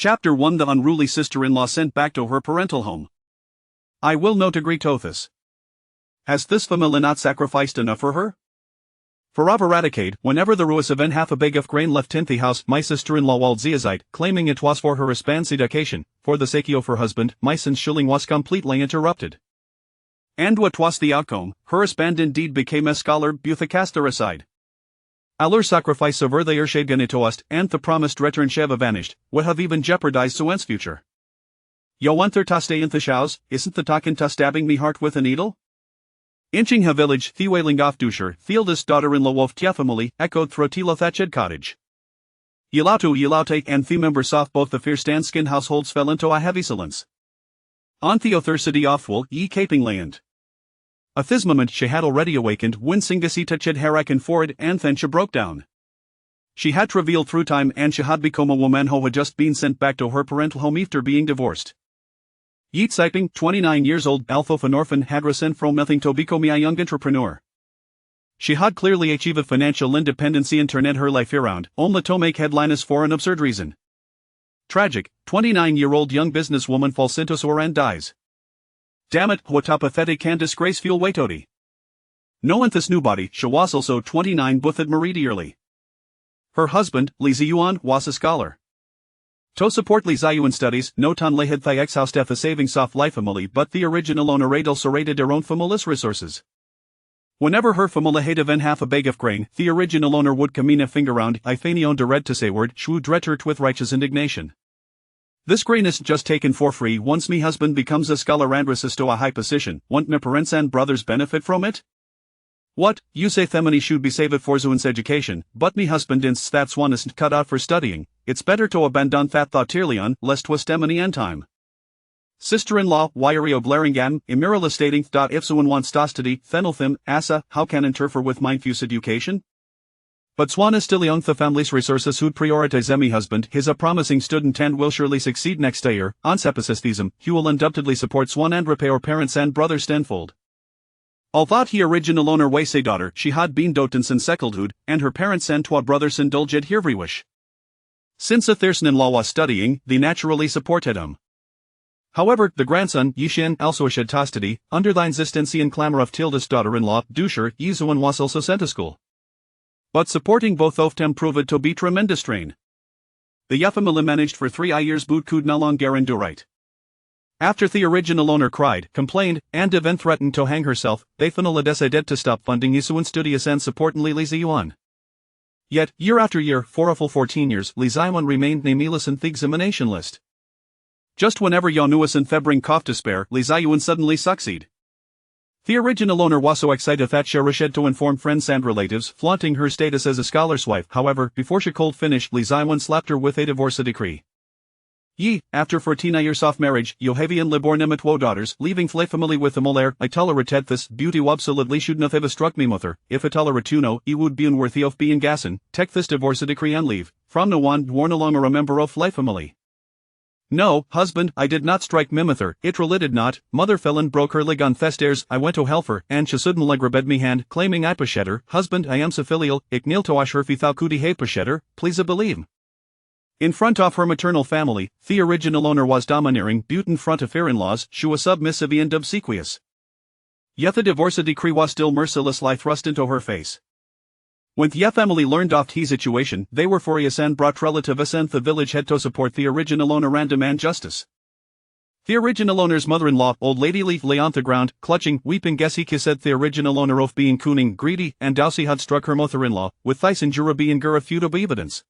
Chapter 1 The unruly sister-in-law sent back to her parental home. I will not agree to this. Has this family not sacrificed enough for her? For over a decade, whenever the ruas event half a bag of grain left in the house, my sister-in-law walled ziazite, claiming it was for her husband's education, for the sake of her husband, my son's schooling was completely interrupted. And what was the outcome? Her husband indeed became a scholar, but the caster aside. Our sacrifice over the Ershade toast, and the promised return Sheva vanished, would have even jeopardized Suen's future. Yo want there to stay in the shows, isn't the talking to stabbing me heart with a needle? Inching her village, the wailing off Dusher, the eldest daughter-in-law of Tia family, echoed through Tila thatched cottage. Yelaute and the members of both the fierce and skin households fell into a heavy silence. On Theothursity awful, ye caping land. At this moment she had already awakened when Singasi touched Herakan forward and then she broke down. She had travailed through time and she had become a woman who had just been sent back to her parental home after being divorced. Yeet Siping, 29 years old, although an orphan, had risen from nothing to become a young entrepreneur. She had clearly achieved financial independence and turned her life around, only to make headlines for an absurd reason. Tragic, 29-year-old young businesswoman falls into sewer and dies. Damn it, what a pathetic and disgraceful way todi. Knowing this new body, she was also 29 but had married early. Her husband, Li Ziyuan, was a scholar. To support Li Ziyuan studies, no ton lay had the ex-house death a saving soft life family but the original owner also raided their own family's resources. Whenever her family had even half a bag of grain, the original owner would come in a finger round, I fain owned a red to say word, shrew drettert with righteous indignation. This grain is just taken for free once me husband becomes a scholar and rises to a high position, won't me parents and brothers benefit from it? What, you say Themony should be saved for Zuin's education, but me husband insists that's one isn't cut out for studying, it's better to abandon that thought early lest was Themony end time. Sister-in-law, Wiry O'Blaringham, Emirala stating that if Zuin wants to study, Thenelthim, Asa, how can interfere with mindfuse education? But Swan is still young the family's resources who'd prioritize me husband, his a promising student and will surely succeed next year, on sepicestism, he will undoubtedly support Swan and repay parents and brothers tenfold. Although he original owner way say daughter, she had been doten sin secondhood, and her parents and twa brothers indulged here wish. Since a Thirson-in-law was studying, they naturally supported him. However, the grandson, Yishin, also had to study, under the insistency and clamor of Tilda's daughter-in-law, Dusher, Yizuan was also sent to school. But supporting both of them proved to be tremendous strain. The family managed for 3 years but could no longer endure it. After the original owner cried, complained, and even threatened to hang herself, they finally decided to stop funding Yisuan studies and supporting Li Ziyuan. Yet, year after year, for a full 14 years, Li Ziyuan remained nameless in the examination list. Just whenever Yonuas and Thebring coughed despair, Li Ziyuan suddenly succeed. The original owner was so excited that she rushed to inform friends and relatives, flaunting her status as a scholar's wife. However, before she could finish, Li Ziyuan slapped her with a divorce decree. After 14 years of marriage, Yohavian Libor Nemitwo daughters, leaving Flay family with the Molaire, I tolerated this beauty absolutely should not have struck me mother, if a toleratuno, he would be unworthy of being gassin, take this divorce decree and leave, from no one, war no longer a member of Flay family. No, husband, I did not strike Mimother, it related not, mother fell and broke her leg on Thestairs, I went to Helfer, and she suddenly grabbed me hand, claiming I pushed husband I am so filial, ik nil to asher fi thou could he pushed please a believe. In front of her maternal family, the original owner was domineering, but in front of her in-laws, she was submissive and obsequious. Yet the divorce decree was still mercilessly thrust into her face. When the family learned of his situation, they were furious and brought relatives and the village had to support the original owner and demand justice. The original owner's mother-in-law, old lady Leaf, lay on the ground, clutching, weeping. Guess he kissed the original owner of being cooning, greedy, and Dowsy had struck her mother-in-law, with Thyson Jura being gur feudable evidence.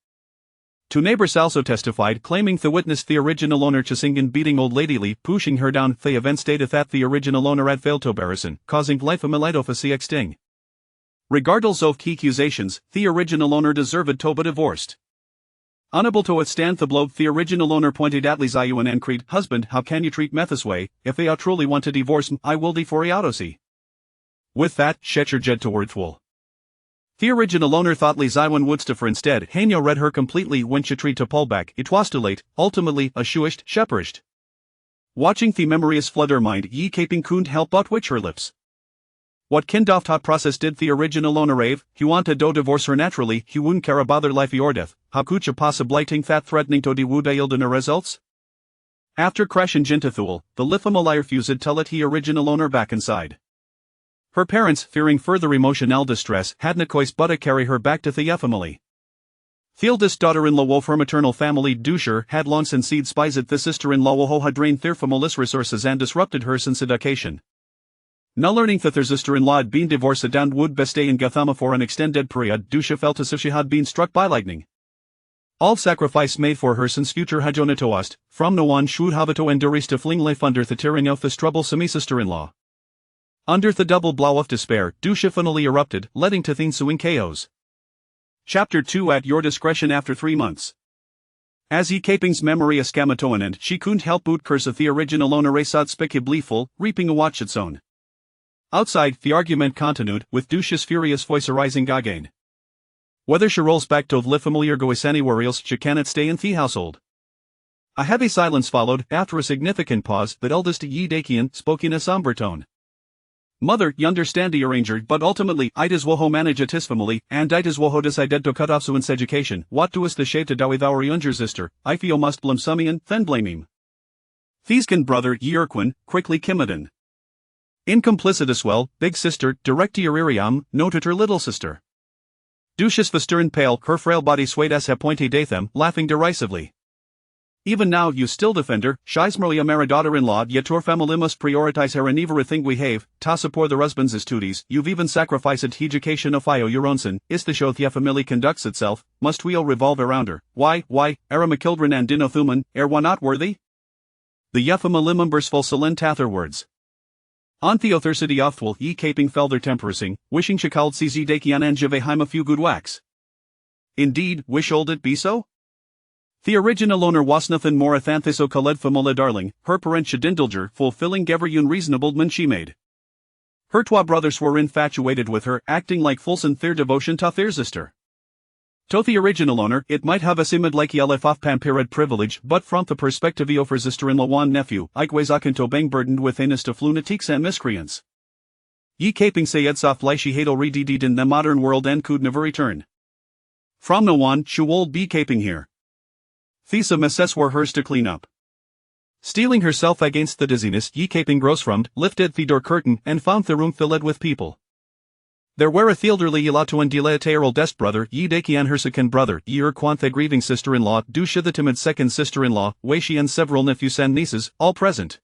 Two neighbors also testified, claiming they witnessed the original owner Chisingen beating old lady Lee, pushing her down. The event stated that the original owner had failed to barrison, causing life a militophacy exting. Regardless of key accusations, the original owner deserved to be divorced. Unable to withstand the blow, the original owner pointed at Li Ziyuan and cried, husband, how can you treat me this way? If I truly want to divorce me, I will divorce. With that, Shetcher jed toward Thwul. The original owner thought Li Ziyuan would stiffer instead. Hanyo read her completely when she tried to pull back. It was too late, ultimately, a shuished, shepperished. Watching the memorious flood her mind, ye caping couldn't help but witch her lips. What kindoft hot process did the original owner rave, he wanted to divorce her naturally, he wouldn't care about their life or death, how could you possibly think that threatening to de would yield in a results? After crashing Jintathul, the Lithamalir fused to let he original owner back inside. Her parents, fearing further emotional distress, had no choice but to carry her back to the family. The eldest daughter-in-law of her maternal family, Dusher, had long since seed spies at the sister-in-law who had drained their family's resources and disrupted her since education. Now learning that their sister-in-law had been divorced and would be stay in Gathama for an extended period, Dusha felt as if she had been struck by lightning. All sacrifice made for her since future Hajonatoast, from no one should have to endure to fling life under the tearing of this troublesome sister-in-law. Under the double blow of despair, Dusha finally erupted, letting to the ensuing chaos. Chapter 2 at your discretion after 3 months. As he Caping's memory escamatoan and she couldn't help but curse at the original owner Resad spicably full, reaping a watch its own. Outside, the argument continued, with Dusha's furious voice arising again. Whether she rolls back to the familiar goes anywhere else, she cannot stay in the household. A heavy silence followed, after a significant pause, that eldest Yi Dakian spoke in a somber tone. Mother, you understand the arranger, but ultimately, it is woho manage at his family, and it is woho decided to cut off Suin's education. What doest the shape to do with our younger sister? I feel must blame Sumian, then blame him. Theskin brother Yerquin, quickly Kimadan. Incomplicit as well, big sister, direct to your iriam, noted her little sister. Dusha's festern pale, her frail body swayed as he pointed at them, laughing derisively. Even now you still defend her, Shizmerly Amara daughter-in-law, yet your family must prioritize her in everything we have, ta support the husband's duties, you've even sacrificed education of Io your own son, is the show the family conducts itself, must we all revolve around her, why, era McKildren and Dinothuman, one not worthy? The Yefamily members full Selin tather words. On Theothercity Oftwell ye Caping fell their temperasing, wishing she called CZ Dakian and Javeheim a few good whacks. Indeed, wish old it be so? The original owner was nothing more than so Khaled Famula darling, her parent Shadindulger, fulfilling every unreasonablement she made. Her twa brothers were infatuated with her, acting like fools in their devotion to their sister. To the original owner, it might have a seemed like yelef off pampired privilege, but from the perspective of her sister-in-law one nephew, Ikwezakin to bang burdened with anus of lunatics and miscreants. Ye Caping sayed soft lie she hadel rededed in the modern world and could never return. From no one, she wold be Caping here. Thesa messes were hers to clean up. Steeling herself against the dizziness, Ye Caping grossfrummed, lifted the door curtain and found the room filled with people. There were a elderly Yelatuan Dilateral desk brother, Yi Dakian her second brother, Yi Urquan the grieving sister-in-law, Dusha the timid second sister-in-law, Weishi and several nephews and nieces, all present.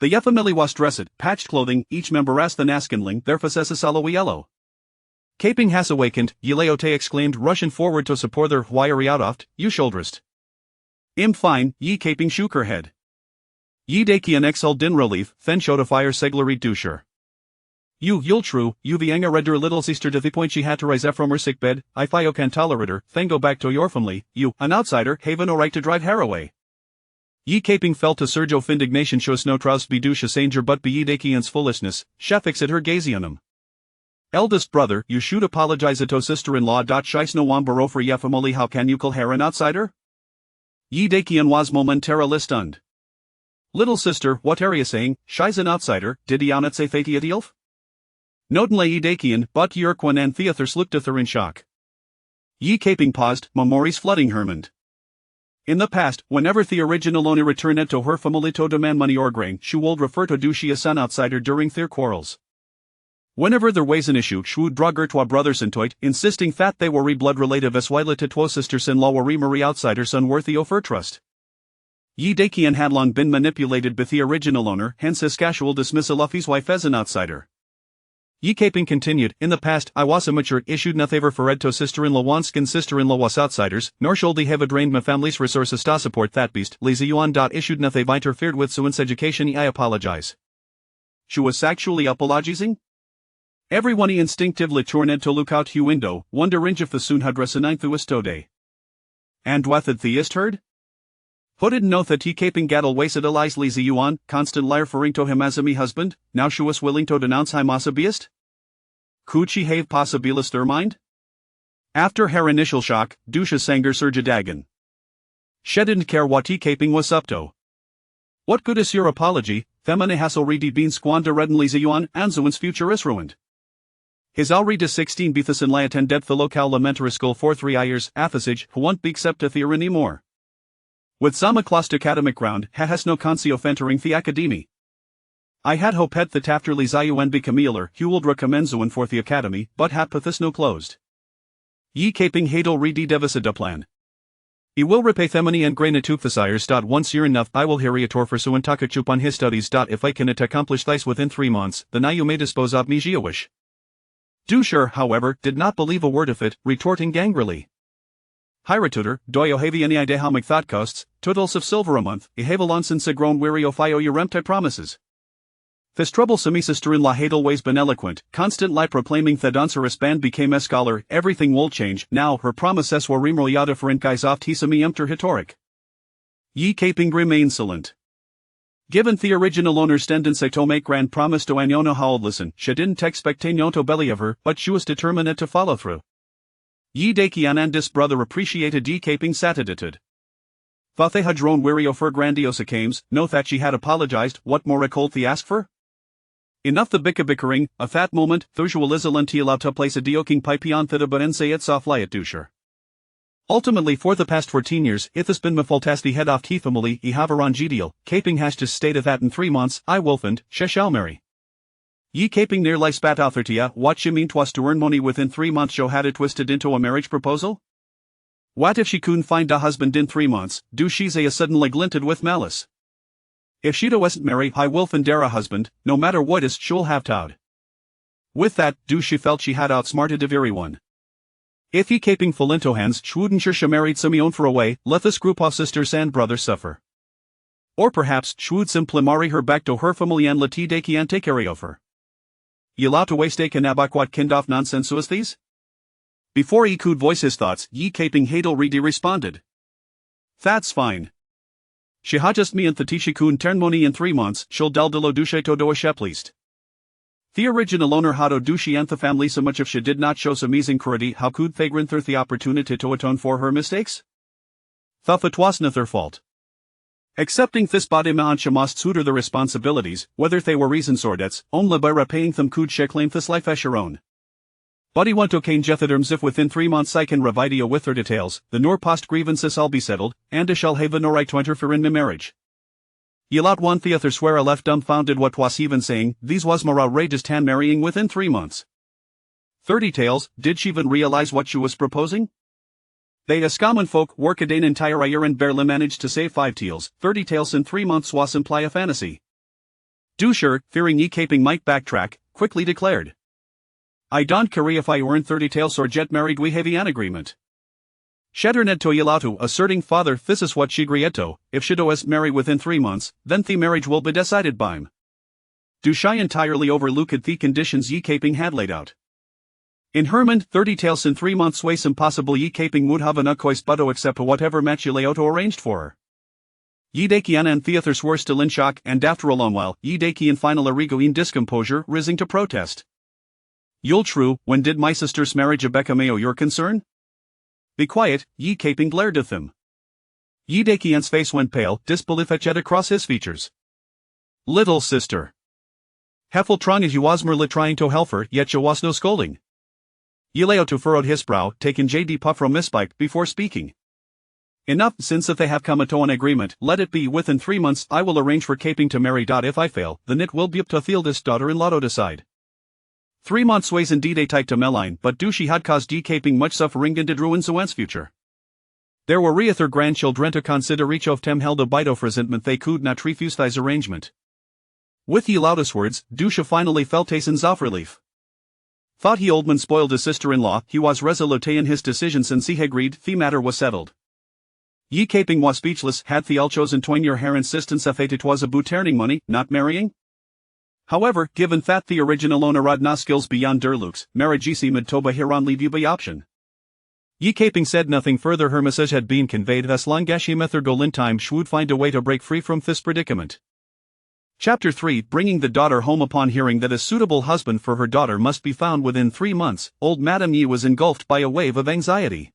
The Yefamili was dressed, patched clothing, each member as the naskinling, their faces yellow. Caping has awakened, Yileote exclaimed, rushing forward to support her, wiry outoft, you shoulderest. Im fine, Ye Caping shook her head. Yi Dakian exhaled in relief, then showed a fire seglery Dusher. You'll true, you the anger read her little sister to the point she had to rise up from her sickbed, I fio can tolerate her, then go back to your family, you, an outsider, have no right to drive her away. Ye Caping felt a surge of indignation shows no trous be Dusha sanger but be Ye Dakian's foolishness, Shafix at her gazing on him. Eldest brother, you should apologize to sister-in-law. Shice no one baro for Yefamoli, how can you call her an outsider? Ye Dakian was momentarily stunned. Little sister, what are you saying, she's an outsider, did he not say Fatia Dielf? Notenle Ye Dakian, but Yerquan and Theothers looked at her in shock. Ye Caping paused, memories flooding Hermond. In the past, whenever the original owner returned to her family to demand money or grain, she would refer to Dushi as an outsider during their quarrels. Whenever there was an issue, she would drag her twa brothers into it, insisting that they were blood relative as while to twa sisters-in-law were Marie outsiders unworthy of her trust. Ye Dakian had long been manipulated by the original owner, hence his casual dismissal of his wife as an outsider. Ye Caping continued, in the past, I was immature, issued na favor for red to sister-in-law wanskin sister-in-law was outsiders, nor should he have drained my family's resources to support that beast, lazy yuan. Issued na they interfered with Suin's education. I apologize. She was actually apologizing? Everyone instinctively turned to look out the window, wondering if the soon had resinine through day. And what had theist heard? Who didn't know that he Caping Gaddle wasted a lies lazy yuan, constant lie referring to him as a me husband, now she was willing to denounce him as a beast? Could she have possibilis their mind? After her initial shock, Dusha Sanger surged again. She didn't care what he Caping was up to. What good is your apology, femine hassel redi bean squander redenly yuan, anzuan's future is ruined. His already 16 bithasin laatan det philokal lamentary school for 3 years, athasage, who won't be accepted the anymore. With sama class academic ground, has no consio fentering the academy. I had hoped that after Lizauen be Camiller, he would recommend Zuan for the academy, but hapathis no closed. Ye caping hadel redi devisida plan. I will repay themini and granitufasires. Once year enough I will heriator for suantakachup on his studies. If I cannot accomplish this within 3 months, then you may dispose of me geowish. Dusher, however, did not believe a word of it, retorting angrily. Hiratutor, doyo have any idea how much that costs, totals of silver a month, I have alonson se grown weary of fio uremte promises. This troublesome sister-in-law Hadelways been eloquent, constantly proclaiming that dancerous band became a scholar, everything will change, now her promises were remroyada for guys oft hisami emter hitoric. Ye caping remain silent. Given the original owner's tendency to make grand promise to Anyono listen, she didn't expect to belly of her, but she was determined to follow through. Ye dakian and dis brother appreciated ye caping satiditude. Thought they had grown weary of her grandiose aims, no that she had apologized, what more recalled the ask for? Enough the bickering, a fat moment, thusual isolanti allowed to place a dioking pipion thither but say it softly at dusher. Ultimately for the past 14 years, it has been mafaltasti head off teethamally I havaron gedial, caping has just stated that in 3 months, I wolfend, she shall marry. Ye caping nearly spat authortia, what she mean twas to earn money within 3 months show had it twisted into a marriage proposal? What if she couldn't find a husband in 3 months, do she's a suddenly glinted with malice? If she'd wasn't marry I wolfen dare a husband, no matter what is she'll have towed. With that, do she felt she had outsmarted everyone. If ye caping Folinto hands shwouldn't she married Simeon for away, let this group of sisters and brothers suffer. Or perhaps shwould simply marry her back to her family and let daki and take care of her. Ye allow to waste a canabak what kind of nonsense was these? Before he could voice his thoughts, ye caping Hadel Reedy responded. That's fine. She ha just me and Thatishi kun turn money in 3 months, she'll daldilo dushe to do a shepleast. The original owner hado dushi and the family so much if she did not show some incurity how could Thagrinthur the opportunity to atone for her mistakes? Thuff it wasn't their fault. Accepting this body man she must suitor the responsibilities, whether they were reasons or debts, only by repaying them could she claim this life as her own. But he want to cane jethaderms if within 3 months I can revidio with her details, the nor past grievances all be settled, and I shall have a no right to interfere in my marriage. Ye lot one theather swear I left dumbfounded what was even saying, these was more outrageous tan marrying within 3 months. 30 tales, did she even realize what she was proposing? They as common folk work a day entire year and barely managed to save 5 tales, 30 tales in 3 months was imply a fantasy. Dusher, fearing ye caping might backtrack, quickly declared. I don't care if I earn 30 tales or get married we have an agreement. Shederned to Yelatu asserting father this is what she grieto, if she does marry within 3 months, then the marriage will be decided by him. Do she entirely overlooked the conditions ye caping had laid out. In Hermond 30 tales in 3 months ways impossible ye caping would have an ucois butto except whatever match ye layoto arranged for her. Ye dakian and theathers were still in shock and after a long while ye dakian final arigo in discomposure rising to protest. You'll true, when did my sister's marriage a becameo your concern? Be quiet, ye caping glared at them. Ye dakian's face went pale, disbelief etched across his features. Little sister. Heffel trying as you was merely trying to help her, yet you was no scolding. Ye lay out to furrowed his brow, taking J.D. puff from Miss Spike before speaking. Enough, since if they have come to an agreement, let it be within 3 months I will arrange for caping to marry. If I fail, then it will be up to Thealdis' daughter-in-law to decide. 3 months ways indeed a tight to Meline, but do she had caused ye caping much suffering and did ruin Zuan's future. There were reather grandchildren to consider each of them held a bite of resentment they could not refuse thy's arrangement. With ye loudest words, Dusha finally felt Tason's off relief. Thought he oldman spoiled his sister-in-law, he was resolute in his decision since he agreed the matter was settled. Ye caping was speechless had the chosen twine your hair insistence if it was about turning money, not marrying? However, given that the original owner had no skills beyond Durlukes, marriage seemed to be here on leave you by option. Ye caping said nothing further her message had been conveyed as long as she mether goal in time she would find a way to break free from this predicament. Chapter 3 Bringing the daughter home. Upon hearing that a suitable husband for her daughter must be found within 3 months, old Madame Ye was engulfed by a wave of anxiety.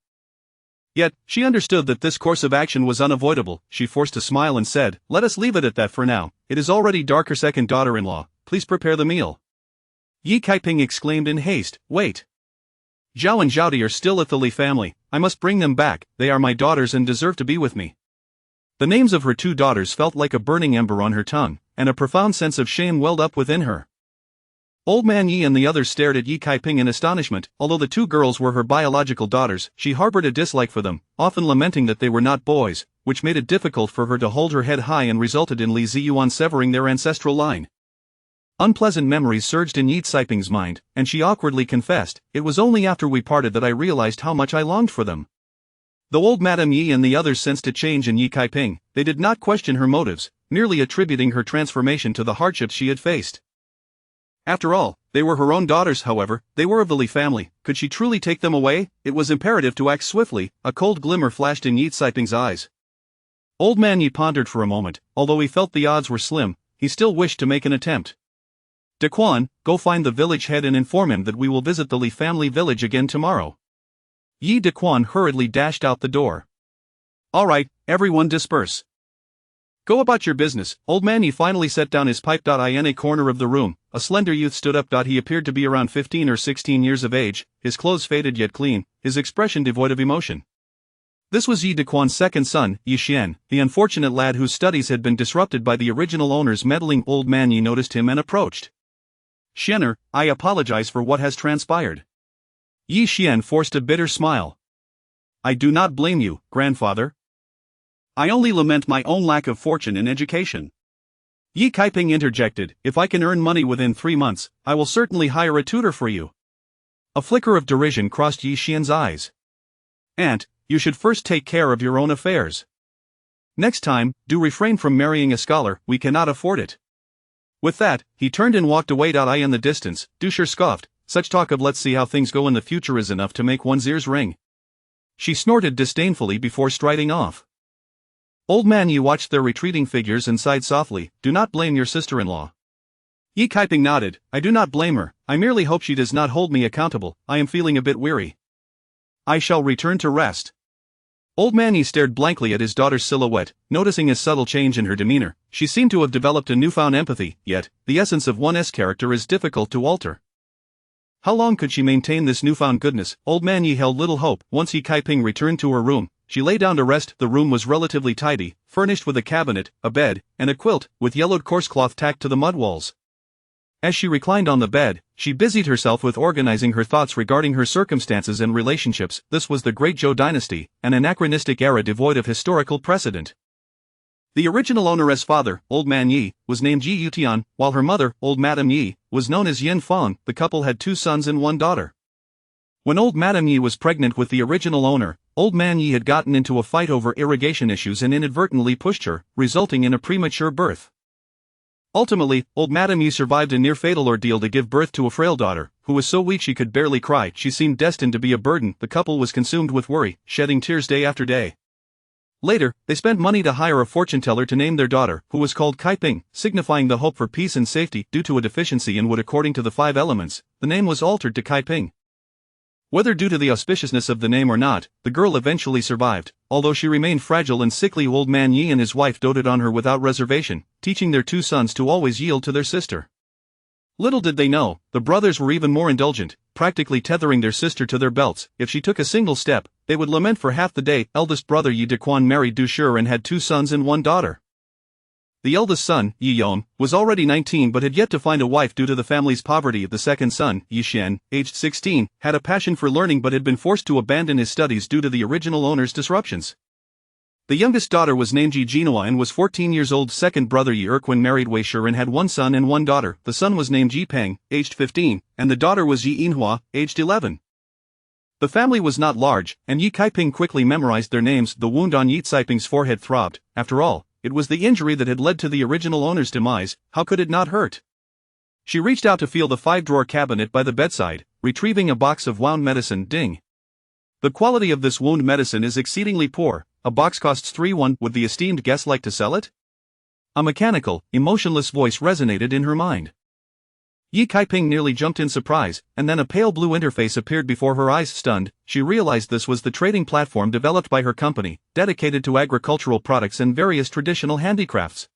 Yet, she understood that this course of action was unavoidable. She forced a smile and said, "Let us leave it at that for now. It is already dark." Her second daughter-in-law, "Please prepare the meal." Yi Kaiping exclaimed in haste, "Wait. Zhao and Zhaodi are still at the Li family. I must bring them back. They are my daughters and deserve to be with me." The names of her two daughters felt like a burning ember on her tongue, and a profound sense of shame welled up within her. Old Man Yi and the others stared at Yi Kaiping in astonishment. Although the two girls were her biological daughters, she harbored a dislike for them, often lamenting that they were not boys, which made it difficult for her to hold her head high and resulted in Li Ziyuan severing their ancestral line. Unpleasant memories surged in Yi Kaiping's mind, and she awkwardly confessed, "It was only after we parted that I realized how much I longed for them." Though old Madame Yi and the others sensed a change in Yi Kaiping, they did not question her motives, merely attributing her transformation to the hardships she had faced. After all, they were her own daughters. However, they were of the Li family. Could she truly take them away? It was imperative to act swiftly. A cold glimmer flashed in Yi Kaiping's eyes. Old Man Yi pondered for a moment. Although he felt the odds were slim, he still wished to make an attempt. "Daquan, go find the village head and inform him that we will visit the Li family village again tomorrow." Yi Daquan hurriedly dashed out the door. "All right, everyone disperse. Go about your business." Old Man Yi finally set down his pipe. In a corner of the room, a slender youth stood up. He appeared to be around 15 or 16 years of age, his clothes faded yet clean, his expression devoid of emotion. This was Yi Daquan's second son, Yi Xian, the unfortunate lad whose studies had been disrupted by the original owner's meddling. Old Man Yi noticed him and approached. "Xianer, I apologize for what has transpired." Yi Xian forced a bitter smile. "I do not blame you, grandfather. I only lament my own lack of fortune in education." Yi Kaiping interjected, "If I can earn money within 3 months, I will certainly hire a tutor for you." A flicker of derision crossed Yi Xian's eyes. "Aunt, you should first take care of your own affairs. Next time, do refrain from marrying a scholar. We cannot afford it." With that, he turned and walked away. In the distance, Dusher scoffed, "Such talk of let's see how things go in the future is enough to make one's ears ring." She snorted disdainfully before striding off. Old Man Yi watched their retreating figures and sighed softly, "Do not blame your sister-in-law." Yi Kaiping nodded, "I do not blame her, I merely hope she does not hold me accountable. I am feeling a bit weary. I shall return to rest." Old Man Yi stared blankly at his daughter's silhouette, noticing a subtle change in her demeanor. She seemed to have developed a newfound empathy, yet, the essence of one's character is difficult to alter. How long could she maintain this newfound goodness? Old Man Yi held little hope. Once Yi Kaiping returned to her room, she lay down to rest. The room was relatively tidy, furnished with a cabinet, a bed, and a quilt, with yellowed coarse cloth tacked to the mud walls. As she reclined on the bed, she busied herself with organizing her thoughts regarding her circumstances and relationships. This was the Great Zhou dynasty, an anachronistic era devoid of historical precedent. The original owner's father, Old Man Yi, was named Ji Yutian, while her mother, Old Madame Yi, was known as Yin Fang. The couple had 2 sons and 1 daughter. When Old Madame Yi was pregnant with the original owner, Old Man Yi had gotten into a fight over irrigation issues and inadvertently pushed her, resulting in a premature birth. Ultimately, Old Madame Yi survived a near-fatal ordeal to give birth to a frail daughter, who was so weak she could barely cry. She seemed destined to be a burden. The couple was consumed with worry, shedding tears day after day. Later, they spent money to hire a fortune-teller to name their daughter, who was called Kaiping, signifying the hope for peace and safety. Due to a deficiency in wood according to the 5 elements, the name was altered to Kaiping. Whether due to the auspiciousness of the name or not, the girl eventually survived, although she remained fragile and sickly. Old Man Yi and his wife doted on her without reservation, teaching their 2 sons to always yield to their sister. Little did they know, the brothers were even more indulgent, practically tethering their sister to their belts. If she took a single step, they would lament for half the day. Eldest brother Yi Daquan married Du Shur and had 2 sons and 1 daughter. The eldest son, Yi Yon, was already 19 but had yet to find a wife due to the family's poverty. The second son, Yi Xian, aged 16, had a passion for learning but had been forced to abandon his studies due to the original owner's disruptions. The youngest daughter was named Yi Jinhua and was 14 years old. Second brother Yi Erquin married Wei Shur and had 1 son and 1 daughter. The son was named Yi Peng, aged 15, and the daughter was Yi Yinhua, aged 11. The family was not large, and Yi Kaiping quickly memorized their names. The wound on Yi Kaiping's forehead throbbed. After all, it was the injury that had led to the original owner's demise. How could it not hurt? She reached out to feel the 5-drawer cabinet by the bedside, retrieving a box of wound medicine. Ding. The quality of this wound medicine is exceedingly poor. A box costs 3 won. Would the esteemed guest like to sell it? A mechanical, emotionless voice resonated in her mind. Yi Kaiping nearly jumped in surprise, and then a pale blue interface appeared before her eyes. Stunned, she realized this was the trading platform developed by her company, dedicated to agricultural products and various traditional handicrafts.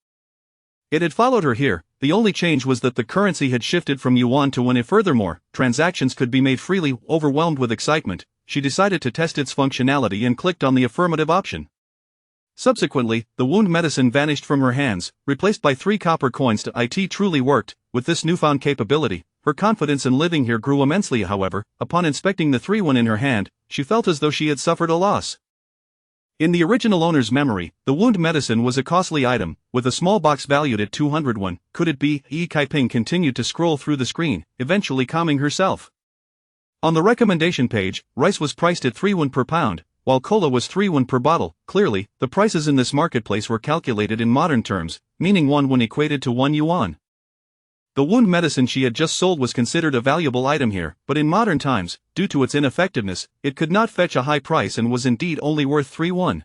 It had followed her here. The only change was that the currency had shifted from yuan to won. Furthermore, transactions could be made freely. Overwhelmed with excitement, she decided to test its functionality and clicked on the affirmative option. Subsequently, the wound medicine vanished from her hands, replaced by 3 copper coins. It truly worked. With this newfound capability, her confidence in living here grew immensely. However, upon inspecting the 3 won in her hand, she felt as though she had suffered a loss. In the original owner's memory, the wound medicine was a costly item, with a small box valued at 200 won. Could it be? Yi Kaiping continued to scroll through the screen, eventually calming herself. On the recommendation page, rice was priced at 3 won per pound, while cola was 3 won per bottle. Clearly, the prices in this marketplace were calculated in modern terms, meaning 1 won equated to 1 yuan. The wound medicine she had just sold was considered a valuable item here, but in modern times, due to its ineffectiveness, it could not fetch a high price and was indeed only worth 3 won.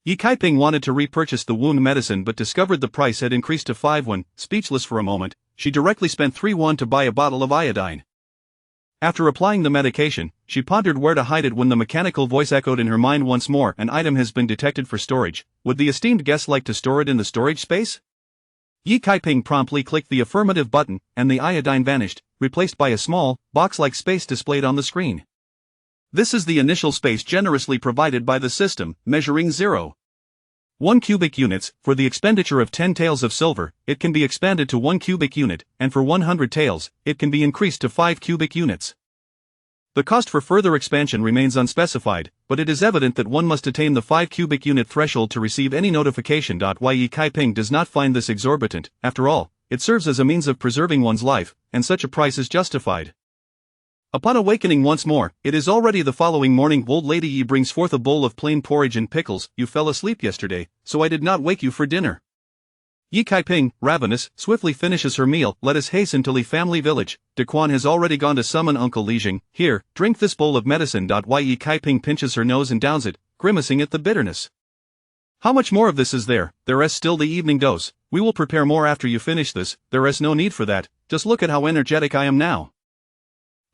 Yi Kaiping wanted to repurchase the wound medicine but discovered the price had increased to 5 won. Speechless for a moment, she directly spent 3 won to buy a bottle of iodine. After applying the medication, she pondered where to hide it when the mechanical voice echoed in her mind once more. An item has been detected for storage. Would the esteemed guest like to store it in the storage space? Yi Kaiping promptly clicked the affirmative button, and the iodine vanished, replaced by a small, box-like space displayed on the screen. This is the initial space generously provided by the system, measuring 0.1 cubic units. For the expenditure of 10 taels of silver, it can be expanded to 1 cubic unit, and for 100 taels, it can be increased to 5 cubic units. The cost for further expansion remains unspecified, but it is evident that one must attain the 5 cubic unit threshold to receive any notification. Yi Kaiping does not find this exorbitant. After all, it serves as a means of preserving one's life, and such a price is justified. Upon awakening once more, it is already the following morning. Old Lady Yi brings forth a bowl of plain porridge and pickles. You fell asleep yesterday, so I did not wake you for dinner. Yi Kaiping, ravenous, swiftly finishes her meal. Let us hasten to Li family village. Dequan has already gone to summon Uncle Lijing. Here, drink this bowl of medicine. Yi Kaiping pinches her nose and downs it, grimacing at the bitterness. How much more of this is there? There is still the evening dose. We will prepare more after you finish this. There is no need for that. Just look at how energetic I am now.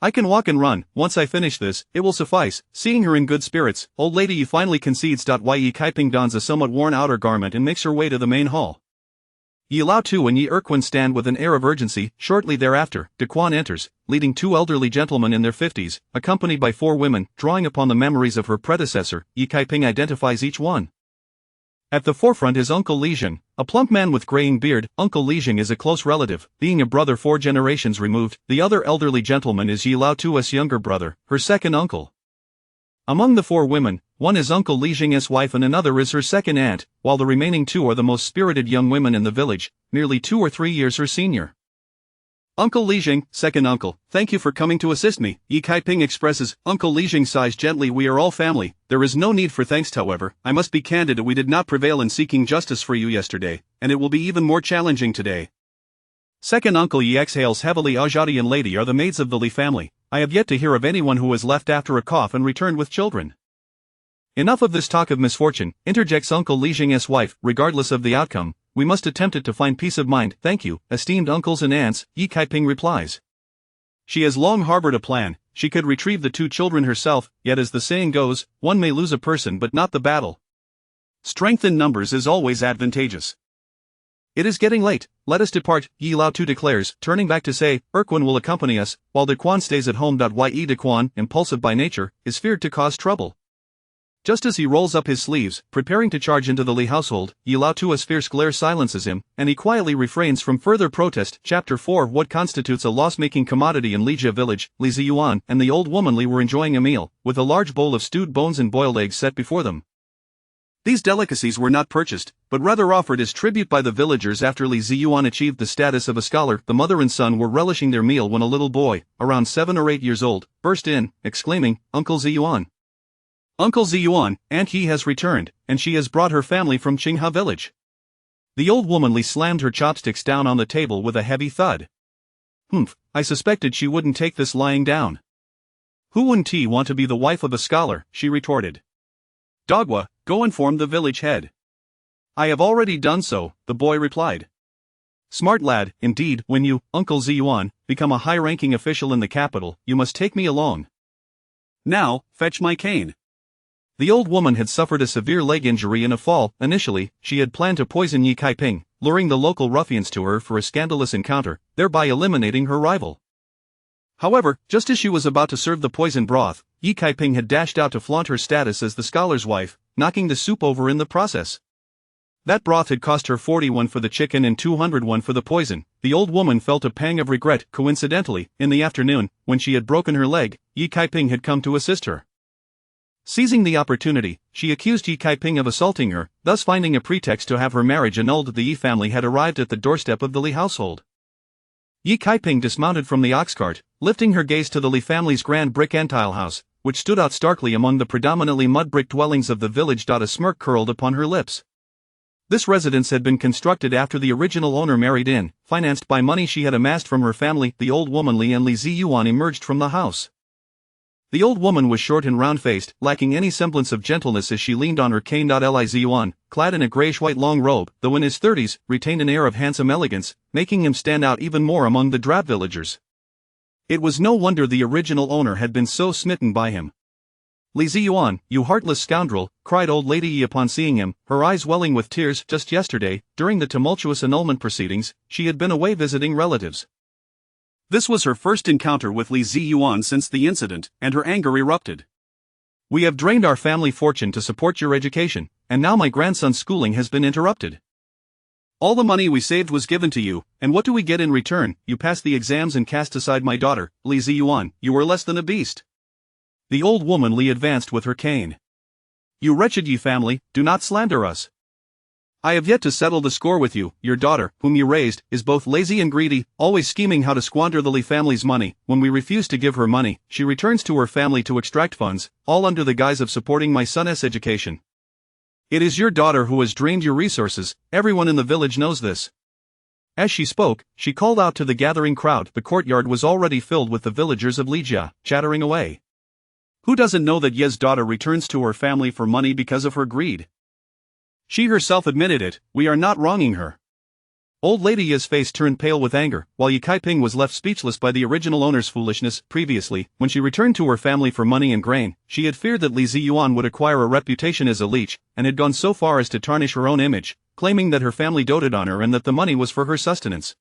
I can walk and run. Once I finish this, it will suffice. Seeing her in good spirits, Old Lady Yi finally concedes. Yi Kaiping dons a somewhat worn outer garment and makes her way to the main hall. Yi Lao Tu and Yi Erquin stand with an air of urgency. Shortly thereafter, Dequan enters, leading 2 elderly gentlemen in their 50s, accompanied by 4 women. Drawing upon the memories of her predecessor, Yi Kaiping identifies each one. At the forefront is Uncle Lijing, a plump man with graying beard. Uncle Lijing is a close relative, being a brother 4 generations removed. The other elderly gentleman is Yi Lao Tu's younger brother, her second uncle. Among the 4 women, one is Uncle Lijing's wife and another is her second aunt, while the remaining 2 are the most spirited young women in the village, nearly 2 or 3 years her senior. Uncle Lijing, second uncle, thank you for coming to assist me. Yi Kaiping expresses. Uncle Lijing sighs gently. We are all family. There is no need for thanks. However, I must be candid. We did not prevail in seeking justice for you yesterday, and it will be even more challenging today. Second uncle Yi exhales heavily. Ajadi and Lady are the maids of the Li family. I have yet to hear of anyone who has left after a cough and returned with children. Enough of this talk of misfortune, interjects Uncle Lijing's wife. Regardless of the outcome, we must attempt it to find peace of mind. Thank you, esteemed uncles and aunts, Yi Kaiping replies. She has long harbored a plan. She could retrieve the 2 children herself, yet as the saying goes, one may lose a person but not the battle. Strength in numbers is always advantageous. It is getting late, let us depart, Yi Lao Tu declares, turning back to say, Erquin will accompany us, while Dequan stays at home. Yi Dequan, impulsive by nature, is feared to cause trouble. Just as he rolls up his sleeves, preparing to charge into the Li household, Yi Lao Tu's fierce glare silences him, and he quietly refrains from further protest. Chapter 4. What constitutes a loss-making commodity in Lijia village? Li Ziyuan and the old woman Li were enjoying a meal, with a large bowl of stewed bones and boiled eggs set before them. These delicacies were not purchased, but rather offered as tribute by the villagers after Li Ziyuan achieved the status of a scholar. The mother and son were relishing their meal when a little boy, around 7 or 8 years old, burst in, exclaiming, Uncle Ziyuan. Uncle Ziyuan, Aunt Yi has returned, and she has brought her family from Qingha village. The old woman Li slammed her chopsticks down on the table with a heavy thud. Humph, I suspected she wouldn't take this lying down. Who wouldn't want to be the wife of a scholar, she retorted. Dogwa, go inform the village head. I have already done so, the boy replied. Smart lad, indeed. When you, Uncle Ziyuan, become a high-ranking official in the capital, you must take me along. Now, fetch my cane. The old woman had suffered a severe leg injury in a fall. Initially, she had planned to poison Ye Kaiping, luring the local ruffians to her for a scandalous encounter, thereby eliminating her rival. However, just as she was about to serve the poison broth, Ye Kaiping had dashed out to flaunt her status as the scholar's wife, knocking the soup over in the process. That broth had cost her 41 for the chicken and 201 for the poison. The old woman felt a pang of regret. Coincidentally, in the afternoon, when she had broken her leg, Ye Kaiping had come to assist her. Seizing the opportunity, she accused Ye Kaiping of assaulting her, thus finding a pretext to have her marriage annulled. The Yi family had arrived at the doorstep of the Li household. Ye Kaiping dismounted from the ox cart, lifting her gaze to the Li family's grand brick antile house, which stood out starkly among the predominantly mud-brick dwellings of the village. A smirk curled upon her lips. This residence had been constructed after the original owner married in, financed by money she had amassed from her family. The old woman Li and Li Ziyuan emerged from the house. The old woman was short and round-faced, lacking any semblance of gentleness as she leaned on her cane. Li Ziyuan, clad in a grayish-white long robe, though in his 30s, retained an air of handsome elegance, making him stand out even more among the drab villagers. It was no wonder the original owner had been so smitten by him. Li Ziyuan, you heartless scoundrel, cried old lady Yi upon seeing him, her eyes welling with tears. Just yesterday, during the tumultuous annulment proceedings, she had been away visiting relatives. This was her first encounter with Li Ziyuan since the incident, and her anger erupted. We have drained our family fortune to support your education, and now my grandson's schooling has been interrupted. All the money we saved was given to you, and what do we get in return? You passed the exams and cast aside my daughter, Li Ziyuan. You were less than a beast. The old woman Li advanced with her cane. You wretched Yi family, do not slander us. I have yet to settle the score with you. Your daughter, whom you raised, is both lazy and greedy, always scheming how to squander the Li family's money. When we refuse to give her money, she returns to her family to extract funds, all under the guise of supporting my son's education. It is your daughter who has drained your resources. Everyone in the village knows this. As she spoke, she called out to the gathering crowd. The courtyard was already filled with the villagers of Lijia, chattering away. Who doesn't know that Ye's daughter returns to her family for money because of her greed? She herself admitted it. We are not wronging her. Old Lady Ye's face turned pale with anger, while Ye Kaiping was left speechless by the original owner's foolishness. Previously, when she returned to her family for money and grain, she had feared that Li Ziyuan would acquire a reputation as a leech, and had gone so far as to tarnish her own image, claiming that her family doted on her and that the money was for her sustenance.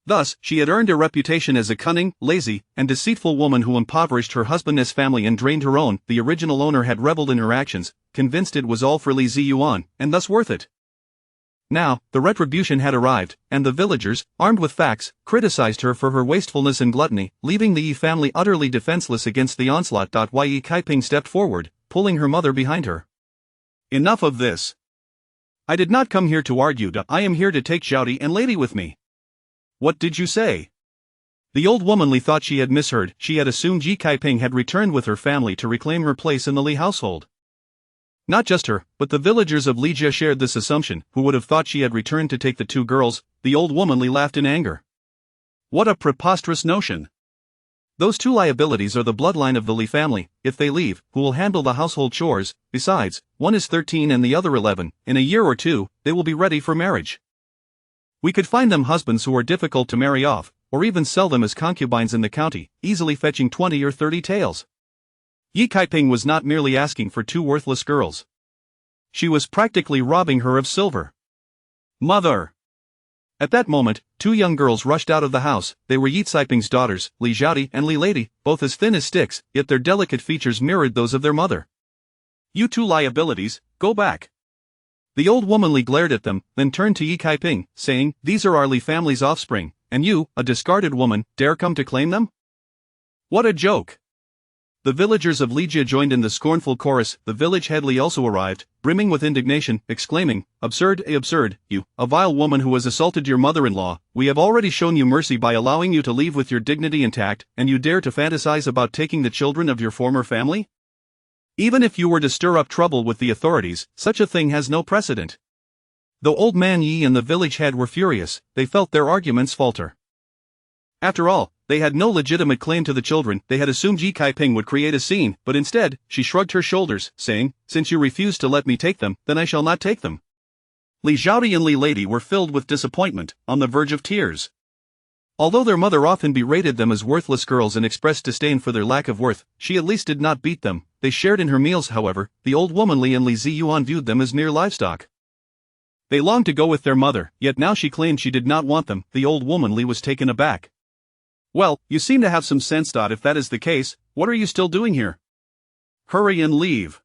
Thus, she had earned a reputation as a cunning, lazy, and deceitful woman who impoverished her husband's family and drained her own. The original owner had reveled in her actions, convinced it was all for Li Ziyuan, and thus worth it. Now, the retribution had arrived, and the villagers, armed with facts, criticized her for her wastefulness and gluttony, leaving the Yi family utterly defenseless against the onslaught. Ye Kaiping stepped forward, pulling her mother behind her. Enough of this. I did not come here to argue. I am here to take Xiaodi and Lady with me. What did you say? The old woman Li thought she had misheard. She had assumed Ye Kaiping had returned with her family to reclaim her place in the Li household. Not just her, but the villagers of Lijia shared this assumption. Who would have thought she had returned to take the two girls? The old woman Li laughed in anger. What a preposterous notion! Those two liabilities are the bloodline of the Li family. If they leave, who will handle the household chores? Besides, one is 13 and the other 11. In a year or two, they will be ready for marriage. We could find them husbands who are difficult to marry off, or even sell them as concubines in the county, easily fetching 20 or 30 taels. Ye Kaiping was not merely asking for two worthless girls. She was practically robbing her of silver. Mother! At that moment, two young girls rushed out of the house. They were Ye Kaiping's daughters, Li Xiaodi and Li Lady, both as thin as sticks, yet their delicate features mirrored those of their mother. You two liabilities, go back. The old woman Li glared at them, then turned to Ye Kaiping, saying, These are our Li family's offspring, and you, a discarded woman, dare come to claim them? What a joke! The villagers of Lijia joined in the scornful chorus. The village head Li also arrived, brimming with indignation, exclaiming, Absurd, absurd, you, a vile woman who has assaulted your mother-in-law. We have already shown you mercy by allowing you to leave with your dignity intact, and you dare to fantasize about taking the children of your former family? Even if you were to stir up trouble with the authorities, such a thing has no precedent. Though Old Man Yi and the village head were furious, they felt their arguments falter. After all, they had no legitimate claim to the children. They had assumed Ye Kaiping would create a scene, but instead, she shrugged her shoulders, saying, Since you refuse to let me take them, then I shall not take them. Li Xiaodi and Li Lady were filled with disappointment, on the verge of tears. Although their mother often berated them as worthless girls and expressed disdain for their lack of worth, she at least did not beat them. They shared in her meals, however. The old woman Li and Li Ziyuan viewed them as mere livestock. They longed to go with their mother, yet now she claimed she did not want them. The old woman Li was taken aback. "Well, you seem to have some sense. If that is the case, what are you still doing here? Hurry and leave."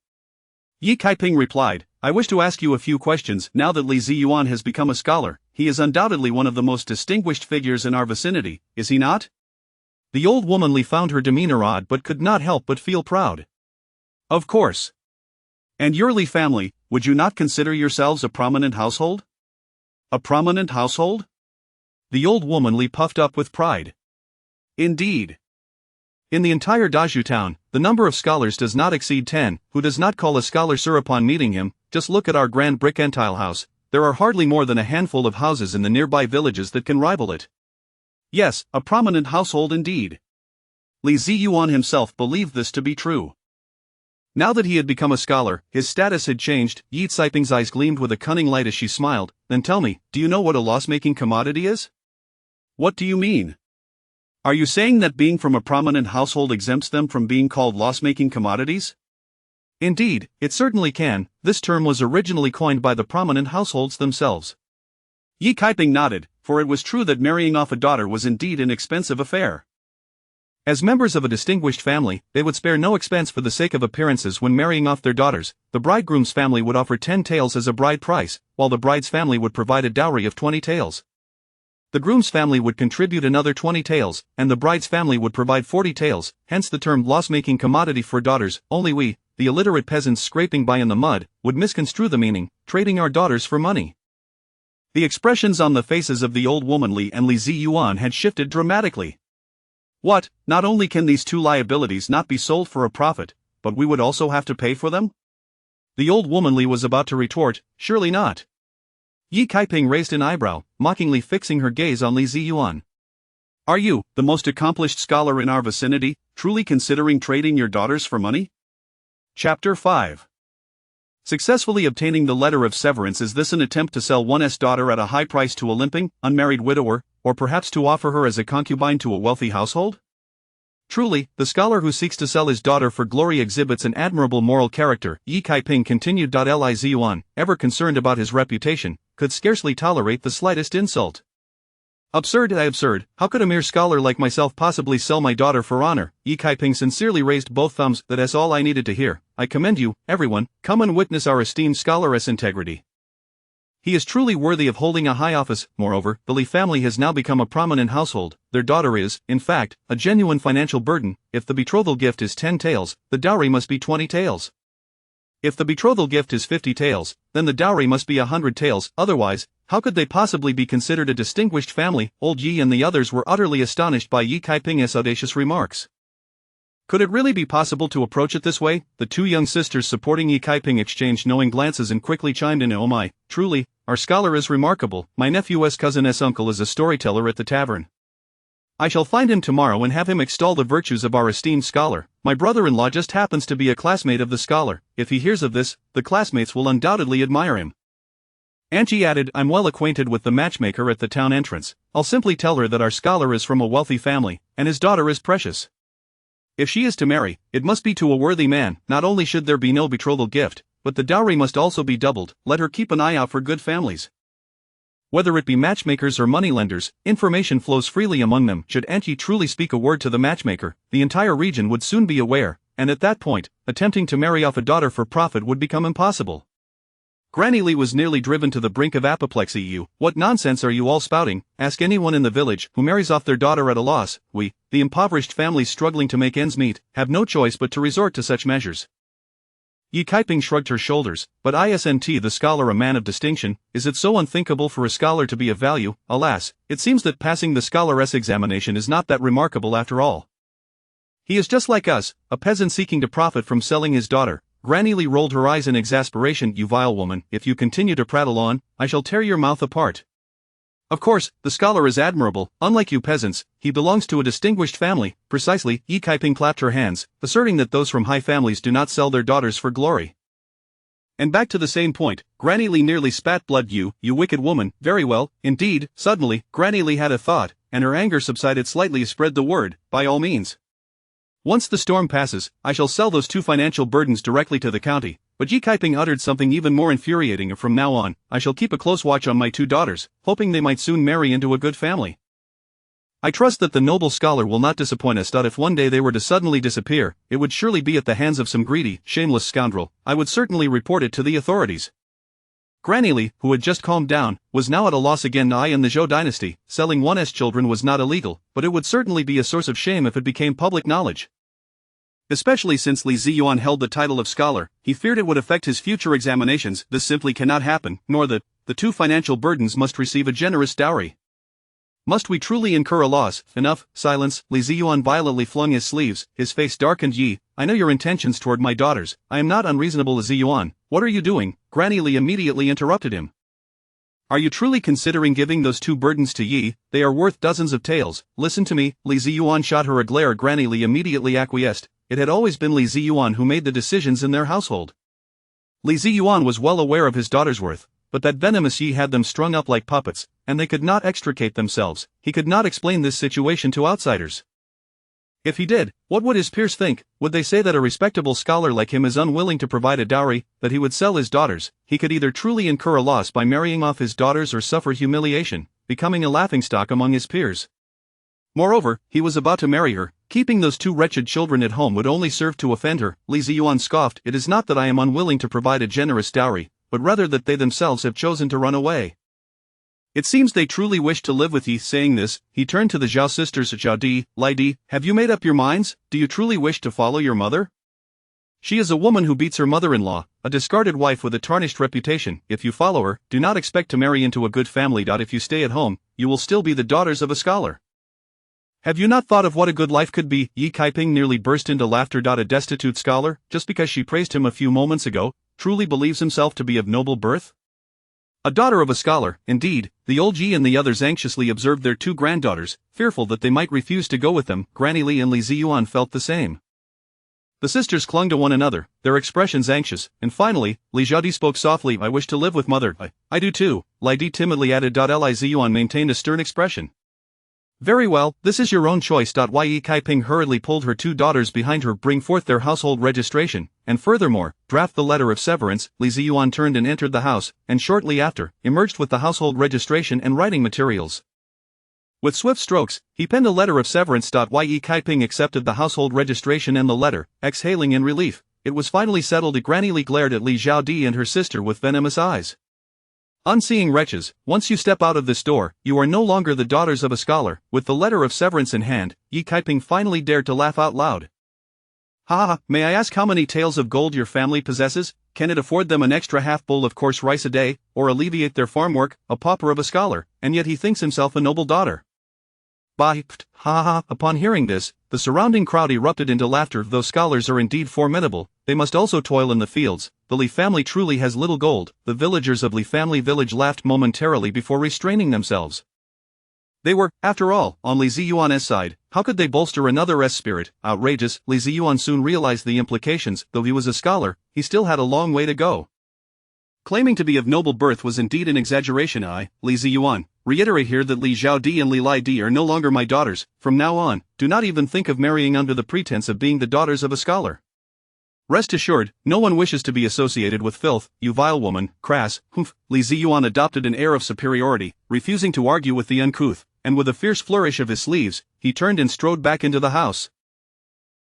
Yi Kaiping replied, "I wish to ask you a few questions. Now that Li Ziyuan has become a scholar, he is undoubtedly one of the most distinguished figures in our vicinity, is he not?" The old woman Li found her demeanor odd but could not help but feel proud. "Of course. And your Li family, would you not consider yourselves a prominent household?" "A prominent household?" The old woman Li puffed up with pride. "Indeed. In the entire Dazhu town, the number of scholars does not exceed 10. Who does not call a scholar sir upon meeting him? Just look at our grand brick and tile house. There are hardly more than a handful of houses in the nearby villages that can rival it." Yes, a prominent household indeed. Li Ziyuan himself believed this to be true. Now that he had become a scholar, his status had changed. Yi Caiping's eyes gleamed with a cunning light as she smiled. "Then tell me, do you know what a loss-making commodity is?" "What do you mean? Are you saying that being from a prominent household exempts them from being called loss-making commodities?" "Indeed, it certainly can. This term was originally coined by the prominent households themselves." Yi Kaiping nodded, for it was true that marrying off a daughter was indeed an expensive affair. As members of a distinguished family, they would spare no expense for the sake of appearances when marrying off their daughters. The bridegroom's family would offer 10 taels as a bride price, while the bride's family would provide a dowry of 20 taels. The groom's family would contribute another 20 taels, and the bride's family would provide 40 taels, hence the term loss-making commodity for daughters. Only we, the illiterate peasants scraping by in the mud, would misconstrue the meaning, trading our daughters for money. The expressions on the faces of the old woman Li and Li Ziyuan had shifted dramatically. "What, not only can these two liabilities not be sold for a profit, but we would also have to pay for them?" The old woman Li was about to retort, "Surely not." Yi Kaiping raised an eyebrow, mockingly fixing her gaze on Li Ziyuan. "Are you, the most accomplished scholar in our vicinity, truly considering trading your daughters for money?" Chapter 5. Successfully obtaining the letter of severance. Is this an attempt to sell one's daughter at a high price to a limping, unmarried widower, or perhaps to offer her as a concubine to a wealthy household? Truly, the scholar who seeks to sell his daughter for glory exhibits an admirable moral character. Yi Kaiping continued. Li Ziyuan, ever concerned about his reputation, could scarcely tolerate the slightest insult. "Absurd, absurd. How could a mere scholar like myself possibly sell my daughter for honor?" Yi Kaiping sincerely raised both thumbs. "That is all I needed to hear. I commend you, everyone. Come and witness our esteemed scholar's integrity. He is truly worthy of holding a high office." Moreover, the Li family has now become a prominent household. Their daughter is, in fact, a genuine financial burden. If the betrothal gift is 10 taels, the dowry must be 20 taels. If the betrothal gift is 50 taels, then the dowry must be 100 taels. Otherwise, how could they possibly be considered a distinguished family? Old Yi and the others were utterly astonished by Yi Kaiping's audacious remarks. Could it really be possible to approach it this way? The two young sisters supporting Yi Kaiping exchanged knowing glances and quickly chimed in. "Oh my, truly, our scholar is remarkable. My nephew's cousin's uncle is a storyteller at the tavern. I shall find him tomorrow and have him extol the virtues of our esteemed scholar. My brother-in-law just happens to be a classmate of the scholar. If he hears of this, the classmates will undoubtedly admire him." Angie added, "I'm well acquainted with the matchmaker at the town entrance. I'll simply tell her that our scholar is from a wealthy family, and his daughter is precious. If she is to marry, it must be to a worthy man. Not only should there be no betrothal gift, but the dowry must also be doubled. Let her keep an eye out for good families. Whether it be matchmakers or moneylenders, information flows freely among them. Should Angie truly speak a word to the matchmaker, the entire region would soon be aware, and at that point, attempting to marry off a daughter for profit would become impossible." Granny Li was nearly driven to the brink of apoplexy. "You, what nonsense are you all spouting? Ask anyone in the village who marries off their daughter at a loss. We, the impoverished families struggling to make ends meet, have no choice but to resort to such measures." Yi Kaiping shrugged her shoulders. "But isn't the scholar a man of distinction? Is it so unthinkable for a scholar to be of value? Alas, it seems that passing the scholar's examination is not that remarkable after all. He is just like us, a peasant seeking to profit from selling his daughter." Granny Li rolled her eyes in exasperation. "You vile woman, if you continue to prattle on, I shall tear your mouth apart. Of course, the scholar is admirable. Unlike you peasants, he belongs to a distinguished family." "Precisely." Yi Kaiping clapped her hands, asserting that those from high families do not sell their daughters for glory. And back to the same point, Granny Lee nearly spat blood. You wicked woman. Very well, indeed. Suddenly, Granny Lee had a thought, and her anger subsided slightly. Spread the word, by all means. Once the storm passes, I shall sell those 2 financial burdens directly to the county. But Yi Kaiping uttered something even more infuriating, and from now on, I shall keep a close watch on my 2 daughters, hoping they might soon marry into a good family. I trust that the noble scholar will not disappoint us. If one day they were to suddenly disappear, it would surely be at the hands of some greedy, shameless scoundrel. I would certainly report it to the authorities. Granny Lee, who had just calmed down, was now at a loss again. In the Zhou dynasty, selling one's children was not illegal, but it would certainly be a source of shame if it became public knowledge. Especially since Li Ziyuan held the title of scholar, he feared it would affect his future examinations. This simply cannot happen, nor that the 2 financial burdens must receive a generous dowry. Must we truly incur a loss? Enough, silence. Li Ziyuan violently flung his sleeves, his face darkened. Yi, I know your intentions toward my daughters. I am not unreasonable. Li Ziyuan, what are you doing? Granny Lee immediately interrupted him. Are you truly considering giving those 2 burdens to Yi? They are worth dozens of taels. Listen to me. Li Ziyuan shot her a glare. Granny Lee immediately acquiesced. It had always been Li Ziyuan who made the decisions in their household. Li Ziyuan was well aware of his daughter's worth, but that venomous Yi had them strung up like puppets, and they could not extricate themselves. He could not explain this situation to outsiders. If he did, what would his peers think? Would they say that a respectable scholar like him is unwilling to provide a dowry, that he would sell his daughters? He could either truly incur a loss by marrying off his daughters or suffer humiliation, becoming a laughingstock among his peers. Moreover, he was about to marry her. Keeping those 2 wretched children at home would only serve to offend her. Li Ziyuan scoffed. It is not that I am unwilling to provide a generous dowry, but rather that they themselves have chosen to run away. It seems they truly wish to live with Yi. Saying this, he turned to the Zhao sisters. Zhao Di, Lai Di, have you made up your minds? Do you truly wish to follow your mother? She is a woman who beats her mother-in-law, a discarded wife with a tarnished reputation. If you follow her, do not expect to marry into a good family. If you stay at home, you will still be the daughters of a scholar. Have you not thought of what a good life could be? Yi Kaiping nearly burst into laughter. A destitute scholar, just because she praised him a few moments ago, truly believes himself to be of noble birth? A daughter of a scholar, indeed. The old Yi and the others anxiously observed their 2 granddaughters, fearful that they might refuse to go with them. Granny Lee and Li Ziyuan felt the same. The sisters clung to one another, their expressions anxious, and finally, Li Zhaodi spoke softly. I wish to live with mother. I do too, Lai Di timidly added. Li Ziyuan maintained a stern expression. Very well, this is your own choice. Yi Kaiping hurriedly pulled her 2 daughters behind her. Bring forth their household registration, and furthermore, draft the letter of severance. Li Ziyuan turned and entered the house, and shortly after, emerged with the household registration and writing materials. With swift strokes, he penned a letter of severance. Yi Kaiping accepted the household registration and the letter, exhaling in relief. It was finally settled. Granny Lee glared at Li Zhaodi and her sister with venomous eyes. Unseeing wretches, once you step out of this door, you are no longer the daughters of a scholar. With the letter of severance in hand, Yi Kaiping finally dared to laugh out loud. Ha ha, may I ask how many taels of gold your family possesses? Can it afford them an extra half bowl of coarse rice a day, or alleviate their farm work? A pauper of a scholar, and yet he thinks himself a noble daughter. Bah, ha ha. Upon hearing this, the surrounding crowd erupted into laughter. Though scholars are indeed formidable, they must also toil in the fields. The Li family truly has little gold. The villagers of Li family village laughed momentarily before restraining themselves. They were, after all, on Li Ziyuan's side. How could they bolster another spirit? Outrageous. Li Ziyuan soon realized the implications. Though he was a scholar, he still had a long way to go. Claiming to be of noble birth was indeed an exaggeration. Li Ziyuan, reiterate here that Li Zhaodi and Li Lai Di are no longer my daughters. From now on, do not even think of marrying under the pretense of being the daughters of a scholar. Rest assured, no one wishes to be associated with filth, you vile woman. Crass, humph. Li Ziyuan adopted an air of superiority, refusing to argue with the uncouth, and with a fierce flourish of his sleeves, he turned and strode back into the house.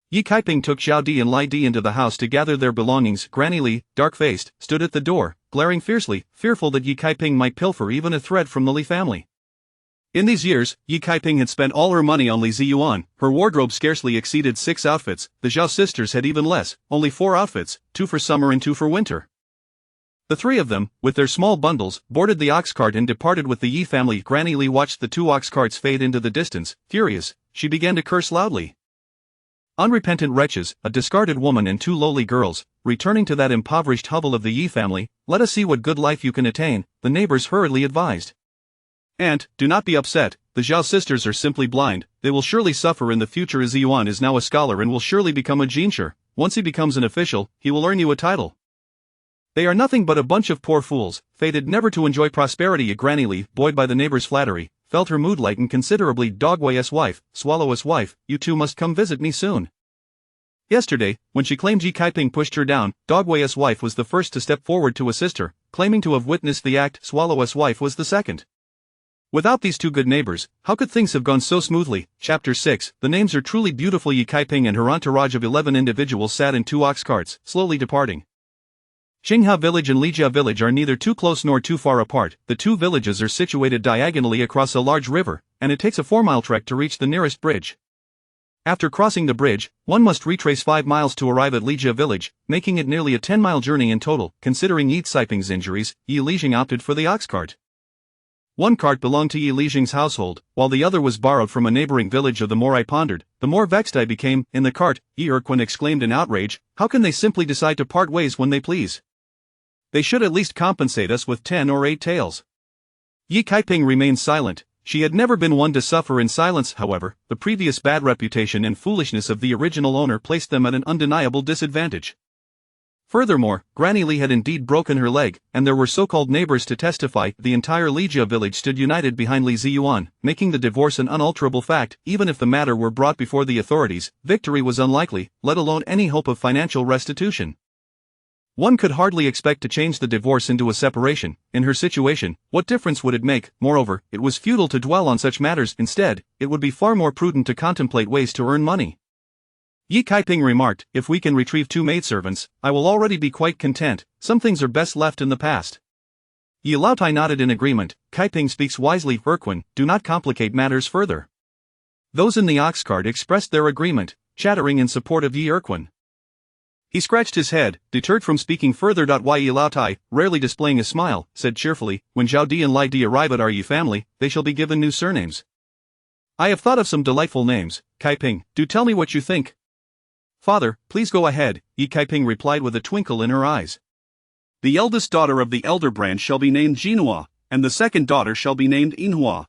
Yi Kaiping took Zhao Di and Lai Di into the house to gather their belongings. Granny Li, dark-faced, stood at the door, glaring fiercely, fearful that Yi Kaiping might pilfer even a thread from the Li family. In these years, Yi Kaiping had spent all her money on Li Ziyuan. Her wardrobe scarcely exceeded 6 outfits. The Zhao sisters had even less, only 4 outfits, 2 for summer and 2 for winter. The 3 of them, with their small bundles, boarded the ox cart and departed with the Yi family. Granny Li watched the 2 ox carts fade into the distance. Furious, she began to curse loudly. Unrepentant wretches, a discarded woman and 2 lowly girls, returning to that impoverished hovel of the Yi family. Let us see what good life you can attain, the neighbors hurriedly advised. And, do not be upset, the Zhao sisters are simply blind. They will surely suffer in the future. Ziyuan is now a scholar and will surely become a jinshi. Once he becomes an official, he will earn you a title. They are nothing but a bunch of poor fools, fated never to enjoy prosperity. Granny Lee, buoyed by the neighbor's flattery, felt her mood lighten considerably. Dogway's wife, Swallow's wife, you two must come visit me soon. Yesterday, when she claimed Yi Kaiping pushed her down, Dogway's wife was the first to step forward to assist her, claiming to have witnessed the act. Swallow's wife was the second. Without these two good neighbors, how could things have gone so smoothly? Chapter 6. The names are truly beautiful. Yi Kaiping and her entourage of 11 individuals sat in 2 ox carts, slowly departing. Xingha village and Lijia village are neither too close nor too far apart. The two villages are situated diagonally across a large river, and it takes a 4-mile trek to reach the nearest bridge. After crossing the bridge, one must retrace 5 miles to arrive at Lijia village, making it nearly a 10-mile journey in total. Considering Yi Kaiping's injuries, Yi Lijing opted for the ox cart. One cart belonged to Yi Lijing's household, while the other was borrowed from a neighboring village. The more I pondered, the more vexed I became. In the cart, Yi Erquin exclaimed in outrage, how can they simply decide to part ways when they please? They should at least compensate us with 10 or 8 taels. Yi Kaiping remained silent. She had never been one to suffer in silence. However, the previous bad reputation and foolishness of the original owner placed them at an undeniable disadvantage. Furthermore, Granny Lee had indeed broken her leg, and there were so-called neighbors to testify. The entire Lijia village stood united behind Li Ziyuan, making the divorce an unalterable fact. Even if the matter were brought before the authorities, victory was unlikely, let alone any hope of financial restitution. One could hardly expect to change the divorce into a separation. In her situation, what difference would it make? Moreover, it was futile to dwell on such matters. Instead, it would be far more prudent to contemplate ways to earn money. Yi Kaiping remarked, if we can retrieve 2 maidservants, I will already be quite content. Some things are best left in the past. Yi Laotai nodded in agreement. Kaiping speaks wisely. Erquin, do not complicate matters further. Those in the ox cart expressed their agreement, chattering in support of Yi Erquin. He scratched his head, deterred from speaking further. Yi Laotai, rarely displaying a smile, said cheerfully, when Zhao Di and Lai Di arrive at our Yi family, they shall be given new surnames. I have thought of some delightful names. Kaiping, do tell me what you think. Father, please go ahead, Yi Kaiping replied with a twinkle in her eyes. The eldest daughter of the elder branch shall be named Jinhua, and the second daughter shall be named Inhua.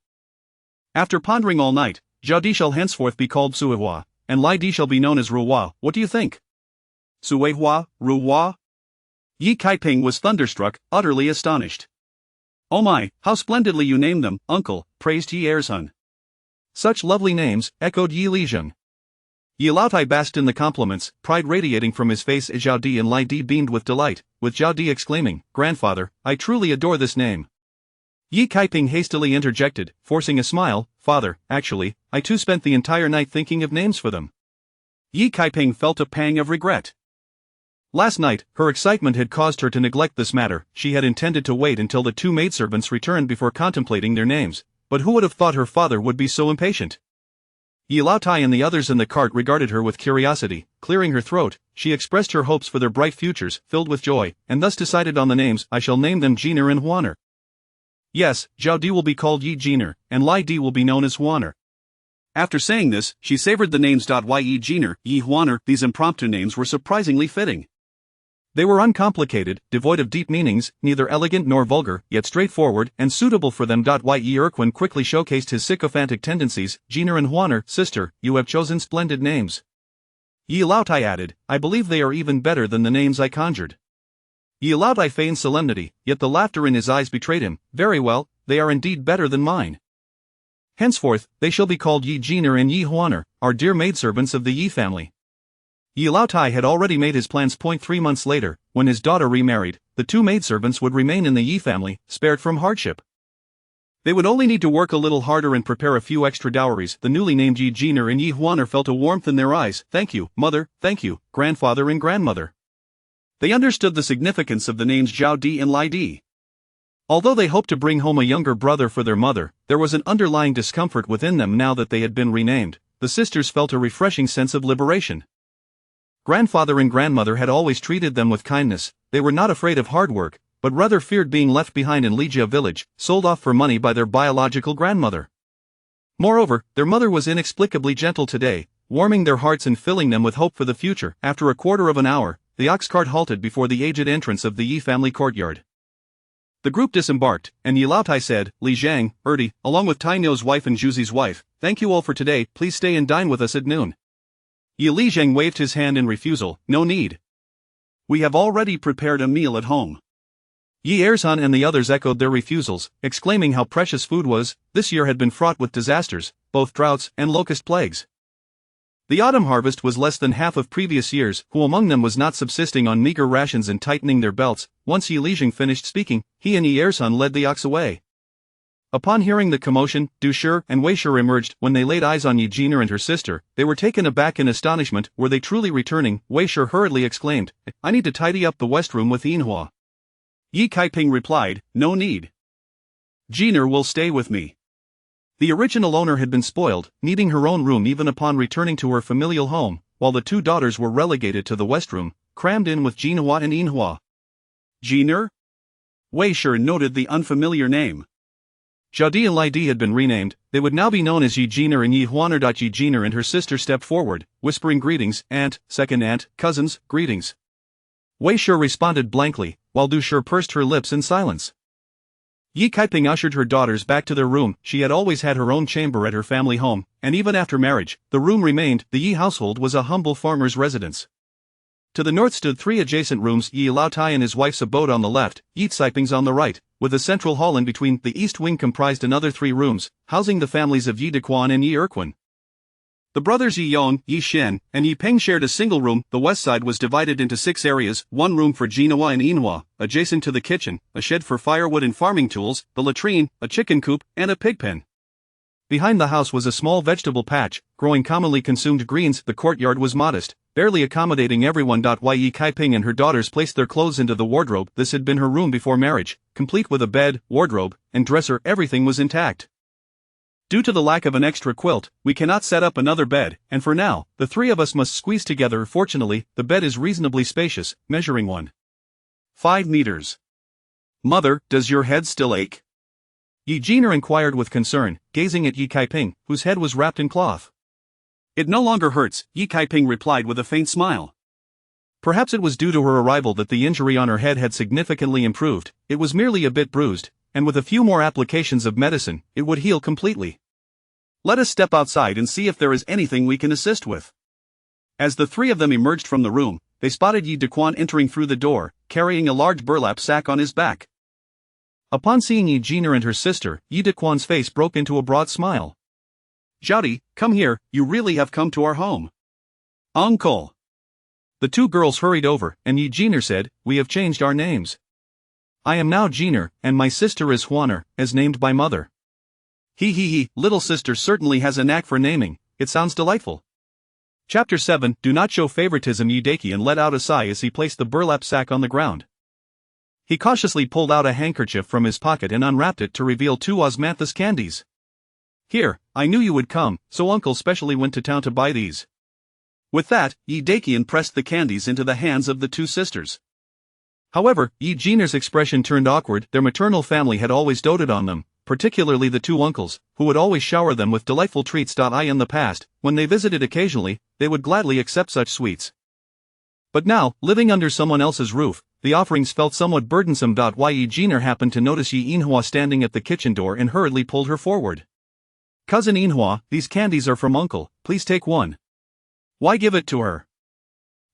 After pondering all night, Zhao Di shall henceforth be called Suihua, and Lai Di shall be known as Ruhua. What do you think? Suihua, Ruhua? Yi Kaiping was thunderstruck, utterly astonished. Oh my, how splendidly you named them, uncle, praised Yi Ersun. Such lovely names, echoed Yi Lijing. Yi Laotai basked in the compliments, pride radiating from his face as Zhao Di and Lai Di beamed with delight, with Zhao Di exclaiming, Grandfather, I truly adore this name. Yi Kaiping hastily interjected, forcing a smile, Father, actually, I too spent the entire night thinking of names for them. Yi Kaiping felt a pang of regret. Last night, her excitement had caused her to neglect this matter. She had intended to wait until the 2 maidservants returned before contemplating their names, but who would have thought her father would be so impatient? Yi Laotai and the others in the cart regarded her with curiosity. Clearing her throat, she expressed her hopes for their bright futures, filled with joy, and thus decided on the names. I shall name them Jiner and Huaner. Yes, Zhao Di will be called Yi Jiner, and Lai Di will be known as Huaner. After saying this, she savored the names. Yi Jiner, Yi Huaner. These impromptu names were surprisingly fitting. They were uncomplicated, devoid of deep meanings, neither elegant nor vulgar, yet straightforward, and suitable for them. Yi Erquin quickly showcased his sycophantic tendencies. Jiner and Huaner, sister, you have chosen splendid names. Yi Laotai added, I believe they are even better than the names I conjured. Yi Laotai feigned solemnity, yet the laughter in his eyes betrayed him. Very well, they are indeed better than mine. Henceforth, they shall be called Yi Jiner and Yi Huaner, our dear maidservants of the Yi family. Yi Laotai had already made his plans. 3 months later, when his daughter remarried, the 2 maidservants would remain in the Yi family, spared from hardship. They would only need to work a little harder and prepare a few extra dowries. The newly named Yi Jiner and Yi Huaner felt a warmth in their eyes. Thank you, mother, thank you, grandfather and grandmother. They understood the significance of the names Zhao Di and Lai Di. Although they hoped to bring home a younger brother for their mother, there was an underlying discomfort within them now that they had been renamed. The sisters felt a refreshing sense of liberation. Grandfather and grandmother had always treated them with kindness. They were not afraid of hard work, but rather feared being left behind in Lijia village, sold off for money by their biological grandmother. Moreover, their mother was inexplicably gentle today, warming their hearts and filling them with hope for the future. After a quarter of an hour, the ox cart halted before the aged entrance of the Yi family courtyard. The group disembarked, and Yi Laotai said, Li Zhang, Erdi, along with Tai Nio's wife and Zhuzi's wife, thank you all for today, please stay and dine with us at noon. Yi Lijing waved his hand in refusal, no need. We have already prepared a meal at home. Yi Ersan and the others echoed their refusals, exclaiming how precious food was. This year had been fraught with disasters, both droughts and locust plagues. The autumn harvest was less than half of previous years. Who among them was not subsisting on meager rations and tightening their belts? Once Yi Lijing finished speaking, he and Yi Ersan led the ox away. Upon hearing the commotion, Du Shi and Wei Shi emerged. When they laid eyes on Yi Jiner and her sister, they were taken aback in astonishment. Were they truly returning? Wei Shi hurriedly exclaimed, "I need to tidy up the west room with Yinhua." Yi Kaiping replied, "No need. Jiner will stay with me." The original owner had been spoiled, needing her own room even upon returning to her familial home, while the two daughters were relegated to the west room, crammed in with Jinhua and Yinhua. Jiner? Wei Shi noted the unfamiliar name. Zhao and Lai Di had been renamed. They would now be known as Yi Jiner and Yi Huaner. Yi Jiner and her sister stepped forward, whispering greetings. "Aunt, second aunt, cousins, greetings." Wei Shi responded blankly, while Du Shi pursed her lips in silence. Yi Kaiping ushered her daughters back to their room. She had always had her own chamber at her family home, and even after marriage, the room remained. The Yi household was a humble farmer's residence. To the north stood three adjacent rooms, Yi Laotai and his wife's abode on the left, Yi Tsiping's on the right, with a central hall in between. The east wing comprised another three rooms, housing the families of Yi Dequan and Yi Erquin. The brothers Yi Yong, Yi Shen, and Yi Peng shared a single room. The west side was divided into 6 areas, one room for Jinhua and Yinhua, adjacent to the kitchen, a shed for firewood and farming tools, the latrine, a chicken coop, and a pig pen. Behind the house was a small vegetable patch, growing commonly consumed greens. The courtyard was modest, barely accommodating everyone. Yi Kaiping and her daughters placed their clothes into the wardrobe. This had been her room before marriage, complete with a bed, wardrobe, and dresser. Everything was intact. Due to the lack of an extra quilt, we cannot set up another bed, and for now, the three of us must squeeze together. Fortunately, the bed is reasonably spacious, measuring 1.5 meters. Mother, does your head still ache? Yi Jiner inquired with concern, gazing at Yi Kaiping, whose head was wrapped in cloth. It no longer hurts, Yi Kaiping replied with a faint smile. Perhaps it was due to her arrival that the injury on her head had significantly improved. It was merely a bit bruised, and with a few more applications of medicine, it would heal completely. Let us step outside and see if there is anything we can assist with. As the three of them emerged from the room, they spotted Yi Dequan entering through the door, carrying a large burlap sack on his back. Upon seeing Yi Jiner and her sister, Yi Dequan's face broke into a broad smile. "Zhao, come here, you really have come to our home." "Uncle." The two girls hurried over, and Yi Jiner said, "We have changed our names. I am now Jiner, and my sister is Huaner, as named by mother." He, little sister certainly has a knack for naming, it sounds delightful. Chapter 7, Do not show favoritism. Yi Daqian let out a sigh as he placed the burlap sack on the ground. He cautiously pulled out a handkerchief from his pocket and unwrapped it to reveal 2 osmanthus candies. "Here, I knew you would come, so uncle specially went to town to buy these." With that, Yi Daqian pressed the candies into the hands of the 2 sisters. However, Yi Jiner's expression turned awkward. Their maternal family had always doted on them, particularly the 2 uncles, who would always shower them with delightful treats. In the past, when they visited occasionally, they would gladly accept such sweets. But now, living under someone else's roof, the offerings felt somewhat burdensome. Yi Jiner happened to notice Yi Yinhua standing at the kitchen door and hurriedly pulled her forward. "Cousin Yinhua, these candies are from uncle, please take one." "Why give it to her?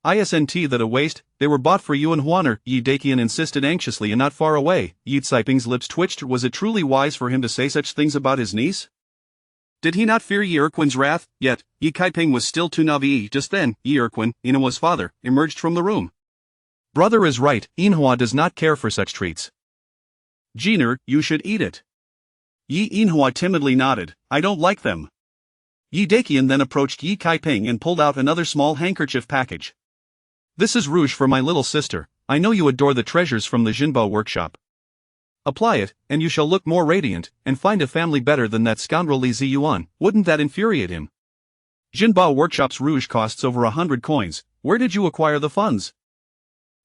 Isn't that a waste? They were bought for you and Huaner," Yi Daqian insisted anxiously. "And not far away." Yi Tsiping's lips twitched. Was it truly wise for him to say such things about his niece? Did he not fear Yi Erquin's wrath? Yet, Yi Kaiping was still too naive. Just then, Yi Erquin, Yinhua's father, emerged from the room. "Brother is right, Yinhua does not care for such treats." "Jiner, you should eat it." Yi Yinhua timidly nodded, "I don't like them." Yi Daqian then approached Yi Kaiping and pulled out another small handkerchief package. "This is rouge for my little sister. I know you adore the treasures from the Jinbao workshop. Apply it, and you shall look more radiant, and find a family better than that scoundrel Li Ziyuan." Wouldn't that infuriate him? Jinbao workshop's rouge costs over 100 coins. Where did you acquire the funds?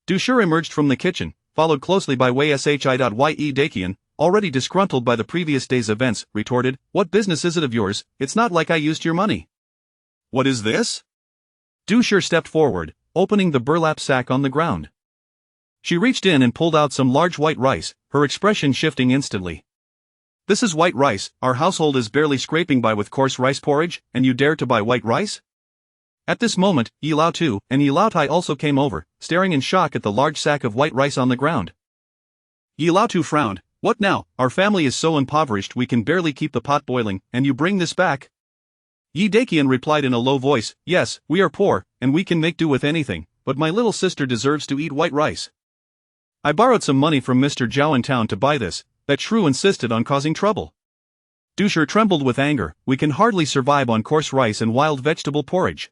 Du Shi emerged from the kitchen, followed closely by Wei Shi. Yi Daqian, already disgruntled by the previous day's events, retorted, "What business is it of yours? It's not like I used your money." "What is this?" Du Shi stepped forward, opening the burlap sack on the ground. She reached in and pulled out some large white rice, her expression shifting instantly. "This is white rice, our household is barely scraping by with coarse rice porridge, and you dare to buy white rice?" At this moment, Yi Lao Tu and Yi Lao Tai also came over, staring in shock at the large sack of white rice on the ground. Yi Lao Tu frowned. What now? Our family is so impoverished we can barely keep the pot boiling, and you bring this back? Yi Daqian replied in a low voice, yes, we are poor, and we can make do with anything, but my little sister deserves to eat white rice. I borrowed some money from Mr. Zhao in town to buy this. That shrew insisted on causing trouble. Dusher trembled with anger. We can hardly survive on coarse rice and wild vegetable porridge.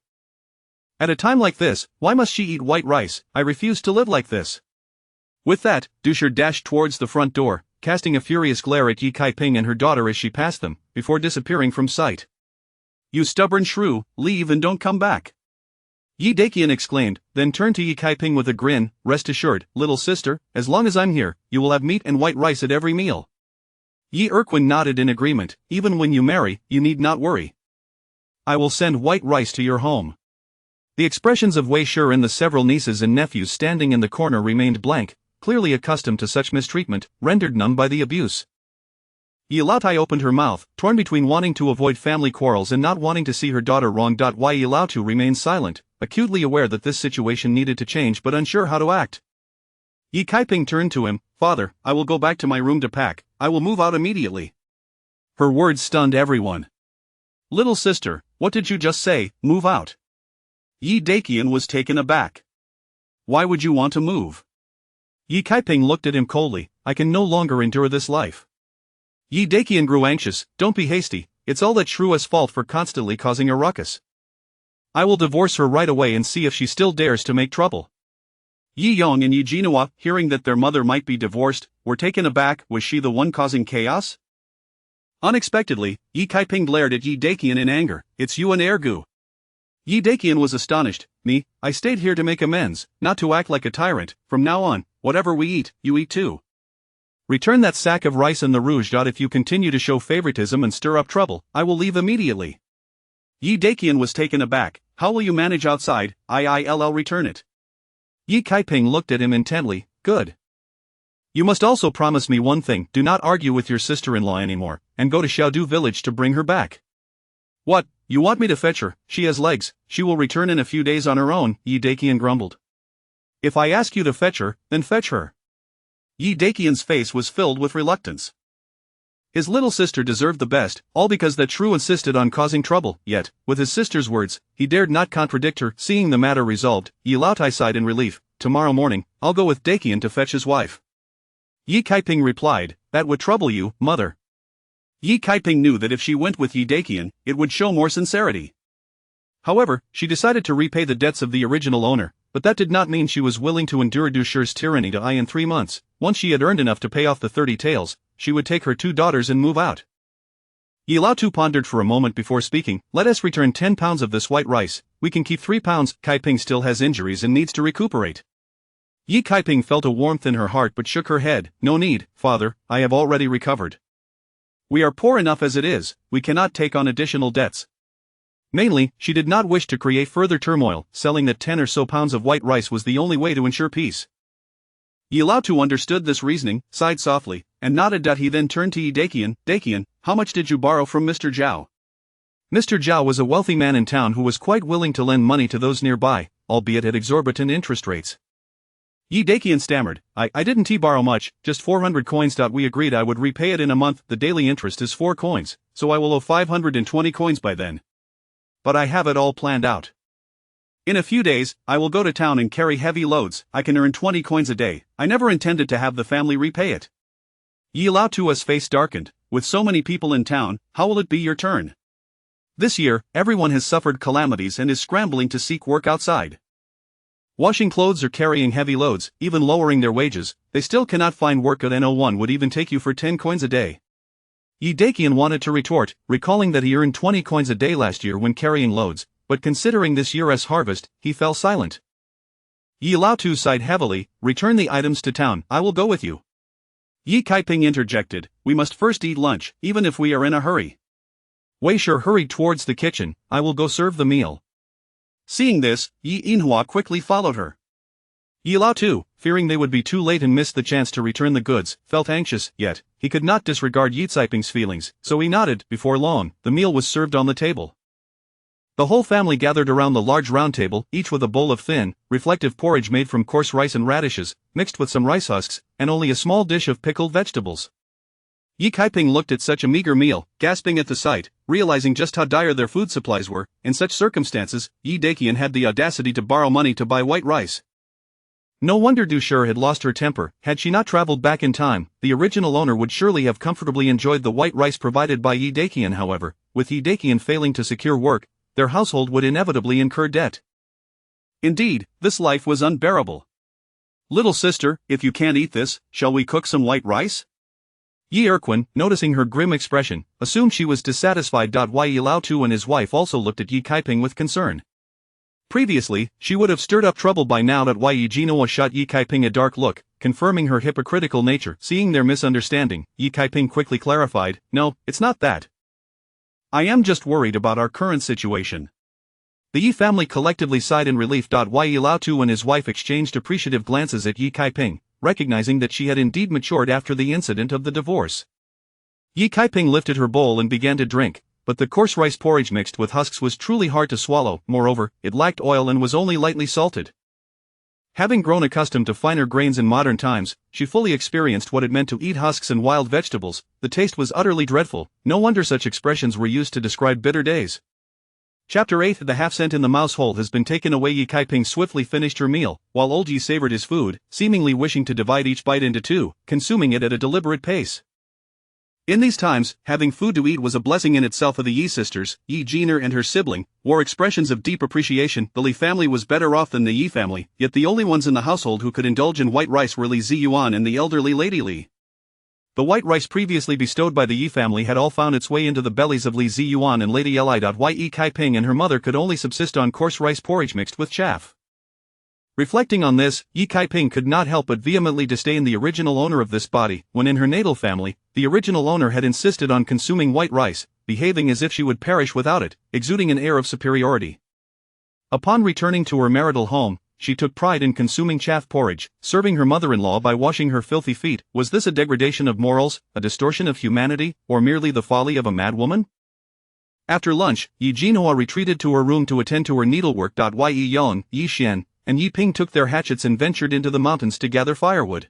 At a time like this, why must she eat white rice? I refuse to live like this. With that, Dusher dashed towards the front door, casting a furious glare at Yi Kaiping and her daughter as she passed them, before disappearing from sight. You stubborn shrew, leave and don't come back. Yi Daqian exclaimed, then turned to Yi Kaiping with a grin. Rest assured, little sister, as long as I'm here, you will have meat and white rice at every meal. Yi Erquin nodded in agreement. Even when you marry, you need not worry. I will send white rice to your home. The expressions of Wei Shi and the several nieces and nephews standing in the corner remained blank, clearly accustomed to such mistreatment, rendered numb by the abuse. Yi Lao Tai opened her mouth, torn between wanting to avoid family quarrels and not wanting to see her daughter wronged. Why Yi Lao Tu remained silent, acutely aware that this situation needed to change but unsure how to act. Yi Kaiping turned to him. Father, I will go back to my room to pack. I will move out immediately. Her words stunned everyone. Little sister, what did you just say? Move out? Yi Daqian was taken aback. Why would you want to move? Yi Kaiping looked at him coldly. I can no longer endure this life. Yi Daqian grew anxious. Don't be hasty, it's all that Shrua's fault for constantly causing a ruckus. I will divorce her right away and see if she still dares to make trouble. Yi Yong and Yi Jinhua, hearing that their mother might be divorced, were taken aback. Was she the one causing chaos? Unexpectedly, Yi Kaiping glared at Yi Daqian in anger. It's you and Ergu. Yi Daqian was astonished. Me? I stayed here to make amends, not to act like a tyrant. From now on, whatever we eat, you eat too. Return that sack of rice and the rouge. If you continue to show favoritism and stir up trouble, I will leave immediately. Yi Daqian was taken aback. How will you manage outside? I'll return it. Yi Kaiping looked at him intently. Good. You must also promise me one thing. Do not argue with your sister-in-law anymore, and go to Xiaodu village to bring her back. What? You want me to fetch her? She has legs. She will return in a few days on her own, Yi Daqian grumbled. If I ask you to fetch her, then fetch her. Yi Daqian's face was filled with reluctance. His little sister deserved the best, all because that shrew insisted on causing trouble. Yet, with his sister's words, he dared not contradict her. Seeing the matter resolved, Yi Lao Tai sighed in relief. Tomorrow morning, I'll go with Daqian to fetch his wife. Yi Kaiping replied, that would trouble you, mother. Yi Kaiping knew that if she went with Yi Daqian, it would show more sincerity. However, she decided to repay the debts of the original owner, but that did not mean she was willing to endure Dusher's tyranny in 3 months. Once she had earned enough to pay off the 30 taels, she would take her 2 daughters and move out. Yi Lao Tu pondered for a moment before speaking. Let us return 10 pounds of this white rice. We can keep 3 pounds. Kaiping still has injuries and needs to recuperate. Yi Kaiping felt a warmth in her heart but shook her head. No need, father, I have already recovered. We are poor enough as it is, we cannot take on additional debts. Mainly, she did not wish to create further turmoil. Selling that 10 or so pounds of white rice was the only way to ensure peace. Yi Lao Tu understood this reasoning, sighed softly, and nodded. He then turned to Yi Daqian. Daqian, how much did you borrow from Mr. Zhao? Mr. Zhao was a wealthy man in town who was quite willing to lend money to those nearby, albeit at exorbitant interest rates. Yi Daqian stammered, I didn't borrow much, just 400 coins. We agreed I would repay it in a month. The daily interest is 4 coins, so I will owe 520 coins by then. But I have it all planned out. In a few days, I will go to town and carry heavy loads. I can earn 20 coins a day. I never intended to have the family repay it. Yi Lao Tua's face darkened. With so many people in town, how will it be your turn? This year, everyone has suffered calamities and is scrambling to seek work outside. Washing clothes or carrying heavy loads, even lowering their wages, they still cannot find work. At No1 would even take you for 10 coins a day. Yi Daqian wanted to retort, recalling that he earned 20 coins a day last year when carrying loads, but considering this year's harvest, he fell silent. Yi Lao Tu sighed heavily. Return the items to town. I will go with you. Yi Kaiping interjected. We must first eat lunch, even if we are in a hurry. Wei Shi hurried towards the kitchen. I will go serve the meal. Seeing this, Yi Inhua quickly followed her. Yi Lao Tu, fearing they would be too late and miss the chance to return the goods, felt anxious, yet he could not disregard Yi Caiping's feelings, so he nodded. Before long, the meal was served on the table. The whole family gathered around the large round table, each with a bowl of thin, reflective porridge made from coarse rice and radishes, mixed with some rice husks, and only a small dish of pickled vegetables. Yi Kaiping looked at such a meager meal, gasping at the sight, realizing just how dire their food supplies were. In such circumstances, Yi Daqian had the audacity to borrow money to buy white rice. No wonder Du Sher had lost her temper. Had she not traveled back in time, the original owner would surely have comfortably enjoyed the white rice provided by Yi Daqian. However, with Yi Daqian failing to secure work, their household would inevitably incur debt. Indeed, this life was unbearable. "Little sister, if you can't eat this, shall we cook some white rice?" Yi Erquin, noticing her grim expression, assumed she was dissatisfied. Yi Lao Tu and his wife also looked at Yi Kaiping with concern. Previously, she would have stirred up trouble by now. Yi Jinoa shot Yi Kaiping a dark look, confirming her hypocritical nature. Seeing their misunderstanding, Yi Kaiping quickly clarified, "No, it's not that. I am just worried about our current situation." The Yi family collectively sighed in relief. Yi Lao Tu and his wife exchanged appreciative glances at Yi Kaiping, recognizing that she had indeed matured after the incident of the divorce. Yi Kaiping lifted her bowl and began to drink, but the coarse rice porridge mixed with husks was truly hard to swallow. Moreover, it lacked oil and was only lightly salted. Having grown accustomed to finer grains in modern times, she fully experienced what it meant to eat husks and wild vegetables. The taste was utterly dreadful. No wonder such expressions were used to describe bitter days. Chapter 8. The half-cent in the mouse hole has been taken away. Yi Kaiping swiftly finished her meal, while old Yi savored his food, seemingly wishing to divide each bite into two, consuming it at a deliberate pace. In these times, having food to eat was a blessing in itself. For the Yi sisters, Yi Jiner and her sibling, wore expressions of deep appreciation. The Li family was better off than the Yi family, yet the only ones in the household who could indulge in white rice were Li Ziyuan and the elderly Lady Li. The white rice previously bestowed by the Yi family had all found its way into the bellies of Li Ziyuan and Lady Li. Yi Kaiping and her mother could only subsist on coarse rice porridge mixed with chaff. Reflecting on this, Yi Kaiping could not help but vehemently disdain the original owner of this body. When in her natal family, the original owner had insisted on consuming white rice, behaving as if she would perish without it, exuding an air of superiority. Upon returning to her marital home, she took pride in consuming chaff porridge, serving her mother-in-law by washing her filthy feet. Was this a degradation of morals, a distortion of humanity, or merely the folly of a madwoman? After lunch, Yi Jinhua retreated to her room to attend to her needlework. Yi Yon, Yi Xian, and Yi Ping took their hatchets and ventured into the mountains to gather firewood.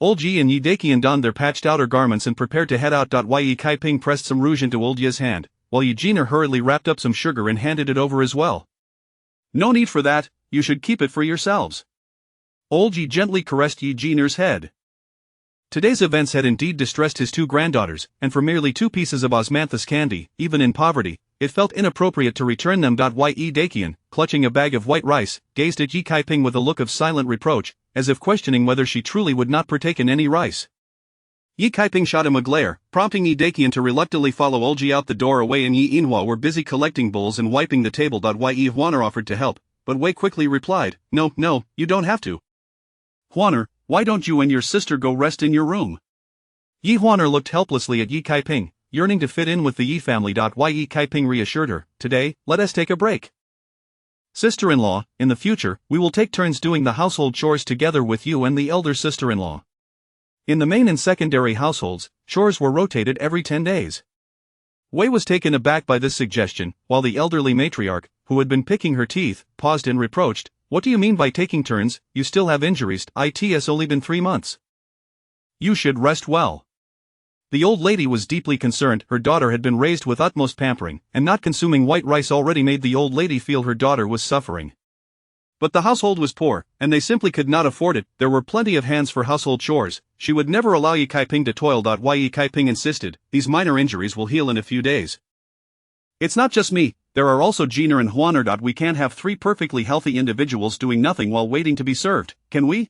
Old Yi and Yi Daqian donned their patched outer garments and prepared to head out. Yi Kaiping pressed some rouge into Old Yi's hand, while Yi Jiner hurriedly wrapped up some sugar and handed it over as well. "No need for that, you should keep it for yourselves." Old Yi gently caressed Yi Jiner's head. Today's events had indeed distressed his two granddaughters, and for merely 2 pieces of osmanthus candy, even in poverty, it felt inappropriate to return them. Yi Daqian, clutching a bag of white rice, gazed at Yi Kaiping with a look of silent reproach, as if questioning whether she truly would not partake in any rice. Yi Kaiping shot him a glare, prompting Yi Daqian to reluctantly follow Old Yi out the door. Wei and Yi Inhua were busy collecting bowls and wiping the table. Yi Huaner offered to help, but Wei quickly replied, "No, you don't have to. Huaner, why don't you and your sister go rest in your room?" Yi Huaner looked helplessly at Yi Kaiping, yearning to fit in with the Yi family. Yi Kaiping reassured her, "Today, let us take a break. Sister-in-law, in the future, we will take turns doing the household chores together with you and the elder sister-in-law." In the main and secondary households, chores were rotated every 10 days. Wei was taken aback by this suggestion, while the elderly matriarch, who had been picking her teeth, paused and reproached, "What do you mean by taking turns? You still have injuries. It has only been 3 months. You should rest well." The old lady was deeply concerned. Her daughter had been raised with utmost pampering, and not consuming white rice already made the old lady feel her daughter was suffering. But the household was poor, and they simply could not afford it. There were plenty of hands for household chores. She would never allow Yi Kaiping to toil. Yi Kaiping insisted, "These minor injuries will heal in a few days. It's not just me, there are also Jiner and Huaner. We can't have 3 perfectly healthy individuals doing nothing while waiting to be served, can we?"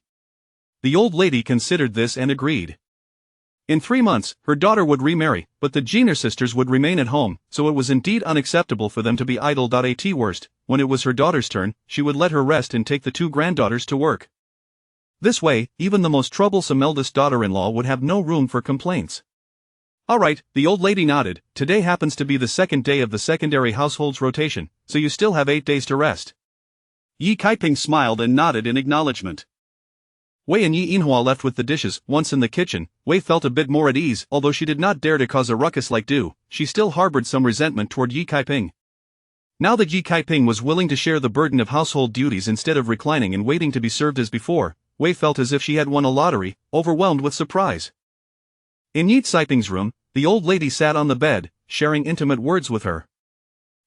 The old lady considered this and agreed. In 3 months, her daughter would remarry, but the Jenner sisters would remain at home, so it was indeed unacceptable for them to be idle. At worst, when it was her daughter's turn, she would let her rest and take the 2 granddaughters to work. This way, even the most troublesome eldest daughter-in-law would have no room for complaints. "All right," the old lady nodded, "today happens to be the 2nd day of the secondary household's rotation, so you still have 8 days to rest." Yi Kaiping smiled and nodded in acknowledgement. Wei and Yi Inhua left with the dishes. Once in the kitchen, Wei felt a bit more at ease. Although she did not dare to cause a ruckus like Du, she still harbored some resentment toward Yi Kaiping. Now that Yi Kaiping was willing to share the burden of household duties instead of reclining and waiting to be served as before, Wei felt as if she had won a lottery, overwhelmed with surprise. In Yi Kaiping's room, the old lady sat on the bed, sharing intimate words with her.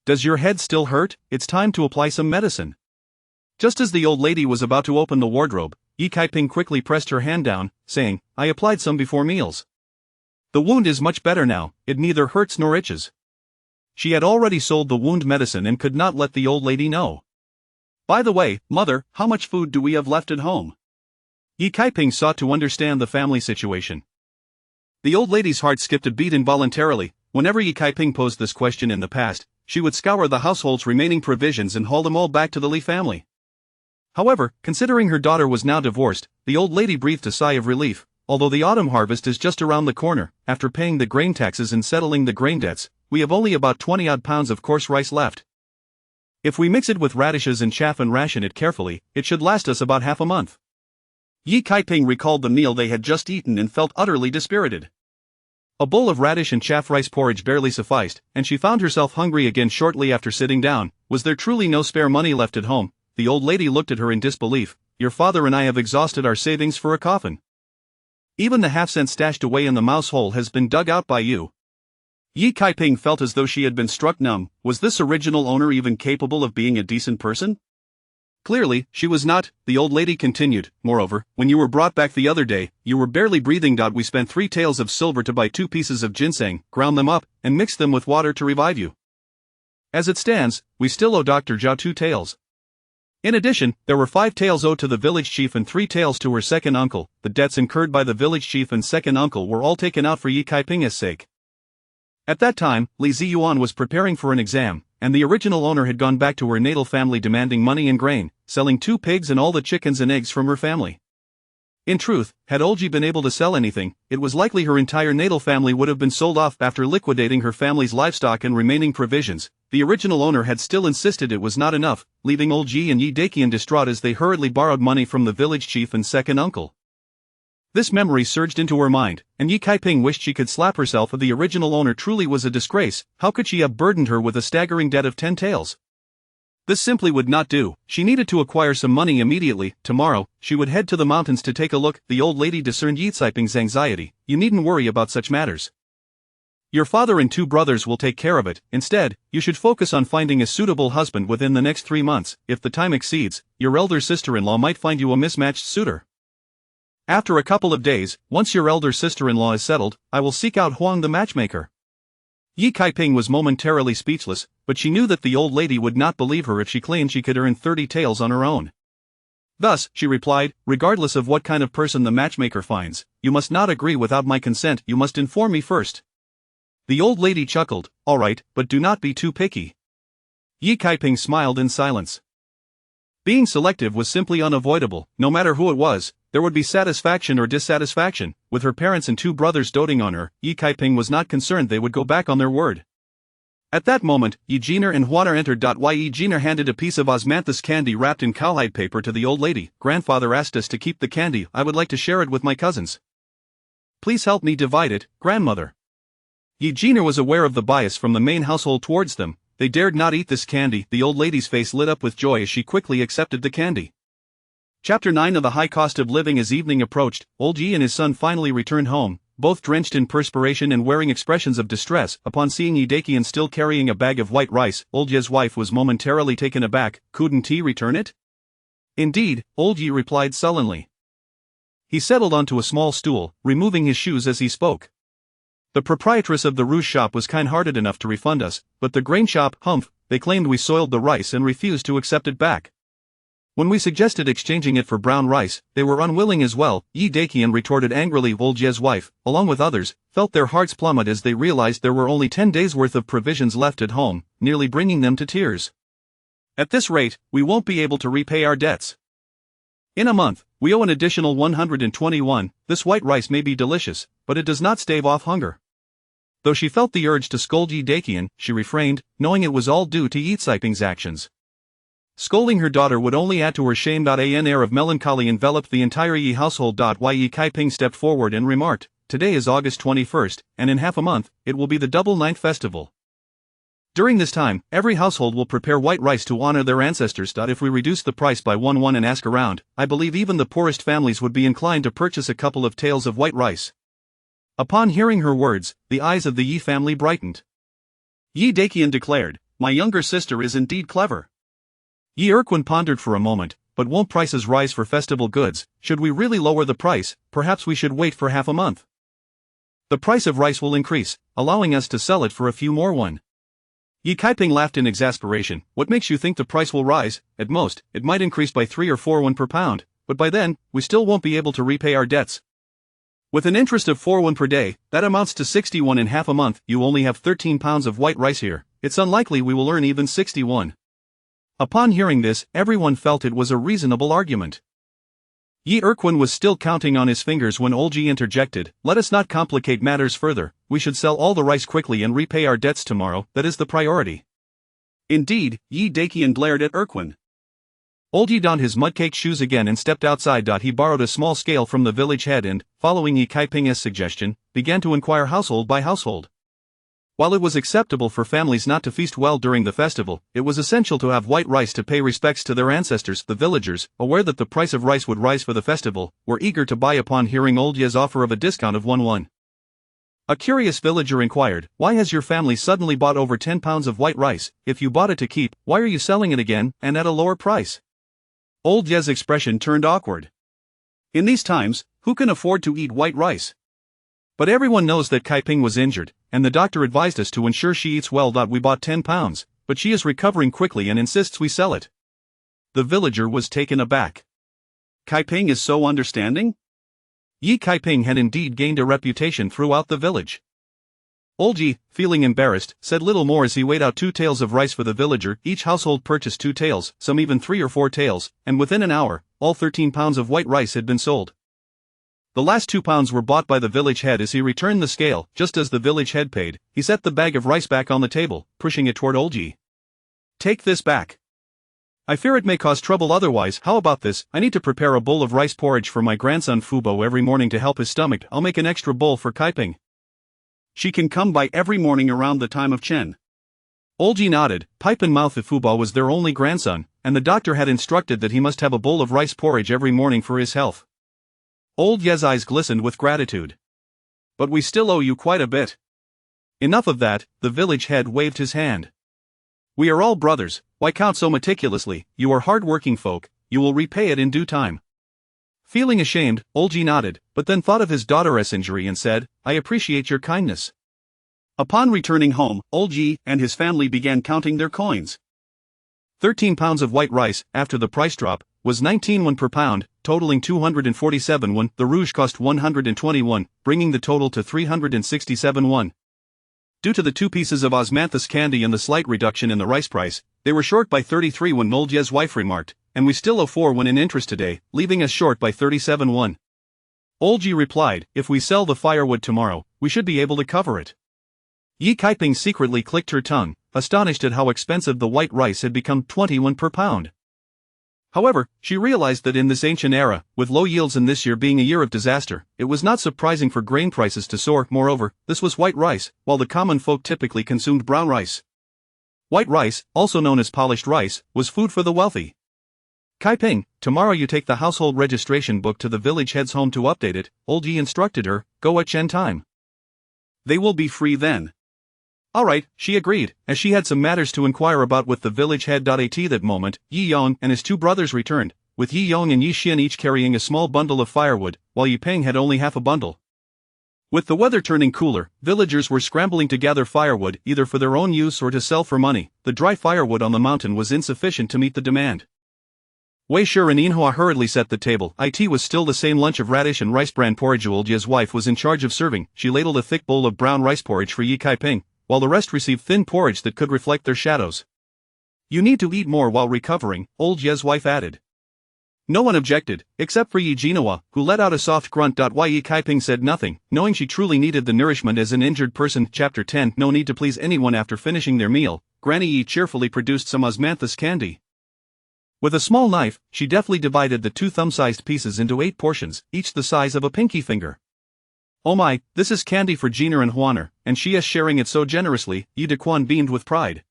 "Does your head still hurt? It's time to apply some medicine." Just as the old lady was about to open the wardrobe, Yi Kaiping quickly pressed her hand down, saying, "I applied some before meals. The wound is much better now, it neither hurts nor itches." She had already sold the wound medicine and could not let the old lady know. "By the way, mother, how much food do we have left at home?" Yi Kaiping sought to understand the family situation. The old lady's heart skipped a beat involuntarily. Whenever Yi Kaiping posed this question in the past, she would scour the household's remaining provisions and haul them all back to the Li family. However, considering her daughter was now divorced, the old lady breathed a sigh of relief. Although the autumn harvest is just around the corner, after paying the grain taxes and settling the grain debts, we have only about 20-odd pounds of coarse rice left. If we mix it with radishes and chaff and ration it carefully, it should last us about half a month. Yi Kaiping recalled the meal they had just eaten and felt utterly dispirited. A bowl of radish and chaff rice porridge barely sufficed, and she found herself hungry again shortly after sitting down. Was there truly no spare money left at home? The old lady looked at her in disbelief. "Your father and I have exhausted our savings for a coffin. Even the half-cent stashed away in the mouse hole has been dug out by you." Yi Kaiping felt as though she had been struck numb. Was this original owner even capable of being a decent person? Clearly, she was not, the old lady continued. "Moreover, when you were brought back the other day, you were barely breathing. We spent 3 taels of silver to buy 2 pieces of ginseng, ground them up, and mixed them with water to revive you. As it stands, we still owe Dr. Zhao 2 taels. In addition, there were 5 taels owed to the village chief and 3 taels to her second uncle. The debts incurred by the village chief and second uncle were all taken out for Yi Kaiping's sake." At that time, Li Ziyuan was preparing for an exam, and the original owner had gone back to her natal family demanding money and grain, selling 2 pigs and all the chickens and eggs from her family. In truth, had Olji been able to sell anything, it was likely her entire natal family would have been sold off after liquidating her family's livestock and remaining provisions. The original owner had still insisted it was not enough, leaving Olji and Yi Dakian distraught as they hurriedly borrowed money from the village chief and second uncle. This memory surged into her mind, and Yi Kaiping wished she could slap herself. The original owner truly was a disgrace. How could she have burdened her with a staggering debt of 10 taels? This simply would not do. She needed to acquire some money immediately. Tomorrow, she would head to the mountains to take a look. The old lady discerned Yi Kaiping's anxiety. "You needn't worry about such matters. Your father and 2 brothers will take care of it. Instead, you should focus on finding a suitable husband within the next 3 months. If the time exceeds, your elder sister-in-law might find you a mismatched suitor. After a couple of days, once your elder sister-in-law is settled, I will seek out Huang the matchmaker." Yi Kaiping was momentarily speechless, but she knew that the old lady would not believe her if she claimed she could earn 30 taels on her own. Thus, she replied, "Regardless of what kind of person the matchmaker finds, you must not agree without my consent. You must inform me first." The old lady chuckled. "All right, but do not be too picky." Yi Kaiping smiled in silence. Being selective was simply unavoidable. No matter who it was, there would be satisfaction or dissatisfaction. With her parents and 2 brothers doting on her, Yi Kaiping was not concerned they would go back on their word. At that moment, Yi Jiner and Huaner entered. Yi Jiner handed a piece of osmanthus candy wrapped in cowhide paper to the old lady. "Grandfather asked us to keep the candy. I would like to share it with my cousins. Please help me divide it, grandmother." Yi Jiner was aware of the bias from the main household towards them. They dared not eat this candy. The old lady's face lit up with joy as she quickly accepted the candy. Chapter 9 of the High Cost of Living. As evening approached, Old Yi and his son finally returned home, both drenched in perspiration and wearing expressions of distress. Upon seeing Yi Dakian still carrying a bag of white rice, Old Yi's wife was momentarily taken aback. "Couldn't he return it?" "Indeed," Old Yi replied sullenly. He settled onto a small stool, removing his shoes as he spoke. "The proprietress of the rouge shop was kind-hearted enough to refund us, but the grain shop, humph, they claimed we soiled the rice and refused to accept it back. When we suggested exchanging it for brown rice, they were unwilling as well," Yi Dakian retorted angrily. Old Yi's wife, along with others, felt their hearts plummet as they realized there were only 10 days' worth of provisions left at home, nearly bringing them to tears. "At this rate, we won't be able to repay our debts. In a month, we owe an additional 121. This white rice may be delicious, but it does not stave off hunger." Though she felt the urge to scold Yi Dakian, she refrained, knowing it was all due to Yi Kaiping's actions. Scolding her daughter would only add to her shame. An air of melancholy enveloped the entire Yi household. Yi Kaiping stepped forward and remarked, "Today is August 21st, and in half a month, it will be the double ninth festival. During this time, every household will prepare white rice to honor their ancestors. If we reduce the price by 1 and ask around, I believe even the poorest families would be inclined to purchase a couple of taels of white rice. Upon hearing her words, the eyes of the Yi family brightened. Yi Dakian declared, "My younger sister is indeed clever." Yi Erquin pondered for a moment, "But won't prices rise for festival goods? Should we really lower the price? Perhaps we should wait for half a month. The price of rice will increase, allowing us to sell it for a few more one." Yi Kaiping laughed in exasperation. "What makes you think the price will rise? At most, it might increase by 3 or 4 per pound, but by then, we still won't be able to repay our debts. With an interest of 4 per day, that amounts to 60 in half a month. You only have 13 pounds of white rice here. It's unlikely we will earn even 60. Upon hearing this, everyone felt it was a reasonable argument. Yi Erquin was still counting on his fingers when Olji interjected, "Let us not complicate matters further. We should sell all the rice quickly and repay our debts tomorrow. That is the priority." Indeed, Yi Dakian glared at Erquin. Olji donned his mudcaked shoes again and stepped outside. He borrowed a small scale from the village head and, following Yi Kaiping's suggestion, began to inquire household by household. While it was acceptable for families not to feast well during the festival, it was essential to have white rice to pay respects to their ancestors. The villagers, aware that the price of rice would rise for the festival, were eager to buy upon hearing Olji's offer of a discount of 1. A curious villager inquired, "Why has your family suddenly bought over 10 pounds of white rice? If you bought it to keep, why are you selling it again, and at a lower price?" Olji's expression turned awkward. In these times, who can afford to eat white rice? But everyone knows that Kaiping was injured, and the doctor advised us to ensure she eats well. We bought 10 pounds, but she is recovering quickly and insists we sell it. The villager was taken aback. Kaiping is so understanding? Yi Kaiping had indeed gained a reputation throughout the village. Olji, feeling embarrassed, said little more as he weighed out 2 taels of rice for the villager. Each household purchased 2 taels, some even 3 or 4 taels, and within an hour, all 13 pounds of white rice had been sold. The last 2 pounds were bought by the village head. As he returned the scale, just as the village head paid, he set the bag of rice back on the table, pushing it toward Olji. "Take this back. I fear it may cause trouble otherwise. How about this? I need to prepare a bowl of rice porridge for my grandson Fubo every morning to help his stomach. I'll make an extra bowl for Kaiping. She can come by every morning around the time of Chen." Olji nodded, pipe in mouth. If Fubo was their only grandson, and the doctor had instructed that he must have a bowl of rice porridge every morning for his health. Olji's eyes glistened with gratitude. "But we still owe you quite a bit." "Enough of that," the village head waved his hand. "We are all brothers, why count so meticulously? You are hard-working folk, you will repay it in due time." Feeling ashamed, Olji nodded, but then thought of his daughter's injury and said, "I appreciate your kindness." Upon returning home, Olji and his family began counting their coins. 13 pounds of white rice, after the price drop, was 19 per pound, totaling 247. The rouge cost 120, bringing the total to 367. Due to the 2 pieces of osmanthus candy and the slight reduction in the rice price, they were short by 33 Olji's wife remarked, "And we still owe 4 in interest today, leaving us short by 37. Olji replied, "If we sell the firewood tomorrow, we should be able to cover it." Yi Kaiping secretly clicked her tongue, astonished at how expensive the white rice had become, 21 per pound. However, she realized that in this ancient era, with low yields and this year being a year of disaster, it was not surprising for grain prices to soar. Moreover, this was white rice, while the common folk typically consumed brown rice. White rice, also known as polished rice, was food for the wealthy. "Kaiping, tomorrow you take the household registration book to the village head's home to update it," Olji instructed her. "Go at Chen time. They will be free then." All right, she agreed, as she had some matters to inquire about with the village head. At that moment, Yi Yong and his 2 brothers returned, with Yi Yong and Yi Xin each carrying a small bundle of firewood, while Yi Peng had only half a bundle. With the weather turning cooler, villagers were scrambling to gather firewood, either for their own use or to sell for money. The dry firewood on the mountain was insufficient to meet the demand. Wei Shi and Inhua hurriedly set the table. It was still the same lunch of radish and rice bran porridge. Olji's wife was in charge of serving. She ladled a thick bowl of brown rice porridge for Yi Kaiping, while the rest received thin porridge that could reflect their shadows. "You need to eat more while recovering," Olji's wife added. No one objected, except for Yi Jinhua, who let out a soft grunt. Yi Kaiping said nothing, knowing she truly needed the nourishment as an injured person. Chapter 10. No need to please anyone. After finishing their meal, Granny Yi cheerfully produced some osmanthus candy. With a small knife, she deftly divided the 2 thumb-sized pieces into 8 portions, each the size of a pinky finger. Oh my, this is candy for Gina and Juaner, and she is sharing it so generously, Yi Daquan beamed with pride.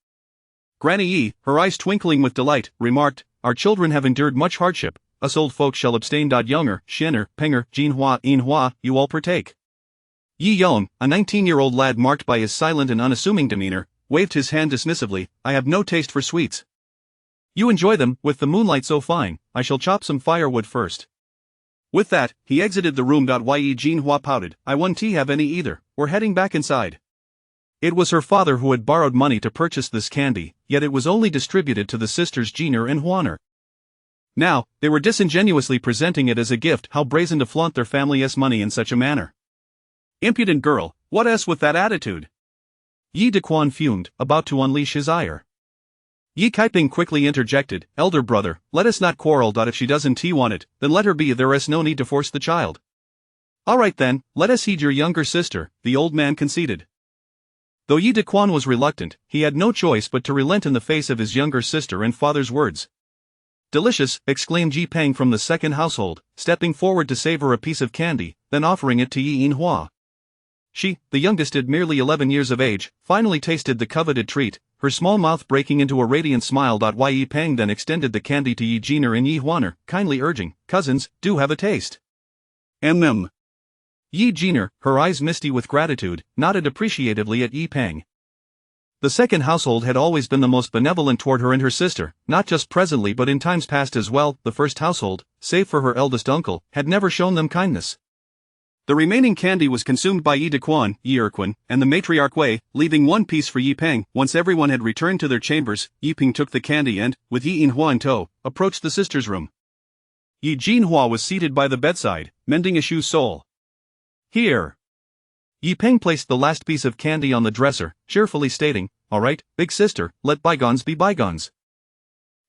Granny Yi, her eyes twinkling with delight, remarked, our children have endured much hardship, us old folks shall abstain. Younger, Shinner, Penger, Jinhua, Inhua, you all partake. Yi Yong, a 19-year-old lad marked by his silent and unassuming demeanor, waved his hand dismissively, I have no taste for sweets. You enjoy them, with the moonlight so fine, I shall chop some firewood first. With that, he exited the room. Ye Jinhua pouted, I won't have any either, we're heading back inside. It was her father who had borrowed money to purchase this candy, yet it was only distributed to the sisters Gina and Juaner. Now, they were disingenuously presenting it as a gift. How brazen to flaunt their family's money in such a manner. Impudent girl, what else with that attitude? Yi Daquan fumed, about to unleash his ire. Yi Kaiping quickly interjected, elder brother, let us not quarrel. If she doesn't want it, then let her be, there is no need to force the child. Alright then, let us heed your younger sister, the old man conceded. Though Yi Daquan was reluctant, he had no choice but to relent in the face of his younger sister and father's words. Delicious, exclaimed Yi Peng from the second household, stepping forward to savor a piece of candy, then offering it to Yi Inhua. She, the youngest at merely 11 years of age, finally tasted the coveted treat, her small mouth breaking into a radiant smile. Yi Peng then extended the candy to Yi Jiner and Yi Huaner, kindly urging, cousins, do have a taste. Yi Jiner, her eyes misty with gratitude, nodded appreciatively at Yi Peng. The second household had always been the most benevolent toward her and her sister, not just presently but in times past as well. The first household, save for her eldest uncle, had never shown them kindness. The remaining candy was consumed by Yi Daquan, Yi Erquin, and the matriarch Wei, leaving one piece for Yi Peng. Once everyone had returned to their chambers, Yi Peng took the candy and, with Yi Inhua in tow, approached the sisters' room. Yi Jinhua was seated by the bedside, mending a shoe sole. Here. Yi Peng placed the last piece of candy on the dresser, cheerfully stating, alright, big sister, let bygones be bygones.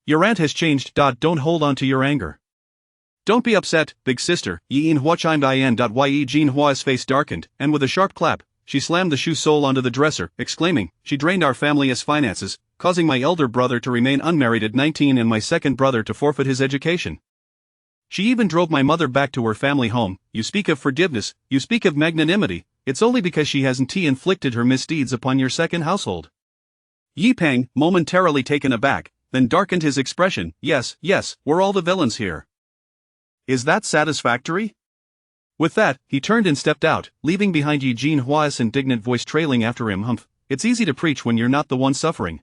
Your aunt has changed. Don't hold on to your anger. Don't be upset, big sister, Yi Inhua chimed in. Yi Jinhua's face darkened, and with a sharp clap, she slammed the shoe sole onto the dresser, exclaiming, she drained our family's finances, causing my elder brother to remain unmarried at 19 and my second brother to forfeit his education. She even drove my mother back to her family home. You speak of forgiveness, you speak of magnanimity, it's only because she hasn't inflicted her misdeeds upon your second household. Yi Peng, momentarily taken aback, then darkened his expression, yes, we're all the villains here. Is that satisfactory? With that, he turned and stepped out, leaving behind Yi Jinhua's indignant voice trailing after him. Humph, it's easy to preach when you're not the one suffering.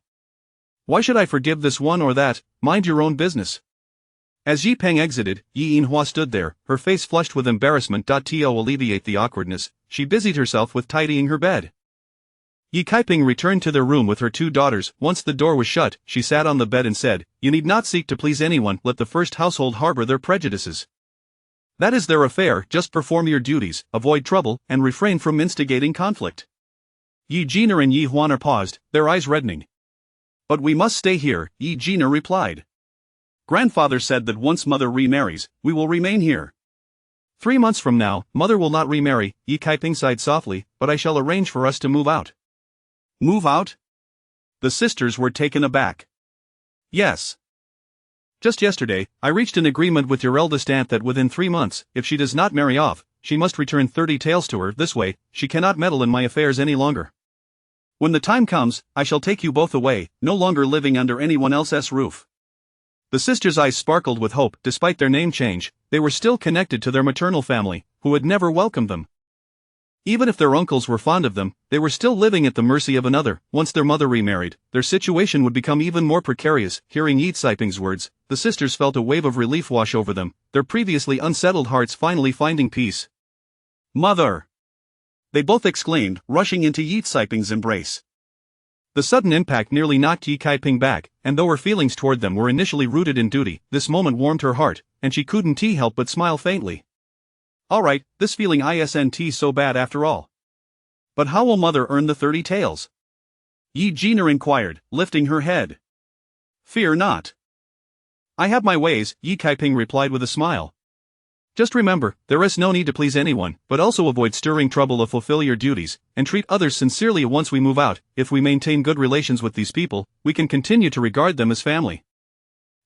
Why should I forgive this one or that? Mind your own business. As Yi Peng exited, Yi Inhua stood there, her face flushed with embarrassment. To alleviate the awkwardness, she busied herself with tidying her bed. Yi Kaiping returned to their room with her two daughters. Once the door was shut, she sat on the bed and said, you need not seek to please anyone, let the first household harbor their prejudices. That is their affair, just perform your duties, avoid trouble, and refrain from instigating conflict. Yi Jiner and Yi Huaner paused, their eyes reddening. But we must stay here, Yi Jiner replied. Grandfather said that once mother remarries, we will remain here. 3 months from now, mother will not remarry, Yi Kaiping sighed softly, but I shall arrange for us to move out. Move out? The sisters were taken aback. Yes. Just yesterday, I reached an agreement with your eldest aunt that within 3 months, if she does not marry off, she must return 30 taels to her. This way, she cannot meddle in my affairs any longer. When the time comes, I shall take you both away, no longer living under anyone else's roof. The sisters' eyes sparkled with hope. Despite their name change, they were still connected to their maternal family, who had never welcomed them. Even if their uncles were fond of them, they were still living at the mercy of another. Once their mother remarried, their situation would become even more precarious. Hearing Yi Tsiping's words, the sisters felt a wave of relief wash over them, their previously unsettled hearts finally finding peace. Mother! They both exclaimed, rushing into Yi Tsiping's embrace. The sudden impact nearly knocked Yi Kaiping back, and though her feelings toward them were initially rooted in duty, this moment warmed her heart, and she couldn't help but smile faintly. Alright, this feeling isn't so bad after all. But how will mother earn the 30 taels? Yi Jiner inquired, lifting her head. Fear not. I have my ways, Yi Kaiping replied with a smile. Just remember, there is no need to please anyone, but also avoid stirring trouble or fulfill your duties, and treat others sincerely. Once we move out, if we maintain good relations with these people, we can continue to regard them as family.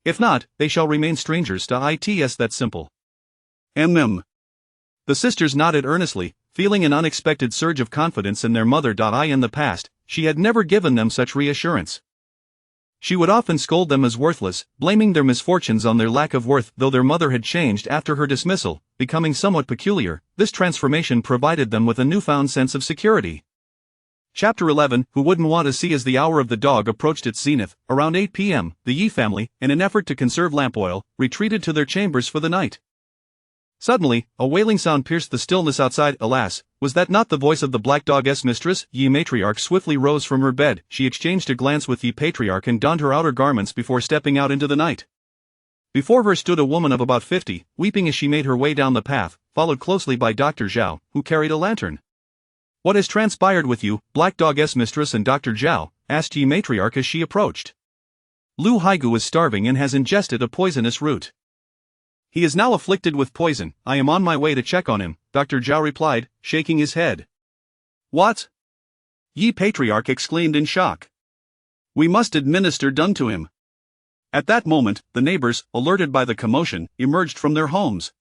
If not, they shall remain strangers to it's that simple. The sisters nodded earnestly, feeling an unexpected surge of confidence in their mother. In the past, she had never given them such reassurance. She would often scold them as worthless, blaming their misfortunes on their lack of worth. Though their mother had changed after her dismissal, becoming somewhat peculiar, this transformation provided them with a newfound sense of security. Chapter 11. Who wouldn't want to see? As the hour of the dog approached its zenith, around 8 p.m., the Yi family, in an effort to conserve lamp oil, retreated to their chambers for the night. Suddenly, a wailing sound pierced the stillness outside. Alas, was that not the voice of the black dog's mistress? Yi matriarch swiftly rose from her bed. She exchanged a glance with Yi patriarch and donned her outer garments before stepping out into the night. Before her stood a woman of about 50, weeping as she made her way down the path, followed closely by Dr. Zhao, who carried a lantern. "What has transpired with you, black dog's mistress and Dr. Zhao?" asked Yi matriarch as she approached. "Lu Haigu is starving and has ingested a poisonous root. He is now afflicted with poison. I am on my way to check on him," Dr. Zhao replied, shaking his head. "What?" Yi patriarch exclaimed in shock. "We must administer dung to him." At that moment, the neighbors, alerted by the commotion, emerged from their homes.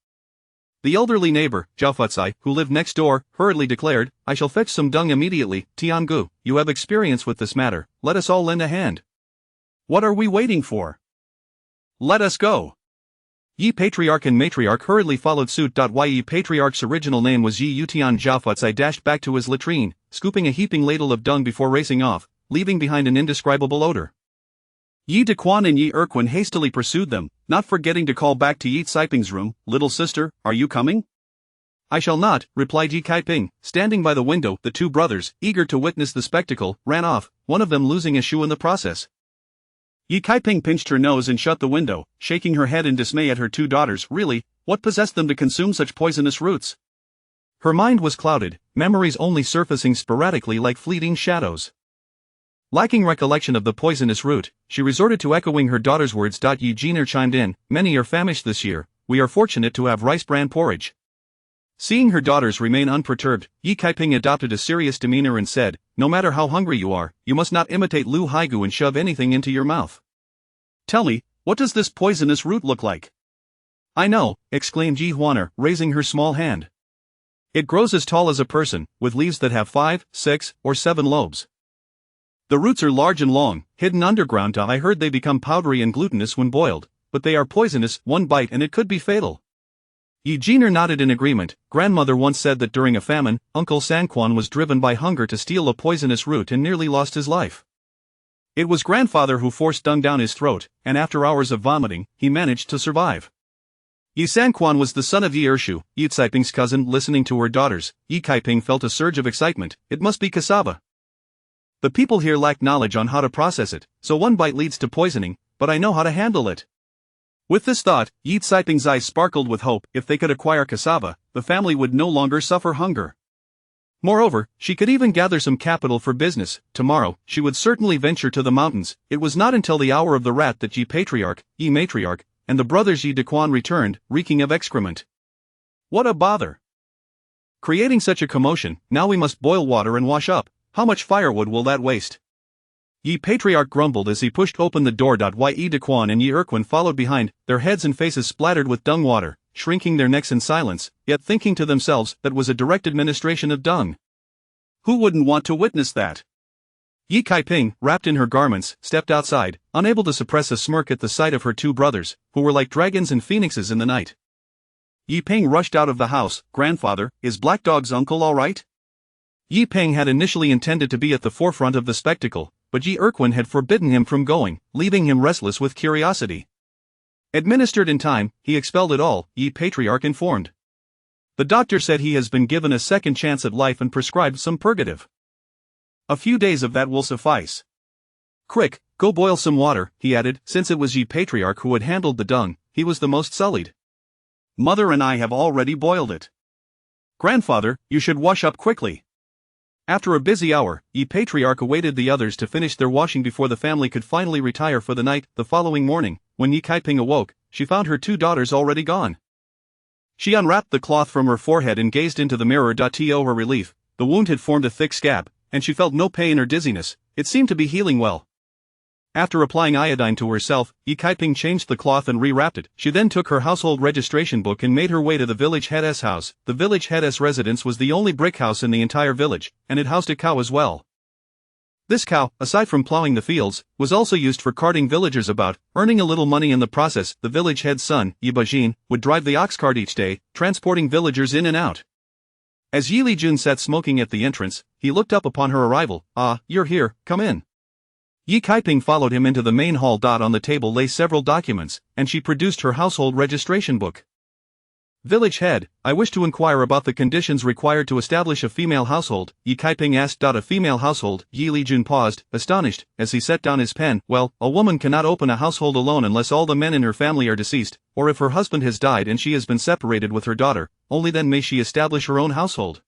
The elderly neighbor, Zhao Futsai, who lived next door, hurriedly declared, "I shall fetch some dung immediately. Tiangu, you have experience with this matter, let us all lend a hand." "What are we waiting for? Let us go." Yi patriarch and matriarch hurriedly followed suit. Yi patriarch's original name was Yi Yutian. Zhao Futsai dashed back to his latrine, scooping a heaping ladle of dung before racing off, leaving behind an indescribable odor. Yi Dequan and Yi Erquin hastily pursued them, not forgetting to call back to Yi Caiping's room. "Little sister, are you coming?" "I shall not," replied Yi Caiping, standing by the window. The two brothers, eager to witness the spectacle, ran off, one of them losing a shoe in the process. Yi Caiping pinched her nose and shut the window, shaking her head in dismay at her two daughters. Really, what possessed them to consume such poisonous roots? Her mind was clouded, memories only surfacing sporadically like fleeting shadows. Lacking recollection of the poisonous root, she resorted to echoing her daughter's words. Yi Jiner chimed in, "Many are famished this year, we are fortunate to have rice bran porridge." Seeing her daughters remain unperturbed, Yi Caiping adopted a serious demeanor and said, "No matter how hungry you are, you must not imitate Lu Haigu and shove anything into your mouth. Tell me, what does this poisonous root look like?" "I know," exclaimed Yi Huaner, raising her small hand. "It grows as tall as a person, with leaves that have 5, 6, or 7 lobes. The roots are large and long, hidden underground. I heard they become powdery and glutinous when boiled, but they are poisonous. One bite and it could be fatal." Yi Jiner nodded in agreement. Grandmother once said that during a famine, Uncle Sanquan was driven by hunger to steal a poisonous root and nearly lost his life. It was grandfather who forced dung down his throat, and after hours of vomiting, he managed to survive. Yi Sanquan was the son of Yi Ershu, Yi Caiping's cousin. Listening to her daughters, Yi Caiping felt a surge of excitement. It must be cassava. The people here lack knowledge on how to process it, so one bite leads to poisoning, but I know how to handle it. With this thought, Yi Caiping's eyes sparkled with hope. If they could acquire cassava, the family would no longer suffer hunger. Moreover, she could even gather some capital for business. Tomorrow, she would certainly venture to the mountains. It was not until the hour of the rat that Yi patriarch, Yi matriarch, and the brothers Yi Dequan returned, reeking of excrement. "What a bother! Creating such a commotion, now we must boil water and wash up. How much firewood will that waste?" Yi patriarch grumbled as he pushed open the door. Yi Dequan and Yi Erquin followed behind, their heads and faces splattered with dung water, shrinking their necks in silence, yet thinking to themselves that was a direct administration of dung. Who wouldn't want to witness that? Yi Caiping, wrapped in her garments, stepped outside, unable to suppress a smirk at the sight of her two brothers, who were like dragons and phoenixes in the night. Yi Ping rushed out of the house. "Grandfather, is Black Dog's uncle all right?" Yi Ping had initially intended to be at the forefront of the spectacle, but Yi Erquin had forbidden him from going, leaving him restless with curiosity. Administered in time, he expelled it all, Yi patriarch informed. "The doctor said he has been given a second chance at life and prescribed some purgative. A few days of that will suffice. Quick, go boil some water," he added. Since it was Yi patriarch who had handled the dung, he was the most sullied. "Mother and I have already boiled it. Grandfather, you should wash up quickly." After a busy hour, Yi patriarch awaited the others to finish their washing before the family could finally retire for the night. The following morning, when Yi Caiping awoke, she found her two daughters already gone. She unwrapped the cloth from her forehead and gazed into the mirror. To her relief, the wound had formed a thick scab, and she felt no pain or dizziness. It seemed to be healing well. After applying iodine to herself, Yi Kaiping changed the cloth and rewrapped it. She then took her household registration book and made her way to the village head's house. The village head's residence was the only brick house in the entire village, and it housed a cow as well. This cow, aside from plowing the fields, was also used for carting villagers about, earning a little money in the process. The village head's son, Yi Bajin, would drive the ox cart each day, transporting villagers in and out. As Yi Lijun sat smoking at the entrance, he looked up upon her arrival. "Ah, you're here, come in." Yi Kaiping followed him into the main hall. On the table lay several documents, and she produced her household registration book. "Village head, I wish to inquire about the conditions required to establish a female household," Yi Kaiping asked. "A female household?" Yi Lijun paused, astonished, as he set down his pen. "Well, a woman cannot open a household alone unless all the men in her family are deceased, or if her husband has died and she has been separated with her daughter, only then may she establish her own household.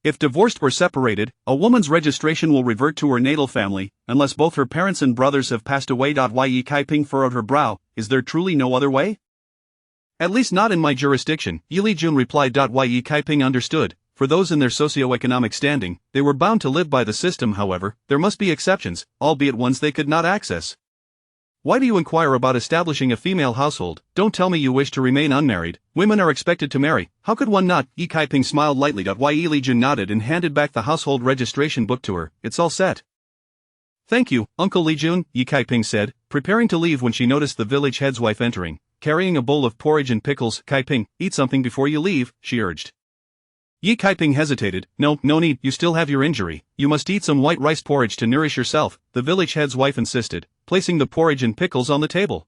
If divorced or separated, a woman's registration will revert to her natal family, unless both her parents and brothers have passed away. Yi Kaiping furrowed her brow. "Is there truly no other way?" "At least not in my jurisdiction," Yi Lijun replied. Yi Kaiping understood. For those in their socio-economic standing, they were bound to live by the system. However, there must be exceptions, albeit ones they could not access. "Why do you inquire about establishing a female household? Don't tell me you wish to remain unmarried. Women are expected to marry. How could one not?" Yi Kaiping smiled lightly. Yi Lijun nodded and handed back the household registration book to her. "It's all set." "Thank you, Uncle Lijun," Yi Kaiping said, preparing to leave when she noticed the village head's wife entering, carrying a bowl of porridge and pickles. "Kaiping, eat something before you leave," she urged. Yi Kaiping hesitated. No need, you still have your injury. You must eat some white rice porridge to nourish yourself," the village head's wife insisted, placing the porridge and pickles on the table.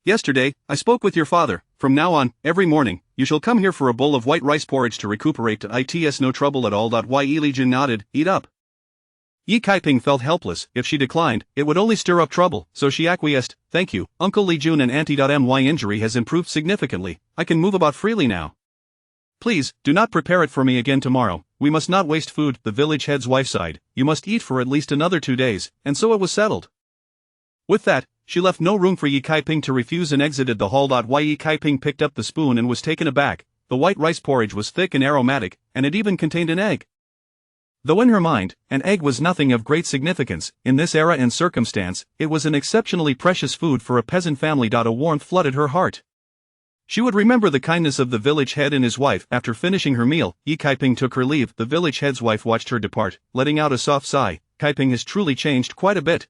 "Yesterday, I spoke with your father. From now on, every morning, you shall come here for a bowl of white rice porridge to recuperate. It's no trouble at all." Yi Lijun nodded. "Eat up." Yi Kaiping felt helpless. If she declined, it would only stir up trouble, so she acquiesced. "Thank you, Uncle Lijun and Auntie. My injury has improved significantly. I can move about freely now. Please, do not prepare it for me again tomorrow. We must not waste food," the village head's wife sighed. "You must eat for at least another 2 days," and so it was settled. With that, she left no room for Yi Kaiping to refuse and exited the hall. Yi Kaiping picked up the spoon and was taken aback. The white rice porridge was thick and aromatic, and it even contained an egg. Though in her mind, an egg was nothing of great significance, in this era and circumstance, it was an exceptionally precious food for a peasant family. A warmth flooded her heart. She would remember the kindness of the village head and his wife. After finishing her meal, Yi Kaiping took her leave. The village head's wife watched her depart, letting out a soft sigh. Kaiping has truly changed quite a bit.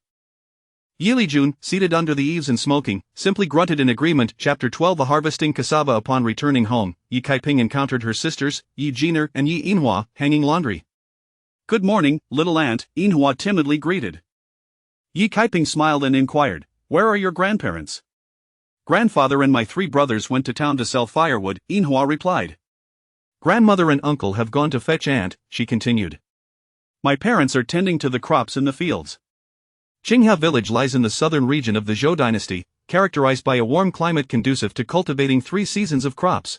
Yi Lijun, seated under the eaves and smoking, simply grunted in agreement. Chapter 12. Harvesting cassava. Upon returning home, Yi Kaiping encountered her sisters, Yi Jiner and Yi Inhua, hanging laundry. "Good morning, little aunt," Inhua timidly greeted. Yi Kaiping smiled and inquired, "Where are your grandparents?" "Grandfather and my 3 brothers went to town to sell firewood," Inhua replied. "Grandmother and uncle have gone to fetch aunt," she continued. "My parents are tending to the crops in the fields." Qingha village lies in the southern region of the Zhou dynasty, characterized by a warm climate conducive to cultivating 3 seasons of crops.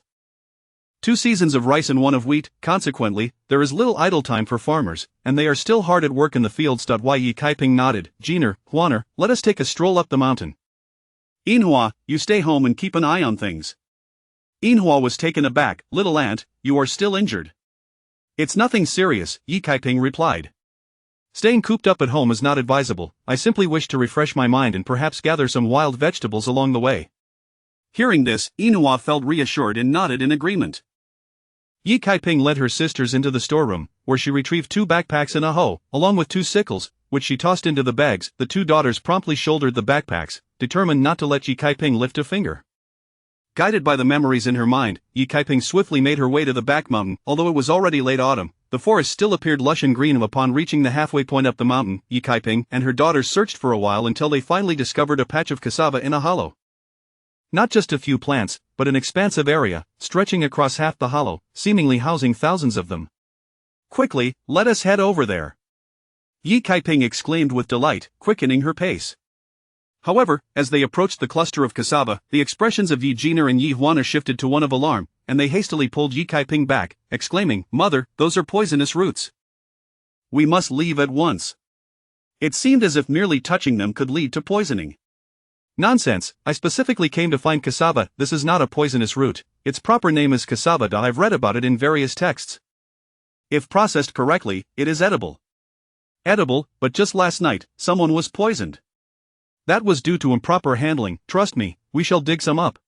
2 seasons of rice and 1 of wheat. Consequently, there is little idle time for farmers, and they are still hard at work in the fields. Yi Kaiping nodded. "Jiner, Huaner, let us take a stroll up the mountain." "Inhua, you stay home and keep an eye on things." Inhua was taken aback. "Little aunt, you are still injured." "It's nothing serious," Yi Kaiping replied. "Staying cooped up at home is not advisable. I simply wish to refresh my mind and perhaps gather some wild vegetables along the way." Hearing this, Inhua felt reassured and nodded in agreement. Yi Kaiping led her sisters into the storeroom, where she retrieved 2 backpacks and a hoe, along with 2 sickles, which she tossed into the bags. The 2 daughters promptly shouldered the backpacks, determined not to let Yi Kaiping lift a finger. Guided by the memories in her mind, Yi Kaiping swiftly made her way to the back mountain. Although it was already late autumn, the forest still appeared lush and green. Upon reaching the halfway point up the mountain, Yi Kaiping and her daughters searched for a while until they finally discovered a patch of cassava in a hollow. Not just a few plants, but an expansive area, stretching across half the hollow, seemingly housing thousands of them. "Quickly, let us head over there," Yi Kaiping exclaimed with delight, quickening her pace. However, as they approached the cluster of cassava, the expressions of Yi Jiner and Yi Huaner shifted to one of alarm, and they hastily pulled Yi Kaiping back, exclaiming, "Mother, those are poisonous roots. We must leave at once." It seemed as if merely touching them could lead to poisoning. "Nonsense, I specifically came to find cassava. This is not a poisonous root. Its proper name is cassava. I've read about it in various texts. If processed correctly, it is edible." "Edible, but just last night, someone was poisoned." That was due to improper handling, trust me, we shall dig some up.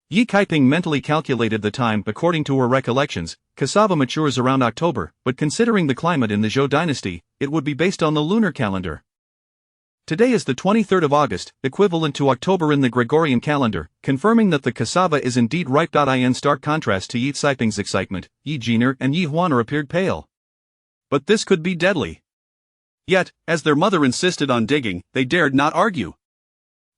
Yi Kaiping mentally calculated the time. According to her recollections, cassava matures around October, but considering the climate in the Zhou dynasty, it would be based on the lunar calendar. Today is the 23rd of August, equivalent to October in the Gregorian calendar, confirming that the cassava is indeed ripe. In stark contrast to Yi Kaiping's excitement, Yi Jiner and Yi Huaner appeared pale. But this could be deadly. Yet, as their mother insisted on digging, they dared not argue.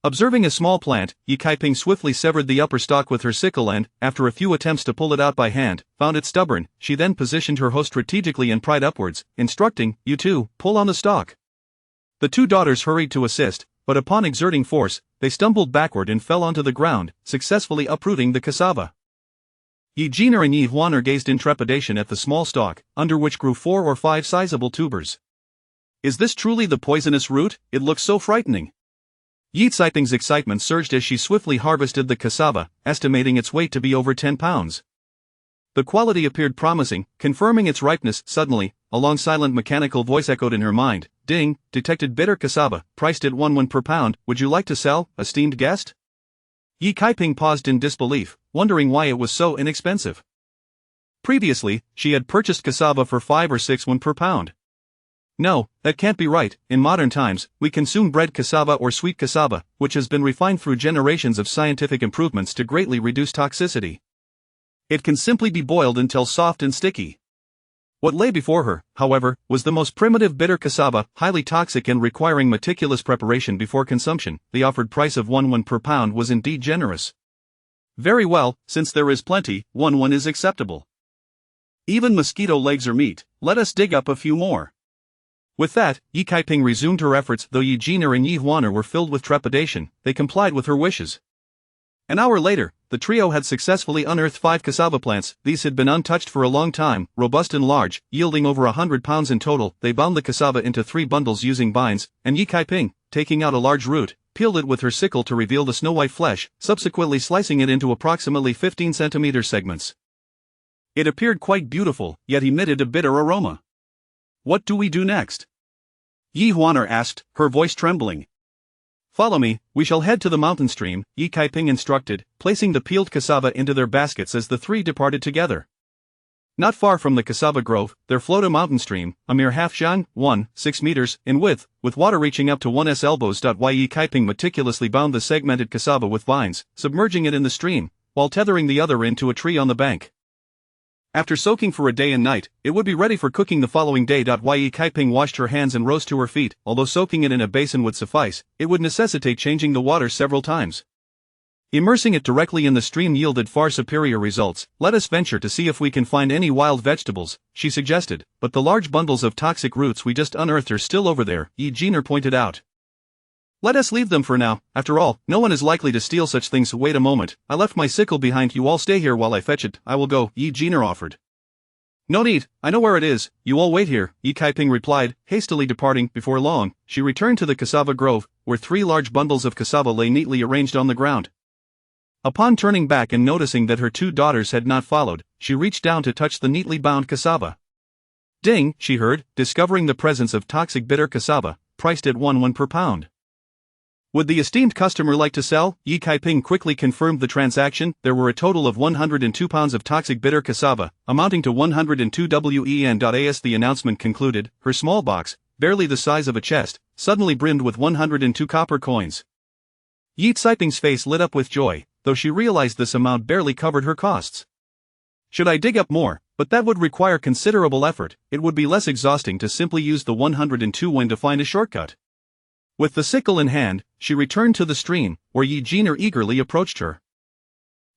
Observing a small plant, Yi Kaiping swiftly severed the upper stalk with her sickle and, after a few attempts to pull it out by hand, found it stubborn. She then positioned her hoe strategically and pried upwards, instructing, "You two, pull on the stalk." The two daughters hurried to assist, but upon exerting force, they stumbled backward and fell onto the ground, successfully uprooting the cassava. Yi Jiner and Yi Huaner gazed in trepidation at the small stalk, under which grew 4 or 5 sizable tubers. Is this truly the poisonous root? It looks so frightening. Yi Kaiping's excitement surged as she swiftly harvested the cassava, estimating its weight to be over 10 pounds. The quality appeared promising, confirming its ripeness. Suddenly, a long silent mechanical voice echoed in her mind. Ding, detected bitter cassava, priced at 1 won per pound. Would you like to sell, esteemed guest? Yi Kaiping paused in disbelief, wondering why it was so inexpensive. Previously, she had purchased cassava for 5 or 6 won per pound. No, that can't be right. In modern times, we consume bread cassava or sweet cassava, which has been refined through generations of scientific improvements to greatly reduce toxicity. It can simply be boiled until soft and sticky. What lay before her, however, was the most primitive bitter cassava, highly toxic and requiring meticulous preparation before consumption. The offered price of 1 won per pound was indeed generous. Very well, since there is plenty, 1 won is acceptable. Even mosquito legs are meat, let us dig up a few more. With that, Yi Kaiping resumed her efforts. Though Yi Jiner and Yi Huaner were filled with trepidation, they complied with her wishes. An hour later, the trio had successfully unearthed 5 cassava plants. These had been untouched for a long time, robust and large, yielding over 100 pounds in total. They bound the cassava into 3 bundles using binds, and Yi Kaiping, taking out a large root, peeled it with her sickle to reveal the snow-white flesh, subsequently slicing it into approximately 15 centimeter segments. It appeared quite beautiful, yet emitted a bitter aroma. What do we do next? Yi Huaner asked, her voice trembling. Follow me, we shall head to the mountain stream, Yi Kaiping instructed, placing the peeled cassava into their baskets as the 3 departed together. Not far from the cassava grove, there flowed a mountain stream, a mere half zhang, 6 meters, in width, with water reaching up to one's elbows. Yi Kaiping meticulously bound the segmented cassava with vines, submerging it in the stream, while tethering the other end to a tree on the bank. After soaking for a day and night, it would be ready for cooking the following day. Yi Kaiping washed her hands and rose to her feet. Although soaking it in a basin would suffice, it would necessitate changing the water several times. Immersing it directly in the stream yielded far superior results. Let us venture to see if we can find any wild vegetables, she suggested, but the large bundles of toxic roots we just unearthed are still over there, Yi Jiner pointed out. Let us leave them for now. After all, no one is likely to steal such things. Wait a moment, I left my sickle behind. You all stay here while I fetch it. I will go, Yi Jiner offered. No need, I know where it is. You all wait here, Yi Kaiping replied, hastily departing. Before long, she returned to the cassava grove, where 3 large bundles of cassava lay neatly arranged on the ground. Upon turning back and noticing that her 2 daughters had not followed, she reached down to touch the neatly bound cassava. Ding, she heard, discovering the presence of toxic bitter cassava, priced at 1 won per pound. Would the esteemed customer like to sell? Yi Kaiping quickly confirmed the transaction. There were a total of 102 pounds of toxic bitter cassava, amounting to 102 wen. As the announcement concluded, her small box, barely the size of a chest, suddenly brimmed with 102 copper coins. Yi Kaiping's face lit up with joy, though she realized this amount barely covered her costs. Should I dig up more? But that would require considerable effort. It would be less exhausting to simply use the 102 wen to find a shortcut. With the sickle in hand, she returned to the stream, where Yi Jiner eagerly approached her.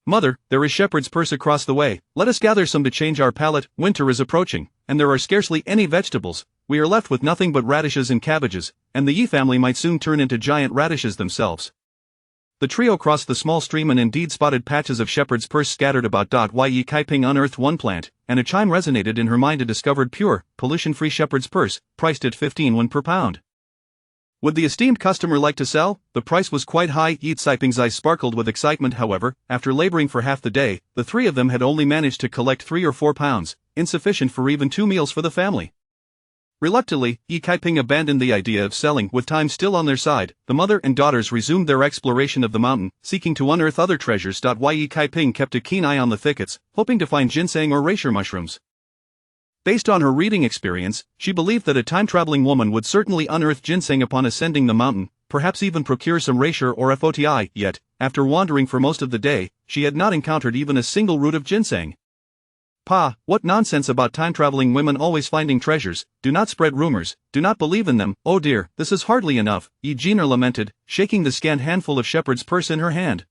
Mother, there is shepherd's purse across the way. Let us gather some to change our palate. Winter is approaching, and there are scarcely any vegetables. We are left with nothing but radishes and cabbages, and the Yi family might soon turn into giant radishes themselves. The trio crossed the small stream and indeed spotted patches of shepherd's purse scattered about. Yi Kaiping unearthed 1 plant, and a chime resonated in her mind. A discovered pure, pollution-free shepherd's purse, priced at 15 won per pound. Would the esteemed customer like to sell? The price was quite high. Yi Kaiping's eyes sparkled with excitement. However, after laboring for half the day, the 3 of them had only managed to collect 3 or 4 pounds, insufficient for even 2 meals for the family. Reluctantly, Yi Kaiping abandoned the idea of selling. With time still on their side, the mother and daughters resumed their exploration of the mountain, seeking to unearth other treasures. Yi Kaiping kept a keen eye on the thickets, hoping to find ginseng or reishi mushrooms. Based on her reading experience, she believed that a time-traveling woman would certainly unearth ginseng upon ascending the mountain, perhaps even procure some reishi or foti, yet, after wandering for most of the day, she had not encountered even a single root of ginseng. Pa, what nonsense about time-traveling women always finding treasures, do not spread rumors, do not believe in them, oh dear, this is hardly enough, Yi Jiner lamented, shaking the scant handful of shepherd's purse in her hand.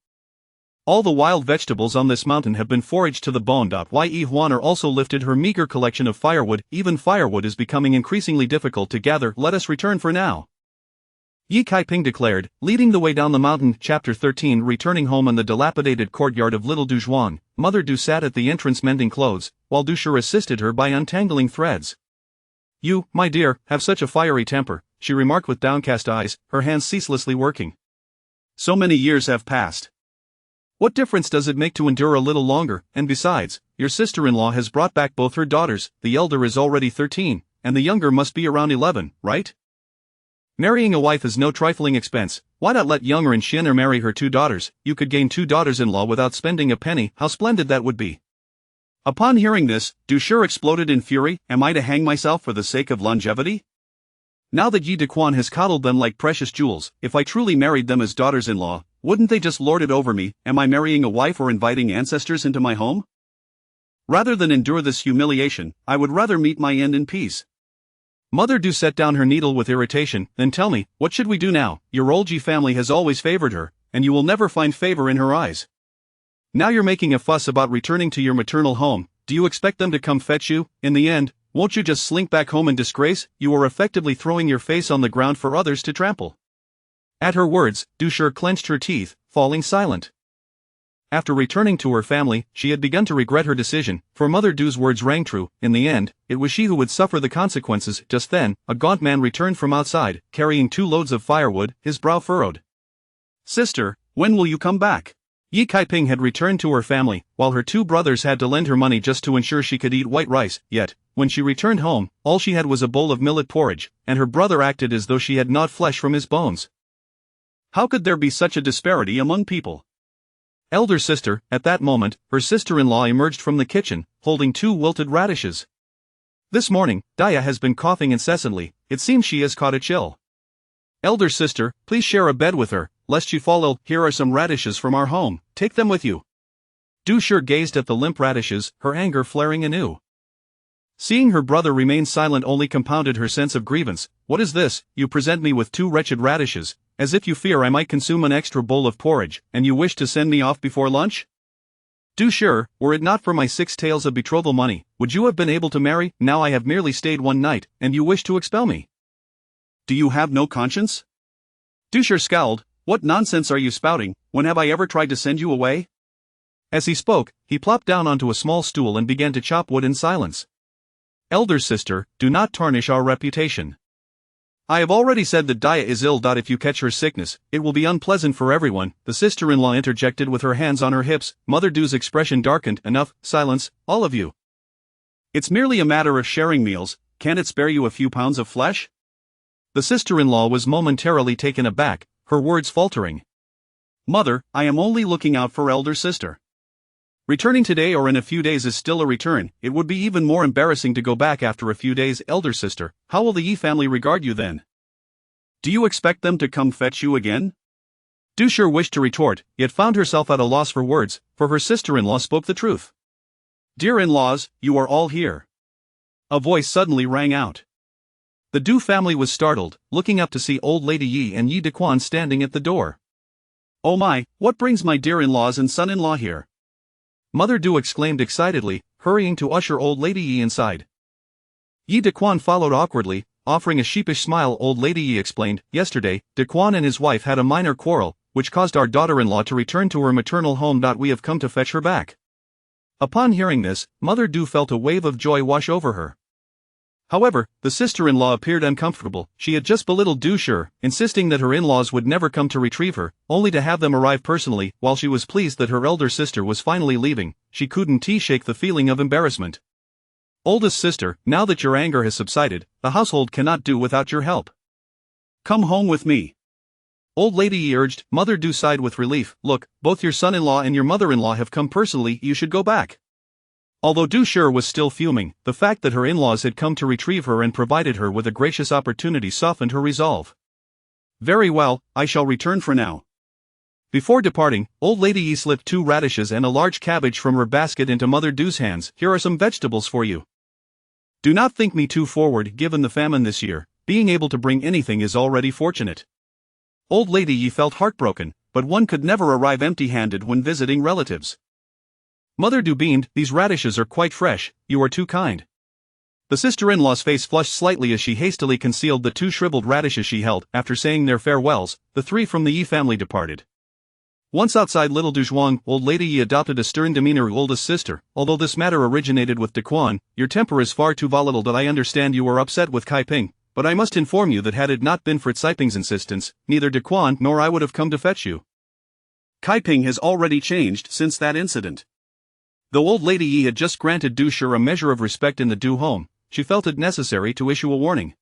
All the wild vegetables on this mountain have been foraged to the bone. Yi Huaner also lifted her meager collection of firewood. Even firewood is becoming increasingly difficult to gather. Let us return for now, Yi Kaiping declared, leading the way down the mountain. Chapter 13. Returning home in the dilapidated courtyard of Little Duzhuang, Mother Du sat at the entrance mending clothes, while Dushir assisted her by untangling threads. You, my dear, have such a fiery temper, she remarked with downcast eyes, her hands ceaselessly working. So many years have passed. What difference does it make to endure a little longer? And besides, your sister-in-law has brought back both her daughters. The elder is already 13, and the younger must be around 11, right? Marrying a wife is no trifling expense. Why not let Younger and Xin'er marry her 2 daughters? You could gain 2 daughters-in-law without spending a penny. How splendid that would be. Upon hearing this, Dushir exploded in fury. Am I to hang myself for the sake of longevity? Now that Yi Dequan has coddled them like precious jewels, if I truly married them as daughters-in-law, wouldn't they just lord it over me? Am I marrying a wife or inviting ancestors into my home? Rather than endure this humiliation, I would rather meet my end in peace. Mother Du set down her needle with irritation. Then tell me, what should we do now? Your old Ji family has always favored her, and you will never find favor in her eyes. Now you're making a fuss about returning to your maternal home. Do you expect them to come fetch you? In the end, won't you just slink back home in disgrace? You are effectively throwing your face on the ground for others to trample. At her words, Dushir clenched her teeth, falling silent. After returning to her family, she had begun to regret her decision, for Mother Du's words rang true. In the end, it was she who would suffer the consequences. Just then, a gaunt man returned from outside, carrying 2 loads of firewood, his brow furrowed. Sister, when will you come back? Yi Kaiping had returned to her family, while her 2 brothers had to lend her money just to ensure she could eat white rice. Yet, when she returned home, all she had was a bowl of millet porridge, and her brother acted as though she had gnawed flesh from his bones. How could there be such a disparity among people? Elder sister, at that moment, her sister-in-law emerged from the kitchen, holding 2 wilted radishes. This morning, Daya has been coughing incessantly. It seems she has caught a chill. Elder sister, please share a bed with her, lest she fall ill. Here are some radishes from our home, take them with you. Dushir gazed at the limp radishes, her anger flaring anew. Seeing her brother remain silent only compounded her sense of grievance. What is this? You present me with 2 wretched radishes, as if you fear I might consume an extra bowl of porridge, and you wish to send me off before lunch? Dushir, were it not for my 6 taels of betrothal money, would you have been able to marry? Now I have merely stayed 1 night, and you wish to expel me. Do you have no conscience? Dushir scowled. What nonsense are you spouting? When have I ever tried to send you away? As he spoke, he plopped down onto a small stool and began to chop wood in silence. Elder sister, do not tarnish our reputation. I have already said that Daya is ill. If you catch her sickness, it will be unpleasant for everyone, the sister-in-law interjected with her hands on her hips. Mother Du's expression darkened. Enough, silence, all of you. It's merely a matter of sharing meals. Can't it spare you a few pounds of flesh? The sister-in-law was momentarily taken aback, her words faltering. Mother, I am only looking out for elder sister. Returning today or in a few days is still a return. It would be even more embarrassing to go back after a few days. Elder sister, how will the Yi family regard you then? Do you expect them to come fetch you again? Dushir wished to retort, yet found herself at a loss for words, for her sister-in-law spoke the truth. Dear in-laws, you are all here. A voice suddenly rang out. The Du family was startled, looking up to see old lady Yi and Yi Dequan standing at the door. Oh my, what brings my dear in-laws and son-in-law here? Mother Du exclaimed excitedly, hurrying to usher old lady Yi inside. Yi Dequan followed awkwardly, offering a sheepish smile. Old lady Yi explained, yesterday, Dequan and his wife had a minor quarrel, which caused our daughter-in-law to return to her maternal home. We have come to fetch her back. Upon hearing this, Mother Du felt a wave of joy wash over her. However, the sister-in-law appeared uncomfortable. She had just belittled Dushir, insisting that her in-laws would never come to retrieve her, only to have them arrive personally. While she was pleased that her elder sister was finally leaving, she couldn't shake the feeling of embarrassment. Oldest sister, now that your anger has subsided, the household cannot do without your help. Come home with me. Old lady Yi urged. Mother Du sighed with relief. Look, both your son-in-law and your mother-in-law have come personally, you should go back. Although Du Shi was still fuming, the fact that her in-laws had come to retrieve her and provided her with a gracious opportunity softened her resolve. Very well, I shall return for now. Before departing, old lady Yi slipped 2 radishes and a large cabbage from her basket into Mother Du's hands. Here are some vegetables for you. Do not think me too forward given the famine this year, being able to bring anything is already fortunate. Old lady Yi felt heartbroken, but one could never arrive empty-handed when visiting relatives. Mother Du beamed. These radishes are quite fresh, you are too kind. The sister-in-law's face flushed slightly as she hastily concealed the 2 shriveled radishes she held. After saying their farewells, the 3 from the Yi family departed. Once outside Little Duzhuang, old lady Yi adopted a stern demeanor. Oldest sister, although this matter originated with Daquan, your temper is far too volatile that I understand you are upset with Kai Ping, but I must inform you that had it not been for Cai Ping's insistence, neither Daquan nor I would have come to fetch you. Kai Ping has already changed since that incident. Though old lady Yi had just granted Du Shi a measure of respect in the Du home, she felt it necessary to issue a warning.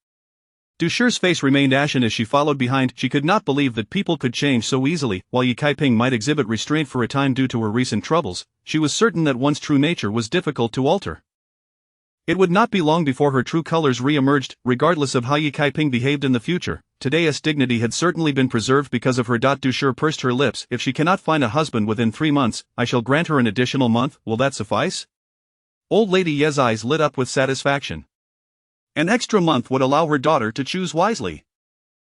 Du Shi's face remained ashen as she followed behind. She could not believe that people could change so easily. While Yi Kai Ping might exhibit restraint for a time due to her recent troubles, she was certain that one's true nature was difficult to alter. It would not be long before her true colors re-emerged, regardless of how Yi Kai Ping behaved in the future. Today's dignity had certainly been preserved because of her. Du Shi pursed her lips. If she cannot find a husband within 3 months, I shall grant her an additional month. Will that suffice? Old lady Ye's eyes lit up with satisfaction. An extra month would allow her daughter to choose wisely.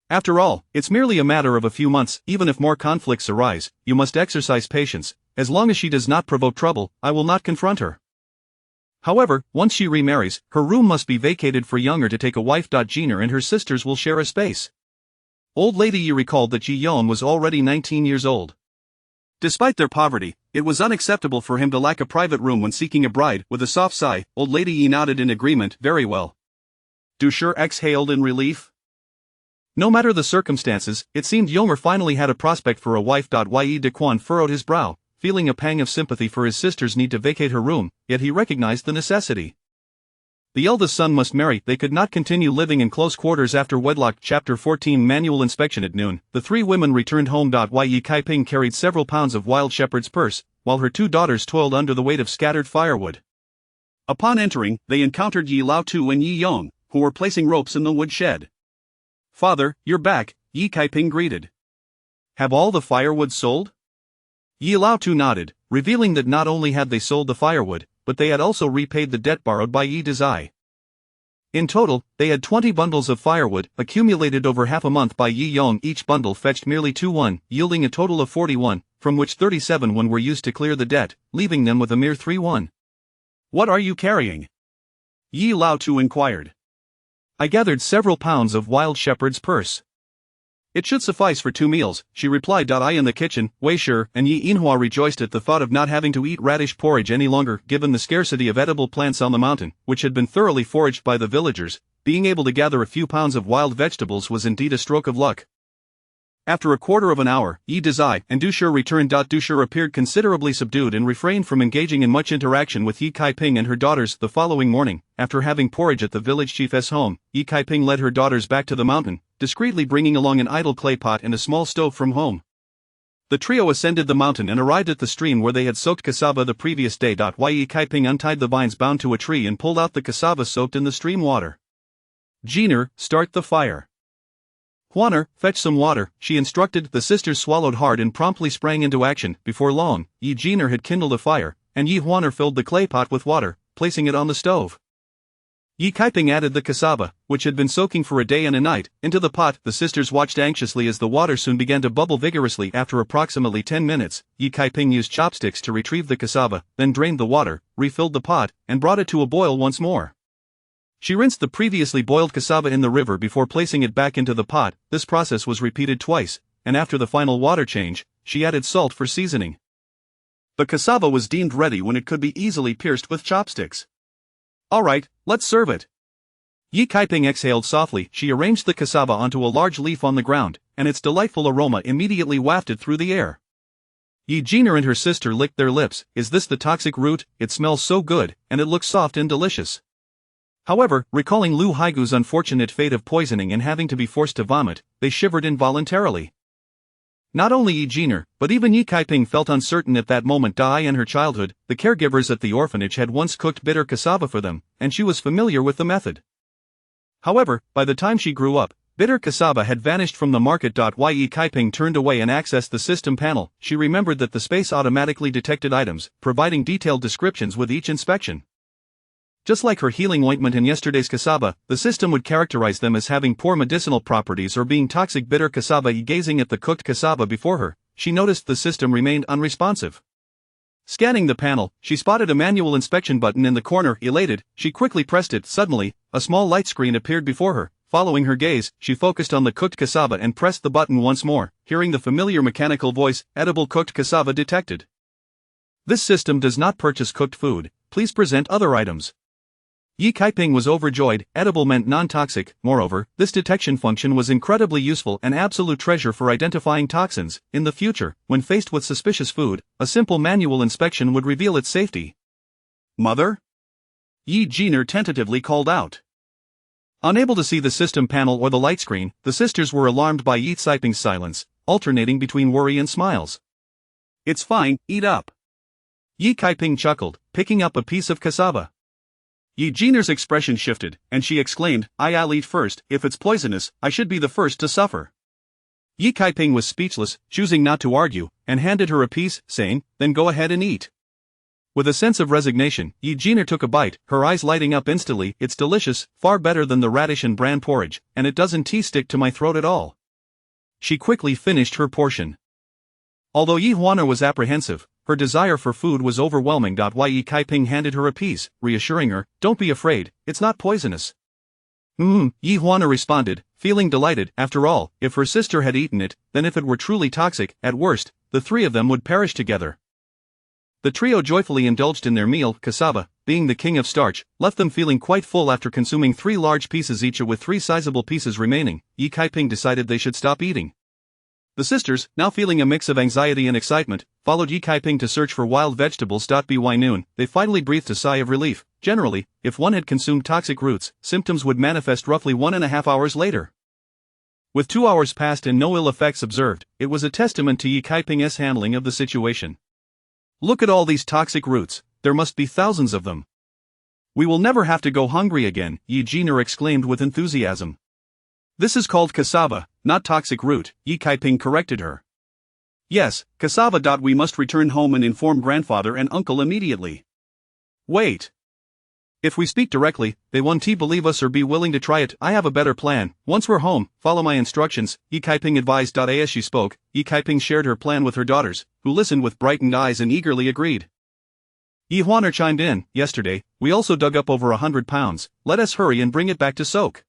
After all, it's merely a matter of a few months. Even if more conflicts arise, you must exercise patience. As long as she does not provoke trouble, I will not confront her. However, once she remarries, her room must be vacated for Younger to take a wife. Jiner and her sisters will share a space. Old lady Yi recalled that Ji Yon was already 19 years old. Despite their poverty, it was unacceptable for him to lack a private room when seeking a bride. With a soft sigh, old lady Yi nodded in agreement. Very well. Du Shi exhaled in relief. No matter the circumstances, it seemed Yomer finally had a prospect for a wife. Yi Daquan furrowed his brow, feeling a pang of sympathy for his sister's need to vacate her room, yet he recognized the necessity. The eldest son must marry. They could not continue living in close quarters after wedlock. Chapter 14 Manual inspection. At noon, the 3 women returned home. Yi Kai Ping carried several pounds of wild shepherd's purse, while her 2 daughters toiled under the weight of scattered firewood. Upon entering, they encountered Yi Lao Tu and Yi Yong, who were placing ropes in the woodshed. Father, you're back, Yi Kai Ping greeted. Have all the firewood sold? Yi Lao Tu nodded, revealing that not only had they sold the firewood, but they had also repaid the debt borrowed by Yi Dezai. In total, they had 20 bundles of firewood, accumulated over half a month by Yi Yong. Each bundle fetched merely 2 yielding a total of 41, from which 37 were used to clear the debt, leaving them with a mere 3 What are you carrying? Yi Lao Tu inquired. I gathered several pounds of wild shepherd's purse. It should suffice for 2 meals, she replied. I in the kitchen, Wei Shi and Yi Inhua rejoiced at the thought of not having to eat radish porridge any longer. Given the scarcity of edible plants on the mountain, which had been thoroughly foraged by the villagers, being able to gather a few pounds of wild vegetables was indeed a stroke of luck. After a quarter of an hour, Yi Dezai and Du Shi returned. Du Shi appeared considerably subdued and refrained from engaging in much interaction with Yi Kai Ping and her daughters. The following morning, after having porridge at the village chief's home, Yi Kai Ping led her daughters back to the mountain, discreetly bringing along an idle clay pot and a small stove from home. The trio ascended the mountain and arrived at the stream where they had soaked cassava the previous day. Yi Kai Ping untied the vines bound to a tree and pulled out the cassava soaked in the stream water. Jiner, start the fire. Huaner, fetch some water, she instructed. The sisters swallowed hard and promptly sprang into action. Before long, Yi Jiner had kindled a fire, and Yi Huaner filled the clay pot with water, placing it on the stove. Yi Kai Ping added the cassava, which had been soaking for a day and a night, into the pot. The sisters watched anxiously as the water soon began to bubble vigorously. After approximately 10 minutes, Yi Kai Ping used chopsticks to retrieve the cassava, then drained the water, refilled the pot, and brought it to a boil once more. She rinsed the previously boiled cassava in the river before placing it back into the pot. This process was repeated twice, and after the final water change, she added salt for seasoning. The cassava was deemed ready when it could be easily pierced with chopsticks. Alright, let's serve it. Yi Kai Ping exhaled softly. She arranged the cassava onto a large leaf on the ground, and its delightful aroma immediately wafted through the air. Yi Jiner and her sister licked their lips. Is this the toxic root? It smells so good, and it looks soft and delicious. However, recalling Lu Haigu's unfortunate fate of poisoning and having to be forced to vomit, they shivered involuntarily. Not only Yi Jiner, but even Yi Kaiping felt uncertain at that moment. In her childhood, the caregivers at the orphanage had once cooked bitter cassava for them, and she was familiar with the method. However, by the time she grew up, bitter cassava had vanished from the market. Yi Kaiping turned away and accessed the system panel. She remembered that the space automatically detected items, providing detailed descriptions with each inspection. Just like her healing ointment in yesterday's cassava, the system would characterize them as having poor medicinal properties or being toxic. Bitter cassava. Gazing at the cooked cassava before her, she noticed the system remained unresponsive. Scanning the panel, she spotted a manual inspection button in the corner. Elated, she quickly pressed it. Suddenly, a small light screen appeared before her. Following her gaze, she focused on the cooked cassava and pressed the button once more, hearing the familiar mechanical voice, "Edible cooked cassava detected. This system does not purchase cooked food, please present other items." Yi Kaiping was overjoyed. Edible meant non-toxic. Moreover, this detection function was incredibly useful, an absolute treasure for identifying toxins. In the future, when faced with suspicious food, a simple manual inspection would reveal its safety. "Mother?" Yi Jiner tentatively called out. Unable to see the system panel or the light screen, the sisters were alarmed by Yi Kaiping's silence, alternating between worry and smiles. "It's fine, eat up." Yi Kaiping chuckled, picking up a piece of cassava. Yi Jiner's expression shifted, and she exclaimed, "I'll eat first. If it's poisonous, I should be the first to suffer." Yi Kaiping was speechless, choosing not to argue, and handed her a piece, saying, "Then go ahead and eat." With a sense of resignation, Yi Jiner took a bite, her eyes lighting up instantly. "It's delicious, far better than the radish and bran porridge, and it doesn't stick to my throat at all." She quickly finished her portion. Although Yi Huaner was apprehensive, her desire for food was overwhelming. Yi Kaiping handed her a piece, reassuring her, "Don't be afraid, it's not poisonous." Yi Huaner responded, feeling delighted. After all, if her sister had eaten it, then if it were truly toxic, at worst, the three of them would perish together. The trio joyfully indulged in their meal. Cassava, being the king of starch, left them feeling quite full. After consuming 3 large pieces each with 3 sizable pieces remaining, Yi Kaiping decided they should stop eating. The sisters, now feeling a mix of anxiety and excitement, followed Yi Kaiping to search for wild vegetables. By noon, they finally breathed a sigh of relief. Generally, if one had consumed toxic roots, symptoms would manifest roughly 1.5 hours later. With 2 hours passed and no ill effects observed, it was a testament to Yi Kaiping's handling of the situation. "Look at all these toxic roots, there must be thousands of them. We will never have to go hungry again," Yi Jiner exclaimed with enthusiasm. "This is called cassava, not toxic root," Yi Kaiping corrected her. "Yes, cassava. We must return home and inform grandfather and uncle immediately." "Wait. If we speak directly, they won't believe us or be willing to try it. I have a better plan. Once we're home, follow my instructions," Yi Kaiping advised. As she spoke, Yi Kaiping shared her plan with her daughters, who listened with brightened eyes and eagerly agreed. Yi Huaner chimed in, "Yesterday, we also dug up over 100 pounds, let us hurry and bring it back to soak."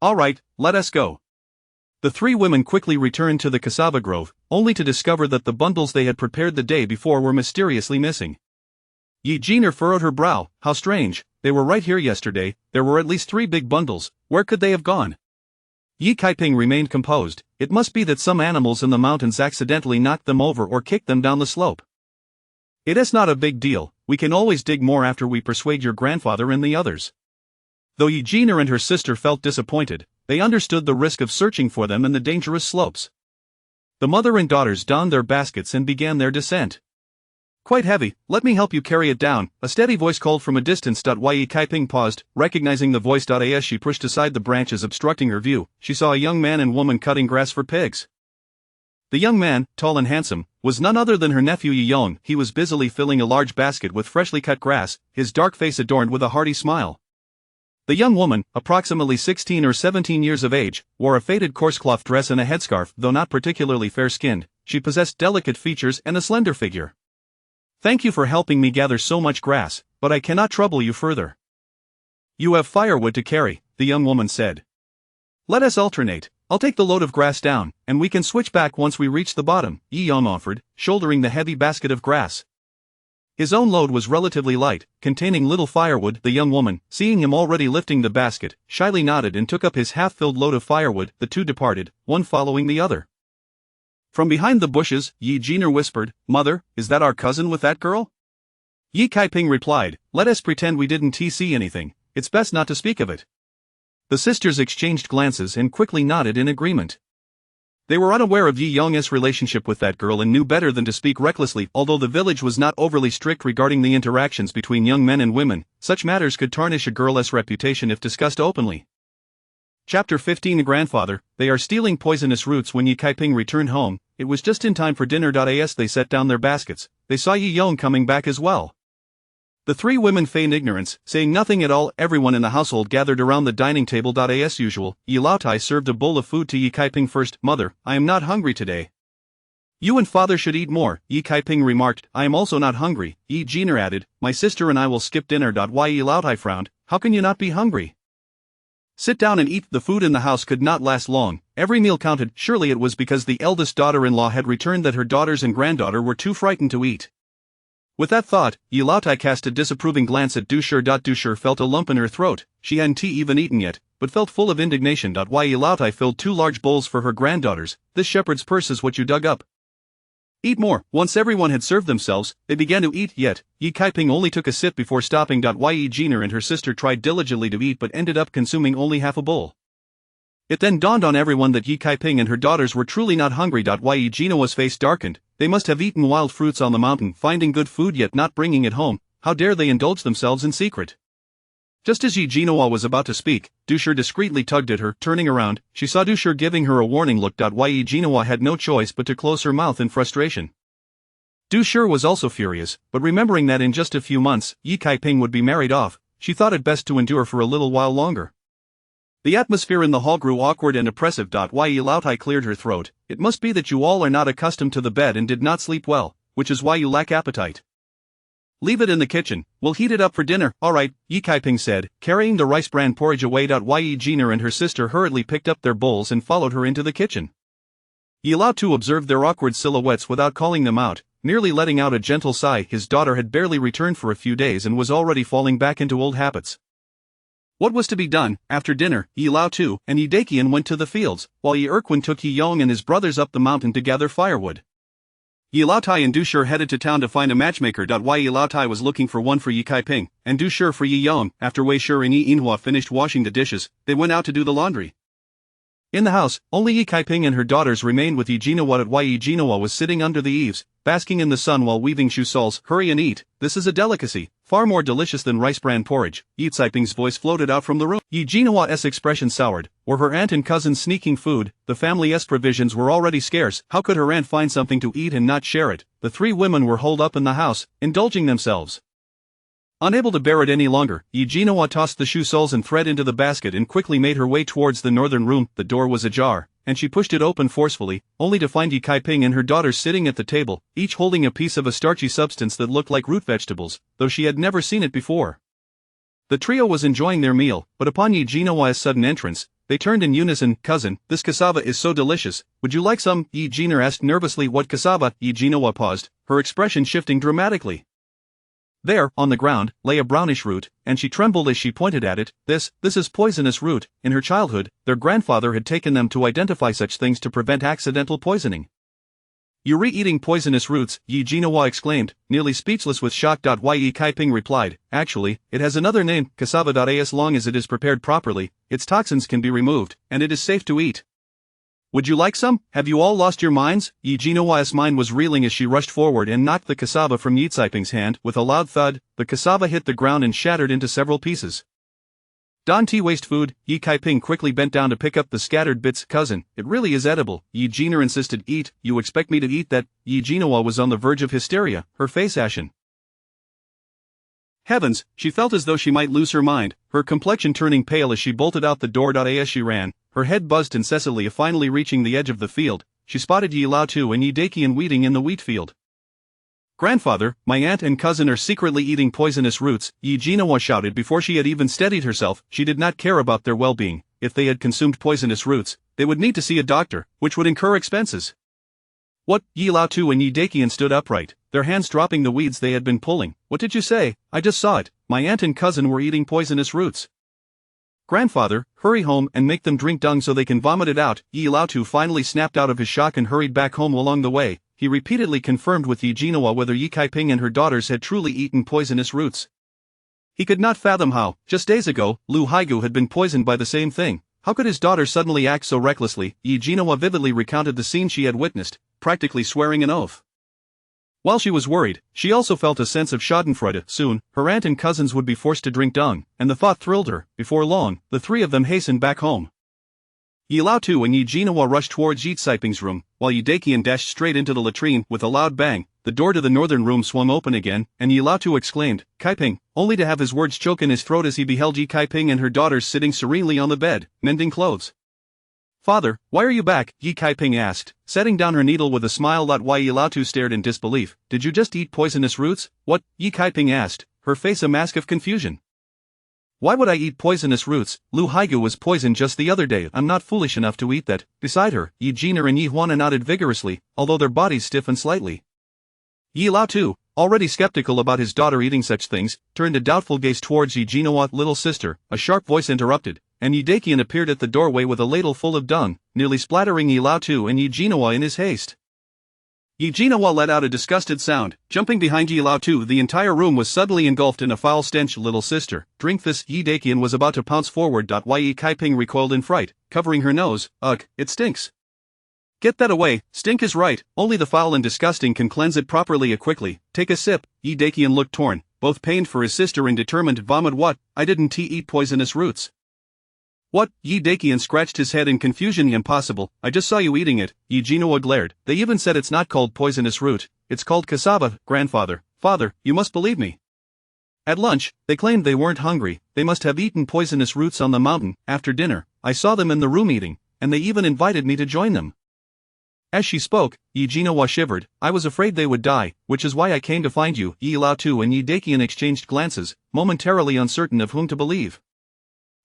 "All right, let us go." The 3 women quickly returned to the cassava grove, only to discover that the bundles they had prepared the day before were mysteriously missing. Yi Jiner furrowed her brow. "How strange, they were right here yesterday, there were at least 3 big bundles, where could they have gone?" Yi Kaiping remained composed. "It must be that some animals in the mountains accidentally knocked them over or kicked them down the slope. It is not a big deal, we can always dig more after we persuade your grandfather and the others." Though Yi Jiner and her sister felt disappointed, they understood the risk of searching for them in the dangerous slopes. The mother and daughters donned their baskets and began their descent. "Quite heavy, let me help you carry it down," a steady voice called from a distance. Yi Kaiping paused, recognizing the voice. As she pushed aside the branches obstructing her view, she saw a young man and woman cutting grass for pigs. The young man, tall and handsome, was none other than her nephew Yi Yong. He was busily filling a large basket with freshly cut grass, his dark face adorned with a hearty smile. The young woman, approximately 16 or 17 years of age, wore a faded coarse-cloth dress and a headscarf. Though not particularly fair-skinned, she possessed delicate features and a slender figure. "Thank you for helping me gather so much grass, but I cannot trouble you further. You have firewood to carry," the young woman said. "Let us alternate. I'll take the load of grass down, and we can switch back once we reach the bottom," Yi Yong offered, shouldering the heavy basket of grass. His own load was relatively light, containing little firewood. The young woman, seeing him already lifting the basket, shyly nodded and took up his half-filled load of firewood. The 2 departed, one following the other. From behind the bushes, Yi Jiner whispered, "Mother, is that our cousin with that girl?" Yi Kaiping replied, "Let us pretend we didn't see anything. it's best not to speak of it. The sisters exchanged glances and quickly nodded in agreement. They were unaware of Yi Yong's relationship with that girl and knew better than to speak recklessly. Although the village was not overly strict regarding the interactions between young men and women, such matters could tarnish a girl's reputation if discussed openly. Chapter 15. Grandfather, they are stealing poisonous roots. When Yi Kaiping returned home, it was just in time for dinner. As they set down their baskets, they saw Yi Yong coming back as well. The three women feigned ignorance, saying nothing at all. Everyone in the household gathered around the dining table. As usual, Yi Laotai served a bowl of food to Yi Kaiping first. Mother, I am not hungry today. You and father should eat more, Yi Kaiping remarked. I am also not hungry, Yi Jiner added. My sister and I will skip dinner. Why? Yi Laotai frowned. How can you not be hungry? Sit down and eat. The food in the house could not last long. Every meal counted. Surely it was because the eldest daughter-in-law had returned that her daughters and granddaughter were too frightened to eat. With that thought, Yi Laotai cast a disapproving glance at Dushir. Dushir felt a lump in her throat. She hadn't even eaten yet, but felt full of indignation. Why? Yi Laotai filled 2 large bowls for her granddaughters. This shepherd's purse is what you dug up. Eat more. Once everyone had served themselves, they began to eat. Yet Yi Kaiping only took a sip before stopping. Yi Jiner and her sister tried diligently to eat but ended up consuming only half a bowl. It then dawned on everyone that Yi Kaiping and her daughters were truly not hungry. Yi Jinoa's face darkened. They must have eaten wild fruits on the mountain, finding good food yet not bringing it home. How dare they indulge themselves in secret? Just as Yi Jinoa was about to speak, Dushir discreetly tugged at her. Turning around, she saw Dushir giving her a warning look. Yi Jinoa had no choice but to close her mouth in frustration. Dushir was also furious, but remembering that in just a few months, Yi Kaiping would be married off, she thought it best to endure for a little while longer. The atmosphere in the hall grew awkward and oppressive. Yi Laotai cleared her throat. It must be that you all are not accustomed to the bed and did not sleep well, which is why you lack appetite. Leave it in the kitchen, we'll heat it up for dinner. Alright, Yi Kaiping said, carrying the rice bran porridge away. Yi Jiner and her sister hurriedly picked up their bowls and followed her into the kitchen. Yi Laotai observed their awkward silhouettes without calling them out, nearly letting out a gentle sigh. His daughter had barely returned for a few days and was already falling back into old habits. What was to be done? After dinner, Yi Laotai and Yi Daqian went to the fields, while Yi Erquin took Yi Yong and his brothers up the mountain to gather firewood. Yi Laotai and Dushir headed to town to find a matchmaker. Yi Laotai was looking for one for Yi Kaiping, and Dushir for Yi Yong. After Wei Shi and Yi Inhua finished washing the dishes, they went out to do the laundry. In the house, only Yi Kaiping and her daughters remained with Yi Jinoa. Yi Jinoa was sitting under the eaves, basking in the sun while weaving shoe soles. Hurry and eat, this is a delicacy, far more delicious than rice bran porridge. Yi Kaiping's voice floated out from the room. Yi Jinoa's expression soured. Were her aunt and cousin sneaking food? The family's provisions were already scarce. How could her aunt find something to eat and not share it? The three women were holed up in the house, indulging themselves. Unable to bear it any longer, Yi Jinoa tossed the shoe soles and thread into the basket and quickly made her way towards the northern room. The door was ajar, and she pushed it open forcefully, only to find Yi Kaiping and her daughters sitting at the table, each holding a piece of a starchy substance that looked like root vegetables, though she had never seen it before. The trio was enjoying their meal, but upon Yi Jinoa's sudden entrance, they turned in unison. Cousin, this cassava is so delicious, would you like some? Yi Jiner asked nervously. What cassava? Yi Jinoa paused, her expression shifting dramatically. There, on the ground, lay a brownish root, and she trembled as she pointed at it. This is poisonous root. In her childhood, their grandfather had taken them to identify such things to prevent accidental poisoning. You're eating poisonous roots, Yi Jinoa exclaimed, nearly speechless with shock. Yi Kaiping replied, actually, it has another name, cassava. As long as it is prepared properly, its toxins can be removed, and it is safe to eat. Would you like some? Have you all lost your minds? Yi Jinoa's mind was reeling as she rushed forward and knocked the cassava from Yi Kaiping's hand. With a loud thud, the cassava hit the ground and shattered into several pieces. Don't waste food. Yi Kaiping quickly bent down to pick up the scattered bits. Cousin, it really is edible, Yi Jiner insisted. Eat, you expect me to eat that? Yi Jinoa was on the verge of hysteria, her face ashen. Heavens, she felt as though she might lose her mind, her complexion turning pale as she bolted out the door. As she ran, her head buzzed incessantly. Finally reaching the edge of the field, she spotted Yi Laotai and Yi Daqian weeding in the wheat field. Grandfather, my aunt and cousin are secretly eating poisonous roots, Yi Jinoa shouted before she had even steadied herself. She did not care about their well-being. If they had consumed poisonous roots, they would need to see a doctor, which would incur expenses. What? Yi Laotai and Yi Daqian stood upright, their hands dropping the weeds they had been pulling. What did you say? I just saw it. My aunt and cousin were eating poisonous roots. Grandfather, hurry home and make them drink dung so they can vomit it out. Yi Laotai finally snapped out of his shock and hurried back home. Along the way, he repeatedly confirmed with Yi Jinoa whether Yi Kaiping and her daughters had truly eaten poisonous roots. He could not fathom how, just days ago, Lu Haigu had been poisoned by the same thing. How could his daughter suddenly act so recklessly? Yi Jinawa vividly recounted the scene she had witnessed, practically swearing an oath. While she was worried, she also felt a sense of schadenfreude. Soon, her aunt and cousins would be forced to drink dung, and the thought thrilled her. Before long, the three of them hastened back home. Yi Lao-tu and Yi Jinawa rushed towards Yi Caiping's room, while Yi Daqian dashed straight into the latrine. With a loud bang, the door to the northern room swung open again, and Yi Lao-tu exclaimed, "Caiping," only to have his words choke in his throat as he beheld Yi Caiping and her daughters sitting serenely on the bed, mending clothes. "Father, why are you back?" Yi Caiping asked, setting down her needle with a smile. Why Yi Lao-tu stared in disbelief. "Did you just eat poisonous roots?" "What?" Yi Caiping asked, her face a mask of confusion. "Why would I eat poisonous roots? Lu Haigu was poisoned just the other day. I'm not foolish enough to eat that." Beside her, Yi Jiner and Yi Huana nodded vigorously, although their bodies stiffened slightly. Yi Lao-tu, already skeptical about his daughter eating such things, turned a doubtful gaze towards Yi Jinawa. "Little sister," a sharp voice interrupted, and Yi Daqian appeared at the doorway with a ladle full of dung, nearly splattering Yi Lao-tu and Yi Jinawa in his haste. Yi Jinawa let out a disgusted sound, jumping behind Yi Lao-tu. The entire room was suddenly engulfed in a foul stench. "Little sister, drink this." Yi Daqian was about to pounce forward. Yi Caiping recoiled in fright, covering her nose. "Ugh, it stinks." "Get that away." "Stink is right, only the foul and disgusting can cleanse it properly." Quickly, take a sip." Yi Daqian looked torn, both pained for his sister and determined. "Vomit what? I didn't eat poisonous roots." "What?" Yi Daqian scratched his head in confusion. "Impossible, I just saw you eating it." Yi Jinawa glared. "They even said it's not called poisonous root, it's called cassava." "Grandfather, father, you must believe me." "At lunch, they claimed they weren't hungry, they must have eaten poisonous roots on the mountain. After dinner, I saw them in the room eating, and they even invited me to join them." As she spoke, Yi Jinawa shivered. "I was afraid they would die, which is why I came to find you." Yi Lao-tu and Yi Daqian exchanged glances, momentarily uncertain of whom to believe.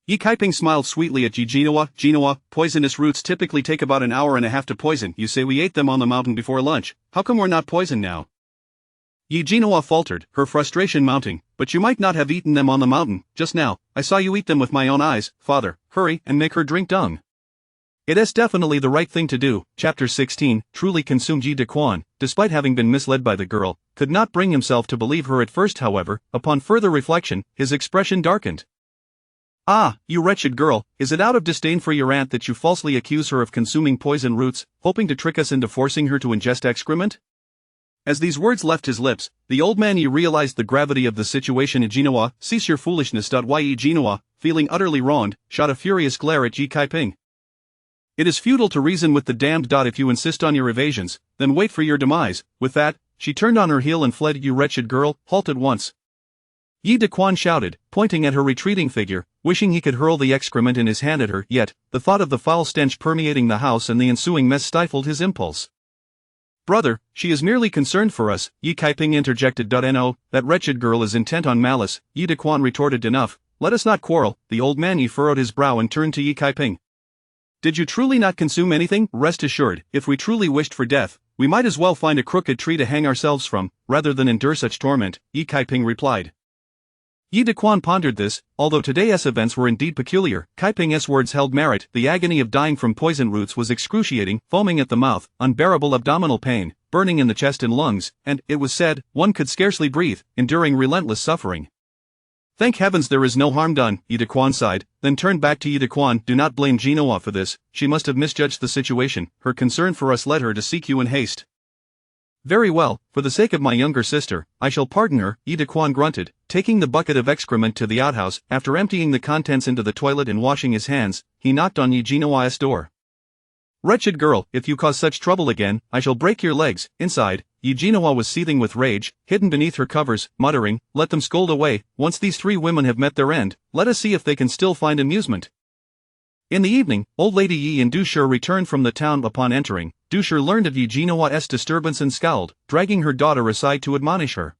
Yi Caiping smiled sweetly at Yi Jinawa. "Jinawa, poisonous roots typically take about an hour and a half to poison. You say we ate them on the mountain before lunch, how come we're not poisoned now?" Yi Jinawa faltered, her frustration mounting. "But you might not have eaten them on the mountain, just now. I saw you eat them with my own eyes." "Father, hurry and make her drink dung." It is definitely the right thing to do. Chapter 16, truly consumed. Yi Daqian, despite having been misled by the girl, could not bring himself to believe her at first. However, upon further reflection, his expression darkened. "Ah, you wretched girl, is it out of disdain for your aunt that you falsely accuse her of consuming poison roots, hoping to trick us into forcing her to ingest excrement?" As these words left his lips, the old man realized the gravity of the situation. "Jinawa, cease your foolishness." Yi Jinawa, feeling utterly wronged, shot a furious glare at Yi Caiping. "It is futile to reason with the damned. If you insist on your evasions, then wait for your demise." With that, she turned on her heel and fled. "You wretched girl, halt at once!" Yi Daqian shouted, pointing at her retreating figure, wishing he could hurl the excrement in his hand at her, yet, the thought of the foul stench permeating the house and the ensuing mess stifled his impulse. "Brother, she is merely concerned for us," Yi Caiping interjected. "No, that wretched girl is intent on malice," Yi Daqian retorted. "Enough, let us not quarrel." The old man furrowed his brow and turned to Yi Caiping. "Did you truly not consume anything? Rest assured, if we truly wished for death, we might as well find a crooked tree to hang ourselves from, rather than endure such torment," Yi Caiping replied. Yi Daqian pondered this. Although today's events were indeed peculiar, Caiping's words held merit. The agony of dying from poison roots was excruciating, foaming at the mouth, unbearable abdominal pain, burning in the chest and lungs, and, it was said, one could scarcely breathe, enduring relentless suffering. "Thank heavens there is no harm done," Yi Daqian sighed, then turned back to Yi Daqian. "Do not blame Jinawa for this, she must have misjudged the situation, her concern for us led her to seek you in haste." "Very well, for the sake of my younger sister, I shall pardon her," Yi Daqian grunted, taking the bucket of excrement to the outhouse. After emptying the contents into the toilet and washing his hands, he knocked on Yi Jinawa's door. "Wretched girl, if you cause such trouble again, I shall break your legs." Inside, Yi Jinawa was seething with rage, hidden beneath her covers, muttering, "Let them scold away, once these three women have met their end, let us see if they can still find amusement." In the evening, old lady Yi and Dusher returned from the town. Upon entering, Dusher learned of Yi Jinawa's disturbance and scowled, dragging her daughter aside to admonish her.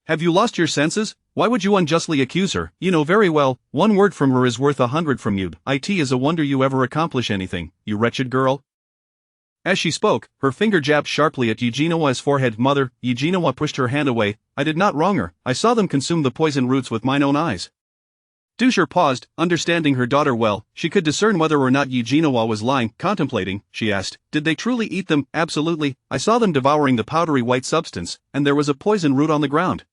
"Have you lost your senses? Why would you unjustly accuse her? You know very well, one word from her is worth 100 from you. It is a wonder you ever accomplish anything, you wretched girl." As she spoke, her finger jabbed sharply at Yi Jinawa's forehead. "Mother," Yi Jinawa pushed her hand away, "I did not wrong her, I saw them consume the poison roots with mine own eyes." Dusher paused, understanding her daughter well. She could discern whether or not Yi Jinawa was lying. Contemplating, she asked, "Did they truly eat them?" "Absolutely, I saw them devouring the powdery white substance, and there was a poison root on the ground."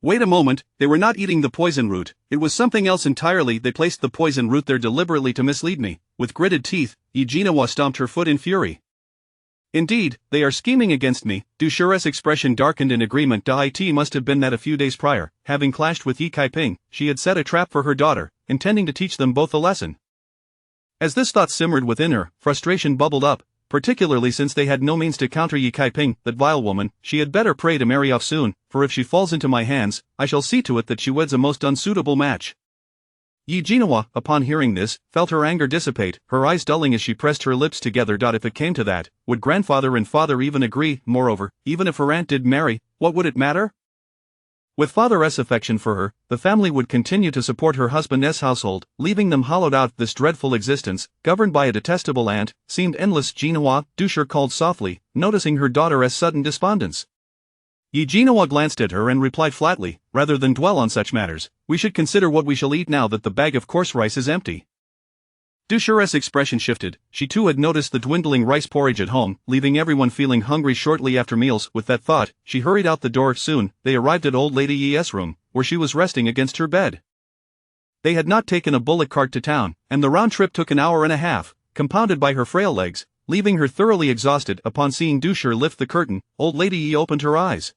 Wait a moment, they were not eating the poison root, it was something else entirely. They placed the poison root there deliberately to mislead me. With gritted teeth, Eugenia stomped her foot in fury. Indeed, they are scheming against me. Dushure's expression darkened in agreement. It must have been that a few days prior, having clashed with Yi Kaiping, she had set a trap for her daughter, intending to teach them both a lesson. As this thought simmered within her, frustration bubbled up, particularly since they had no means to counter Yi Kaiping, that vile woman. She had better pray to marry off soon, for if she falls into my hands, I shall see to it that she weds a most unsuitable match. Eugenia, upon hearing this, felt her anger dissipate, her eyes dulling as she pressed her lips together. If it came to that, would grandfather and father even agree? Moreover, even if her aunt did marry, what would it matter? With father's affection for her, the family would continue to support her husband's household, leaving them hollowed out. This dreadful existence, governed by a detestable aunt, seemed endless. Genoa, Dusher called softly, noticing her daughter's sudden despondence. Eugenia glanced at her and replied flatly, rather than dwell on such matters, we should consider what we shall eat now that the bag of coarse rice is empty. Dusher's expression shifted. She too had noticed the dwindling rice porridge at home, leaving everyone feeling hungry shortly after meals. With that thought, she hurried out the door. Soon, they arrived at old Lady Yi's room, where she was resting against her bed. They had not taken a bullock cart to town, and the round trip took an hour and a half, compounded by her frail legs, leaving her thoroughly exhausted. Upon seeing Dusher lift the curtain, old Lady Yi opened her eyes.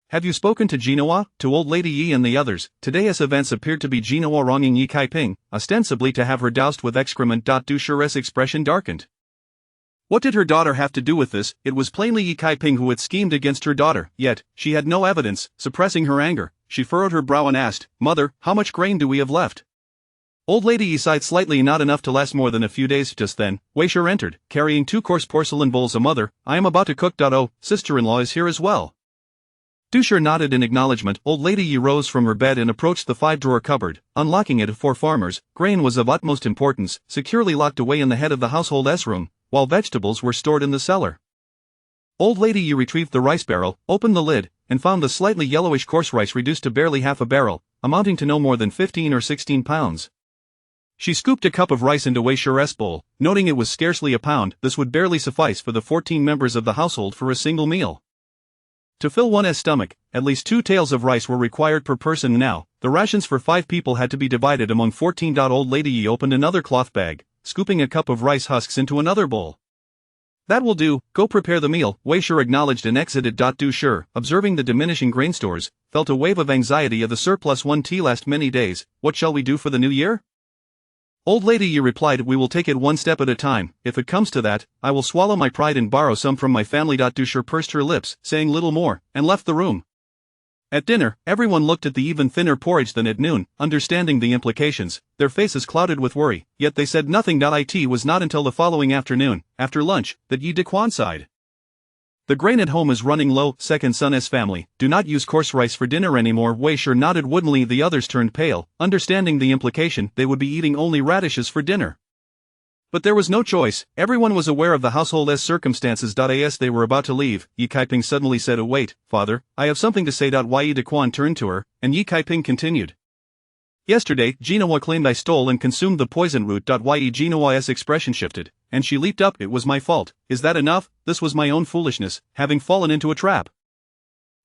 Have you spoken to Genoa? To old Lady Yi and the others, today's events appeared to be Genoa wronging Yi Kaiping, ostensibly to have her doused with excrement. Dusher's expression darkened. What did her daughter have to do with this? It was plainly Yi Kaiping who had schemed against her daughter, yet, she had no evidence. Suppressing her anger, she furrowed her brow and asked, Mother, how much grain do we have left? Old Lady Yi sighed slightly. Not enough to last more than a few days. Just then, Weisher entered, carrying 2 coarse porcelain bowls. Mother, I am about to cook. Oh, sister-in-law is here as well. Dusher nodded in acknowledgement. Old Lady Yi rose from her bed and approached the 5-drawer cupboard, unlocking it. For farmers, grain was of utmost importance, securely locked away in the head of the household's room, while vegetables were stored in the cellar. Old Lady Yi retrieved the rice barrel, opened the lid, and found the slightly yellowish coarse rice reduced to barely half a barrel, amounting to no more than 15 or 16 pounds. She scooped a cup of rice into Weisher's bowl, noting it was scarcely a pound. This would barely suffice for the 14 members of the household for a single meal. To fill one's stomach, at least 2 taels of rice were required per person. Now, the rations for 5 people had to be divided among 14. Old Lady Yi opened another cloth bag, scooping a cup of rice husks into another bowl. That will do, go prepare the meal, Weisher acknowledged and exited. Dusher, observing the diminishing grain stores, felt a wave of anxiety. Of the surplus won't last many days. What shall we do for the new year? Old Lady Yi replied, we will take it one step at a time. If it comes to that, I will swallow my pride and borrow some from my family. Dusher pursed her lips, saying little more, and left the room. At dinner, everyone looked at the even thinner porridge than at noon, understanding the implications, their faces clouded with worry, yet they said nothing. It was not until the following afternoon, after lunch, that Yi Daquan sighed. The grain at home is running low. Second son's family, do not use coarse rice for dinner anymore. Weisher nodded woodenly. The others turned pale, understanding the implication. They would be eating only radishes for dinner. But there was no choice. Everyone was aware of the household's circumstances. As they were about to leave, Yi Kaiping suddenly said, oh wait, father, I have something to say. Yi Daquan turned to her, and Yi Kaiping continued. Yesterday, Genoa claimed I stole and consumed the poison root. Genoa's expression shifted, and she leaped up. It was my fault. Is that enough? This was my own foolishness, having fallen into a trap.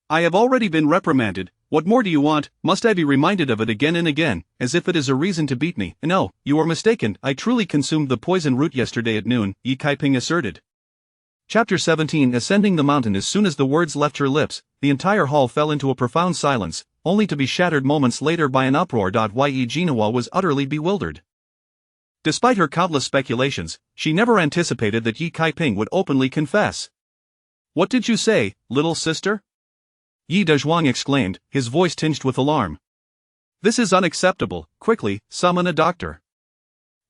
I have already been reprimanded. What more do you want? Must I be reminded of it again and again, as if it is a reason to beat me? No, you are mistaken. I truly consumed the poison root yesterday at noon, Yi Kaiping asserted. Chapter 17. Ascending the mountain. As soon as the words left her lips, the entire hall fell into a profound silence, only to be shattered moments later by an uproar. Genoa was utterly bewildered. Despite her countless speculations, she never anticipated that Yi Kaiping would openly confess. What did you say, little sister? Yi Dezhuang exclaimed, his voice tinged with alarm. This is unacceptable. Quickly, summon a doctor.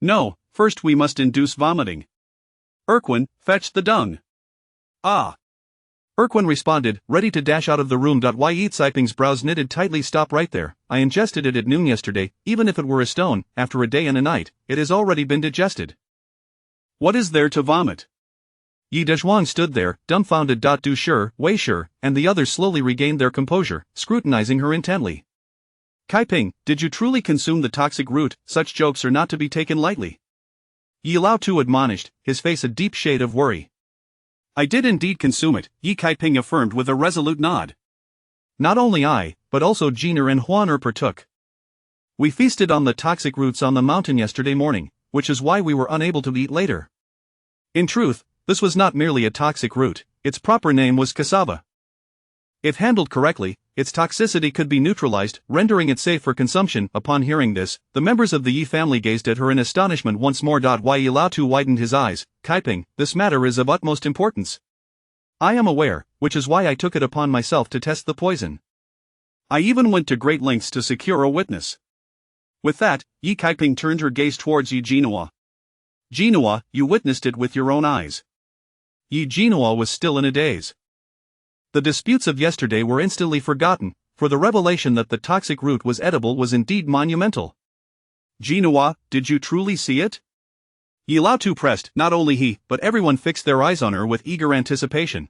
No, first we must induce vomiting. Erquin, fetch the dung. Ah. Erquin responded, ready to dash out of the room. Yi Kaiping's brows knitted tightly. Stop right there. I ingested it at noon yesterday. Even if it were a stone, after a day and a night, it has already been digested. What is there to vomit? Yi Dezhuang stood there, dumbfounded. Dusher, Weisher, and the others slowly regained their composure, scrutinizing her intently. Kaiping, did you truly consume the toxic root? Such jokes are not to be taken lightly. Yi Lao too admonished, his face a deep shade of worry. I did indeed consume it, Yi Kaiping affirmed with a resolute nod. Not only I, but also Jeaner and Huaner partook. We feasted on the toxic roots on the mountain yesterday morning, which is why we were unable to eat later. In truth, this was not merely a toxic root, its proper name was cassava. If handled correctly, its toxicity could be neutralized, rendering it safe for consumption. Upon hearing this, the members of the Yi family gazed at her in astonishment once more. Yi Lao Tu widened his eyes. Kaiping, this matter is of utmost importance. I am aware, which is why I took it upon myself to test the poison. I even went to great lengths to secure a witness. With that, Yi Kaiping turned her gaze towards Yi Jinhua. Jinhua, you witnessed it with your own eyes. Yi Jinhua was still in a daze. The disputes of yesterday were instantly forgotten, for the revelation that the toxic root was edible was indeed monumental. Jinhua, did you truly see it? Yi Lao Tu pressed. Not only he, but everyone fixed their eyes on her with eager anticipation.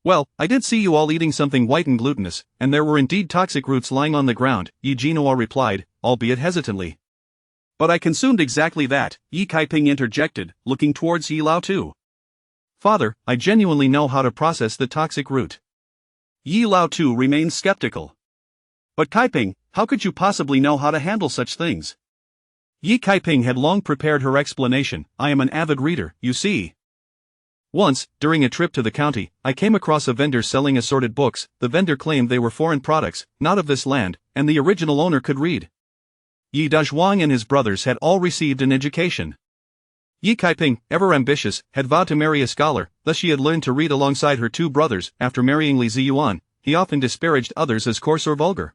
Well, I did see you all eating something white and glutinous, and there were indeed toxic roots lying on the ground, Yi Jinhua replied, albeit hesitantly. But I consumed exactly that, Yi Kaiping interjected, looking towards Yi Lao Tu. Father, I genuinely know how to process the toxic root. Yi Lao Tu remained skeptical. But Kaiping, how could you possibly know how to handle such things? Yi Kaiping had long prepared her explanation. I am an avid reader, you see. Once, during a trip to the county, I came across a vendor selling assorted books. The vendor claimed they were foreign products, not of this land, and the original owner could read. Yi Dazhuang and his brothers had all received an education. Yi Kaiping, ever ambitious, had vowed to marry a scholar, thus she had learned to read alongside her two brothers. After marrying Li Ziyuan, he often disparaged others as coarse or vulgar.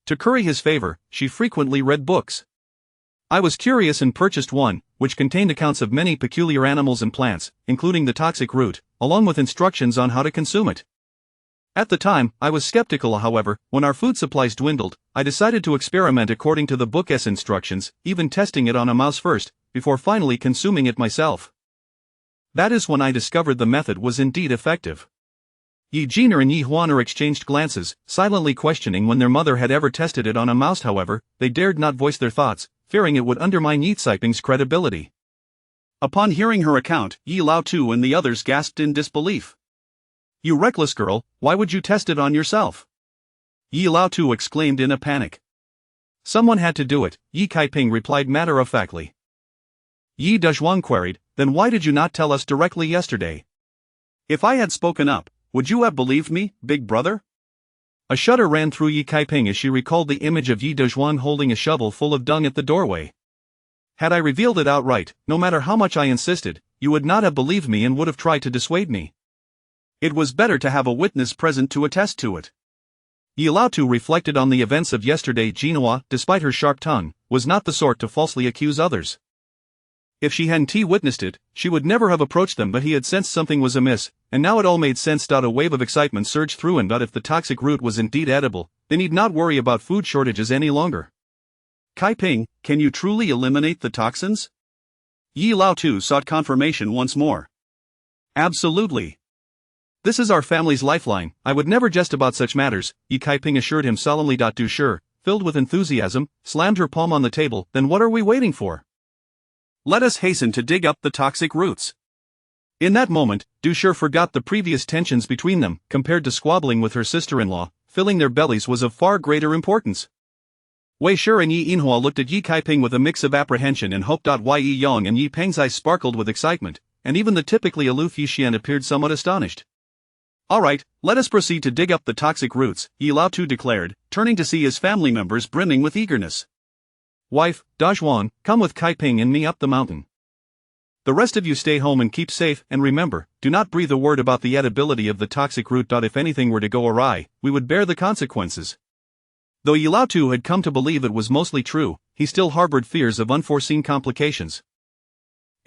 To curry his favor, she frequently read books. I was curious and purchased one, which contained accounts of many peculiar animals and plants, including the toxic root, along with instructions on how to consume it. At the time, I was skeptical. However, when our food supplies dwindled, I decided to experiment according to the book's instructions, even testing it on a mouse first, before finally consuming it myself. That is when I discovered the method was indeed effective. Yi Jeaner and Yi Huaner exchanged glances, silently questioning when their mother had ever tested it on a mouse. However, they dared not voice their thoughts, fearing it would undermine Yi Kaiping's credibility. Upon hearing her account, Yi Lao Tu and the others gasped in disbelief. You reckless girl, why would you test it on yourself? Yi Lao Tu exclaimed in a panic. Someone had to do it, Yi Kaiping replied matter-of-factly. Yi Dazhuang queried, then why did you not tell us directly yesterday? If I had spoken up, would you have believed me, big brother? A shudder ran through Yi Kaiping as she recalled the image of Yi Dazhuang holding a shovel full of dung at the doorway. Had I revealed it outright, no matter how much I insisted, you would not have believed me and would have tried to dissuade me. It was better to have a witness present to attest to it. Yi Lao Tu reflected on the events of yesterday. Jinhua, despite her sharp tongue, was not the sort to falsely accuse others. If she hadn't witnessed it, she would never have approached them, but he had sensed something was amiss, and now it all made sense. A wave of excitement surged through him. If the toxic root was indeed edible, they need not worry about food shortages any longer. Kaiping, can you truly eliminate the toxins? Yi Lao Tu sought confirmation once more. Absolutely. This is our family's lifeline. I would never jest about such matters, Yi Kaiping assured him solemnly. Du Shi, filled with enthusiasm, slammed her palm on the table. Then what are we waiting for? Let us hasten to dig up the toxic roots. In that moment, Du Shi forgot the previous tensions between them. Compared to squabbling with her sister-in-law, filling their bellies was of far greater importance. Wei Shi and Yi Inhua looked at Yi Kaiping with a mix of apprehension and hope. Yi Yang and Yi Peng's eyes sparkled with excitement, and even the typically aloof Yi Xian appeared somewhat astonished. All right, let us proceed to dig up the toxic roots, Yi Lao Tu declared, turning to see his family members brimming with eagerness. Wife, Dazhuang, come with Kaiping and me up the mountain. The rest of you stay home and keep safe, and remember, do not breathe a word about the edibility of the toxic root. If anything were to go awry, we would bear the consequences. Though Yi Lao Tu had come to believe it was mostly true, he still harbored fears of unforeseen complications.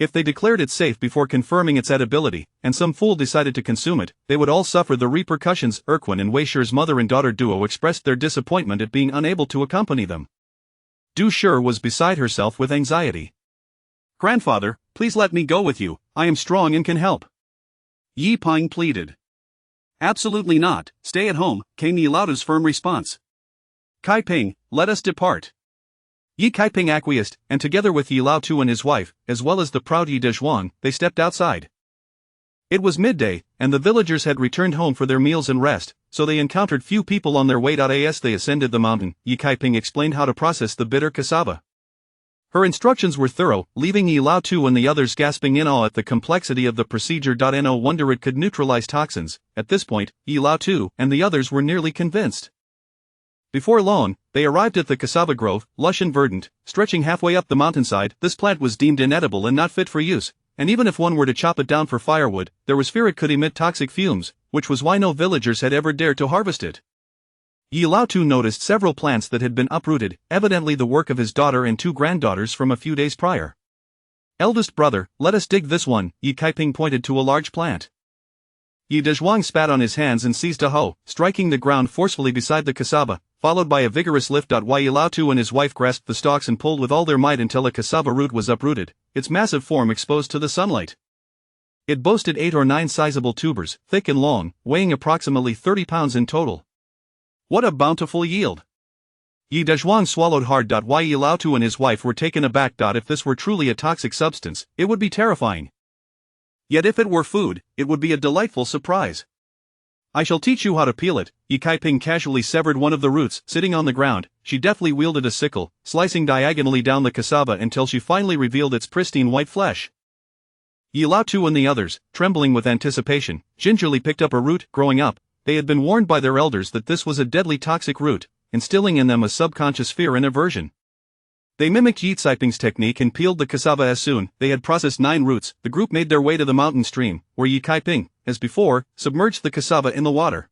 If they declared it safe before confirming its edibility, and some fool decided to consume it, they would all suffer the repercussions. Erquin and Wei Shi's mother and daughter duo expressed their disappointment at being unable to accompany them. Du Shi was beside herself with anxiety. Grandfather, please let me go with you, I am strong and can help. Yi Peng pleaded. Absolutely not, stay at home, came Yi Lao Tu's firm response. Kaiping, let us depart. Yi Kaiping acquiesced, and together with Yi Lao Tu and his wife, as well as the proud Yi Dazhuang, they stepped outside. It was midday, and the villagers had returned home for their meals and rest, so they encountered few people on their way. As they ascended the mountain, Yi Kaiping explained how to process the bitter cassava. Her instructions were thorough, leaving Yi Lao-tu and the others gasping in awe at the complexity of the procedure. No wonder it could neutralize toxins. At this point, Yi Lao-tu and the others were nearly convinced. Before long, they arrived at the cassava grove, lush and verdant, stretching halfway up the mountainside. This plant was deemed inedible and not fit for use, and even if one were to chop it down for firewood, there was fear it could emit toxic fumes, which was why no villagers had ever dared to harvest it. Yi Lao-tu noticed several plants that had been uprooted, evidently the work of his daughter and 2 granddaughters from a few days prior. Eldest brother, let us dig this one. Yi Kaiping pointed to a large plant. Yi Dezhuang spat on his hands and seized a hoe, striking the ground forcefully beside the cassava, followed by a vigorous lift. Yi Lao-tu and his wife grasped the stalks and pulled with all their might until a cassava root was uprooted, its massive form exposed to the sunlight. It boasted 8 or 9 sizable tubers, thick and long, weighing approximately 30 pounds in total. What a bountiful yield! Yi Dezhuang swallowed hard. Yi Lao-tu and his wife were taken aback. If this were truly a toxic substance, it would be terrifying. Yet if it were food, it would be a delightful surprise. I shall teach you how to peel it. Yi Kaiping casually severed one of the roots. Sitting on the ground, she deftly wielded a sickle, slicing diagonally down the cassava until she finally revealed its pristine white flesh. Yi Lao-tu and the others, trembling with anticipation, gingerly picked up a root. Growing up, they had been warned by their elders that this was a deadly toxic root, instilling in them a subconscious fear and aversion. They mimicked Yi Kaiping's technique and peeled the cassava. As soon they had processed 9 roots, the group made their way to the mountain stream, where Yi Kaiping, as before, submerged the cassava in the water.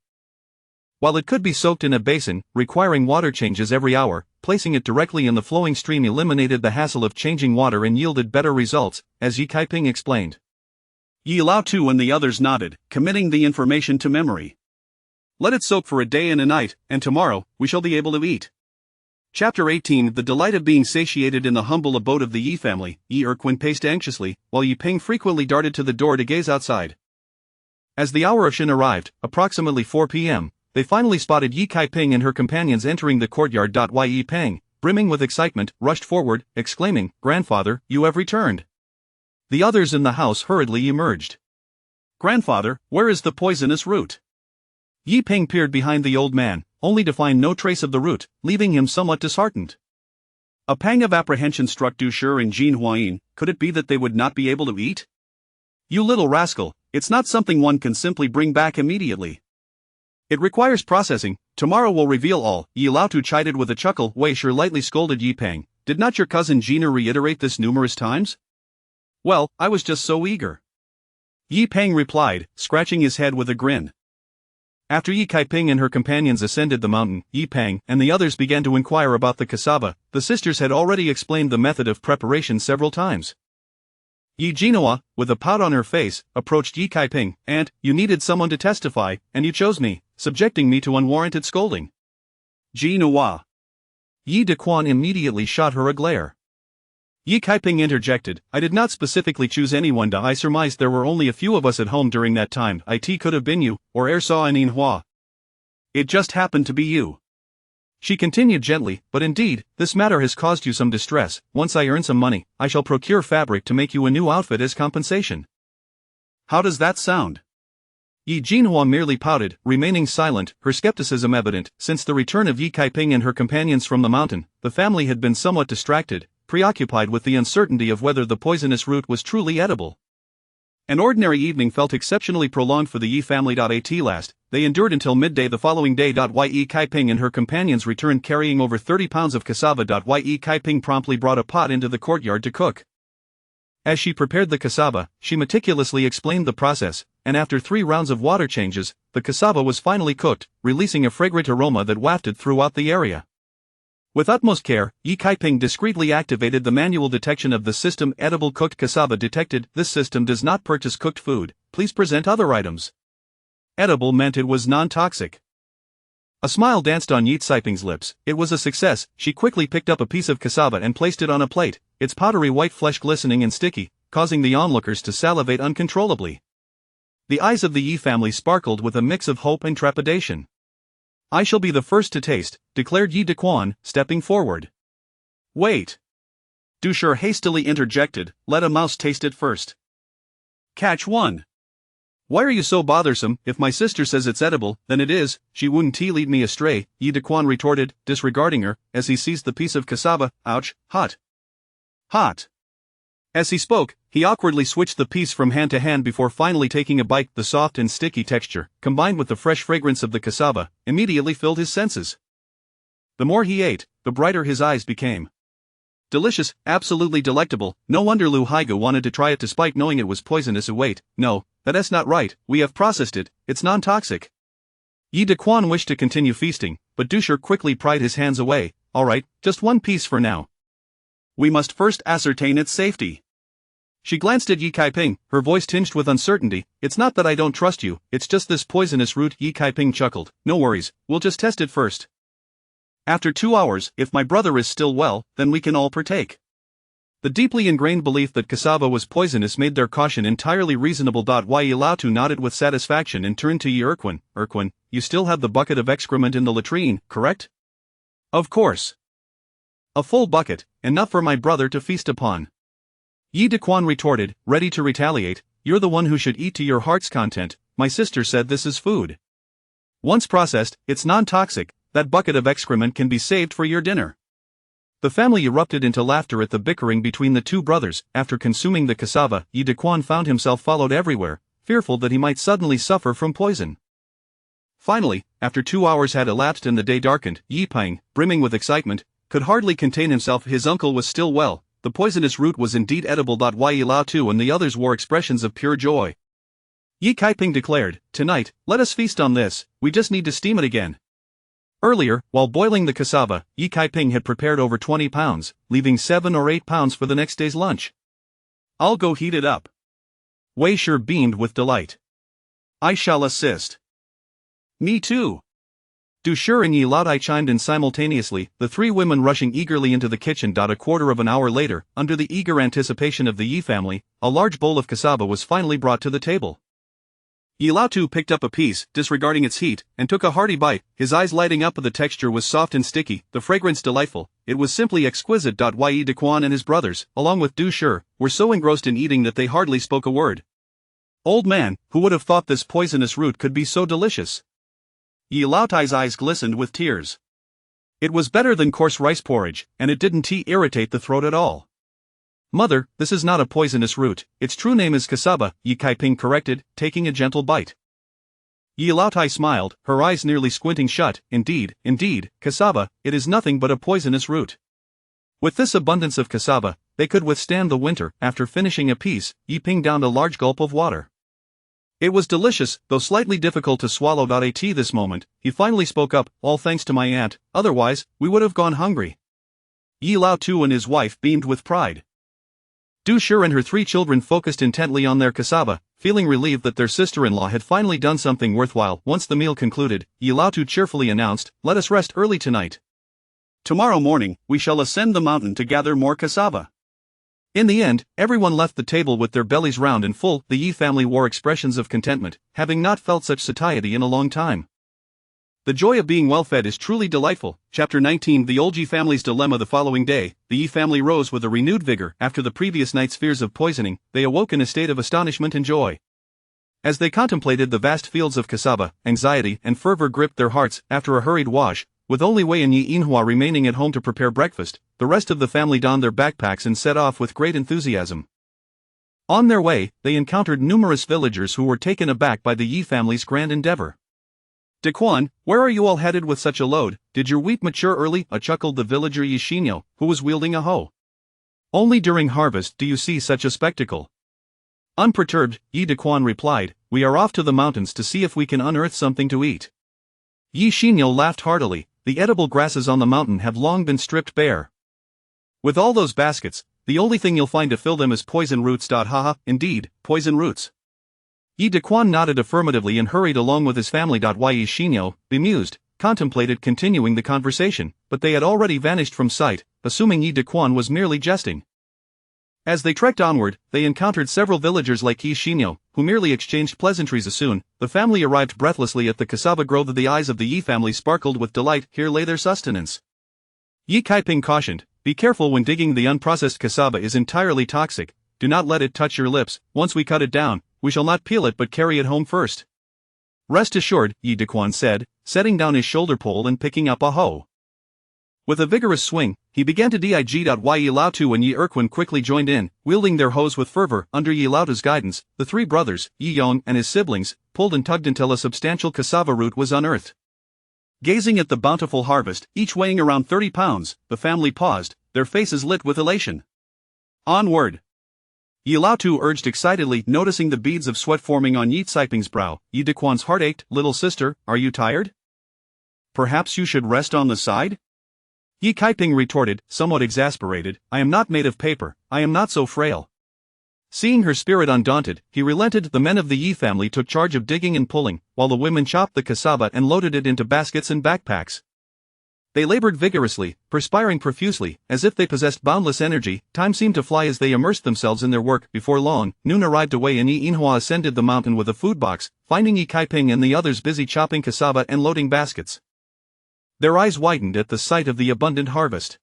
While it could be soaked in a basin, requiring water changes every hour, placing it directly in the flowing stream eliminated the hassle of changing water and yielded better results, as Yi Kaiping explained. Yi Lao-tu and the others nodded, committing the information to memory. Let it soak for a day and a night, and tomorrow, we shall be able to eat. Chapter 18 The delight of being satiated in the humble abode of the Yi family. Yi Erquin paced anxiously, while Yi Ping frequently darted to the door to gaze outside. As the hour of Shin arrived, approximately 4 p.m., they finally spotted Yi Kaiping and her companions entering the courtyard. Yi Ping, brimming with excitement, rushed forward, exclaiming, "Grandfather, you have returned." The others in the house hurriedly emerged. "Grandfather, where is the poisonous root?" Yi Ping peered behind the old man, only to find no trace of the root, leaving him somewhat disheartened. A pang of apprehension struck Du Shi and Jin Huayin. Could it be that they would not be able to eat? "You little rascal, it's not something one can simply bring back immediately. It requires processing. Tomorrow will reveal all." Yi Lao-tu chided with a chuckle. Wei Shi lightly scolded Yi Ping. "Did not your cousin Jina reiterate this numerous times?" "Well, I was just so eager," Yi Ping replied, scratching his head with a grin. After Yi Kaiping and her companions ascended the mountain, Yi Ping and the others began to inquire about the cassava. The sisters had already explained the method of preparation several times. Yi Jinhua, with a pout on her face, approached Yi Kaiping. "Aunt, you needed someone to testify, and you chose me, subjecting me to unwarranted scolding." "Jinhua." Yi Dequan immediately shot her a glare. Yi Kaiping interjected, "I did not specifically choose anyone. I surmised there were only a few of us at home during that time. It could have been you, or Ersa and Inhua. It just happened to be you." She continued gently, "But indeed, this matter has caused you some distress. Once I earn some money, I shall procure fabric to make you a new outfit as compensation." "How does that sound?" Yi Jinhua merely pouted, remaining silent, her skepticism evident. Since the return of Yi Kaiping and her companions from the mountain, the family had been somewhat distracted, preoccupied with the uncertainty of whether the poisonous root was truly edible. An ordinary evening felt exceptionally prolonged for the Yi family. At last, they endured until midday the following day. Yi Kaiping and her companions returned carrying over 30 pounds of cassava. Yi Kaiping promptly brought a pot into the courtyard to cook. As she prepared the cassava, she meticulously explained the process, and after 3 rounds of water changes, the cassava was finally cooked, releasing a fragrant aroma that wafted throughout the area. With utmost care, Yi Kaiping discreetly activated the manual detection of the system. Edible cooked cassava detected. This system does not purchase cooked food, please present other items. Edible meant it was non-toxic. A smile danced on Yi Kaiping's lips. It was a success. She quickly picked up a piece of cassava and placed it on a plate, its powdery white flesh glistening and sticky, causing the onlookers to salivate uncontrollably. The eyes of the Yi family sparkled with a mix of hope and trepidation. "I shall be the first to taste," declared Yi Dequan, stepping forward. "Wait." Du Shi hastily interjected, "Let a mouse taste it first." "Catch one." Why are you so bothersome? If my sister says it's edible, then it is. She wouldn't lead me astray, Yi Daquan retorted, disregarding her, as he seized the piece of cassava. Ouch, hot. Hot. As he spoke, he awkwardly switched the piece from hand to hand before finally taking a bite. The soft and sticky texture, combined with the fresh fragrance of the cassava, immediately filled his senses. The more he ate, the brighter his eyes became. Delicious, absolutely delectable. No wonder Lu Haigu wanted to try it despite knowing it was poisonous. Wait, no, that's not right. We have processed it, it's non-toxic. Yi Daquan wished to continue feasting, but Dusher quickly pried his hands away. Alright, just one piece for now. We must first ascertain its safety. She glanced at Yi Kaiping, her voice tinged with uncertainty. It's not that I don't trust you, it's just this poisonous root. Yi Kaiping chuckled. No worries, we'll just test it first. After 2 hours, if my brother is still well, then we can all partake. The deeply ingrained belief that cassava was poisonous made their caution entirely reasonable. Yi Laotu nodded with satisfaction and turned to Yi Erquin. Erquin, you still have the bucket of excrement in the latrine, correct? Of course. A full bucket, enough for my brother to feast upon. Yi Daquan retorted, ready to retaliate. You're the one who should eat to your heart's content. My sister said this is food. Once processed, it's non-toxic. That bucket of excrement can be saved for your dinner. The family erupted into laughter at the bickering between the two brothers. After consuming the cassava, Yi Daquan found himself followed everywhere, fearful that he might suddenly suffer from poison. Finally, after 2 hours had elapsed and the day darkened, Yi Peng, brimming with excitement, could hardly contain himself. His uncle was still well. The poisonous root was indeed edible. Yi Laotu and the others wore expressions of pure joy. Yi Kaiping declared, Tonight, let us feast on this, we just need to steam it again. Earlier, while boiling the cassava, Yi Kaiping had prepared over 20 pounds, leaving 7 or 8 pounds for the next day's lunch. I'll go heat it up. Wei Shi beamed with delight. I shall assist. Me too. Dusher and Yi Laotai chimed in simultaneously, the three women rushing eagerly into the kitchen. A quarter of an hour later, under the eager anticipation of the Yi family, a large bowl of cassava was finally brought to the table. Yi Laotu picked up a piece, disregarding its heat, and took a hearty bite, his eyes lighting up. The texture was soft and sticky, the fragrance delightful, it was simply exquisite. Yi Daquan and his brothers, along with Dusher, were so engrossed in eating that they hardly spoke a word. Old man, who would have thought this poisonous root could be so delicious? Yi Laotai's eyes glistened with tears. It was better than coarse rice porridge, and it didn't irritate the throat at all. Mother, this is not a poisonous root, its true name is cassava, Yi Kaiping corrected, taking a gentle bite. Yi Laotai smiled, her eyes nearly squinting shut. Indeed, cassava, it is nothing but a poisonous root. With this abundance of cassava, they could withstand the winter. After finishing a piece, Yi Ping downed a large gulp of water. It was delicious, though slightly difficult to swallow. At this moment, he finally spoke up, all thanks to my aunt, otherwise, we would have gone hungry. Yi Laotu and his wife beamed with pride. Dusher and her 3 children focused intently on their cassava, feeling relieved that their sister-in-law had finally done something worthwhile. Once the meal concluded, Yi Laotu cheerfully announced, let us rest early tonight. Tomorrow morning, we shall ascend the mountain to gather more cassava. In the end, everyone left the table with their bellies round and full. The Yi family wore expressions of contentment, having not felt such satiety in a long time. The joy of being well-fed is truly delightful. Chapter 19 The old Yi family's dilemma. The following day, the Yi family rose with a renewed vigor. After the previous night's fears of poisoning, they awoke in a state of astonishment and joy. As they contemplated the vast fields of cassava, anxiety and fervor gripped their hearts. After a hurried wash, with only Wei and Yi Inhua remaining at home to prepare breakfast, the rest of the family donned their backpacks and set off with great enthusiasm. On their way, they encountered numerous villagers who were taken aback by the Yi family's grand endeavor. Daquan, where are you all headed with such a load? Did your wheat mature early? Chuckled the villager Yi Xinyo, who was wielding a hoe. Only during harvest do you see such a spectacle. Unperturbed, Yi Daquan replied, we are off to the mountains to see if we can unearth something to eat. Yi Xinyo laughed heartily, the edible grasses on the mountain have long been stripped bare. With all those baskets, the only thing you'll find to fill them is poison roots. Haha, indeed, poison roots. Yi Daquan nodded affirmatively and hurried along with his family. Yi Xinyo, bemused, contemplated continuing the conversation, but they had already vanished from sight, assuming Yi Daquan was merely jesting. As they trekked onward, they encountered several villagers like Yi Xinyo, who merely exchanged pleasantries. Soon, the family arrived breathlessly at the cassava grove. The eyes of the Yi family sparkled with delight. Here lay their sustenance. Yi Kaiping cautioned, be careful when digging. The unprocessed cassava is entirely toxic, do not let it touch your lips. Once we cut it down, we shall not peel it but carry it home first. Rest assured, Yi Dequan said, setting down his shoulder pole and picking up a hoe. With a vigorous swing, he began to dig. Yi Lao Tu and Yi Erquin quickly joined in, wielding their hoes with fervor. Under Yi Lao Tu's guidance, the three brothers, Yi Yong and his siblings, pulled and tugged until a substantial cassava root was unearthed. Gazing at the bountiful harvest, each weighing around 30 pounds, the family paused, their faces lit with elation. Onward! Yi Lao Tu urged excitedly, noticing the beads of sweat forming on Yi Caiping's brow. Yi Dequan's heart ached. Little sister, are you tired? Perhaps you should rest on the side? Yi Caiping retorted, somewhat exasperated, I am not made of paper, I am not so frail. Seeing her spirit undaunted, he relented. The men of the Yi family took charge of digging and pulling, while the women chopped the cassava and loaded it into baskets and backpacks. They labored vigorously, perspiring profusely, as if they possessed boundless energy. Time seemed to fly as they immersed themselves in their work. Before long, noon arrived away and Yi Inhua ascended the mountain with a food box, finding Yi Caiping and the others busy chopping cassava and loading baskets. Their eyes widened at the sight of the abundant harvest.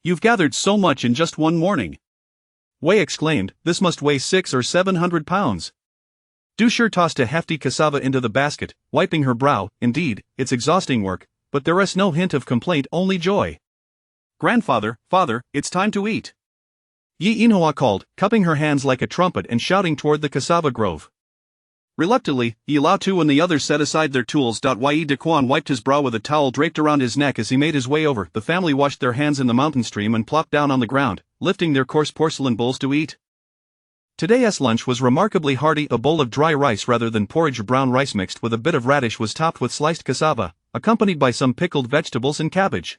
You've gathered so much in just one morning. Wei exclaimed, this must weigh 600 or 700 pounds. Du Shi tossed a hefty cassava into the basket, wiping her brow. Indeed, it's exhausting work, but there is no hint of complaint, only joy. Grandfather, father, it's time to eat. Yi Inhua called, cupping her hands like a trumpet and shouting toward the cassava grove. Reluctantly, Yi Lao Tu and the others set aside their tools. Yi Dequan wiped his brow with a towel draped around his neck as he made his way over. The family washed their hands in the mountain stream and plopped down on the ground, lifting their coarse porcelain bowls to eat. Today's lunch was remarkably hearty. A bowl of dry rice rather than porridge. Brown rice mixed with a bit of radish was topped with sliced cassava, accompanied by some pickled vegetables and cabbage.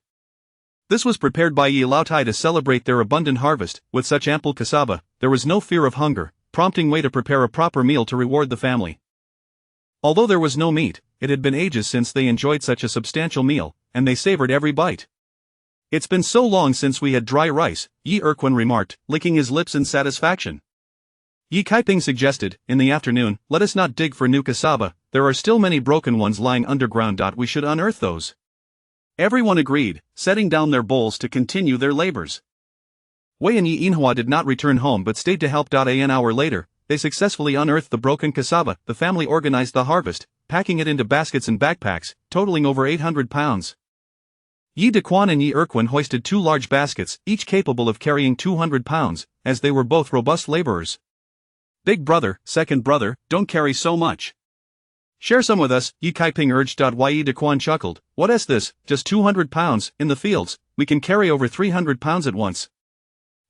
This was prepared by Yi Lao Tai to celebrate their abundant harvest. With such ample cassava, there was no fear of hunger, prompting Wei to prepare a proper meal to reward the family. Although there was no meat, it had been ages since they enjoyed such a substantial meal, and they savored every bite. It's been so long since we had dry rice, Yi Erquin remarked, licking his lips in satisfaction. Yi Caiping suggested, in the afternoon, let us not dig for new cassava, there are still many broken ones lying underground. We should unearth those. Everyone agreed, setting down their bowls to continue their labors. Wei and Yi Inhua did not return home but stayed to help. An hour later, they successfully unearthed the broken cassava. The family organized the harvest, packing it into baskets and backpacks, totaling over 800 pounds. Yi Dequan and Yi Erquin hoisted 2 large baskets, each capable of carrying 200 pounds, as they were both robust laborers. Big brother, second brother, don't carry so much. Share some with us, Yi Caiping urged. Yi Dequan chuckled, what is this, just 200 pounds, in the fields, we can carry over 300 pounds at once.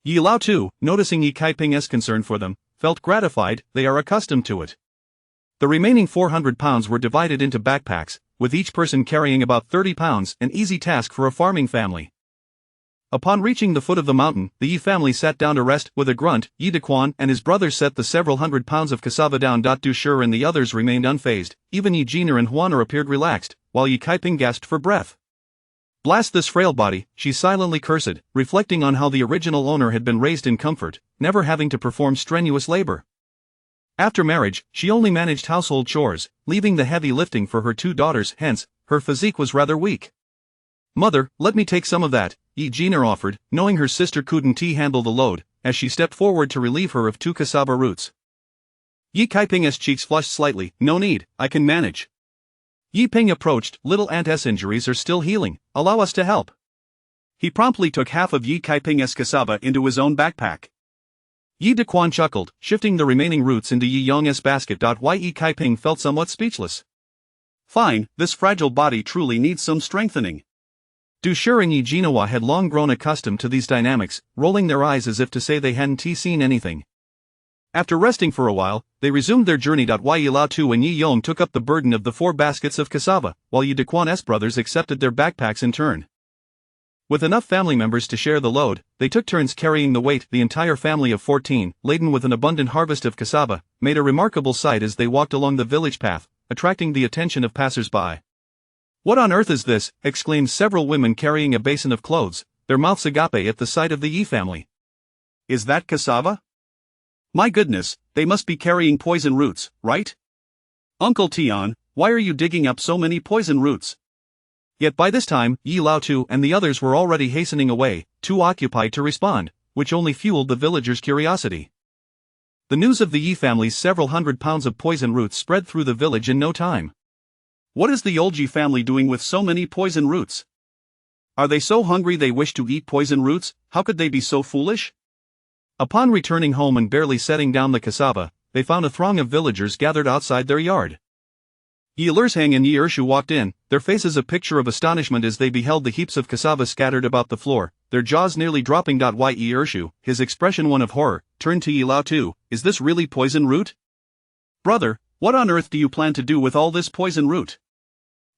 Yi Lao Tu, noticing Yi Caiping's concern for them, felt gratified, they are accustomed to it. The remaining 400 pounds were divided into backpacks, with each person carrying about 30 pounds, an easy task for a farming family. Upon reaching the foot of the mountain, the Yi family sat down to rest. With a grunt, Yi Dequan and his brothers set the several hundred pounds of cassava down. Du Shi and the others remained unfazed, even Yi Jiner and Huaner appeared relaxed, while Yi Caiping gasped for breath. Blast this frail body, she silently cursed, reflecting on how the original owner had been raised in comfort, never having to perform strenuous labor. After marriage, she only managed household chores, leaving the heavy lifting for her 2 daughters, hence, her physique was rather weak. Mother, let me take some of that, Yi Jiner offered, knowing her sister couldn't handle the load, as she stepped forward to relieve her of 2 cassava roots. Yi Caiping's cheeks flushed slightly, no need, I can manage. Yi Ping approached, little aunt's injuries are still healing, allow us to help. He promptly took half of Yi Caiping's cassava into his own backpack. Yi Dequan chuckled, shifting the remaining roots into Yi Yong's basket. Yi Caiping felt somewhat speechless. Fine, this fragile body truly needs some strengthening. Du Shi and Yi Jinhua had long grown accustomed to these dynamics, rolling their eyes as if to say they hadn't seen anything. After resting for a while, they resumed their journey. Yi Lao Tu and Yi Yong took up the burden of the 4 baskets of cassava, while Yi Dequan's brothers accepted their backpacks in turn. With enough family members to share the load, they took turns carrying the weight. The entire family of 14, laden with an abundant harvest of cassava, made a remarkable sight as they walked along the village path, attracting the attention of passers-by. What on earth is this? Exclaimed several women carrying a basin of clothes, their mouths agape at the sight of the Yi family. Is that cassava? My goodness, they must be carrying poison roots, right? Uncle Tian, why are you digging up so many poison roots? Yet by this time, Yi Lao Tu and the others were already hastening away, too occupied to respond, which only fueled the villagers' curiosity. The news of the Yi family's several hundred pounds of poison roots spread through the village in no time. What is the old Yi family doing with so many poison roots? Are they so hungry they wish to eat poison roots? How could they be so foolish? Upon returning home and barely setting down the cassava, they found a throng of villagers gathered outside their yard. Yi Lurshang and Yi Ershu walked in, their faces a picture of astonishment as they beheld the heaps of cassava scattered about the floor, their jaws nearly dropping. Yi Ershu, his expression one of horror, turned to Yi Lao Tu. Is this really poison root? Brother, what on earth do you plan to do with all this poison root?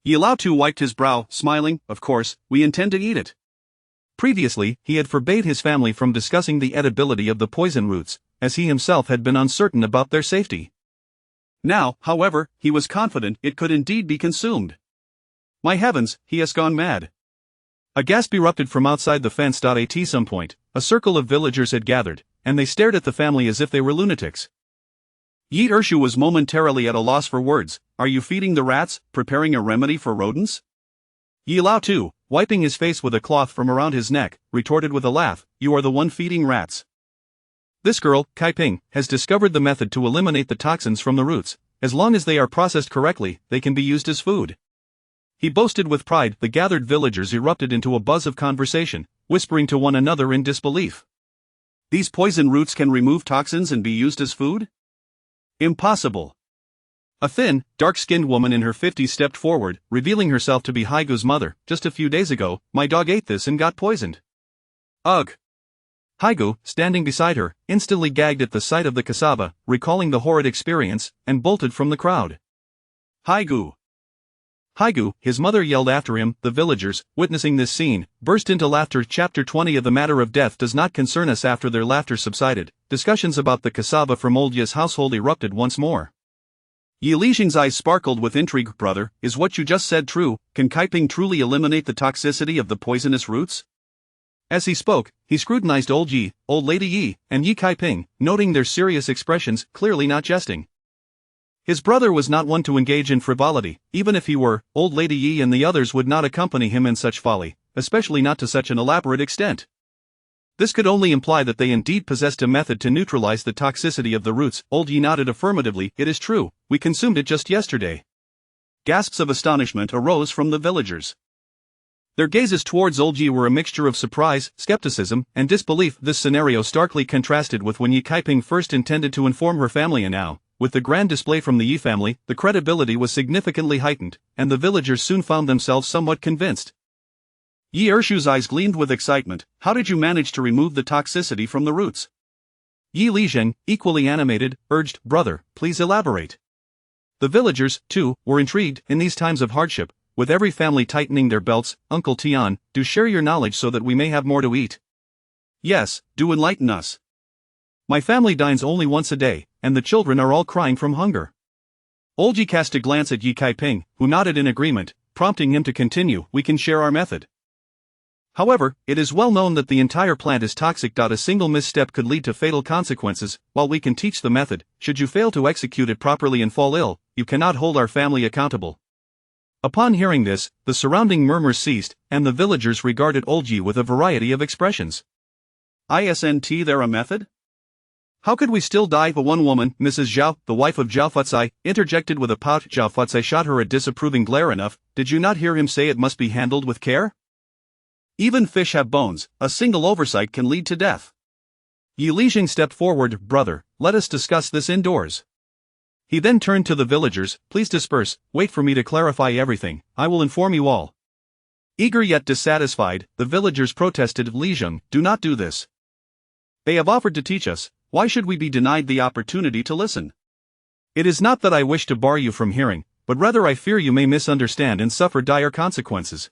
Yi Lao Tu wiped his brow, smiling. Of course, we intend to eat it. Previously, he had forbade his family from discussing the edibility of the poison roots, as he himself had been uncertain about their safety. Now, however, he was confident it could indeed be consumed. My heavens, he has gone mad. A gasp erupted from outside the fence. At some point, a circle of villagers had gathered, and they stared at the family as if they were lunatics. Yi Ershu was momentarily at a loss for words. Are you feeding the rats, preparing a remedy for rodents? Yi Lao Tu, wiping his face with a cloth from around his neck, retorted with a laugh, you are the one feeding rats. This girl, Kai Ping, has discovered the method to eliminate the toxins from the roots. As long as they are processed correctly, they can be used as food. He boasted with pride. The gathered villagers erupted into a buzz of conversation, whispering to one another in disbelief. These poison roots can remove toxins and be used as food? Impossible. A thin, dark-skinned woman in her 50s stepped forward, revealing herself to be Haigu's mother. Just a few days ago, my dog ate this and got poisoned. Ugh. Haigu, standing beside her, instantly gagged at the sight of the cassava, recalling the horrid experience, and bolted from the crowd. Haigu! Haigu, his mother yelled after him. The villagers, witnessing this scene, burst into laughter. Chapter 20 of The Matter of Death does not concern us. After their laughter subsided, discussions about the cassava from Old Yi's household erupted once more. Yi Lixing's eyes sparkled with intrigue. Brother, is what you just said true? Can Kaiping truly eliminate the toxicity of the poisonous roots? As he spoke, he scrutinized Old Yi, Old Lady Yi, and Yi Kaiping, noting their serious expressions, clearly not jesting. His brother was not one to engage in frivolity. Even if he were, Old Lady Yi and the others would not accompany him in such folly, especially not to such an elaborate extent. This could only imply that they indeed possessed a method to neutralize the toxicity of the roots. Old Yi nodded affirmatively. It is true, we consumed it just yesterday. Gasps of astonishment arose from the villagers. Their gazes towards Old Yi were a mixture of surprise, skepticism, and disbelief. This scenario starkly contrasted with when Yi Kaiping first intended to inform her family, and now, with the grand display from the Yi family, the credibility was significantly heightened, and the villagers soon found themselves somewhat convinced. Yi Ershu's eyes gleamed with excitement. How did you manage to remove the toxicity from the roots? Yi Lixing, equally animated, urged, brother, please elaborate. The villagers, too, were intrigued. In these times of hardship, with every family tightening their belts, Uncle Tian, do share your knowledge so that we may have more to eat. Yes, do enlighten us. My family dines only once a day, and the children are all crying from hunger. Old Yi cast a glance at Yi Kaiping, who nodded in agreement, prompting him to continue. We can share our method. However, it is well known that the entire plant is toxic. A single misstep could lead to fatal consequences. While we can teach the method, should you fail to execute it properly and fall ill, you cannot hold our family accountable. Upon hearing this, the surrounding murmurs ceased, and the villagers regarded Old Yi with a variety of expressions. Isn't there a method? How could we still die? The one woman, Mrs. Zhao, the wife of Zhao Futsai, interjected with a pout. Zhao Futsai shot her a disapproving glare. Enough, did you not hear him say it must be handled with care? Even fish have bones, a single oversight can lead to death. Yi Lixing stepped forward. Brother, let us discuss this indoors. He then turned to the villagers. Please disperse, wait for me to clarify everything, I will inform you all. Eager yet dissatisfied, the villagers protested. Lixing, do not do this. They have offered to teach us, why should we be denied the opportunity to listen? It is not that I wish to bar you from hearing, but rather I fear you may misunderstand and suffer dire consequences.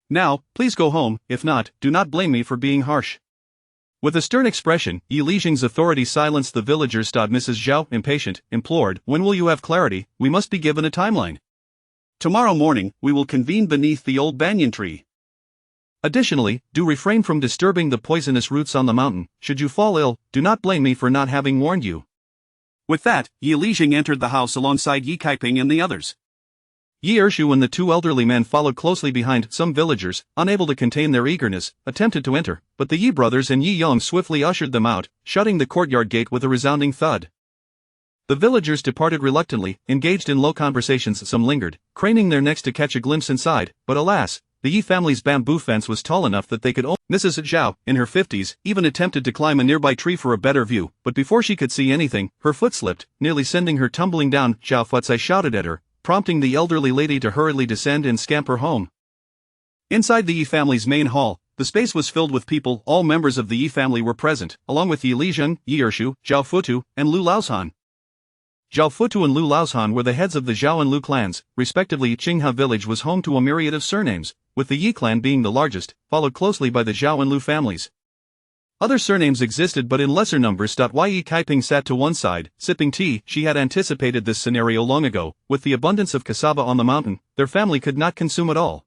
Now, please go home. If not, do not blame me for being harsh. With a stern expression, Yi Lixing's authority silenced the villagers. Mrs. Zhao, impatient, implored, when will you have clarity? We must be given a timeline. Tomorrow morning, we will convene beneath the old banyan tree. Additionally, do refrain from disturbing the poisonous roots on the mountain. Should you fall ill, do not blame me for not having warned you. With that, Yi Lixing entered the house alongside Yi Kaiping and the others. Yi Ershu and the two elderly men followed closely behind. Some villagers, unable to contain their eagerness, attempted to enter, but the Yi brothers and Yi Yong swiftly ushered them out, shutting the courtyard gate with a resounding thud. The villagers departed reluctantly, engaged in low conversations. Some lingered, craning their necks to catch a glimpse inside, but alas, the Yi family's bamboo fence was tall enough that they could only. Mrs. Zhao, in her 50s, even attempted to climb a nearby tree for a better view, but before she could see anything, her foot slipped, nearly sending her tumbling down. Zhao Futsai shouted at her, prompting the elderly lady to hurriedly descend and scamper home. Inside the Yi family's main hall, the space was filled with people. All members of the Yi family were present, along with Yi Lizheng, Yi Ershu, Zhao Futu, and Lu Laoshan. Zhao Futu and Lu Laoshan were the heads of the Zhao and Lu clans, respectively. Qinghe village was home to a myriad of surnames, with the Yi clan being the largest, followed closely by the Zhao and Lu families. Other surnames existed but in lesser numbers. Yi Kaiping sat to one side, sipping tea. She had anticipated this scenario long ago. With the abundance of cassava on the mountain, their family could not consume it all.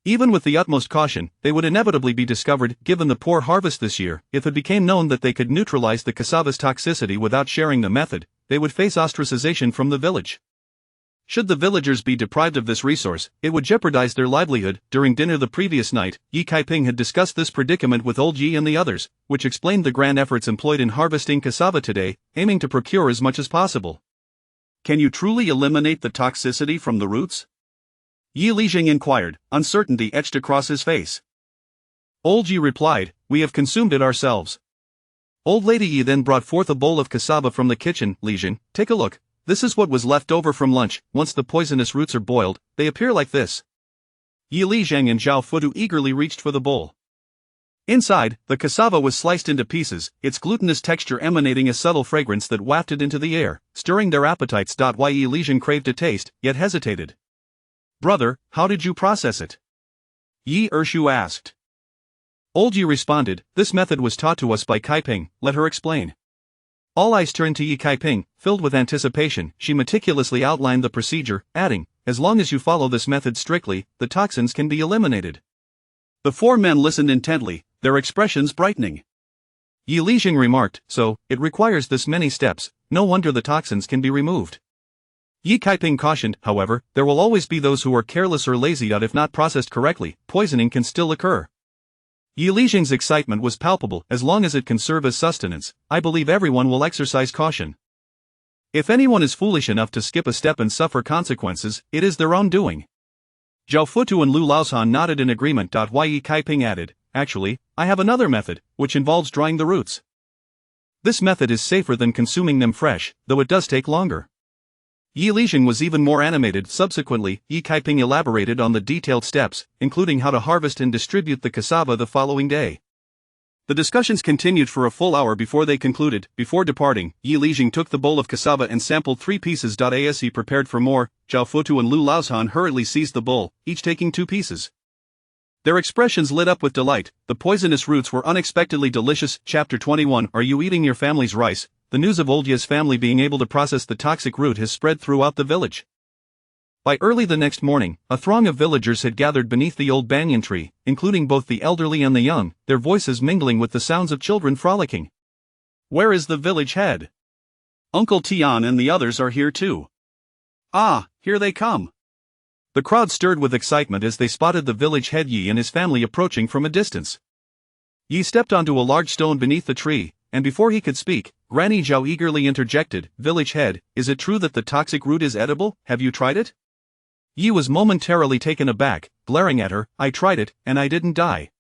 Even with the utmost caution, they would inevitably be discovered. Given the poor harvest this year, if it became known that they could neutralize the cassava's toxicity without sharing the method, they would face ostracization from the village. Should the villagers be deprived of this resource, it would jeopardize their livelihood. During dinner the previous night, Yi Kaiping had discussed this predicament with old Yi and the others, which explained the grand efforts employed in harvesting cassava today, aiming to procure as much as possible. Can you truly eliminate the toxicity from the roots? Yi Lizheng inquired, uncertainty etched across his face. Old Yi replied, we have consumed it ourselves. Old Lady Yi then brought forth a bowl of cassava from the kitchen. Lizheng, take a look. This is what was left over from lunch. Once the poisonous roots are boiled, they appear like this. Yi Lizheng and Zhao Futu eagerly reached for the bowl. Inside, the cassava was sliced into pieces, its glutinous texture emanating a subtle fragrance that wafted into the air, stirring their appetites. Yi Lizheng craved a taste, yet hesitated. Brother, how did you process it? Yi Ershu asked. Old Yi responded, this method was taught to us by Kaiping. Let her explain. All eyes turned to Yi Kaiping, filled with anticipation. She meticulously outlined the procedure, adding, as long as you follow this method strictly, the toxins can be eliminated. The four men listened intently, their expressions brightening. Yi Lizheng remarked, so, it requires this many steps, no wonder the toxins can be removed. Yi Kaiping cautioned, however, there will always be those who are careless or lazy. If not processed correctly, poisoning can still occur. Yi Lizheng's excitement was palpable. As long as it can serve as sustenance, I believe everyone will exercise caution. If anyone is foolish enough to skip a step and suffer consequences, it is their own doing. Zhao Futu and Lu Laoshan nodded in agreement. Yi Kaiping added, actually, I have another method, which involves drying the roots. This method is safer than consuming them fresh, though it does take longer. Yi Lizheng was even more animated. Subsequently, Yi Kaiping elaborated on the detailed steps, including how to harvest and distribute the cassava the following day. The discussions continued for a full hour before they concluded. Before departing, Yi Lizheng took the bowl of cassava and sampled 3 pieces. As he prepared for more, Zhao Futu and Lu Laoshan hurriedly seized the bowl, each taking 2 pieces. Their expressions lit up with delight. The poisonous roots were unexpectedly delicious. Chapter 21. Are you eating your family's rice? The news of old Yi's family being able to process the toxic root has spread throughout the village. By early the next morning, a throng of villagers had gathered beneath the old banyan tree, including both the elderly and the young, their voices mingling with the sounds of children frolicking. Where is the village head? Uncle Tian and the others are here too. Ah, here they come. The crowd stirred with excitement as they spotted the village head Yi and his family approaching from a distance. Yi stepped onto a large stone beneath the tree, and before he could speak, Granny Zhao eagerly interjected, Village head, is it true that the toxic root is edible? Have you tried it? Yi was momentarily taken aback, glaring at her, I tried it, and I didn't die.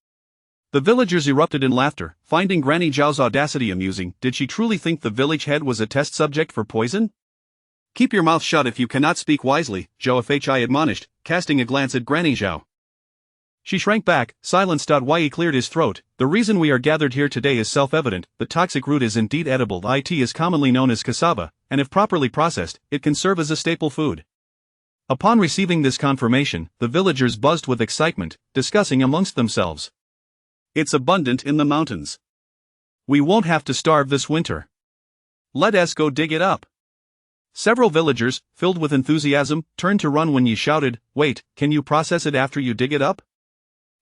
The villagers erupted in laughter, finding Granny Zhao's audacity amusing. Did she truly think the village head was a test subject for poison? Keep your mouth shut if you cannot speak wisely, Zhao Fhi admonished, casting a glance at Granny Zhao. She shrank back, silenced. Yi cleared his throat. The reason we are gathered here today is self-evident. The toxic root is indeed edible. It is commonly known as cassava, and if properly processed, it can serve as a staple food. Upon receiving this confirmation, the villagers buzzed with excitement, discussing amongst themselves. It's abundant in the mountains. We won't have to starve this winter. Let us go dig it up. Several villagers, filled with enthusiasm, turned to run when Yi shouted, wait, can you process it after you dig it up?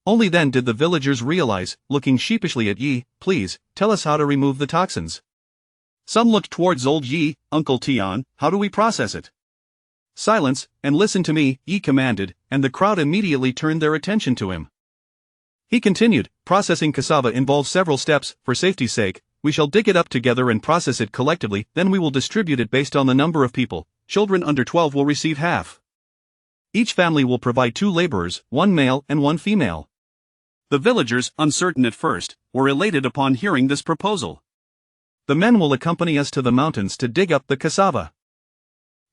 Only then did the villagers realize, looking sheepishly at Yi, please, tell us how to remove the toxins. Some looked towards old Yi, Uncle Tian, how do we process it? "Silence, and listen to me," Yi commanded, and the crowd immediately turned their attention to him. He continued, "Processing cassava involves several steps. For safety's sake, we shall dig it up together and process it collectively, then we will distribute it based on the number of people. Children under 12 will receive half. Each family will provide 2 laborers, 1 male and 1 female." The villagers, uncertain at first, were elated upon hearing this proposal. "The men will accompany us to the mountains to dig up the cassava.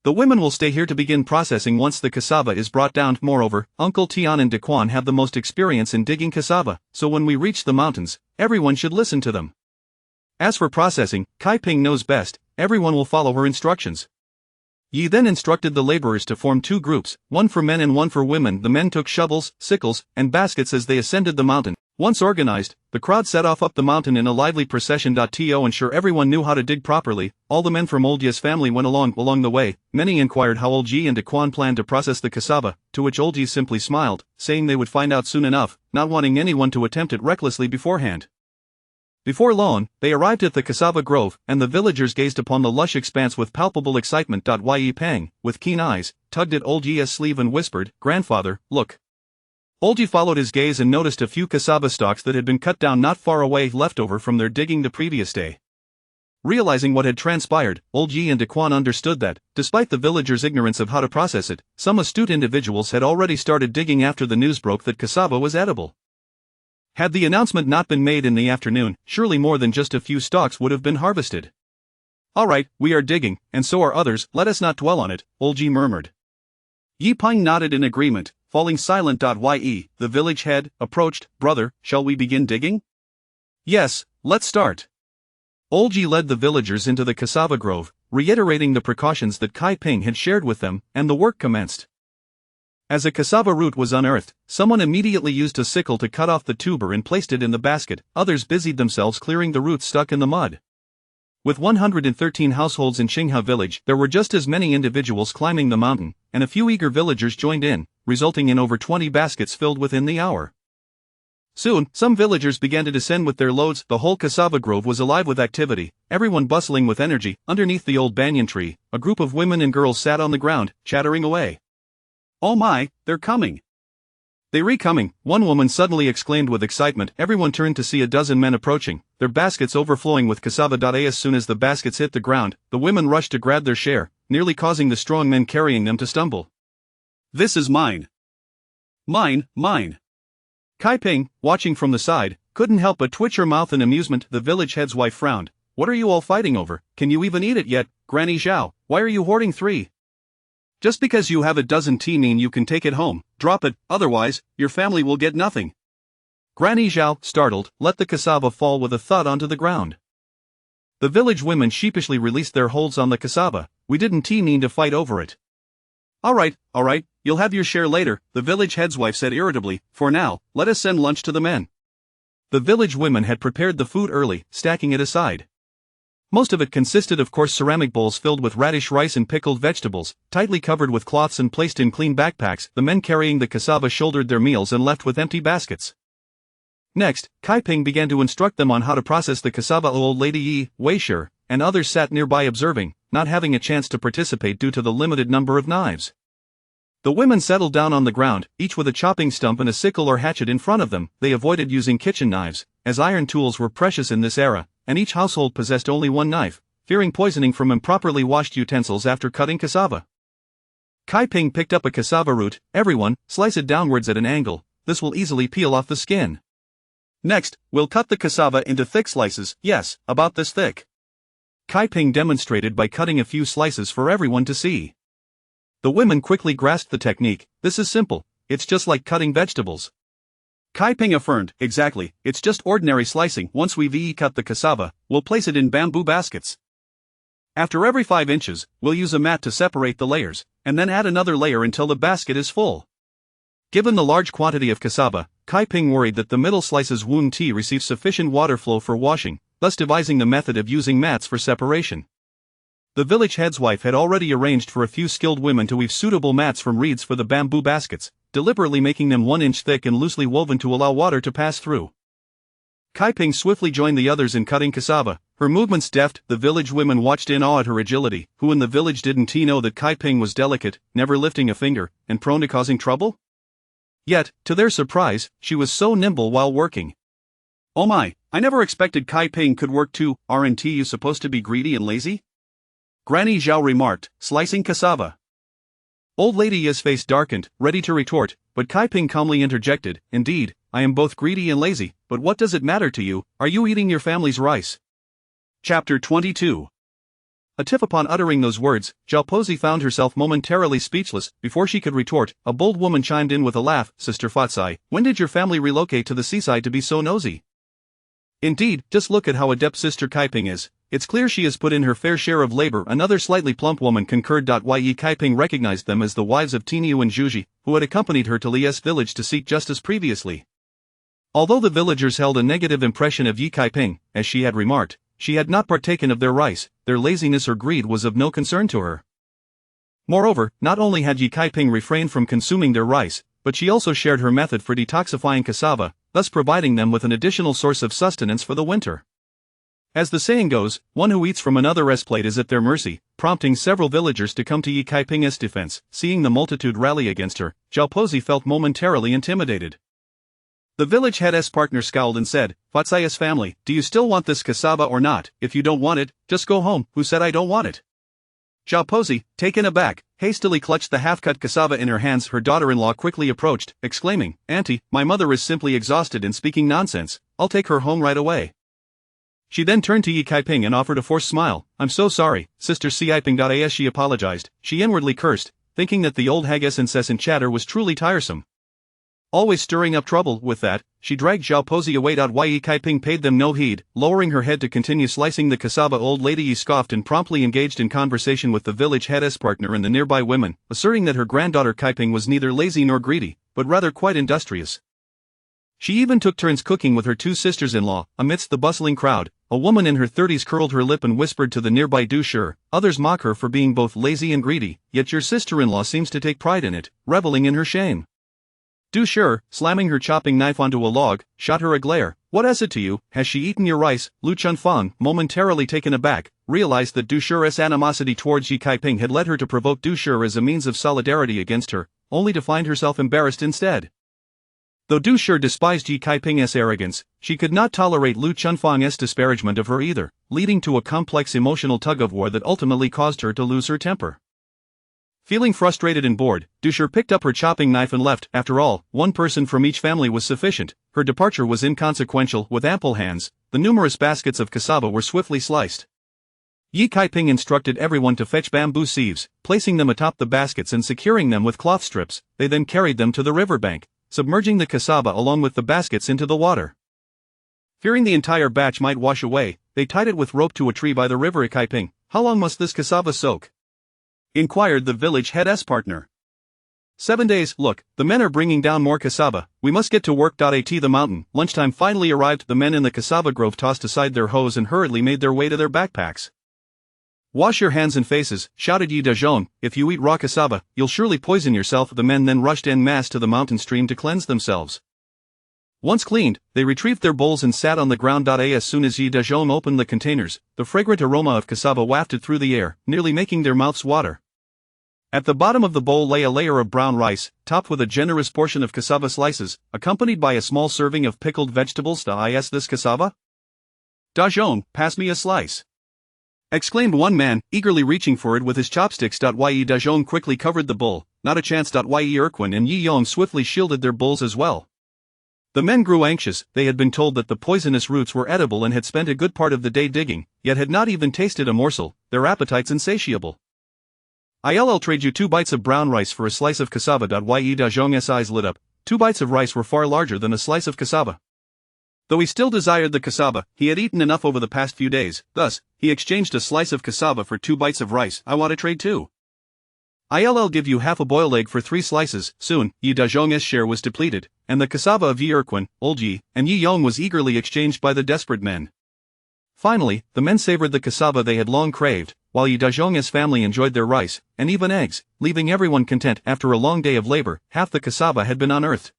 The women will stay here to begin processing once the cassava is brought down. Moreover, Uncle Tian and Daquan have the most experience in digging cassava, so when we reach the mountains, everyone should listen to them. As for processing, Kai Ping knows best, everyone will follow her instructions." Yi then instructed the laborers to form 2 groups, one for men and one for women. The men took shovels, sickles, and baskets as they ascended the mountain. Once organized, the crowd set off up the mountain in a lively procession. To ensure everyone knew how to dig properly, all the men from Old Yi's family went along. Along the way, many inquired how Old Yi and Daquan planned to process the cassava, to which Old Yi simply smiled, saying they would find out soon enough, not wanting anyone to attempt it recklessly beforehand. Before long, they arrived at the cassava grove, and the villagers gazed upon the lush expanse with palpable excitement. Yi Pang, with keen eyes, tugged at Old Yi's sleeve and whispered, "Grandfather, look." Old Yi followed his gaze and noticed a few cassava stalks that had been cut down not far away, left over from their digging the previous day. Realizing what had transpired, Old Yi and Daquan understood that, despite the villagers' ignorance of how to process it, some astute individuals had already started digging after the news broke that cassava was edible. Had the announcement not been made in the afternoon, surely more than just a few stalks would have been harvested. "All right, we are digging, and so are others, let us not dwell on it," Old Yi murmured. Yi Peng nodded in agreement, falling silent. Ye, the village head, approached. "Brother, shall we begin digging?" "Yes, let's start." Old Yi led the villagers into the cassava grove, reiterating the precautions that Kai Ping had shared with them, and the work commenced. As a cassava root was unearthed, someone immediately used a sickle to cut off the tuber and placed it in the basket. Others busied themselves clearing the roots stuck in the mud. With 113 households in Qinghe village, there were just as many individuals climbing the mountain, and a few eager villagers joined in, resulting in over 20 baskets filled within the hour. Soon, some villagers began to descend with their loads. The whole cassava grove was alive with activity, everyone bustling with energy. Underneath the old banyan tree, a group of women and girls sat on the ground, chattering away. "Oh my, they're coming! They're coming," one woman suddenly exclaimed with excitement. Everyone turned to see a dozen men approaching, their baskets overflowing with cassava. As soon as the baskets hit the ground, the women rushed to grab their share, nearly causing the strong men carrying them to stumble. "This is mine! Mine, mine!" Kai Ping, watching from the side, couldn't help but twitch her mouth in amusement. The village head's wife frowned. "What are you all fighting over? Can you even eat it yet, Granny Zhao? Why are you hoarding 3? Just because you have a dozen tea mean you can take it home. Drop it, otherwise, your family will get nothing." Granny Zhao, startled, let the cassava fall with a thud onto the ground. The village women sheepishly released their holds on the cassava. "We didn't mean to fight over it." All right, you'll have your share later," the village head's wife said irritably. "For now, let us send lunch to the men." The village women had prepared the food early, stacking it aside. Most of it consisted of coarse ceramic bowls filled with radish rice and pickled vegetables, tightly covered with cloths and placed in clean backpacks. The men carrying the cassava shouldered their meals and left with empty baskets. Next, Kai Ping began to instruct them on how to process the cassava. Old Lady Yi, Wei Shi, and others sat nearby observing, not having a chance to participate due to the limited number of knives. The women settled down on the ground, each with a chopping stump and a sickle or hatchet in front of them. They avoided using kitchen knives, as iron tools were precious in this era, and each household possessed only one knife, fearing poisoning from improperly washed utensils after cutting cassava. Kai Ping picked up a cassava root. "Everyone, slice it downwards at an angle, this will easily peel off the skin. Next, we'll cut the cassava into thick slices, yes, about this thick." Kai Ping demonstrated by cutting a few slices for everyone to see. The women quickly grasped the technique. "This is simple, it's just like cutting vegetables." Kai Ping affirmed, "Exactly, it's just ordinary slicing. Once we've cut the cassava, we'll place it in bamboo baskets. After every 5 inches, we'll use a mat to separate the layers, and then add another layer until the basket is full." Given the large quantity of cassava, Kai Ping worried that the middle slices wouldn't receive sufficient water flow for washing, thus devising the method of using mats for separation. The village head's wife had already arranged for a few skilled women to weave suitable mats from reeds for the bamboo baskets, deliberately making them 1 inch thick and loosely woven to allow water to pass through. Kai Ping swiftly joined the others in cutting cassava, her movements deft. The village women watched in awe at her agility. Who in the village didn't know that Kai Ping was delicate, never lifting a finger, and prone to causing trouble? Yet, to their surprise, she was so nimble while working. Oh my, I never expected Kai Ping could work too. Aren't you supposed to be greedy and lazy? Granny Zhao remarked, slicing cassava. Old Lady Yi's face darkened, ready to retort, but Kai Ping calmly interjected, indeed, I am both greedy and lazy, but what does it matter to you? Are you eating your family's rice? Chapter 22. A tiff upon uttering those words, Zhao Pozi found herself momentarily speechless. Before she could retort, a bold woman chimed in with a laugh, Sister Fatsai, when did your family relocate to the seaside to be so nosy? Indeed, just look at how adept Sister Kai Ping is. It's clear she has put in her fair share of labor. Another slightly plump woman concurred. Ye Kai Ping recognized them as the wives of Tiniu and Zhuji, who had accompanied her to Li's village to seek justice previously. Although the villagers held a negative impression of Ye Kai Ping, as she had remarked, she had not partaken of their rice. Their laziness or greed was of no concern to her. Moreover, not only had Ye Kai Ping refrained from consuming their rice, but she also shared her method for detoxifying cassava, thus providing them with an additional source of sustenance for the winter. As the saying goes, one who eats from another's plate is at their mercy, prompting several villagers to come to Ye Kai Ping's defense. Seeing the multitude rally against her, Zhao Pozi felt momentarily intimidated. The village head's partner scowled and said, Fatsai's family, do you still want this cassava or not? If you don't want it, just go home. Who said I don't want it? Zhao Pozi, taken aback, hastily clutched the half-cut cassava in her hands. Her daughter-in-law quickly approached, exclaiming, Auntie, my mother is simply exhausted and speaking nonsense. I'll take her home right away. She then turned to Ye Kai Ping and offered a forced smile. I'm so sorry, Sister Ping. As she apologized, she inwardly cursed, thinking that the old hag's incessant chatter was truly tiresome. Always stirring up trouble. With that, she dragged Zhao Pozi away. Ye Kai Ping paid them no heed, lowering her head to continue slicing the cassava. Old Lady Yi scoffed and promptly engaged in conversation with the village head's partner and the nearby women, asserting that her granddaughter Kai Ping was neither lazy nor greedy, but rather quite industrious. She even took turns cooking with her two sisters-in-law. Amidst the bustling crowd, a woman in her 30s curled her lip and whispered to the nearby Du Shi, others mock her for being both lazy and greedy, yet your sister-in-law seems to take pride in it, reveling in her shame. Du Shi, slamming her chopping knife onto a log, shot her a glare. What is it to you? Has she eaten your rice? Lu Chunfang, momentarily taken aback, realized that Du Shi's animosity towards Ye Kai Ping had led her to provoke Du Shi as a means of solidarity against her, only to find herself embarrassed instead. Though Du Shi despised Ye Kai Ping's arrogance, she could not tolerate Lu Chunfang's disparagement of her either, leading to a complex emotional tug-of-war that ultimately caused her to lose her temper. Feeling frustrated and bored, Du Shi picked up her chopping knife and left. After all, one person from each family was sufficient. Her departure was inconsequential. With ample hands, the numerous baskets of cassava were swiftly sliced. Ye Kai Ping instructed everyone to fetch bamboo sieves, placing them atop the baskets and securing them with cloth strips. They then carried them to the riverbank, submerging the cassava along with the baskets into the water. Fearing the entire batch might wash away, they tied it with rope to a tree by the river. Kai Ping, how long must this cassava soak? Inquired the village head's partner. 7 days. Look, the men are bringing down more cassava. We must get to work. At the mountain, lunchtime finally arrived. The men in the cassava grove tossed aside their hoes and hurriedly made their way to their backpacks. Wash your hands and faces, shouted Yi Dazhong. If you eat raw cassava, you'll surely poison yourself. The men then rushed en masse to the mountain stream to cleanse themselves. Once cleaned, they retrieved their bowls and sat on the ground. As soon as Yi Dazhong opened the containers, the fragrant aroma of cassava wafted through the air, nearly making their mouths water. At the bottom of the bowl lay a layer of brown rice, topped with a generous portion of cassava slices, accompanied by a small serving of pickled vegetables. Is this cassava? Dazhong, pass me a slice, exclaimed one man, eagerly reaching for it with his chopsticks. Yi Dazhong quickly covered the bowl. Not a chance. Yi Erquin and Yi Yong swiftly shielded their bowls as well. The men grew anxious. They had been told that the poisonous roots were edible and had spent a good part of the day digging, yet had not even tasted a morsel, their appetites insatiable. I'll trade you 2 bites of brown rice for a slice of cassava. Yi Dazhong's eyes lit up. 2 bites of rice were far larger than a slice of cassava. Though he still desired the cassava, he had eaten enough over the past few days, thus, he exchanged a slice of cassava for 2 bites of rice. I want to trade too. I'll give you half a boiled egg for 3 slices. Soon, Yi Dazhong's share was depleted, and the cassava of Yi Erquin, Old Yi, and Yi Yong was eagerly exchanged by the desperate men. Finally, the men savored the cassava they had long craved, while Yi Dazhong's family enjoyed their rice, and even eggs, leaving everyone content. After a long day of labor, half the cassava had been unearthed.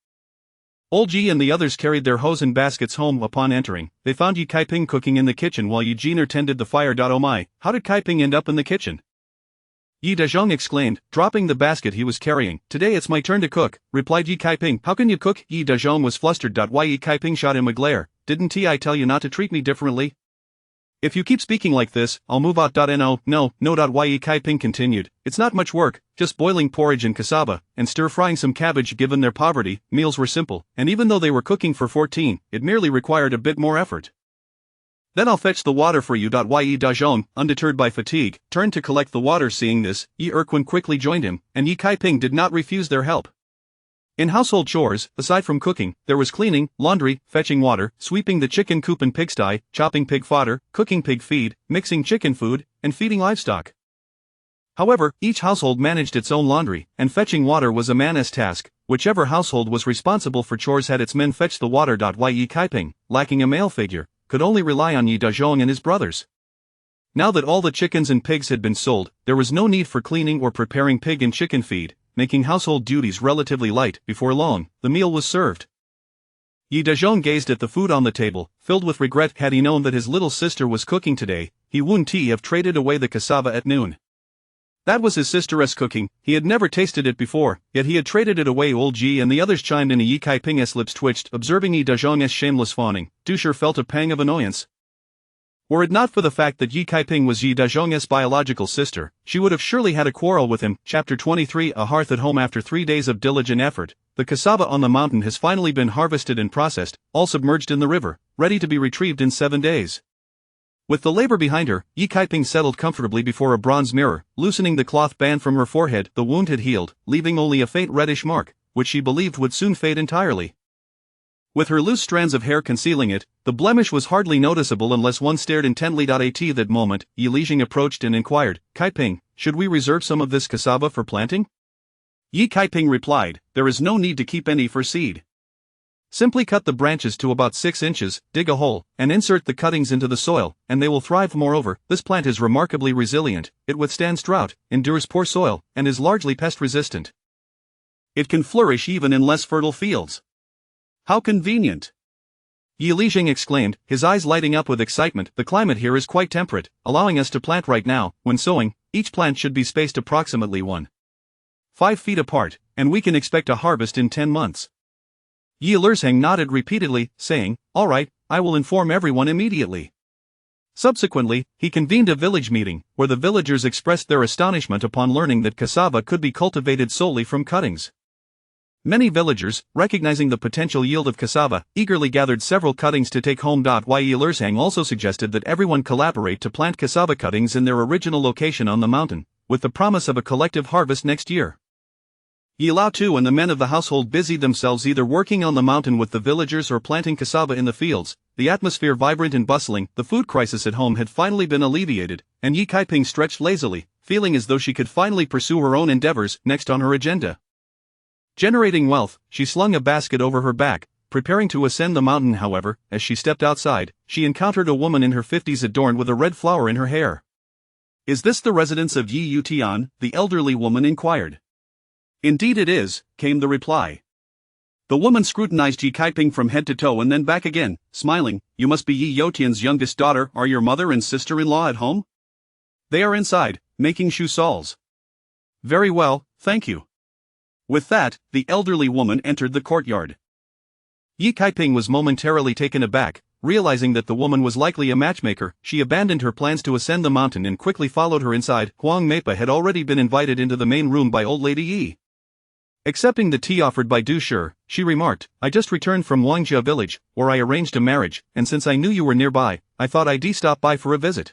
Old Ji and the others carried their hoes and baskets home. Upon entering, they found Yi Kaiping cooking in the kitchen while Yi Jiner tended the fire. Oh my, how did Kaiping end up in the kitchen? Yi Dezhong exclaimed, dropping the basket he was carrying. Today it's my turn to cook, replied Yi Kaiping. How can you cook? Yi Dezhong was flustered. Why? Yi Kaiping shot him a glare. Didn't I tell you not to treat me differently? If you keep speaking like this, I'll move out. No. Yi Kaiping continued. It's not much work, just boiling porridge and cassava, and stir-frying some cabbage. Given their poverty, meals were simple, and even though they were cooking for 14, it merely required a bit more effort. Then I'll fetch the water for you. Yi Dezhong, undeterred by fatigue, turned to collect the water. Seeing this, Yi Erquin quickly joined him, and Yi Kaiping did not refuse their help. In household chores, aside from cooking, there was cleaning, laundry, fetching water, sweeping the chicken coop and pigsty, chopping pig fodder, cooking pig feed, mixing chicken food, and feeding livestock. However, each household managed its own laundry, and fetching water was a man's task. Whichever household was responsible for chores had its men fetch the water. Yi Kaiping, lacking a male figure, could only rely on Yi Dezhong and his brothers. Now that all the chickens and pigs had been sold, there was no need for cleaning or preparing pig and chicken feed, making household duties relatively light. Before long, the meal was served. Yi Dezhong gazed at the food on the table, filled with regret. Had he known that his little sister was cooking today, he wouldn't have traded away the cassava at noon. That was his sister's cooking. He had never tasted it before, yet he had traded it away. Old Ji and the others chimed in. Yi Kaiping's lips twitched, observing Yi Dezhong's shameless fawning. Dusher felt a pang of annoyance. Were it not for the fact that Yi Kaiping was Yi Dezhong's biological sister, she would have surely had a quarrel with him. Chapter 23. A hearth at home. After 3 days of diligent effort, the cassava on the mountain has finally been harvested and processed, all submerged in the river, ready to be retrieved in 7 days. With the labor behind her, Yi Kaiping settled comfortably before a bronze mirror, loosening the cloth band from her forehead. The wound had healed, leaving only a faint reddish mark, which she believed would soon fade entirely. With her loose strands of hair concealing it, the blemish was hardly noticeable unless one stared intently. At that moment, Yi Lijing approached and inquired, Kaiping, should we reserve some of this cassava for planting? Yi Kaiping replied, there is no need to keep any for seed. Simply cut the branches to about 6 inches, dig a hole, and insert the cuttings into the soil, and they will thrive. Moreover, this plant is remarkably resilient, it withstands drought, endures poor soil, and is largely pest resistant. It can flourish even in less fertile fields. How convenient! Yi Lijing exclaimed, his eyes lighting up with excitement. The climate here is quite temperate, allowing us to plant right now. When sowing, each plant should be spaced approximately 1.5 feet apart, and we can expect a harvest in 10 months. Yi Lijing nodded repeatedly, saying, all right, I will inform everyone immediately. Subsequently, he convened a village meeting, where the villagers expressed their astonishment upon learning that cassava could be cultivated solely from cuttings. Many villagers, recognizing the potential yield of cassava, eagerly gathered several cuttings to take home. Yi Lijing also suggested that everyone collaborate to plant cassava cuttings in their original location on the mountain, with the promise of a collective harvest next year. Yi Lao too and the men of the household busied themselves either working on the mountain with the villagers or planting cassava in the fields, the atmosphere vibrant and bustling. The food crisis at home had finally been alleviated, and Yi Kaiping stretched lazily, feeling as though she could finally pursue her own endeavors. Next on her agenda, generating wealth, she slung a basket over her back, preparing to ascend the mountain. However, as she stepped outside, she encountered a woman in her 50s adorned with a red flower in her hair. Is this the residence of Yi Yutian? The elderly woman inquired. Indeed it is, came the reply. The woman scrutinized Yi Kaiping from head to toe and then back again, smiling. You must be Yi Yotian's youngest daughter. Are your mother and sister-in-law at home? They are inside, making choux sauls. Very well, thank you. With that, the elderly woman entered the courtyard. Yi Kaiping was momentarily taken aback, realizing that the woman was likely a matchmaker. She abandoned her plans to ascend the mountain and quickly followed her inside. Huang Meipa had already been invited into the main room by old lady Yi. Accepting the tea offered by Du Shi, she remarked, I just returned from Wangjia village, where I arranged a marriage, and since I knew you were nearby, I thought I'd stop by for a visit.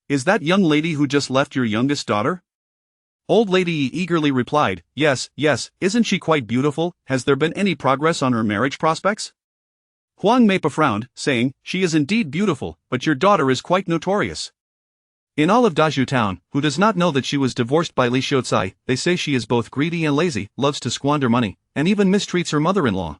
Is that young lady who just left your youngest daughter? Old lady Yi eagerly replied, yes, isn't she quite beautiful? Has there been any progress on her marriage prospects? Huang Meipa frowned, saying, she is indeed beautiful, but your daughter is quite notorious. In all of Dazhu town, who does not know that she was divorced by Li Xiucai, they say she is both greedy and lazy, loves to squander money, and even mistreats her mother-in-law.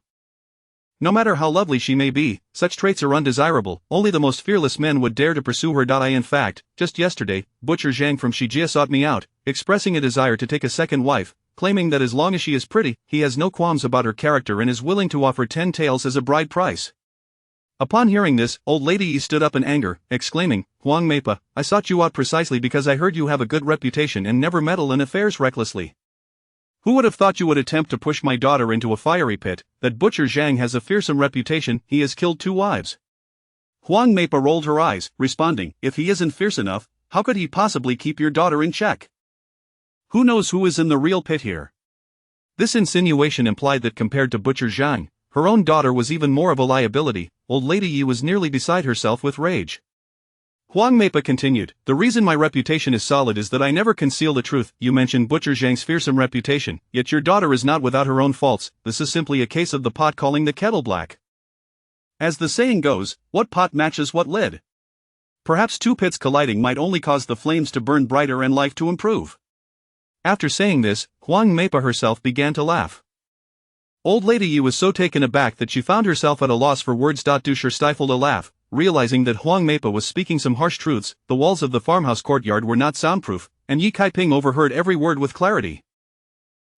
No matter how lovely she may be, such traits are undesirable, only the most fearless men would dare to pursue her. In fact, just yesterday, Butcher Zhang from Shijia sought me out, expressing a desire to take a second wife, claiming that as long as she is pretty, he has no qualms about her character and is willing to offer 10 taels as a bride price. Upon hearing this, old lady Yi stood up in anger, exclaiming, "Huang Meipa, I sought you out precisely because I heard you have a good reputation and never meddle in affairs recklessly. Who would have thought you would attempt to push my daughter into a fiery pit? That butcher Zhang has a fearsome reputation, he has killed 2 wives." Huang Meipa rolled her eyes, responding, "If he isn't fierce enough, how could he possibly keep your daughter in check? Who knows who is in the real pit here?" This insinuation implied that compared to butcher Zhang, her own daughter was even more of a liability. Old lady Yi was nearly beside herself with rage. Huang Meipa continued, "The reason my reputation is solid is that I never conceal the truth. You mentioned butcher Zhang's fearsome reputation, yet your daughter is not without her own faults. This is simply a case of the pot calling the kettle black. As the saying goes, what pot matches what lid? Perhaps 2 pits colliding might only cause the flames to burn brighter and life to improve." After saying this, Huang Meipa herself began to laugh. Old lady Yi was so taken aback that she found herself at a loss for words. Dusher stifled a laugh, realizing that Huang Meipa was speaking some harsh truths. The walls of the farmhouse courtyard were not soundproof, and Yi Kaiping overheard every word with clarity.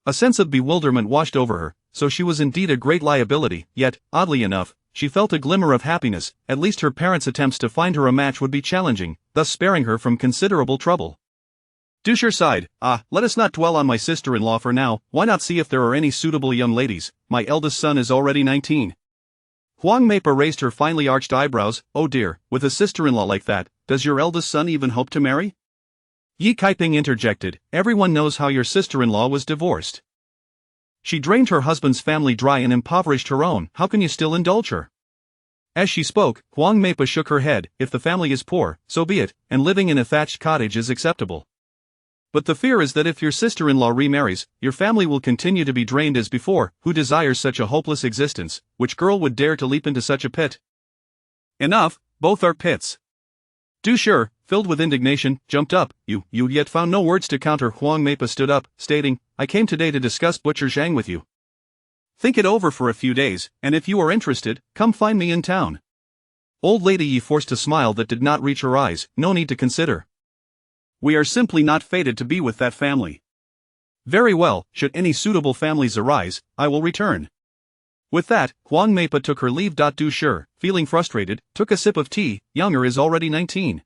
A sense of bewilderment washed over her, so she was indeed a great liability, yet, oddly enough, she felt a glimmer of happiness. At least her parents' attempts to find her a match would be challenging, thus sparing her from considerable trouble. Dusher sighed, "Let us not dwell on my sister-in-law for now. Why not see if there are any suitable young ladies? My eldest son is already 19. Huang Meipa raised her finely arched eyebrows. "Oh dear, with a sister-in-law like that, does your eldest son even hope to marry?" Yi Kaiping interjected, "Everyone knows how your sister-in-law was divorced. She drained her husband's family dry and impoverished her own. How can you still indulge her?" As she spoke, Huang Meipa shook her head. "If the family is poor, so be it, and living in a thatched cottage is acceptable. But the fear is that if your sister-in-law remarries, your family will continue to be drained as before. Who desires such a hopeless existence? Which girl would dare to leap into such a pit?" "Enough, both are pits." Dusher, filled with indignation, jumped up. You yet found no words to counter." Huang Meipa stood up, stating, "I came today to discuss butcher Zhang with you. Think it over for a few days, and if you are interested, come find me in town." Old lady Yi forced a smile that did not reach her eyes. "No need to consider. We are simply not fated to be with that family." "Very well, should any suitable families arise, I will return." With that, Huang Meipa took her leave. Dusher, feeling frustrated, took a sip of tea. Younger is already 19.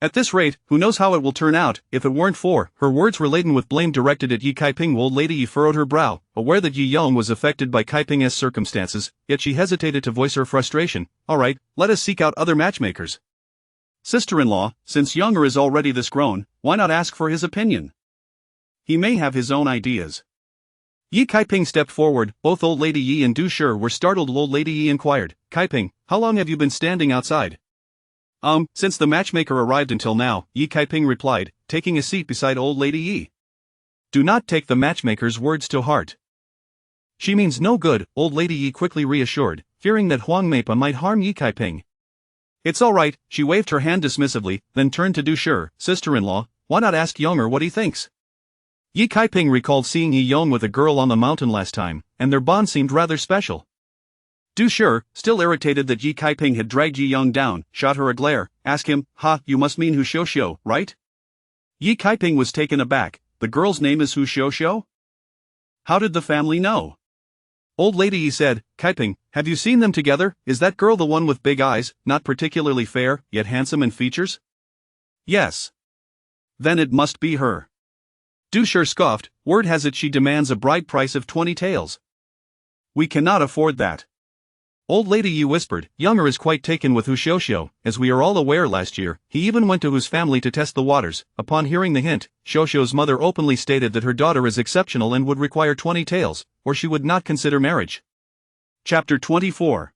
At this rate, who knows how it will turn out? If it weren't for her words were laden with blame directed at Yi Kaiping. Old lady Yi furrowed her brow, aware that Yi Yong was affected by Kaiping's circumstances, yet she hesitated to voice her frustration. "All right, let us seek out other matchmakers. Sister-in-law, since Younger is already this grown, why not ask for his opinion? He may have his own ideas." Yi Kaiping stepped forward. Both old lady Yi and Dusher were startled. Old lady Yi inquired, "Kaiping, how long have you been standing outside?" Since the matchmaker arrived until now," Yi Kaiping replied, taking a seat beside old lady Yi. "Do not take the matchmaker's words to heart. She means no good," old lady Yi quickly reassured, fearing that Huang Meipa might harm Yi Kaiping. "It's all right," she waved her hand dismissively, then turned to Dusher, "Sister-in-law, why not ask Younger what he thinks?" Yi Kaiping recalled seeing Yi Yong with a girl on the mountain last time, and their bond seemed rather special. Dusher, still irritated that Yi Kaiping had dragged Yi Yong down, shot her a glare. "Ask him, you must mean Hu Xiuxiu, right?" Yi Kaiping was taken aback. "The girl's name is Hu Xiuxiu? How did the family know?" Old lady Yi said, "Kaiping, have you seen them together? Is that girl the one with big eyes, not particularly fair, yet handsome in features?" "Yes." "Then it must be her." Dusher scoffed. "Word has it she demands a bride price of 20 taels. We cannot afford that." Old lady Yi whispered, "Younger is quite taken with Hu Xiuxiu, as we are all aware. Last year, he even went to his family to test the waters." Upon hearing the hint, Xiuxiu's mother openly stated that her daughter is exceptional and would require 20 taels, or she would not consider marriage. Chapter 24.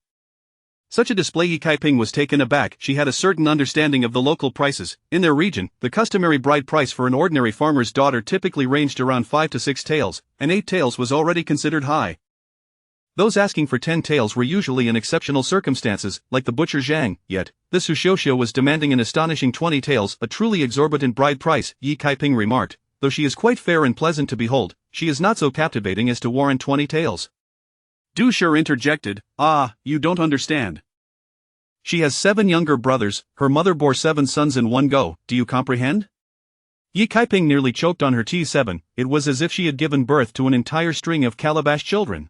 Such a display. Yi Kaiping was taken aback. She had a certain understanding of the local prices. In their region, the customary bride price for an ordinary farmer's daughter typically ranged around 5 to 6 taels, and 8 taels was already considered high. Those asking for 10 taels were usually in exceptional circumstances, like the butcher Zhang, yet, this Hu Xiuxiu was demanding an astonishing 20 taels, a truly exorbitant bride price. Yi Kaiping remarked, "Though she is quite fair and pleasant to behold, she is not so captivating as to warrant 20 taels. Dusher interjected, "You don't understand. She has 7 younger brothers, her mother bore 7 sons in one go, do you comprehend?" Yi Kaiping nearly choked on her T7, it was as if she had given birth to an entire string of calabash children.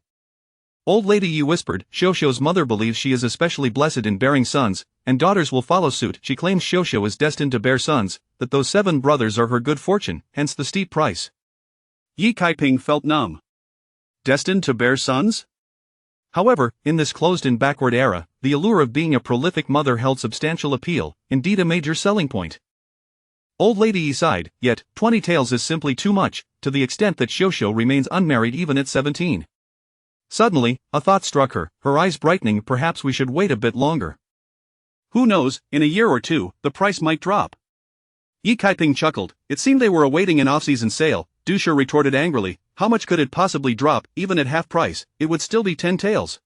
Old Lady Yi whispered, Xiuxiu's mother believes she is especially blessed in bearing sons, and daughters will follow suit. She claims Xiuxiu is destined to bear sons, that those 7 brothers are her good fortune, hence the steep price. Yi Kaiping felt numb. Destined to bear sons? However, in this closed and backward era, the allure of being a prolific mother held substantial appeal, indeed a major selling point. Old Lady Yi sighed, yet, 20 taels is simply too much, to the extent that Xiuxiu remains unmarried even at 17. Suddenly, a thought struck her, her eyes brightening. Perhaps we should wait a bit longer. Who knows, in a year or two, the price might drop. Yi Kaiping chuckled, it seemed they were awaiting an off-season sale. Dusher retorted angrily, how much could it possibly drop? Even at half price, it would still be 10 taels.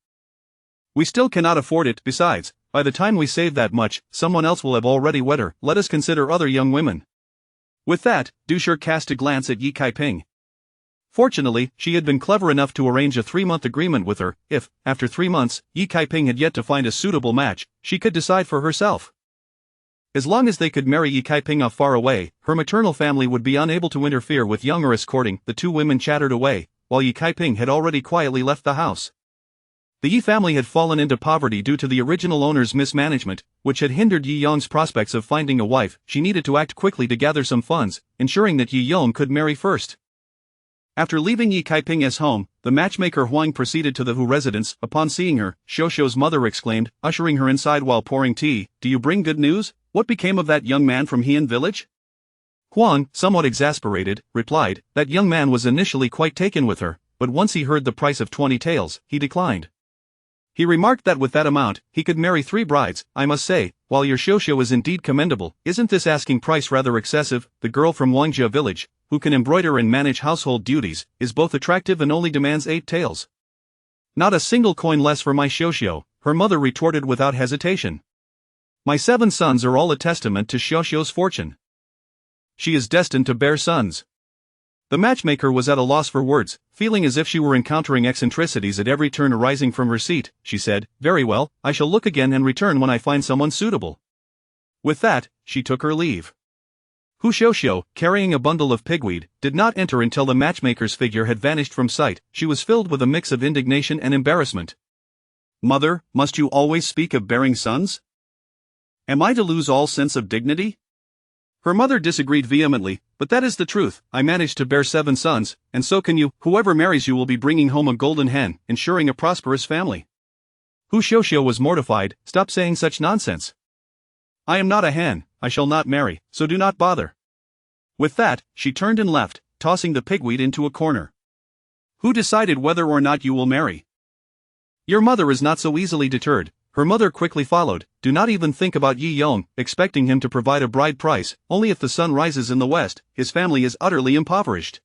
We still cannot afford it. Besides, by the time we save that much, someone else will have already wed her. Let us consider other young women. With that, Dusher cast a glance at Yi Kaiping. Fortunately, she had been clever enough to arrange a 3-month agreement with her. If, after 3 months, Yi Kaiping had yet to find a suitable match, she could decide for herself. As long as they could marry Yi Kaiping off far away, her maternal family would be unable to interfere with young or escorting. The 2 women chattered away, while Yi Kaiping had already quietly left the house. The Yi family had fallen into poverty due to the original owner's mismanagement, which had hindered Yi Yong's prospects of finding a wife. She needed to act quickly to gather some funds, ensuring that Yi Yong could marry first. After leaving Yi Kaiping's home, the matchmaker Huang proceeded to the Hu residence. Upon seeing her, Xiuxiu's mother exclaimed, ushering her inside while pouring tea, do you bring good news? What became of that young man from Heian village? Huang, somewhat exasperated, replied, that young man was initially quite taken with her, but once he heard the price of 20 taels, he declined. He remarked that with that amount, he could marry 3 brides. I must say, while your Xiuxiu is indeed commendable, isn't this asking price rather excessive? The girl from Wangjia village, who can embroider and manage household duties, is both attractive and only demands 8 taels. Not a single coin less for my Xiuxiu, her mother retorted without hesitation. My 7 sons are all a testament to Xiuxiu's fortune. She is destined to bear sons. The matchmaker was at a loss for words, feeling as if she were encountering eccentricities at every turn arising from her seat. She said, very well, I shall look again and return when I find someone suitable. With that, she took her leave. Hu Xiuxiu, carrying a bundle of pigweed, did not enter until the matchmaker's figure had vanished from sight. She was filled with a mix of indignation and embarrassment. Mother, must you always speak of bearing sons? Am I to lose all sense of dignity? Her mother disagreed vehemently, but that is the truth. I managed to bear 7 sons, and so can you. Whoever marries you will be bringing home a golden hen, ensuring a prosperous family. Hu Xiuxiu was mortified. Stop saying such nonsense. I am not a hen, I shall not marry, so do not bother. With that, she turned and left, tossing the pigweed into a corner. Who decided whether or not you will marry? Your mother is not so easily deterred. Her mother quickly followed, do not even think about Yi Yong, expecting him to provide a bride price. Only if the sun rises in the west, his family is utterly impoverished.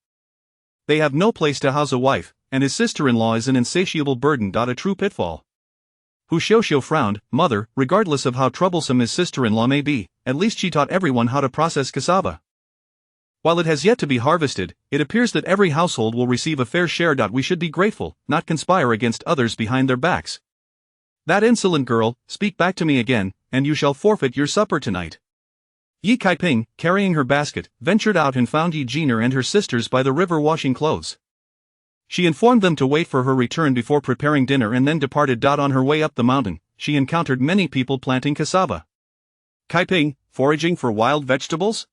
They have no place to house a wife, and his sister-in-law is an insatiable burden. A true pitfall. Hu Xiuxiu frowned, mother, regardless of how troublesome his sister-in-law may be, at least she taught everyone how to process cassava. While it has yet to be harvested, it appears that every household will receive a fair share. We should be grateful, not conspire against others behind their backs. That insolent girl, speak back to me again, and you shall forfeit your supper tonight. Yi Kaiping, carrying her basket, ventured out and found Yi Jiner and her sisters by the river washing clothes. She informed them to wait for her return before preparing dinner and then departed. On her way up the mountain, she encountered many people planting cassava. Kaiping, foraging for wild vegetables?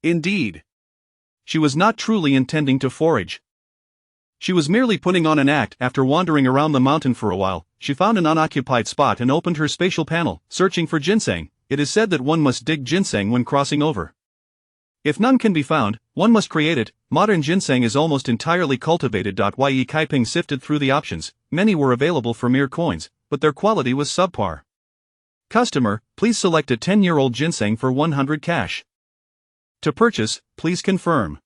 Indeed. She was not truly intending to forage. She was merely putting on an act. After wandering around the mountain for a while, she found an unoccupied spot and opened her spatial panel, searching for ginseng. It is said that one must dig ginseng when crossing over. If none can be found, one must create it. Modern ginseng is almost entirely cultivated. While Yi Kaiping sifted through the options, many were available for mere coins, but their quality was subpar. Customer, please select a 10-year-old ginseng for 100 cash. To purchase, please confirm.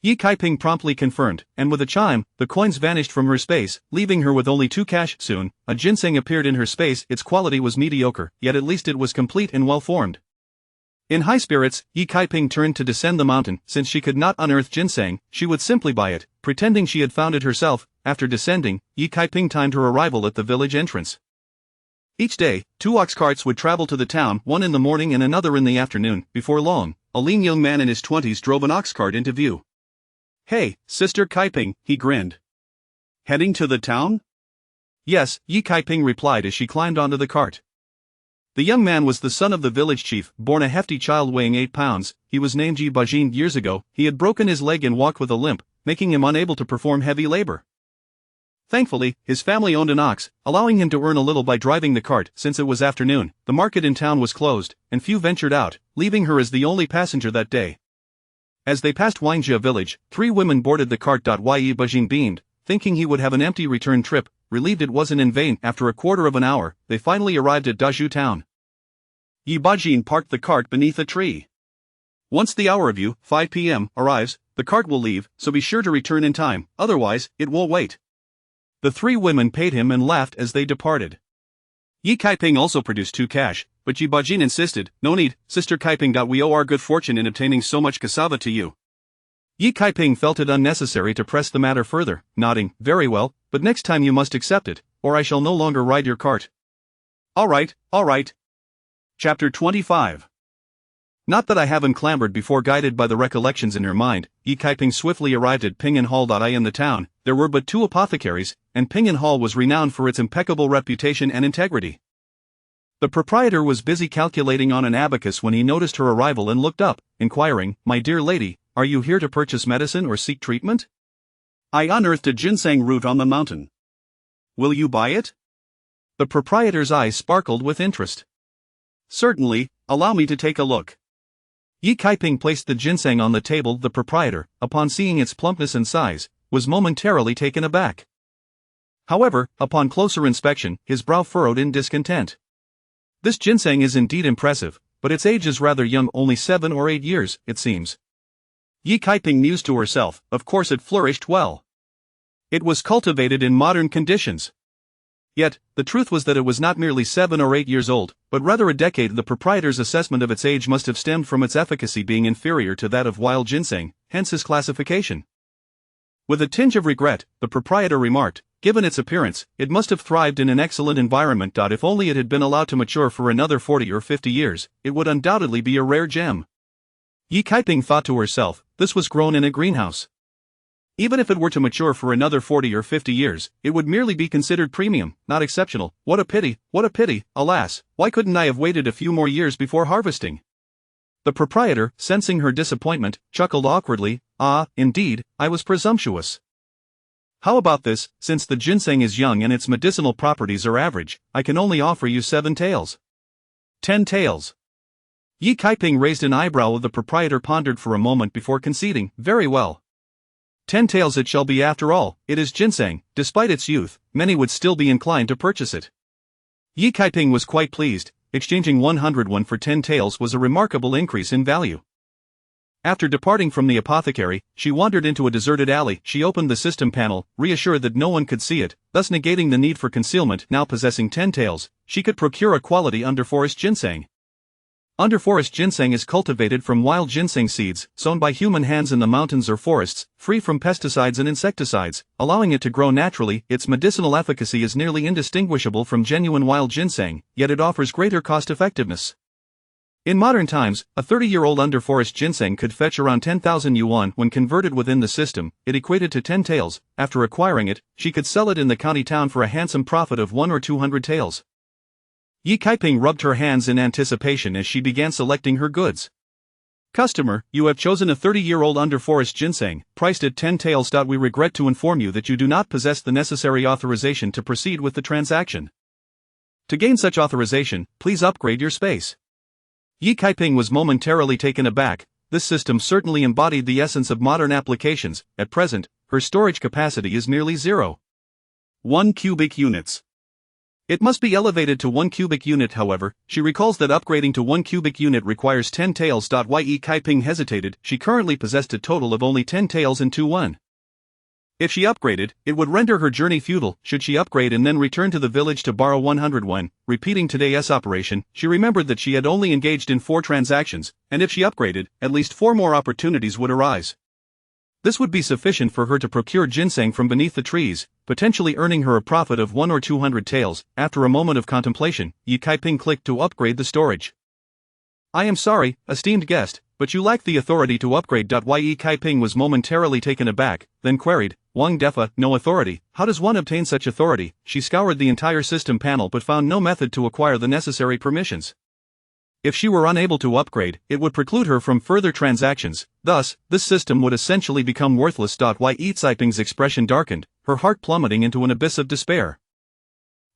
Yi Kaiping promptly confirmed, and with a chime, the coins vanished from her space, leaving her with only 2 cash. Soon, a ginseng appeared in her space. Its quality was mediocre, yet at least it was complete and well-formed. In high spirits, Yi Kaiping turned to descend the mountain. Since she could not unearth ginseng, she would simply buy it, pretending she had found it herself. After descending, Yi Kaiping timed her arrival at the village entrance. Each day, 2 ox carts would travel to the town, one in the morning and another in the afternoon. Before long, a lean young man in his 20s drove an ox cart into view. "Hey, Sister Kaiping," he grinned. "Heading to the town?" "Yes," Yi Kaiping replied as she climbed onto the cart. The young man was the son of the village chief, born a hefty child weighing 8 pounds. He was named Ji Bajin years ago. He had broken his leg and walked with a limp, making him unable to perform heavy labor. Thankfully, his family owned an ox, allowing him to earn a little by driving the cart. Since it was afternoon, the market in town was closed, and few ventured out, leaving her as the only passenger that day. As they passed Wangjia village, 3 women boarded the cart. Yi Bajin beamed, thinking he would have an empty return trip. Relieved it wasn't in vain. After a quarter of an hour, they finally arrived at Dazhu town. Yi Bajin parked the cart beneath a tree. "Once the hour of you, 5 p.m., arrives, the cart will leave, so be sure to return in time, otherwise, it will wait." The 3 women paid him and laughed as they departed. Yi Kaiping also produced 2 cash, but Yi Bajin insisted, "No need, Sister Kaiping. We owe our good fortune in obtaining so much cassava to you." Yi Kaiping felt it unnecessary to press the matter further, nodding, "Very well, but next time you must accept it, or I shall no longer ride your cart." All right. Chapter 25. Not that I haven't clambered before, guided by the recollections in her mind. Yi Kaiping swiftly arrived at Pingyang Hall. In the town, there were but 2 apothecaries, and Pingyang Hall was renowned for its impeccable reputation and integrity. The proprietor was busy calculating on an abacus when he noticed her arrival and looked up, inquiring, "My dear lady, are you here to purchase medicine or seek treatment? I unearthed a ginseng root on the mountain. Will you buy it?" The proprietor's eyes sparkled with interest. "Certainly, allow me to take a look." Yi Kaiping placed the ginseng on the table. The proprietor, upon seeing its plumpness and size, was momentarily taken aback. However, upon closer inspection, his brow furrowed in discontent. "This ginseng is indeed impressive, but its age is rather young, only 7 or 8 years, it seems." Yi Kaiping mused to herself, of course it flourished well. It was cultivated in modern conditions. Yet, the truth was that it was not merely 7 or 8 years old, but rather a decade. The proprietor's assessment of its age must have stemmed from its efficacy being inferior to that of wild ginseng, hence his classification. With a tinge of regret, the proprietor remarked, "Given its appearance, it must have thrived in an excellent environment. If only it had been allowed to mature for another 40 or 50 years, it would undoubtedly be a rare gem." Yi Kaiping thought to herself, this was grown in a greenhouse. Even if it were to mature for another 40 or 50 years, it would merely be considered premium, not exceptional. What a pity, alas, why couldn't I have waited a few more years before harvesting? The proprietor, sensing her disappointment, chuckled awkwardly, "Indeed, I was presumptuous. How about this, since the ginseng is young and its medicinal properties are average, I can only offer you 7 taels. 10 taels. Yi Kaiping raised an eyebrow. The proprietor pondered for a moment before conceding, "Very well. 10 taels it shall be. After all, it is ginseng. Despite its youth, many would still be inclined to purchase it." Yi Kaiping was quite pleased. Exchanging 101 for 10 taels was a remarkable increase in value. After departing from the apothecary, she wandered into a deserted alley. She opened the system panel, reassured that no one could see it, thus negating the need for concealment. Now possessing 10 taels, she could procure a quality underforest ginseng. Underforest ginseng is cultivated from wild ginseng seeds, sown by human hands in the mountains or forests, free from pesticides and insecticides, allowing it to grow naturally. Its medicinal efficacy is nearly indistinguishable from genuine wild ginseng, yet it offers greater cost-effectiveness. In modern times, a 30-year-old underforest ginseng could fetch around 10,000 yuan. When converted within the system, it equated to 10 taels. After acquiring it, she could sell it in the county town for a handsome profit of 1 or 200 taels. Yi Kaiping rubbed her hands in anticipation as she began selecting her goods. "Customer, you have chosen a 30-year-old underforest ginseng, priced at 10 taels. We regret to inform you that you do not possess the necessary authorization to proceed with the transaction. To gain such authorization, please upgrade your space." Yi Kaiping was momentarily taken aback. This system certainly embodied the essence of modern applications. At present, her storage capacity is merely 0.1 cubic units. It must be elevated to 1 cubic unit. However, she recalls that upgrading to 1 cubic unit requires 10 taels. Yi Kaiping hesitated. She currently possessed a total of only 10 taels in 2-1. If she upgraded, it would render her journey futile. Should she upgrade and then return to the village to borrow 101, repeating today's operation, she remembered that she had only engaged in 4 transactions, and if she upgraded, at least 4 more opportunities would arise. This would be sufficient for her to procure ginseng from beneath the trees, potentially earning her a profit of 1 or 200 taels. After a moment of contemplation, Yi Kaiping clicked to upgrade the storage. I am sorry, esteemed guest, but you lack the authority to upgrade. Ye Kaiping was momentarily taken aback, then queried, Wang Defa, no authority, how does one obtain such authority? She scoured the entire system panel but found no method to acquire the necessary permissions. If she were unable to upgrade, it would preclude her from further transactions, thus, this system would essentially become worthless. Ye Kaiping's expression darkened, her heart plummeting into an abyss of despair.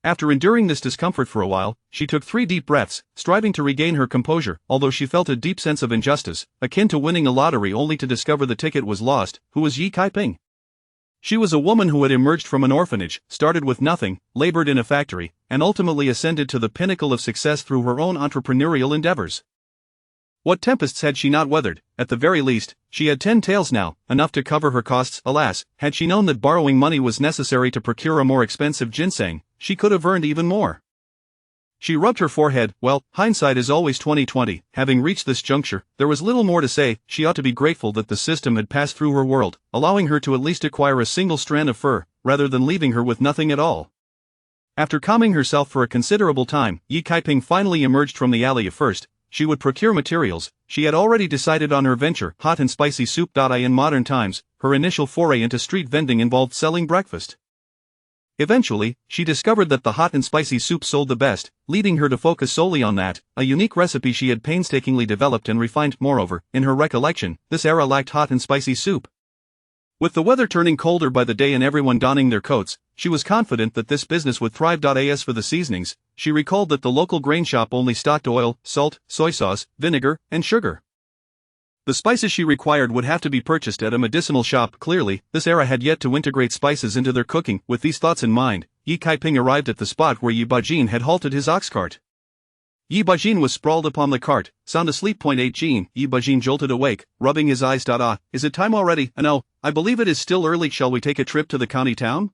After enduring this discomfort for a while, she took 3 deep breaths, striving to regain her composure, although she felt a deep sense of injustice, akin to winning a lottery only to discover the ticket was lost. Who was Ye Kaiping? She was a woman who had emerged from an orphanage, started with nothing, labored in a factory, and ultimately ascended to the pinnacle of success through her own entrepreneurial endeavors. What tempests had she not weathered? At the very least, she had 10 taels now, enough to cover her costs. Alas, had she known that borrowing money was necessary to procure a more expensive ginseng, she could have earned even more. She rubbed her forehead. Well, hindsight is always 20/20. Having reached this juncture, there was little more to say. She ought to be grateful that the system had passed through her world, allowing her to at least acquire a single strand of fur, rather than leaving her with nothing at all. After calming herself for a considerable time, Ye Kaiping finally emerged from the alley. First, she would procure materials. She had already decided on her venture, hot and spicy soup. In modern times, her initial foray into street vending involved selling breakfast. Eventually, she discovered that the hot and spicy soup sold the best, leading her to focus solely on that, a unique recipe she had painstakingly developed and refined. Moreover, in her recollection, this era lacked hot and spicy soup. With the weather turning colder by the day and everyone donning their coats, she was confident that this business would thrive. As for the seasonings, she recalled that the local grain shop only stocked oil, salt, soy sauce, vinegar, and sugar. The spices she required would have to be purchased at a medicinal shop. Clearly, this era had yet to integrate spices into their cooking. With these thoughts in mind, Ye Kaiping arrived at the spot where Yi Bajin had halted his ox cart. Yi Bajin was sprawled upon the cart, sound asleep. 8 Jean, Yi Bajin jolted awake, rubbing his eyes. Is it time already? No, I believe it is still early. Shall we take a trip to the county town?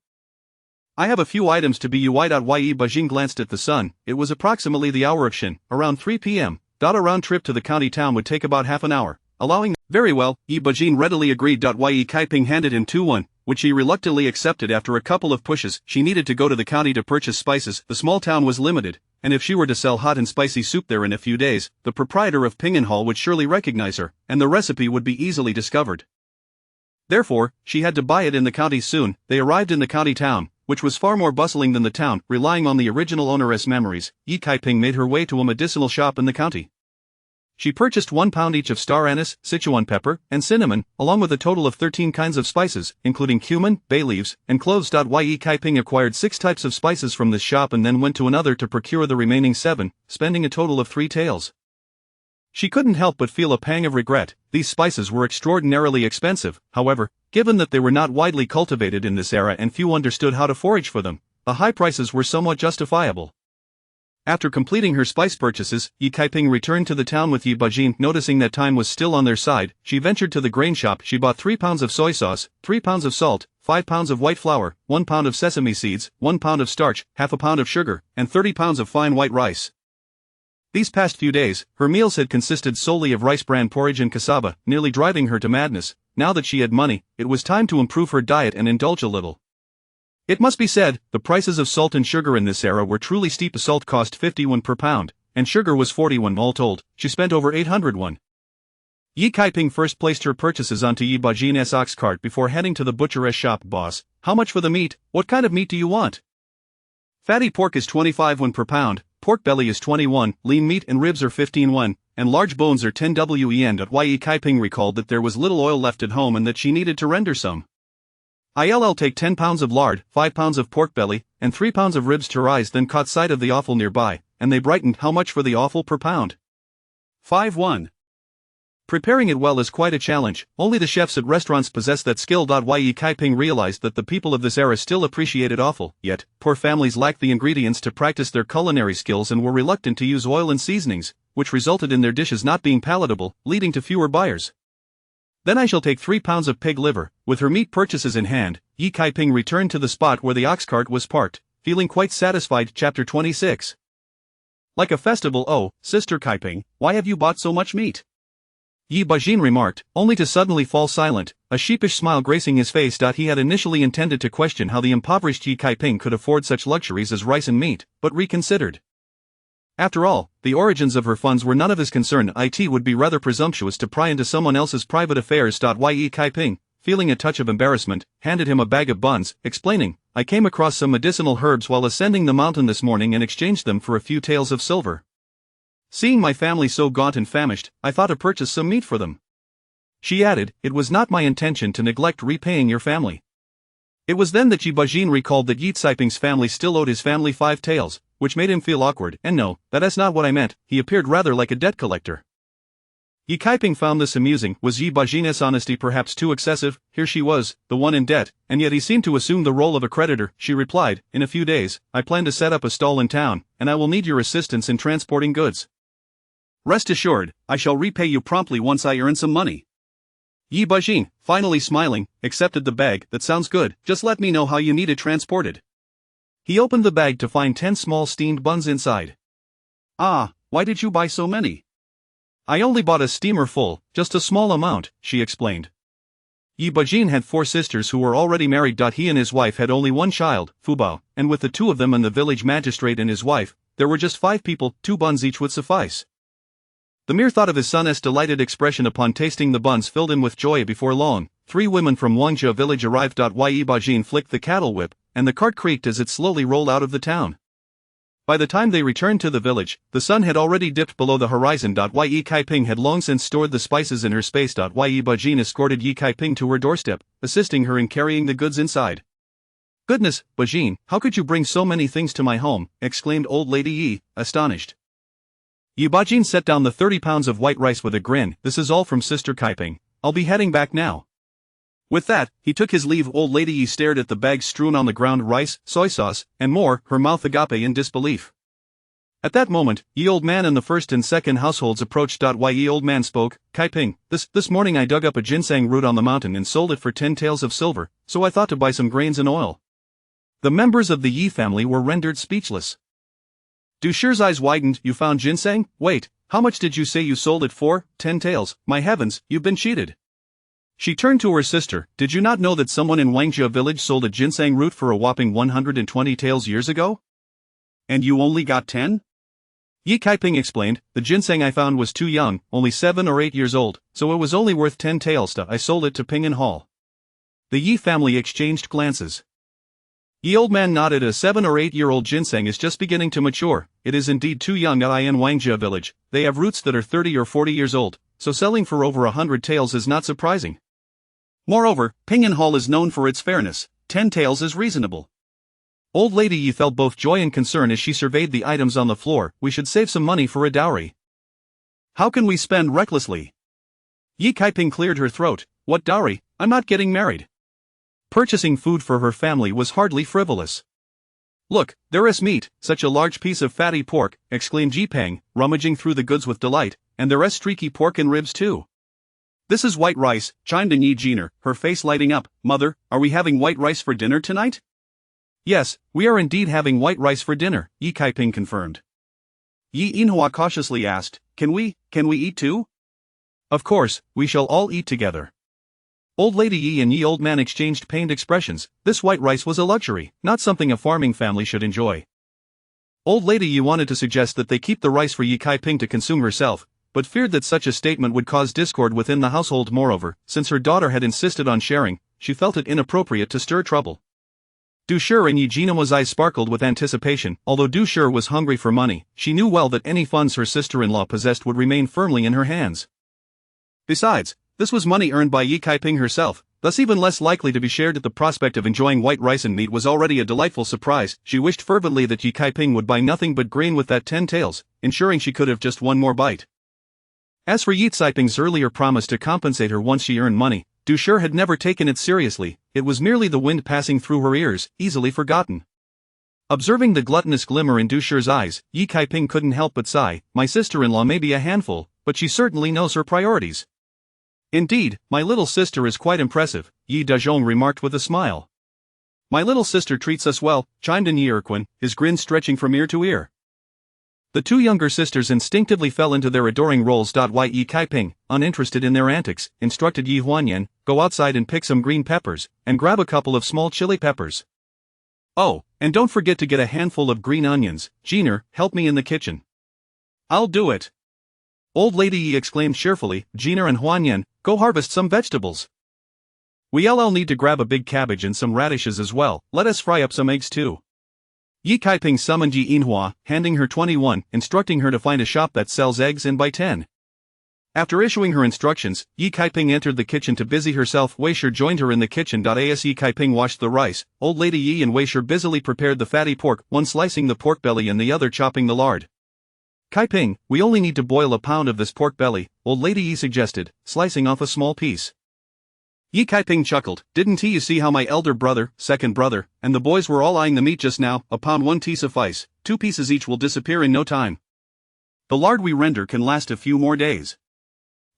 I have a few items to be Yi Bajin glanced at the sun. It was approximately the hour of Shin, around 3 p.m. A round trip to the county town would take about half an hour. Allowing. Very well, Yi Bajin readily agreed. Ye Kaiping handed him 2-1, which he reluctantly accepted. After a couple of pushes, she needed to go to the county to purchase spices. The small town was limited, and if she were to sell hot and spicy soup there in a few days, the proprietor of Pingan Hall would surely recognize her, and the recipe would be easily discovered. Therefore, she had to buy it in the county soon. They arrived in the county town, which was far more bustling than the town. Relying on the original owneress' memories, Ye Kaiping made her way to a medicinal shop in the county. She purchased 1 pound each of star anise, Sichuan pepper, and cinnamon, along with a total of 13 kinds of spices, including cumin, bay leaves, and cloves. Ye Kaiping acquired 6 types of spices from this shop and then went to another to procure the remaining 7, spending a total of 3 taels. She couldn't help but feel a pang of regret. These spices were extraordinarily expensive. However, given that they were not widely cultivated in this era and few understood how to forage for them, the high prices were somewhat justifiable. After completing her spice purchases, Ye Kaiping returned to the town with Yi Bajin. Noticing that time was still on their side, she ventured to the grain shop. She bought 3 pounds of soy sauce, 3 pounds of salt, 5 pounds of white flour, 1 pound of sesame seeds, 1 pound of starch, half a pound of sugar, and 30 pounds of fine white rice. These past few days, her meals had consisted solely of rice bran porridge and cassava, nearly driving her to madness. Now that she had money, it was time to improve her diet and indulge a little. It must be said, the prices of salt and sugar in this era were truly steep. Salt cost 51 per pound, and sugar was 41. All told, she spent over 801. Ye Kaiping first placed her purchases onto Yi Bajin's ox cart before heading to the butcher's shop. Boss, how much for the meat? What kind of meat do you want? Fatty pork is 25 per pound, pork belly is 21, lean meat and ribs are 15 and large bones are 10 yen. Ye Kaiping recalled that there was little oil left at home and that she needed to render some. I'll take 10 pounds of lard, 5 pounds of pork belly, and 3 pounds of ribs to rise. Then caught sight of the offal nearby, and they brightened. How much for the offal per pound? 5-1. Preparing it well is quite a challenge. Only the chefs at restaurants possess that skill. Ye Kaiping realized that the people of this era still appreciated offal, yet, poor families lacked the ingredients to practice their culinary skills and were reluctant to use oil and seasonings, which resulted in their dishes not being palatable, leading to fewer buyers. Then I shall take 3 pounds of pig liver. With her meat purchases in hand, Ye Kaiping returned to the spot where the ox cart was parked, feeling quite satisfied. Chapter 26. Like a festival. Oh, Sister Kaiping, why have you bought so much meat? Yi Bajin remarked, only to suddenly fall silent, a sheepish smile gracing his face. He had initially intended to question how the impoverished Ye Kaiping could afford such luxuries as rice and meat, but reconsidered. After all, the origins of her funds were none of his concern. It would be rather presumptuous to pry into someone else's private affairs. Ye Kaiping, feeling a touch of embarrassment, handed him a bag of buns, explaining, I came across some medicinal herbs while ascending the mountain this morning and exchanged them for a few taels of silver. Seeing my family so gaunt and famished, I thought to purchase some meat for them. She added, it was not my intention to neglect repaying your family. It was then that Yi Bajin recalled that Yi Caiping's family still owed his family 5 taels, which made him feel awkward, and no, that's not what I meant, he appeared rather like a debt collector. Yi Kaiping found this amusing. Was Yi Bajin's honesty perhaps too excessive? Here she was, the one in debt, and yet he seemed to assume the role of a creditor. She replied, in a few days, I plan to set up a stall in town, and I will need your assistance in transporting goods. Rest assured, I shall repay you promptly once I earn some money. Yi Bajin, finally smiling, accepted the bag. That sounds good, just let me know how you need it transported. He opened the bag to find 10 small steamed buns inside. Ah, why did you buy so many? I only bought a steamer full, just a small amount, she explained. Yi Bajin had 4 sisters who were already married. He and his wife had only one child, Fubao, and with the 2 of them and the village magistrate and his wife, there were just 5 people. 2 buns each would suffice. The mere thought of his son's delighted expression upon tasting the buns filled him with joy. Before long, 3 women from Wangjia village arrived. Yi Bajin flicked the cattle whip, and the cart creaked as it slowly rolled out of the town. By the time they returned to the village, the sun had already dipped below the horizon. Yi Kaiping had long since stored the spices in her space. Yi Bajin escorted Yi Kaiping to her doorstep, assisting her in carrying the goods inside. Goodness, Bajin, how could you bring so many things to my home? Exclaimed old lady Yi, astonished. Yi Bajin set down the 30 pounds of white rice with a grin. This is all from Sister Kaiping. I'll be heading back now. With that, he took his leave. Old lady Yi stared at the bags strewn on the ground, rice, soy sauce, and more, her mouth agape in disbelief. At that moment, Yi Old Man and the first and second households approached. Yi Old Man spoke, Kaiping, this morning I dug up a ginseng root on the mountain and sold it for 10 taels of silver, so I thought to buy some grains and oil. The members of the Yi family were rendered speechless. Du Shi's eyes widened. You found ginseng? Wait, how much did you say you sold it for? 10 taels, my heavens, you've been cheated. She turned to her sister, did you not know that someone in Wangjia village sold a ginseng root for a whopping 120 taels years ago? And you only got 10? Yi Kaiping explained, the ginseng I found was too young, only 7 or 8 years old, so it was only worth 10 taels. I sold it to Pingan Hall. The Yi family exchanged glances. Yi Old Man nodded. A 7 or 8-year-old ginseng is just beginning to mature. It is indeed too young. In Wangjia village, they have roots that are 30 or 40 years old, so selling for over 100 taels is not surprising. Moreover, Pingan Hall is known for its fairness. 10 taels is reasonable. Old lady Yi felt both joy and concern as she surveyed the items on the floor. We should save some money for a dowry. How can we spend recklessly? Yi Kaiping cleared her throat. What dowry? I'm not getting married. Purchasing food for her family was hardly frivolous. Look, there is meat, such a large piece of fatty pork, exclaimed Ji Peng, rummaging through the goods with delight, and there is streaky pork and ribs too. This is white rice, chimed in Yi Jiner, her face lighting up. Mother, are we having white rice for dinner tonight? Yes, we are indeed having white rice for dinner, Yi Kaiping confirmed. Yi Inhua cautiously asked, Can we eat too? Of course, we shall all eat together. Old lady Yi and Yi Old Man exchanged pained expressions. This white rice was a luxury, not something a farming family should enjoy. Old lady Yi wanted to suggest that they keep the rice for Yi Kaiping to consume herself, but feared that such a statement would cause discord within the household. Moreover, since her daughter had insisted on sharing, she felt it inappropriate to stir trouble. Du Shi and Yi Jina's eyes sparkled with anticipation. Although Du Shi was hungry for money, she knew well that any funds her sister-in-law possessed would remain firmly in her hands. Besides, this was money earned by Yi Kaiping herself, thus even less likely to be shared. At the prospect of enjoying white rice and meat was already a delightful surprise. She wished fervently that Yi Kaiping would buy nothing but grain with that 10 taels, ensuring she could have just one more bite. As for Yi Caiping's earlier promise to compensate her once she earned money, Du Shi had never taken it seriously. It was merely the wind passing through her ears, easily forgotten. Observing the gluttonous glimmer in Du Shi's eyes, Yi Kaiping couldn't help but sigh. My sister-in-law may be a handful, but she certainly knows her priorities. Indeed, my little sister is quite impressive, Yi Dazhong remarked with a smile. My little sister treats us well, chimed in Yi Erquin, his grin stretching from ear to ear. The 2 younger sisters instinctively fell into their adoring roles. Yi Kaiping, uninterested in their antics, instructed Yi Huanyan, go outside and pick some green peppers, and grab a couple of small chili peppers. Oh, and don't forget to get a handful of green onions. Jiner, help me in the kitchen. I'll do it. Old Lady Yi exclaimed cheerfully. Gina and Huanyan, go harvest some vegetables. We'll need to grab a big cabbage and some radishes as well. Let us fry up some eggs too. Yi Kaiping summoned Yi Inhua, handing her 21, instructing her to find a shop that sells eggs and buy 10. After issuing her instructions, Yi Kaiping entered the kitchen to busy herself. Weisher joined her in the kitchen. As Yi Kaiping washed the rice, Old Lady Yi and Weisher busily prepared the fatty pork, one slicing the pork belly and the other chopping the lard. Kaiping, we only need to boil a pound of this pork belly, Old Lady Yi suggested, slicing off a small piece. Yi Kaiping chuckled. Didn't you see how my elder brother, second brother, and the boys were all eyeing the meat just now? A pound, 1 tea suffice, 2 pieces each will disappear in no time. The lard we render can last a few more days.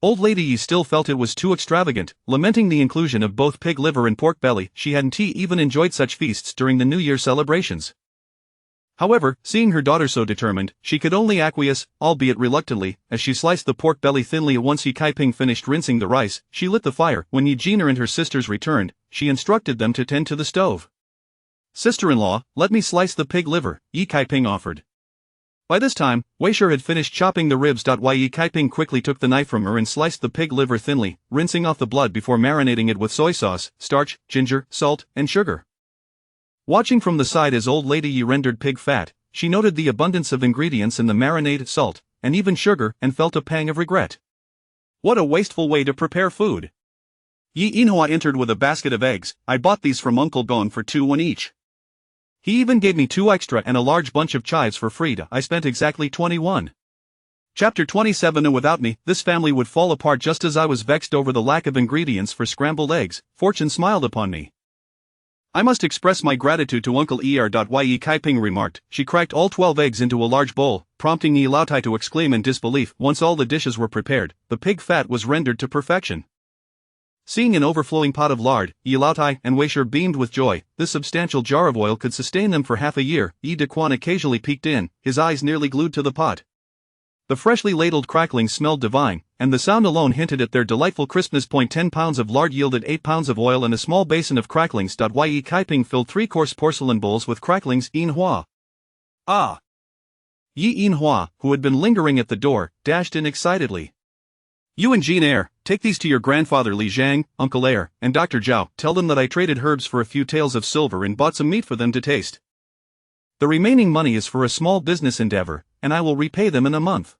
Old Lady Yi still felt it was too extravagant, lamenting the inclusion of both pig liver and pork belly. She hadn't even enjoyed such feasts during the New Year celebrations. However, seeing her daughter so determined, she could only acquiesce, albeit reluctantly, as she sliced the pork belly thinly. Once Yi Kaiping finished rinsing the rice, she lit the fire. When Yi Jina and her sisters returned, she instructed them to tend to the stove. Sister-in-law, let me slice the pig liver, Yi Kaiping offered. By this time, Weisher had finished chopping the ribs. Yi Kaiping quickly took the knife from her and sliced the pig liver thinly, rinsing off the blood before marinating it with soy sauce, starch, ginger, salt, and sugar. Watching from the side as Old Lady Yi rendered pig fat, she noted the abundance of ingredients in the marinade, salt, and even sugar, and felt a pang of regret. What a wasteful way to prepare food. Yi Inhua entered with a basket of eggs. I bought these from Uncle Gon for 2 each. He even gave me 2 extra and a large bunch of chives for free. I spent exactly 21. Chapter 27. And without me, this family would fall apart. Just as I was vexed over the lack of ingredients for scrambled eggs, fortune smiled upon me. I must express my gratitude to Uncle Er. Yi Kaiping remarked. She cracked all 12 eggs into a large bowl, prompting Yi Laotai to exclaim in disbelief. Once all the dishes were prepared, the pig fat was rendered to perfection. Seeing an overflowing pot of lard, Yi Laotai and Weisher beamed with joy. This substantial jar of oil could sustain them for half a year. Yi Dequan occasionally peeked in, his eyes nearly glued to the pot. The freshly ladled cracklings smelled divine, and the sound alone hinted at their delightful crispness. 10 pounds of lard yielded 8 pounds of oil and a small basin of cracklings. Yi Kaiping filled 3-course porcelain bowls with cracklings. Inhua. Ah! Yi Inhua, who had been lingering at the door, dashed in excitedly. You and Jean Eyre, take these to your grandfather Li Zhang, Uncle Eyre, and Dr. Zhao. Tell them that I traded herbs for a few taels of silver and bought some meat for them to taste. The remaining money is for a small business endeavor, and I will repay them in a month.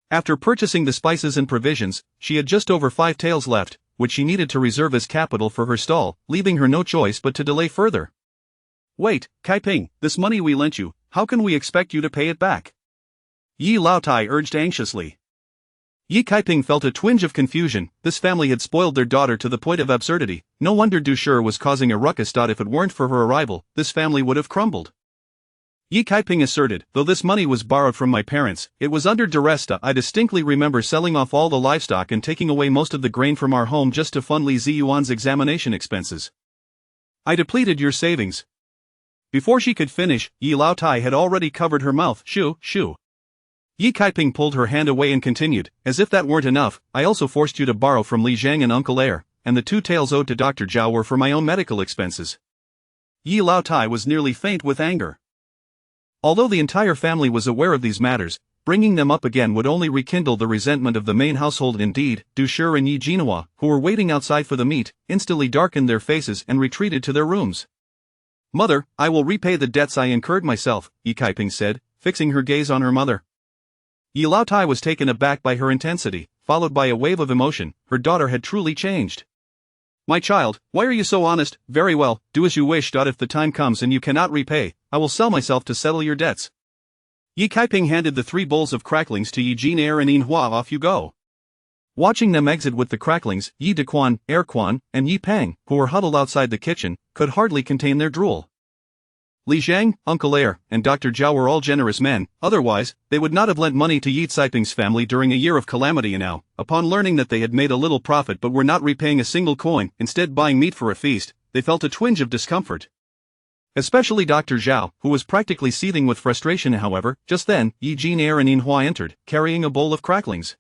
After purchasing the spices and provisions, she had just over 5 taels left, which she needed to reserve as capital for her stall, leaving her no choice but to delay further. Wait, Kaiping, this money we lent you, how can we expect you to pay it back? Yi Laotai urged anxiously. Yi Kaiping felt a twinge of confusion. This family had spoiled their daughter to the point of absurdity. No wonder Dushur was causing a ruckus. If it weren't for her arrival, this family would have crumbled. Yi Kaiping asserted, though this money was borrowed from my parents, it was under duress. I distinctly remember selling off all the livestock and taking away most of the grain from our home just to fund Li Ziyuan's examination expenses. I depleted your savings. Before she could finish, Yi Laotai had already covered her mouth. Shoo, shoo. Yi Kaiping pulled her hand away and continued, as if that weren't enough, I also forced you to borrow from Li Zhang and Uncle Eyre, and the 2 taels owed to Dr. Zhao were for my own medical expenses. Yi Laotai was nearly faint with anger. Although the entire family was aware of these matters, bringing them up again would only rekindle the resentment of the main household. Indeed, Dushur and Yi Jinhua, who were waiting outside for the meat, instantly darkened their faces and retreated to their rooms. Mother, I will repay the debts I incurred myself, Yi Kaiping said, fixing her gaze on her mother. Yi Laotai was taken aback by her intensity, followed by a wave of emotion. Her daughter had truly changed. My child, why are you so honest? Very well, do as you wish. If the time comes and you cannot repay, I will sell myself to settle your debts. Yi Kaiping handed the 3 bowls of cracklings to Yi Jin Eyre and Inhua. Off you go. Watching them exit with the cracklings, Yi Dequan, Eyre Quan, and Yi Peng, who were huddled outside the kitchen, could hardly contain their drool. Li Zhang, Uncle Eyre, and Dr. Zhao were all generous men, otherwise, they would not have lent money to Yi Caiping's family during a year of calamity. And now, upon learning that they had made a little profit but were not repaying a single coin, instead buying meat for a feast, they felt a twinge of discomfort. Especially Dr. Zhao, who was practically seething with frustration. However, just then, Yi Jin Eyre and Inhua entered, carrying a bowl of cracklings.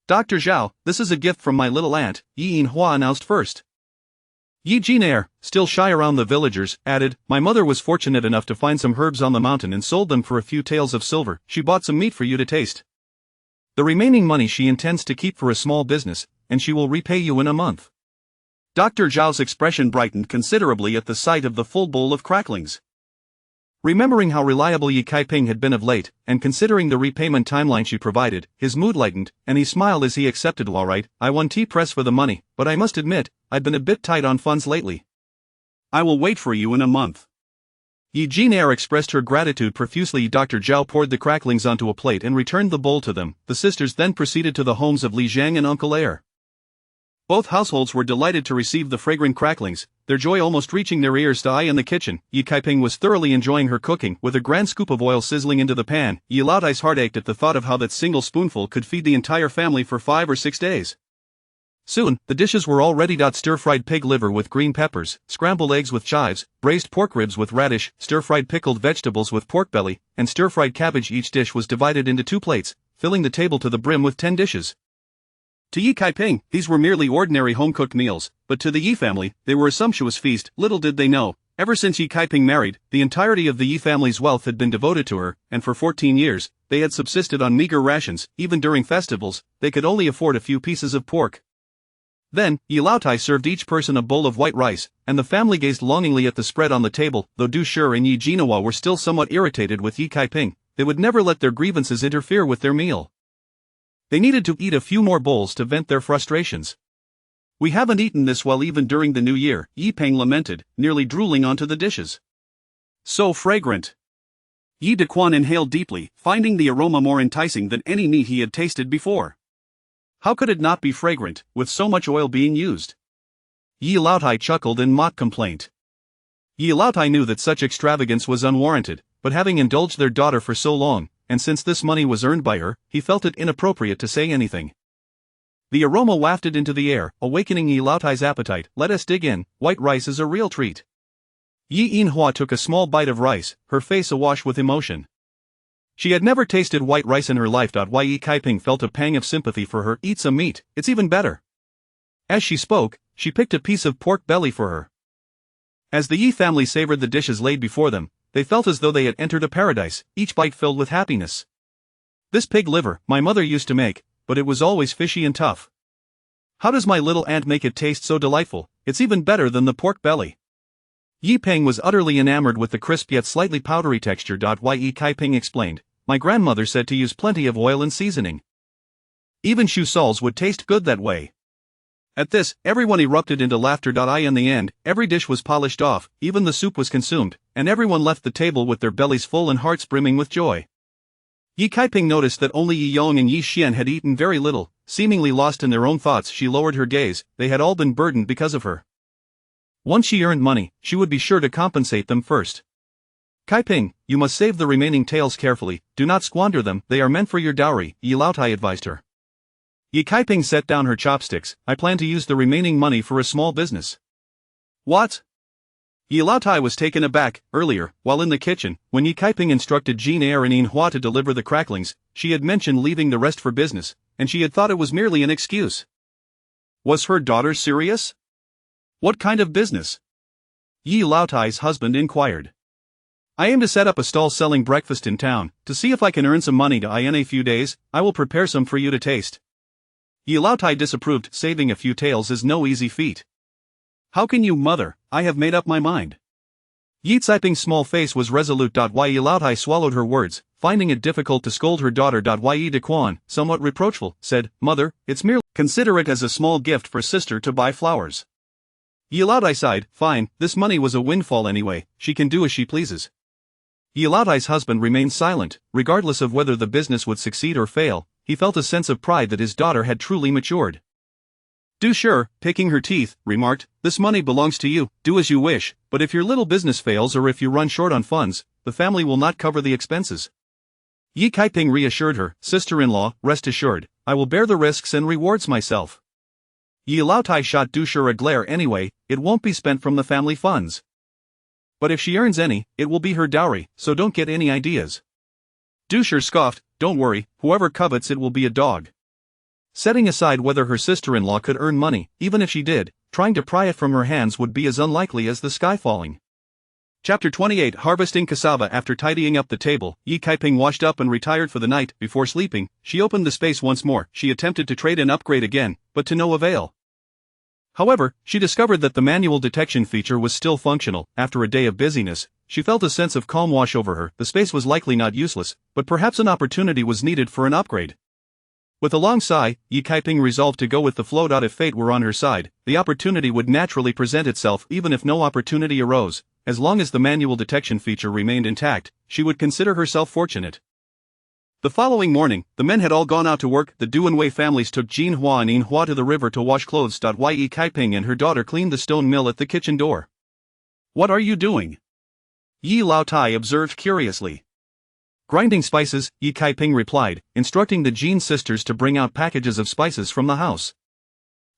Dr. Zhao, this is a gift from my little aunt, Yi Inhua announced first. Yi Jinair, still shy around the villagers, added, "My mother was fortunate enough to find some herbs on the mountain and sold them for a few taels of silver. She bought some meat for you to taste. The remaining money she intends to keep for a small business, and she will repay you in a month." Dr. Zhao's expression brightened considerably at the sight of the full bowl of cracklings. Remembering how reliable Yi Kaiping had been of late, and considering the repayment timeline she provided, his mood lightened, and he smiled as he accepted. "All right, I won T-press for the money, but I must admit, I've been a bit tight on funds lately. I will wait for you in a month." Yi Jinair expressed her gratitude profusely. Dr. Zhao poured the cracklings onto a plate and returned the bowl to them. The sisters then proceeded to the homes of Li Zhang and Uncle Air. Both households were delighted to receive the fragrant cracklings, their joy almost reaching their ears. Dai in the kitchen, Yi Kaiping was thoroughly enjoying her cooking. With a grand scoop of oil sizzling into the pan, Yi Laotai's heart ached at the thought of how that single spoonful could feed the entire family for 5 or 6 days. Soon, the dishes were all ready. Stir-fried pig liver with green peppers, scrambled eggs with chives, braised pork ribs with radish, stir-fried pickled vegetables with pork belly, and stir-fried cabbage. Each dish was divided into 2 plates, filling the table to the brim with 10 dishes. To Yi Kaiping, these were merely ordinary home-cooked meals, but to the Yi family, they were a sumptuous feast. Little did they know, ever since Yi Kaiping married, the entirety of the Yi family's wealth had been devoted to her, and for 14 years, they had subsisted on meager rations. Even during festivals, they could only afford a few pieces of pork. Then, Yi Laotai served each person a bowl of white rice, and the family gazed longingly at the spread on the table. Though Du Shi and Yi Jinawa were still somewhat irritated with Yi Kaiping, they would never let their grievances interfere with their meal. They needed to eat a few more bowls to vent their frustrations. "We haven't eaten this well even during the new year," Yi Peng lamented, nearly drooling onto the dishes. "So fragrant." Yi Dequan inhaled deeply, finding the aroma more enticing than any meat he had tasted before. How could it not be fragrant, with so much oil being used? Yi Laotai chuckled in mock complaint. Yi Laotai knew that such extravagance was unwarranted, but having indulged their daughter for so long, and since this money was earned by her, he felt it inappropriate to say anything. The aroma wafted into the air, awakening Yi Laotai's appetite. "Let us dig in, white rice is a real treat." Yi Inhua took a small bite of rice, her face awash with emotion. She had never tasted white rice in her life. Yi Kaiping felt a pang of sympathy for her. "Eat some meat, it's even better." As she spoke, she picked a piece of pork belly for her. As the Yi family savored the dishes laid before them, they felt as though they had entered a paradise, each bite filled with happiness. "This pig liver, my mother used to make, but it was always fishy and tough. How does my little aunt make it taste so delightful? It's even better than the pork belly." Yi Peng was utterly enamored with the crisp yet slightly powdery texture. Yi Kaiping explained, "My grandmother said to use plenty of oil and seasoning. Even choux sols would taste good that way." At this, everyone erupted into laughter. In the end, every dish was polished off, even the soup was consumed, and everyone left the table with their bellies full and hearts brimming with joy. Yi Kaiping noticed that only Yi Yong and Yi Xian had eaten very little. Seemingly lost in their own thoughts, she lowered her gaze. They had all been burdened because of her. Once she earned money, she would be sure to compensate them first. "Kaiping, you must save the remaining taels carefully, do not squander them, they are meant for your dowry," Yi Laotai advised her. Yi Kaiping set down her chopsticks. "I plan to use the remaining money for a small business." "What?" Yi Laotai was taken aback. Earlier, while in the kitchen, when Yi Kaiping instructed Jean Eyre and Inhua to deliver the cracklings, she had mentioned leaving the rest for business, and she had thought it was merely an excuse. Was her daughter serious? "What kind of business?" Yi Laotai's husband inquired. "I aim to set up a stall selling breakfast in town, to see if I can earn some money. In a few days, I will prepare some for you to taste." Yi Laotai disapproved. "Saving a few taels is no easy feat." "How can you, mother? I have made up my mind." Yi Tsiping's small face was resolute. Yi Laotai swallowed her words, finding it difficult to scold her daughter. Yi Dequan, somewhat reproachful, said, "Mother, it's merely consider it as a small gift for sister to buy flowers." Yi Laotai sighed. "Fine, this money was a windfall anyway, she can do as she pleases." Yi Laotai's husband remained silent. Regardless of whether the business would succeed or fail, he felt a sense of pride that his daughter had truly matured. Du Shi, picking her teeth, remarked, "This money belongs to you, do as you wish, but if your little business fails or if you run short on funds, the family will not cover the expenses." Yi Kaiping reassured her, "Sister-in-law, rest assured, I will bear the risks and rewards myself." Yi Laotai shot Du Shi a glare. "Anyway, it won't be spent from the family funds. But if she earns any, it will be her dowry, so don't get any ideas." Du Shi scoffed, "Don't worry, whoever covets it will be a dog." Setting aside whether her sister-in-law could earn money, even if she did, trying to pry it from her hands would be as unlikely as the sky falling. Chapter 28 Harvesting Cassava. After tidying up the table, Yi Kaiping washed up and retired for the night. Before sleeping, she opened the space once more. She attempted to trade and upgrade again, but to no avail. However, she discovered that the manual detection feature was still functional. After a day of busyness, she felt a sense of calm wash over her. The space was likely not useless, but perhaps an opportunity was needed for an upgrade. With a long sigh, Yi Kaiping resolved to go with the flow. If fate were on her side, the opportunity would naturally present itself. Even if no opportunity arose, as long as the manual detection feature remained intact, she would consider herself fortunate. The following morning, the men had all gone out to work. The Duanwei families took Jin Hua and Yin Hua to the river to wash clothes. Yi Kaiping and her daughter cleaned the stone mill at the kitchen door. "What are you doing?" Yi Laotai observed curiously. "Grinding spices," Yi Kaiping replied, instructing the Jin sisters to bring out packages of spices from the house.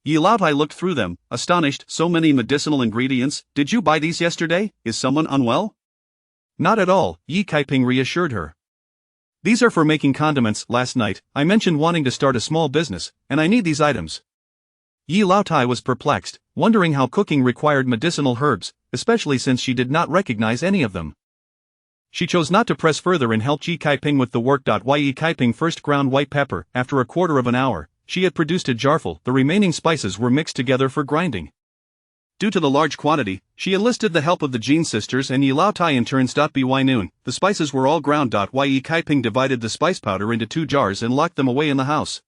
Yi Laotai looked through them, astonished. "So many medicinal ingredients, did you buy these yesterday? Is someone unwell?" "Not at all," Yi Kaiping reassured her. "These are for making condiments. Last night, I mentioned wanting to start a small business, and I need these items." Yi Laotai was perplexed, wondering how cooking required medicinal herbs, especially since she did not recognize any of them. She chose not to press further and helped Yi Kaiping with the work. Yi Kaiping first ground white pepper. After a quarter of an hour, she had produced a jarful. The remaining spices were mixed together for grinding. Due to the large quantity, she enlisted the help of the Jin sisters and Yi Laotai in turns. By noon, the spices were all ground. Yi Kaiping divided the spice powder into 2 jars and locked them away in the house.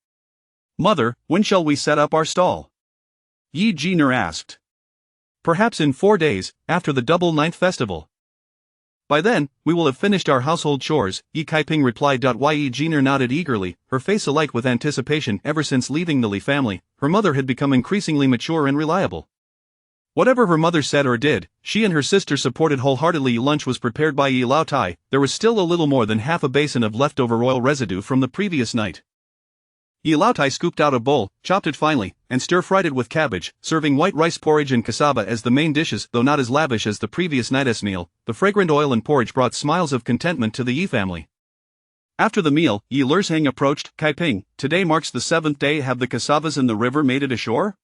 "Mother, when shall we set up our stall?" Yi Jiner asked. "Perhaps in 4 days, after the Double Ninth Festival. By then, we will have finished our household chores," Yi Kaiping replied. Yi Jiner nodded eagerly, her face alight with anticipation. Ever since leaving the Li family, her mother had become increasingly mature and reliable. Whatever her mother said or did, she and her sister supported wholeheartedly. Lunch was prepared by Yi Laotai. There was still a little more than half a basin of leftover oil residue from the previous night. Yi Laotai scooped out a bowl, chopped it finely, and stir-fried it with cabbage, serving white rice porridge and cassava as the main dishes. Though not as lavish as the previous night's meal, the fragrant oil and porridge brought smiles of contentment to the Yi family. After the meal, Yi Lerzhang approached. "Kaiping, today marks the 7th day. Have the cassavas in the river made it ashore?"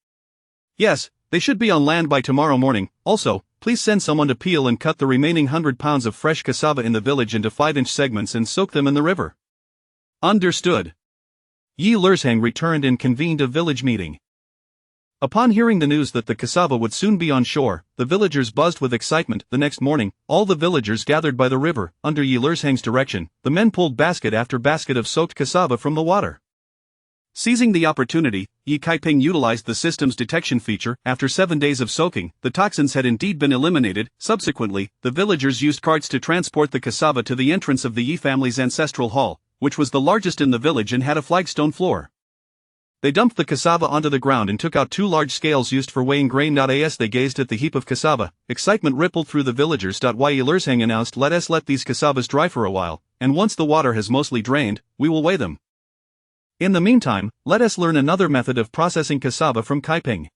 "Yes, they should be on land by tomorrow morning. Also, please send someone to peel and cut the remaining 100 pounds of fresh cassava in the village into 5-inch segments and soak them in the river." "Understood." Yi Lerzhang returned and convened a village meeting. Upon hearing the news that the cassava would soon be on shore, the villagers buzzed with excitement. The next morning, all the villagers gathered by the river. Under Yi Lerzhang's direction, the men pulled basket after basket of soaked cassava from the water. Seizing the opportunity, Yi Kaiping utilized the system's detection feature. After 7 days of soaking, the toxins had indeed been eliminated. Subsequently, the villagers used carts to transport the cassava to the entrance of the Yi family's ancestral hall, which was the largest in the village and had a flagstone floor. They dumped the cassava onto the ground and took out 2 large scales used for weighing grain. As they gazed at the heap of cassava, excitement rippled through the villagers. Yi Lerzhang announced, "Let us let these cassavas dry for a while, and once the water has mostly drained, we will weigh them. In the meantime, let us learn another method of processing cassava from Kaiping."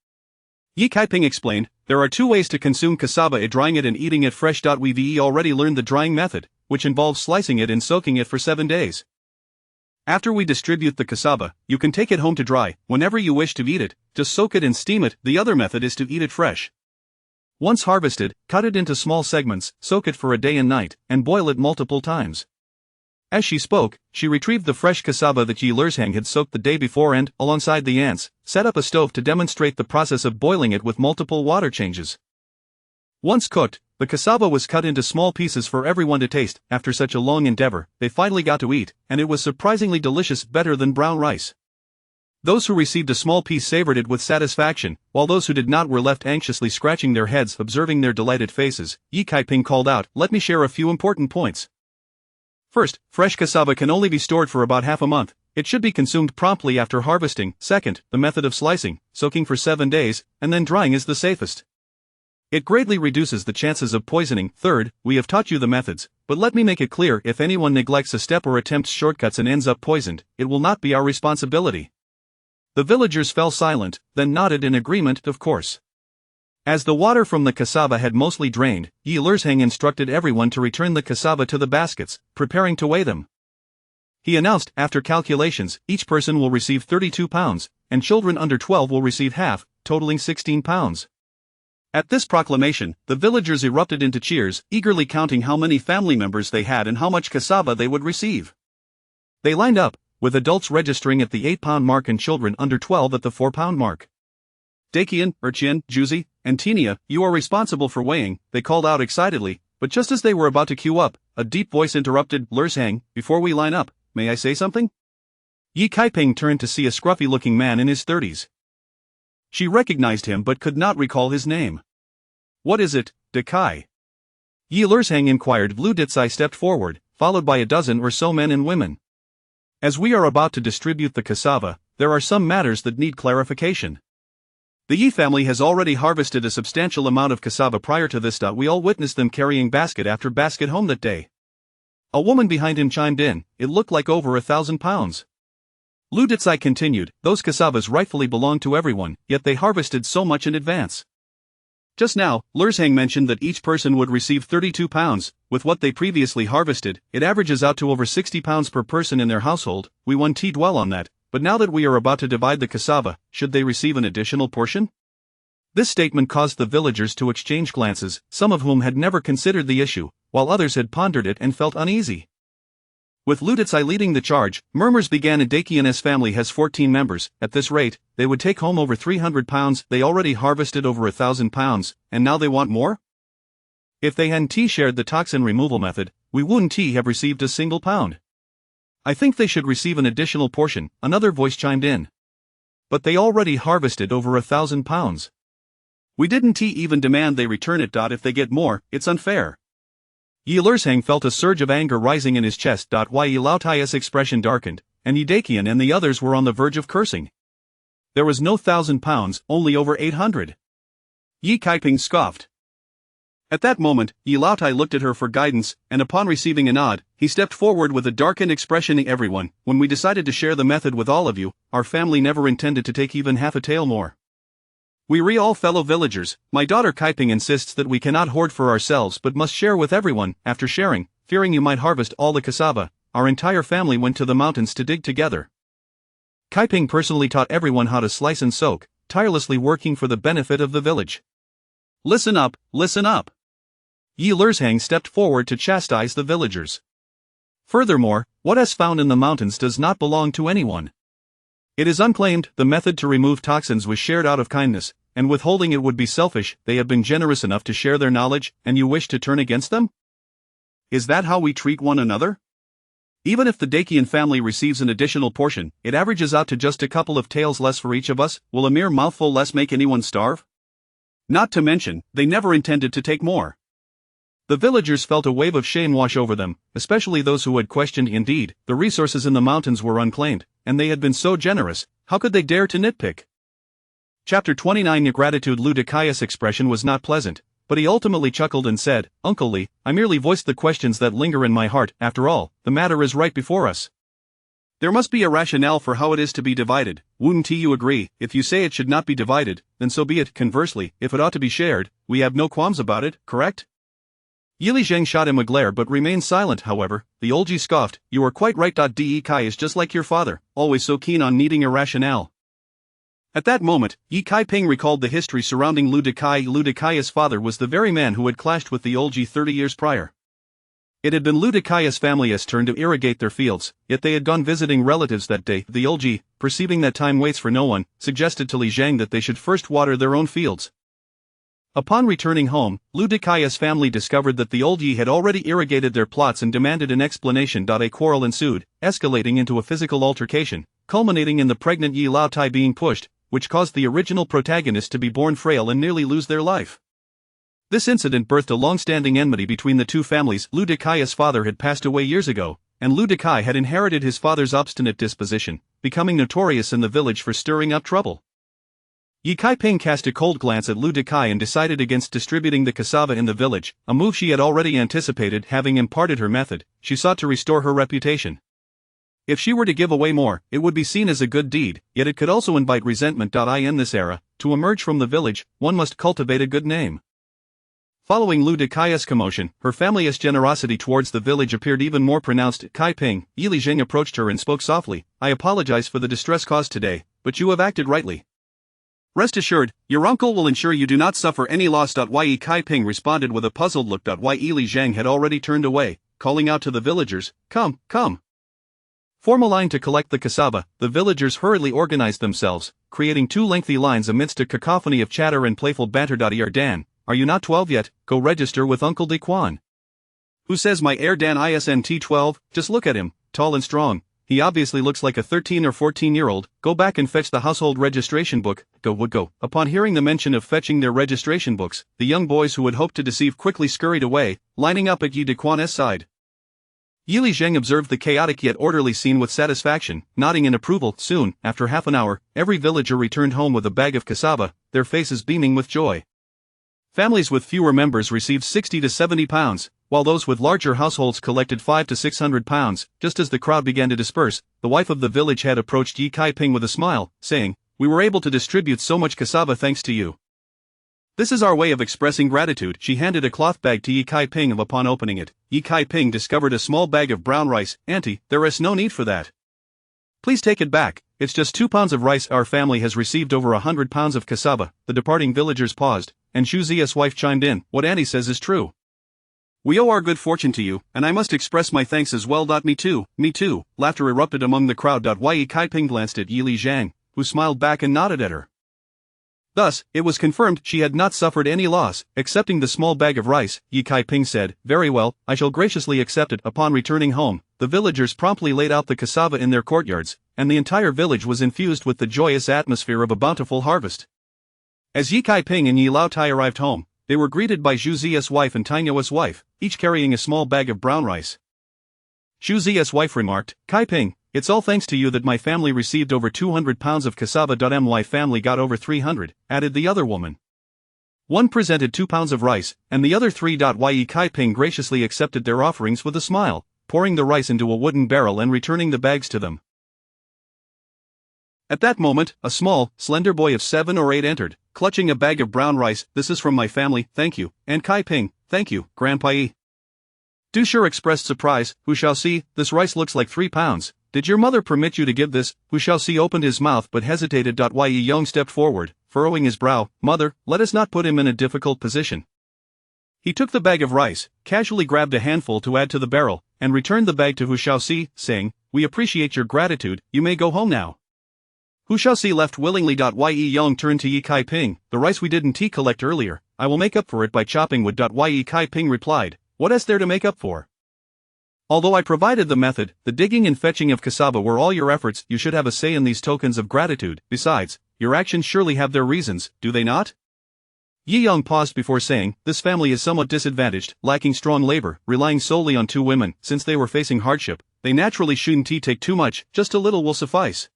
Yi Kaiping explained, "There are 2 ways to consume cassava: drying it and eating it fresh. We've already learned the drying method, which involves slicing it and soaking it for 7 days. After we distribute the cassava, you can take it home to dry. Whenever you wish to eat it, just soak it and steam it. The other method is to eat it fresh. Once harvested, cut it into small segments, soak it for a day and night, and boil it multiple times." As she spoke, she retrieved the fresh cassava that Yi Lerzhang had soaked the day before and, alongside the ants, set up a stove to demonstrate the process of boiling it with multiple water changes. Once cooked, the cassava was cut into small pieces for everyone to taste. After such a long endeavor, they finally got to eat, and it was surprisingly delicious, better than brown rice. Those who received a small piece savored it with satisfaction, while those who did not were left anxiously scratching their heads, observing their delighted faces. Yi Kaiping called out, "Let me share a few important points. First, fresh cassava can only be stored for about half a month. It should be consumed promptly after harvesting. Second, the method of slicing, soaking for 7 days, and then drying is the safest. It greatly reduces the chances of poisoning. Third, we have taught you the methods, but let me make it clear, if anyone neglects a step or attempts shortcuts and ends up poisoned, it will not be our responsibility." The villagers fell silent, then nodded in agreement. Of course. As the water from the cassava had mostly drained, Yi Lerzhang instructed everyone to return the cassava to the baskets, preparing to weigh them. He announced, "After calculations, each person will receive 32 pounds, and children under 12 will receive half. totaling 16 pounds. At this proclamation, the villagers erupted into cheers, eagerly counting how many family members they had and how much cassava they would receive. They lined up, with adults registering at the 8-pound mark and children under 12 at the 4-pound mark. Dakian, Urchin, Juzi, and Tinia, you are responsible for weighing, they called out excitedly, but just as they were about to queue up, a deep voice interrupted, Lurzhang, before we line up, may I say something? Yi Kaiping turned to see a scruffy-looking man in his 30s. She recognized him but could not recall his name. What is it, Dakai? Yi Lurzhang inquired. Vlu Ditsai stepped forward, followed by a dozen or so men and women. As we are about to distribute the cassava, there are some matters that need clarification. The Yi family has already harvested a substantial amount of cassava prior to this. We all witnessed them carrying basket after basket home that day. A woman behind him chimed in, it looked like over 1,000 pounds. Lu Ditsai continued, those cassavas rightfully belong to everyone, yet they harvested so much in advance. Just now, Lurzhang mentioned that each person would receive 32 pounds, with what they previously harvested, it averages out to over 60 pounds per person in their household. We won't dwell on that, but now that we are about to divide the cassava, should they receive an additional portion? This statement caused the villagers to exchange glances, some of whom had never considered the issue, while others had pondered it and felt uneasy. With Lu Ditsai leading the charge, murmurs began. Dakian's family has 14 members, at this rate, they would take home over 300 pounds, they already harvested over 1,000 pounds, and now they want more? If they hadn't shared the toxin removal method, we wouldn't have received a single pound. I think they should receive an additional portion, another voice chimed in. But they already harvested over 1,000 pounds. We didn't even demand they return it. If they get more, it's unfair. Yi Lurzhang felt a surge of anger rising in his chest. Yi Laotai's expression darkened, and Yi Dakian and the others were on the verge of cursing. There was no 1,000 pounds, only over 800. Yi Kaiping scoffed. At that moment, Yi Laotai looked at her for guidance, and upon receiving a nod, he stepped forward with a darkened expression. Everyone, when we decided to share the method with all of you, our family never intended to take even half a tael more. We all fellow villagers, my daughter Kaiping insists that we cannot hoard for ourselves but must share with everyone. After sharing, fearing you might harvest all the cassava, our entire family went to the mountains to dig together. Kaiping personally taught everyone how to slice and soak, tirelessly working for the benefit of the village. Listen up, listen up. Yi Lurzhang stepped forward to chastise the villagers. Furthermore, what is found in the mountains does not belong to anyone. It is unclaimed. The method to remove toxins was shared out of kindness, and withholding it would be selfish. They have been generous enough to share their knowledge, and you wish to turn against them? Is that how we treat one another? Even if the Dakian family receives an additional portion, it averages out to just a couple of taels less for each of us. Will a mere mouthful less make anyone starve? Not to mention, they never intended to take more. The villagers felt a wave of shame wash over them, especially those who had questioned. Indeed, the resources in the mountains were unclaimed, and they had been so generous, how could they dare to nitpick? Chapter 29. Gratitude. Lu Dakai's expression was not pleasant, but he ultimately chuckled and said, Uncle Li, I merely voiced the questions that linger in my heart. After all, the matter is right before us. There must be a rationale for how it is to be divided. Wouldn't you agree? If you say it should not be divided, then so be it. Conversely, if it ought to be shared, we have no qualms about it, correct? Yili Zheng shot him a glare but remained silent. However, the Olji scoffed, you are quite right. De Kai is just like your father, always so keen on needing a rationale. At that moment, Yi Kaiping recalled the history surrounding Lu Dakai. Lu Dakai's father was the very man who had clashed with the Olji 30 years prior. It had been Lu Dakai's family's turn to irrigate their fields, yet they had gone visiting relatives that day. The Olji, perceiving that time waits for no one, suggested to Li Zheng that they should first water their own fields. Upon returning home, Lu Dakai's family discovered that the Olji had already irrigated their plots and demanded an explanation. A quarrel ensued, escalating into a physical altercation, culminating in the pregnant Yi Laotai being pushed, which caused the original protagonist to be born frail and nearly lose their life. This incident birthed a long-standing enmity between the two families. Lu Dakai's father had passed away years ago, and Lu Dakai had inherited his father's obstinate disposition, becoming notorious in the village for stirring up trouble. Yi Kaiping cast a cold glance at Lu Dakai and decided against distributing the cassava in the village, a move she had already anticipated. Having imparted her method, she sought to restore her reputation. If she were to give away more, it would be seen as a good deed, yet it could also invite resentment. In this era, to emerge from the village, one must cultivate a good name. Following Lu Dakai's commotion, her family's generosity towards the village appeared even more pronounced. Kaiping, Yili Zheng approached her and spoke softly, I apologize for the distress caused today, but you have acted rightly. Rest assured, your uncle will ensure you do not suffer any loss. Ye Kai-ping responded with a puzzled look. Ye Li Zhang had already turned away, calling out to the villagers, "Come, come." Form a line to collect the cassava. The villagers hurriedly organized themselves, creating two lengthy lines amidst a cacophony of chatter and playful banter. Dan, are you not 12 yet? Go register with Uncle De Quan. Who says my heir Dan isn't 12? Just look at him, tall and strong. He obviously looks like a 13 or 14-year-old. Go back and fetch the household registration book. Go. Upon hearing the mention of fetching their registration books, the young boys who had hoped to deceive quickly scurried away, lining up at Yi De Quan's side. Yi Li Zheng observed the chaotic yet orderly scene with satisfaction, nodding in approval. Soon, after half an hour, every villager returned home with a bag of cassava, their faces beaming with joy. Families with fewer members received 60 to 70 pounds, while those with larger households collected 5 to 600 pounds. Just as the crowd began to disperse, the wife of the village head approached Ye Kai-ping with a smile, saying, "We were able to distribute so much cassava thanks to you. This is our way of expressing gratitude." She handed a cloth bag to Ye Kai-ping. Upon opening it, Ye Kai-ping discovered a small bag of brown rice. "Auntie, there is no need for that. Please take it back, it's just 2 pounds of rice." "Our family has received over 100 pounds of cassava." The departing villagers paused, and Zhu Ziya's wife chimed in, "What Auntie says is true. We owe our good fortune to you, and I must express my thanks as well." Me too. Laughter erupted among the crowd. Ye Kai-ping glanced at Yi Li Zhang, who smiled back and nodded at her. Thus, it was confirmed she had not suffered any loss. Accepting the small bag of rice, Ye Kai-ping said, "Very well, I shall graciously accept it." Upon returning home, the villagers promptly laid out the cassava in their courtyards, and the entire village was infused with the joyous atmosphere of a bountiful harvest. As Ye Kai-ping and Yi Lao Tai arrived home, they were greeted by Zhu Ziya's wife and Tainyao's wife, each carrying a small bag of brown rice. Zhu Ziya's wife remarked, "Kai-ping, it's all thanks to you that my family received over 200 pounds of cassava. My family got over 300, added the other woman. One presented 2 pounds of rice, and the other 3. Ye Kai-ping graciously accepted their offerings with a smile, pouring the rice into a wooden barrel and returning the bags to them. At that moment, a small, slender boy of 7 or 8 entered, clutching a bag of brown rice. "This is from my family, thank you." "And Kai-ping, thank you, Grandpa Yi." Du Sure expressed surprise. "Who shall see, this rice looks like 3 pounds. Did your mother permit you to give this?" Who shall see opened his mouth but hesitated. Yi Yong stepped forward, furrowing his brow. "Mother, let us not put him in a difficult position." He took the bag of rice, casually grabbed a handful to add to the barrel, and returned the bag to Hu Xiaoxi, saying, "We appreciate your gratitude, you may go home now." Hu Xiaoxi left willingly. Yi Yong turned to Ye Kai-ping. "The rice we didn't collect earlier, I will make up for it by chopping wood." Ye Kai-ping replied, "What is there to make up for? Although I provided the method, the digging and fetching of cassava were all your efforts. You should have a say in these tokens of gratitude. Besides, your actions surely have their reasons, do they not?" Yi Yong paused before saying, "This family is somewhat disadvantaged, lacking strong labor, relying solely on 2 women. Since they were facing hardship, they naturally shouldn't take too much, just a little will suffice."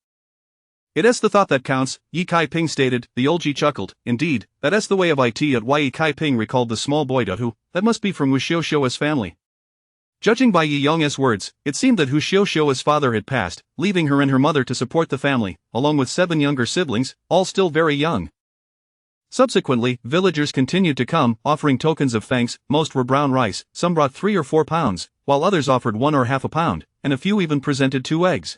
"It is the thought that counts," Ye Kai-ping stated. The old Ji chuckled. "Indeed, that is the way of it." Ye Kai-ping recalled the small boy. Who? That must be from Hu Xiaoxia's family. Judging by Yi Yong's words, it seemed that Hu Xiaoxia's father had passed, leaving her and her mother to support the family, along with 7 younger siblings, all still very young. Subsequently, villagers continued to come, offering tokens of thanks. Most were brown rice, some brought 3 or 4 pounds, while others offered 1 or half a pound, and a few even presented 2 eggs.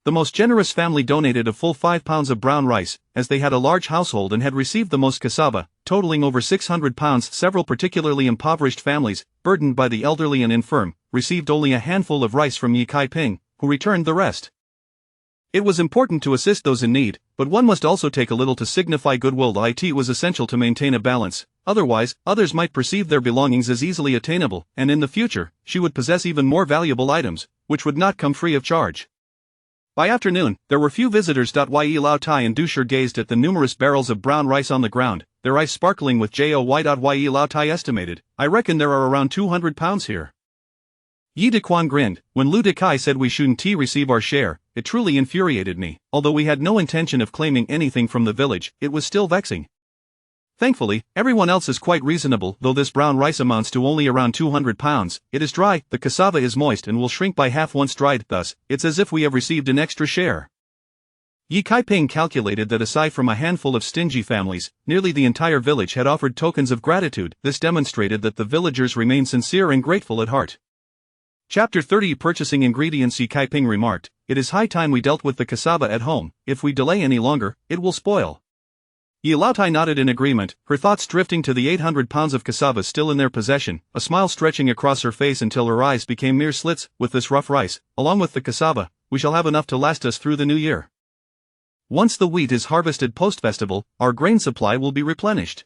The most generous family donated a full 5 pounds of brown rice, as they had a large household and had received the most cassava, totaling over 600 pounds. Several particularly impoverished families, burdened by the elderly and infirm, received only a handful of rice from Ye Kai-ping, who returned the rest. It was important to assist those in need, but one must also take a little to signify goodwill. It was essential to maintain a balance, otherwise, others might perceive their belongings as easily attainable, and in the future, she would possess even more valuable items, which would not come free of charge. By afternoon, there were few visitors. Yi Lao Tai and Du Sure gazed at the numerous barrels of brown rice on the ground, their eyes sparkling with joy. Yi Lao Tai estimated, "I reckon there are around 200 pounds here." Yi De Quan grinned. "When Lu Dekai said we shouldn't receive our share, it truly infuriated me. Although we had no intention of claiming anything from the village, it was still vexing. Thankfully, everyone else is quite reasonable. Though this brown rice amounts to only around 200 pounds, it is dry, the cassava is moist and will shrink by half once dried, thus, it's as if we have received an extra share." Ye Kai-ping calculated that aside from a handful of stingy families, nearly the entire village had offered tokens of gratitude. This demonstrated that the villagers remained sincere and grateful at heart. Chapter 30 Purchasing Ingredients. Ye Kai-ping remarked, "It is high time we dealt with the cassava at home. If we delay any longer, it will spoil." Yi Laotai nodded in agreement, her thoughts drifting to the 800 pounds of cassava still in their possession, a smile stretching across her face until her eyes became mere slits. With this rough rice, along with the cassava, we shall have enough to last us through the new year. Once the wheat is harvested post-festival, our grain supply will be replenished.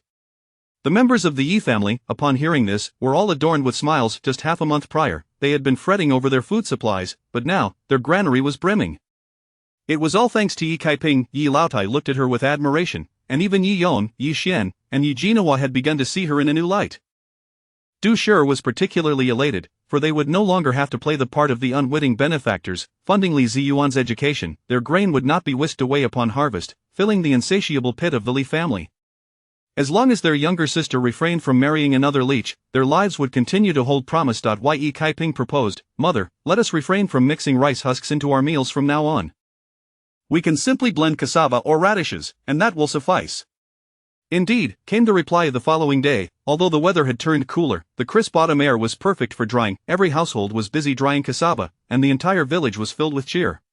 The members of the Yi family, upon hearing this, were all adorned with smiles. Just half a month prior, they had been fretting over their food supplies, but now, their granary was brimming. It was all thanks to Yi Kaiping. Yi Laotai looked at her with admiration, and even Yi Yon, Yi Xian, and Yi Jinhua had begun to see her in a new light. Du Shi was particularly elated, for they would no longer have to play the part of the unwitting benefactors, funding Li Ziyuan's education. Their grain would not be whisked away upon harvest, filling the insatiable pit of the Li family. As long as their younger sister refrained from marrying another leech, their lives would continue to hold promise. Yi Kaiping proposed, "Mother, let us refrain from mixing rice husks into our meals from now on. We can simply blend cassava or radishes, and that will suffice." Indeed, came the reply the following day. Although the weather had turned cooler, the crisp autumn air was perfect for drying. Every household was busy drying cassava, and the entire village was filled with cheer.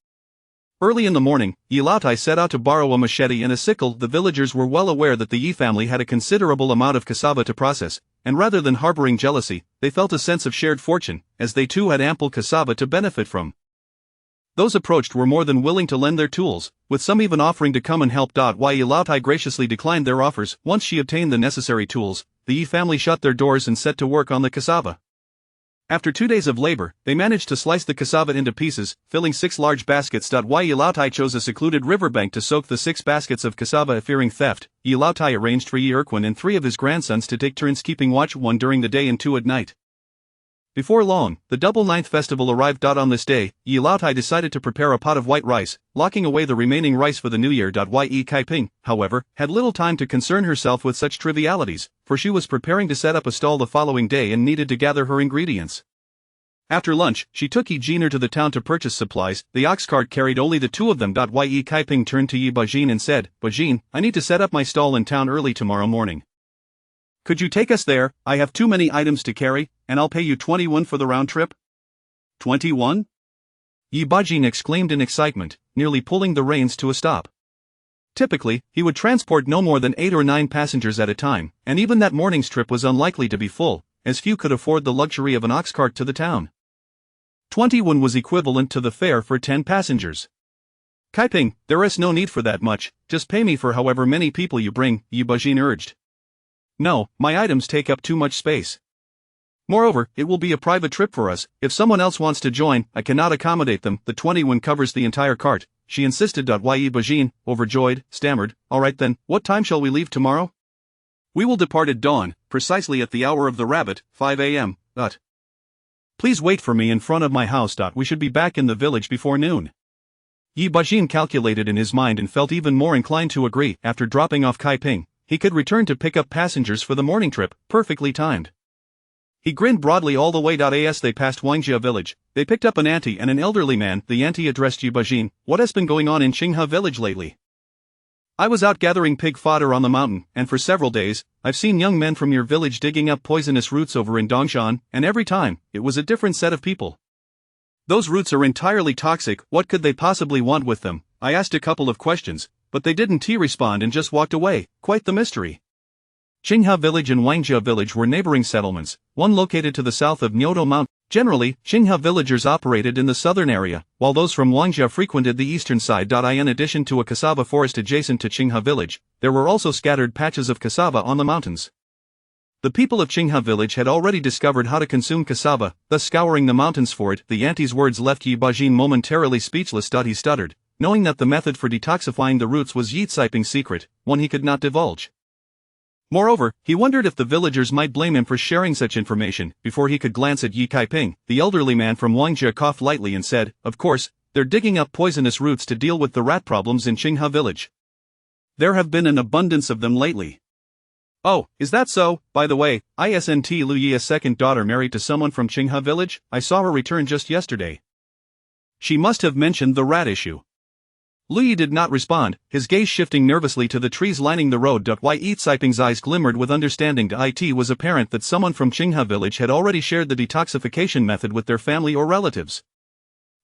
Early in the morning, Yi Laotai set out to borrow a machete and a sickle. The villagers were well aware that the Yi family had a considerable amount of cassava to process, and rather than harboring jealousy, they felt a sense of shared fortune, as they too had ample cassava to benefit from. Those approached were more than willing to lend their tools, with some even offering to come and help. Yi Laotai graciously declined their offers. Once she obtained the necessary tools, the Yi family shut their doors and set to work on the cassava. After 2 days of labor, they managed to slice the cassava into pieces, filling 6 large baskets. Yi Laotai chose a secluded riverbank to soak the 6 baskets of cassava. Fearing theft, Yi Laotai arranged for Yi Erquin and 3 of his grandsons to take turns keeping watch, 1 during the day and 2 at night. Before long, the double ninth festival arrived. On this day, Yi Laotai decided to prepare a pot of white rice, locking away the remaining rice for the new year. Yi Kaiping, however, had little time to concern herself with such trivialities, for she was preparing to set up a stall the following day and needed to gather her ingredients. After lunch, she took Yi Jiner to the town to purchase supplies. The ox cart carried only the 2 of them. Yi Kaiping turned to Yi Bajin and said, "Bajin, I need to set up my stall in town early tomorrow morning. Could you take us there? I have too many items to carry, and I'll pay you 21 for the round trip." 21? Yi Bajin exclaimed in excitement, nearly pulling the reins to a stop. Typically, he would transport no more than 8 or 9 passengers at a time, and even that morning's trip was unlikely to be full, as few could afford the luxury of an ox cart to the town. 21 was equivalent to the fare for 10 passengers. "Kaiping, there is no need for that much, just pay me for however many people you bring," Yi Bajin urged. "No, my items take up too much space. Moreover, it will be a private trip for us. If someone else wants to join, I cannot accommodate them. The 21 covers the entire cart," she insisted. Yi Bajin, overjoyed, stammered, "All right then, what time shall we leave tomorrow?" "We will depart at dawn, precisely at the hour of the rabbit, 5 a.m. Please wait for me in front of my house. We should be back in the village before noon." Yi Bajin calculated in his mind and felt even more inclined to agree. After dropping off Kaiping, he could return to pick up passengers for the morning trip, perfectly timed. He grinned broadly all the way. As they passed Wangjia village, they picked up an auntie and an elderly man. The auntie addressed Yi Bajin, "What has been going on in Qinghe village lately?" "I was out gathering pig fodder on the mountain, and for several days, I've seen young men from your village digging up poisonous roots over in Dongshan, and every time, it was a different set of people. Those roots are entirely toxic. What could they possibly want with them? I asked a couple of questions, but they didn't respond and just walked away. Quite the mystery." Qinghe village and Wangjia village were neighboring settlements, one located to the south of Nyoto Mountain. Generally, Qinghe villagers operated in the southern area, while those from Wangjia frequented the eastern side. In addition to a cassava forest adjacent to Qinghe village, there were also scattered patches of cassava on the mountains. The people of Qinghe village had already discovered how to consume cassava, thus scouring the mountains for it. The auntie's words left Yi Bajin momentarily speechless. He stuttered, knowing that the method for detoxifying the roots was Yi Tsiping's secret, one he could not divulge. Moreover, he wondered if the villagers might blame him for sharing such information. Before he could glance at Yi Kaiping, the elderly man from Wangjia coughed lightly and said, "Of course, they're digging up poisonous roots to deal with the rat problems in Qinghe village. There have been an abundance of them lately." "Oh, is that so? By the way, isn't Lu Yi's second daughter married to someone from Qinghe village? I saw her return just yesterday." She must have mentioned the rat issue. Lu Yi did not respond, his gaze shifting nervously to the trees lining the road. Yi Tsiping's eyes glimmered with understanding. It was apparent that someone from Qinghe village had already shared the detoxification method with their family or relatives.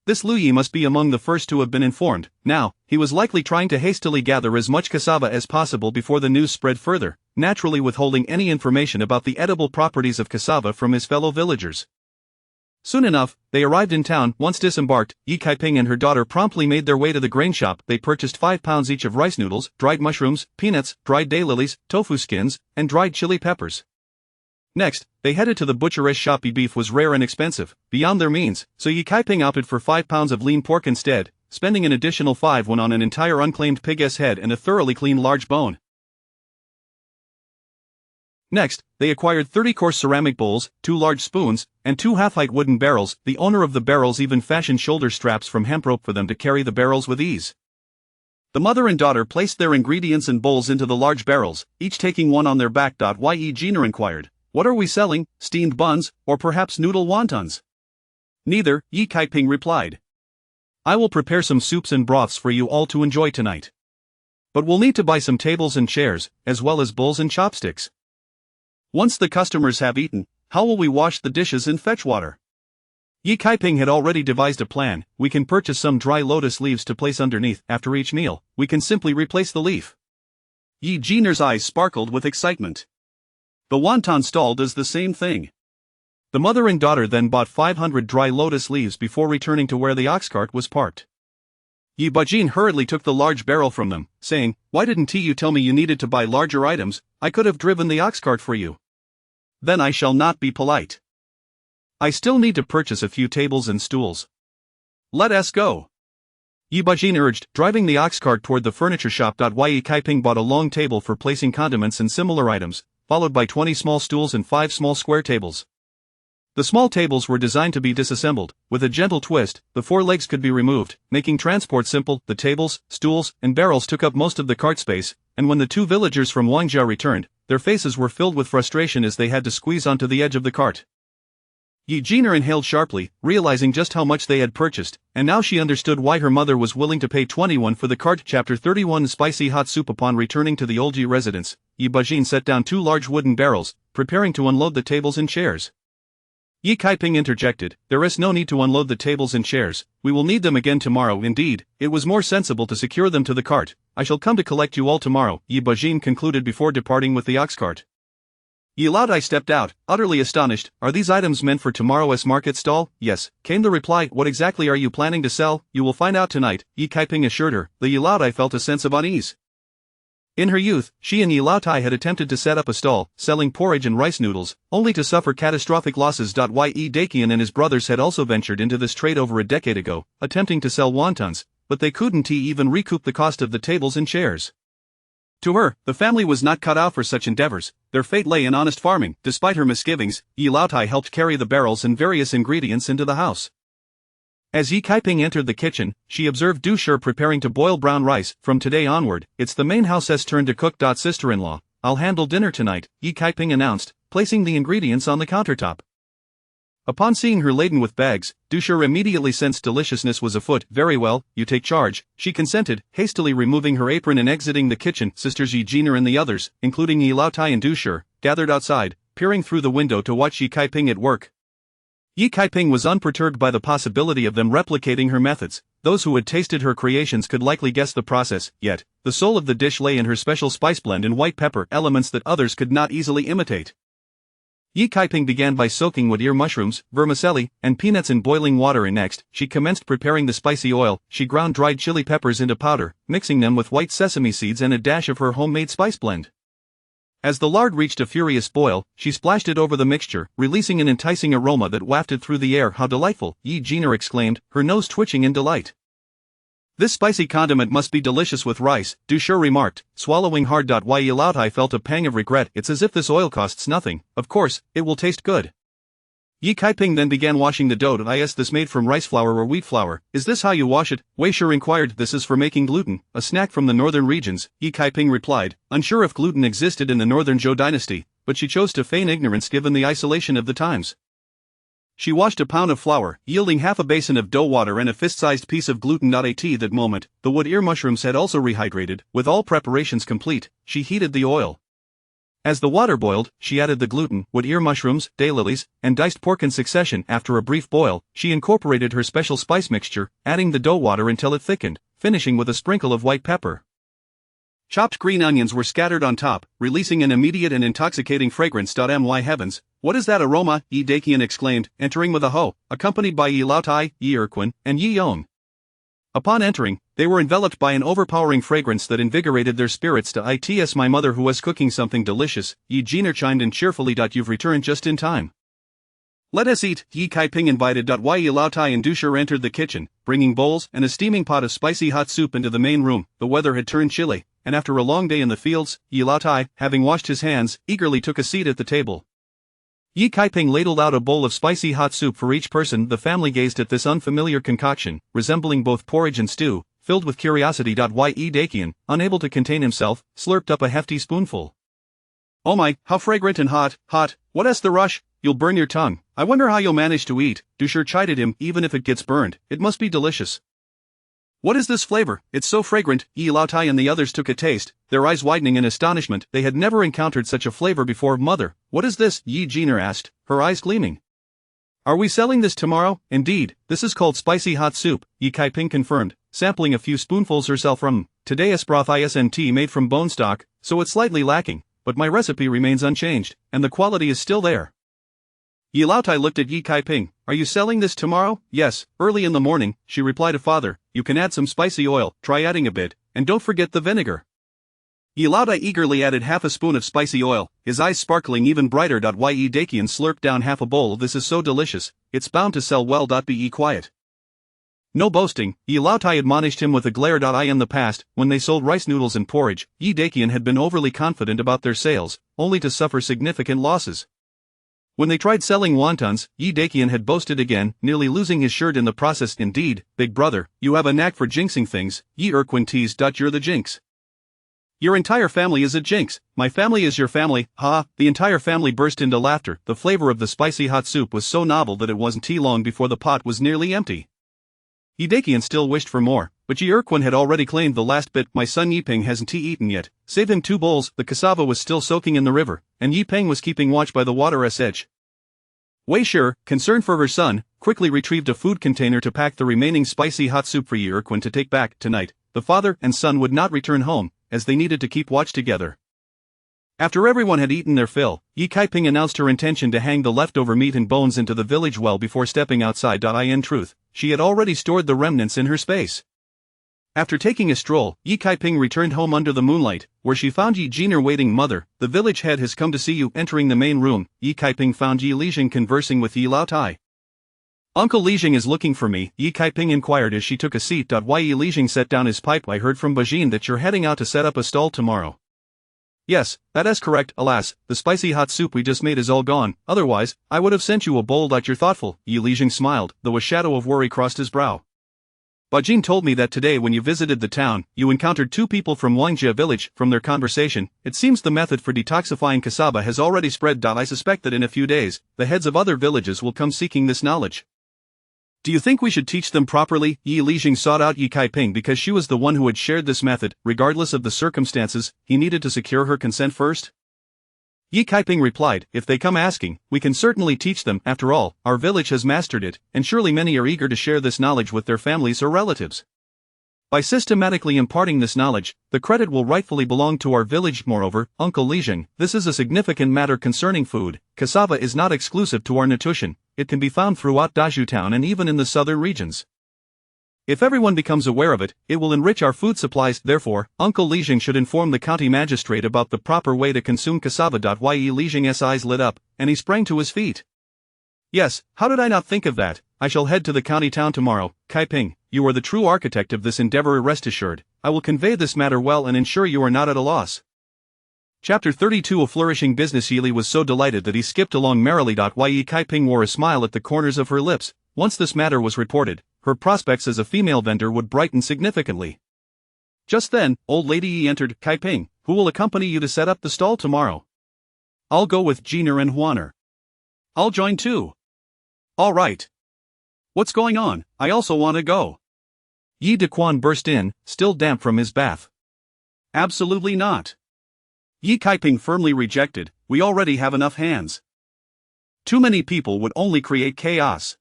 This Lu Yi must be among the first to have been informed. Now, he was likely trying to hastily gather as much cassava as possible before the news spread further, naturally withholding any information about the edible properties of cassava from his fellow villagers. Soon enough, they arrived in town. Once disembarked, Yi Kaiping and her daughter promptly made their way to the grain shop. They purchased 5 pounds each of rice noodles, dried mushrooms, peanuts, dried daylilies, tofu skins, and dried chili peppers. Next, they headed to the butcher's shop. Beef was rare and expensive, beyond their means, so Yi Kaiping opted for 5 pounds of lean pork instead, spending an additional 5 when on an entire unclaimed pig's head and a thoroughly clean large bone. Next, they acquired 30 coarse ceramic bowls, 2 large spoons, and 2 half-height wooden barrels. The owner of the barrels even fashioned shoulder straps from hemp rope for them to carry the barrels with ease. The mother and daughter placed their ingredients and bowls into the large barrels, each taking one on their back. Yi Jiner inquired, "What are we selling, steamed buns, or perhaps noodle wontons?" "Neither," Yi Kaiping replied. "I will prepare some soups and broths for you all to enjoy tonight. But we'll need to buy some tables and chairs, as well as bowls and chopsticks. Once the customers have eaten, how will we wash the dishes and fetch water?" Yi Kaiping had already devised a plan. "We can purchase some dry lotus leaves to place underneath. After each meal, we can simply replace the leaf." Yi Jiner's eyes sparkled with excitement. "The wonton stall does the same thing." The mother and daughter then bought 500 dry lotus leaves before returning to where the ox cart was parked. Yi Bajin hurriedly took the large barrel from them, saying, "Why didn't you tell me you needed to buy larger items? I could have driven the ox cart for you." "Then I shall not be polite. I still need to purchase a few tables and stools. Let us go." Yi Bajin urged, driving the ox cart toward the furniture shop. Yi Kaiping bought a long table for placing condiments and similar items, followed by 20 small stools and 5 small square tables. The small tables were designed to be disassembled. With a gentle twist, the 4 legs could be removed, making transport simple. The tables, stools, and barrels took up most of the cart space, and when the 2 villagers from Wangjiao returned, their faces were filled with frustration as they had to squeeze onto the edge of the cart. Yi Jiner inhaled sharply, realizing just how much they had purchased, and now she understood why her mother was willing to pay 21 for the cart. Chapter 31 Spicy hot soup. Upon returning to the Olji residence, Yi Bajin set down 2 large wooden barrels, preparing to unload the tables and chairs. Yi Kaiping interjected, "There is no need to unload the tables and chairs. We will need them again tomorrow. Indeed, it was more sensible to secure them to the cart. I shall come to collect you all tomorrow," Yi Bajin concluded before departing with the ox cart. Yi Laodai stepped out, utterly astonished. "Are these items meant for tomorrow's market stall?" "Yes," came the reply. "What exactly are you planning to sell?" "You will find out tonight," Yi Kaiping assured her. The Yi Laodai felt a sense of unease. In her youth, she and Yi Laotai had attempted to set up a stall, selling porridge and rice noodles, only to suffer catastrophic losses. Yi Dakian and his brothers had also ventured into this trade over a decade ago, attempting to sell wontons, but they couldn't even recoup the cost of the tables and chairs. To her, the family was not cut out for such endeavors. Their fate lay in honest farming. Despite her misgivings, Yi Laotai helped carry the barrels and various ingredients into the house. As Yi Kaiping entered the kitchen, she observed Du Shi preparing to boil brown rice. "From today onward, it's the main house's turn to cook." "Sister-in-law, I'll handle dinner tonight," Yi Kaiping announced, placing the ingredients on the countertop. Upon seeing her laden with bags, Du Shi immediately sensed deliciousness was afoot. "Very well, you take charge," she consented, hastily removing her apron and exiting the kitchen. Sisters Yi Jiner and the others, including Yi Laotai and Du Shi, gathered outside, peering through the window to watch Yi Kaiping at work. Yi Kaiping was unperturbed by the possibility of them replicating her methods. Those who had tasted her creations could likely guess the process, yet, the soul of the dish lay in her special spice blend and white pepper, elements that others could not easily imitate. Yi Kaiping began by soaking wood ear mushrooms, vermicelli, and peanuts in boiling water, and next, she commenced preparing the spicy oil. She ground dried chili peppers into powder, mixing them with white sesame seeds and a dash of her homemade spice blend. As the lard reached a furious boil, she splashed it over the mixture, releasing an enticing aroma that wafted through the air. "How delightful!" Yi Jiner exclaimed, her nose twitching in delight. "This spicy condiment must be delicious with rice," Du Shi remarked, swallowing hard. Yi Laotai felt a pang of regret. "It's as if this oil costs nothing. Of course, it will taste good." Yi Kaiping then began washing the dough. "Is this made from rice flour or wheat flour? Is this how you wash it?" Wei Shi inquired. "This is for making gluten, a snack from the northern regions," Yi Kaiping replied, unsure if gluten existed in the northern Zhou dynasty, but she chose to feign ignorance given the isolation of the times. She washed a pound of flour, yielding half a basin of dough water and a fist-sized piece of gluten. At that moment, the wood ear mushrooms had also rehydrated. With all preparations complete, she heated the oil. As the water boiled, she added the gluten, wood ear mushrooms, daylilies, and diced pork in succession. After a brief boil, she incorporated her special spice mixture, adding the dough water until it thickened, finishing with a sprinkle of white pepper. Chopped green onions were scattered on top, releasing an immediate and intoxicating fragrance. My heavens, what is that aroma? Yi Dakian exclaimed, entering with a hoe, accompanied by Yi Laotai, Yi Erquin, and Yi Yong. Upon entering, they were enveloped by an overpowering fragrance that invigorated their spirits. It's my mother who was cooking something delicious, Yi Jiner chimed in cheerfully. You've returned just in time. Let us eat, Yi Kaiping invited. Yi Laotai and Dusher entered the kitchen, bringing bowls and a steaming pot of spicy hot soup into the main room. The weather had turned chilly, and after a long day in the fields, Yi Laotai, having washed his hands, eagerly took a seat at the table. Yi Kaiping ladled out a bowl of spicy hot soup for each person. The family gazed at this unfamiliar concoction, resembling both porridge and stew, filled with curiosity. Yi Dakian, unable to contain himself, slurped up a hefty spoonful. Oh my, how fragrant and hot, what's the rush? You'll burn your tongue. I wonder how you'll manage to eat, Dusher chided him. Even if it gets burned, it must be delicious. What is this flavor? It's so fragrant. Yi Laotai and the others took a taste, their eyes widening in astonishment. They had never encountered such a flavor before. Mother, what is this? Yi Jiner asked, her eyes gleaming. Are we selling this tomorrow? Indeed, this is called spicy hot soup, Yi Kaiping confirmed, sampling a few spoonfuls herself from. Today's broth isn't made from bone stock, so it's slightly lacking, but my recipe remains unchanged, and the quality is still there. Yi Laotai looked at Yi Kaiping. Are you selling this tomorrow? Yes, early in the morning, she replied. Father, you can add some spicy oil, try adding a bit, and don't forget the vinegar. Yi Laotai eagerly added half a spoon of spicy oil, his eyes sparkling even brighter. Yi Dakian slurped down half a bowl. This is so delicious, it's bound to sell well. Be quiet. No boasting, Yi Laotai admonished him with a glare. In the past, when they sold rice noodles and porridge, Yi Dakian had been overly confident about their sales, only to suffer significant losses. When they tried selling wontons, Yi Dakian had boasted again, nearly losing his shirt in the process. Indeed, big brother, you have a knack for jinxing things, Yi Erquin teased. You're the jinx. Your entire family is a jinx. My family is your family, ha! The entire family burst into laughter. The flavor of the spicy hot soup was so novel that it wasn't long before the pot was nearly empty. Yi Dakian still wished for more, but Yi Erquin had already claimed the last bit. My son Yi Ping hasn't eaten yet. Save him 2 bowls. The cassava was still soaking in the river, and Yi Ping was keeping watch by the water's edge. Wei Shi, concerned for her son, quickly retrieved a food container to pack the remaining spicy hot soup for Yi Erquin to take back. Tonight, the father and son would not return home, as they needed to keep watch together. After everyone had eaten their fill, Yi Kaiping announced her intention to hang the leftover meat and bones into the village well before stepping outside. In truth, she had already stored the remnants in her space. After taking a stroll, Yi Kaiping returned home under the moonlight, where she found Yi Jiner waiting. Mother, the village head has come to see you. Entering the main room, Yi Kaiping found Yi Lijing conversing with Yi Laotai. Uncle Lijing is looking for me, Yi Kaiping inquired as she took a seat. Yi Lijing set down his pipe. I heard from Bajin that you're heading out to set up a stall tomorrow. Yes, that is correct. Alas, the spicy hot soup we just made is all gone, otherwise, I would have sent you a bowl. You're thoughtful, Yi Lijing smiled, though a shadow of worry crossed his brow. Bajin told me that today when you visited the town, you encountered 2 people from Wangjia village. From their conversation, it seems the method for detoxifying cassava has already spread. I suspect that in a few days, the heads of other villages will come seeking this knowledge. Do you think we should teach them properly? Yi Lijing sought out Yi Kaiping because she was the one who had shared this method. Regardless of the circumstances, he needed to secure her consent first. Yi Kaiping replied, if they come asking, we can certainly teach them. After all, our village has mastered it, and surely many are eager to share this knowledge with their families or relatives. By systematically imparting this knowledge, the credit will rightfully belong to our village. Moreover, Uncle Lijing, this is a significant matter concerning food. Cassava is not exclusive to our nutrition, it can be found throughout Daju town and even in the southern regions. If everyone becomes aware of it, it will enrich our food supplies. Therefore, Uncle Lijing should inform the county magistrate about the proper way to consume cassava. Yi Lijing's eyes lit up, and he sprang to his feet. Yes, how did I not think of that? I shall head to the county town tomorrow. Kaiping, you are the true architect of this endeavor. Rest assured, I will convey this matter well and ensure you are not at a loss. Chapter 32. A flourishing business. Yi Li was so delighted that he skipped along merrily. Yi Kaiping wore a smile at the corners of her lips. Once this matter was reported, her prospects as a female vendor would brighten significantly. Just then, old lady Yi entered. Kaiping, who will accompany you to set up the stall tomorrow? I'll go with Jiner and Huaner. I'll join too. All right. What's going on? I also want to go. Yi Daquan burst in, still damp from his bath. Absolutely not. Yi Kaiping firmly rejected, we already have enough hands. Too many people would only create chaos.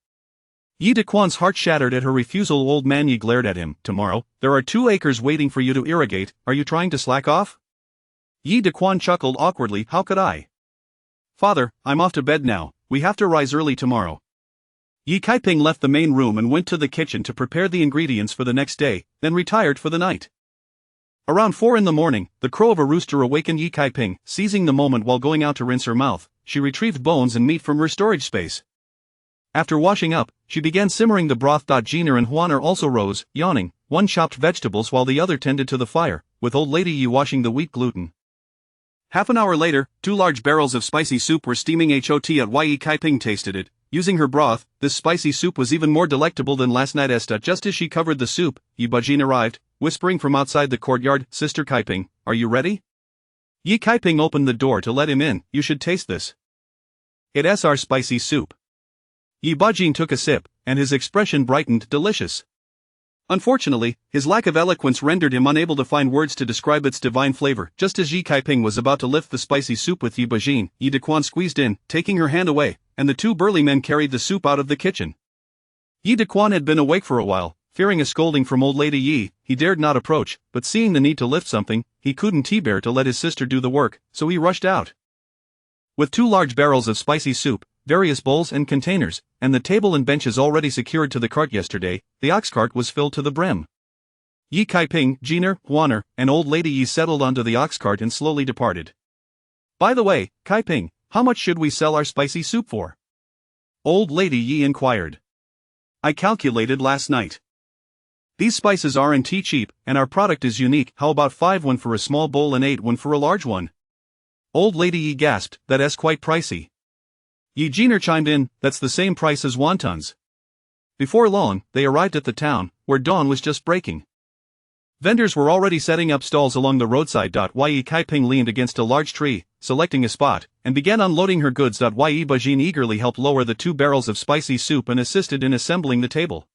Yi Dequan's heart shattered at her refusal. Old man Yi glared at him. Tomorrow, there are 2 acres waiting for you to irrigate, are you trying to slack off? Yi Dequan chuckled awkwardly, how could I? Father, I'm off to bed now, we have to rise early tomorrow. Yi Kaiping left the main room and went to the kitchen to prepare the ingredients for the next day, then retired for the night. Around 4 in the morning, the crow of a rooster awakened Yi Kaiping. Seizing the moment while going out to rinse her mouth, she retrieved bones and meat from her storage space. After washing up, she began simmering the broth. Gina and Juaner also rose, yawning. One chopped vegetables while the other tended to the fire, with old lady Yi washing the wheat gluten. Half an hour later, 2 large barrels of spicy soup were steaming hot at Yi Kaiping tasted it. Using her broth, this spicy soup was even more delectable than last night's. Just as she covered the soup, Yi Bajin arrived, whispering from outside the courtyard, Sister Kaiping, are you ready? Yi Kaiping opened the door to let him in. You should taste this. It's our spicy soup. Yi Bajin took a sip, and his expression brightened. Delicious. Unfortunately, his lack of eloquence rendered him unable to find words to describe its divine flavor. Just as Yi Kaiping was about to lift the spicy soup with Yi Bajin, Yi Dequan squeezed in, taking her hand away, and the 2 burly men carried the soup out of the kitchen. Yi Dequan had been awake for a while. Fearing a scolding from old lady Yi, he dared not approach, but seeing the need to lift something, he couldn't bear to let his sister do the work, so he rushed out. With 2 large barrels of spicy soup, various bowls and containers, and the table and benches already secured to the cart yesterday, the ox cart was filled to the brim. Yi Kaiping, Gina, Juaner, and old lady Yi settled onto the ox cart and slowly departed. By the way, Kaiping, how much should we sell our spicy soup for? Old lady Yi inquired. I calculated last night. These spices aren't cheap, and our product is unique. How about 5 for a small bowl and 8 for a large one? Old lady Yi gasped, that's quite pricey. Yi Jiner chimed in, that's the same price as wontons. Before long, they arrived at the town, where dawn was just breaking. Vendors were already setting up stalls along the roadside. Yi Kaiping leaned against a large tree, selecting a spot, and began unloading her goods. Yi Bajin eagerly helped lower the 2 barrels of spicy soup and assisted in assembling the table.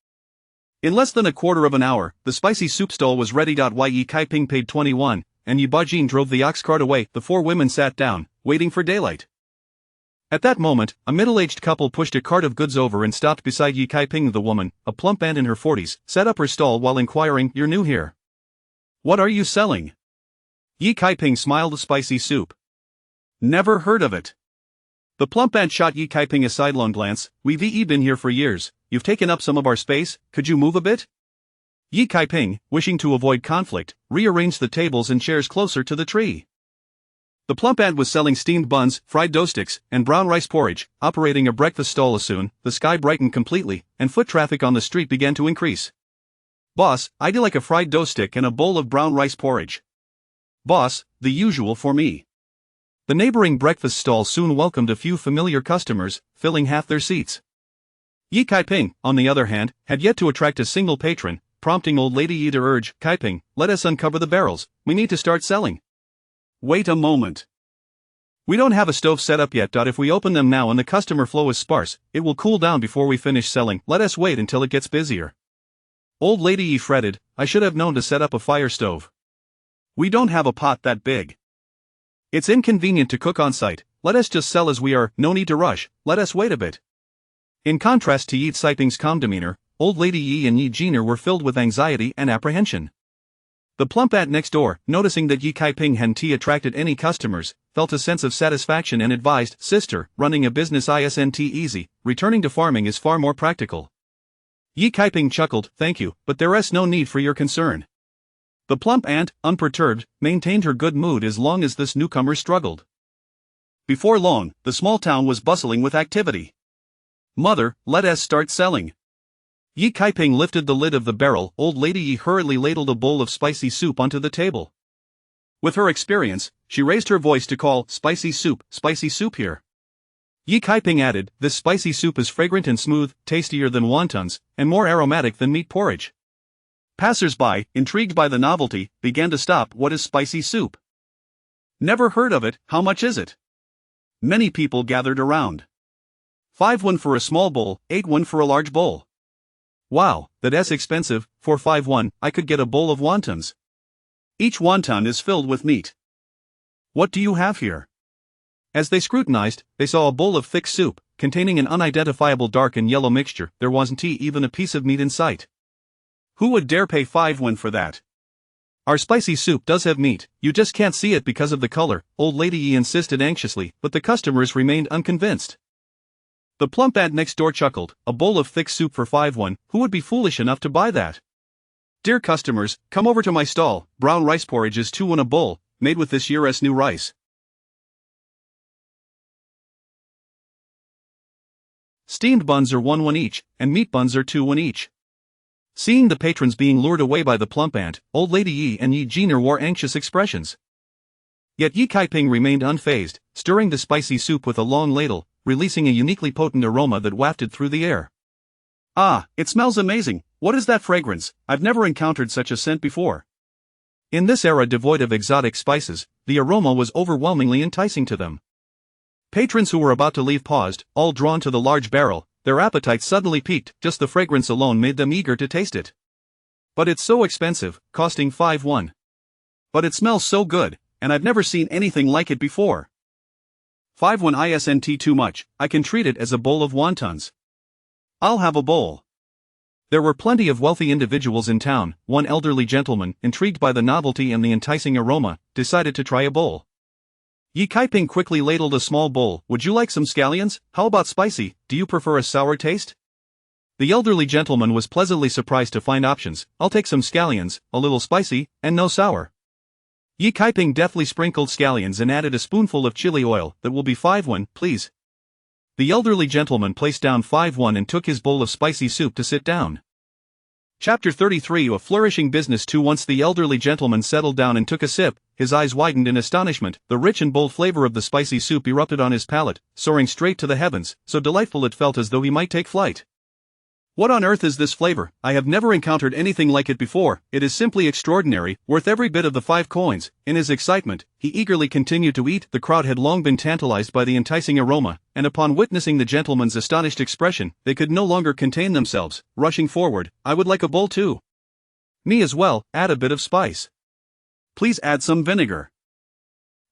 In less than a quarter of an hour, the spicy soup stall was ready. Yi Kaiping paid 21, and Yi Bajin drove the ox cart away. The 4 women sat down, waiting for daylight. At that moment, a middle-aged couple pushed a cart of goods over and stopped beside Yi Kaiping. The woman, a plump aunt in her 40s, set up her stall while inquiring, you're new here. What are you selling? Yi Kaiping smiled. Spicy soup. Never heard of it. The plump aunt shot Yi Kaiping a sidelong glance. We've been here for years, you've taken up some of our space, could you move a bit? Yi Kaiping, wishing to avoid conflict, rearranged the tables and chairs closer to the tree. The plump aunt was selling steamed buns, fried dough sticks, and brown rice porridge, operating a breakfast stall. Soon, the sky brightened completely, and foot traffic on the street began to increase. Boss, I'd like a fried dough stick and a bowl of brown rice porridge. Boss, the usual for me. The neighboring breakfast stall soon welcomed a few familiar customers, filling half their seats. Yi Kaiping, on the other hand, had yet to attract a single patron, prompting old lady Yi to urge, Kaiping, let us uncover the barrels, we need to start selling. Wait a moment. We don't have a stove set up yet. If we open them now and the customer flow is sparse, it will cool down before we finish selling. Let us wait until it gets busier. Old lady Yi fretted, I should have known to set up a fire stove. We don't have a pot that big. It's inconvenient to cook on site, let us just sell as we are, no need to rush, let us wait a bit. In contrast to Yi Kaiping's calm demeanor, old lady Yi and Yi Jiner were filled with anxiety and apprehension. The plump aunt next door, noticing that Yi Kaiping hadn't attracted any customers, felt a sense of satisfaction and advised, Sister, running a business isn't easy, returning to farming is far more practical. Yi Kaiping chuckled, thank you, but there's no need for your concern. The plump aunt, unperturbed, maintained her good mood as long as this newcomer struggled. Before long, the small town was bustling with activity. Mother, let us start selling. Yi Kaiping lifted the lid of the barrel. Old lady Yi hurriedly ladled a bowl of spicy soup onto the table. With her experience, she raised her voice to call, spicy soup here. Yi Kaiping added, this spicy soup is fragrant and smooth, tastier than wontons, and more aromatic than meat porridge. Passers-by, intrigued by the novelty, began to stop. What is spicy soup? Never heard of it, how much is it? Many people gathered around. 5 for a small bowl, 8 for a large bowl. Wow, that's expensive, for 5 I could get a bowl of wontons. Each wonton is filled with meat. What do you have here? As they scrutinized, they saw a bowl of thick soup, containing an unidentifiable dark and yellow mixture. There wasn't even a piece of meat in sight. Who would dare pay 5 won for that? Our spicy soup does have meat, you just can't see it because of the color, old lady Yi insisted anxiously, but the customers remained unconvinced. The plump aunt next door chuckled, a bowl of thick soup for 5 won, who would be foolish enough to buy that? Dear customers, come over to my stall, brown rice porridge is 2 won a bowl, made with this year's new rice. Steamed buns are 1 won each, and meat buns are 2 won each. Seeing the patrons being lured away by the plump aunt, old lady Yi and Yi Jiner wore anxious expressions. Yet Yi Kaiping remained unfazed, stirring the spicy soup with a long ladle, releasing a uniquely potent aroma that wafted through the air. Ah, it smells amazing. What is that fragrance? I've never encountered such a scent before. In this era devoid of exotic spices, the aroma was overwhelmingly enticing to them. Patrons who were about to leave paused, all drawn to the large barrel. Their appetites suddenly piqued, just the fragrance alone made them eager to taste it. But it's so expensive, costing 5 won. But it smells so good, and I've never seen anything like it before. 5 won isn't too much, I can treat it as a bowl of wontons. I'll have a bowl. There were plenty of wealthy individuals in town. One elderly gentleman, intrigued by the novelty and the enticing aroma, decided to try a bowl. Yi Kaiping quickly ladled a small bowl. Would you like some scallions? How about spicy? Do you prefer a sour taste? The elderly gentleman was pleasantly surprised to find options. I'll take some scallions, a little spicy, and no sour. Yi Kaiping deftly sprinkled scallions and added a spoonful of chili oil. That will be 5 won, please. The elderly gentleman placed down 5 won and took his bowl of spicy soup to sit down. Chapter 33 A Flourishing Business 2 Once the elderly gentleman settled down and took a sip, his eyes widened in astonishment. The rich and bold flavor of the spicy soup erupted on his palate, soaring straight to the heavens, so delightful it felt as though he might take flight. What on earth is this flavor? I have never encountered anything like it before. It is simply extraordinary, worth every bit of the 5 coins. In his excitement, he eagerly continued to eat. The crowd had long been tantalized by the enticing aroma, and upon witnessing the gentleman's astonished expression, they could no longer contain themselves, rushing forward. I would like a bowl too. Me as well, add a bit of spice. Please add some vinegar.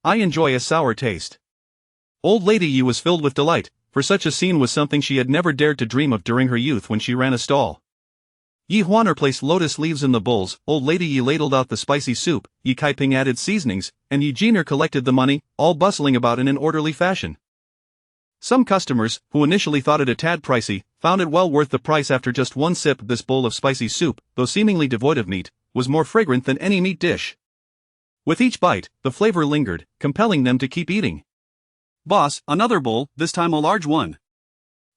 I enjoy a sour taste. Old lady Yi was filled with delight, for such a scene was something she had never dared to dream of during her youth when she ran a stall. Yi Huaner placed lotus leaves in the bowls, old lady Yi ladled out the spicy soup, Yi Kaiping added seasonings, and Yi Jiner collected the money, all bustling about in an orderly fashion. Some customers, who initially thought it a tad pricey, found it well worth the price after just one sip. This bowl of spicy soup, though seemingly devoid of meat, was more fragrant than any meat dish. With each bite, the flavor lingered, compelling them to keep eating. Boss, another bowl, this time a large one.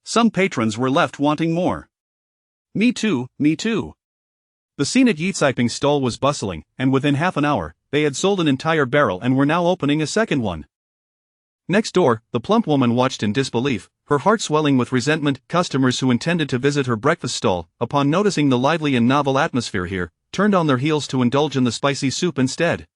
Some patrons were left wanting more. Me too, me too. The scene at Yi Kaiping's stall was bustling, and within half an hour, they had sold an entire barrel and were now opening a second one. Next door, the plump woman watched in disbelief, her heart swelling with resentment. Customers who intended to visit her breakfast stall, upon noticing the lively and novel atmosphere here, turned on their heels to indulge in the spicy soup instead.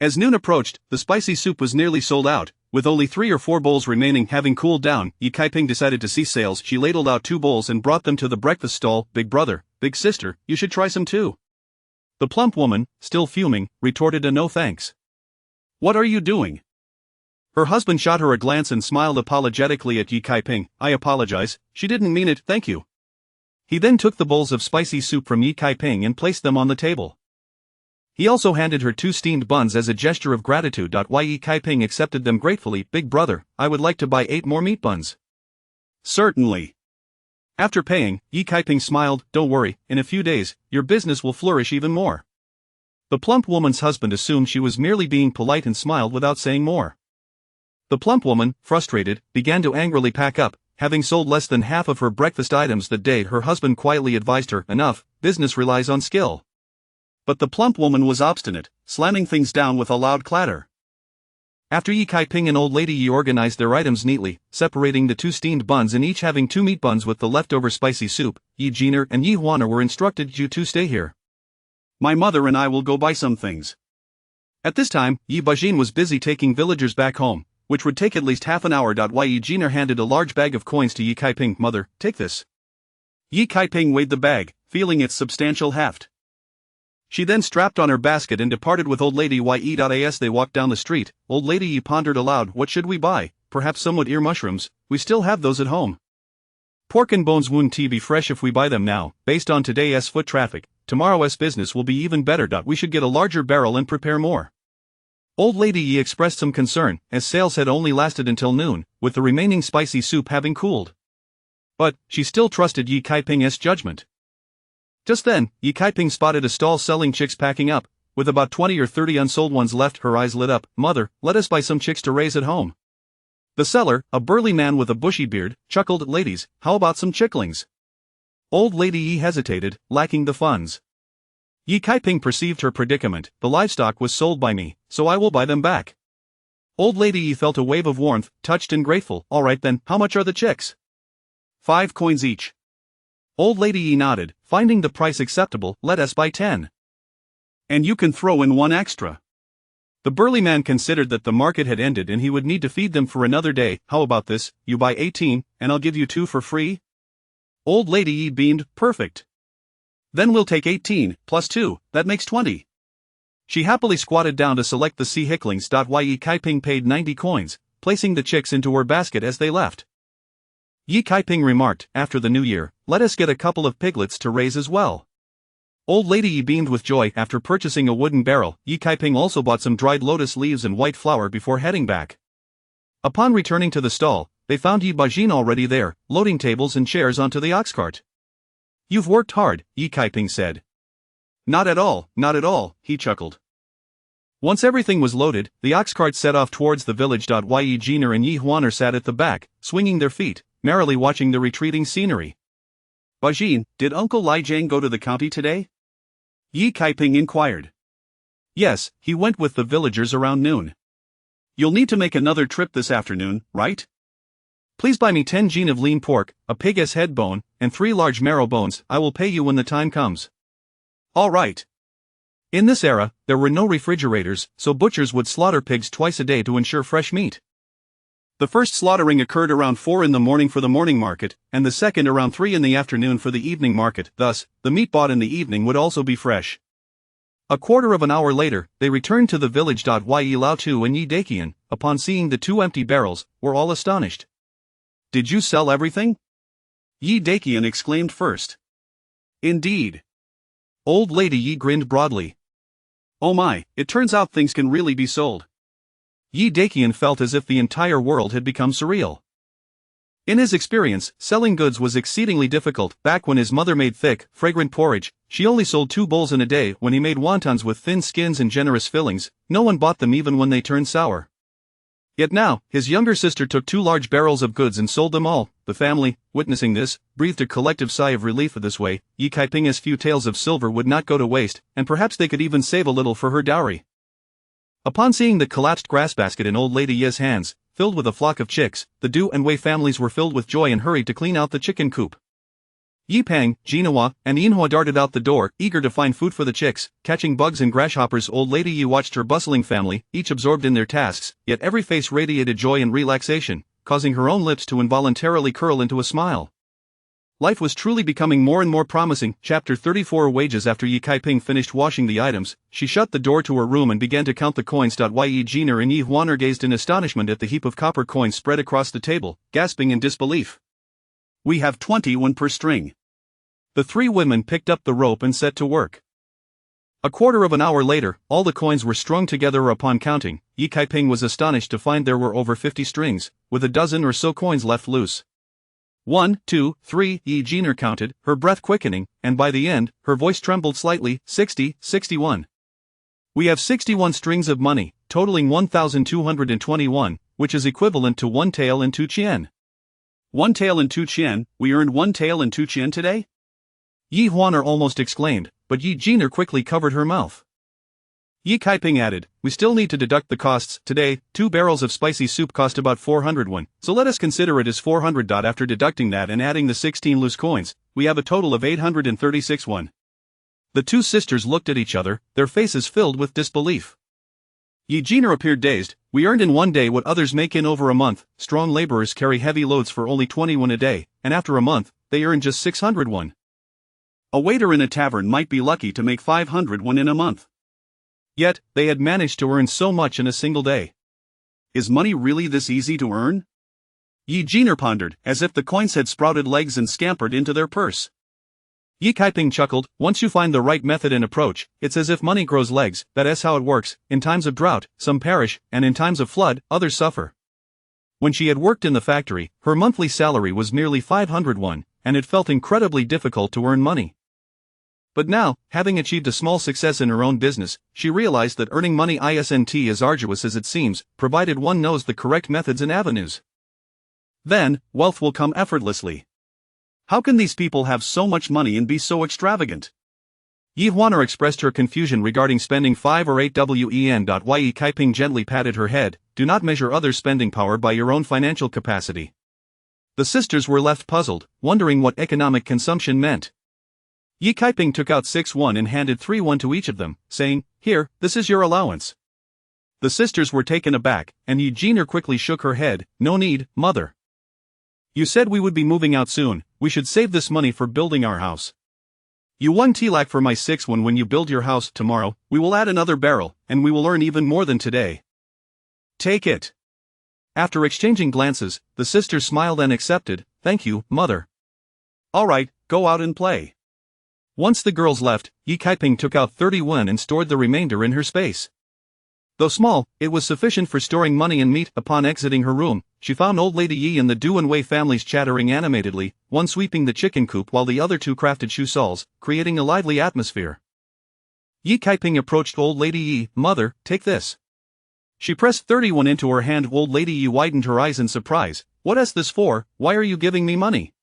As noon approached, the spicy soup was nearly sold out, with only 3 or 4 bowls remaining. Having cooled down, Yi Kaiping decided to cease sales. She ladled out 2 bowls and brought them to the breakfast stall. Big brother, big sister, you should try some too. The plump woman, still fuming, retorted a no thanks. What are you doing? Her husband shot her a glance and smiled apologetically at Yi Kaiping. I apologize, she didn't mean it, thank you. He then took the bowls of spicy soup from Yi Kaiping and placed them on the table. He also handed her 2 steamed buns as a gesture of gratitude. Yi Kaiping accepted them gratefully. Big brother, I would like to buy 8 more meat buns. Certainly. After paying, Yi Kaiping smiled. Don't worry, in a few days, your business will flourish even more. The plump woman's husband assumed she was merely being polite and smiled without saying more. The plump woman, frustrated, began to angrily pack up. Having sold less than half of her breakfast items that day, her husband quietly advised her, enough, business relies on skill. But the plump woman was obstinate, slamming things down with a loud clatter. After Yi Kaiping and old lady Yi organized their items neatly, separating the 2 steamed buns and each having 2 meat buns with the leftover spicy soup, Yi Jiner and Yi Huaner were instructed, you 2 stay here. My mother and I will go buy some things. At this time, Yi Bajin was busy taking villagers back home, which would take at least half an hour. Yi Jiner handed a large bag of coins to Yi Kaiping. Mother, take this. Yi Kaiping weighed the bag, feeling its substantial heft. She then strapped on her basket and departed with old lady Ye. As they walked down the street, old lady Ye pondered aloud, what should we buy? Perhaps some wood ear mushrooms, we still have those at home. Pork and bones wouldn't be fresh if we buy them now, based on today's foot traffic, tomorrow's business will be even better. We should get a larger barrel and prepare more. Old lady Ye expressed some concern, as sales had only lasted until noon, with the remaining spicy soup having cooled. But, she still trusted Ye Kaiping's judgment. Just then, Ye Kaiping spotted a stall selling chicks packing up, with about 20 or 30 unsold ones left. Her eyes lit up. Mother, let us buy some chicks to raise at home. The seller, a burly man with a bushy beard, chuckled. Ladies, how about some chicklings? Old lady Ye hesitated, lacking the funds. Ye Kaiping perceived her predicament. The livestock was sold by me, so I will buy them back. Old lady Ye felt a wave of warmth, touched and grateful. All right then, how much are the chicks? 5 coins each. Old lady Ye nodded, finding the price acceptable. Let us buy 10. And you can throw in 1 extra. The burly man considered that the market had ended and he would need to feed them for another day. How about this, you buy 18, and I'll give you 2 for free? Old lady Ye beamed. Perfect. Then we'll take 18, plus 2, that makes 20. She happily squatted down to select the sea hicklings. Ye Kaiping paid 90 coins, placing the chicks into her basket as they left. Ye Kaiping remarked, after the new year, let us get a couple of piglets to raise as well. Old lady Ye beamed with joy. After purchasing a wooden barrel, Ye Kaiping also bought some dried lotus leaves and white flour before heading back. Upon returning to the stall, they found Ye Bajin already there, loading tables and chairs onto the ox cart. You've worked hard, Ye Kaiping said. Not at all, he chuckled. Once everything was loaded, the ox cart set off towards the village. Ye Jiner and Ye Huaner sat at the back, swinging their feet, merrily watching the retreating scenery. Bajin, did Uncle Lai Jiang go to the county today? Ye Kaiping inquired. Yes, he went with the villagers around noon. You'll need to make another trip this afternoon, right? Please buy me 10 jin of lean pork, a pig's head bone, and 3 large marrow bones. I will pay you when the time comes. All right. In this era, there were no refrigerators, so butchers would slaughter pigs twice a day to ensure fresh meat. The first slaughtering occurred around 4 in the morning for the morning market, and the second around 3 in the afternoon for the evening market. Thus, the meat bought in the evening would also be fresh. A quarter of an hour later, they returned to the village. Ye Lao Tu and Ye Dakian, upon seeing the 2 empty barrels, were all astonished. Did you sell everything? Ye Dakian exclaimed first. Indeed. Old lady Ye grinned broadly. Oh my, it turns out things can really be sold. Ye Dakian felt as if the entire world had become surreal. In his experience, selling goods was exceedingly difficult. Back when his mother made thick, fragrant porridge, she only sold 2 bowls in a day. When he made wontons with thin skins and generous fillings, no one bought them even when they turned sour. Yet now, his younger sister took 2 large barrels of goods and sold them all. The family, witnessing this, breathed a collective sigh of relief. This way, Ye Kaiping's few taels of silver would not go to waste, and perhaps they could even save a little for her dowry. Upon seeing the collapsed grass basket in old lady Ye's hands, filled with a flock of chicks, the Du and Wei families were filled with joy and hurried to clean out the chicken coop. Yi Pang, Jinawa, and Yinhua darted out the door, eager to find food for the chicks, catching bugs and grasshoppers. Old lady Yi watched her bustling family, each absorbed in their tasks, yet every face radiated joy and relaxation, causing her own lips to involuntarily curl into a smile. Life was truly becoming more and more promising. Chapter 34 Wages. After Ye Kaiping finished washing the items, she shut the door to her room and began to count the coins. Ye Jiner and Ye Huaner gazed in astonishment at the heap of copper coins spread across the table, gasping in disbelief. We have 21 per string. The 3 women picked up the rope and set to work. A quarter of an hour later, all the coins were strung together. Upon counting, Ye Kaiping was astonished to find there were over 50 strings, with a dozen or so coins left loose. 1, 2, 3, Ye Jiner counted, her breath quickening, and by the end, her voice trembled slightly. 60, 61. We have 61 strings of money, totaling 1,221, which is equivalent to 1 tael and 2 chien. 1 tael and 2 chien, we earned 1 tael and 2 chien today? Ye Huaner almost exclaimed, but Ye Jiner quickly covered her mouth. Ye Kaiping added, we still need to deduct the costs. Today, 2 barrels of spicy soup cost about 400 won, so let us consider it as 400. After deducting that and adding the 16 loose coins, we have a total of 836 won. The 2 sisters looked at each other, their faces filled with disbelief. Ye Jiner appeared dazed. We earned in 1 day what others make in over a month. Strong laborers carry heavy loads for only 20 won a day, and after a month, they earn just 600 won. A waiter in a tavern might be lucky to make 501 in a month. Yet, they had managed to earn so much in a single day. Is money really this easy to earn? Yi Jiner pondered, as if the coins had sprouted legs and scampered into their purse. Yi Kaiping chuckled, once you find the right method and approach, it's as if money grows legs, that's how it works. In times of drought, some perish, and in times of flood, others suffer. When she had worked in the factory, her monthly salary was merely 501, and it felt incredibly difficult to earn money. But now, having achieved a small success in her own business, she realized that earning money isn't as arduous as it seems, provided one knows the correct methods and avenues. Then, wealth will come effortlessly. How can these people have so much money and be so extravagant? Yi Huaner expressed her confusion regarding spending 5 or 8 wen. Yi Kaiping gently patted her head, do not measure others' spending power by your own financial capacity. The sisters were left puzzled, wondering what economic consumption meant. Yi Kaiping took out 6 won and handed 3 won to each of them, saying, here, this is your allowance. The sisters were taken aback, and Yi Jiner quickly shook her head, no need, mother. You said we would be moving out soon, we should save this money for building our house. You 1 tilak for my 6 won when you build your house tomorrow, we will add another barrel, and we will earn even more than today. Take it. After exchanging glances, the sisters smiled and accepted, thank you, mother. Alright, go out and play. Once the girls left, Yi Kaiping took out 30 won and stored the remainder in her space. Though small, it was sufficient for storing money and meat. Upon exiting her room, she found old lady Yi and the Du and Wei families chattering animatedly, one sweeping the chicken coop while the other 2 crafted shoe soles, creating a lively atmosphere. Yi Kaiping approached old lady Yi, mother, take this. She pressed 30 won into her hand. Old lady Yi widened her eyes in surprise, what is this for, why are you giving me money?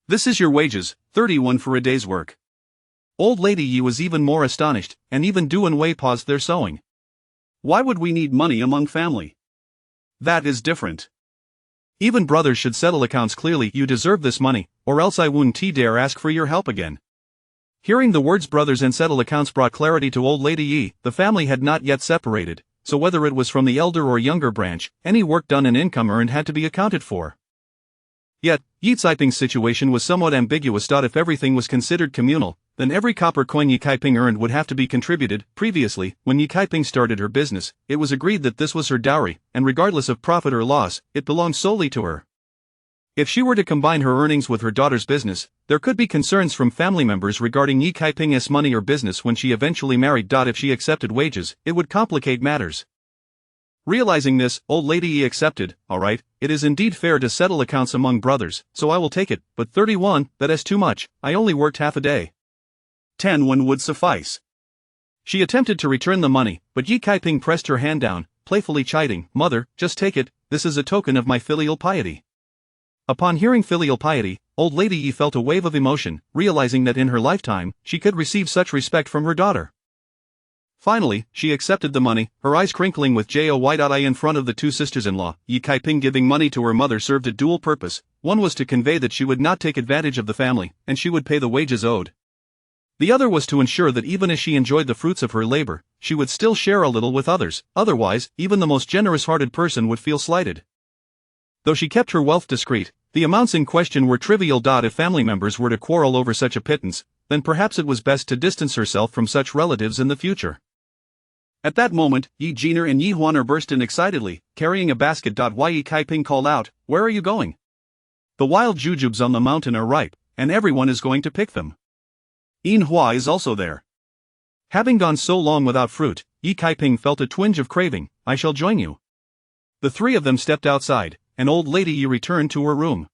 This is your wages, 30 won for a day's work. Old lady Yi was even more astonished, and even Du and Wei paused their sewing. Why would we need money among family? That is different. Even brothers should settle accounts clearly. You deserve this money, or else I won't dare ask for your help again. Hearing the words brothers and settle accounts brought clarity to old lady Yi. The family had not yet separated, so whether it was from the elder or younger branch, any work done and income earned had to be accounted for. Yet, Yi Kaiping's situation was somewhat ambiguous. If everything was considered communal, then every copper coin Yi Kaiping earned would have to be contributed. Previously, when Yi Kaiping started her business, it was agreed that this was her dowry, and regardless of profit or loss, it belonged solely to her. If she were to combine her earnings with her daughter's business, there could be concerns from family members regarding Yi Kaiping's money or business when she eventually married. If she accepted wages, it would complicate matters. Realizing this, old lady Yi accepted, alright, it is indeed fair to settle accounts among brothers, so I will take it, but 31, that is too much, I only worked half a day. 10 won would suffice. She attempted to return the money, but Yi Kaiping pressed her hand down, playfully chiding, mother, just take it, this is a token of my filial piety. Upon hearing filial piety, old lady Yi felt a wave of emotion, realizing that in her lifetime, she could receive such respect from her daughter. Finally, she accepted the money, her eyes crinkling with joy. In front of the 2 sisters-in-law, Yi Kaiping giving money to her mother served a dual purpose. One was to convey that she would not take advantage of the family, and she would pay the wages owed. The other was to ensure that even as she enjoyed the fruits of her labor, she would still share a little with others, otherwise, even the most generous-hearted person would feel slighted. Though she kept her wealth discreet, the amounts in question were trivial. If family members were to quarrel over such a pittance, then perhaps it was best to distance herself from such relatives in the future. At that moment, Yi Jiner and Yi Huaner burst in excitedly, carrying a basket. Yi Kaiping called out, where are you going? The wild jujubes on the mountain are ripe, and everyone is going to pick them. Yin Hua is also there. Having gone so long without fruit, Yi Kaiping felt a twinge of craving, I shall join you. The 3 of them stepped outside, and old lady Yi returned to her room.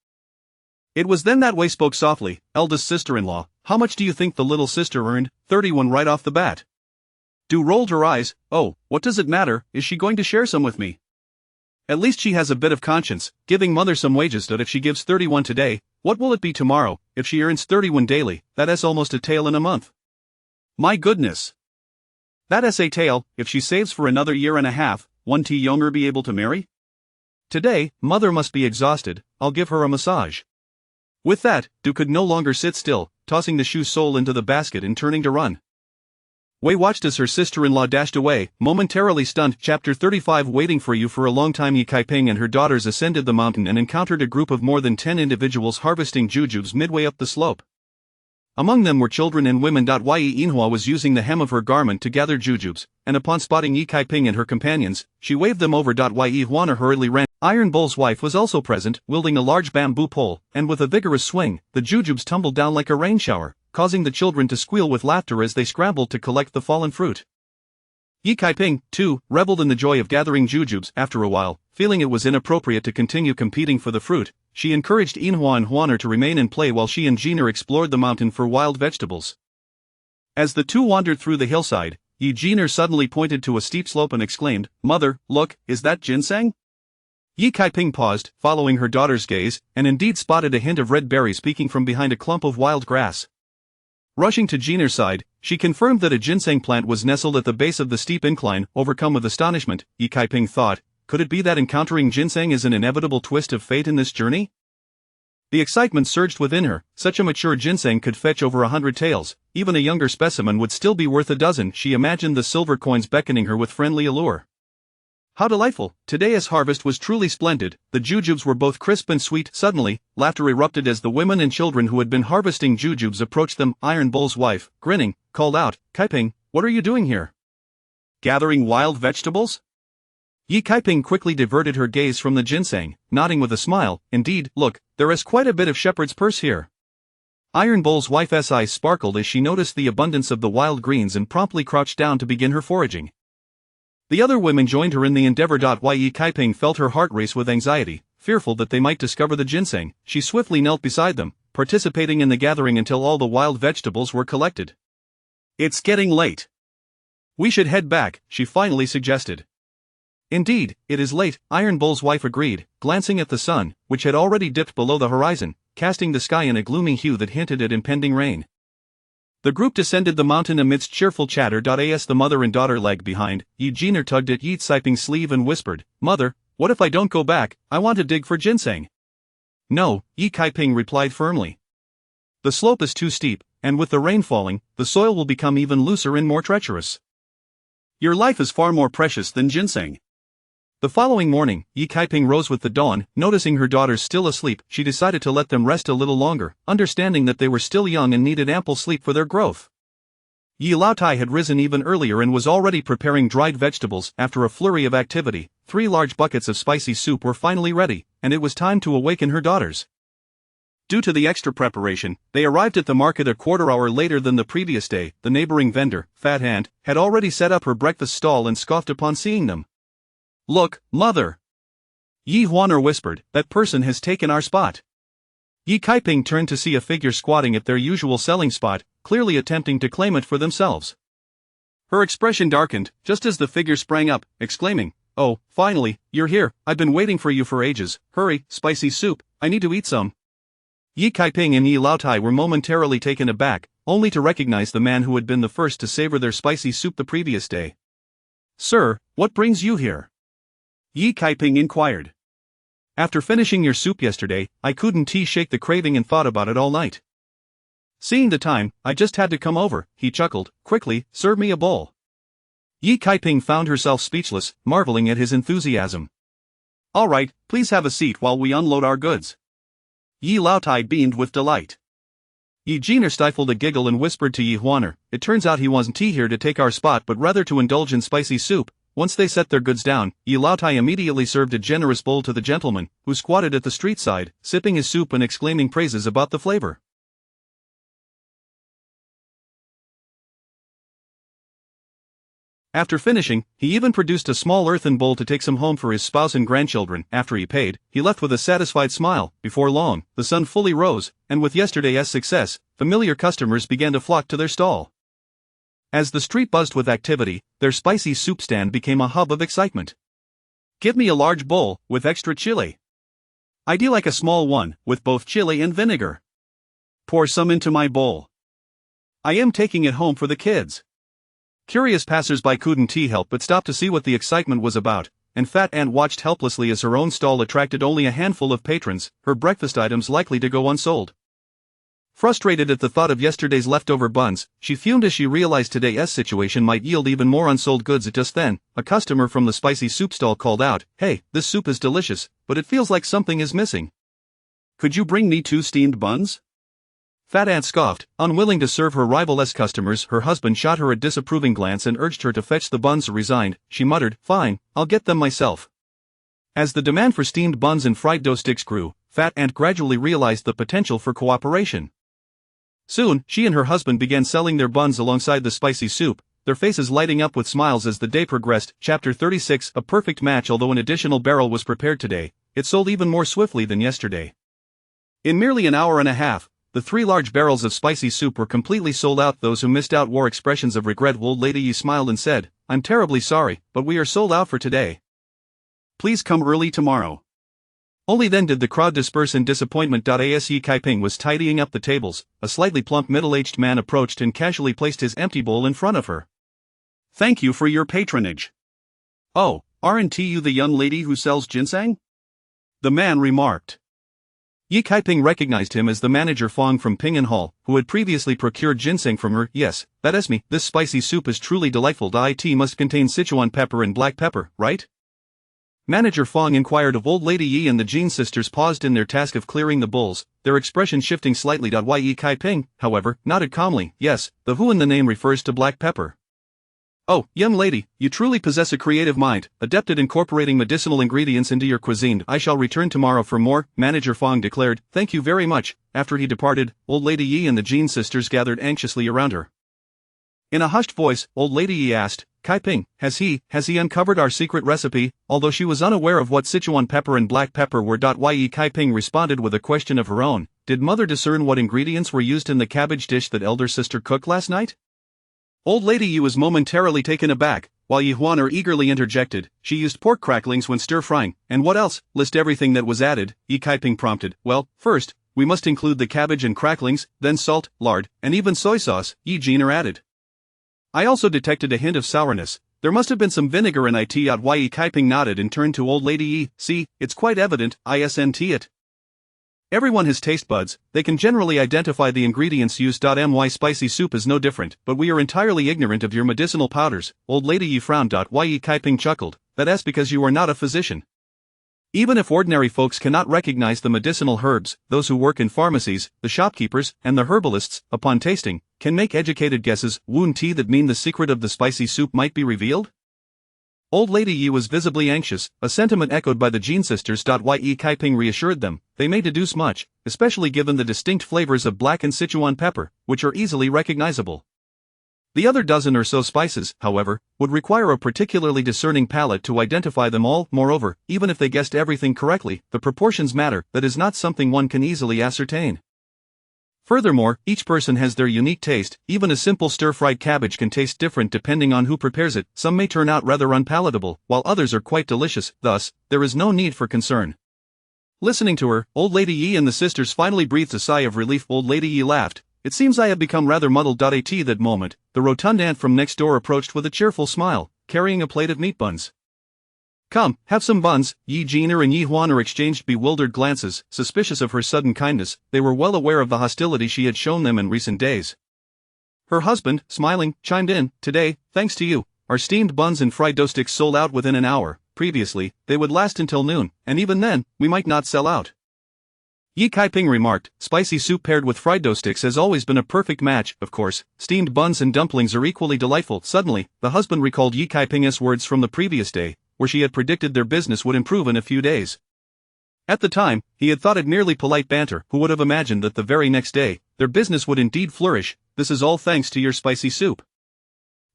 It was then that Wei spoke softly, eldest sister-in-law, how much do you think the little sister earned? 31 right off the bat. Du rolled her eyes, oh, what does it matter, is she going to share some with me? At least she has a bit of conscience, giving mother some wages. If she gives 31 today, what will it be tomorrow? If she earns 31 daily, that is almost a tael in a month. My goodness! That is a tael. If she saves for another year and a half, won't Yonger be able to marry? Today, mother must be exhausted, I'll give her a massage. With that, Du could no longer sit still, tossing the shoe sole into the basket and turning to run. Wei watched as her sister-in-law dashed away, momentarily stunned. Chapter 35 Waiting for you. For a long time Yi Kaiping and her daughters ascended the mountain and encountered a group of more than 10 individuals harvesting jujubes midway up the slope. Among them were children and women. Ye Inhua was using the hem of her garment to gather jujubes, and upon spotting Yi Kaiping and her companions, she waved them over. Ye Huana hurriedly ran. Iron Bull's wife was also present, wielding a large bamboo pole, and with a vigorous swing, the jujubes tumbled down like a rain shower, causing the children to squeal with laughter as they scrambled to collect the fallen fruit. Yi Kaiping, too, reveled in the joy of gathering jujubes. After a while, feeling it was inappropriate to continue competing for the fruit, she encouraged Inhua and Huaner to remain and play while she and Jiner explored the mountain for wild vegetables. As the two wandered through the hillside, Yi Jiner suddenly pointed to a steep slope and exclaimed, "Mother, look, is that ginseng?" Yi Kaiping paused, following her daughter's gaze, and indeed spotted a hint of red berries peeking from behind a clump of wild grass. Rushing to Jiner's side, she confirmed that a ginseng plant was nestled at the base of the steep incline. Overcome with astonishment, Yi Kaiping thought, could it be that encountering ginseng is an inevitable twist of fate in this journey? The excitement surged within her. Such a mature ginseng could fetch over 100 taels, even a younger specimen would still be worth a dozen. She imagined the silver coins beckoning her with friendly allure. How delightful! Today's harvest was truly splendid. The jujubes were both crisp and sweet. Suddenly, laughter erupted as the women and children who had been harvesting jujubes approached them. Iron Bull's wife, grinning, called out, "Kaiping, what are you doing here? Gathering wild vegetables?" Yi Kaiping quickly diverted her gaze from the ginseng, nodding with a smile. "Indeed, look, there is quite a bit of shepherd's purse here." Iron Bull's wife's eyes sparkled as she noticed the abundance of the wild greens and promptly crouched down to begin her foraging. The other women joined her in the endeavor. Yi Kaiping felt her heart race with anxiety, fearful that they might discover the ginseng. She swiftly knelt beside them, participating in the gathering until all the wild vegetables were collected. "It's getting late. We should head back," she finally suggested. "Indeed, it is late," Iron Bull's wife agreed, glancing at the sun, which had already dipped below the horizon, casting the sky in a gloomy hue that hinted at impending rain. The group descended the mountain amidst cheerful chatter. As the mother and daughter lagged behind, Yi Jiner tugged at Yi Kaiping's sleeve and whispered, "Mother, what if I don't go back? I want to dig for ginseng." "No," Yi Kaiping replied firmly. "The slope is too steep, and with the rain falling, the soil will become even looser and more treacherous. Your life is far more precious than ginseng." The following morning, Yi Kaiping rose with the dawn. Noticing her daughters still asleep, she decided to let them rest a little longer, understanding that they were still young and needed ample sleep for their growth. Yi Laotai had risen even earlier and was already preparing dried vegetables. After a flurry of activity, 3 large buckets of spicy soup were finally ready, and it was time to awaken her daughters. Due to the extra preparation, they arrived at the market a quarter hour later than the previous day. The neighboring vendor, Fat Hand, had already set up her breakfast stall and scoffed upon seeing them. "Look, mother!" Yi Huaner whispered, "that person has taken our spot." Yi Kaiping turned to see a figure squatting at their usual selling spot, clearly attempting to claim it for themselves. Her expression darkened, just as the figure sprang up, exclaiming, "Oh, finally, you're here. I've been waiting for you for ages. Hurry, spicy soup, I need to eat some." Yi Kaiping and Yi Laotai were momentarily taken aback, only to recognize the man who had been the first to savor their spicy soup the previous day. "Sir, what brings you here?" Yi Kaiping inquired. "After finishing your soup yesterday, I couldn't shake the craving and thought about it all night. Seeing the time, I just had to come over," he chuckled. "Quickly, serve me a bowl." Yi Kaiping found herself speechless, marveling at his enthusiasm. "All right, please have a seat while we unload our goods." Yi Laotai beamed with delight. Yi Jiner stifled a giggle and whispered to Yi Huaner, "It turns out he wasn't here to take our spot but rather to indulge in spicy soup." Once they set their goods down, Yi Laotai immediately served a generous bowl to the gentleman, who squatted at the street side, sipping his soup and exclaiming praises about the flavor. After finishing, he even produced a small earthen bowl to take some home for his spouse and grandchildren. After he paid, he left with a satisfied smile. Before long, the sun fully rose, and with yesterday's success, familiar customers began to flock to their stall. As the street buzzed with activity, their spicy soup stand became a hub of excitement. "Give me a large bowl, with extra chili. I'd like a small one, with both chili and vinegar. Pour some into my bowl. I am taking it home for the kids." Curious passers-by couldn't help but stop to see what the excitement was about, and Fat Ant watched helplessly as her own stall attracted only a handful of patrons, her breakfast items likely to go unsold. Frustrated at the thought of yesterday's leftover buns, she fumed as she realized today's situation might yield even more unsold goods. Just then, a customer from the spicy soup stall called out, "Hey, this soup is delicious, but it feels like something is missing. Could you bring me 2 steamed buns?" Fat Aunt scoffed, unwilling to serve her rival-less customers. Her husband shot her a disapproving glance and urged her to fetch the buns. Resigned, she muttered, "Fine, I'll get them myself." As the demand for steamed buns and fried dough sticks grew, Fat Aunt gradually realized the potential for cooperation. Soon, she and her husband began selling their buns alongside the spicy soup, their faces lighting up with smiles as the day progressed. Chapter 36, a perfect match. Although an additional barrel was prepared today, it sold even more swiftly than yesterday. In merely an hour and a half, the 3 large barrels of spicy soup were completely sold out. Those who missed out wore expressions of regret. Old Lady Yi smiled and said, "I'm terribly sorry, but we are sold out for today. Please come early tomorrow." Only then did the crowd disperse in disappointment. As Yi Kaiping was tidying up the tables, a slightly plump middle-aged man approached and casually placed his empty bowl in front of her. "Thank you for your patronage." "Oh, aren't you the young lady who sells ginseng?" the man remarked. Yi Kaiping recognized him as the manager Fong from Ping'an Hall, who had previously procured ginseng from her. "Yes, that is me. This spicy soup is truly delightful. It must contain Sichuan pepper and black pepper, right?" Manager Fong inquired of Old Lady Yi, and the Jean sisters paused in their task of clearing the bowls, their expression shifting slightly. Yi Kaiping, however, nodded calmly, "Yes, the who in the name refers to black pepper." "Oh, young lady, you truly possess a creative mind, adept at incorporating medicinal ingredients into your cuisine. I shall return tomorrow for more," Manager Fong declared. "Thank you very much." After he departed, Old Lady Yi and the Jean sisters gathered anxiously around her. In a hushed voice, Old Lady Yi asked, "Kaiping, has he uncovered our secret recipe?" Although she was unaware of what Sichuan pepper and black pepper were. Yi Kaiping responded with a question of her own. Did Mother discern what ingredients were used in the cabbage dish that elder sister cooked last night? Old Lady Yi was momentarily taken aback, while Yi Huaner eagerly interjected, "She used pork cracklings when stir-frying, and what else? List everything that was added," Yi Kaiping prompted. "Well, first, we must include the cabbage and cracklings, then salt, lard, and even soy sauce," Yi Jiner added. "I also detected a hint of sourness. There must have been some vinegar in it." Yi Kaiping nodded and turned to Old Lady Yi. "See, it's quite evident, isn't it? Everyone has taste buds, they can generally identify the ingredients used. My spicy soup is no different, but we are entirely ignorant of your medicinal powders." Old Lady Yi frowned. Yi Kaiping chuckled, "That's because you are not a physician. Even if ordinary folks cannot recognize the medicinal herbs, those who work in pharmacies, the shopkeepers, and the herbalists, upon tasting, can make educated guesses. Wouldn't that mean the secret of the spicy soup might be revealed?" Old Lady Yi was visibly anxious, a sentiment echoed by the Jean sisters. Yi Kaiping reassured them, "They may deduce much, especially given the distinct flavors of black and Sichuan pepper, which are easily recognizable. The other dozen or so spices, however, would require a particularly discerning palate to identify them all. Moreover, even if they guessed everything correctly, the proportions matter. That is not something one can easily ascertain. Furthermore, each person has their unique taste. Even a simple stir-fried cabbage can taste different depending on who prepares it. Some may turn out rather unpalatable, while others are quite delicious. Thus, there is no need for concern." Listening to her, Old Lady Yi and the sisters finally breathed a sigh of relief. Old Lady Yi laughed. "It seems I have become rather muddled." At that moment, the rotund aunt from next door approached with a cheerful smile, carrying a plate of meat buns. "Come, have some buns." Yi Jiner and Yi Huaner exchanged bewildered glances, suspicious of her sudden kindness. They were well aware of the hostility she had shown them in recent days. Her husband, smiling, chimed in, "Today, thanks to you, our steamed buns and fried dough sticks sold out within an hour. Previously, they would last until noon, and even then, we might not sell out." Yi Kaiping remarked, "Spicy soup paired with fried dough sticks has always been a perfect match. Of course, steamed buns and dumplings are equally delightful." Suddenly, the husband recalled Yi Kaiping's words from the previous day, where she had predicted their business would improve in a few days. At the time, he had thought it merely polite banter. Who would have imagined that the very next day, their business would indeed flourish? "This is all thanks to your spicy soup.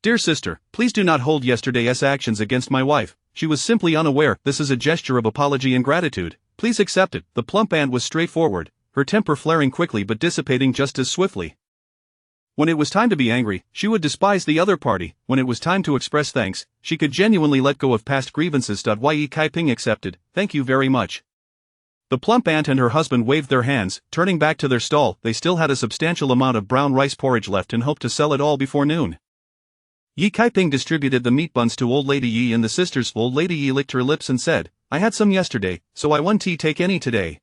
Dear sister, please do not hold yesterday's actions against my wife. She was simply unaware. This is a gesture of apology and gratitude. Please accept it." The plump aunt was straightforward, her temper flaring quickly but dissipating just as swiftly. When it was time to be angry, she would despise the other party. When it was time to express thanks, she could genuinely let go of past grievances. Yi Kaiping accepted. "Thank you very much." The plump aunt and her husband waved their hands, turning back to their stall. They still had a substantial amount of brown rice porridge left and hoped to sell it all before noon. Yi Kaiping distributed the meat buns to Old Lady Yi and the sisters. Old Lady Yi licked her lips and said, "I had some yesterday, so I won't take any today.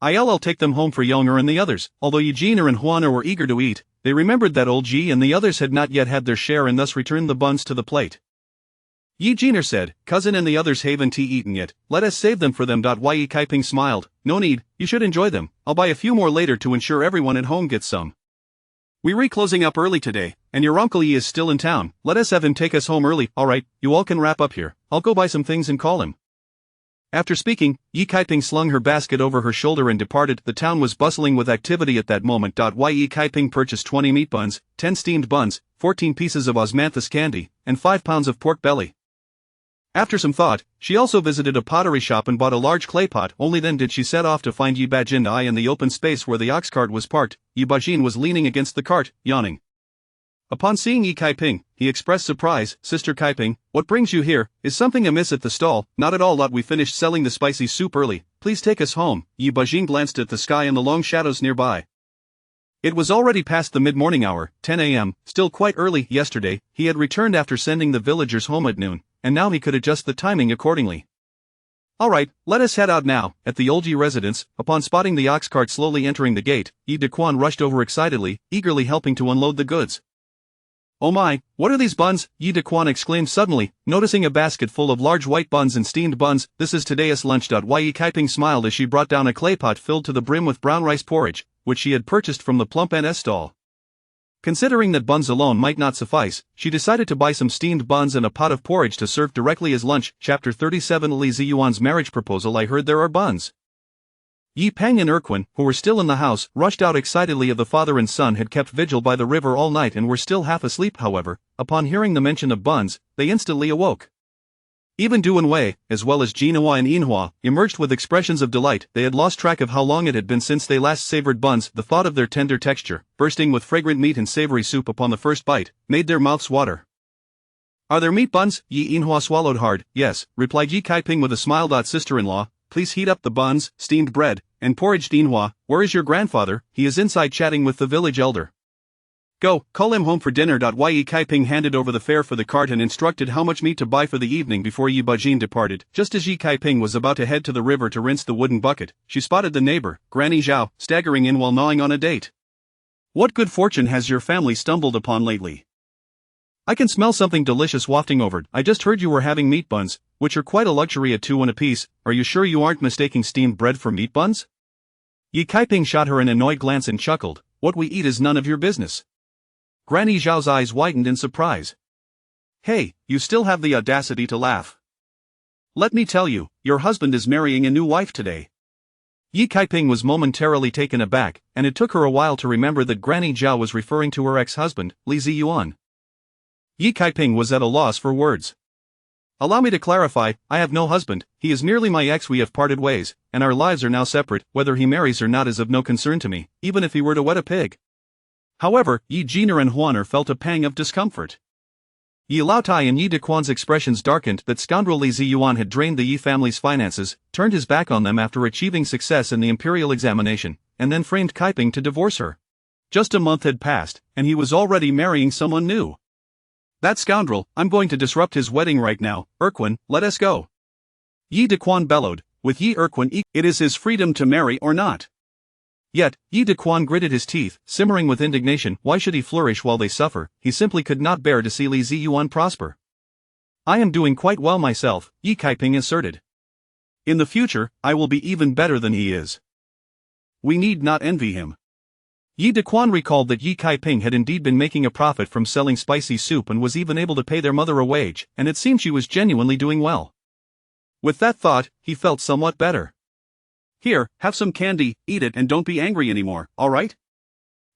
I'll take them home for Yonger and the others." Although Eugenia and Juana were eager to eat, they remembered that old Ji and the others had not yet had their share and thus returned the buns to the plate. Eugenia said, "Cousin and the others haven't eaten yet, let us save them for them." Yi Kaiping smiled, no need, you should enjoy them. I'll buy a few more later to ensure everyone at home gets some. We're closing up early today, and your Uncle Yi is still in town. Let us have him take us home early. Alright, you all can wrap up here. I'll go buy some things and call him. After speaking, Yi Kaiping slung her basket over her shoulder and departed. The town was bustling with activity at that moment. Yi Kaiping purchased 20 meat buns, 10 steamed buns, 14 pieces of osmanthus candy, and 5 pounds of pork belly. After some thought, she also visited a pottery shop and bought a large clay pot. Only then did she set off to find Yi Bajin in the open space where the ox cart was parked. Yi Bajin was leaning against the cart, yawning. Upon seeing Yi Kaiping, he expressed surprise. Sister Kaiping, what brings you here? Is something amiss at the stall? Not at all. We finished selling the spicy soup early. Please take us home. Yi Bajin glanced at the sky and the long shadows nearby. It was already past the mid-morning hour, 10 a.m., still quite early. Yesterday, he had returned after sending the villagers home at noon, and now he could adjust the timing accordingly. Alright, let us head out now. At the old Yi residence, upon spotting the ox cart slowly entering the gate, Yi Daquan rushed over excitedly, eagerly helping to unload the goods. Oh my, what are these buns? Yi Daquan exclaimed suddenly, noticing a basket full of large white buns and steamed buns. This is today's lunch. Yi Kaiping smiled as she brought down a clay pot filled to the brim with brown rice porridge, which she had purchased from the Plump NS stall. Considering that buns alone might not suffice, she decided to buy some steamed buns and a pot of porridge to serve directly as lunch. Chapter 37 Li Ziyuan's marriage proposal. I heard there are buns. Yi Peng and Erquin, who were still in the house, rushed out excitedly. The father and son had kept vigil by the river all night and were still half asleep. However, upon hearing the mention of buns, they instantly awoke. Even Du and Wei, as well as Jinhua and Yinhua, emerged with expressions of delight. They had lost track of how long it had been since they last savored buns. The thought of their tender texture, bursting with fragrant meat and savory soup upon the first bite, made their mouths water. Are there meat buns? Yi Yinhua swallowed hard. Yes, replied Yi Kaiping with a smile. Sister-in-law, please heat up the buns, steamed bread, and porridge. Yinhua, where is your grandfather? He is inside chatting with the village elder. Go, call him home for dinner. Yi Kaiping handed over the fare for the cart and instructed how much meat to buy for the evening before Yi Bajin departed. Just as Yi Kaiping was about to head to the river to rinse the wooden bucket, she spotted the neighbor, Granny Zhao, staggering in while gnawing on a date. What good fortune has your family stumbled upon lately? I can smell something delicious wafting over. I just heard you were having meat buns, which are quite a luxury at 2 apiece. Are you sure you aren't mistaking steamed bread for meat buns? Yi Kaiping shot her an annoyed glance and chuckled. What we eat is none of your business. Granny Zhao's eyes widened in surprise. Hey, you still have the audacity to laugh. Let me tell you, your husband is marrying a new wife today. Yi Kaiping was momentarily taken aback, and it took her a while to remember that Granny Zhao was referring to her ex-husband, Li Ziyuan. Yi Kaiping was at a loss for words. Allow me to clarify, I have no husband, he is merely my ex. We have parted ways, and our lives are now separate. Whether he marries or not is of no concern to me, even if he were to wed a pig. However, Yi Jiner and Huaner felt a pang of discomfort. Yi Laotai and Yi Daquan's expressions darkened. That scoundrel Li Ziyuan had drained the Yi family's finances, turned his back on them after achieving success in the imperial examination, and then framed Kaiping to divorce her. Just a month had passed, and he was already marrying someone new. That scoundrel, I'm going to disrupt his wedding right now. Erquin, let us go. Yi Daquan bellowed, with Yi Erquin it is his freedom to marry or not. Yet, Yi Daquan gritted his teeth, simmering with indignation. Why should he flourish while they suffer? He simply could not bear to see Li Ziyuan prosper. I am doing quite well myself, Yi Kaiping asserted. In the future, I will be even better than he is. We need not envy him. Yi Daquan recalled that Yi Kaiping had indeed been making a profit from selling spicy soup and was even able to pay their mother a wage, and it seemed she was genuinely doing well. With that thought, he felt somewhat better. Here, have some candy, eat it and don't be angry anymore, alright?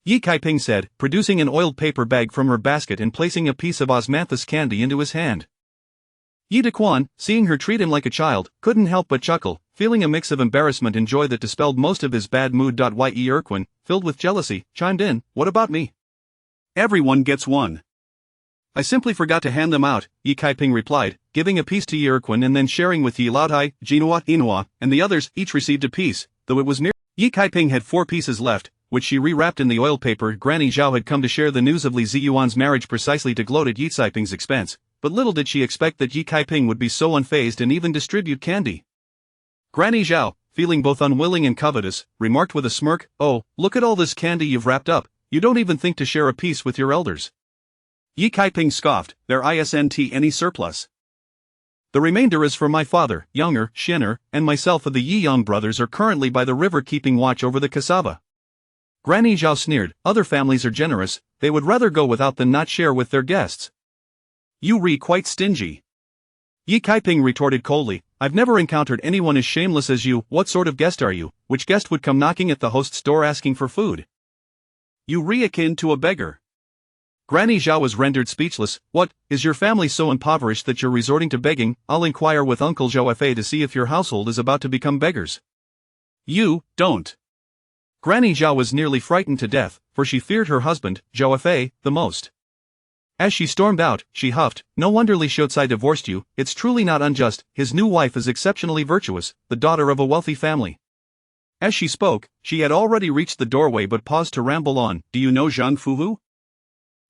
Yi Kaiping said, producing an oiled paper bag from her basket and placing a piece of osmanthus candy into his hand. Yi Daquan, seeing her treat him like a child, couldn't help but chuckle, feeling a mix of embarrassment and joy that dispelled most of his bad mood. Yi Erquin, filled with jealousy, chimed in, what about me? Everyone gets one. I simply forgot to hand them out, Yi Kaiping replied, giving a piece to Yi Erquin and then sharing with Yi Laotai, Jinhua, Yinhua, and the others. Each received a piece, though it was mere. Yi Kaiping had 4 pieces left, which she rewrapped in the oil paper. Granny Zhao had come to share the news of Li Ziyuan's marriage precisely to gloat at Yi Kaiping's expense, but little did she expect that Yi Kaiping would be so unfazed and even distribute candy. Granny Zhao, feeling both unwilling and covetous, remarked with a smirk, oh, look at all this candy you've wrapped up, you don't even think to share a piece with your elders. Yi Kaiping scoffed, there isn't any surplus. The remainder is for my father, Younger, Shinner, and myself. The Yi-Yang brothers are currently by the river keeping watch over the cassava. Granny Zhao sneered, other families are generous, they would rather go without than not share with their guests. You re quite stingy. Yi Kaiping retorted coldly, I've never encountered anyone as shameless as you. What sort of guest are you? Which guest would come knocking at the host's door asking for food? You re akin to a beggar. Granny Zhao was rendered speechless. What, is your family so impoverished that you're resorting to begging? I'll inquire with Uncle Zhao Fa to see if your household is about to become beggars. You, don't. Granny Zhao was nearly frightened to death, for she feared her husband, Zhao Fa, the most. As she stormed out, she huffed, no wonder Li Xiaocai divorced you, it's truly not unjust, his new wife is exceptionally virtuous, the daughter of a wealthy family. As she spoke, she had already reached the doorway but paused to ramble on, do you know Zhang Fuhu?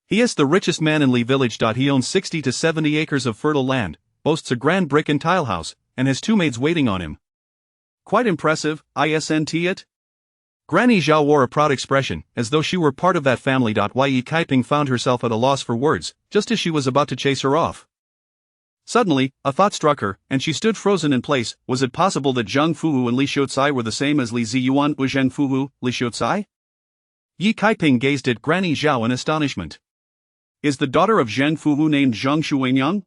He is the richest man in Li village. He owns 60 to 70 acres of fertile land, boasts a grand brick and tile house, and has 2 maids waiting on him. Quite impressive, isn't it? Granny Zhao wore a proud expression, as though she were part of that family. Yi Kaiping found herself at a loss for words, just as she was about to chase her off. Suddenly, a thought struck her, and she stood frozen in place. Was it possible that Zhang Fuhu and Li Xiaocai were the same as Li Ziyuan or Zhang Fuhu, Li Xiaocai? Yi Kaiping gazed at Granny Zhao in astonishment. Is the daughter of Zhang Fuhu named Zhang Shuwenyang?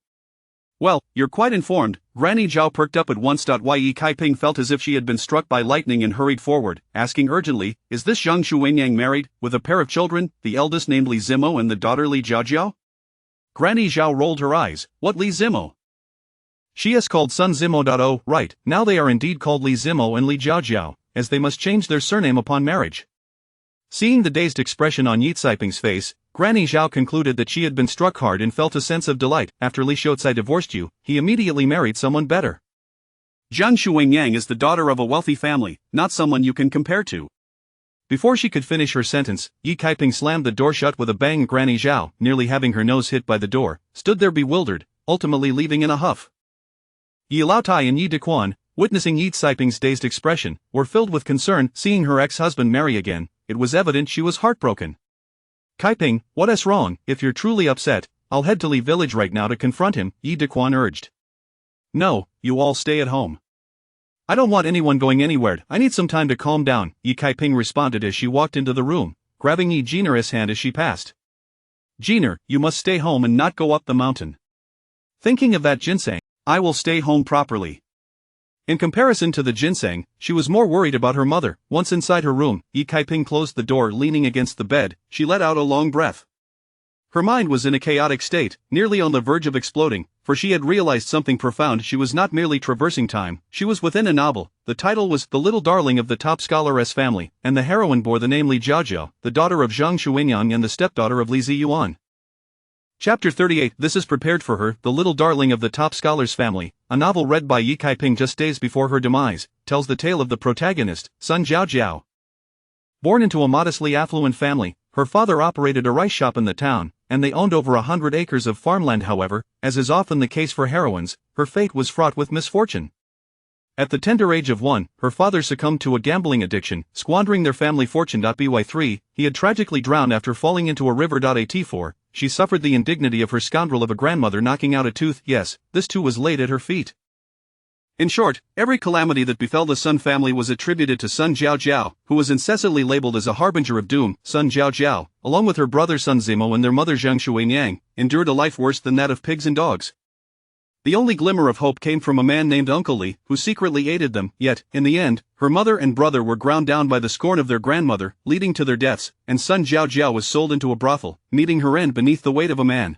Well, you're quite informed. Granny Zhao perked up at once. Yi Kaiping felt as if she had been struck by lightning and hurried forward, asking urgently, is this Zhang Shuwenyang married, with a pair of children, the eldest named Li Zimo and the daughter Li Jiaojiao? Granny Zhao rolled her eyes, what Li Zimo? She is called Sun Zimo. Oh, right, now they are indeed called Li Zimo and Li Jiaojiao, as they must change their surname upon marriage. Seeing the dazed expression on Yi Kaiping's face, Granny Zhao concluded that she had been struck hard and felt a sense of delight. After Li Xiaocai divorced you, he immediately married someone better. Zhang Shuwenyang is the daughter of a wealthy family, not someone you can compare to. Before she could finish her sentence, Yi Kaiping slammed the door shut with a bang. Granny Zhao, nearly having her nose hit by the door, stood there bewildered, ultimately leaving in a huff. Yi Laotai and Yi Dequan, witnessing Yi Kaiping's dazed expression, were filled with concern. Seeing her ex-husband marry again, it was evident she was heartbroken. Kaiping, what's wrong? If you're truly upset, I'll head to Li village right now to confront him, Yi Dequan urged. No, you all stay at home. I don't want anyone going anywhere, I need some time to calm down, Yi Kaiping responded as she walked into the room, grabbing Yi Jiner's hand as she passed. Jiner, you must stay home and not go up the mountain. Thinking of that ginseng, I will stay home properly. In comparison to the ginseng, she was more worried about her mother. Once inside her room, Yi Kaiping closed the door. Leaning against the bed, she let out a long breath. Her mind was in a chaotic state, nearly on the verge of exploding, for she had realized something profound. She was not merely traversing time, she was within a novel. The title was The Little Darling of the Top Scholaress Family, and the heroine bore the name Li Jiaojiao, the daughter of Zhang Shuwenyang and the stepdaughter of Li Ziyuan. Chapter 38. This is prepared for her, The Little Darling of the Top Scholars Family, a novel read by Yi Kaiping just days before her demise, tells the tale of the protagonist, Sun Jiaojiao. Born into a modestly affluent family, her father operated a rice shop in the town, and they owned over 100 acres of farmland. However, as is often the case for heroines, her fate was fraught with misfortune. At the tender age of 1, her father succumbed to a gambling addiction, squandering their family fortune. By 3, he had tragically drowned after falling into a river. At 4, she suffered the indignity of her scoundrel of a grandmother knocking out a tooth. Yes, this too was laid at her feet. In short, every calamity that befell the Sun family was attributed to Sun Jiaojiao, who was incessantly labeled as a harbinger of doom. Sun Jiaojiao, along with her brother Sun Zimo and their mother Zhang Shuwenyang, endured a life worse than that of pigs and dogs. The only glimmer of hope came from a man named Uncle Li, who secretly aided them. Yet, in the end, her mother and brother were ground down by the scorn of their grandmother, leading to their deaths, and Sun Jiaojiao was sold into a brothel, meeting her end beneath the weight of a man.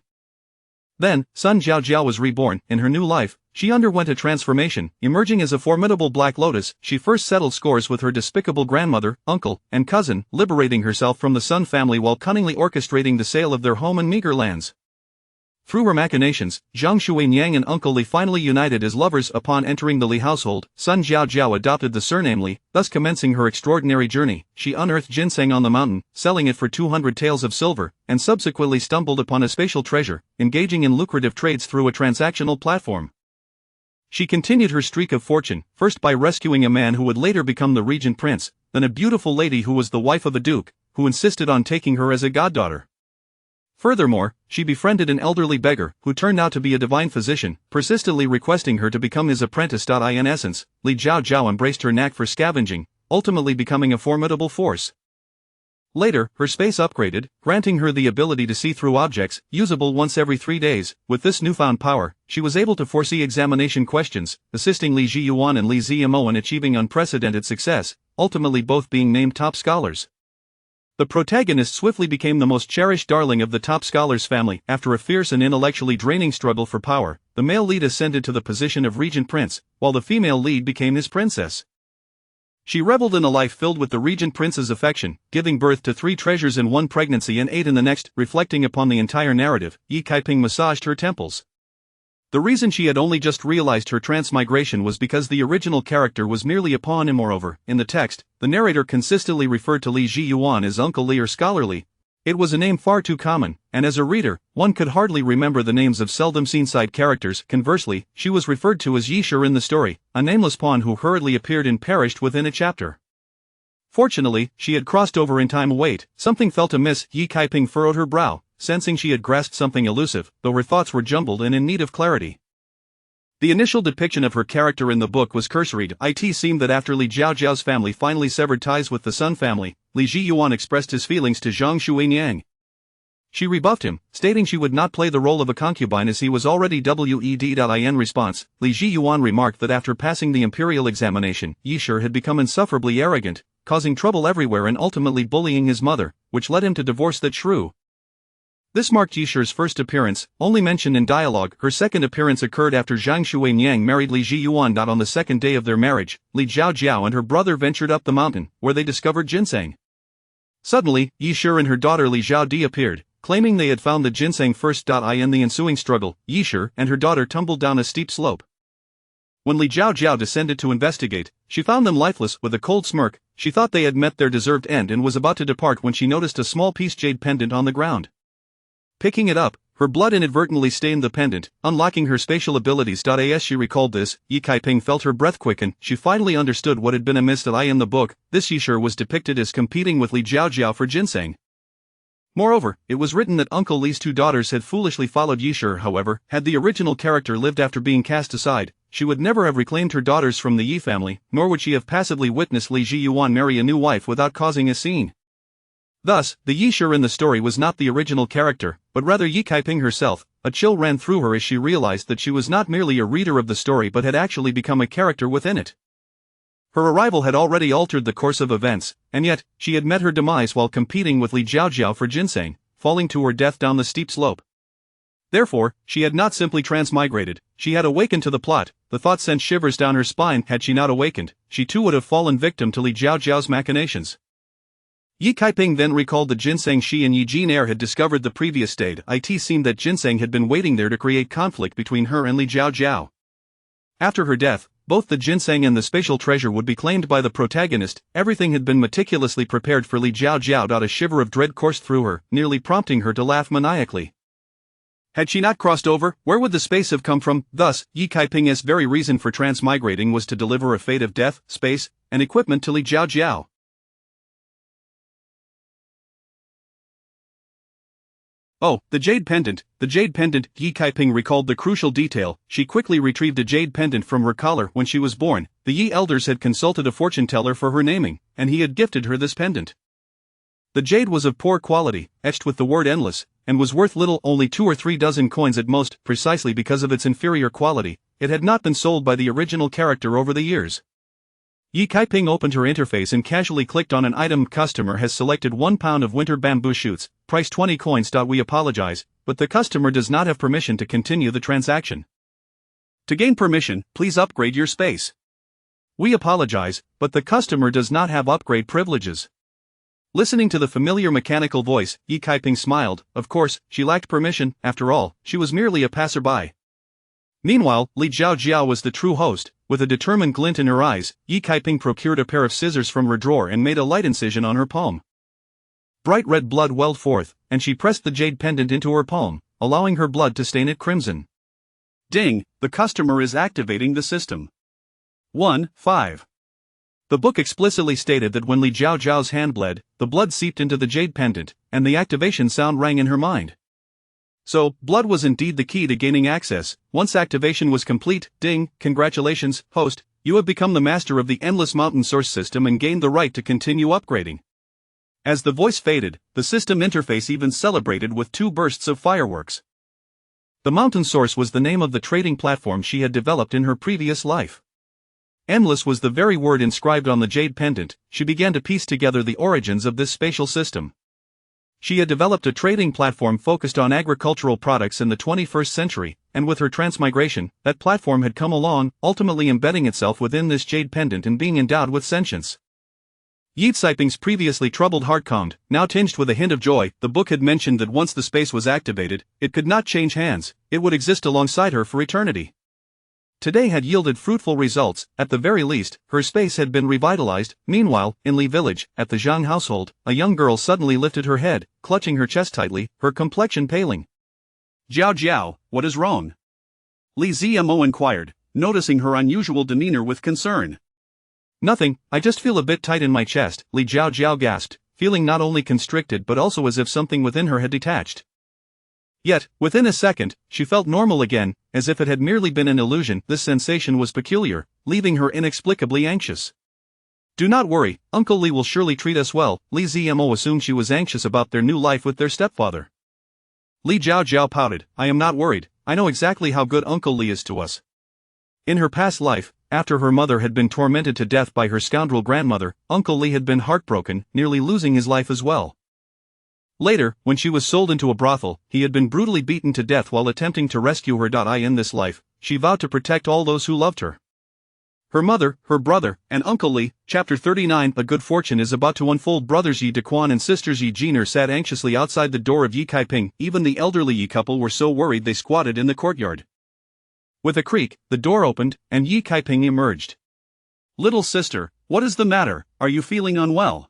Then, Sun Jiaojiao was reborn. In her new life, she underwent a transformation. Emerging as a formidable black lotus, she first settled scores with her despicable grandmother, uncle, and cousin, liberating herself from the Sun family while cunningly orchestrating the sale of their home and meager lands. Through her machinations, Zhang Shuwenyang and Uncle Li finally united as lovers. Upon entering the Li household, Sun Jiaojiao adopted the surname Li, thus commencing her extraordinary journey. She unearthed ginseng on the mountain, selling it for 200 taels of silver, and subsequently stumbled upon a spatial treasure, engaging in lucrative trades through a transactional platform. She continued her streak of fortune, first by rescuing a man who would later become the regent prince, then a beautiful lady who was the wife of a duke, who insisted on taking her as a goddaughter. Furthermore, she befriended an elderly beggar, who turned out to be a divine physician, persistently requesting her to become his apprentice. In essence, Li Jiao embraced her knack for scavenging, ultimately becoming a formidable force. Later, her space upgraded, granting her the ability to see through objects, usable once every 3 days. With this newfound power, she was able to foresee examination questions, assisting Li Zhiyuan and Li Ziyamo in achieving unprecedented success, ultimately both being named top scholars. The protagonist swiftly became the most cherished darling of the top scholars family. After a fierce and intellectually draining struggle for power, the male lead ascended to the position of regent prince, while the female lead became his princess. She reveled in a life filled with the regent prince's affection, giving birth to 3 treasures in one pregnancy and 8 in the next. Reflecting upon the entire narrative, Yi Kaiping massaged her temples. The reason she had only just realized her transmigration was because the original character was merely a pawn, and moreover, in the text, the narrator consistently referred to Li Zhiyuan as Uncle Li or Scholarly. It was a name far too common, and as a reader, one could hardly remember the names of seldom seen side characters. Conversely, she was referred to as Yishur in the story, a nameless pawn who hurriedly appeared and perished within a chapter. Fortunately, she had crossed over in time. Wait, something felt amiss. Yi Kaiping furrowed her brow, sensing she had grasped something elusive, though her thoughts were jumbled and in need of clarity. The initial depiction of her character in the book was cursory. It seemed that after Li Jiao's family finally severed ties with the Sun family, Li Zhiyuan expressed his feelings to Zhang Shuinyang. She rebuffed him, stating she would not play the role of a concubine as he was already wed. In response, Li Zhiyuan remarked that after passing the imperial examination, Yishur had become insufferably arrogant, causing trouble everywhere and ultimately bullying his mother, which led him to divorce that shrew. This marked Yishur's first appearance, only mentioned in dialogue. Her second appearance occurred after Zhang Shuinyang married Li Zhiyuan. On the second day of their marriage, Li Jiao and her brother ventured up the mountain, where they discovered ginseng. Suddenly, Yishur and her daughter Li Zhao appeared, claiming they had found the ginseng first. In the ensuing struggle, Yishur and her daughter tumbled down a steep slope. When Li Jiao descended to investigate, she found them lifeless. With a cold smirk, she thought they had met their deserved end and was about to depart when she noticed a small piece jade pendant on the ground. Picking it up, her blood inadvertently stained the pendant, unlocking her spatial abilities. As she recalled this, Yi Kaiping felt her breath quicken. She finally understood what had been amiss. In the book, this Yishur was depicted as competing with Li Jiao for ginseng. Moreover, it was written that Uncle Li's 2 daughters had foolishly followed Yishur. However, had the original character lived after being cast aside, she would never have reclaimed her daughters from the Yi family, nor would she have passively witnessed Li Zhiyuan marry a new wife without causing a scene. Thus, the Yishur in the story was not the original character, but rather Yi Kaiping herself. A chill ran through her as she realized that she was not merely a reader of the story but had actually become a character within it. Her arrival had already altered the course of events, and yet, she had met her demise while competing with Li Jiao for ginseng, falling to her death down the steep slope. Therefore, she had not simply transmigrated, she had awakened to the plot. The thought sent shivers down her spine. Had she not awakened, she too would have fallen victim to Li Jiao's machinations. Yi Kaiping then recalled the ginseng she and Yi Jin had discovered the previous day. It seemed that ginseng had been waiting there to create conflict between her and Li Jiao. After her death, both the ginseng and the spatial treasure would be claimed by the protagonist. Everything had been meticulously prepared for Li Jiao. A shiver of dread coursed through her, nearly prompting her to laugh maniacally. Had she not crossed over, where would the space have come from? Thus, Yi Kaiping's very reason for transmigrating was to deliver a fate of death, space, and equipment to Li Jiao. Oh, the jade pendant, Yi Kaiping recalled the crucial detail. She quickly retrieved a jade pendant from her collar. When she was born, the Yi elders had consulted a fortune teller for her naming, and he had gifted her this pendant. The jade was of poor quality, etched with the word endless, and was worth little, only 2 or 3 dozen coins at most. Precisely because of its inferior quality, it had not been sold by the original character over the years. Yi Kaiping opened her interface and casually clicked on an item. Customer has selected 1 pound of winter bamboo shoots, price 20 coins. We apologize, but the customer does not have permission to continue the transaction. To gain permission, please upgrade your space. We apologize, but the customer does not have upgrade privileges. Listening to the familiar mechanical voice, Yi Kaiping smiled. Of course, she lacked permission. After all, she was merely a passerby. Meanwhile, Li Jiao was the true host. With a determined glint in her eyes, Yi Kaiping procured a pair of scissors from her drawer and made a light incision on her palm. Bright red blood welled forth, and she pressed the jade pendant into her palm, allowing her blood to stain it crimson. Ding, the customer is activating the system. 1-5. The book explicitly stated that when Li Jiao's hand bled, the blood seeped into the jade pendant, and the activation sound rang in her mind. So, blood was indeed the key to gaining access. Once activation was complete, ding, congratulations, host, you have become the master of the endless mountain source system and gained the right to continue upgrading. As the voice faded, the system interface even celebrated with 2 bursts of fireworks. The mountain source was the name of the trading platform she had developed in her previous life. Endless was the very word inscribed on the jade pendant. She began to piece together the origins of this spatial system. She had developed a trading platform focused on agricultural products in the 21st century, and with her transmigration, that platform had come along, ultimately embedding itself within this jade pendant and being endowed with sentience. Yeatsiping's previously troubled heart calmed, now tinged with a hint of joy. The book had mentioned that once the space was activated, it could not change hands, it would exist alongside her for eternity. Today had yielded fruitful results. At the very least, her space had been revitalized. Meanwhile, in Li village, at the Zhang household, a young girl suddenly lifted her head, clutching her chest tightly, her complexion paling. Jiao Jiao, what is wrong? Li Zmo inquired, noticing her unusual demeanor with concern. Nothing, I just feel a bit tight in my chest, Li Jiao Jiao gasped, feeling not only constricted but also as if something within her had detached. Yet, within a second, she felt normal again, as if it had merely been an illusion. This sensation was peculiar, leaving her inexplicably anxious. Do not worry, Uncle Li will surely treat us well. Li Zmo assumed she was anxious about their new life with their stepfather. Li Jiao Jiao pouted, I am not worried, I know exactly how good Uncle Li is to us. In her past life, after her mother had been tormented to death by her scoundrel grandmother, Uncle Li had been heartbroken, nearly losing his life as well. Later, when she was sold into a brothel, he had been brutally beaten to death while attempting to rescue her. In this life, she vowed to protect all those who loved her. Her mother, her brother, and Uncle Li. Chapter 39. A good fortune is about to unfold. Brothers Yi Dequan and sisters Yi Jiner sat anxiously outside the door of Yi Kaiping. Even the elderly Yi couple were so worried they squatted in the courtyard. With a creak, the door opened, and Yi Kaiping emerged. Little sister, what is the matter? Are you feeling unwell?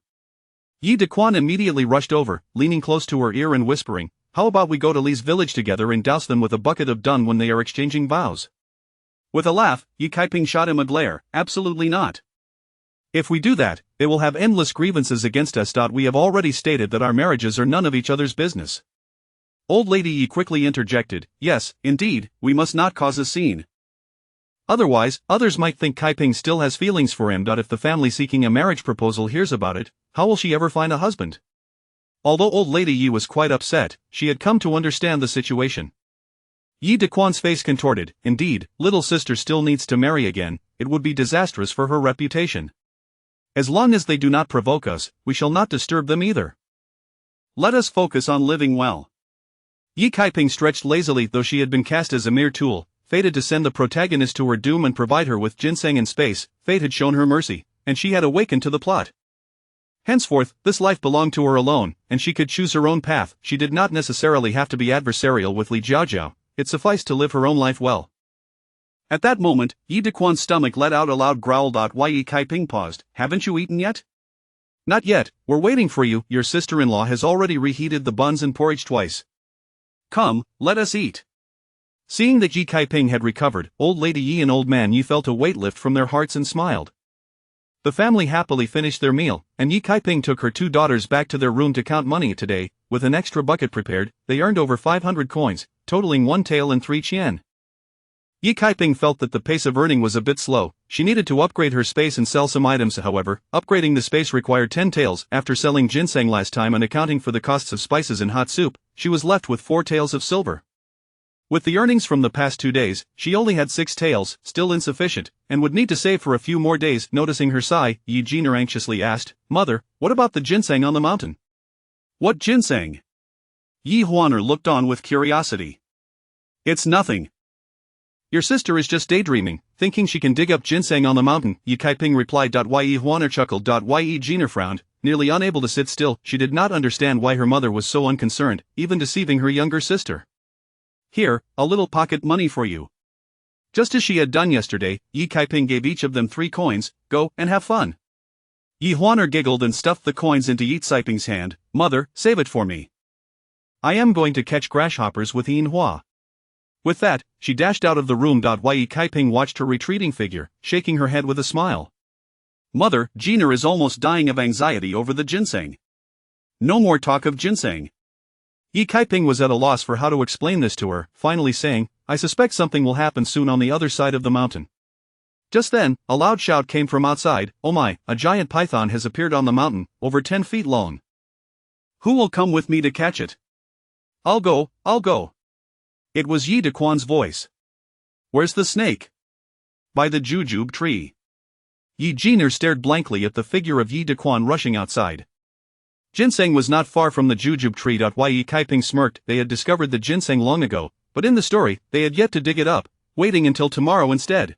Yi Dequan immediately rushed over, leaning close to her ear and whispering, how about we go to Li's village together and douse them with a bucket of dun when they are exchanging vows? With a laugh, Yi Kaiping shot him a glare, absolutely not. If we do that, it will have endless grievances against us. We have already stated that our marriages are none of each other's business. Old Lady Yi quickly interjected, yes, indeed, we must not cause a scene. Otherwise, others might think Kaiping still has feelings for him. If the family seeking a marriage proposal hears about it, how will she ever find a husband? Although old Lady Yi was quite upset, she had come to understand the situation. Yi Dequan's face contorted, indeed, little sister still needs to marry again, it would be disastrous for her reputation. As long as they do not provoke us, we shall not disturb them either. Let us focus on living well. Yi Kaiping stretched lazily. Though she had been cast as a mere tool, fated to send the protagonist to her doom and provide her with ginseng in space, fate had shown her mercy, and she had awakened to the plot. Henceforth, this life belonged to her alone, and she could choose her own path. She did not necessarily have to be adversarial with Li Jiaojiao, it sufficed to live her own life well. At that moment, Yi Dequan's stomach let out a loud growl. Yi Kaiping paused, haven't you eaten yet? Not yet, we're waiting for you. Your sister-in-law has already reheated the buns and porridge twice. Come, let us eat. Seeing that Yi Kaiping had recovered, old Lady Yi and old man Yi felt a weight lift from their hearts and smiled. The family happily finished their meal, and Yi Kaiping took her 2 daughters back to their room to count money. Today, with an extra bucket prepared, they earned over 500 coins, totaling 1 tael and 3 qian. Yi Kaiping felt that the pace of earning was a bit slow. She needed to upgrade her space and sell some items. However, upgrading the space required 10 taels. After selling ginseng last time and accounting for the costs of spices and hot soup, she was left with 4 taels of silver. With the earnings from the past 2 days, she only had 6 taels, still insufficient, and would need to save for a few more days. Noticing her sigh, Yi Jiner anxiously asked, Mother, what about the ginseng on the mountain? What ginseng? Yi Huaner looked on with curiosity. It's nothing. Your sister is just daydreaming, thinking she can dig up ginseng on the mountain, Yi Kaiping replied. Yi Huaner chuckled. Yi Jiner frowned, nearly unable to sit still. She did not understand why her mother was so unconcerned, even deceiving her younger sister. Here, a little pocket money for you. Just as she had done yesterday, Yi Kaiping gave each of them 3 coins, go and have fun. Yi Huaner giggled and stuffed the coins into Yeatsiping's hand. Mother, save it for me. I am going to catch grasshoppers with Yin Hua. With that, she dashed out of the room. Yi Kaiping watched her retreating figure, shaking her head with a smile. Mother, Jiner is almost dying of anxiety over the ginseng. No more talk of ginseng. Yi Kaiping was at a loss for how to explain this to her, finally saying, "I suspect something will happen soon on the other side of the mountain." Just then, a loud shout came from outside. "Oh my, a giant python has appeared on the mountain, over 10 feet long. Who will come with me to catch it?" I'll go. It was Yi Daquan's voice. "Where's the snake?" "By the jujube tree." Yi Jiner stared blankly at the figure of Yi Daquan rushing outside. Ginseng was not far from the jujube tree. Yi Kaiping smirked. They had discovered the ginseng long ago, but in the story, they had yet to dig it up, waiting until tomorrow instead.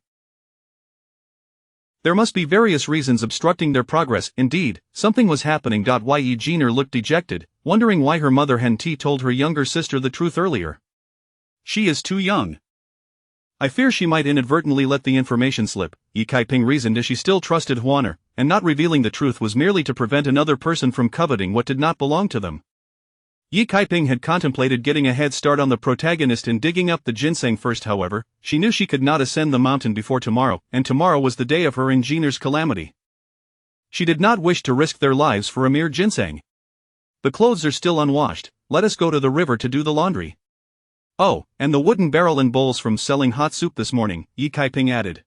There must be various reasons obstructing their progress. Indeed, something was happening. Yi Jiner looked dejected, wondering why her mother hadn't told her younger sister the truth earlier. She is too young. I fear she might inadvertently let the information slip, Yi Kaiping reasoned as she still trusted Huaner, and not revealing the truth was merely to prevent another person from coveting what did not belong to them. Yi Kaiping had contemplated getting a head start on the protagonist in digging up the ginseng first. However, she knew she could not ascend the mountain before tomorrow, and tomorrow was the day of her and Jiner's calamity. She did not wish to risk their lives for a mere ginseng. "The clothes are still unwashed, let us go to the river to do the laundry." "Oh, and the wooden barrel and bowls from selling hot soup this morning," Yi Kaiping added.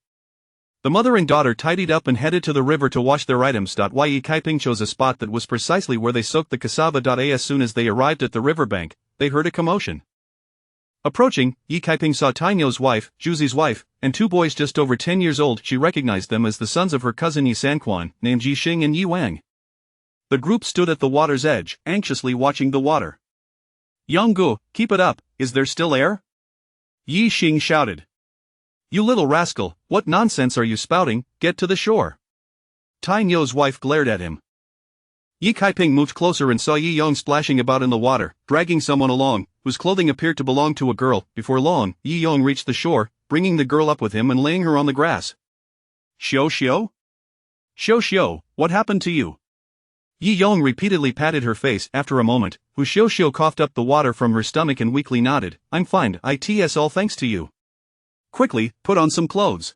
The mother and daughter tidied up and headed to the river to wash their items. Yi Kaiping chose a spot that was precisely where they soaked the cassava. As soon as they arrived at the riverbank, they heard a commotion. Approaching, Yi Kaiping saw Tainyo's wife, Juzi's wife, and two boys just over 10 years old. She recognized them as the sons of her cousin Yi Sanquan, named Yi Xing and Yi Wang. The group stood at the water's edge, anxiously watching the water. "Young Gu, keep it up, is there still air?" Yi Xing shouted. "You little rascal, what nonsense are you spouting? Get to the shore." Tainyo's wife glared at him. Yi Kaiping moved closer and saw Yi Yong splashing about in the water, dragging someone along, whose clothing appeared to belong to a girl. Before long, Yi Yong reached the shore, bringing the girl up with him and laying her on the grass. Xiao? Xiao, what happened to you?" Yi Yong repeatedly patted her face. After a moment, Xiao coughed up the water from her stomach and weakly nodded. "I'm fine, it's all thanks to you." "Quickly, put on some clothes.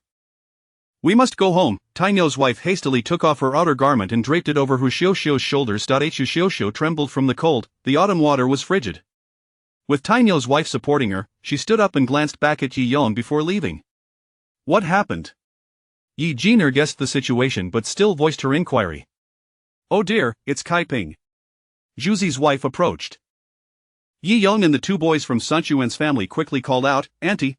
We must go home." Tainyo's wife hastily took off her outer garment and draped it over Xiao's shoulders. Xiao trembled from the cold, the autumn water was frigid. With Tainyo's wife supporting her, she stood up and glanced back at Yi Yong before leaving. "What happened?" Yi Jiner guessed the situation but still voiced her inquiry. "Oh dear, it's Kaiping." Juzi's wife approached. Yi Yong and the two boys from Sun Chuan's family quickly called out, Auntie.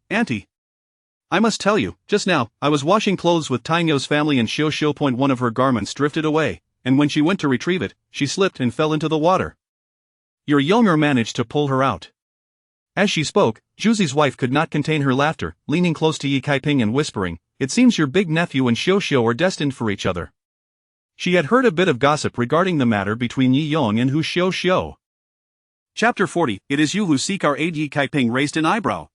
"I must tell you, just now, I was washing clothes with Tainyo's family and Xiao. One of her garments drifted away, and when she went to retrieve it, she slipped and fell into the water. Your Yonger managed to pull her out." As she spoke, Juzi's wife could not contain her laughter, leaning close to Yi Kaiping and whispering, "It seems your big nephew and Xiao are destined for each other." She had heard a bit of gossip regarding the matter between Yi Yong and Xiao. Chapter 40, It is you who seek our aid. Yi Kaiping raised an eyebrow.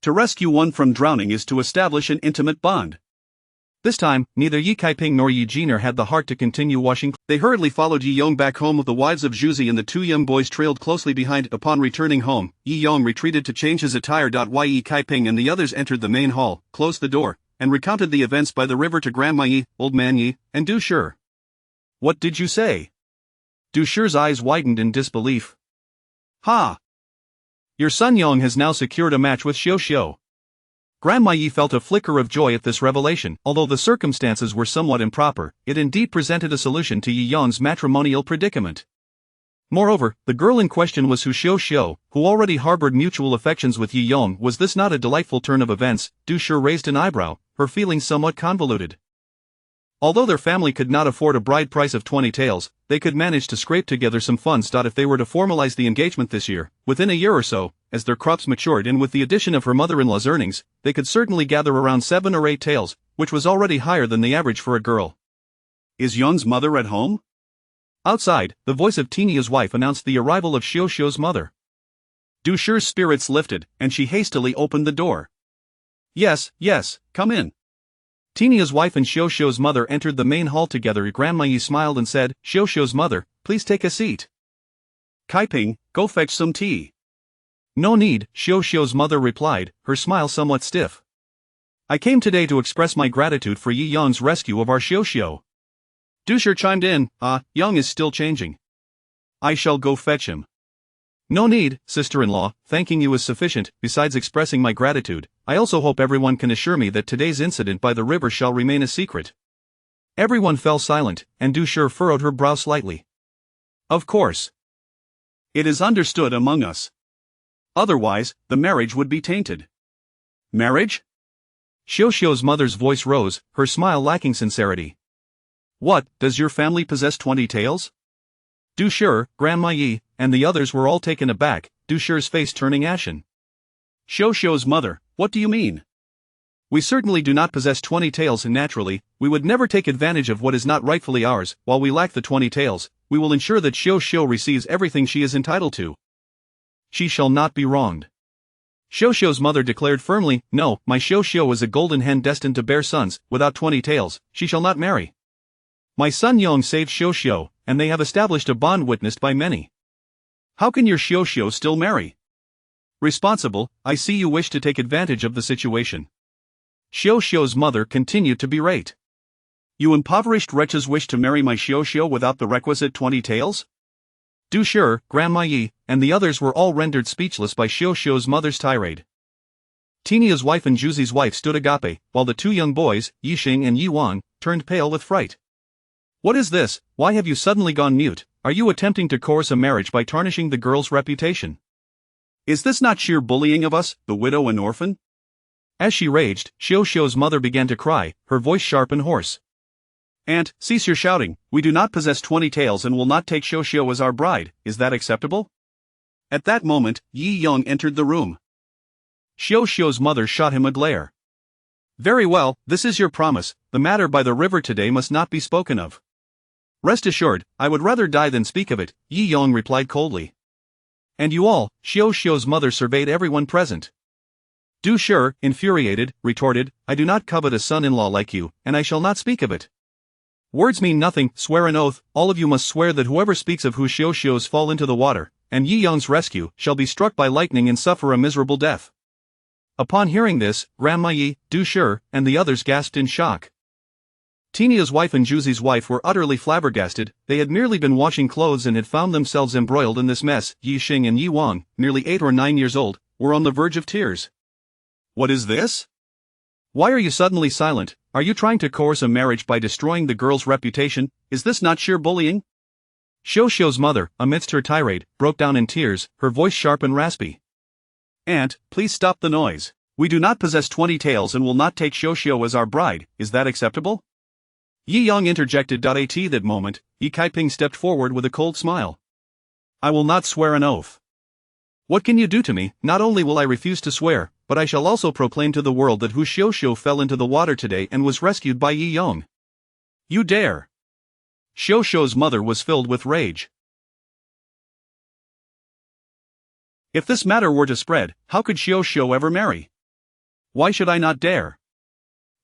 To rescue one from drowning is to establish an intimate bond. This time, neither Yi Kaiping nor Yi Jiner had the heart to continue washing. They hurriedly followed Yi Yong back home with the wives of Juzi, and the two young boys trailed closely behind. Upon returning home, Yi Yong retreated to change his attire. Yi Kaiping and the others entered the main hall, closed the door, and recounted the events by the river to Grandma Yi, Old Man Yi, and Du Shi. "What did you say?" Du Shi's eyes widened in disbelief. "Ha! Your son Yong has now secured a match with Xiao. Grandma Yi felt a flicker of joy at this revelation. Although the circumstances were somewhat improper, it indeed presented a solution to Yi Yong's matrimonial predicament. Moreover, the girl in question was Xiao, who already harbored mutual affections with Yi Yong. Was this not a delightful turn of events? Du Shi raised an eyebrow, her feelings somewhat convoluted. Although their family could not afford a bride price of 20 taels, they could manage to scrape together some funds. If they were to formalize the engagement this year, within a year or so, as their crops matured and with the addition of her mother-in-law's earnings, they could certainly gather around 7 or 8 taels, which was already higher than the average for a girl. "Is Young's mother at home?" Outside, the voice of Tinia's wife announced the arrival of Xiao's mother. Du Shi's spirits lifted, and she hastily opened the door. Yes, come in." Tinia's wife and Xiao's mother entered the main hall together. Grandma Yi smiled and said, "Xiao's mother, please take a seat." "Kaiping, go fetch some tea." "No need," Xiao's mother replied, her smile somewhat stiff. "I came today to express my gratitude for Yi Yong's rescue of our Xiao." Du Shi chimed in, Young is still changing. I shall go fetch him." No need, sister-in-law, thanking you is sufficient. Besides expressing my gratitude, I also hope everyone can assure me that today's incident by the river shall remain a secret. Everyone fell silent, and Dushur furrowed her brow slightly. Of course. It is understood among us. Otherwise, the marriage would be tainted. Marriage? Xiuxiu's mother's voice rose, her smile lacking sincerity. What, does your family possess 20 tails? Dushur, Grandma Yi, and the others were all taken aback, Dushur's face turning ashen. Xiuxiu's mother, what do you mean? We certainly do not possess 20 tails, and naturally, we would never take advantage of what is not rightfully ours. While we lack the 20 tails, we will ensure that Xiuxiu receives everything she is entitled to. She shall not be wronged. Xiuxiu's mother declared firmly, no, my Xiuxiu is a golden hen destined to bear sons. Without 20 tails, she shall not marry. My son Yong saved Xiuxiu, and they have established a bond witnessed by many. How can your Xiuxiu still marry? Responsible, I see you wish to take advantage of the situation. Xiuxiu's mother continued to berate. You impoverished wretches wish to marry my Xiuxiu without the requisite 20 tails? Dushur, Grandma Yi, and the others were all rendered speechless by Xiuxiu's mother's tirade. Tinia's wife and Juzi's wife stood agape, while the two young boys, Yixing and Yi Wang, turned pale with fright. What is this? Why have you suddenly gone mute? Are you attempting to coerce a marriage by tarnishing the girl's reputation? Is this not sheer bullying of us, the widow and orphan? As she raged, Xiuxiu's mother began to cry, her voice sharp and hoarse. Aunt, cease your shouting. We do not possess 20 tails and will not take Xiuxiu as our bride. Is that acceptable? At that moment, Yi Yong entered the room. Xiuxiu's mother shot him a glare. Very well, this is your promise. The matter by the river today must not be spoken of. Rest assured, I would rather die than speak of it, Yi Yong replied coldly. And you all, Xiuxiu's mother surveyed everyone present. Dushur, infuriated, retorted, I do not covet a son-in-law like you, and I shall not speak of it. Words mean nothing, swear an oath, all of you must swear that whoever speaks of who Xiuxiu's fall into the water, and Yi Yong's rescue, shall be struck by lightning and suffer a miserable death. Upon hearing this, Grandma Yi, Dushur, and the others gasped in shock. Tinia's wife and Juzi's wife were utterly flabbergasted. They had merely been washing clothes and had found themselves embroiled in this mess. Yixing and Yi Wang, nearly 8 or 9 years old, were on the verge of tears. What is this? Why are you suddenly silent? Are you trying to coerce a marriage by destroying the girl's reputation? Is this not sheer bullying? Xiuxiu's mother, amidst her tirade, broke down in tears, her voice sharp and raspy. Aunt, please stop the noise. We do not possess 20 tails and will not take Xiuxiu as our bride. Is that acceptable? Yi Yong interjected. At that moment, Yi Kaiping stepped forward with a cold smile. I will not swear an oath. What can you do to me? Not only will I refuse to swear, but I shall also proclaim to the world that Hu Xiuxiu fell into the water today and was rescued by Yi Yong. You dare! Xiuxiu's mother was filled with rage. If this matter were to spread, how could Xiuxiu ever marry? Why should I not dare?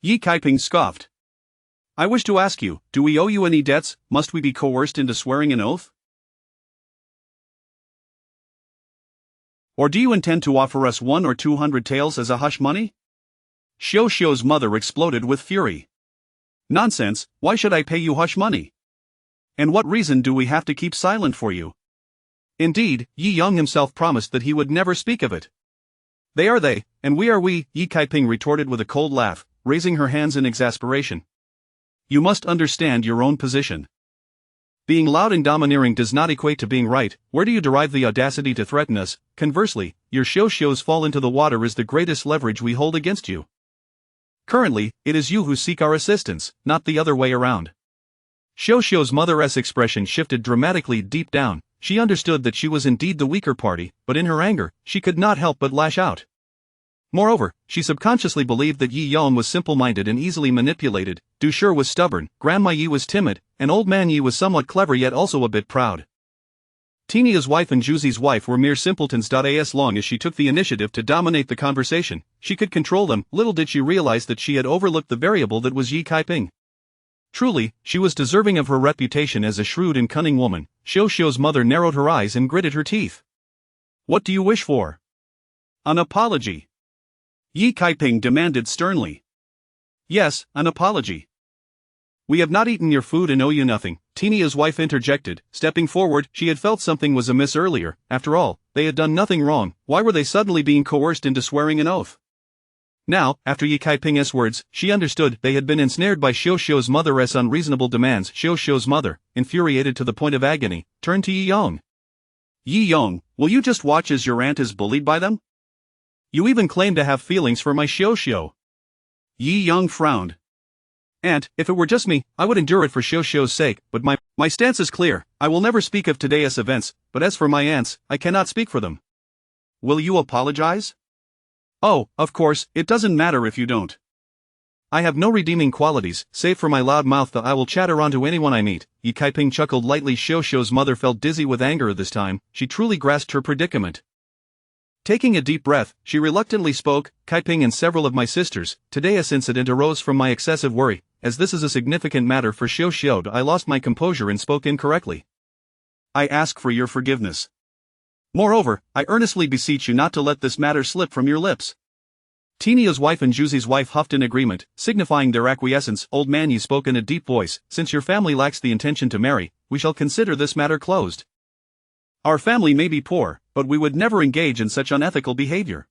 Yi Kaiping scoffed. I wish to ask you, do we owe you any debts? Must we be coerced into swearing an oath? Or do you intend to offer us 100 or 200 taels as a hush money? Xiuxiu's mother exploded with fury. Nonsense, why should I pay you hush money? And what reason do we have to keep silent for you? Indeed, Yi Yong himself promised that he would never speak of it. They are they, and we are we, Yi Kaiping retorted with a cold laugh, raising her hands in exasperation. You must understand your own position. Being loud and domineering does not equate to being right. Where do you derive the audacity to threaten us? Conversely, your Xiuxiu's fall into the water is the greatest leverage we hold against you. Currently, it is you who seek our assistance, not the other way around. Xiuxiu's mother's expression shifted dramatically deep down. She understood that she was indeed the weaker party, but in her anger, she could not help but lash out. Moreover, she subconsciously believed that Yi Yong was simple-minded and easily manipulated, Dushur was stubborn, Grandma Yi was timid, and Old Man Yi was somewhat clever yet also a bit proud. Tinia's wife and Juzi's wife were mere simpletons. As long as she took the initiative to dominate the conversation, she could control them. Little did she realize that she had overlooked the variable that was Yi Kaiping. Truly, she was deserving of her reputation as a shrewd and cunning woman. Xiuxiu's mother narrowed her eyes and gritted her teeth. What do you wish for? An apology. Yi Kaiping demanded sternly. Yes, an apology. We have not eaten your food and owe you nothing, Tinia's wife interjected, stepping forward. She had felt something was amiss earlier. After all, they had done nothing wrong. Why were they suddenly being coerced into swearing an oath? Now, after Ye Kaiping's words, she understood they had been ensnared by Xiao Xiao's mother's unreasonable demands. Xiao Xiao's mother, infuriated to the point of agony, turned to Yi Yong. Yi Yong, will you just watch as your aunt is bullied by them? You even claim to have feelings for my Xiao Xiao. Yi Yong frowned. Aunt, if it were just me, I would endure it for Xiao Xiao's sake, but my stance is clear. I will never speak of today's events, but as for my aunts, I cannot speak for them. Will you apologize? Oh, of course, it doesn't matter if you don't. I have no redeeming qualities, save for my loud mouth that I will chatter on to anyone I meet. Ye Kaiping chuckled lightly. Xiao Xiao's mother felt dizzy with anger this time. She truly grasped her predicament. Taking a deep breath, she reluctantly spoke. Kaiping and several of my sisters, today's incident arose from my excessive worry. As this is a significant matter for Xiao Xiao, I lost my composure and spoke incorrectly. I ask for your forgiveness. Moreover, I earnestly beseech you not to let this matter slip from your lips. Tinia's wife and Juzi's wife huffed in agreement, signifying their acquiescence. Old man, Yi spoke in a deep voice. Since your family lacks the intention to marry, we shall consider this matter closed. Our family may be poor, but we would never engage in such unethical behavior.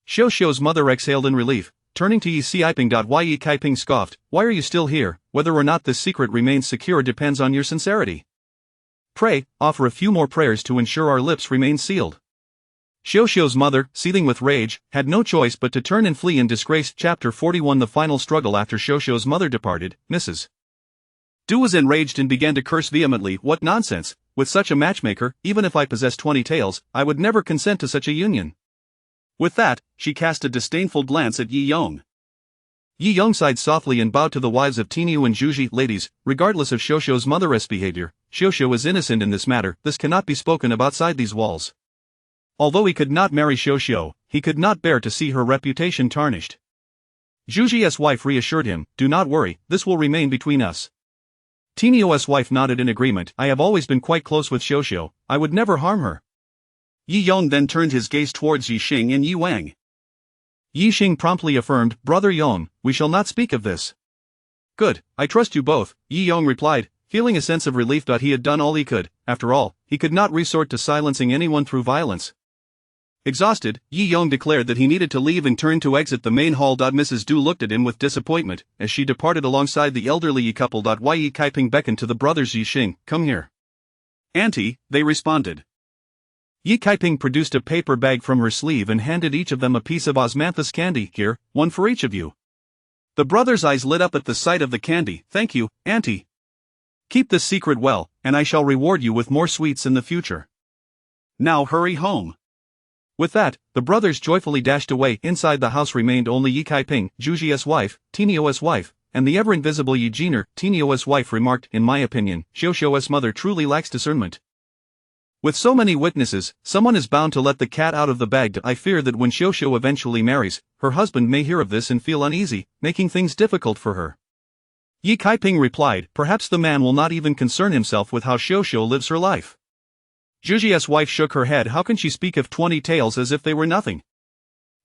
Xiao Xiao's mother exhaled in relief, turning to Yi Kaiping. Yi Kaiping scoffed. Why are you still here? Whether or not this secret remains secure depends on your sincerity. Pray, offer a few more prayers to ensure our lips remain sealed. Xiao Xiao's mother, seething with rage, had no choice but to turn and flee in disgrace. Chapter 41. The final struggle. After Xiao Xiao's mother departed, Mrs. Du was enraged and began to curse vehemently. What nonsense! With such a matchmaker, even if I possessed 20 taels, I would never consent to such a union. With that, she cast a disdainful glance at Yi Yong. Yi Yong sighed softly and bowed to the wives of Tiniu and Juji. Ladies, regardless of Xiao Xiao's mother's behavior, Xiao Xiao is innocent in this matter. This cannot be spoken of outside these walls. Although he could not marry Xiao Xiao, he could not bear to see her reputation tarnished. Juji's wife reassured him, do not worry, this will remain between us. Tiniu's wife nodded in agreement. I have always been quite close with Xiao Xiao, I would never harm her. Yi Yong then turned his gaze towards Yi Xing and Yi Wang. Yi Xing promptly affirmed, Brother Yong, we shall not speak of this. Good, I trust you both, Yi Yong replied, feeling a sense of relief that he had done all he could. After all, he could not resort to silencing anyone through violence. Exhausted, Yi Yong declared that he needed to leave and turned to exit the main hall. Mrs. Du looked at him with disappointment as she departed alongside the elderly Yi couple. Yi Kaiping beckoned to the brothers. Yi Xing, come here. Auntie, they responded. Yi Kaiping produced a paper bag from her sleeve and handed each of them a piece of osmanthus candy. Here, one for each of you. The brothers' eyes lit up at the sight of the candy. Thank you, Auntie. Keep this secret well, and I shall reward you with more sweets in the future. Now hurry home. With that, the brothers joyfully dashed away. Inside the house remained only Yi Kaiping, Juji's wife, Tiniu's wife, and the ever-invisible Yi Jiner. Tiniu's wife remarked, in my opinion, Xiao Xiao's mother truly lacks discernment. With so many witnesses, someone is bound to let the cat out of the bag. I fear that when Xiao Xiao eventually marries, her husband may hear of this and feel uneasy, making things difficult for her. Yi Kaiping replied, perhaps the man will not even concern himself with how Xiao Xiao lives her life. Juji's wife shook her head. How can she speak of 20 taels as if they were nothing?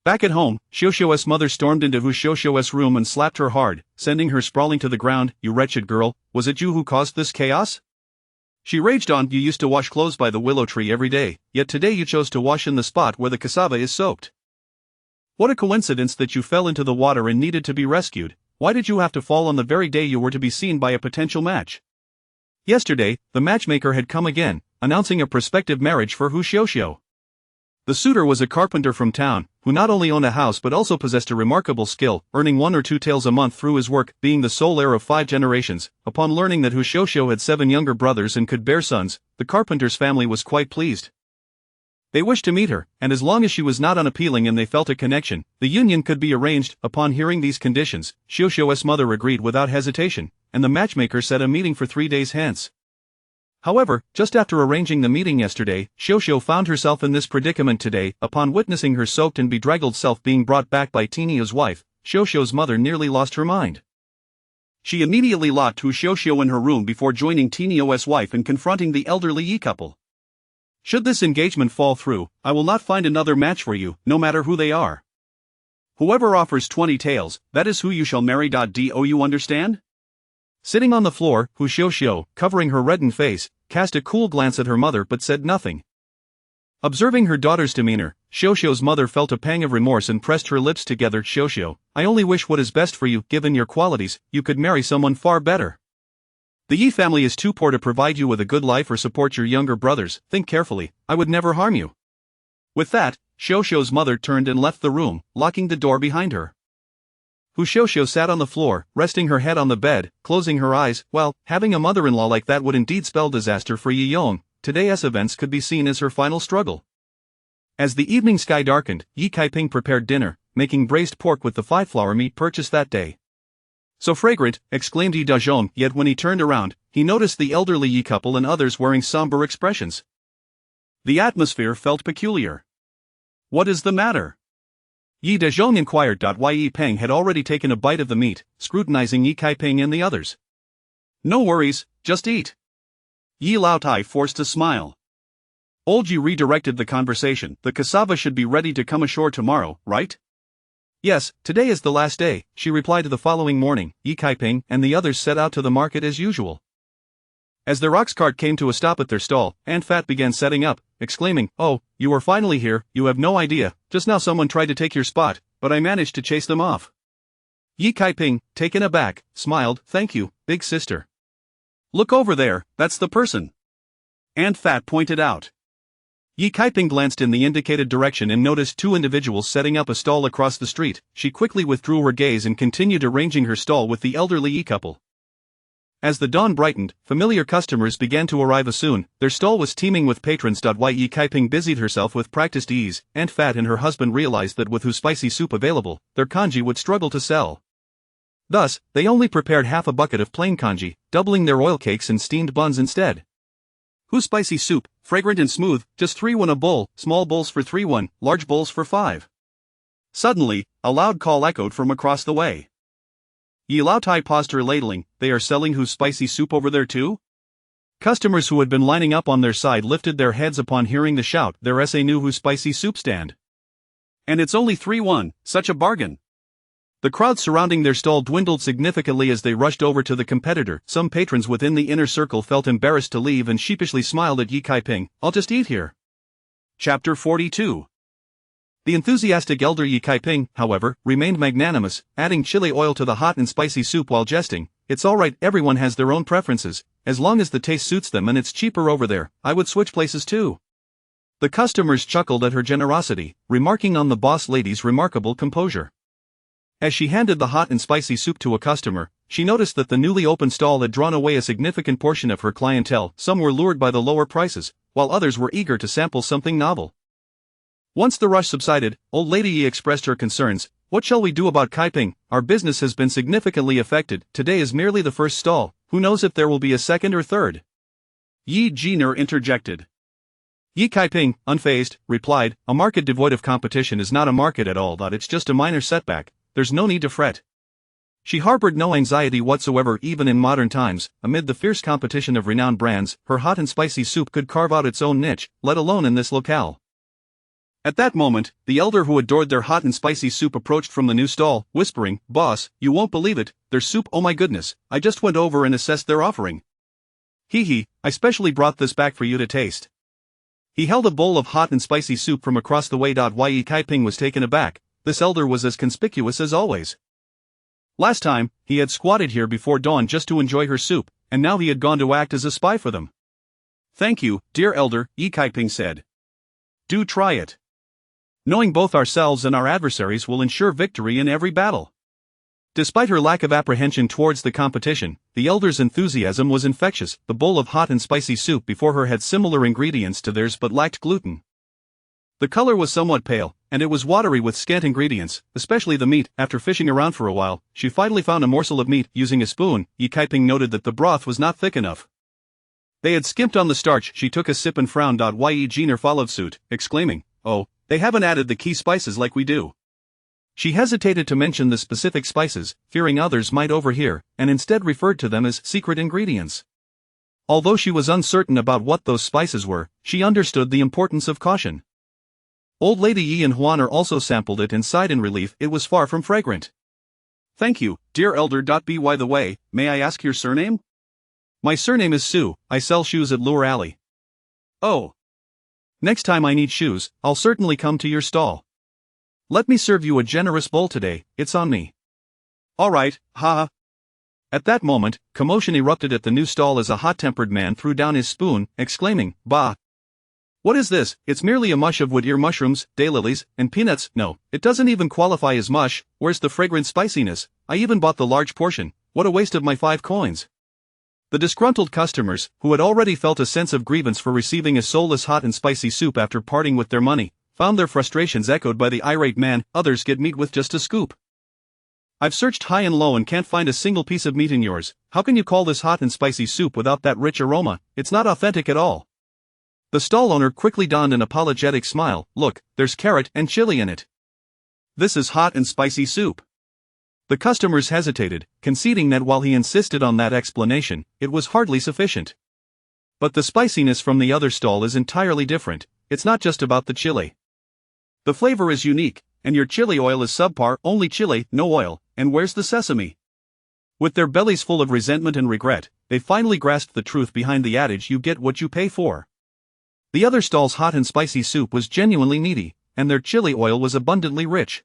Back at home, Xiao Xiao's mother stormed into Xiao Xiao's room and slapped her hard, sending her sprawling to the ground. You wretched girl, was it you who caused this chaos? She raged on. You used to wash clothes by the willow tree every day, yet today you chose to wash in the spot where the cassava is soaked. What a coincidence that you fell into the water and needed to be rescued. Why did you have to fall on the very day you were to be seen by a potential match? Yesterday, the matchmaker had come again, announcing a prospective marriage for Xiao Xiao. The suitor was a carpenter from town, who not only owned a house but also possessed a remarkable skill, earning 1 or 2 taels a month through his work, being the sole heir of 5 generations. Upon learning that Xiao Xiao had 7 younger brothers and could bear sons, the carpenter's family was quite pleased. They wished to meet her, and as long as she was not unappealing and they felt a connection, the union could be arranged. Upon hearing these conditions, Xiao Xiao's mother agreed without hesitation, and the matchmaker set a meeting for 3 days hence. However, just after arranging the meeting yesterday, Xiao Xiao found herself in this predicament today. Upon witnessing her soaked and bedraggled self being brought back by Tiniu's wife, Xiao Xiao's mother nearly lost her mind. She immediately locked Xiao Xiao in her room before joining Tiniu's wife and confronting the elderly Yi couple. Should this engagement fall through, I will not find another match for you, no matter who they are. Whoever offers 20 taels, that is who you shall marry. Do you understand? Sitting on the floor, Hu Xiuxiu, covering her reddened face, cast a cool glance at her mother but said nothing. Observing her daughter's demeanor, Xiuxiu's mother felt a pang of remorse and pressed her lips together. Xiuxiu, I only wish what is best for you. Given your qualities, you could marry someone far better. The Yi family is too poor to provide you with a good life or support your younger brothers. Think carefully, I would never harm you. With that, Xiuxiu's mother turned and left the room, locking the door behind her. Hu Xiuxiu sat on the floor, resting her head on the bed, closing her eyes. Well, having a mother-in-law like that would indeed spell disaster for Yi Yong. Today's events could be seen as her final struggle. As the evening sky darkened, Yi Kaiping prepared dinner, making braised pork with the 5-flower meat purchased that day. So fragrant, exclaimed Yi Dazhong, yet when he turned around, he noticed the elderly Yi couple and others wearing somber expressions. The atmosphere felt peculiar. What is the matter? Yi Dazhong inquired. Yi Peng had already taken a bite of the meat, scrutinizing Yi Kaiping and the others. No worries, just eat. Yi Laotai forced a smile. Old Yi redirected the conversation. The cassava should be ready to come ashore tomorrow, right? Yes, today is the last day, she replied. The following morning, Yi Kaiping and the others set out to the market as usual. As their ox cart came to a stop at their stall, Aunt Fat began setting up, exclaiming, "Oh, you are finally here. You have no idea, just now someone tried to take your spot, but I managed to chase them off." Yi Kaiping, taken aback, smiled. "Thank you, big sister." "Look over there, that's the person," Aunt Fat pointed out. Yi Kaiping glanced in the indicated direction and noticed 2 individuals setting up a stall across the street. She quickly withdrew her gaze and continued arranging her stall with the elderly Yi couple. As the dawn brightened, familiar customers began to arrive soon. Their stall was teeming with patrons. While Yi Kaiping busied herself with practiced ease, Aunt Fat and her husband realized that with Hu's spicy soup available, their congee would struggle to sell. Thus, they only prepared half a bucket of plain congee, doubling their oil cakes and steamed buns instead. Hu's spicy soup, fragrant and smooth, just 3 won a bowl, small bowls for 3 won, large bowls for 5. Suddenly, a loud call echoed from across the way. Yi Laotai paused her ladling. They are selling Hu's spicy soup over there too? Customers who had been lining up on their side lifted their heads upon hearing the shout. There's a new Hu's spicy soup stand. And it's only 3 won, such a bargain. The crowd surrounding their stall dwindled significantly as they rushed over to the competitor. Some patrons within the inner circle felt embarrassed to leave and sheepishly smiled at Yi Kaiping. "I'll just eat here." Chapter 42. The enthusiastic elder Yi Kaiping, however, remained magnanimous, adding chili oil to the hot and spicy soup while jesting. "It's alright, everyone has their own preferences, as long as the taste suits them and it's cheaper over there, I would switch places too." The customers chuckled at her generosity, remarking on the boss lady's remarkable composure. As she handed the hot and spicy soup to a customer, she noticed that the newly opened stall had drawn away a significant portion of her clientele. Some were lured by the lower prices, while others were eager to sample something novel. Once the rush subsided, old lady Yi expressed her concerns. "What shall we do about Kaiping? Our business has been significantly affected. Today is merely the first stall, who knows if there will be a second or third?" Yi Jiner interjected. Yi Kaiping, unfazed, replied, "A market devoid of competition is not a market at all. It's just a minor setback. There's no need to fret." She harbored no anxiety whatsoever. Even in modern times, amid the fierce competition of renowned brands, her hot and spicy soup could carve out its own niche, let alone in this locale. At that moment, the elder who adored their hot and spicy soup approached from the new stall, whispering, "Boss, you won't believe it, their soup, oh my goodness, I just went over and assessed their offering. Hee, I specially brought this back for you to taste." He held a bowl of hot and spicy soup from across the way. Yi Kaiping was taken aback. This elder was as conspicuous as always. Last time, he had squatted here before dawn just to enjoy her soup, and now he had gone to act as a spy for them. "Thank you, dear elder," Yi Kaiping said. "Do try it. Knowing both ourselves and our adversaries will ensure victory in every battle." Despite her lack of apprehension towards the competition, the elder's enthusiasm was infectious. The bowl of hot and spicy soup before her had similar ingredients to theirs but lacked gluten. The color was somewhat pale, and it was watery with scant ingredients, especially the meat. After fishing around for a while, she finally found a morsel of meat. Using a spoon, Yi Kaiping noted that the broth was not thick enough. They had skimped on the starch. She took a sip and frowned. Yi Jiner followed suit, exclaiming, "Oh, they haven't added the key spices like we do." She hesitated to mention the specific spices, fearing others might overhear, and instead referred to them as secret ingredients. Although she was uncertain about what those spices were, she understood the importance of caution. Old Lady Yi and Huan also sampled it and sighed in relief. It was far from fragrant. Thank you, dear elder. By the way, may I ask your surname? My surname is Sue, I sell shoes at Lure Alley. Oh. Next time I need shoes, I'll certainly come to your stall. Let me serve you a generous bowl today, it's on me. Alright, haha. At that moment, commotion erupted at the new stall as a hot-tempered man threw down his spoon, exclaiming, "Bah! What is this? It's merely a mush of wood ear mushrooms, daylilies, and peanuts. No, it doesn't even qualify as mush. Where's the fragrant spiciness? I even bought the large portion. What a waste of my 5 coins." The disgruntled customers, who had already felt a sense of grievance for receiving a soulless hot and spicy soup after parting with their money, found their frustrations echoed by the irate man. "Others get meat with just a scoop. I've searched high and low and can't find a single piece of meat in yours. How can you call this hot and spicy soup without that rich aroma? It's not authentic at all." The stall owner quickly donned an apologetic smile. "Look, there's carrot and chili in it. This is hot and spicy soup." The customers hesitated, conceding that while he insisted on that explanation, it was hardly sufficient. "But the spiciness from the other stall is entirely different. It's not just about the chili. The flavor is unique, and your chili oil is subpar. Only chili, no oil. And where's the sesame?" With their bellies full of resentment and regret, they finally grasped the truth behind the adage, "You get what you pay for." The other stall's hot and spicy soup was genuinely meaty, and their chili oil was abundantly rich.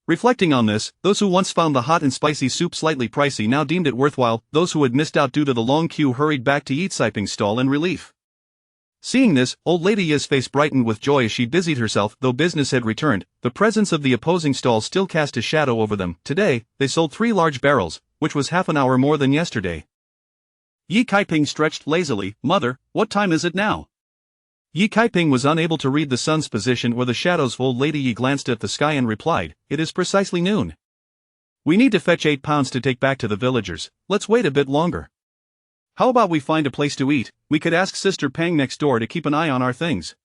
Reflecting on this, those who once found the hot and spicy soup slightly pricey now deemed it worthwhile. Those who had missed out due to the long queue hurried back to Eat Siping's stall in relief. Seeing this, Old Lady Yi's face brightened with joy as she busied herself. Though business had returned, the presence of the opposing stalls still cast a shadow over them. Today, they sold 3 large barrels, which was half an hour more than yesterday. Yi Kaiping stretched lazily. "Mother, what time is it now?" Yi Kaiping was unable to read the sun's position or the shadows. Old Lady Yi glanced at the sky and replied, "It is precisely noon. We need to fetch 8 pounds to take back to the villagers. Let's wait a bit longer. How about we find a place to eat? We could ask Sister Pang next door to keep an eye on our things."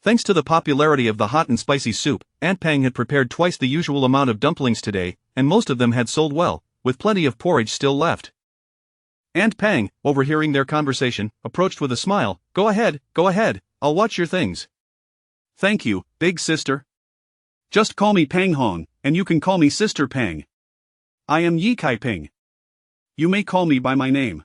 Thanks to the popularity of the hot and spicy soup, Aunt Pang had prepared twice the usual amount of dumplings today, and most of them had sold well, with plenty of porridge still left. Aunt Pang, overhearing their conversation, approached with a smile. Go ahead, I'll watch your things." "Thank you, big sister. Just call me Pang Hong, and you can call me Sister Pang. I am Yi Kaiping. You may call me by my name.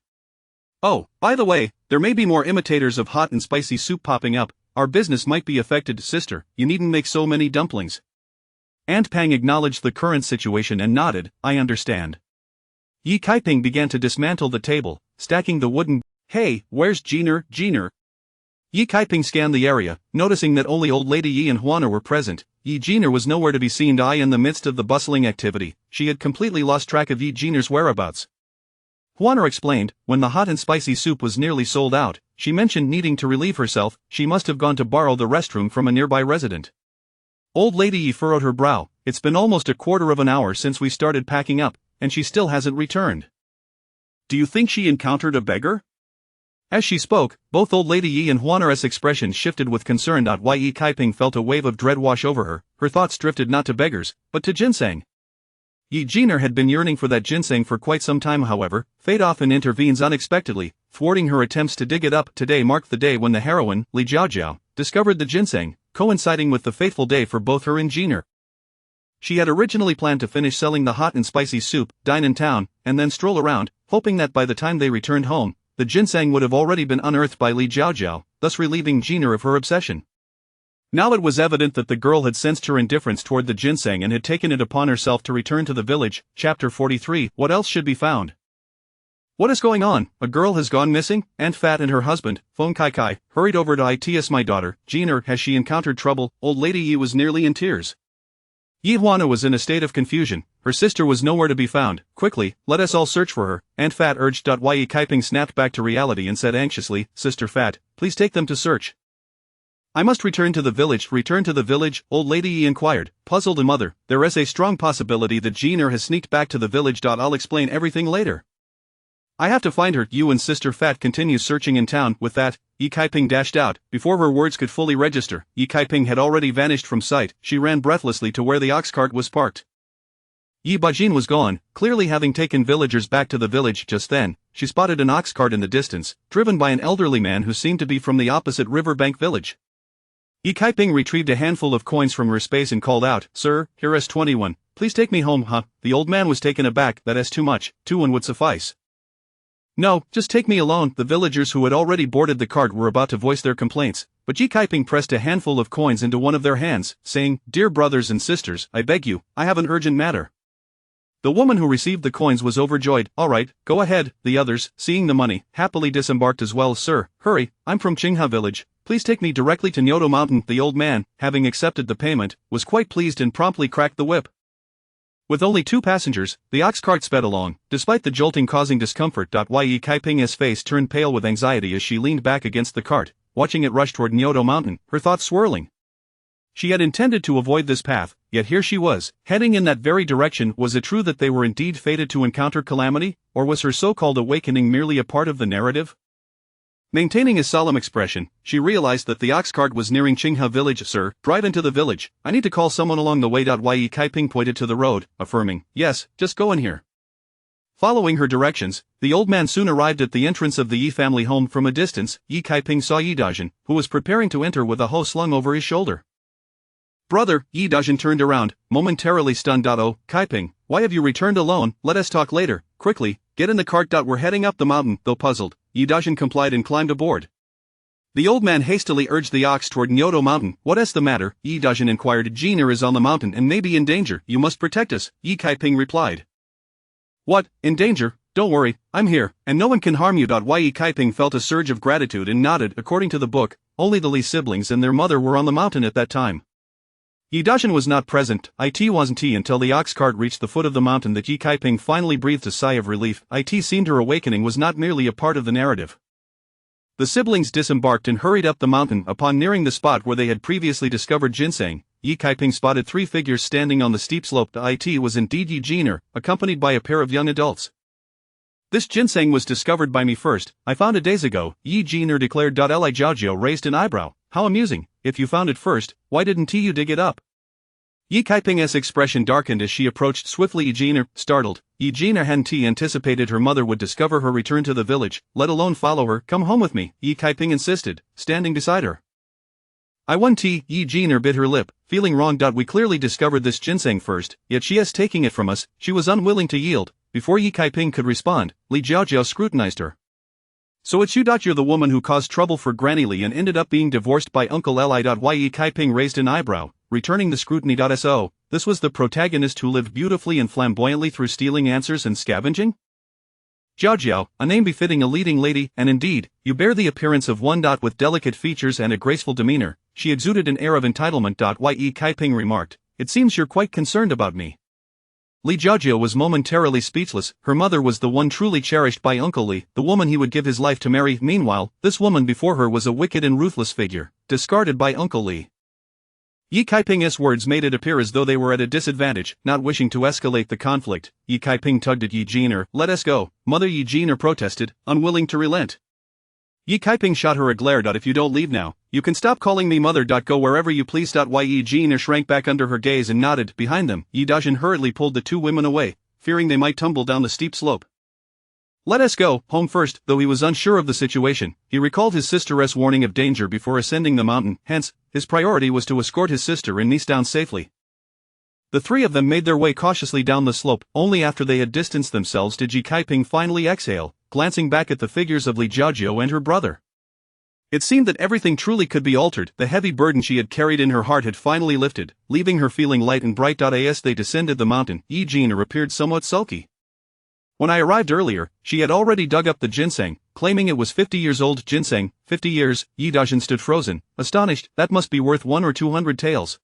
Oh, by the way, there may be more imitators of hot and spicy soup popping up. Our business might be affected. Sister, you needn't make so many dumplings." Aunt Pang acknowledged the current situation and nodded. "I understand." Yi Kaiping began to dismantle the table, stacking the wooden. "Hey, where's Jeaner? Yi Kaiping scanned the area, noticing that only Old Lady Yi and Huana were present. Yi Jeaner was nowhere to be seen. In the midst of the bustling activity, she had completely lost track of Yi Jeaner's whereabouts. Huana explained, when the hot and spicy soup was nearly sold out, she mentioned needing to relieve herself. She must have gone to borrow the restroom from a nearby resident. Old Lady Yi furrowed her brow. "It's been almost a quarter of an hour since we started packing up, and she still hasn't returned." "Do you think she encountered a beggar?" As she spoke, both Old Lady Yi and Huana's expressions shifted with concern. Yi Kaiping felt a wave of dread wash over her. Her thoughts drifted not to beggars, but to ginseng. Yi Jeaner had been yearning for that ginseng for quite some time. However, fate often intervenes unexpectedly, thwarting her attempts to dig it up. Today marked the day when the heroine, Li Jiaojiao, discovered the ginseng, coinciding with the fateful day for both her and Jeaner. She had originally planned to finish selling the hot and spicy soup, dine in town, and then stroll around, hoping that by the time they returned home, the ginseng would have already been unearthed by Li Jiaojiao, thus relieving Jeaner of her obsession. Now it was evident that the girl had sensed her indifference toward the ginseng and had taken it upon herself to return to the village. Chapter 43. What else should be found? What is going on? A girl has gone missing? Aunt Fat and her husband, Feng Kai, hurried over to ITS. My daughter, Jeaner, has she encountered trouble? Old Lady Yi was nearly in tears. Yi Huana was in a state of confusion. Her sister was nowhere to be found. Quickly, let us all search for her, Aunt Fat urged. Yi Kaiping snapped back to reality and said anxiously, Sister Fat, please take them to search. I must return to the village. Return to the village? Old Lady Yi inquired, puzzled. And mother, there is a strong possibility that Jeaner has sneaked back to the village. I'll explain everything later. I have to find her. You and Sister Fat continue searching in town. With that, Yi Kaiping dashed out. Before her words could fully register, Yi Kaiping had already vanished from sight. She ran breathlessly to where the ox cart was parked. Yi Bajin was gone, clearly having taken villagers back to the village. Just then, she spotted an ox cart in the distance, driven by an elderly man who seemed to be from the opposite riverbank village. Yi Kaiping retrieved a handful of coins from her space and called out, Sir, here is 21. please take me home, huh? The old man was taken aback. That's too much, 2 would suffice. No, just take me alone. The villagers who had already boarded the cart were about to voice their complaints, but Ji Kaiping pressed a handful of coins into one of their hands, saying, Dear brothers and sisters, I beg you, I have an urgent matter. The woman who received the coins was overjoyed. All right, go ahead. The others, seeing the money, happily disembarked as well. Sir, hurry, I'm from Qingha village. Please take me directly to Nyoto Mountain. The old man, having accepted the payment, was quite pleased and promptly cracked the whip. With only 2 passengers, the ox cart sped along, despite the jolting causing discomfort. Yi Kaiping's face turned pale with anxiety as she leaned back against the cart, watching it rush toward Nyoto Mountain, her thoughts swirling. She had intended to avoid this path, yet here she was, heading in that very direction. Was it true that they were indeed fated to encounter calamity, or was her so-called awakening merely a part of the narrative? Maintaining a solemn expression, she realized that the ox cart was nearing Qingha village. Sir, drive into the village. I need to call someone along the way. Yi Kaiping pointed to the road, affirming, Yes, just go in here. Following her directions, the old man soon arrived at the entrance of the Yi family home. From a distance, Yi Kaiping saw Yi Dajin, who was preparing to enter with a hoe slung over his shoulder. Brother, Yi Dajin turned around, momentarily stunned. Oh, Kaiping, why have you returned alone? Let us talk later. Quickly, get in the cart. We're heading up the mountain. Though puzzled, Yi Dajin complied and climbed aboard. The old man hastily urged the ox toward Nyoto Mountain. What's the matter? Yi Dajin inquired. Jiner is on the mountain and may be in danger. You must protect us, Yi Kaiping replied. What, in danger? Don't worry, I'm here, and no one can harm you. Yi Kaiping felt a surge of gratitude and nodded. According to the book, only the Li siblings and their mother were on the mountain at that time. Yi Dajin was not present. It wasn't until the ox cart reached the foot of the mountain that Yi Kaiping finally breathed a sigh of relief. It seemed her awakening was not merely a part of the narrative. The siblings disembarked and hurried up the mountain. Upon nearing the spot where they had previously discovered ginseng, Yi Kaiping spotted 3 figures standing on the steep slope. It was indeed Yi Jiner, accompanied by a pair of young adults. This ginseng was discovered by me first. I found it days ago, Yi Jiner declared. Li Jiaojiao raised an eyebrow. How amusing. If you found it first, why didn't you dig it up? Yi Kaiping's expression darkened as she approached swiftly. Yi Jiner, startled, Yi Jiner hadn't anticipated her mother would discover her return to the village, let alone follow her. Come home with me, Yi Kaiping insisted, standing beside her. I want tea. Yi Jiner bit her lip, feeling wrong. We clearly discovered this ginseng first, yet she is taking it from us. She was unwilling to yield. Before Yi Kaiping could respond, Li Jiaojiao scrutinized her. So it's you. You're the woman who caused trouble for Granny Li and ended up being divorced by Uncle Li. Yi Kaiping raised an eyebrow, returning the scrutiny. So, this was the protagonist who lived beautifully and flamboyantly through stealing answers and scavenging? Jiaojiao, a name befitting a leading lady, and indeed, you bear the appearance of one. With delicate features and a graceful demeanor, she exuded an air of entitlement. Yi Kaiping remarked, it seems you're quite concerned about me. Li Jiaojiao was momentarily speechless. Her mother was the one truly cherished by Uncle Li, the woman he would give his life to marry. Meanwhile, this woman before her was a wicked and ruthless figure, discarded by Uncle Li. Yi Kaiping's words made it appear as though they were at a disadvantage. Not wishing to escalate the conflict, Yi Kaiping tugged at Yi Jiner. Let us go, mother. Yi Jiner protested, unwilling to relent. Yi Kaiping shot her a glare. If you don't leave now, you can stop calling me mother. Go wherever you please. Yi Jiner shrank back under her gaze and nodded. Behind them, Yi Dajin hurriedly pulled the 2 women away, fearing they might tumble down the steep slope. Let us go home first. Though he was unsure of the situation, he recalled his sister's warning of danger before ascending the mountain. Hence, his priority was to escort his sister and niece down safely. The 3 of them made their way cautiously down the slope. Only after they had distanced themselves did Yi Kaiping finally exhale, glancing back at the figures of Li Jiaojiao and her brother. It seemed that everything truly could be altered. The heavy burden she had carried in her heart had finally lifted, leaving her feeling light and bright. As they descended the mountain, Yi Jiner appeared somewhat sulky. When I arrived earlier, she had already dug up the ginseng, claiming it was 50 years old. Ginseng, 50 years, Yi Dajin stood frozen, astonished. That must be worth 100 or 200 taels.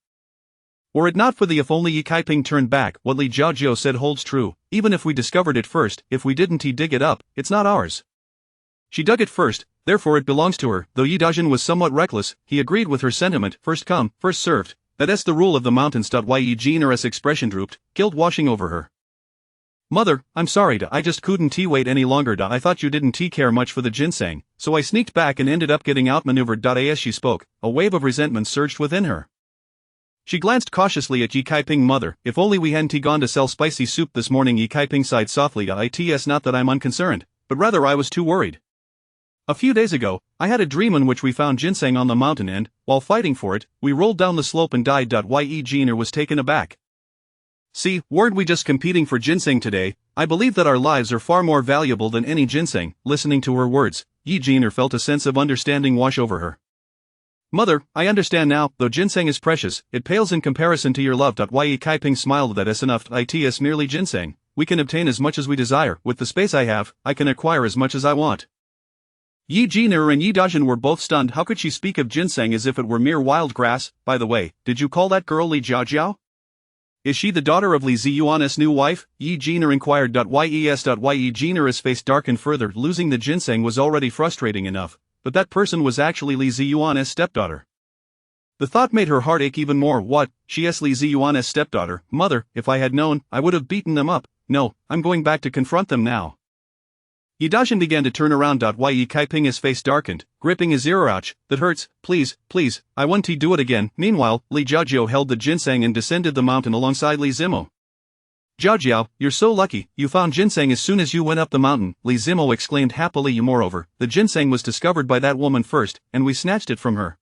Were it not for the if only. Yi Kaiping turned back. What Li Jiaojiao said holds true. Even if we discovered it first, if we didn't dig it up, it's not ours. She dug it first, therefore it belongs to her. Though Yi Dajin was somewhat reckless, he agreed with her sentiment. First come, first served. That's the rule of the mountains. Yi Jiner's expression drooped, guilt washing over her. Mother, I'm sorry. I just couldn't wait any longer. I thought you didn't care much for the ginseng, so I sneaked back and ended up getting outmaneuvered. As she spoke, a wave of resentment surged within her. She glanced cautiously at Yi Kaiping. Mother, if only we hadn't gone to sell spicy soup this morning. Yi Kaiping sighed softly. It's not that I'm unconcerned, but rather I was too worried. A few days ago, I had a dream in which we found ginseng on the mountain and, while fighting for it, we rolled down the slope and died. Yi Jiner was taken aback. See, weren't we just competing for ginseng today? I believe that our lives are far more valuable than any ginseng. Listening to her words, Yi Jiner felt a sense of understanding wash over her. Mother, I understand now, though ginseng is precious, it pales in comparison to your love. Yi Kaiping smiled. That is enough. It is merely ginseng. We can obtain as much as we desire. With the space I have, I can acquire as much as I want. Yi Jiner and Yi Dajin were both stunned. How could she speak of ginseng as if it were mere wild grass? By the way, did you call that girl Li Jiajiao? Is she the daughter of Li Ziyuan's new wife? Yi Jiner inquired. Yes. Yi Jiner's face darkened further. Losing the ginseng was already frustrating enough, but that person was actually Li Ziyuan's stepdaughter. The thought made her heart ache even more. What? She is Li Ziyuan's stepdaughter? Mother, if I had known, I would have beaten them up. No, I'm going back to confront them now. Yi Dajin began to turn around. Yi Kaiping's face darkened, gripping his ear. Ouch, that hurts, please, I want to do it again. Meanwhile, Li Jiajiao held the ginseng and descended the mountain alongside Li Zimo. Jiajiao, you're so lucky, you found ginseng as soon as you went up the mountain, Li Zimo exclaimed happily. Moreover, the ginseng was discovered by that woman first, and we snatched it from her.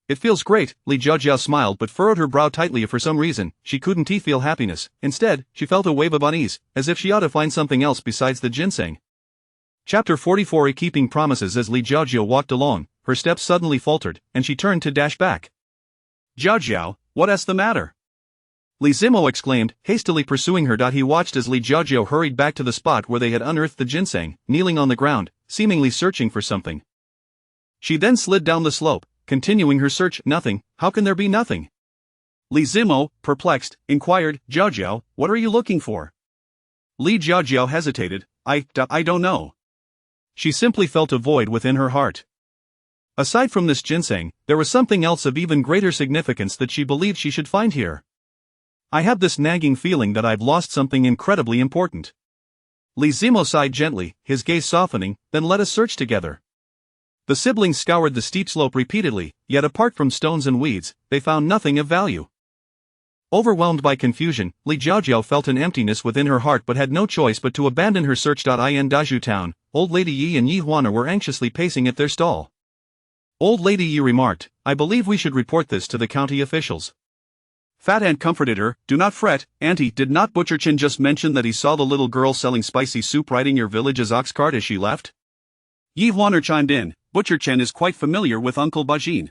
It feels great, Li Jiajiao smiled but furrowed her brow tightly. For some reason, she couldn't feel happiness. Instead, she felt a wave of unease, as if she ought to find something else besides the ginseng. Chapter 44. Keeping promises. As Li Jiajiao walked along, her steps suddenly faltered, and she turned to dash back. Jiajiao, what's the matter? Li Zimo exclaimed, hastily pursuing her. He watched as Li Jiajiao hurried back to the spot where they had unearthed the ginseng, kneeling on the ground, seemingly searching for something. She then slid down the slope, continuing her search. Nothing. How can there be nothing? Li Zimo, perplexed, inquired. Jiajiao, what are you looking for? Li Jiajiao hesitated. I don't know. She simply felt a void within her heart. Aside from this ginseng, there was something else of even greater significance that she believed she should find here. I have this nagging feeling that I've lost something incredibly important. Li Zimo sighed gently, his gaze softening. Then let us search together. The siblings scoured the steep slope repeatedly, yet apart from stones and weeds, they found nothing of value. Overwhelmed by confusion, Li Jiajiao felt an emptiness within her heart but had no choice but to abandon her search. In Daju town, Old Lady Yi and Yi Huana were anxiously pacing at their stall. Old Lady Yi remarked, I believe we should report this to the county officials. Fat Aunt comforted her. Do not fret, Auntie. Did not Butcher Chin just mention that he saw the little girl selling spicy soup riding your village's ox cart as she left? Yi Huaner chimed in. Butcher Chen is quite familiar with Uncle Bajin.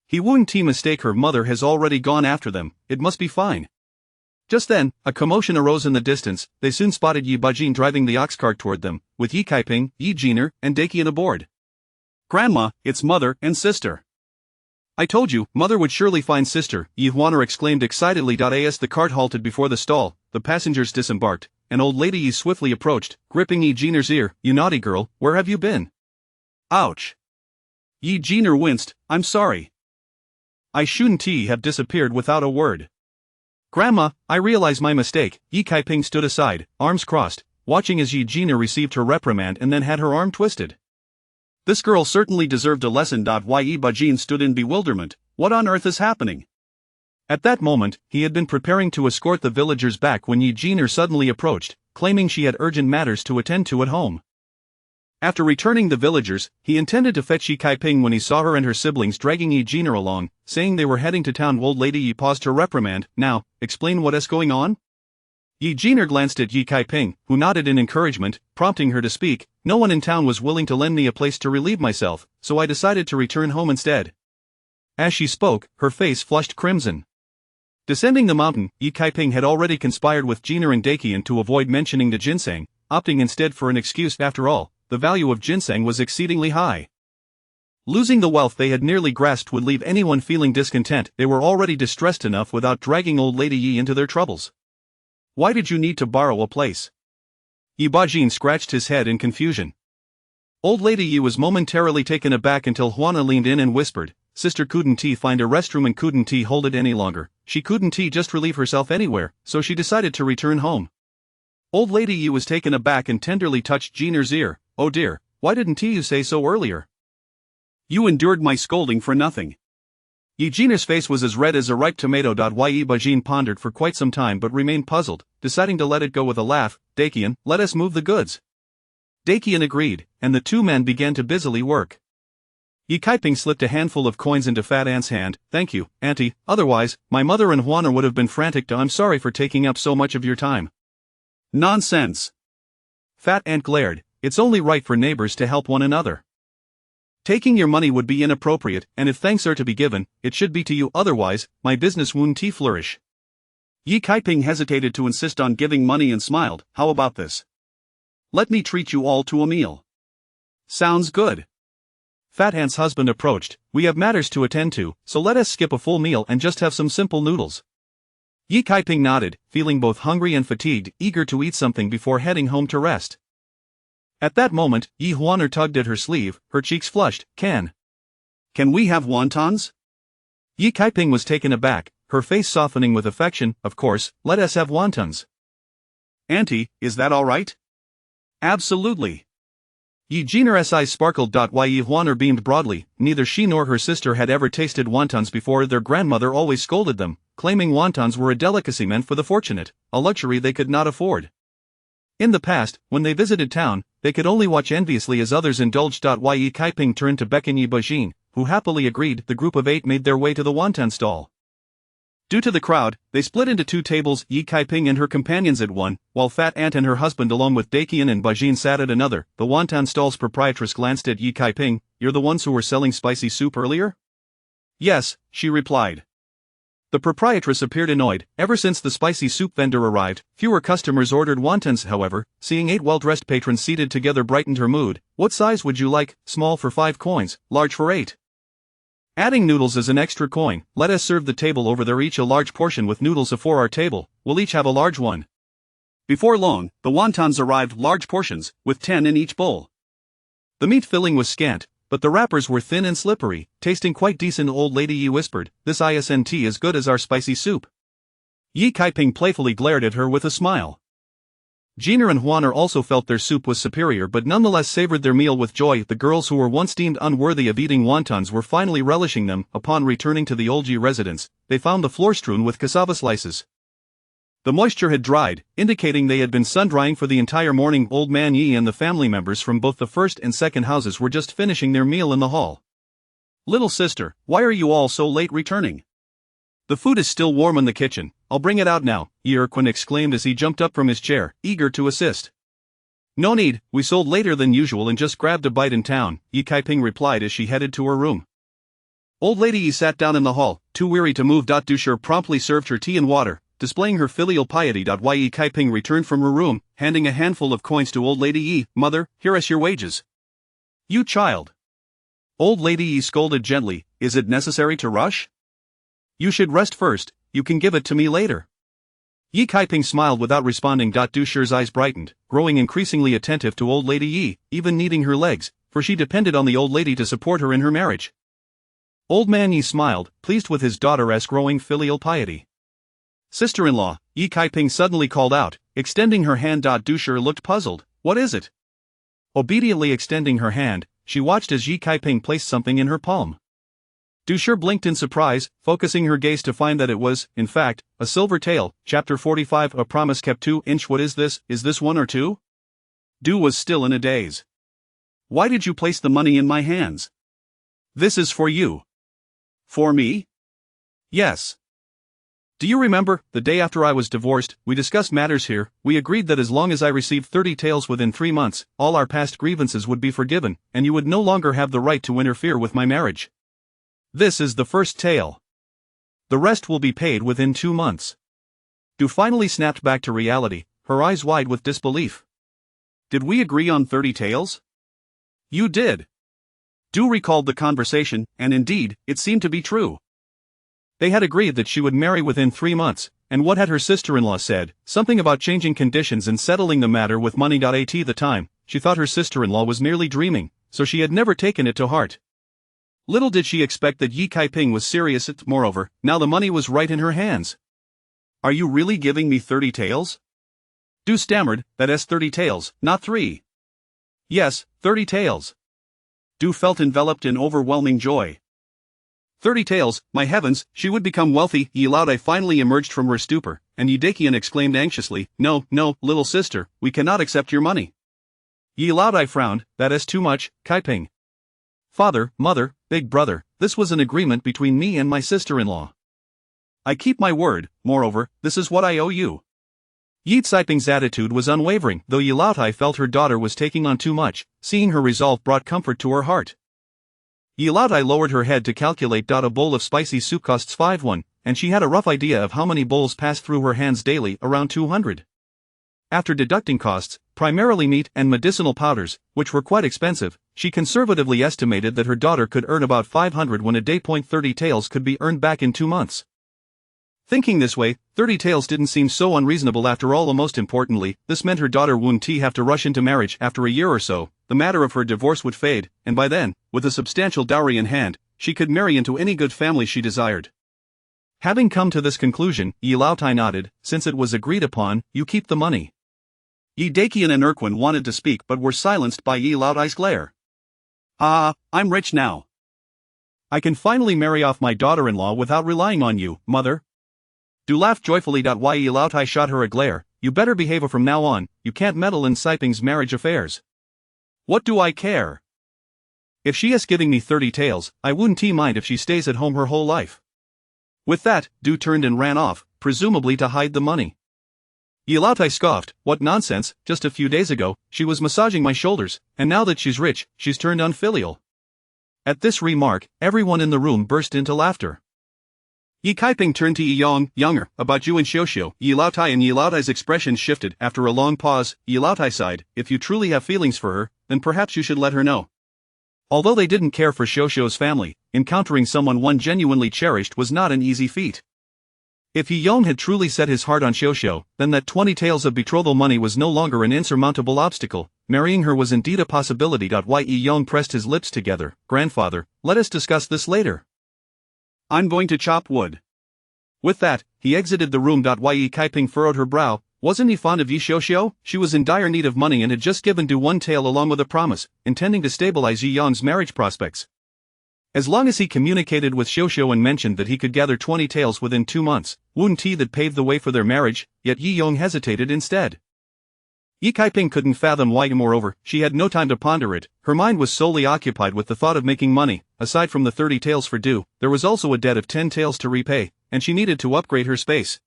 He wouldn't mistake her mother has already gone after them, it must be fine. Just then, a commotion arose in the distance. They soon spotted Yi Bajin driving the ox cart toward them, with Yi Kaiping, Yi Jiner, and Dakian aboard. Grandma, it's mother and sister. I told you, mother would surely find sister, Yi Huaner exclaimed excitedly. As the cart halted before the stall, the passengers disembarked, and Old Lady Yi swiftly approached, gripping Yi Jiner's ear. You naughty girl, where have you been? Ouch. Yi Jiner winced. I'm sorry. I shouldn't have disappeared without a word. Grandma, I realize my mistake. Yi Kaiping stood aside, arms crossed, watching as Yi Jiner received her reprimand and then had her arm twisted. This girl certainly deserved a lesson. Yi Bajin stood in bewilderment. What on earth is happening? At that moment, he had been preparing to escort the villagers back when Yi Jiner suddenly approached, claiming she had urgent matters to attend to at home. After returning the villagers, he intended to fetch Yi Kaiping when he saw her and her siblings dragging Yi Jiner along, saying they were heading to town. Old Lady Yi paused her reprimand. Now, explain what is going on? Yi Jiner glanced at Yi Kaiping, who nodded in encouragement, prompting her to speak. No one in town was willing to lend me a place to relieve myself, so I decided to return home instead. As she spoke, her face flushed crimson. Descending the mountain, Yi Kaiping had already conspired with Jiner and Dakian to avoid mentioning the ginseng, opting instead for an excuse. After all, the value of ginseng was exceedingly high. Losing the wealth they had nearly grasped would leave anyone feeling discontent. They were already distressed enough without dragging Old Lady Yi into their troubles. Why did you need to borrow a place? Yi Bajin scratched his head in confusion. Old Lady Yi was momentarily taken aback until Huana leaned in and whispered, Sister couldn't find a restroom and couldn't hold it any longer. She couldn't just relieve herself anywhere, so she decided to return home. Old Lady Yi was taken aback and tenderly touched Jiner's ear. Oh dear, why didn't you say so earlier? You endured my scolding for nothing. Yi Jiner's face was as red as a ripe tomato. Yi Bajin pondered for quite some time but remained puzzled, deciding to let it go with a laugh. Dakian, let us move the goods. Dakian agreed, and the two men began to busily work. Yi Kaiping slipped a handful of coins into Fat Ant's hand. Thank you, Auntie, otherwise, my mother and Juana would have been frantic. I'm sorry for taking up so much of your time. Nonsense. Fat Ant glared. It's only right for neighbors to help one another. Taking your money would be inappropriate, and if thanks are to be given, it should be to you, otherwise, my business won't flourish. Yi Kaiping hesitated to insist on giving money and smiled. How about this? Let me treat you all to a meal. Sounds good. Fat Ant's husband approached. We have matters to attend to, so let us skip a full meal and just have some simple noodles. Yi Kaiping nodded, feeling both hungry and fatigued, eager to eat something before heading home to rest. At that moment, Yi Huaner tugged at her sleeve, her cheeks flushed. Can we have wontons? Yi Kaiping was taken aback, her face softening with affection. Of course, let us have wontons. Auntie, is that all right? Absolutely. Yi Jiner's eyes sparkled. Yi Huaner beamed broadly. Neither she nor her sister had ever tasted wontons before. Their grandmother always scolded them, claiming wontons were a delicacy meant for the fortunate, a luxury they could not afford. In the past, when they visited town, they could only watch enviously as others indulged. Yi Kaiping turned to beckon Yi Bajin, who happily agreed. The group of 8 made their way to the wonton stall. Due to the crowd, they split into 2 tables, Yi Kaiping and her companions at one, while Fat Ant and her husband along with Dakian and Bajin sat at another. The wonton stall's proprietress glanced at Yi Kaiping. You're the ones who were selling spicy soup earlier? Yes, she replied. The proprietress appeared annoyed. Ever since the spicy soup vendor arrived, fewer customers ordered wontons. However, seeing 8 well-dressed patrons seated together brightened her mood. What size would you like? Small for 5 coins, large for 8. Adding noodles as an extra coin. Let us serve the table over there, each a large portion with noodles for our table. We'll each have a large one. Before long, the wontons arrived, large portions, with 10 in each bowl. The meat filling was scant, but the wrappers were thin and slippery, tasting quite decent. Old Lady Yi whispered, this isn't as good as our spicy soup. Yi Kaiping playfully glared at her with a smile. Jiner and Huaner also felt their soup was superior but nonetheless savored their meal with joy. The girls who were once deemed unworthy of eating wontons were finally relishing them. Upon returning to the old Yi residence, they found the floor strewn with cassava slices. The moisture had dried, indicating they had been sun-drying for the entire morning. Old Man Yi and the family members from both the first and second houses were just finishing their meal in the hall. Little sister, why are you all so late returning? The food is still warm in the kitchen. I'll bring it out now, Yi Erquin exclaimed as he jumped up from his chair, eager to assist. No need, we sold later than usual and just grabbed a bite in town, Yi Kaiping replied as she headed to her room. Old Lady Yi sat down in the hall, too weary to move. Dusher promptly served her tea and water, displaying her filial piety. Yi Kaiping returned from her room, handing a handful of coins to Old Lady Yi. Mother, here is your wages. You child. Old Lady Yi scolded gently, is it necessary to rush? You should rest first, you can give it to me later. Yi Kaiping smiled without responding. Dusher's eyes brightened, growing increasingly attentive to Old Lady Yi, even needing her legs, for she depended on the old lady to support her in her marriage. Old Man Yi smiled, pleased with his daughter's growing filial piety. Sister-in-law, Yi Kaiping suddenly called out, extending her hand. Dusher looked puzzled. What is it? Obediently extending her hand, she watched as Yi Kaiping placed something in her palm. Dusher blinked in surprise, focusing her gaze to find that it was, in fact, a silver tael. Chapter 45. A promise kept. 2-inch. What is this? Is this 1 or 2? Du was still in a daze. Why did you place the money in my hands? This is for you. For me? Yes. Do you remember, the day after I was divorced, we discussed matters here. We agreed that as long as I received 30 taels within 3 months, all our past grievances would be forgiven, and you would no longer have the right to interfere with my marriage. This is the first tael. The rest will be paid within 2 months. Du finally snapped back to reality, her eyes wide with disbelief. Did we agree on 30 taels? You did. Du recalled the conversation, and indeed, it seemed to be true. They had agreed that she would marry within 3 months, and what had her sister-in-law said? Something about changing conditions and settling the matter with money. At the time, she thought her sister-in-law was merely dreaming, so she had never taken it to heart. Little did she expect that Yi Kaiping was serious. Moreover, now the money was right in her hands. Are you really giving me 30 taels? Du stammered, that's 30 taels, not 3. Yes, 30 taels. Du felt enveloped in overwhelming joy. 30 taels, my heavens, she would become wealthy. Yi Laodai finally emerged from her stupor, and Yi Dakian exclaimed anxiously, no, little sister, we cannot accept your money. Yi Laodai frowned, that is too much, Kaiping. Father, mother, big brother, this was an agreement between me and my sister-in-law. I keep my word, moreover, this is what I owe you. Yi Caiping's attitude was unwavering, though Yi Laotai felt her daughter was taking on too much. Seeing her resolve brought comfort to her heart. Yi Laotai lowered her head to calculate. A bowl of spicy soup costs 5 won, and she had a rough idea of how many bowls passed through her hands daily, around 200. After deducting costs, primarily meat and medicinal powders, which were quite expensive, she conservatively estimated that her daughter could earn about 500 won a day. 30 taels could be earned back in 2 months. Thinking this way, 30 taels didn't seem so unreasonable after all. Most importantly, this meant her daughter wouldn't have to rush into marriage. After a year or so, the matter of her divorce would fade, and by then, with a substantial dowry in hand, she could marry into any good family she desired. Having come to this conclusion, Yi Laotai nodded. Since it was agreed upon, you keep the money. Yi Daqian and Urquin wanted to speak but were silenced by Yi Laotai's glare. I'm rich now. I can finally marry off my daughter-in-law without relying on you, mother. Do laugh joyfully. Why? Yi Laotai shot her a glare. You better behave from now on, you can't meddle in Caiping's marriage affairs. What do I care? If she is giving me 30 taels, I wouldn't mind if she stays at home her whole life. With that, Du turned and ran off, presumably to hide the money. Yi Laotai scoffed. What nonsense, just a few days ago, she was massaging my shoulders, and now that she's rich, she's turned unfilial. At this remark, everyone in the room burst into laughter. Yi Caiping turned to Yi Younger, about you and Xiuxiu. Yi Laotai and Yi Laotai's expression shifted. After a long pause, Yi Laotai sighed. If you truly have feelings for her, then perhaps you should let her know. Although they didn't care for Xiuxiu's family, encountering someone one genuinely cherished was not an easy feat. If Yi Yong had truly set his heart on Xiuxiu, then that 20 taels of betrothal money was no longer an insurmountable obstacle. Marrying her was indeed a possibility. Yi Yong pressed his lips together. Grandfather, let us discuss this later. I'm going to chop wood. With that, he exited the room. Yi Caiping furrowed her brow. Wasn't he fond of Yi Xiuxiu? She was in dire need of money and had just given Du 1 tael along with a promise, intending to stabilize Yi Yong's marriage prospects. As long as he communicated with Xiuxiu and mentioned that he could gather 20 taels within 2 months, wouldn't that pave the way for their marriage? Yet Yi Yong hesitated instead. Yi Caiping couldn't fathom why. Moreover, she had no time to ponder it. Her mind was solely occupied with the thought of making money. Aside from the 30 taels for Du, there was also a debt of 10 taels to repay, and she needed to upgrade her space.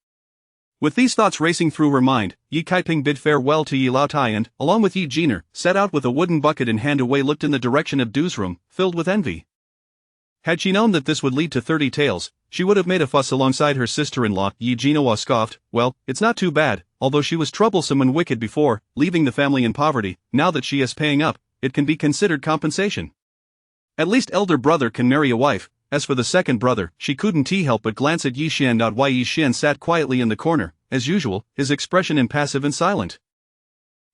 With these thoughts racing through her mind, Yi Caiping bid farewell to Yi Laotai and, along with Yi Jiner, set out with a wooden bucket in hand. Away looked in the direction of Du's room, filled with envy. Had she known that this would lead to 30 taels, she would have made a fuss alongside her sister-in-law. Yi Jinawa scoffed. Well, it's not too bad. Although she was troublesome and wicked before, leaving the family in poverty, now that she is paying up, it can be considered compensation. At least elder brother can marry a wife. As for the second brother, she couldn't help but glance at Yi Xian. Yi Xian sat quietly in the corner, as usual, his expression impassive and silent.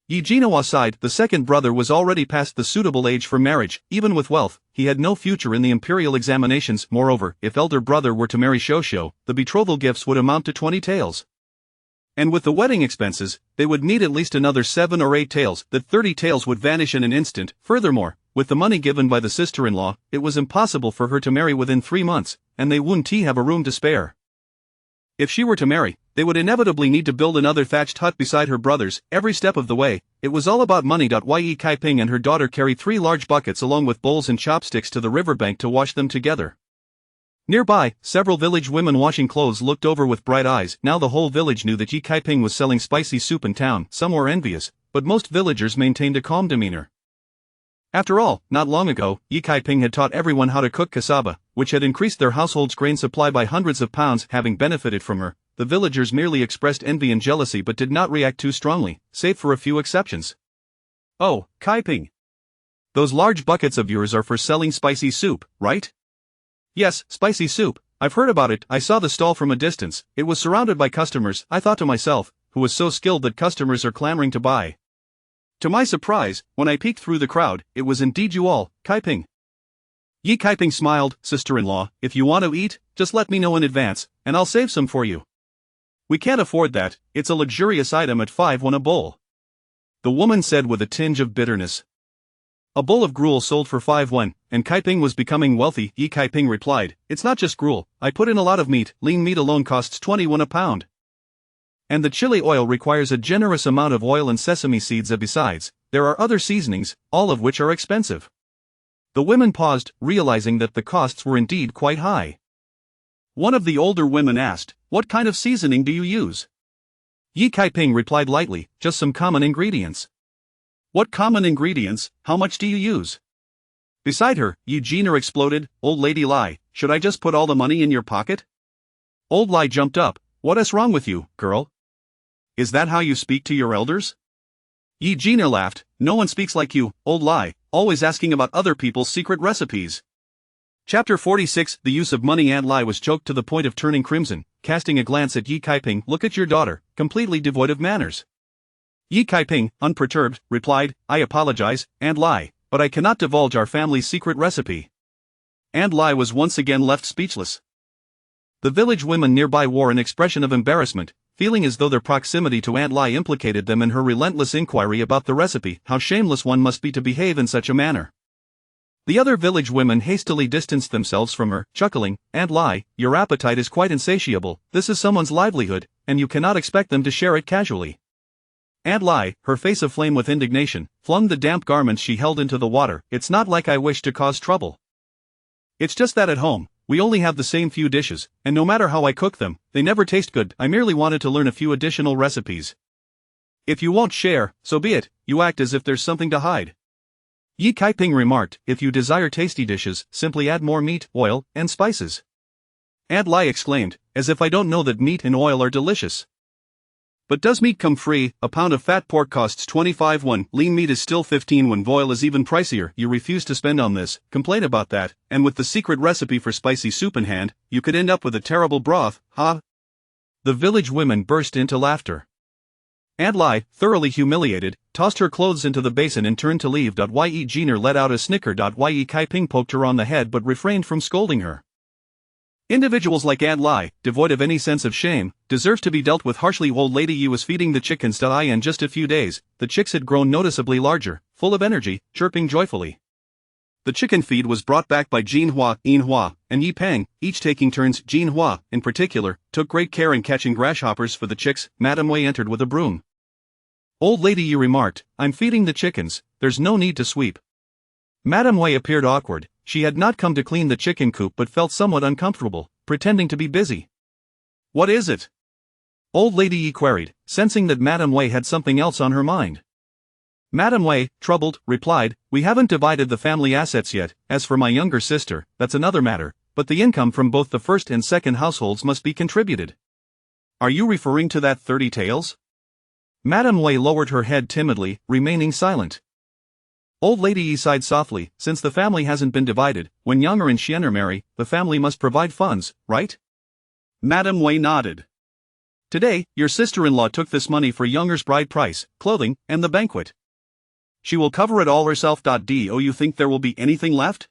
Yi Jinawa sighed. The second brother was already past the suitable age for marriage. Even with wealth, he had no future in the imperial examinations. Moreover, if elder brother were to marry Xiuxiu, the betrothal gifts would amount to 20 taels. And with the wedding expenses, they would need at least another 7 or 8 taels. That 30 taels would vanish in an instant. Furthermore, with the money given by the sister-in-law, it was impossible for her to marry within 3 months, and they wouldn't have a room to spare. If she were to marry, they would inevitably need to build another thatched hut beside her brother's. Every step of the way, it was all about money. Yi Caiping and her daughter carried 3 large buckets along with bowls and chopsticks to the riverbank to wash them together. Nearby, several village women washing clothes looked over with bright eyes. Now the whole village knew that Yi Caiping was selling spicy soup in town. Some were envious, but most villagers maintained a calm demeanor. After all, not long ago, Yi Caiping had taught everyone how to cook cassava, which had increased their household's grain supply by hundreds of pounds. Having benefited from her, the villagers merely expressed envy and jealousy but did not react too strongly, save for a few exceptions. Oh, Caiping. Those large buckets of yours are for selling spicy soup, right? Yes, spicy soup. I've heard about it. I saw the stall from a distance. It was surrounded by customers. I thought to myself, who was so skilled that customers are clamoring to buy. To my surprise, when I peeked through the crowd, it was indeed you all, Caiping. Yi Caiping smiled. Sister-in-law, if you want to eat, just let me know in advance, and I'll save some for you. We can't afford that. It's a luxurious item at 5 won a bowl. The woman said with a tinge of bitterness. A bowl of gruel sold for 5 won, and Caiping was becoming wealthy. Yi Caiping replied, it's not just gruel, I put in a lot of meat. Lean meat alone costs 20 won a pound. And the chili oil requires a generous amount of oil and sesame seeds. Besides, there are other seasonings, all of which are expensive. The women paused, realizing that the costs were indeed quite high. One of the older women asked, "What kind of seasoning do you use?" Yi Kaiping replied lightly, "Just some common ingredients." "What common ingredients? How much do you use?" Beside her, Yi Jiner exploded, "Old lady Lai, should I just put all the money in your pocket?" Old Lai jumped up, "What is wrong with you, girl? Is that how you speak to your elders?" Yi Jiner laughed, "No one speaks like you, old Lai, always asking about other people's secret recipes." Chapter 46. The use of money. Aunt Lai was choked to the point of turning crimson, casting a glance at Yi Kaiping. "Look at your daughter, completely devoid of manners." Yi Kaiping, unperturbed, replied, "I apologize, Aunt Lai, but I cannot divulge our family's secret recipe." Aunt Lai was once again left speechless. The village women nearby wore an expression of embarrassment, feeling as though their proximity to Aunt Lai implicated them in her relentless inquiry about the recipe. How shameless one must be to behave in such a manner. The other village women hastily distanced themselves from her, chuckling, "Aunt Lai, your appetite is quite insatiable, this is someone's livelihood, and you cannot expect them to share it casually." Aunt Lai, her face aflame with indignation, flung the damp garments she held into the water. "It's not like I wish to cause trouble. It's just that at home, we only have the same few dishes, and no matter how I cook them, they never taste good. I merely wanted to learn a few additional recipes. If you won't share, so be it, you act as if there's something to hide." Yi Kaiping remarked, "If you desire tasty dishes, simply add more meat, oil, and spices." Aunt Lai exclaimed, "As if I don't know that meat and oil are delicious. But does meat come free? A pound of fat pork costs 25 when lean meat is still 15 when oil is even pricier. You refuse to spend on this, complain about that, and with the secret recipe for spicy soup in hand, you could end up with a terrible broth, huh?" The village women burst into laughter. Aunt Lai, thoroughly humiliated, tossed her clothes into the basin and turned to leave. Yi Jiner let out a snicker. Yi Kaiping poked her on the head but refrained from scolding her. Individuals like Aunt Lai, devoid of any sense of shame, deserve to be dealt with harshly. Old lady Yi was feeding the chickens. In just a few days, the chicks had grown noticeably larger, full of energy, chirping joyfully. The chicken feed was brought back by Jin Hua, Yin Hua, and Yi Peng, each taking turns. Jin Hua, in particular, took great care in catching grasshoppers for the chicks. Madame Wei entered with a broom. Old lady Yi remarked, "I'm feeding the chickens, there's no need to sweep." Madame Wei appeared awkward. She had not come to clean the chicken coop but felt somewhat uncomfortable, pretending to be busy. "What is it?" Old lady Yi queried, sensing that Madame Wei had something else on her mind. Madame Wei, troubled, replied, "We haven't divided the family assets yet. As for my younger sister, that's another matter, but the income from both the first and second households must be contributed." "Are you referring to that 30 taels?" Madame Wei lowered her head timidly, remaining silent. Old lady Yi sighed softly, "Since the family hasn't been divided, when Younger and Xianer marry, the family must provide funds, right?" Madame Wei nodded. "Today, your sister-in-law took this money for Younger's bride price, clothing, and the banquet. She will cover it all herself. Do you think there will be anything left?"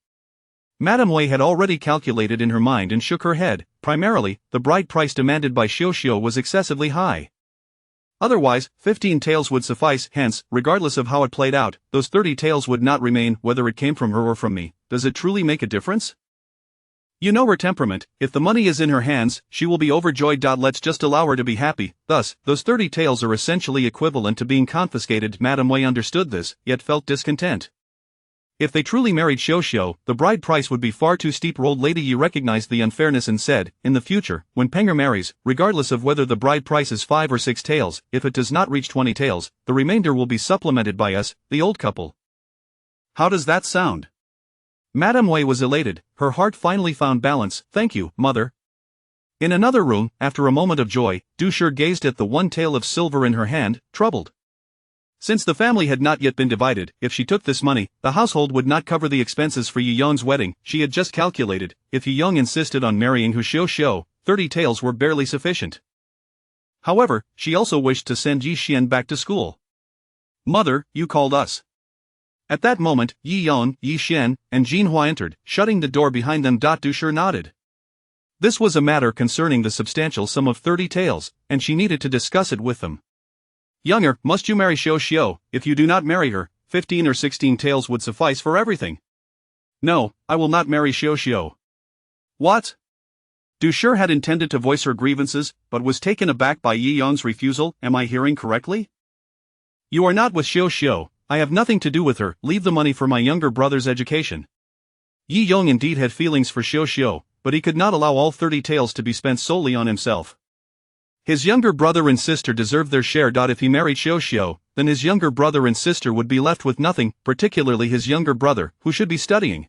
Madame Wei had already calculated in her mind and shook her head. Primarily, the bride price demanded by Xiao was excessively high. Otherwise, 15 taels would suffice. Hence, regardless of how it played out, those 30 taels would not remain. Whether it came from her or from me, does it truly make a difference? You know her temperament. If the money is in her hands, she will be overjoyed. Let's just allow her to be happy. Thus, those 30 taels are essentially equivalent to being confiscated. Madame Wei understood this, yet felt discontent. If they truly married Xiao, the bride price would be far too steep. Old lady Yi recognized the unfairness and said, "In the future, when Penger marries, regardless of whether the bride price is 5 or 6 taels, if it does not reach 20 taels, the remainder will be supplemented by us, the old couple." How does that sound? Madame Wei was elated, her heart finally found balance. "Thank you, mother." In another room, after a moment of joy, Du Shi gazed at the 1 tael of silver in her hand, troubled. Since the family had not yet been divided, if she took this money, the household would not cover the expenses for Yi Yong's wedding. She had just calculated, if Yi Yong insisted on marrying Hu Xiao, 30 taels were barely sufficient. However, she also wished to send Yi Xian back to school. "Mother, you called us." At that moment, Yi Yong, Yi Xian, and Jin Hua entered, shutting the door behind them. Du Shi nodded. This was a matter concerning the substantial sum of 30 taels, and she needed to discuss it with them. "Younger, must you marry Xiao? If you do not marry her, 15 or 16 taels would suffice for everything." "No, I will not marry Xiao." "What?" Du Shi had intended to voice her grievances, but was taken aback by Yi Yong's refusal. "Am I hearing correctly? You are not with Xiao. I have nothing to do with her. Leave the money for my younger brother's education." Yi Yong indeed had feelings for Xiao Xiao, but he could not allow all 30 taels to be spent solely on himself. His younger brother and sister deserved their share. If he married Xiao Xiao, then his younger brother and sister would be left with nothing, particularly his younger brother, who should be studying.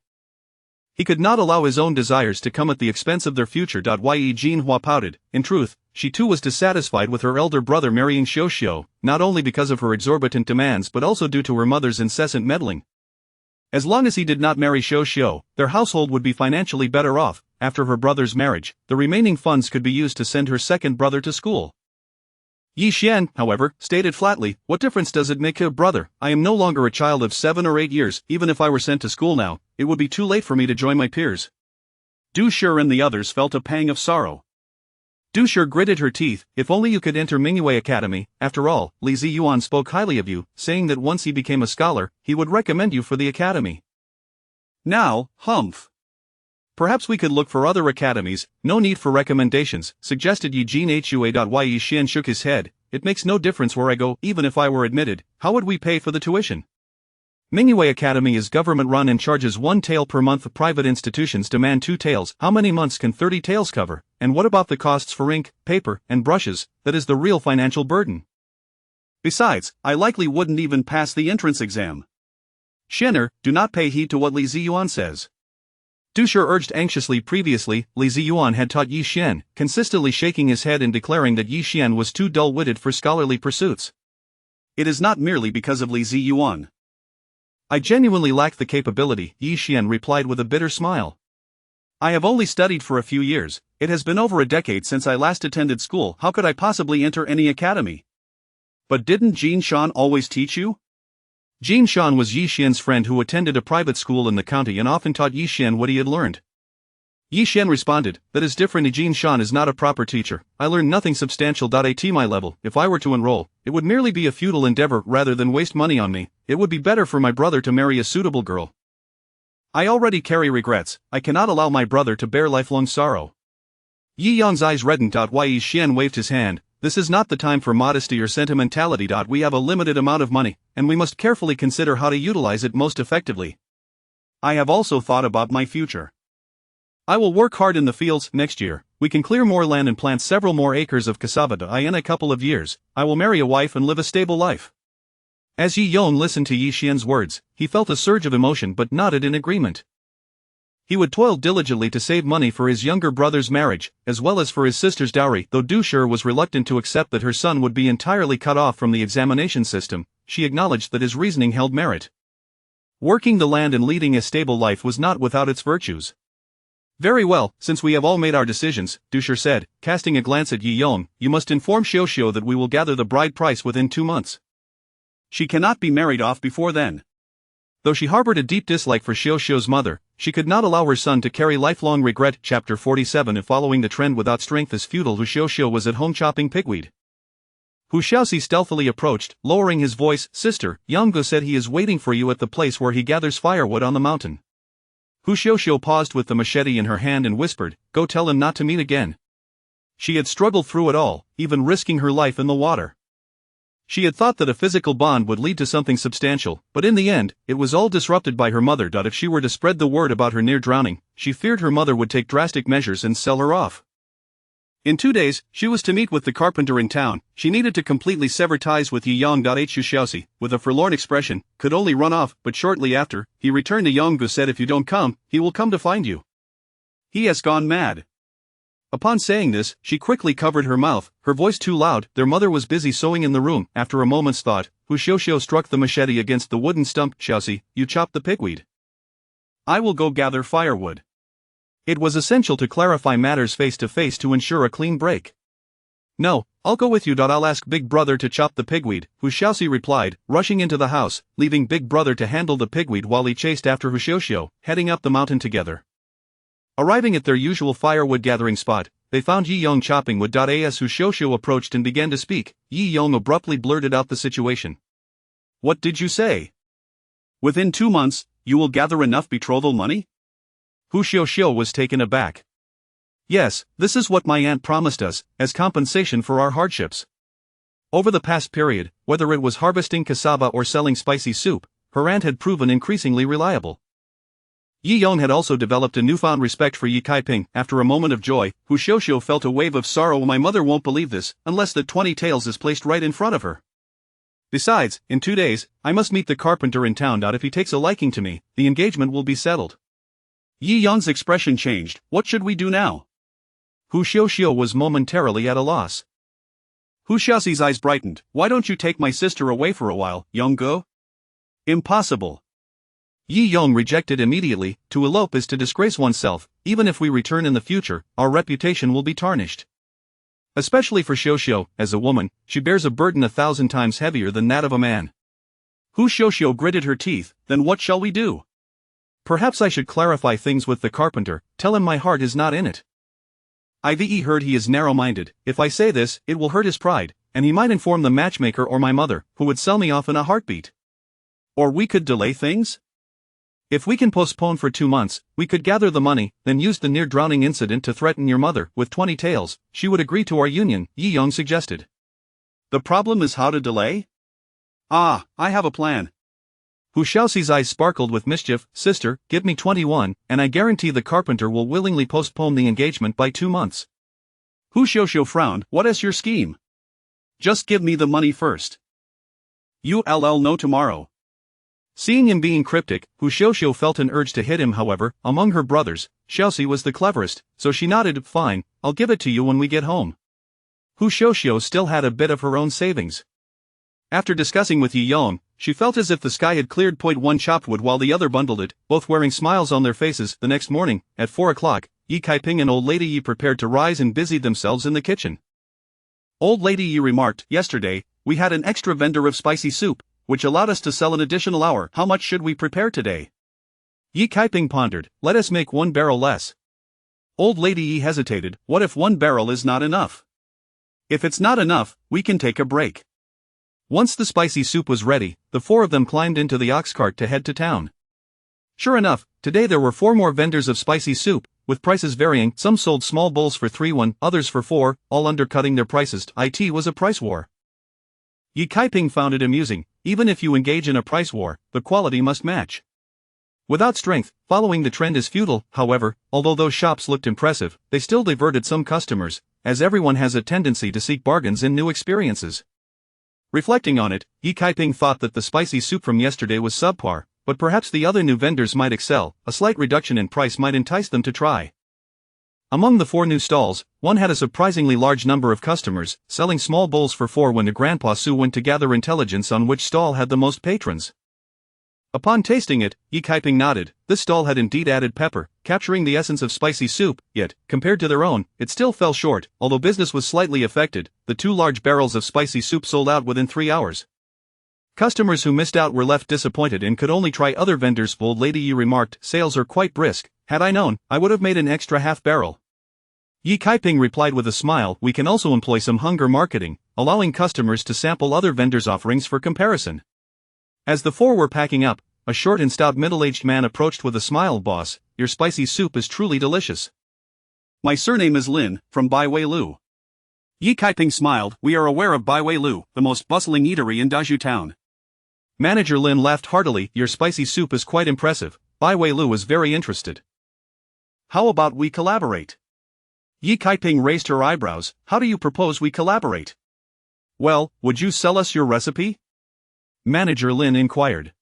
He could not allow his own desires to come at the expense of their future. Yi Jinhua pouted. In truth, she too was dissatisfied with her elder brother marrying Xiao Xiao, not only because of her exorbitant demands but also due to her mother's incessant meddling. As long as he did not marry Xiao Xiao, their household would be financially better off. After her brother's marriage, the remaining funds could be used to send her second brother to school. Yi Xian, however, stated flatly, "What difference does it make, brother? I am no longer a child of 7 or 8 years. Even if I were sent to school now, it would be too late for me to join my peers." Du Shi and the others felt a pang of sorrow. Du Shi gritted her teeth. "If only you could enter Mingyue Academy. After all, Li Ziyuan spoke highly of you, saying that once he became a scholar, he would recommend you for the academy." Now, humph. "Perhaps we could look for other academies. No need for recommendations," suggested Eugene Hua. Yi Xian shook his head. "It makes no difference where I go. Even if I were admitted, how would we pay for the tuition? Mingyue Academy is government-run and charges 1 tael per month. Private institutions demand 2 taels. How many months can 30 taels cover? And what about the costs for ink, paper, and brushes? That is the real financial burden. Besides, I likely wouldn't even pass the entrance exam." "Shenner, do not pay heed to what Li Ziyuan says." Du Shi urged anxiously. Previously, Li Ziyuan had taught Yi Xian, consistently shaking his head and declaring that Yi Xian was too dull-witted for scholarly pursuits. "It is not merely because of Li Ziyuan. I genuinely lack the capability," Yi Xian replied with a bitter smile. "I have only studied for a few years. It has been over a decade since I last attended school. How could I possibly enter any academy?" "But didn't Jin Shan always teach you?" Jin Shan was Yi Xian's friend who attended a private school in the county and often taught Yi Xian what he had learned. Yi Xian responded, "That is different. Jin Shan is not a proper teacher. I learned nothing substantial. At my level, if I were to enroll, it would merely be a futile endeavor. Rather than waste money on me, it would be better for my brother to marry a suitable girl. I already carry regrets. I cannot allow my brother to bear lifelong sorrow." Yi Yong's eyes reddened. Yi Xian waved his hand. "This is not the time for modesty or sentimentality. We have a limited amount of money, and we must carefully consider how to utilize it most effectively. I have also thought about my future. I will work hard in the fields. Next year, we can clear more land and plant several more acres of cassava. In a couple of years, I will marry a wife and live a stable life." As Yi Yong listened to Yi Xian's words, he felt a surge of emotion but nodded in agreement. He would toil diligently to save money for his younger brother's marriage, as well as for his sister's dowry. Though Du Shi was reluctant to accept that her son would be entirely cut off from the examination system, she acknowledged that his reasoning held merit. Working the land and leading a stable life was not without its virtues. "Very well, since we have all made our decisions," Du Shi said, casting a glance at Yi Yong, "you must inform Xiao Xiao that we will gather the bride price within 2 months. She cannot be married off before then." Though she harbored a deep dislike for Xiao Xiao's mother, she could not allow her son to carry lifelong regret. Chapter 47. If following the trend without strength is futile, Hu Xiao Xiao was at home chopping pigweed. Hu Xiaoxi stealthily approached, lowering his voice. "Sister, Yanggu said he is waiting for you at the place where he gathers firewood on the mountain." Hu Xiao Xiao paused with the machete in her hand and whispered, "Go tell him not to meet again." She had struggled through it all, even risking her life in the water. She had thought that a physical bond would lead to something substantial, but in the end, it was all disrupted by her mother. If she were to spread the word about her near drowning, she feared her mother would take drastic measures and sell her off. In 2 days, she was to meet with the carpenter in town. She needed to completely sever ties with Yi Yong. Hu Xiaoxi, with a forlorn expression, could only run off, but shortly after, he returned to Yonggu said, "If you don't come, he will come to find you. He has gone mad." Upon saying this, she quickly covered her mouth, her voice too loud. Their mother was busy sewing in the room. After a moment's thought, Hu Xiaoxiao struck the machete against the wooden stump. "Xiaoxi, you chopped the pigweed. I will go gather firewood." It was essential to clarify matters face to face to ensure a clean break. "No, I'll go with you. I'll ask Big Brother to chop the pigweed," Hu Xiaoxi replied, rushing into the house, leaving Big Brother to handle the pigweed while he chased after Hu Xiaoxiao, heading up the mountain together. Arriving at their usual firewood gathering spot, they found Yi Yong chopping wood. As Hu Xiaoxiao approached and began to speak, Yi Yong abruptly blurted out the situation. "What did you say? Within 2 months, you will gather enough betrothal money?" Hu Xiaoxiao was taken aback. "Yes, this is what my aunt promised us, as compensation for our hardships." Over the past period, whether it was harvesting cassava or selling spicy soup, her aunt had proven increasingly reliable. Yi Yong had also developed a newfound respect for Yi Kaiping. After a moment of joy, Hu Xiuxiu felt a wave of sorrow. My mother won't believe this, unless that 20 taels is placed right in front of her. Besides, in 2 days, I must meet the carpenter in town. If he takes a liking to me, the engagement will be settled. Yi Yong's expression changed. What should we do now? Hu Xiuxiu was momentarily at a loss. Hu Xiaoxi's eyes brightened. Why don't you take my sister away for a while, Yonggo? Impossible. Yi Yong rejected immediately. To elope is to disgrace oneself. Even if we return in the future, our reputation will be tarnished. Especially for Xiuxiu, as a woman, she bears a burden 1,000 times heavier than that of a man. Hu Xiuxiu gritted her teeth. Then what shall we do? Perhaps I should clarify things with the carpenter. Tell him my heart is not in it. I've heard he is narrow-minded. If I say this, it will hurt his pride, and he might inform the matchmaker or my mother, who would sell me off in a heartbeat. Or we could delay things? If we can postpone for 2 months, we could gather the money, then use the near-drowning incident to threaten your mother with 20 taels. She would agree to our union, Yi Yong suggested. The problem is how to delay? Ah, I have a plan. Hu Xiaoxi's eyes sparkled with mischief. Sister, give me 21, and I guarantee the carpenter will willingly postpone the engagement by 2 months. Hu Xiuxiu frowned. What is your scheme? Just give me the money first. You'll know tomorrow. Seeing him being cryptic, Hu Xiuxiu felt an urge to hit him. However, among her brothers, Xiaoxi was the cleverest, so she nodded. Fine, I'll give it to you when we get home. Hu Xiuxiu still had a bit of her own savings. After discussing with Yi Yong, she felt as if the sky had cleared. One chopped wood while the other bundled it, both wearing smiles on their faces. The next morning, at 4 o'clock, Yi Kaiping and Old Lady Yi prepared to rise and busied themselves in the kitchen. Old Lady Yi remarked, yesterday, we had an extra vendor of spicy soup, which allowed us to sell an additional hour. How much should we prepare today? Yi Kaiping pondered, let us make 1 barrel less. Old Lady Yi hesitated, what if 1 barrel is not enough? If it's not enough, we can take a break. Once the spicy soup was ready, the 4 of them climbed into the ox cart to head to town. Sure enough, today there were 4 more vendors of spicy soup, with prices varying. Some sold small bowls for 3 others for 4, all undercutting their prices. It was a price war. Yi Kaiping found it amusing. Even if you engage in a price war, the quality must match. Without strength, following the trend is futile. However, although those shops looked impressive, they still diverted some customers, as everyone has a tendency to seek bargains in new experiences. Reflecting on it, Yi Kaiping thought that the spicy soup from yesterday was subpar, but perhaps the other new vendors might excel. A slight reduction in price might entice them to try. Among the 4 new stalls, one had a surprisingly large number of customers, selling small bowls for 4 when the Grandpa Su went to gather intelligence on which stall had the most patrons. Upon tasting it, Yi Kaiping nodded. This stall had indeed added pepper, capturing the essence of spicy soup, yet, compared to their own, it still fell short. Although business was slightly affected, the 2 large barrels of spicy soup sold out within 3 hours. Customers who missed out were left disappointed and could only try other vendors. Old Lady Yi remarked, sales are quite brisk. Had I known, I would have made an extra half barrel. Yi Kaiping replied with a smile, we can also employ some hunger marketing, allowing customers to sample other vendors' offerings for comparison. As the 4 were packing up, a short and stout middle-aged man approached with a smile. Boss, your spicy soup is truly delicious. My surname is Lin, from Baiwei Lu. Yi Kaiping smiled, we are aware of Baiwei Lu, the most bustling eatery in Dazhu town. Manager Lin laughed heartily, your spicy soup is quite impressive. Baiwei Lu was very interested. How about we collaborate? Yi Kaiping raised her eyebrows, how do you propose we collaborate? Well, would you sell us your recipe? Manager Lin inquired.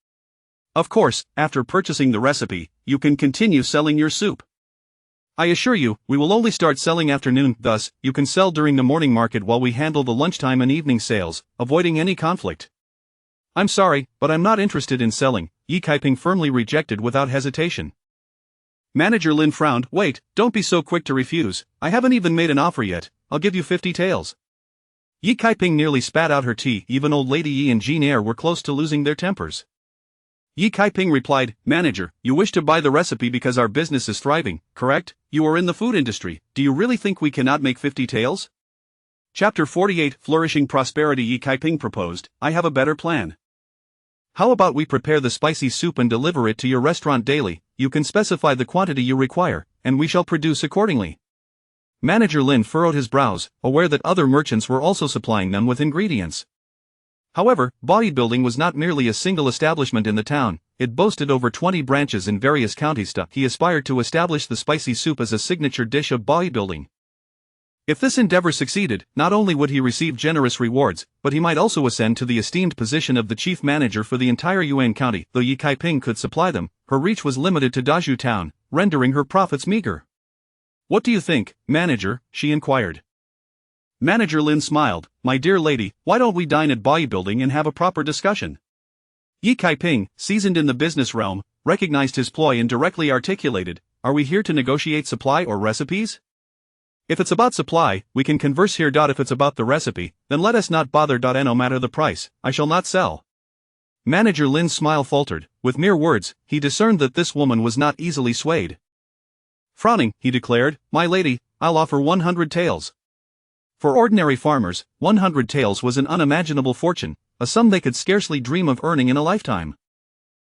Of course, after purchasing the recipe, you can continue selling your soup. I assure you, we will only start selling afternoon, thus, you can sell during the morning market while we handle the lunchtime and evening sales, avoiding any conflict. I'm sorry, but I'm not interested in selling, Yi Kaiping firmly rejected without hesitation. Manager Lin frowned, wait, don't be so quick to refuse, I haven't even made an offer yet, I'll give you 50 taels. Yi Kaiping nearly spat out her tea. Even Old Lady Yi and Jean Eyre were close to losing their tempers. Yi Kaiping replied, Manager, you wish to buy the recipe because our business is thriving, correct? You are in the food industry, do you really think we cannot make 50 taels? Chapter 48 Flourishing Prosperity. Yi Kaiping proposed, I have a better plan. How about we prepare the spicy soup and deliver it to your restaurant daily? You can specify the quantity you require, and we shall produce accordingly. Manager Lin furrowed his brows, aware that other merchants were also supplying them with ingredients. However, bodybuilding was not merely a single establishment in the town, it boasted over 20 branches in various counties. He aspired to establish the spicy soup as a signature dish of bodybuilding. If this endeavor succeeded, not only would he receive generous rewards, but he might also ascend to the esteemed position of the chief manager for the entire Yuan County. Though Yi Kaiping could supply them, her reach was limited to Dazhu Town, rendering her profits meager. "What do you think, manager?" she inquired. Manager Lin smiled. "My dear lady, why don't we dine at bodybuilding and have a proper discussion?" Yi Kaiping, seasoned in the business realm, recognized his ploy and directly articulated, "Are we here to negotiate supply or recipes? If it's about supply, we can converse here. If it's about the recipe, then let us not bother. No matter the price, I shall not sell." Manager Lin's smile faltered. With mere words, he discerned that this woman was not easily swayed. Frowning, he declared, "My lady, I'll offer 100 taels." For ordinary farmers, 100 taels was an unimaginable fortune, a sum they could scarcely dream of earning in a lifetime.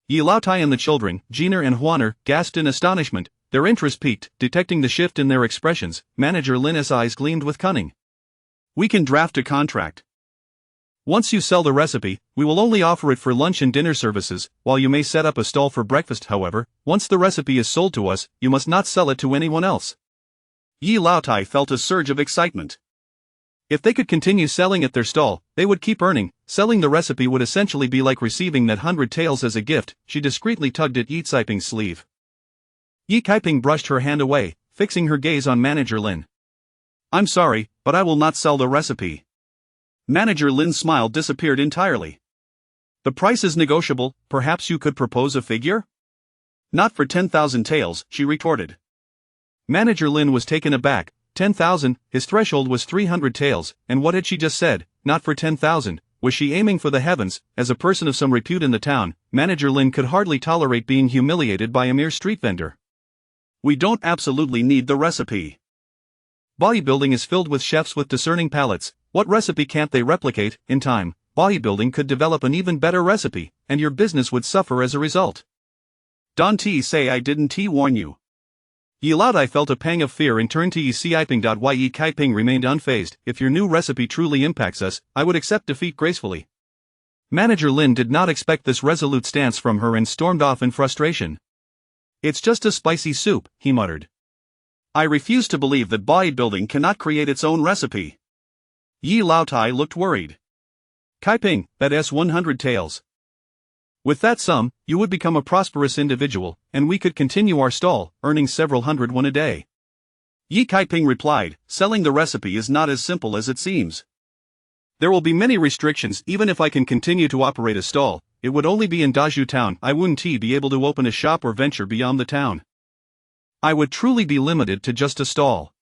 Yi Laotai and the children, Jiner and Huaner, gasped in astonishment. Their interest piqued. Detecting the shift in their expressions, Manager Lin's eyes gleamed with cunning. "We can draft a contract. Once you sell the recipe, we will only offer it for lunch and dinner services, while you may set up a stall for breakfast. However, once the recipe is sold to us, you must not sell it to anyone else." Yi Laotai felt a surge of excitement. If they could continue selling at their stall, they would keep earning. Selling the recipe would essentially be like receiving that 100 taels as a gift. She discreetly tugged at Yi Kaiping's sleeve. Yi Kaiping brushed her hand away, fixing her gaze on Manager Lin. "I'm sorry, but I will not sell the recipe." Manager Lin's smile disappeared entirely. "The price is negotiable. Perhaps you could propose a figure?" "Not for 10,000 taels," she retorted. Manager Lin was taken aback. 10,000, his threshold was 300 taels, and what had she just said? Not for 10,000, was she aiming for the heavens? As a person of some repute in the town, Manager Lin could hardly tolerate being humiliated by a mere street vendor. "We don't absolutely need the recipe. Bodybuilding is filled with chefs with discerning palates. What recipe can't they replicate? In time, bodybuilding could develop an even better recipe, and your business would suffer as a result." "Don't say I didn't warn you." Yi Laotai felt a pang of fear and turned to Yi Kaiping. Yi Kaiping remained unfazed. "If your new recipe truly impacts us, I would accept defeat gracefully." Manager Lin did not expect this resolute stance from her and stormed off in frustration. "It's just a spicy soup," he muttered. "I refuse to believe that bodybuilding cannot create its own recipe." Yi Laotai looked worried. "Kaiping, that's 100 taels. With that sum, you would become a prosperous individual, and we could continue our stall, earning several hundred won a day." Yi Kaiping replied, "Selling the recipe is not as simple as it seems. There will be many restrictions. Even if I can continue to operate a stall, it would only be in Dazhu Town. I wouldn't be able to open a shop or venture beyond the town. I would truly be limited to just a stall."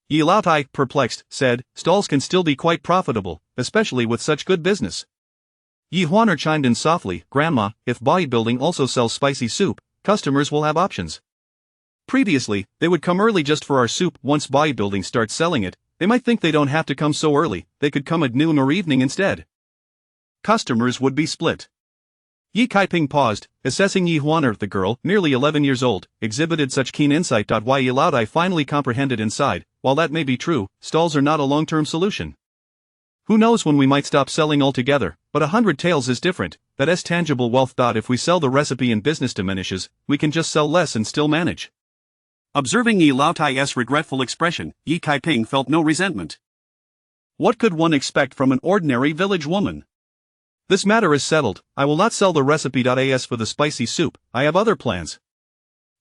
Yi Laotai, perplexed, said, "Stalls can still be quite profitable, especially with such good business." Yi Huaner chimed in softly, "Grandma, if bodybuilding also sells spicy soup, customers will have options. Previously, they would come early just for our soup. Once bodybuilding starts selling it, they might think they don't have to come so early. They could come at noon or evening instead. Customers would be split." Yi Kaiping paused, assessing Yi Huaner. The girl, nearly 11 years old, exhibited such keen insight. Yi Laotai finally comprehended and sighed. While that may be true, stalls are not a long-term solution. Who knows when we might stop selling altogether, but 100 taels is different. That's tangible wealth. If we sell the recipe and business diminishes, we can just sell less and still manage. Observing Yi Laotai's regretful expression, Yi Kaiping felt no resentment. What could one expect from an ordinary village woman? "This matter is settled. I will not sell the recipe. As for the spicy soup, I have other plans."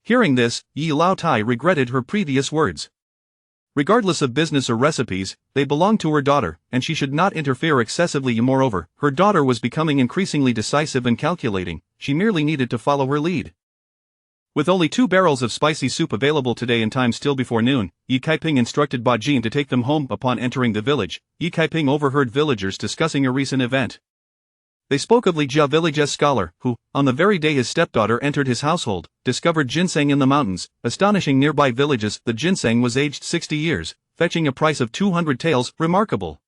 Hearing this, Yi Laotai regretted her previous words. Regardless of business or recipes, they belonged to her daughter, and she should not interfere excessively. Moreover, her daughter was becoming increasingly decisive and calculating. She merely needed to follow her lead. With only 2 barrels of spicy soup available today and time still before noon, Yi Kaiping instructed Bajin to take them home. Upon entering the village, Yi Kaiping overheard villagers discussing a recent event. They spoke of Li Jia village's scholar, who, on the very day his stepdaughter entered his household, discovered ginseng in the mountains, astonishing nearby villages. The ginseng was aged 60 years, fetching a price of 200 taels. Remarkable.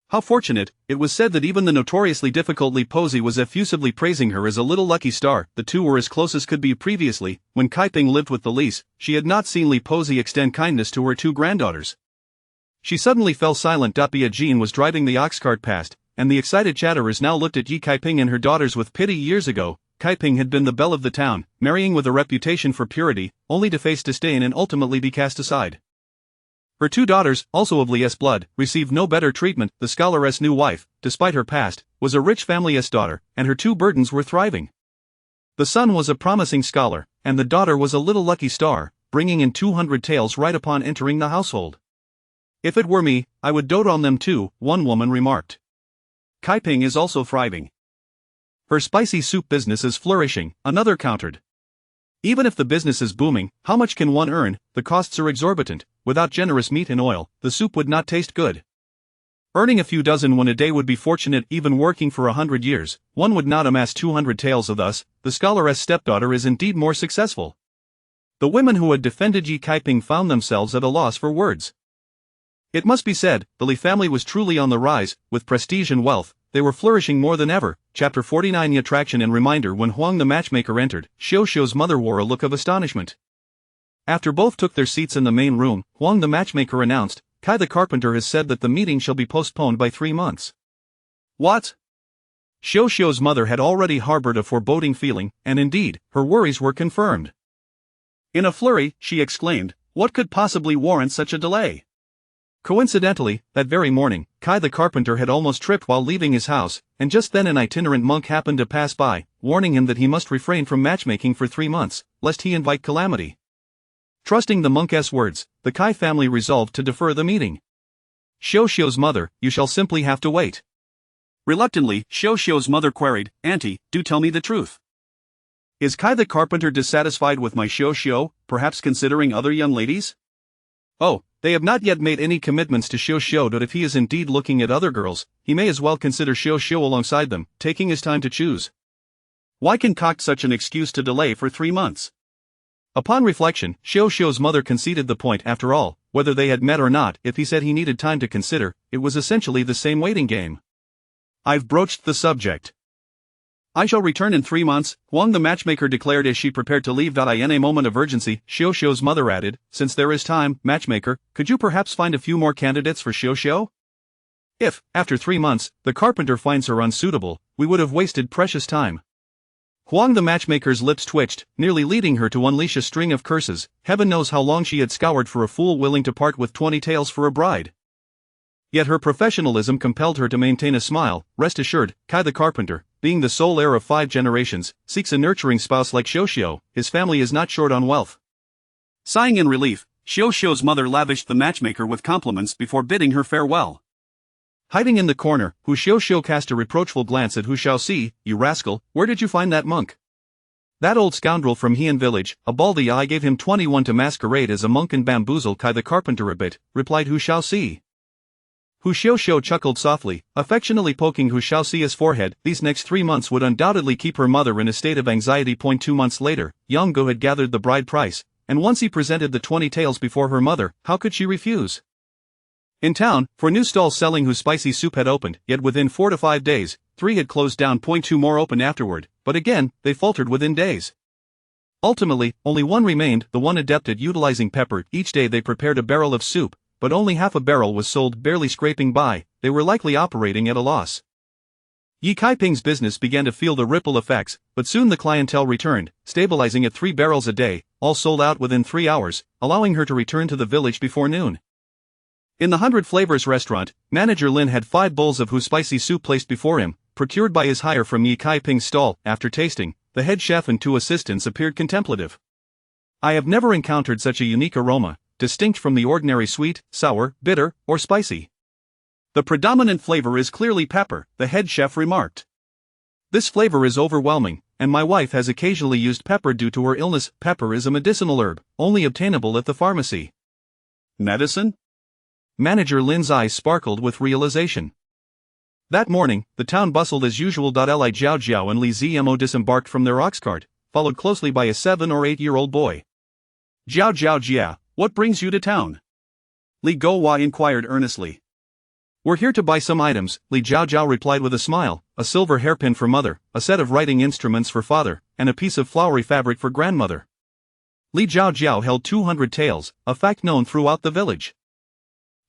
How fortunate. It was said that even the notoriously difficult Li Pozi was effusively praising her as a little lucky star. The two were as close as could be. Previously, when Kaiping lived with the Lis, she had not seen Li Pozi extend kindness to her 2 granddaughters. She suddenly fell silent. Bia Jean was driving the ox cart past, and the excited chatterers now looked at Yi Kaiping and her daughters with pity. Years ago, Kaiping had been the belle of the town, marrying with a reputation for purity, only to face disdain and ultimately be cast aside. Her two daughters, also of Li's blood, received no better treatment. The scholaress' new wife, despite her past, was a rich family's daughter, and her two burdens were thriving. The son was a promising scholar, and the daughter was a little lucky star, bringing in 200 taels right upon entering the household. "If it were me, I would dote on them too," one woman remarked. Kaiping is also thriving. "Her spicy soup business is flourishing," another countered. "Even if the business is booming, how much can one earn? The costs are exorbitant. Without generous meat and oil, the soup would not taste good. Earning a few dozen won a day would be fortunate. Even working for 100 years, one would not amass 200 taels of thus. The scholaress' stepdaughter is indeed more successful." The women who had defended Yi Kaiping found themselves at a loss for words. It must be said, the Li family was truly on the rise. With prestige and wealth, they were flourishing more than ever. Chapter 49. The attraction and reminder. When Huang the matchmaker entered, Xiao Xiao's mother wore a look of astonishment. After both took their seats in the main room, Huang the matchmaker announced, "Kai the carpenter has said that the meeting shall be postponed by 3 months. What? Xiao Xiao's mother had already harbored a foreboding feeling, and indeed, her worries were confirmed. In a flurry, she exclaimed, "What could possibly warrant such a delay?" Coincidentally, that very morning, Kai the carpenter had almost tripped while leaving his house, and just then an itinerant monk happened to pass by, warning him that he must refrain from matchmaking for 3 months, lest he invite calamity. Trusting the monk's words, the Kai family resolved to defer the meeting. Xiao Xiao's mother, "You shall simply have to wait." Reluctantly, Xiao Xiao's mother queried, "Auntie, do tell me the truth. Is Kai the carpenter dissatisfied with my Xiao Xiao, perhaps considering other young ladies?" "Oh, they have not yet made any commitments to Xiao Xiao, but if he is indeed looking at other girls, he may as well consider Xiao Xiao alongside them, taking his time to choose." Why concoct such an excuse to delay for 3 months? Upon reflection, Xiao Xiao's mother conceded the point. After all, whether they had met or not, if he said he needed time to consider, it was essentially the same waiting game. "I've broached the subject. I shall return in 3 months," Huang the matchmaker declared as she prepared to leave. In a moment of urgency, Xiao Xiao's mother added, "Since there is time, matchmaker, could you perhaps find a few more candidates for Xiao Xiao? If, after 3 months, the carpenter finds her unsuitable, we would have wasted precious time." Huang the matchmaker's lips twitched, nearly leading her to unleash a string of curses. Heaven knows how long she had scoured for a fool willing to part with 20 taels for a bride. Yet her professionalism compelled her to maintain a smile. "Rest assured, Kai the carpenter, being the sole heir of 5 generations, seeks a nurturing spouse like Xiao Xiao. His family is not short on wealth." Sighing in relief, Xiao Xiao's mother lavished the matchmaker with compliments before bidding her farewell. Hiding in the corner, Hu Xiao Xiao cast a reproachful glance at Hu Xiaoxi. "You rascal, where did you find that monk?" "That old scoundrel from Heian village, a baldy. I gave him 21 to masquerade as a monk and bamboozle Kai the carpenter a bit," replied Hu Xiaoxi. Hu Xiao Xiao chuckled softly, affectionately poking Hu Xiaoxi's forehead. These next 3 months would undoubtedly keep her mother in a state of anxiety. 2 months later, Yang Go had gathered the bride price, and once he presented the 20 taels before her mother, how could she refuse? In town, 4 new stalls selling Hu's spicy soup had opened, yet within 4 to 5 days, 3 had closed down. 2 more opened afterward, but again, they faltered within days. Ultimately, only one remained, the one adept at utilizing pepper. Each day they prepared a barrel of soup, but only half a barrel was sold, barely scraping by. They were likely operating at a loss. Yi Kaiping's business began to feel the ripple effects, but soon the clientele returned, stabilizing at 3 barrels a day, all sold out within 3 hours, allowing her to return to the village before noon. In the 100 Flavors restaurant, manager Lin had 5 bowls of Hu's spicy soup placed before him, procured by his hire from Yi Kaiping's stall. After tasting, the head chef and 2 assistants appeared contemplative. "I have never encountered such a unique aroma, distinct from the ordinary sweet, sour, bitter, or spicy. The predominant flavor is clearly pepper," the head chef remarked. "This flavor is overwhelming, and my wife has occasionally used pepper due to her illness." Pepper is a medicinal herb, only obtainable at the pharmacy. "Medicine?" Manager Lin's eyes sparkled with realization. That morning, the town bustled as usual. Li Jiao Jiao and Li Zmo disembarked from their ox cart, followed closely by a 7 or 8-year-old boy. "Jiao Jiao Jia, what brings you to town?" Li Gouhua inquired earnestly. "We're here to buy some items," Li Jiao Jiao replied with a smile. "A silver hairpin for mother, a set of writing instruments for father, and a piece of flowery fabric for grandmother." Li Jiao Jiao held 200 taels, a fact known throughout the village.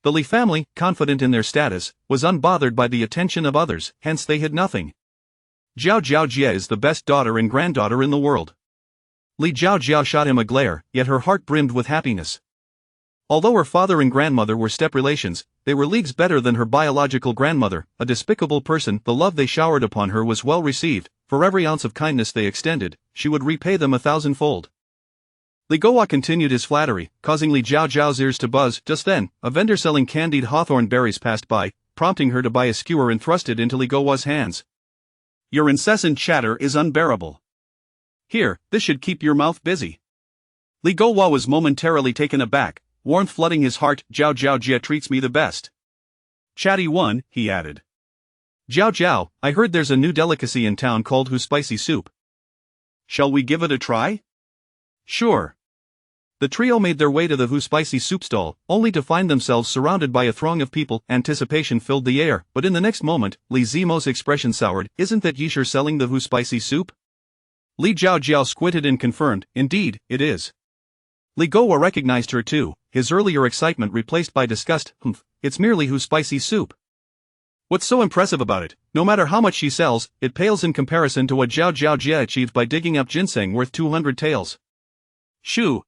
The Li family, confident in their status, was unbothered by the attention of others, hence they hid nothing. Jiao Jie is the best daughter and granddaughter in the world. Li Jiao shot him a glare, yet her heart brimmed with happiness. Although her father and grandmother were step relations, they were leagues better than her biological grandmother, a despicable person. The love they showered upon her was well received. For every ounce of kindness they extended, she would repay them 1,000-fold. Li Guo continued his flattery, causing Li Jiao's ears to buzz. Just then, a vendor selling candied hawthorn berries passed by, prompting her to buy a skewer and thrust it into Li Guo's hands. Your incessant chatter is unbearable. Here, this should keep your mouth busy. Li Guo was momentarily taken aback, warmth flooding his heart. Jiao Jie treats me the best. Chatty one, he added. Jiao, I heard there's a new delicacy in town called Hu spicy soup. Shall we give it a try? Sure. The trio made their way to the Hu spicy soup stall, only to find themselves surrounded by a throng of people. Anticipation filled the air, but in the next moment, Li Zimo's expression soured. Isn't that Yisher selling the Hu spicy soup? Li Jiao squinted and confirmed, indeed, it is. Li Guo recognized her too, his earlier excitement replaced by disgust. It's merely Hu spicy soup. What's so impressive about it? No matter how much she sells, it pales in comparison to what Jiao Jie achieved by digging up ginseng worth 200 taels. Shoo!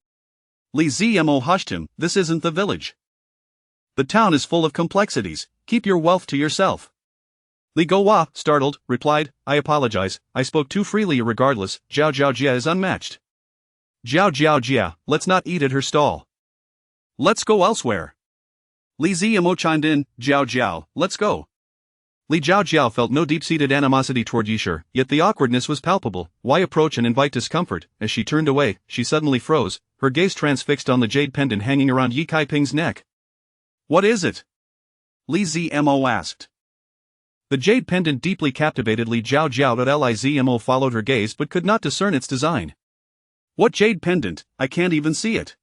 Li Zimo hushed him, this isn't the village. The town is full of complexities, keep your wealth to yourself. Li Guo, startled, replied, I apologize, I spoke too freely. Regardless, Jiao Jie is unmatched. Jiao Jie, let's not eat at her stall. Let's go elsewhere. Li Zimo chimed in, Jiao, let's go. Li Jiao felt no deep-seated animosity toward Yisher, yet the awkwardness was palpable. Why approach and invite discomfort? As she turned away, she suddenly froze, her gaze transfixed on the jade pendant hanging around Yi Kaiping's neck. What is it? Li Zimo asked. The jade pendant deeply captivated Li Jiao. Li Zimo followed her gaze but could not discern its design. What jade pendant? I can't even see it.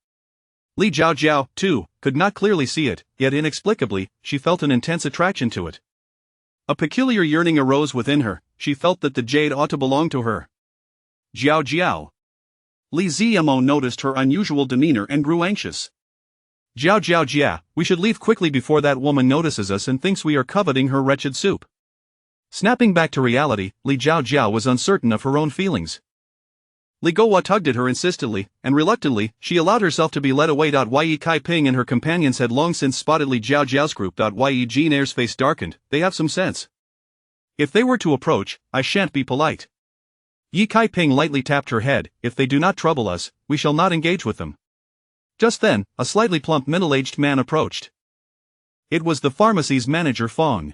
Li Jiao, too, could not clearly see it, yet inexplicably, she felt an intense attraction to it. A peculiar yearning arose within her, she felt that the jade ought to belong to her. Jiao. Li Zimo noticed her unusual demeanor and grew anxious. Jiao, we should leave quickly before that woman notices us and thinks we are coveting her wretched soup. Snapping back to reality, Li Jiao was uncertain of her own feelings. Li Guo tugged at her insistently, and reluctantly, she allowed herself to be led away. Yi Kaiping and her companions had long since spotted Li Jiao's group. Yi Jinair's face darkened, they have some sense. If they were to approach, I shan't be polite. Yi Kaiping lightly tapped her head, if they do not trouble us, we shall not engage with them. Just then, a slightly plump middle-aged man approached. It was the pharmacy's manager Fong.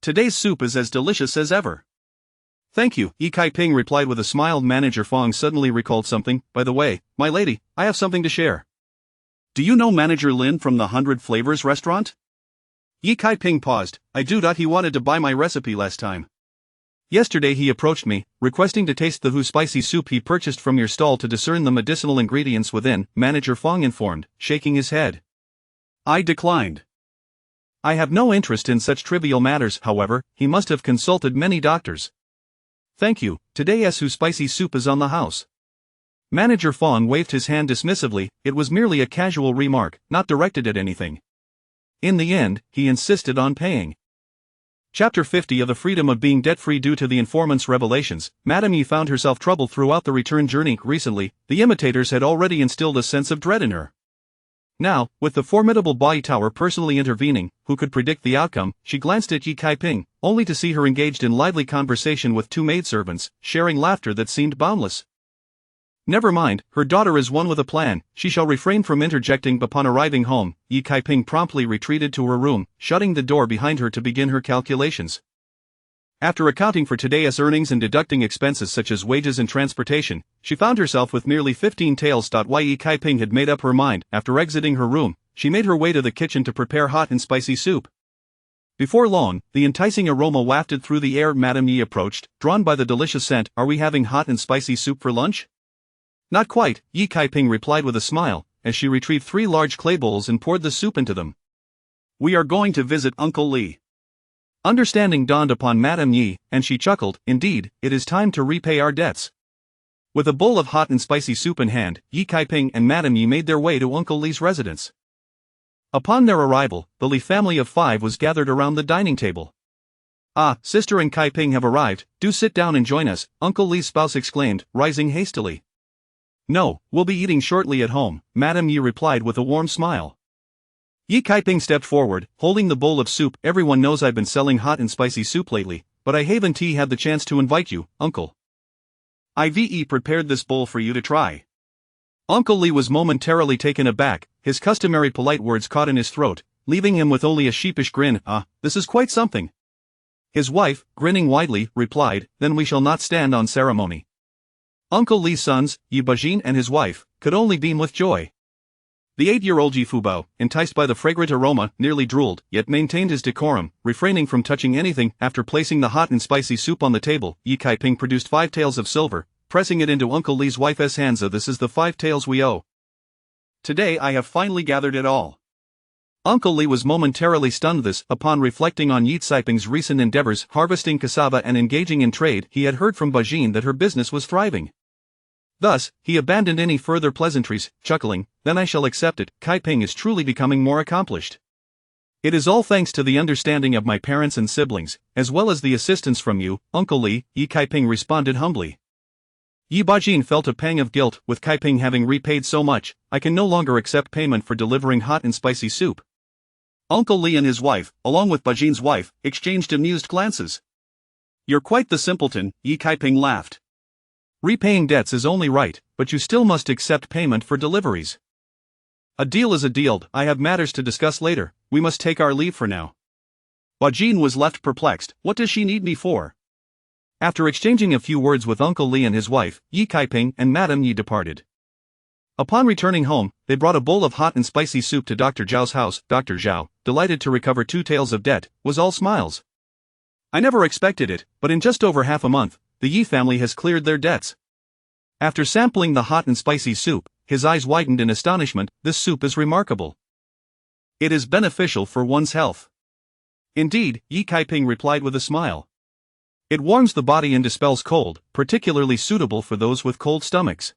Today's soup is as delicious as ever. Thank you, Yi Kaiping replied with a smile. Manager Fong suddenly recalled something. By the way, my lady, I have something to share. Do you know Manager Lin from the 100 Flavors restaurant? Yi Kaiping paused. I do. He wanted to buy my recipe last time. Yesterday he approached me, requesting to taste the Hu spicy soup he purchased from your stall to discern the medicinal ingredients within, Manager Fong informed, shaking his head. I declined. I have no interest in such trivial matters. However, he must have consulted many doctors. Thank you, today's Hu spicy soup is on the house. Manager Fong waved his hand dismissively, it was merely a casual remark, not directed at anything. In the end, he insisted on paying. Chapter 50 of the freedom of being debt-free. Due to the informant's revelations, Madame Yi found herself troubled throughout the return journey. Recently, the imitators had already instilled a sense of dread in her. Now, with the formidable Bai Tower personally intervening, who could predict the outcome, she glanced at Yi Kaiping, only to see her engaged in lively conversation with two maidservants, sharing laughter that seemed boundless. Never mind, her daughter is one with a plan, she shall refrain from interjecting. Upon arriving home, Yi Kaiping promptly retreated to her room, shutting the door behind her to begin her calculations. After accounting for today's earnings and deducting expenses such as wages and transportation, she found herself with merely 15 taels. Yi Kaiping had made up her mind. After exiting her room, she made her way to the kitchen to prepare hot and spicy soup. Before long, the enticing aroma wafted through the air. Madame Yi approached, drawn by the delicious scent. Are we having hot and spicy soup for lunch? Not quite, Yi Kaiping replied with a smile, as she retrieved 3 large clay bowls and poured the soup into them. We are going to visit Uncle Li. Understanding dawned upon Madame Yi, and she chuckled, indeed, it is time to repay our debts. With a bowl of hot and spicy soup in hand, Yi Kaiping and Madame Yi made their way to Uncle Li's residence. Upon their arrival, the Li family of 5 was gathered around the dining table. Ah, Sister and Kai Ping have arrived, do sit down and join us, Uncle Li's spouse exclaimed, rising hastily. No, we'll be eating shortly at home, Madame Yi replied with a warm smile. Yi Kaiping stepped forward, holding the bowl of soup. Everyone knows I've been selling hot and spicy soup lately, but I haven't had the chance to invite you, Uncle. I've prepared this bowl for you to try. Uncle Li was momentarily taken aback, his customary polite words caught in his throat, leaving him with only a sheepish grin. This is quite something. His wife, grinning widely, replied, then we shall not stand on ceremony. Uncle Li's sons, Yi Bajin and his wife, could only beam with joy. The 8-year-old Yi Fubao, enticed by the fragrant aroma, nearly drooled, yet maintained his decorum, refraining from touching anything. After placing the hot and spicy soup on the table, Yi Kaiping produced 5 taels of silver, pressing it into Uncle Li's wife's hands. This is the 5 taels we owe. Today I have finally gathered it all. Uncle Li was momentarily stunned. This, upon reflecting on Yi Kaiping's recent endeavors harvesting cassava and engaging in trade, he had heard from Bajin that her business was thriving. Thus, he abandoned any further pleasantries, chuckling, then I shall accept it. Kaiping is truly becoming more accomplished. It is all thanks to the understanding of my parents and siblings, as well as the assistance from you, Uncle Li, Yi Kaiping responded humbly. Yi Bajin felt a pang of guilt. With Kaiping having repaid so much, I can no longer accept payment for delivering hot and spicy soup. Uncle Li and his wife, along with Bajin's wife, exchanged amused glances. You're quite the simpleton, Yi Kaiping laughed. Repaying debts is only right, but you still must accept payment for deliveries. A deal is a deal. I have matters to discuss later, we must take our leave for now. Bajin was left perplexed. What does she need me for? After exchanging a few words with Uncle Li and his wife, Yi Kaiping and Madame Yi departed. Upon returning home, they brought a bowl of hot and spicy soup to Dr. Zhao's house. Dr. Zhao, delighted to recover 2 taels of debt, was all smiles. I never expected it, but in just over half a month, the Yi family has cleared their debts. After sampling the hot and spicy soup, his eyes widened in astonishment. This soup is remarkable. It is beneficial for one's health. Indeed, Yi Kaiping replied with a smile. It warms the body and dispels cold, particularly suitable for those with cold stomachs.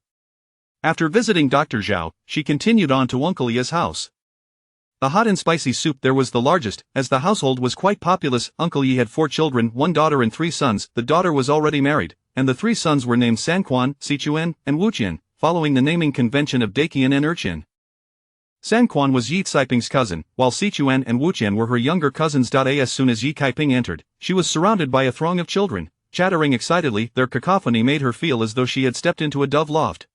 After visiting Dr. Zhao, she continued on to Uncle Li's house. The hot and spicy soup there was the largest, as the household was quite populous. Uncle Yi had 4 children, 1 daughter and 3 sons. The daughter was already married, and the 3 sons were named Sanquan, Sichuan, and Wuqian, following the naming convention of Daqian and Urqian. Sanquan was Yi Kaiping's cousin, while Sichuan and Wuqian were her younger cousins. As soon as Yi Kaiping entered, she was surrounded by a throng of children, chattering excitedly. Their cacophony made her feel as though she had stepped into a dove loft.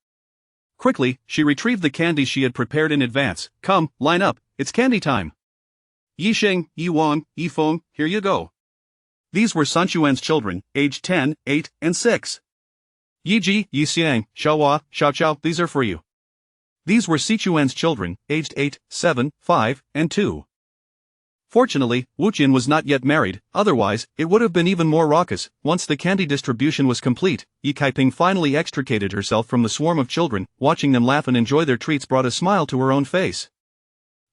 Quickly, she retrieved the candies she had prepared in advance. Come, line up, it's candy time. Yi Sheng, Yi Wang, Yi Feng, here you go. These were Sanchuan's children, aged 10, 8, and 6. Yi Ji, Yi Xiang, Xiaohua, Xiaoqiao, these are for you. These were Sichuan's children, aged 8, 7, 5, and 2. Fortunately, Wuqian was not yet married, otherwise, it would have been even more raucous. Once the candy distribution was complete, Yi Kaiping finally extricated herself from the swarm of children. Watching them laugh and enjoy their treats brought a smile to her own face.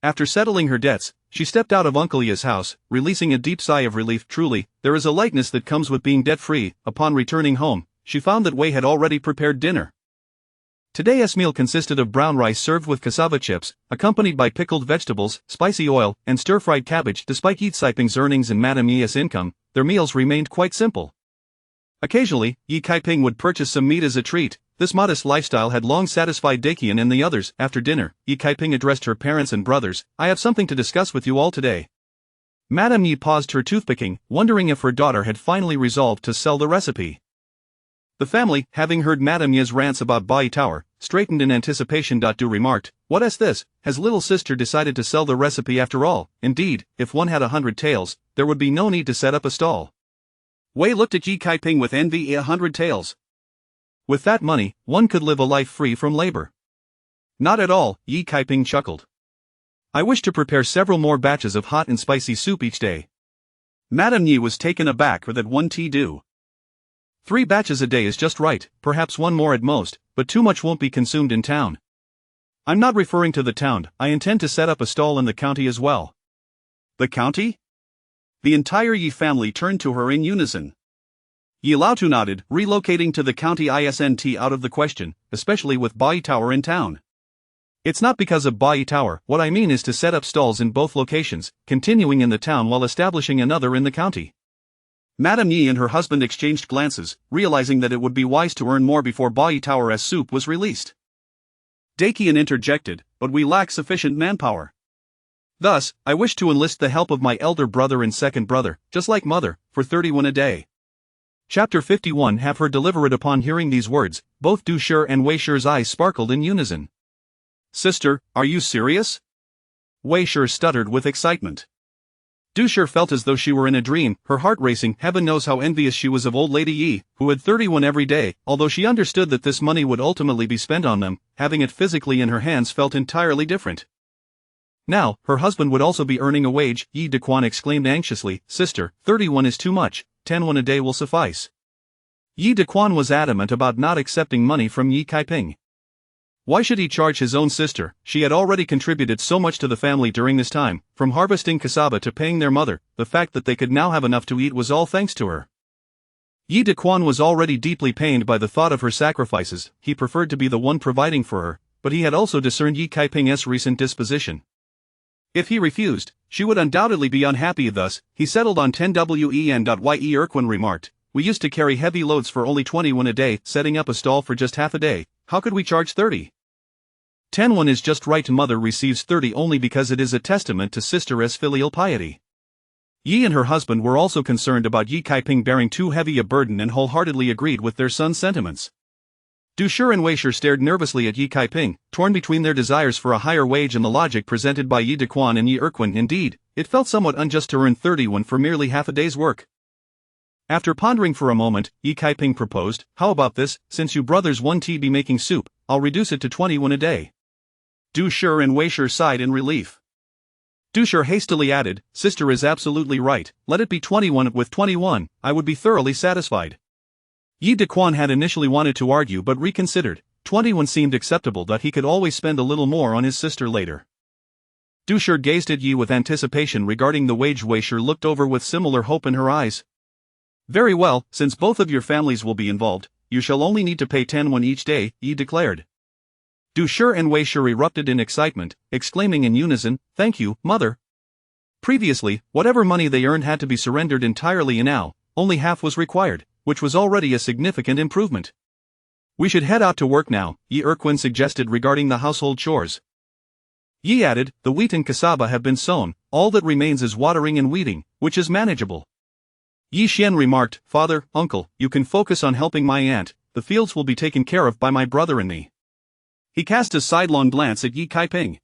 After settling her debts, she stepped out of Uncle Yi's house, releasing a deep sigh of relief. Truly, there is a lightness that comes with being debt-free. Upon returning home, she found that Wei had already prepared dinner. Today's meal consisted of brown rice served with cassava chips, accompanied by pickled vegetables, spicy oil, and stir-fried cabbage. Despite Yi Kaiping's earnings and Madame Yi's income, their meals remained quite simple. Occasionally, Yi Kaiping would purchase some meat as a treat. This modest lifestyle had long satisfied Daqian and the others. After dinner, Yi Kaiping addressed her parents and brothers. I have something to discuss with you all today. Madame Yi paused her toothpicking, wondering if her daughter had finally resolved to sell the recipe. The family, having heard Madame Yi's rants about Bai Tower, straightened in anticipation. Du remarked, "What's this? Has little sister decided to sell the recipe after all?" Indeed, if one had 100 taels, there would be no need to set up a stall. Wei looked at Yi Kaiping with envy. 100 taels. With that money, one could live a life free from labor. Not at all, Yi Kaiping chuckled. I wish to prepare several more batches of hot and spicy soup each day. Madame Yi was taken aback that one tea do. 3 batches a day is just right, perhaps 1 more at most, but too much won't be consumed in town. I'm not referring to the town, I intend to set up a stall in the county as well. The county? The entire Yi family turned to her in unison. Yi Laotu nodded, relocating to the county isn't out of the question, especially with Bai Tower in town. It's not because of Bai Tower, what I mean is to set up stalls in both locations, continuing in the town while establishing another in the county. Madame Yi and her husband exchanged glances, realizing that it would be wise to earn more before Bai Tower's soup was released. Dakian interjected, but we lack sufficient manpower. Thus, I wish to enlist the help of my elder brother and second brother, just like mother, for 31 a day. Chapter 51. Have her deliver it. Upon hearing these words, both Du Shi and Wei Shi's eyes sparkled in unison. Sister, are you serious? Wei Shi stuttered with excitement. Du Shi felt as though she were in a dream, her heart racing. Heaven knows how envious she was of old Lady Yi, who had 31 every day. Although she understood that this money would ultimately be spent on them, having it physically in her hands felt entirely different. Now, her husband would also be earning a wage. Yi Dequan exclaimed anxiously, Sister, 31 is too much, 10 won a day will suffice. Yi Dequan was adamant about not accepting money from Yi Kaiping. Why should he charge his own sister? She had already contributed so much to the family during this time, from harvesting cassava to paying their mother. The fact that they could now have enough to eat was all thanks to her. Yi Dequan was already deeply pained by the thought of her sacrifices. He preferred to be the one providing for her, but he had also discerned Yi Kaiping's recent disposition. If he refused, she would undoubtedly be unhappy. Thus, he settled on 10 wen. Ye Erquin remarked, we used to carry heavy loads for only 20 won a day, setting up a stall for just half a day. How could we charge 30? 10 won is just right. Mother receives 30 only because it is a testament to sister's filial piety. Yi and her husband were also concerned about Yi Kaiping bearing too heavy a burden and wholeheartedly agreed with their son's sentiments. Du Shi and Wei Shi stared nervously at Yi Kaiping, torn between their desires for a higher wage and the logic presented by Yi Dequan and Yi Erquin. Indeed, it felt somewhat unjust to earn 30 won for merely half a day's work. After pondering for a moment, Yi Kaiping proposed, how about this, since you brothers want to be making soup, I'll reduce it to 20 won a day. Du Shi and Wei Shi sighed in relief. Du Shi hastily added, Sister is absolutely right, let it be 21. With 21, I would be thoroughly satisfied. Yi Dequan had initially wanted to argue but reconsidered. 21 seemed acceptable, that he could always spend a little more on his sister later. Du Shi gazed at Yi with anticipation regarding the wage. Wei Shi looked over with similar hope in her eyes. Very well, since both of your families will be involved, you shall only need to pay 10 won each day, Yi declared. Du Shi and Wei Shi erupted in excitement, exclaiming in unison, Thank you, Mother. Previously, whatever money they earned had to be surrendered entirely, and now, only half was required, which was already a significant improvement. We should head out to work now, Yi Erquin suggested regarding the household chores. Yi added, the wheat and cassava have been sown, all that remains is watering and weeding, which is manageable. Yi Xian remarked, Father, Uncle, you can focus on helping my aunt, the fields will be taken care of by my brother and me. He cast a sidelong glance at Yi Kaiping.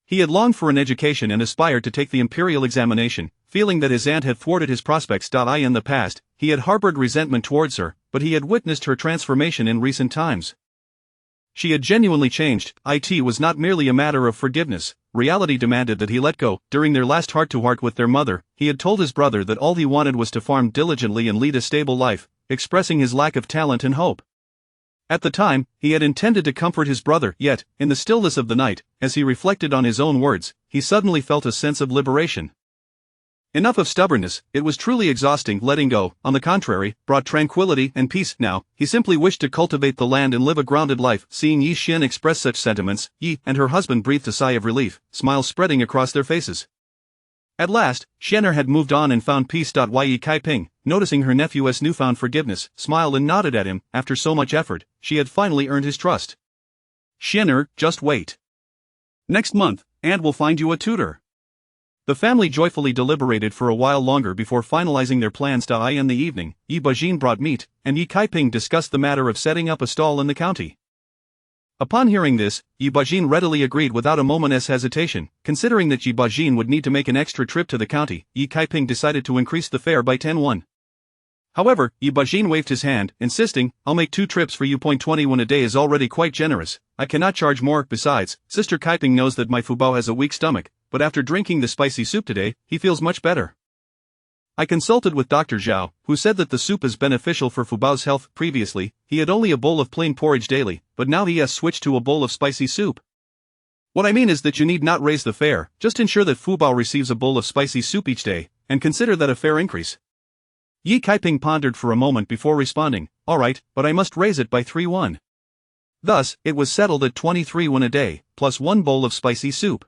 He had longed for an education and aspired to take the imperial examination, feeling that his aunt had thwarted his prospects. In the past, he had harbored resentment towards her, but he had witnessed her transformation in recent times. She had genuinely changed. It was not merely a matter of forgiveness, reality demanded that he let go. During their last heart-to-heart with their mother, he had told his brother that all he wanted was to farm diligently and lead a stable life, expressing his lack of talent and hope. At the time, he had intended to comfort his brother, yet, in the stillness of the night, as he reflected on his own words, he suddenly felt a sense of liberation. Enough of stubbornness, it was truly exhausting. Letting go, on the contrary, brought tranquility and peace. Now, he simply wished to cultivate the land and live a grounded life. Seeing Yi Xian express such sentiments, Yi and her husband breathed a sigh of relief, smiles spreading across their faces. At last, Xianer had moved on and found peace. Yi Kaiping, noticing her nephew's newfound forgiveness, smiled and nodded at him. After so much effort, she had finally earned his trust. Xianer, just wait. Next month, Aunt will find you a tutor. The family joyfully deliberated for a while longer before finalizing their plans. In the evening, Yi Bajin brought meat, and Yi Kaiping discussed the matter of setting up a stall in the county. Upon hearing this, Yi Bajin readily agreed without a moment's hesitation. Considering that Yi Bajin would need to make an extra trip to the county, Yi Kaiping decided to increase the fare by 10 won. However, Yi Bajin waved his hand, insisting, I'll make 2 trips for you. 20 won a day is already quite generous, I cannot charge more. Besides, Sister Kaiping knows that my Fubao has a weak stomach, but after drinking the spicy soup today, he feels much better. I consulted with Dr. Zhao, who said that the soup is beneficial for Fubao's health. Previously, he had only a bowl of plain porridge daily, but now he has switched to a bowl of spicy soup. What I mean is that you need not raise the fare, just ensure that Fubao receives a bowl of spicy soup each day, and consider that a fare increase. Yi Kaiping pondered for a moment before responding, alright, but I must raise it by 3 won. Thus, it was settled at 23 won a day, plus 1 bowl of spicy soup.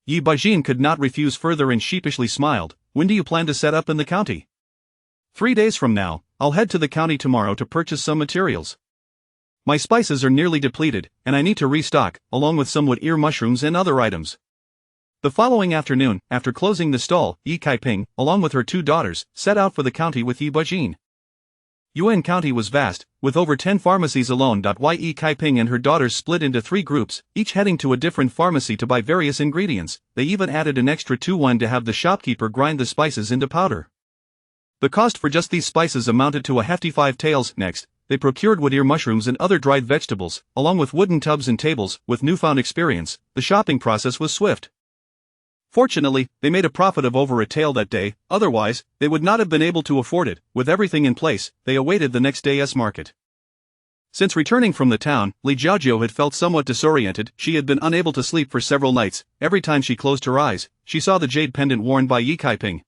Yi Bajin could not refuse further and sheepishly smiled, when do you plan to set up in the county? 3 days from now, I'll head to the county tomorrow to purchase some materials. My spices are nearly depleted, and I need to restock, along with some wood ear mushrooms and other items. The following afternoon, after closing the stall, Yi Kaiping, along with her 2 daughters, set out for the county with Yi Bajin. Yuan County was vast, with over 10 pharmacies alone. Yi Kaiping and her daughters split into 3 groups, each heading to a different pharmacy to buy various ingredients. They even added an extra 2 won to have the shopkeeper grind the spices into powder. The cost for just these spices amounted to a hefty 5 taels. Next, they procured wood ear mushrooms and other dried vegetables, along with wooden tubs and tables. With newfound experience, the shopping process was swift. Fortunately, they made a profit of over a tael that day, otherwise, they would not have been able to afford it. With everything in place, they awaited the next day's market. Since returning from the town, Li Jiaojiu had felt somewhat disoriented. She had been unable to sleep for several nights. Every time she closed her eyes, she saw the jade pendant worn by Yi Kaiping.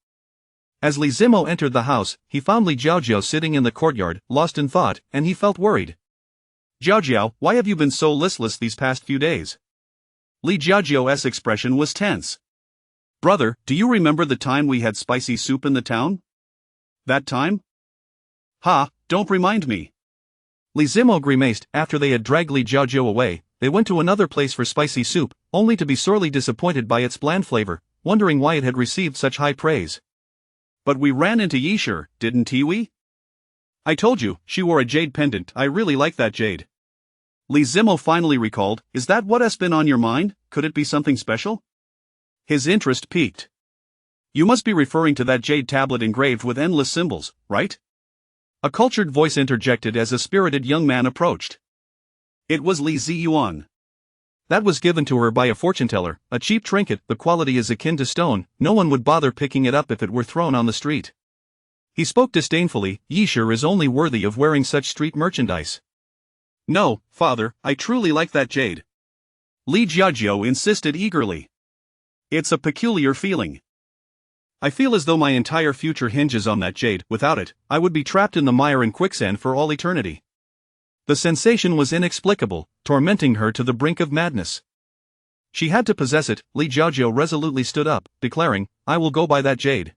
As Li Zimo entered the house, he found Li Jiaojiu sitting in the courtyard, lost in thought, and he felt worried. "Jiaojiu, why have you been so listless these past few days?" Li Jiaojiu's expression was tense. "Brother, do you remember the time we had spicy soup in the town? That time? Ha, don't remind me." Li Zimo grimaced. After they had dragged Li Jiaojiu away, they went to another place for spicy soup, only to be sorely disappointed by its bland flavor, wondering why it had received such high praise. "But we ran into Yishur, didn't we? I told you, she wore a jade pendant. I really like that jade." Li Zimo finally recalled. "Is that what has been on your mind? Could it be something special?" His interest piqued. "You must be referring to that jade tablet engraved with endless symbols, right?" A cultured voice interjected as a spirited young man approached. It was Li Ziyuan. "That was given to her by a fortune-teller, a cheap trinket. The quality is akin to stone. No one would bother picking it up if it were thrown on the street." He spoke disdainfully. "Yishur is only worthy of wearing such street merchandise." "No, father, I truly like that jade." Li Jiaojiu insisted eagerly. "It's a peculiar feeling. I feel as though my entire future hinges on that jade. Without it, I would be trapped in the mire and quicksand for all eternity." The sensation was inexplicable, tormenting her to the brink of madness. She had to possess it. Li Jiaojiu resolutely stood up, declaring, "I will go buy that jade."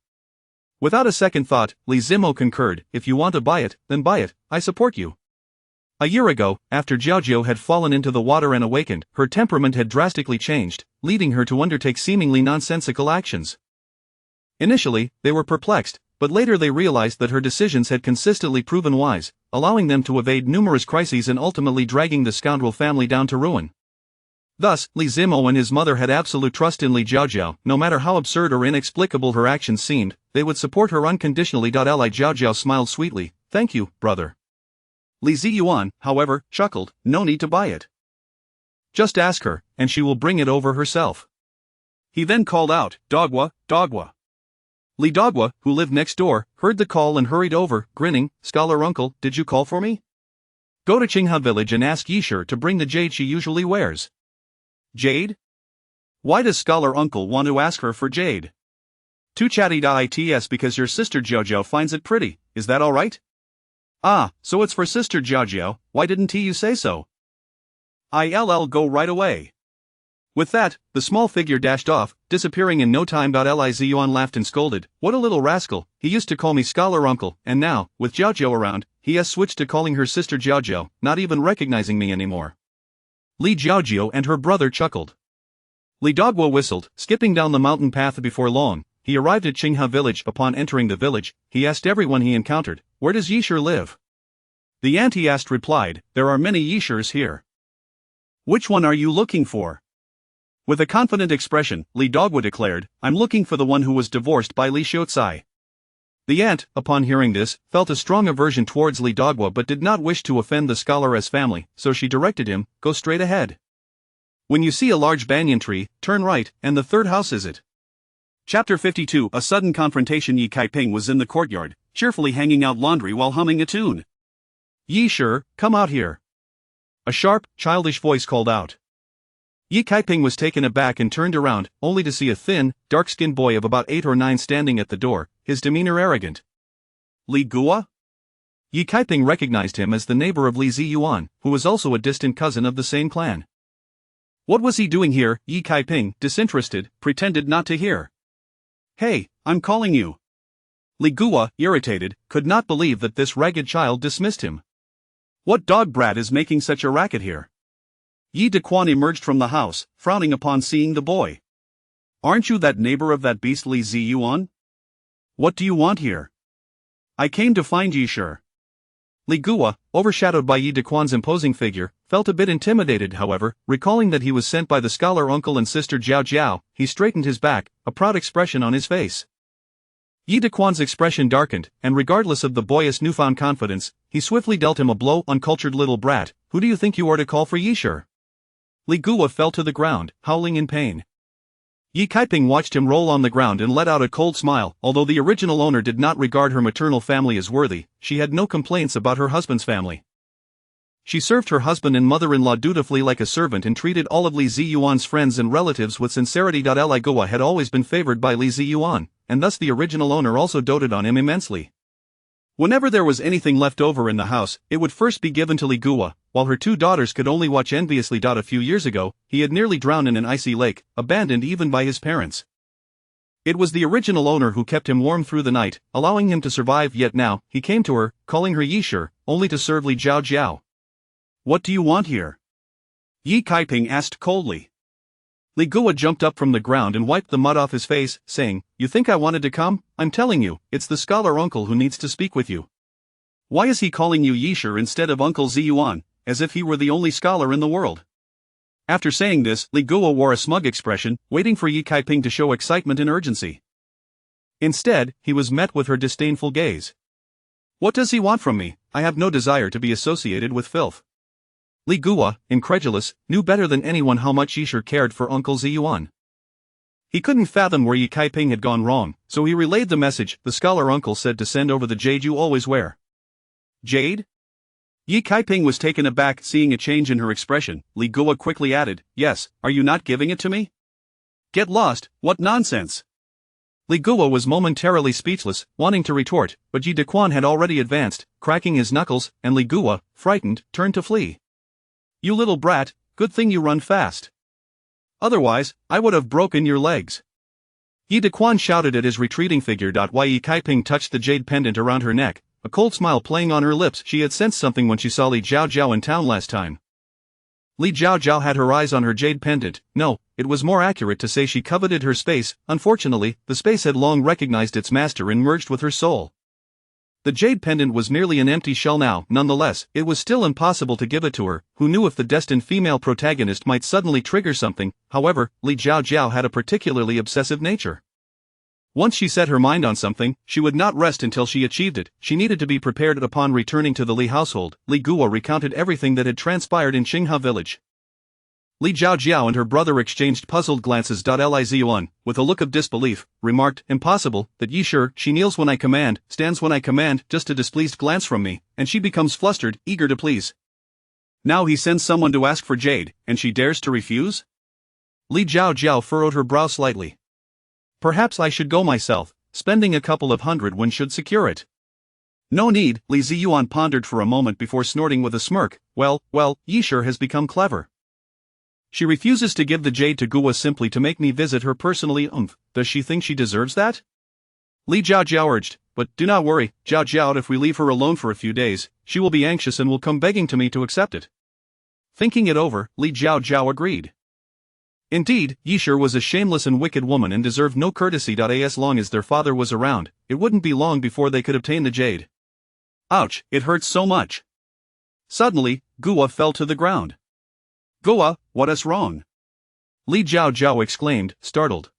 Without a second thought, Li Zimo concurred. "If you want to buy it, then buy it, I support you." A year ago, after Jiaojiu had fallen into the water and awakened, her temperament had drastically changed, leading her to undertake seemingly nonsensical actions. Initially, they were perplexed, but later they realized that her decisions had consistently proven wise, allowing them to evade numerous crises and ultimately dragging the scoundrel family down to ruin. Thus, Li Zimo and his mother had absolute trust in Li Jiaojiu. No matter how absurd or inexplicable her actions seemed, they would support her unconditionally. Li Jiaojiu smiled sweetly. "Thank you, brother." Li Ziyuan, however, chuckled. "No need to buy it. Just ask her, and she will bring it over herself." He then called out, "Dogwa, Dogwa." Li Dogwa, who lived next door, heard the call and hurried over, grinning. "Scholar uncle, did you call for me? Go to Qingha village and ask Yishur to bring the jade she usually wears." "Jade? Why does scholar uncle want to ask her for jade?" "Too chatty. It's because your sister Jiaojiu finds it pretty. Is that all right?" "Ah, so it's for sister Jiaojiu. Why didn't you say so?" "I'll go right away." With that, the small figure dashed off, disappearing in no time. Li Ziyuan laughed and scolded. "What a little rascal, he used to call me scholar uncle, and now, with Jiaojiu around, he has switched to calling her sister Jiaojiu, not even recognizing me anymore." Li Jiaojiu and her brother chuckled. Li Dogwa whistled. Skipping down the mountain path before long, he arrived at Qingha village. Upon entering the village, he asked everyone he encountered, "Where does Yishur live?" The aunt he asked replied, "There are many Yishurs here. Which one are you looking for?" With a confident expression, Li Dogwa declared, "I'm looking for the one who was divorced by Li Xiucai." The aunt, upon hearing this, felt a strong aversion towards Li Dogwa but did not wish to offend the scholar's family, so she directed him, "Go straight ahead. When you see a large banyan tree, turn right, and the third house is it." Chapter 52. A sudden confrontation. Yi Kaiping was in the courtyard, cheerfully hanging out laundry while humming a tune. "Yishur, come out here." A sharp, childish voice called out. Yi Kaiping was taken aback and turned around, only to see a thin, dark-skinned boy of about 8 or 9 standing at the door, his demeanor arrogant. "Li Gua?" Yi Kaiping recognized him as the neighbor of Li Ziyuan, who was also a distant cousin of the same clan. What was he doing here? Yi Kaiping, disinterested, pretended not to hear. "Hey, I'm calling you." Li Guo, irritated, could not believe that this ragged child dismissed him. What dog brat is making such a racket here? Yi Dequan emerged from the house, frowning upon seeing the boy. Aren't you that neighbor of that beastly Zi Yuan? What do you want here? I came to find Yi Shi. Li Guo, overshadowed by Yi Dequan's imposing figure, felt a bit intimidated. However, recalling that he was sent by the scholar uncle and sister Jiao Jiao, he straightened his back, a proud expression on his face. Yi Dequan's expression darkened, and regardless of the boy's newfound confidence, he swiftly dealt him a blow. Uncultured little brat, who do you think you are to call for Yi Shi? Li Guo fell to the ground, howling in pain. Yi Kaiping watched him roll on the ground and let out a cold smile. Although the original owner did not regard her maternal family as worthy, she had no complaints about her husband's family. She served her husband and mother-in-law dutifully like a servant and treated all of Li Ziyuan's friends and relatives with sincerity. Li Guo had always been favored by Li Ziyuan, and thus the original owner also doted on him immensely. Whenever there was anything left over in the house, it would first be given to Li Guo, while her two daughters could only watch enviously. A few years ago, he had nearly drowned in an icy lake, abandoned even by his parents. It was the original owner who kept him warm through the night, allowing him to survive. Yet now, he came to her, calling her Yi Shi, only to serve Li Jiao Jiao. What do you want here? Yi Kaiping asked coldly. Li Guo jumped up from the ground and wiped the mud off his face, saying, You think I wanted to come? I'm telling you, it's the scholar uncle who needs to speak with you. Why is he calling you Yi Shi instead of Uncle Ziyuan, as if he were the only scholar in the world? After saying this, Li Guo wore a smug expression, waiting for Yi Kaiping to show excitement and urgency. Instead, he was met with her disdainful gaze. What does he want from me? I have no desire to be associated with filth. Li Guo, incredulous, knew better than anyone how much Yi Shi cared for Uncle Ziyuan. He couldn't fathom where Yi Kaiping had gone wrong, so he relayed the message. The scholar uncle said to send over the jade you always wear. Jade? Yi Kaiping was taken aback seeing a change in her expression. Li Guo quickly added, Yes, are you not giving it to me? Get lost, what nonsense! Li Guo was momentarily speechless, wanting to retort, but Yi Dequan had already advanced, cracking his knuckles, and Li Guo, frightened, turned to flee. You little brat, good thing you run fast. Otherwise, I would have broken your legs. Yi Dequan shouted at his retreating figure. While Yi Kaiping touched the jade pendant around her neck, a cold smile playing on her lips. She had sensed something when she saw Li Jiao Jiao in town last time. Li Jiao Jiao had her eyes on her jade pendant. No, it was more accurate to say she coveted her space. Unfortunately, the space had long recognized its master and merged with her soul. The jade pendant was merely an empty shell now. Nonetheless, it was still impossible to give it to her, who knew if the destined female protagonist might suddenly trigger something. However, Li Jiao Jiao had a particularly obsessive nature. Once she set her mind on something, she would not rest until she achieved it. She needed to be prepared. Upon returning to the Li household, Li Guo recounted everything that had transpired in Qinghe village. Li Jiao Jiao and her brother exchanged puzzled glances. Li Ziyuan, with a look of disbelief, remarked, Impossible, that Yi Shi, she kneels when I command, stands when I command. Just a displeased glance from me, and she becomes flustered, eager to please. Now he sends someone to ask for jade, and she dares to refuse? Li Jiao Jiao furrowed her brow slightly. Perhaps I should go myself, spending a couple of hundred when should secure it. No need, Li Ziyuan pondered for a moment before snorting with a smirk. Well, Yi Shi has become clever. She refuses to give the jade to Guo simply to make me visit her personally. Does she think she deserves that? Li Jiao Jiao urged, but do not worry, Jiao Jiao, if we leave her alone for a few days, she will be anxious and will come begging to me to accept it. Thinking it over, Li Jiao Jiao agreed. Indeed, Yi Shi was a shameless and wicked woman and deserved no courtesy. As long as their father was around, it wouldn't be long before they could obtain the jade. Ouch, it hurts so much. Suddenly, Guo fell to the ground. Guo, what is wrong? Li Jiao Jiao exclaimed, startled.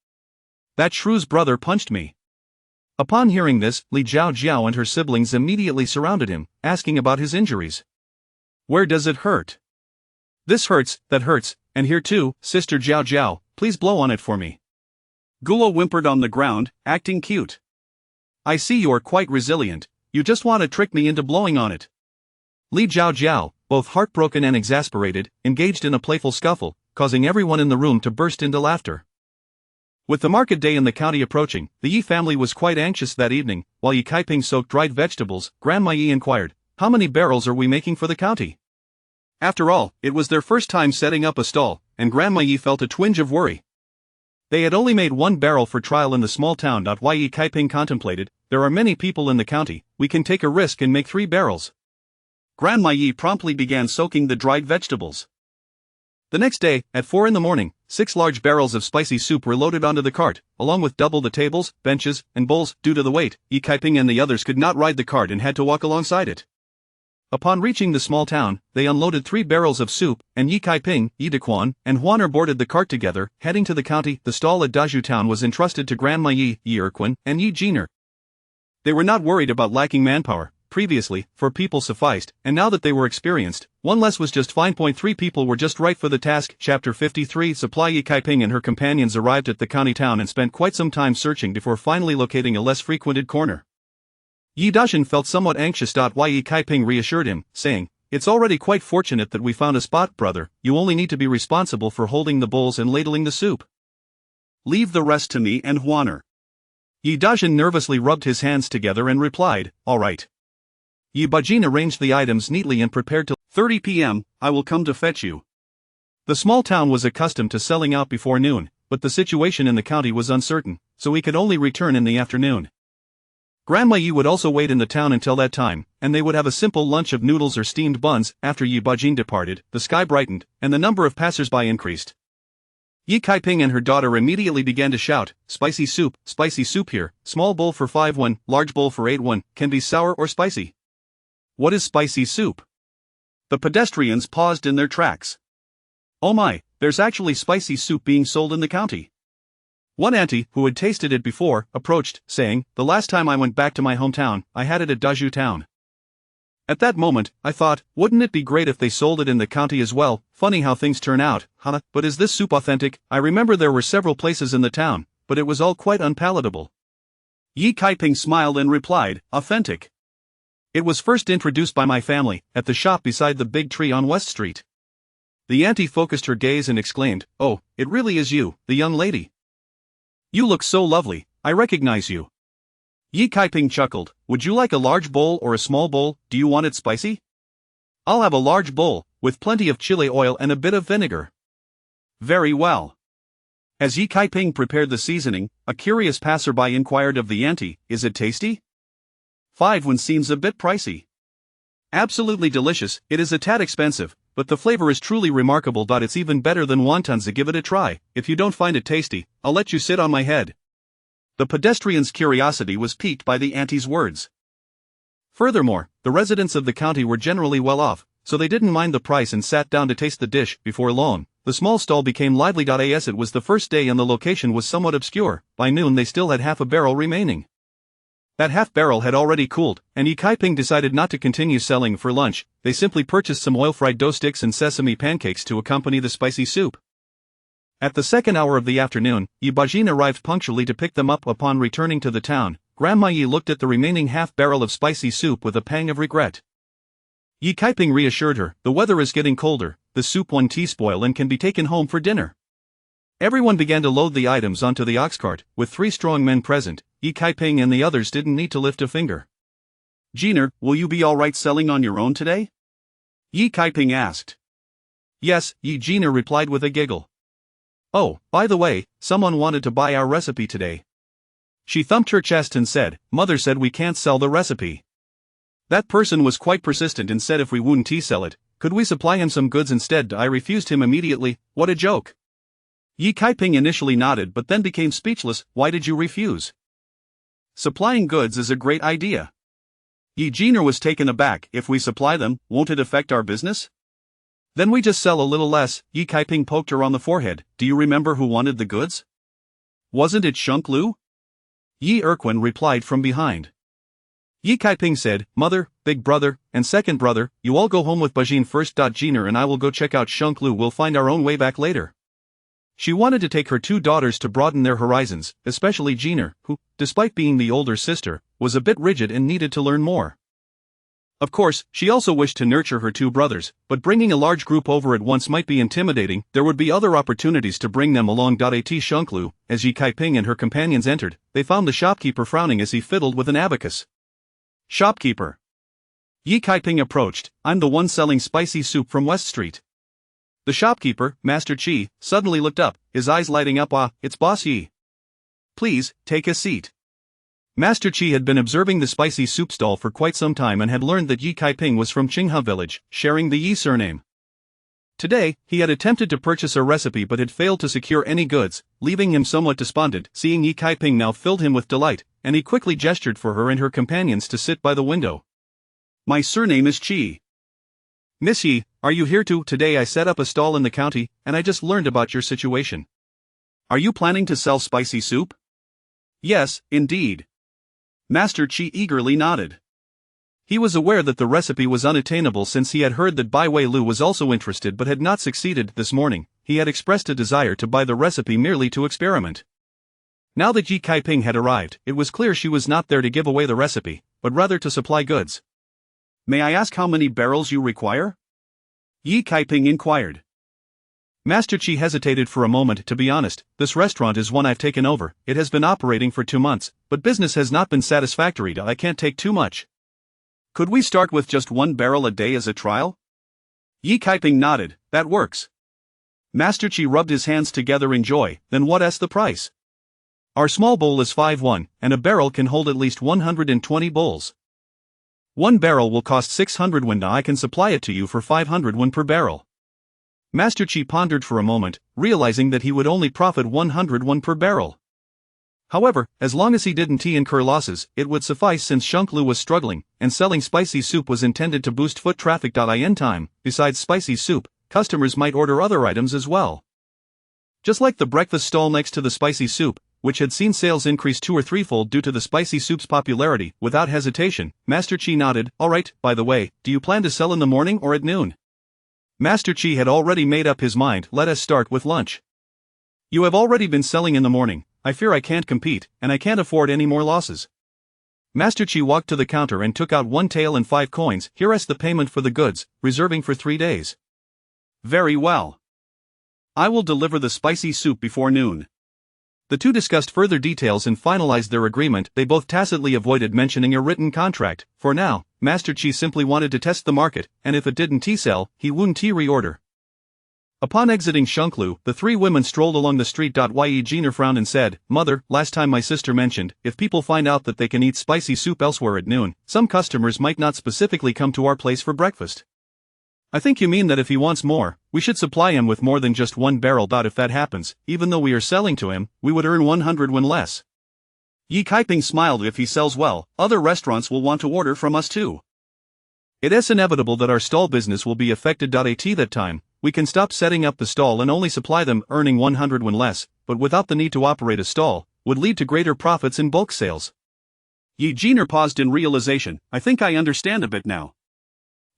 That shrew's brother punched me. Upon hearing this, Li Jiao Jiao and her siblings immediately surrounded him, asking about his injuries. Where does it hurt? This hurts, that hurts, and here too, Sister Jiao Jiao, please blow on it for me. Guo whimpered on the ground, acting cute. I see you're quite resilient, you just want to trick me into blowing on it. Li Jiao Jiao, both heartbroken and exasperated, engaged in a playful scuffle, causing everyone in the room to burst into laughter. With the market day in the county approaching, the Yi family was quite anxious that evening. While Yi Kaiping soaked dried vegetables, Grandma Yi inquired, How many barrels are we making for the county? After all, it was their first time setting up a stall, and Grandma Yi felt a twinge of worry. They had only made one barrel for trial in the small town. Yi Kaiping contemplated, there are many people in the county, we can take a risk and make 3 barrels. Grandma Yi promptly began soaking the dried vegetables. The next day, at 4 in the morning, 6 large barrels of spicy soup were loaded onto the cart, along with double the tables, benches, and bowls. Due to the weight, Yi Kaiping and the others could not ride the cart and had to walk alongside it. Upon reaching the small town, they unloaded 3 barrels of soup, and Yi Kaiping, Yi Dequan, and Huaner boarded the cart together, heading to the county. The stall at Dazhu town was entrusted to Grandma Yi, Yi Erquin, and Yi Jiner. They were not worried about lacking manpower. Previously, 4 people sufficed, and now that they were experienced, 1 less was just fine. 3 people were just right for the task. Chapter 53 Supply. Yi Kaiping and her companions arrived at the county town and spent quite some time searching before finally locating a less frequented corner. Yi Dazhen felt somewhat anxious. Yi Kaiping reassured him, saying, "It's already quite fortunate that we found a spot, brother. You only need to be responsible for holding the bowls and ladling the soup. Leave the rest to me and Huaner." Yi Dazhen nervously rubbed his hands together and replied, "All right." Yi Bajin arranged the items neatly and prepared till 30 p.m., I will come to fetch you. The small town was accustomed to selling out before noon, but the situation in the county was uncertain, so he could only return in the afternoon. Grandma Yi would also wait in the town until that time, and they would have a simple lunch of noodles or steamed buns. After Yi Bajin departed, the sky brightened, and the number of passers-by increased. Yi Kaiping and her daughter immediately began to shout, spicy soup here, small bowl for 5 won, large bowl for 8 won, can be sour or spicy." What is spicy soup? The pedestrians paused in their tracks. Oh my, there's actually spicy soup being sold in the county. One auntie, who had tasted it before, approached, saying, "The last time I went back to my hometown, I had it at Dazhu town." At that moment, I thought, wouldn't it be great if they sold it in the county as well? Funny how things turn out, huh? But is this soup authentic? I remember there were several places in the town, but it was all quite unpalatable. Yi Kaiping smiled and replied, "Authentic. It was first introduced by my family, at the shop beside the big tree on West Street." The auntie focused her gaze and exclaimed, "Oh, it really is you, the young lady. You look so lovely, I recognize you." Yi Kaiping chuckled, "Would you like a large bowl or a small bowl? Do you want it spicy?" "I'll have a large bowl, with plenty of chili oil and a bit of vinegar." "Very well." As Yi Kaiping prepared the seasoning, a curious passerby inquired of the auntie, "Is it tasty?" 5 won seems a bit pricey. "Absolutely delicious, it is a tad expensive, but the flavor is truly remarkable. It's even better than wontons. Give it a try. If you don't find it tasty, I'll let you sit on my head." The pedestrian's curiosity was piqued by the auntie's words. Furthermore, the residents of the county were generally well off, so they didn't mind the price and sat down to taste the dish. Before long, the small stall became lively. As it was the first day and the location was somewhat obscure, by noon they still had half a barrel remaining. That half barrel had already cooled, and Yi Kaiping decided not to continue selling for lunch. They simply purchased some oil-fried dough sticks and sesame pancakes to accompany the spicy soup. At the second hour of the afternoon, Yi Bajin arrived punctually to pick them up. Upon returning to the town, Grandma Yi looked at the remaining half barrel of spicy soup with a pang of regret. Yi Kaiping reassured her, "The weather is getting colder, the soup won't spoil and can be taken home for dinner." Everyone began to load the items onto the ox cart. With 3 strong men present, Yi Kaiping and the others didn't need to lift a finger. "Jiner, will you be alright selling on your own today?" Yi Kaiping asked. "Yes," Yi Jiner replied with a giggle. "Oh, by the way, someone wanted to buy our recipe today." She thumped her chest and said, "Mother said we can't sell the recipe." That person was quite persistent and said if we wouldn't sell it, could we supply him some goods instead? I refused him immediately. What a joke. Yi Kaiping initially nodded but then became speechless. "Why did you refuse?" "Supplying goods is a great idea." Yi Jiner was taken aback. "If we supply them, won't it affect our business?" "Then we just sell a little less." Yi Kaiping poked her on the forehead. "Do you remember who wanted the goods? Wasn't it Shunk Lu?" Yi Erquin replied from behind. Yi Kaiping said, "Mother, big brother, and second brother, you all go home with Bajin first. Jiner and I will go check out Shunk Lu. We'll find our own way back later." She wanted to take her 2 daughters to broaden their horizons, especially Jiner, who, despite being the older sister, was a bit rigid and needed to learn more. Of course, she also wished to nurture her 2 brothers, but bringing a large group over at once might be intimidating. There would be other opportunities to bring them along. At Shunk Lu, as Yi Kaiping and her companions entered, they found the shopkeeper frowning as he fiddled with an abacus. "Shopkeeper." Yi Kaiping approached. "I'm the one selling spicy soup from West Street." The shopkeeper, Master Chi, suddenly looked up, his eyes lighting up. Ah, it's Boss Yi. Please, take a seat. Master Chi had been observing the spicy soup stall for quite some time and had learned that Yi Kaiping was from Qinghe village, sharing the Yi surname. Today, he had attempted to purchase a recipe but had failed to secure any goods, leaving him somewhat despondent. Seeing Yi Kaiping now filled him with delight, and he quickly gestured for her and her companions to sit by the window. My surname is Chi. Miss Yi, are you here too? Today I set up a stall in the county, and I just learned about your situation. Are you planning to sell spicy soup? Yes, indeed. Master Chi eagerly nodded. He was aware that the recipe was unattainable since he had heard that Bai Wei Lu was also interested but had not succeeded. This morning, he had expressed a desire to buy the recipe merely to experiment. Now that Yi Kaiping had arrived, it was clear she was not there to give away the recipe, but rather to supply goods. May I ask how many barrels you require? Yi Kaiping inquired. Master Chi hesitated for a moment. To be honest, this restaurant is one I've taken over. It has been operating for 2 months, but business has not been satisfactory. I can't take too much. Could we start with just 1 barrel a day as a trial? Yi Kaiping nodded. That works. Master Chi rubbed his hands together in joy. Then what's the price? Our small bowl is 5 won, and a barrel can hold at least 120 bowls. 1 barrel will cost 600 won. I can supply it to you for 500 won per barrel. Master Chi pondered for a moment, realizing that he would only profit 100 won per barrel. However, as long as he didn't incur losses, it would suffice since Shanglu was struggling, and selling spicy soup was intended to boost foot traffic. In time, besides spicy soup, customers might order other items as well. Just like the breakfast stall next to the spicy soup, which had seen sales increase 2 or 3-fold due to the spicy soup's popularity. Without hesitation, Master Chi nodded. Alright, by the way, do you plan to sell in the morning or at noon? Master Chi had already made up his mind. Let us start with lunch. You have already been selling in the morning. I fear I can't compete, and I can't afford any more losses. Master Chi walked to the counter and took out 1 tael and 5 coins. Here's the payment for the goods, reserving for 3 days. Very well. I will deliver the spicy soup before noon. The two discussed further details and finalized their agreement. They both tacitly avoided mentioning a written contract. For now, Master Chi simply wanted to test the market, and if it didn't sell, he wouldn't reorder. Upon exiting Shanglu, the 3 women strolled along the street. Yi Jiner frowned and said, Mother, last time my sister mentioned, if people find out that they can eat spicy soup elsewhere at noon, some customers might not specifically come to our place for breakfast. I think you mean that if he wants more, we should supply him with more than just 1 barrel. If that happens, even though we are selling to him, we would earn 100 won less. Yi Kaiping smiled. If he sells well, other restaurants will want to order from us too. It is inevitable that our stall business will be affected. At that time, we can stop setting up the stall and only supply them, earning 100 won less, but without the need to operate a stall, would lead to greater profits in bulk sales. Yi Jiner paused in realization. I think I understand a bit now.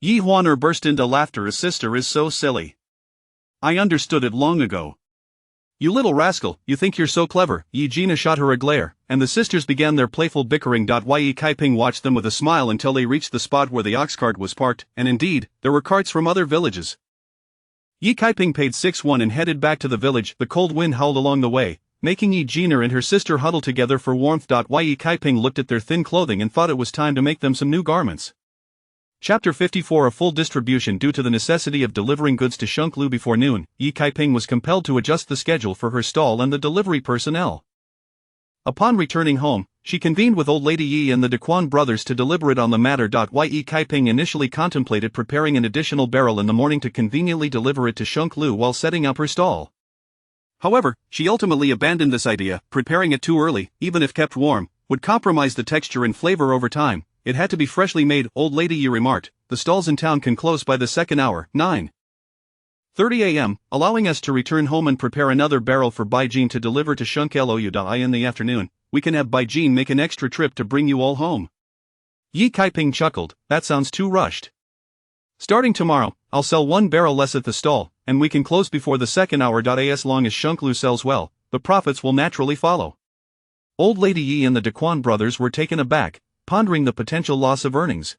Yi Huaner burst into laughter. His sister is so silly. I understood it long ago. You little rascal, you think you're so clever. Yi Jina shot her a glare, and the sisters began their playful bickering. Yi Kaiping watched them with a smile until they reached the spot where the ox cart was parked, and indeed, there were carts from other villages. Yi Kaiping paid 6 won and headed back to the village. The cold wind howled along the way, making Yi Jiner and her sister huddle together for warmth. Yi Kaiping looked at their thin clothing and thought it was time to make them some new garments. Chapter 54. A full distribution. Due to the necessity of delivering goods to Shanglu before noon, Yi Kaiping was compelled to adjust the schedule for her stall and the delivery personnel. Upon returning home, she convened with old lady Yi and the Daquan brothers to deliberate on the matter. Yi Kaiping initially contemplated preparing an additional barrel in the morning to conveniently deliver it to Shanglu while setting up her stall. However, she ultimately abandoned this idea. Preparing it too early, even if kept warm, would compromise the texture and flavor over time. It had to be freshly made. Old lady Yi remarked, the stalls in town can close by the second hour, 9:30 a.m., allowing us to return home and prepare another barrel for Baijin to deliver to Shanglu in the afternoon. We can have Baijin make an extra trip to bring you all home. Yi Kaiping chuckled, that sounds too rushed. Starting tomorrow, I'll sell 1 barrel less at the stall, and we can close before the second hour. As long as Shanglu sells well, the profits will naturally follow. Old lady Yi and the Daquan brothers were taken aback, pondering the potential loss of earnings.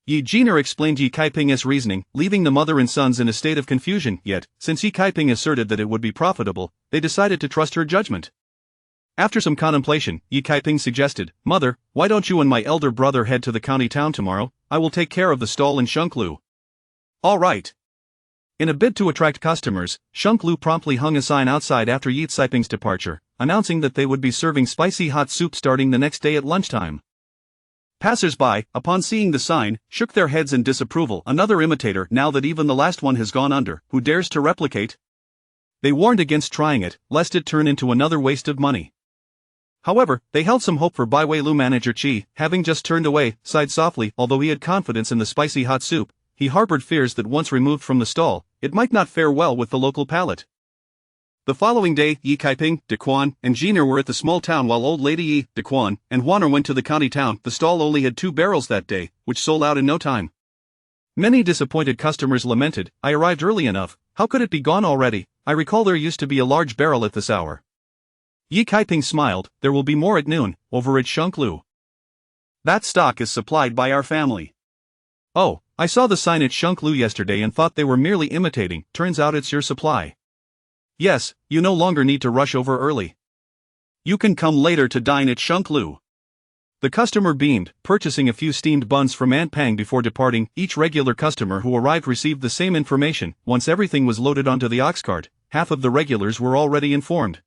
Yi Jiner explained Yi Kaiping's reasoning, leaving the mother and sons in a state of confusion. Yet, since Yi Kaiping asserted that it would be profitable, they decided to trust her judgment. After some contemplation, Yi Kaiping suggested, Mother, why don't you and my elder brother head to the county town tomorrow? I will take care of the stall in Shanglu. All right. In a bid to attract customers, Shunk Lu promptly hung a sign outside after Yi Caiping's departure, announcing that they would be serving spicy hot soup starting the next day at lunchtime. Passers-by, upon seeing the sign, shook their heads in disapproval. Another imitator now that even the last one has gone under, who dares to replicate? They warned against trying it, lest it turn into another waste of money. However, they held some hope for Bai Weilu. Manager Chi, having just turned away, sighed softly. Although he had confidence in the spicy hot soup, he harbored fears that once removed from the stall, it might not fare well with the local palate. The following day, Yi Caiping, De Quan, and Jiner were at the small town while old lady Yi, De Quan, and Wanner went to the county town. The stall only had 2 barrels that day, which sold out in no time. Many disappointed customers lamented, "I arrived early enough, how could it be gone already? I recall there used to be a large barrel at this hour." Yi Caiping smiled, "There will be more at noon, over at Shunk Lu. That stock is supplied by our family." "Oh, I saw the sign at Shunk Lu yesterday and thought they were merely imitating, turns out it's your supply." "Yes, you no longer need to rush over early. You can come later to dine at Shunk Lu." The customer beamed, purchasing a few steamed buns from Aunt Pang before departing. Each regular customer who arrived received the same information. Once everything was loaded onto the ox cart, half of the regulars were already informed.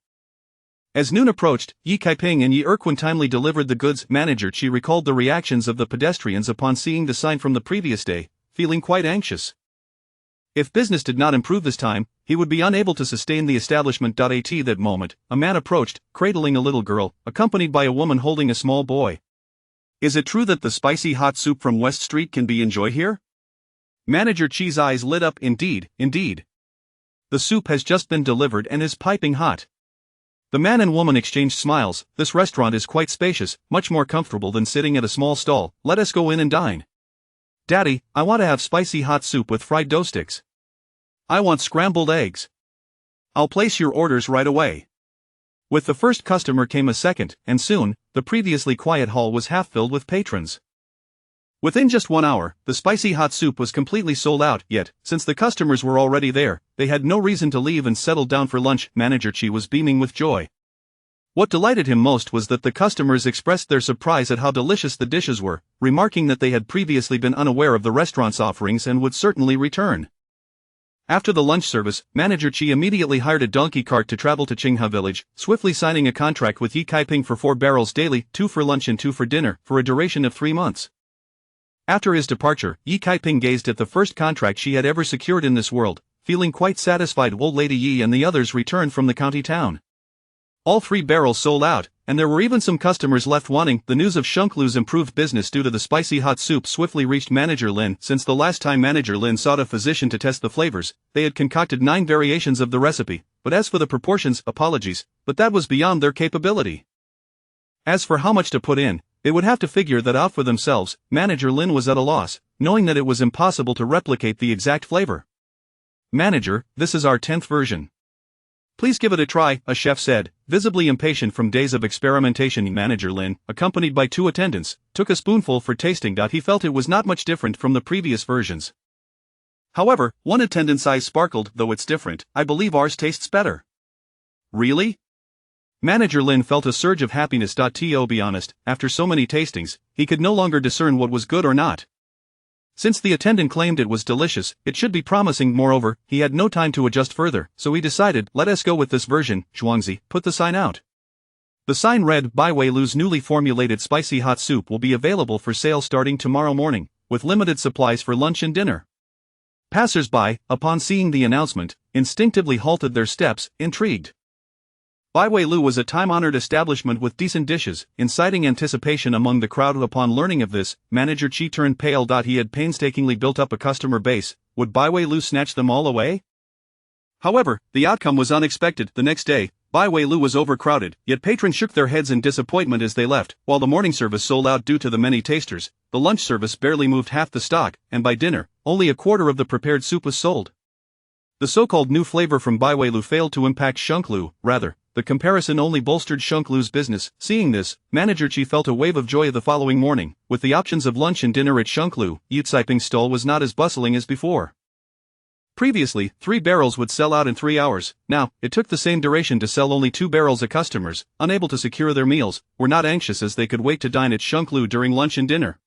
As noon approached, Yi Caiping and Yi Erquin timely delivered the goods. Manager Chi recalled the reactions of the pedestrians upon seeing the sign from the previous day, feeling quite anxious. If business did not improve this time, he would be unable to sustain the establishment. At that moment, a man approached, cradling a little girl, accompanied by a woman holding a small boy. "Is it true that the spicy hot soup from West Street can be enjoyed here?" Manager Chi's eyes lit up. Indeed. The soup has just been delivered and is piping hot." The man and woman exchanged smiles. "This restaurant is quite spacious, much more comfortable than sitting at a small stall. Let us go in and dine." "Daddy, I want to have spicy hot soup with fried dough sticks." "I want scrambled eggs." "I'll place your orders right away." With the first customer came a second, and soon, the previously quiet hall was half filled with patrons. Within just 1 hour, the spicy hot soup was completely sold out. Yet, since the customers were already there, they had no reason to leave and settled down for lunch. Manager Chi was beaming with joy. What delighted him most was that the customers expressed their surprise at how delicious the dishes were, remarking that they had previously been unaware of the restaurant's offerings and would certainly return. After the lunch service, Manager Chi immediately hired a donkey cart to travel to Qinghe village, swiftly signing a contract with Yi Caiping for 4 barrels daily, 2 for lunch and 2 for dinner, for a duration of 3 months. After his departure, Yi Caiping gazed at the first contract she had ever secured in this world, feeling quite satisfied. Old lady Yi and the others returned from the county town. All 3 barrels sold out, and there were even some customers left wanting. The news of Shunk Lu's improved business due to the spicy hot soup swiftly reached Manager Lin. Since the last time Manager Lin sought a physician to test the flavors, they had concocted 9 variations of the recipe, but as for the proportions, apologies, but that was beyond their capability. As for how much to put in, they would have to figure that out for themselves. Manager Lin was at a loss, knowing that it was impossible to replicate the exact flavor. "Manager, this is our 10th version. Please give it a try," a chef said, visibly impatient from days of experimentation. Manager Lin, accompanied by 2 attendants, took a spoonful for tasting. He felt it was not much different from the previous versions. However, one attendant's eyes sparkled. "Though it's different, I believe ours tastes better." "Really?" Manager Lin felt a surge of happiness. To be honest, after so many tastings, he could no longer discern what was good or not. Since the attendant claimed it was delicious, it should be promising. Moreover, he had no time to adjust further, so he decided, "Let us go with this version." Zhuangzi, put the sign out. The sign read, "Bai Weilu's newly formulated spicy hot soup will be available for sale starting tomorrow morning, with limited supplies for lunch and dinner." Passers-by, upon seeing the announcement, instinctively halted their steps, intrigued. Bai Weilu was a time-honored establishment with decent dishes, inciting anticipation among the crowd. Upon learning of this, Manager Chi turned pale. He had painstakingly built up a customer base. Would Bai Weilu snatch them all away? However, the outcome was unexpected. The next day, Bai Weilu was overcrowded, yet patrons shook their heads in disappointment as they left. While the morning service sold out due to the many tasters, the lunch service barely moved half the stock, and by dinner, only a quarter of the prepared soup was sold. The so-called new flavor from Bai Weilu failed to impact Shunk Lu. Rather, the comparison only bolstered Shunk Lu's business. Seeing this, Manager Chi felt a wave of joy the following morning. With the options of lunch and dinner at Shunk Lu, Yi Caiping's stall was not as bustling as before. Previously, 3 barrels would sell out in 3 hours. Now, it took the same duration to sell only 2 barrels. Customers, unable to secure their meals, were not anxious as they could wait to dine at Shunk Lu during lunch and dinner.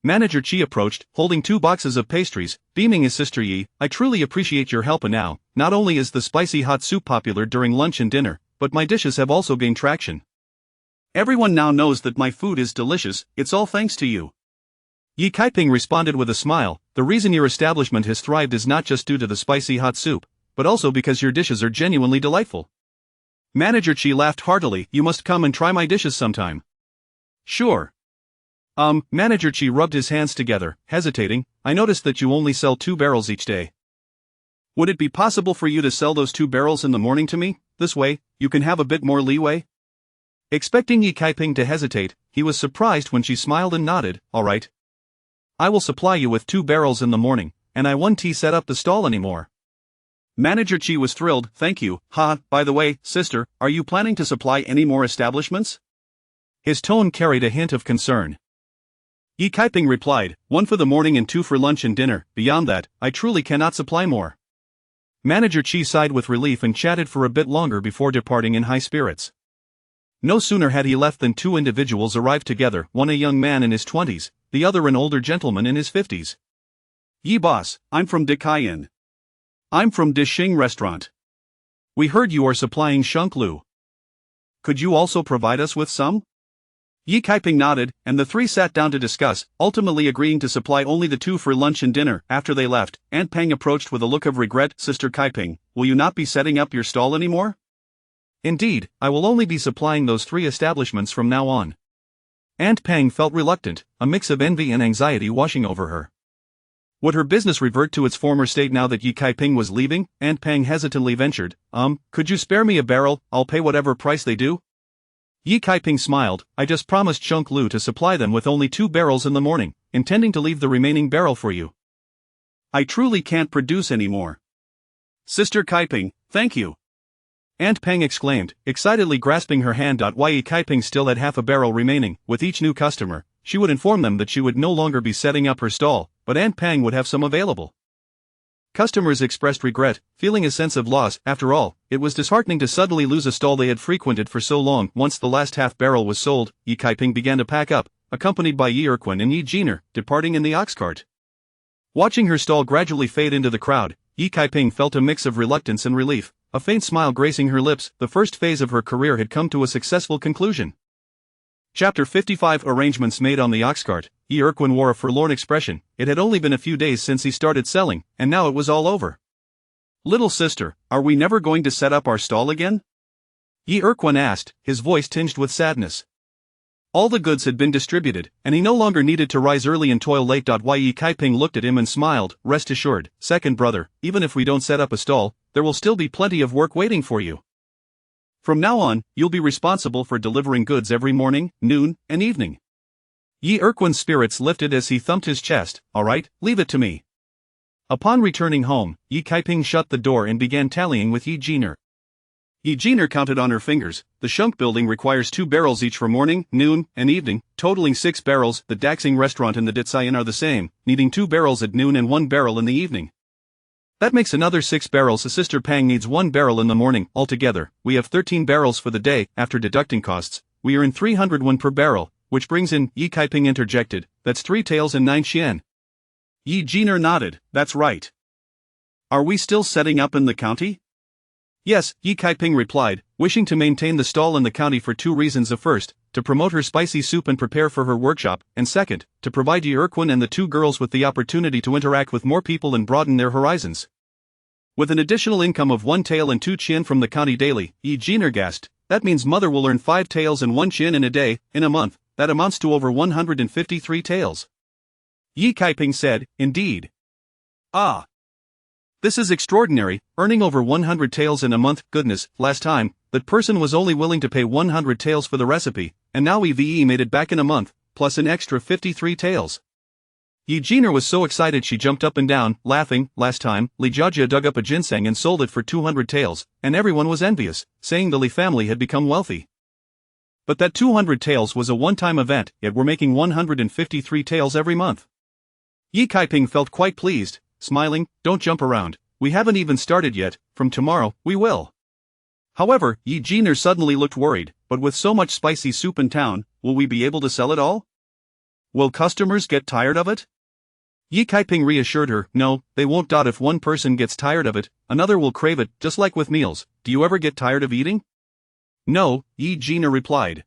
Manager Chi approached, holding 2 boxes of pastries, beaming his sister Yi. I truly appreciate your help now. Not only is the spicy hot soup popular during lunch and dinner, but my dishes have also gained traction. Everyone now knows that my food is delicious, it's all thanks to you. Yi Kaiping responded with a smile. The reason your establishment has thrived is not just due to the spicy hot soup, but also because your dishes are genuinely delightful. Manager Chi laughed heartily. You must come and try my dishes sometime. Sure. Manager Chi rubbed his hands together, hesitating. I noticed that you only sell 2 barrels each day. Would it be possible for you to sell those 2 barrels in the morning to me? This way, you can have a bit more leeway? Expecting Yi Kaiping to hesitate, he was surprised when she smiled and nodded. All right. I will supply you with 2 barrels in the morning, and I won't set up the stall anymore. Manager Chi was thrilled. Thank you. By the way, sister, are you planning to supply any more establishments? His tone carried a hint of concern. Yi Kaiping replied, 1 for the morning and 2 for lunch and dinner. Beyond that, I truly cannot supply more. Manager Chi sighed with relief and chatted for a bit longer before departing in high spirits. No sooner had he left than 2 individuals arrived together, one a young man in his 20s, the other an older gentleman in his 50s. Yi boss, I'm from Dikayan. I'm from Dishing Restaurant. We heard you are supplying Shunklu. Could you also provide us with some? Yi Kaiping nodded, and the 3 sat down to discuss, ultimately agreeing to supply only the 2 for lunch and dinner. After they left, Aunt Pang approached with a look of regret. Sister Kaiping, will you not be setting up your stall anymore? Indeed, I will only be supplying those 3 establishments from now on. Aunt Pang felt reluctant, a mix of envy and anxiety washing over her. Would her business revert to its former state now that Yi Kaiping was leaving? Aunt Pang hesitantly ventured, could you spare me a barrel? I'll pay whatever price they do. Yi Kaiping smiled. I just promised Chunk Lu to supply them with only 2 barrels in the morning, intending to leave the remaining barrel for you. I truly can't produce any more. Sister Kaiping, thank you. Aunt Pang exclaimed, excitedly grasping her hand. While Yi Kaiping still had half a barrel remaining, with each new customer, she would inform them that she would no longer be setting up her stall, but Aunt Pang would have some available. Customers expressed regret, feeling a sense of loss. After all, it was disheartening to suddenly lose a stall they had frequented for so long. Once the last half barrel was sold, Yi Kaiping began to pack up, accompanied by Yi Erquin and Yi Jiner, departing in the ox cart. Watching her stall gradually fade into the crowd, Yi Kaiping felt a mix of reluctance and relief, a faint smile gracing her lips. The first phase of her career had come to a successful conclusion. Chapter 55 Arrangements made on the ox cart. Yi Erquin wore a forlorn expression. It had only been a few days since he started selling, and now it was all over. Little sister, are we never going to set up our stall again? Yi Erquin asked, his voice tinged with sadness. All the goods had been distributed, and he no longer needed to rise early and toil late. Yi Kaiping looked at him and smiled. Rest assured, second brother, even if we don't set up a stall, there will still be plenty of work waiting for you. From now on, you'll be responsible for delivering goods every morning, noon, and evening. Yi Erquin's spirits lifted as he thumped his chest. All right, leave it to me. Upon returning home, Yi Kaiping shut the door and began tallying with Yi Jiner. Yi Jiner counted on her fingers. The Shunk building requires 2 barrels each for morning, noon, and evening, totaling 6 barrels. The Daxing restaurant and the Ditsayan are the same, needing 2 barrels at noon and 1 barrel in the evening. That makes another 6 barrels. Sister Pang needs 1 barrel in the morning. Altogether, we have 13 barrels for the day. After deducting costs, we earn 301 per barrel, which brings in, Yi Kaiping interjected, that's 3 taels and 9 xian. Yi Jiner nodded, that's right. Are we still setting up in the county? Yes, Yi Kaiping replied, wishing to maintain the stall in the county for 2 reasons. The first, to promote her spicy soup and prepare for her workshop, and second, to provide Yi Erquin and the 2 girls with the opportunity to interact with more people and broaden their horizons. With an additional income of 1 tael and 2 qian from the county daily, Yi Jiner gasped, that means mother will earn 5 taels and 1 qian in a day. In a month, that amounts to over 153 taels. Yi Kaiping said, indeed. Ah. This is extraordinary, earning over 100 taels in a month. Goodness, last time, that person was only willing to pay 100 taels for the recipe, and now EVE made it back in a month, plus an extra 53 taels. Yi Jiner was so excited she jumped up and down, laughing. Last time, Li Jiajia dug up a ginseng and sold it for 200 taels, and everyone was envious, saying the Li family had become wealthy. But that 200 taels was a one-time event, yet we're making 153 taels every month. Yi Kaiping felt quite pleased, smiling. Don't jump around, we haven't even started yet, from tomorrow, we will. However, Yi Jiner suddenly looked worried, but with so much spicy soup in town, will we be able to sell it all? Will customers get tired of it? Yi Kaiping reassured her, no, they won't. If one person gets tired of it, another will crave it, just like with meals. Do you ever get tired of eating? No, Yi Jina replied.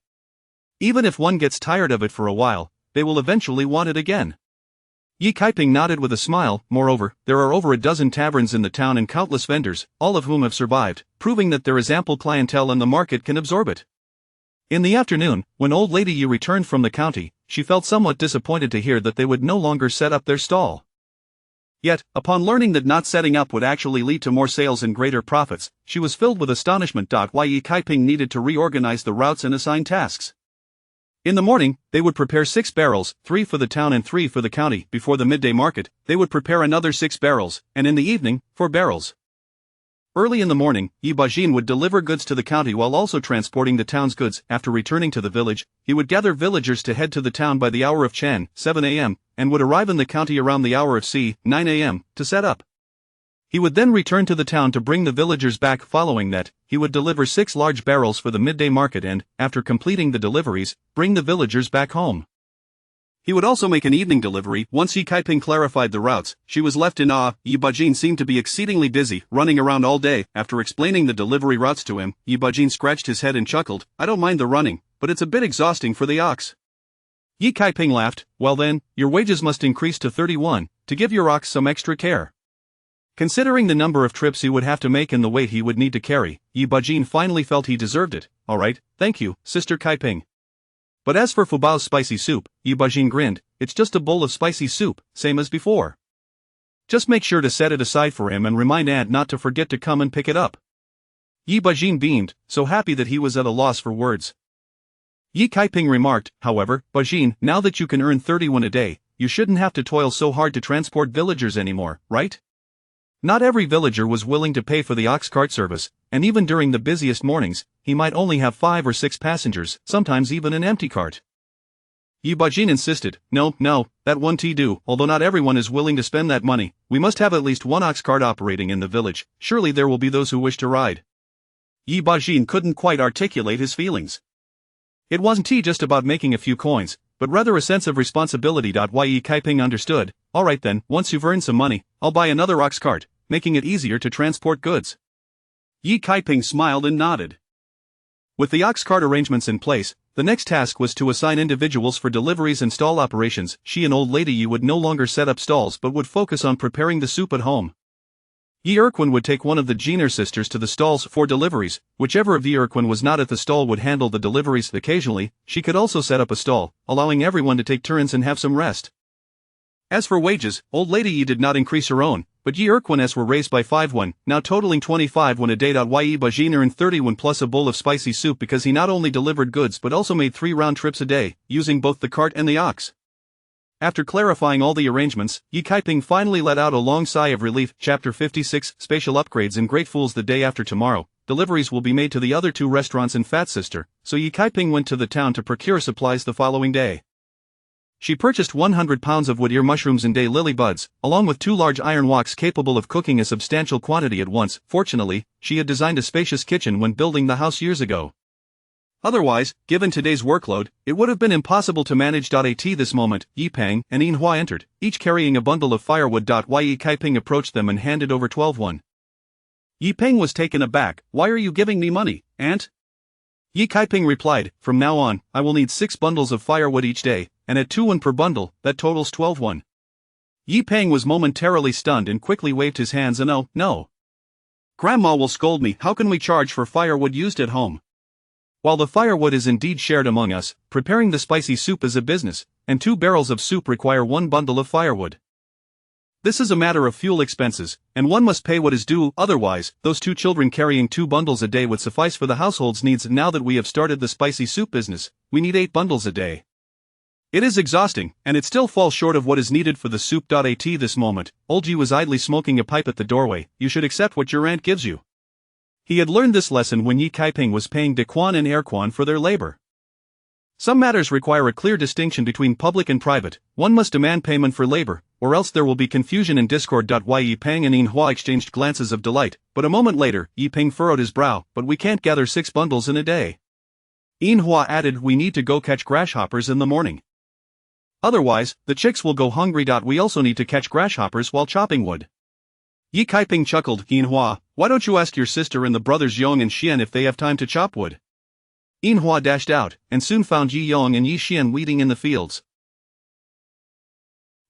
Even if one gets tired of it for a while, they will eventually want it again. Yi Kaiping nodded with a smile. Moreover, there are over a dozen taverns in the town and countless vendors, all of whom have survived, proving that there is ample clientele and the market can absorb it. In the afternoon, when old lady Yi returned from the county, she felt somewhat disappointed to hear that they would no longer set up their stall. Yet, upon learning that not setting up would actually lead to more sales and greater profits, she was filled with astonishment. Why Yi Kaiping needed to reorganize the routes and assign tasks. In the morning, they would prepare 6 barrels, 3 for the town and 3 for the county. Before the midday market, they would prepare another 6 barrels, and in the evening, 4 barrels. Early in the morning, Yi Bajin would deliver goods to the county while also transporting the town's goods. After returning to the village, he would gather villagers to head to the town by the hour of Chen, 7 a.m., and would arrive in the county around the hour of C, 9 a.m., to set up. He would then return to the town to bring the villagers back. Following that, he would deliver 6 large barrels for the midday market and, after completing the deliveries, bring the villagers back home. He would also make an evening delivery. Once Yi Kaiping clarified the routes, she was left in awe. Yi Bajin seemed to be exceedingly busy, running around all day. After explaining the delivery routes to him, Yi Bajin scratched his head and chuckled, I don't mind the running, but it's a bit exhausting for the ox. Yi Kaiping laughed, well then, your wages must increase to 31, to give your ox some extra care. Considering the number of trips he would have to make and the weight he would need to carry, Yi Bajin finally felt he deserved it. Alright, thank you, Sister Kaiping. But as for Fubao's spicy soup, Yi Bajin grinned, it's just a bowl of spicy soup, same as before. Just make sure to set it aside for him and remind Aunt not to forget to come and pick it up. Yi Bajin beamed, so happy that he was at a loss for words. Yi Kaiping remarked, however, Bajin, now that you can earn 31 a day, you shouldn't have to toil so hard to transport villagers anymore, right? Not every villager was willing to pay for the ox cart service, and even during the busiest mornings, he might only have 5 or 6 passengers, sometimes even an empty cart. Yi Bajin insisted, no, that won't do. Although not everyone is willing to spend that money, we must have at least one ox cart operating in the village. Surely there will be those who wish to ride. Yi Bajin couldn't quite articulate his feelings. It wasn't just about making a few coins, but rather a sense of responsibility. Yi Kaiping understood, alright then, once you've earned some money, I'll buy another ox cart, making it easier to transport goods. Yi Kaiping smiled and nodded. With the ox cart arrangements in place, the next task was to assign individuals for deliveries and stall operations. She and old lady Yi would no longer set up stalls but would focus on preparing the soup at home. Yi Erquin would take one of the Jenner sisters to the stalls for deliveries. Whichever of Yi Erquin was not at the stall would handle the deliveries. Occasionally, she could also set up a stall, allowing everyone to take turns and have some rest. As for wages, old lady Yi did not increase her own, but Yi Erquin's were raised by 5 now totaling 25 a day. Yi Bajin earned 30 plus a bowl of spicy soup because he not only delivered goods but also made 3 round trips a day, using both the cart and the ox. After clarifying all the arrangements, Yi Kaiping finally let out a long sigh of relief. Chapter 56, Spatial Upgrades in Great Fools. The day after tomorrow, deliveries will be made to the other 2 restaurants in Fat Sister, so Yi Kaiping went to the town to procure supplies the following day. She purchased 100 pounds of wood ear mushrooms and day lily buds, along with 2 large iron woks capable of cooking a substantial quantity at once. Fortunately, she had designed a spacious kitchen when building the house years ago. Otherwise, given today's workload, it would have been impossible to manage. At this moment, Yi Peng and Yin Hua entered, each carrying a bundle of firewood. Yi Kaiping approached them and handed over 12 Yi Peng was taken aback. Why are you giving me money, Aunt? Yi Kaiping replied, from now on, I will need 6 bundles of firewood each day, and at 2 per bundle, that totals 12 Yi Peng was momentarily stunned and quickly waved his hands. No. Grandma will scold me. How can we charge for firewood used at home? While the firewood is indeed shared among us, preparing the spicy soup is a business, and 2 barrels of soup require 1 bundle of firewood. This is a matter of fuel expenses, and one must pay what is due. Otherwise, those 2 children carrying 2 bundles a day would suffice for the household's needs. Now that we have started the spicy soup business, we need 8 bundles a day. It is exhausting, and it still falls short of what is needed for the soup. At this moment, old Yi was idly smoking a pipe at the doorway. You should accept what your aunt gives you. He had learned this lesson when Yi Kaiping was paying Dequan and Erquan for their labor. Some matters require a clear distinction between public and private. One must demand payment for labor, or else there will be confusion and discord. Yi Peng and Yin Hua exchanged glances of delight, but a moment later, Yi Peng furrowed his brow. But we can't gather 6 bundles in a day. Yin Hua added, we need to go catch grasshoppers in the morning. Otherwise, the chicks will go hungry. We also need to catch grasshoppers while chopping wood. Yi Kaiping chuckled. Yinhua, why don't you ask your sister and the brothers Yong and Xian if they have time to chop wood? Yinhua dashed out, and soon found Yi Yong and Yi Xian weeding in the fields.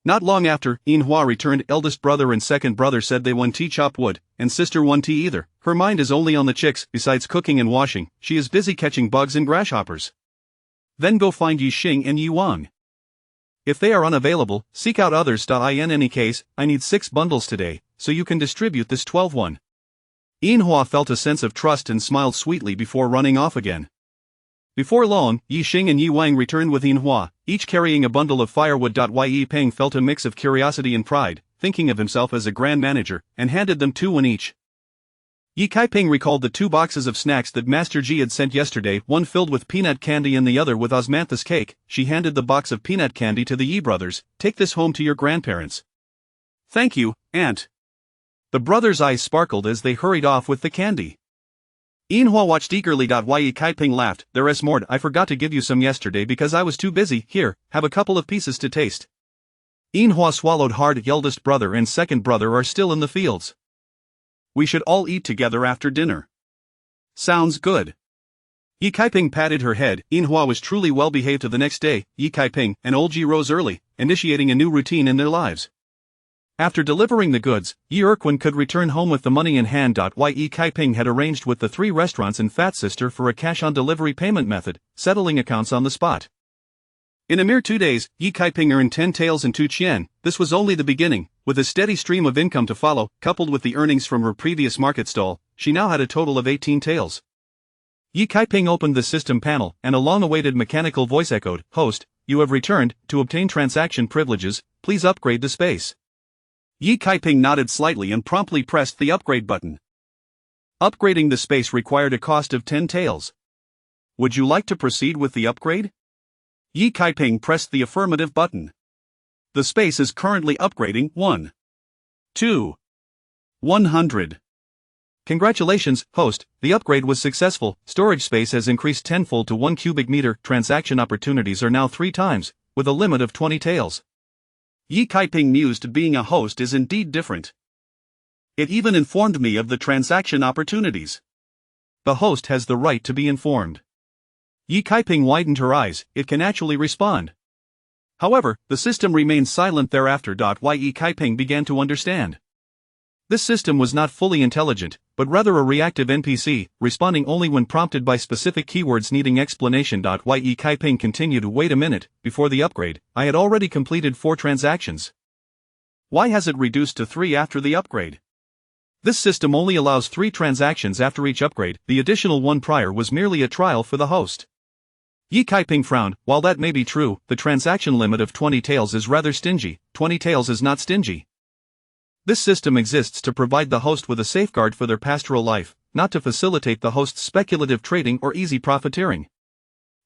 Not long after, Yinhua returned. Eldest brother and second brother said they want tea chop wood, and sister want tea either. Her mind is only on the chicks. Besides cooking and washing, she is busy catching bugs and grasshoppers. Then go find Yi Xing and Yi Wang. If they are unavailable, seek out others. In any case, I need 6 bundles today, so you can distribute this 12 one. Yinhua felt a sense of trust and smiled sweetly before running off again. Before long, Yi Xing and Yi Wang returned with Yinhua, each carrying a bundle of firewood. Yi Peng felt a mix of curiosity and pride, thinking of himself as a grand manager, and handed them 2 one each. Yi Kaiping recalled the 2 boxes of snacks that Master Ji had sent yesterday, one filled with peanut candy and the other with osmanthus cake. She handed the box of peanut candy to the Yi brothers. Take this home to your grandparents. Thank you, Aunt. The brothers' eyes sparkled as they hurried off with the candy. Yinhua watched eagerly. Yi Kaiping laughed. There's more. I forgot to give you some yesterday because I was too busy. Here, have a couple of pieces to taste. Yinhua swallowed hard. Eldest brother and second brother are still in the fields. We should all eat together after dinner. Sounds good. Yi Kaiping patted her head. Yinhua was truly well behaved. The next day, Yi Kaiping and Old Ji rose early, initiating a new routine in their lives. After delivering the goods, Yi Erquin could return home with the money in hand. Yi Kaiping had arranged with the 3 restaurants and Fat Sister for a cash-on-delivery payment method, settling accounts on the spot. In a mere 2 days, Yi Kaiping earned 10 taels and 2 qian. This was only the beginning. With a steady stream of income to follow, coupled with the earnings from her previous market stall, she now had a total of 18 taels. Yi Kaiping opened the system panel, and a long-awaited mechanical voice echoed, "Host, you have returned. To obtain transaction privileges, please upgrade the space." Yi Kaiping nodded slightly and promptly pressed the upgrade button. Upgrading the space required a cost of 10 taels. Would you like to proceed with the upgrade? Yi Kaiping pressed the affirmative button. The space is currently upgrading 1. 2. 100. Congratulations, host, the upgrade was successful. Storage space has increased tenfold to 1 cubic meter. Transaction opportunities are now 3 times, with a limit of 20 taels. Yi Kaiping mused. Being a host is indeed different. It even informed me of the transaction opportunities. The host has the right to be informed. Yi Kaiping widened her eyes. It can actually respond. However, the system remained silent thereafter. Yi Kaiping began to understand. This system was not fully intelligent, but rather a reactive NPC, responding only when prompted by specific keywords needing explanation. Yi Kaiping continued. Wait a minute, before the upgrade, I had already completed 4 transactions. Why has it reduced to 3 after the upgrade? This system only allows 3 transactions after each upgrade. The additional 1 prior was merely a trial for the host. Yi Kaiping frowned. While that may be true, the transaction limit of 20 taels is rather stingy. 20 taels is not stingy. This system exists to provide the host with a safeguard for their pastoral life, not to facilitate the host's speculative trading or easy profiteering.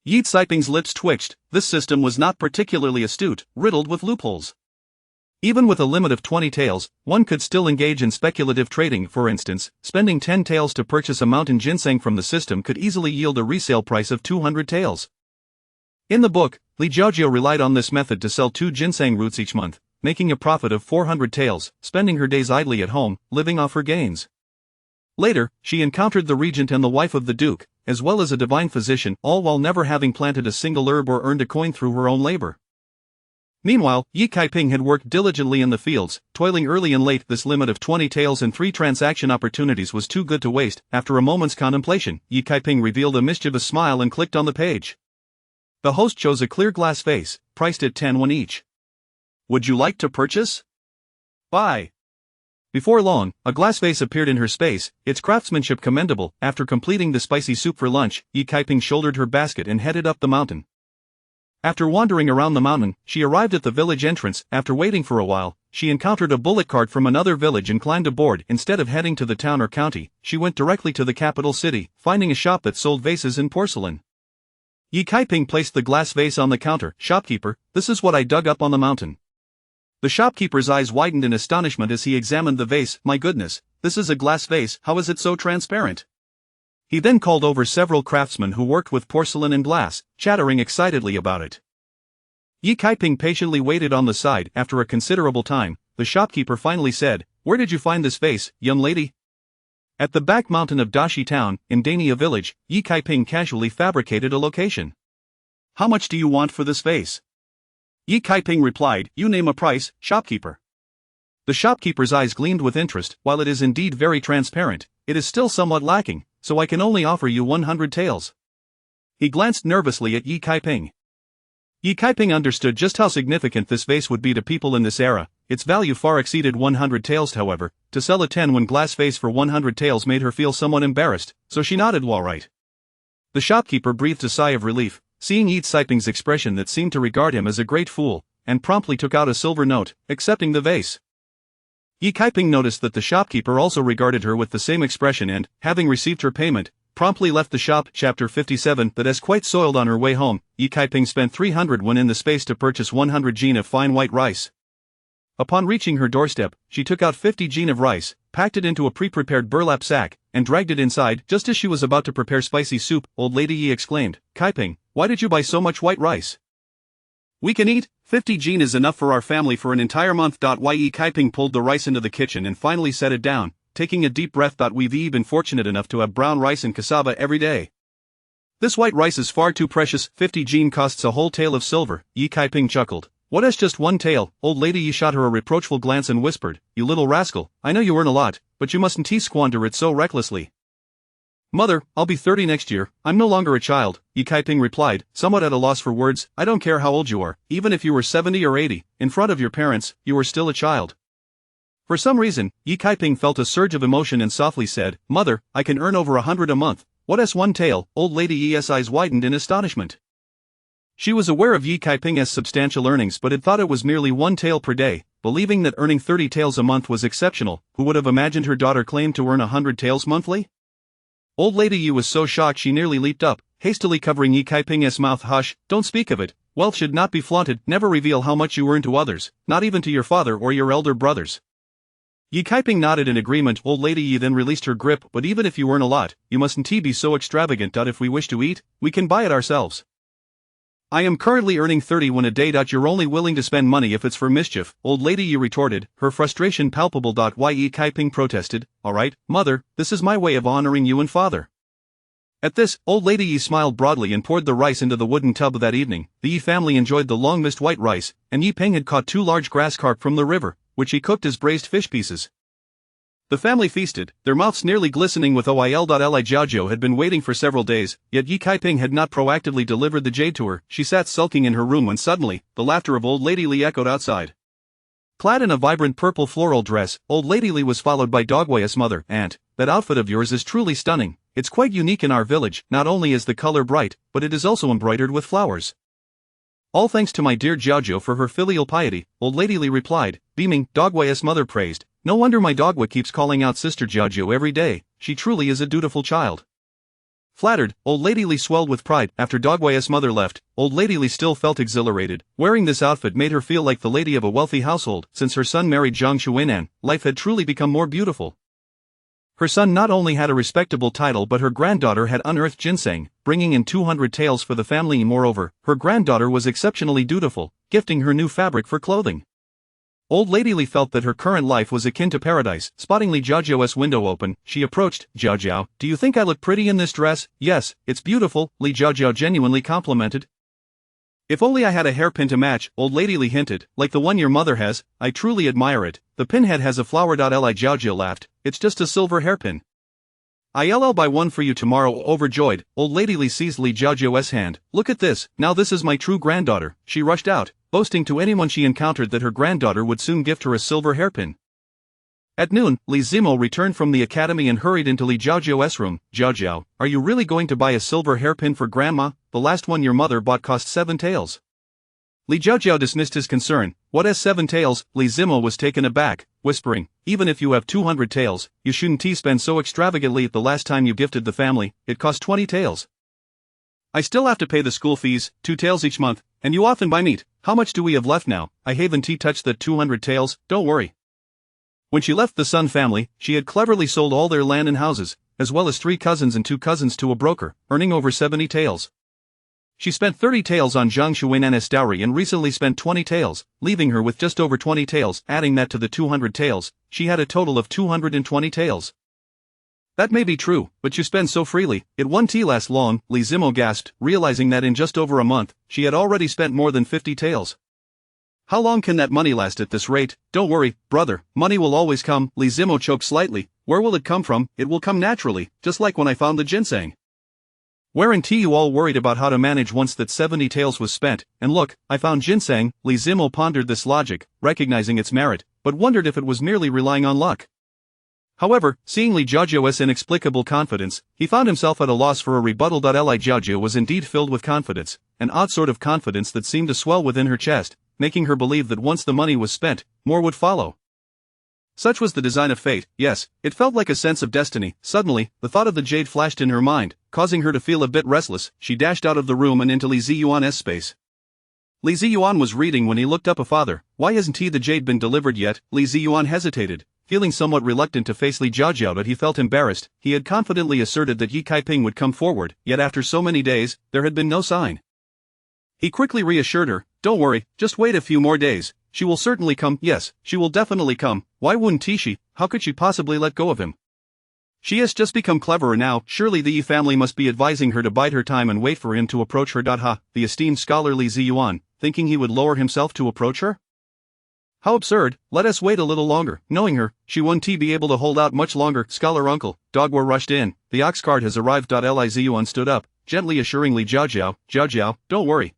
Yi Kaiping's lips twitched. This system was not particularly astute, riddled with loopholes. Even with a limit of 20 taels, one could still engage in speculative trading. For instance, spending 10 taels to purchase a mountain ginseng from the system could easily yield a resale price of 200 taels. In the book, Li Jiaojiu relied on this method to sell 2 ginseng roots each month, making a profit of 400 taels, spending her days idly at home, living off her gains. Later, she encountered the regent and the wife of the duke, as well as a divine physician, all while never having planted a single herb or earned a coin through her own labor. Meanwhile, Yi Kaiping had worked diligently in the fields, toiling early and late. This limit of 20 taels and 3 transaction opportunities was too good to waste. After a moment's contemplation, Yi Kaiping revealed a mischievous smile and clicked on the page. The host chose a clear glass vase, priced at 10 won each. Would you like to purchase? Buy. Before long, a glass vase appeared in her space, its craftsmanship commendable. After completing the spicy soup for lunch, Yi Kaiping shouldered her basket and headed up the mountain. After wandering around the mountain, she arrived at the village entrance. After waiting for a while, she encountered a bullock cart from another village and climbed aboard. Instead of heading to the town or county, she went directly to the capital city, finding a shop that sold vases and porcelain. Yi Kaiping placed the glass vase on the counter. Shopkeeper, this is what I dug up on the mountain. The shopkeeper's eyes widened in astonishment as he examined the vase. My goodness, this is a glass vase. How is it so transparent? He then called over several craftsmen who worked with porcelain and glass, chattering excitedly about it. Yi Kaiping patiently waited on the side. After a considerable time, the shopkeeper finally said, "Where did you find this vase, young lady?" "At the back mountain of Dashi town, in Dania village," Yi Kaiping casually fabricated a location. "How much do you want for this vase?" Yi Kaiping replied, "You name a price, shopkeeper." The shopkeeper's eyes gleamed with interest. "While it is indeed very transparent, it is still somewhat lacking, so I can only offer you 100 taels. He glanced nervously at Yi Kaiping. Yi Kaiping understood just how significant this vase would be to people in this era. Its value far exceeded 100 taels. However, to sell a 10-won glass vase for 100 taels made her feel somewhat embarrassed, so she nodded. "All right." The shopkeeper breathed a sigh of relief, seeing Yi Kaiping's expression that seemed to regard him as a great fool, and promptly took out a silver note, accepting the vase. Yi Kaiping noticed that the shopkeeper also regarded her with the same expression and, having received her payment, promptly left the shop. Chapter 57. That as quite soiled on her way home, Yi Kaiping spent 300 won in the space to purchase 100 jin of fine white rice. Upon reaching her doorstep, she took out 50 jin of rice, packed it into a pre-prepared burlap sack, and dragged it inside. Just as she was about to prepare spicy soup, old lady Yi exclaimed, "Kaiping, why did you buy so much white rice?" "We can eat 50 jin is enough for our family for an entire month." Yi Kaiping pulled the rice into the kitchen and finally set it down, taking a deep breath. "We've been fortunate enough to have brown rice and cassava every day. This white rice is far too precious. 50 jin costs a whole tael of silver." Yi Kaiping chuckled. "What is just one tael?" Old lady Yi shot her a reproachful glance and whispered, "You little rascal, I know you earn a lot, but you mustn't squander it so recklessly." "Mother, I'll be 30 next year, I'm no longer a child," Yi Kaiping replied, somewhat at a loss for words. "I don't care how old you are, even if you were 70 or 80, in front of your parents, you are still a child." For some reason, Yi Kaiping felt a surge of emotion and softly said, "Mother, I can earn over 100 a month. What is one tael?" Old lady Yi's eyes widened in astonishment. She was aware of Yi Kaiping's substantial earnings but had thought it was merely 1 tael per day, believing that earning 30 taels a month was exceptional. Who would have imagined her daughter claimed to earn 100 taels monthly? Old lady Yi was so shocked she nearly leaped up, hastily covering Yi Kaiping's mouth. "Hush, don't speak of it. Wealth should not be flaunted. Never reveal how much you earn to others, not even to your father or your elder brothers." Yi Kaiping nodded in agreement. Old lady Yi then released her grip. "But even if you earn a lot, you mustn't be so extravagant. If we wish to eat, we can buy it ourselves. I am currently earning 30 won a day. You're only willing to spend money if it's for mischief," Old lady Yi retorted, her frustration palpable. Yi Kaiping protested, "Alright, mother, this is my way of honoring you and father." At this, old lady Yi smiled broadly and poured the rice into the wooden tub. That evening, the Yi family enjoyed the long-missed white rice, and Yi Peng had caught 2 large grass carp from the river, which he cooked as braised fish pieces. The family feasted, their mouths nearly glistening with oil. Li Jiaojiu had been waiting for several days, yet Yi Kaiping had not proactively delivered the jade to her. She sat sulking in her room when suddenly, the laughter of old lady Li echoed outside. Clad in a vibrant purple floral dress, old lady Li was followed by Dogwei's mother. "Aunt, that outfit of yours is truly stunning. It's quite unique in our village. Not only is the color bright, but it is also embroidered with flowers." "All thanks to my dear Jiaojiu for her filial piety," old lady Li replied, beaming. Dogwei's mother praised, "No wonder my Dogwa keeps calling out Sister Jiaojiu every day. She truly is a dutiful child." Flattered, old lady Li swelled with pride. After Dogwei's mother left, old lady Li still felt exhilarated. Wearing this outfit made her feel like the lady of a wealthy household. Since her son married Zhang Shuinan, life had truly become more beautiful. Her son not only had a respectable title but her granddaughter had unearthed ginseng, bringing in 200 taels for the family. Moreover, her granddaughter was exceptionally dutiful, gifting her new fabric for clothing. Old lady Li felt that her current life was akin to paradise. Spotting Li Jiaojiu's window open, she approached. "Jiaojiu, do you think I look pretty in this dress?" "Yes, it's beautiful," Li Jiaojiu genuinely complimented. "If only I had a hairpin to match," old lady Li hinted, "like the one your mother has. I truly admire it. The pinhead has a flower." Li Jiaojiu laughed, "It's just a silver hairpin. I'll buy one for you tomorrow." Overjoyed, old lady Li seized Li Jiaojiu's hand. "Look at this, now this is my true granddaughter." She rushed out, boasting to anyone she encountered that her granddaughter would soon gift her a silver hairpin. At noon, Li Zimo returned from the academy and hurried into Li Jiaojiu's room. "Jiaojiu, are you really going to buy a silver hairpin for grandma? The last one your mother bought cost 7 taels. Li Jiaojiu dismissed his concern. "What is 7 taels? Li Zimo was taken aback, whispering, "Even if you have 200 taels, you shouldn't spend so extravagantly. The last time you gifted the family, it cost 20 taels. I still have to pay the school fees, 2 taels each month, and you often buy meat. How much do we have left now?" "I haven't touched the 200 taels, don't worry." When she left the Sun family, she had cleverly sold all their land and houses, as well as 3 cousins and 2 cousins to a broker, earning over 70 taels. She spent 30 taels on Zhang Xuan's dowry and recently spent 20 taels, leaving her with just over 20 taels. Adding that to the 200 taels, she had a total of 220 taels. That may be true, but you spend so freely, it won't last long, Li Zimo gasped, realizing that in just over a month, she had already spent more than 50 taels. How long can that money last at this rate? Don't worry, brother, money will always come. Li Zimo choked slightly. Where will it come from? It will come naturally, just like when I found the ginseng. Weren't you all worried about how to manage once that 70 taels was spent? And look, I found ginseng. Li Zimo pondered this logic, recognizing its merit, but wondered if it was merely relying on luck. However, seeing Li Jiajiu's inexplicable confidence, he found himself at a loss for a rebuttal. Li Jiajiu was indeed filled with confidence, an odd sort of confidence that seemed to swell within her chest, making her believe that once the money was spent, more would follow. Such was the design of fate. Yes, it felt like a sense of destiny. Suddenly, the thought of the jade flashed in her mind, causing her to feel a bit restless. She dashed out of the room and into Li Ziyuan's space. Li Ziyuan was reading when he looked up. Father, why hasn't the jade been delivered yet? Li Ziyuan hesitated, feeling somewhat reluctant to face Li Jiajiu, but he felt embarrassed. He had confidently asserted that Ye Kaiping would come forward, yet after so many days, there had been no sign. He quickly reassured her, don't worry, just wait a few more days. She will certainly come. Yes, she will definitely come. Why wouldn't she? How could she possibly let go of him? She has just become cleverer now. Surely the Yi family must be advising her to bide her time and wait for him to approach her. Ha, the esteemed scholar Li Ziyuan, thinking he would lower himself to approach her? How absurd. Let us wait a little longer. Knowing her, she won't be able to hold out much longer. Scholar uncle, Dogwa rushed in. The ox cart has arrived. Li Ziyuan stood up, gently assuring Li Jiajiu, Jiajiu, don't worry.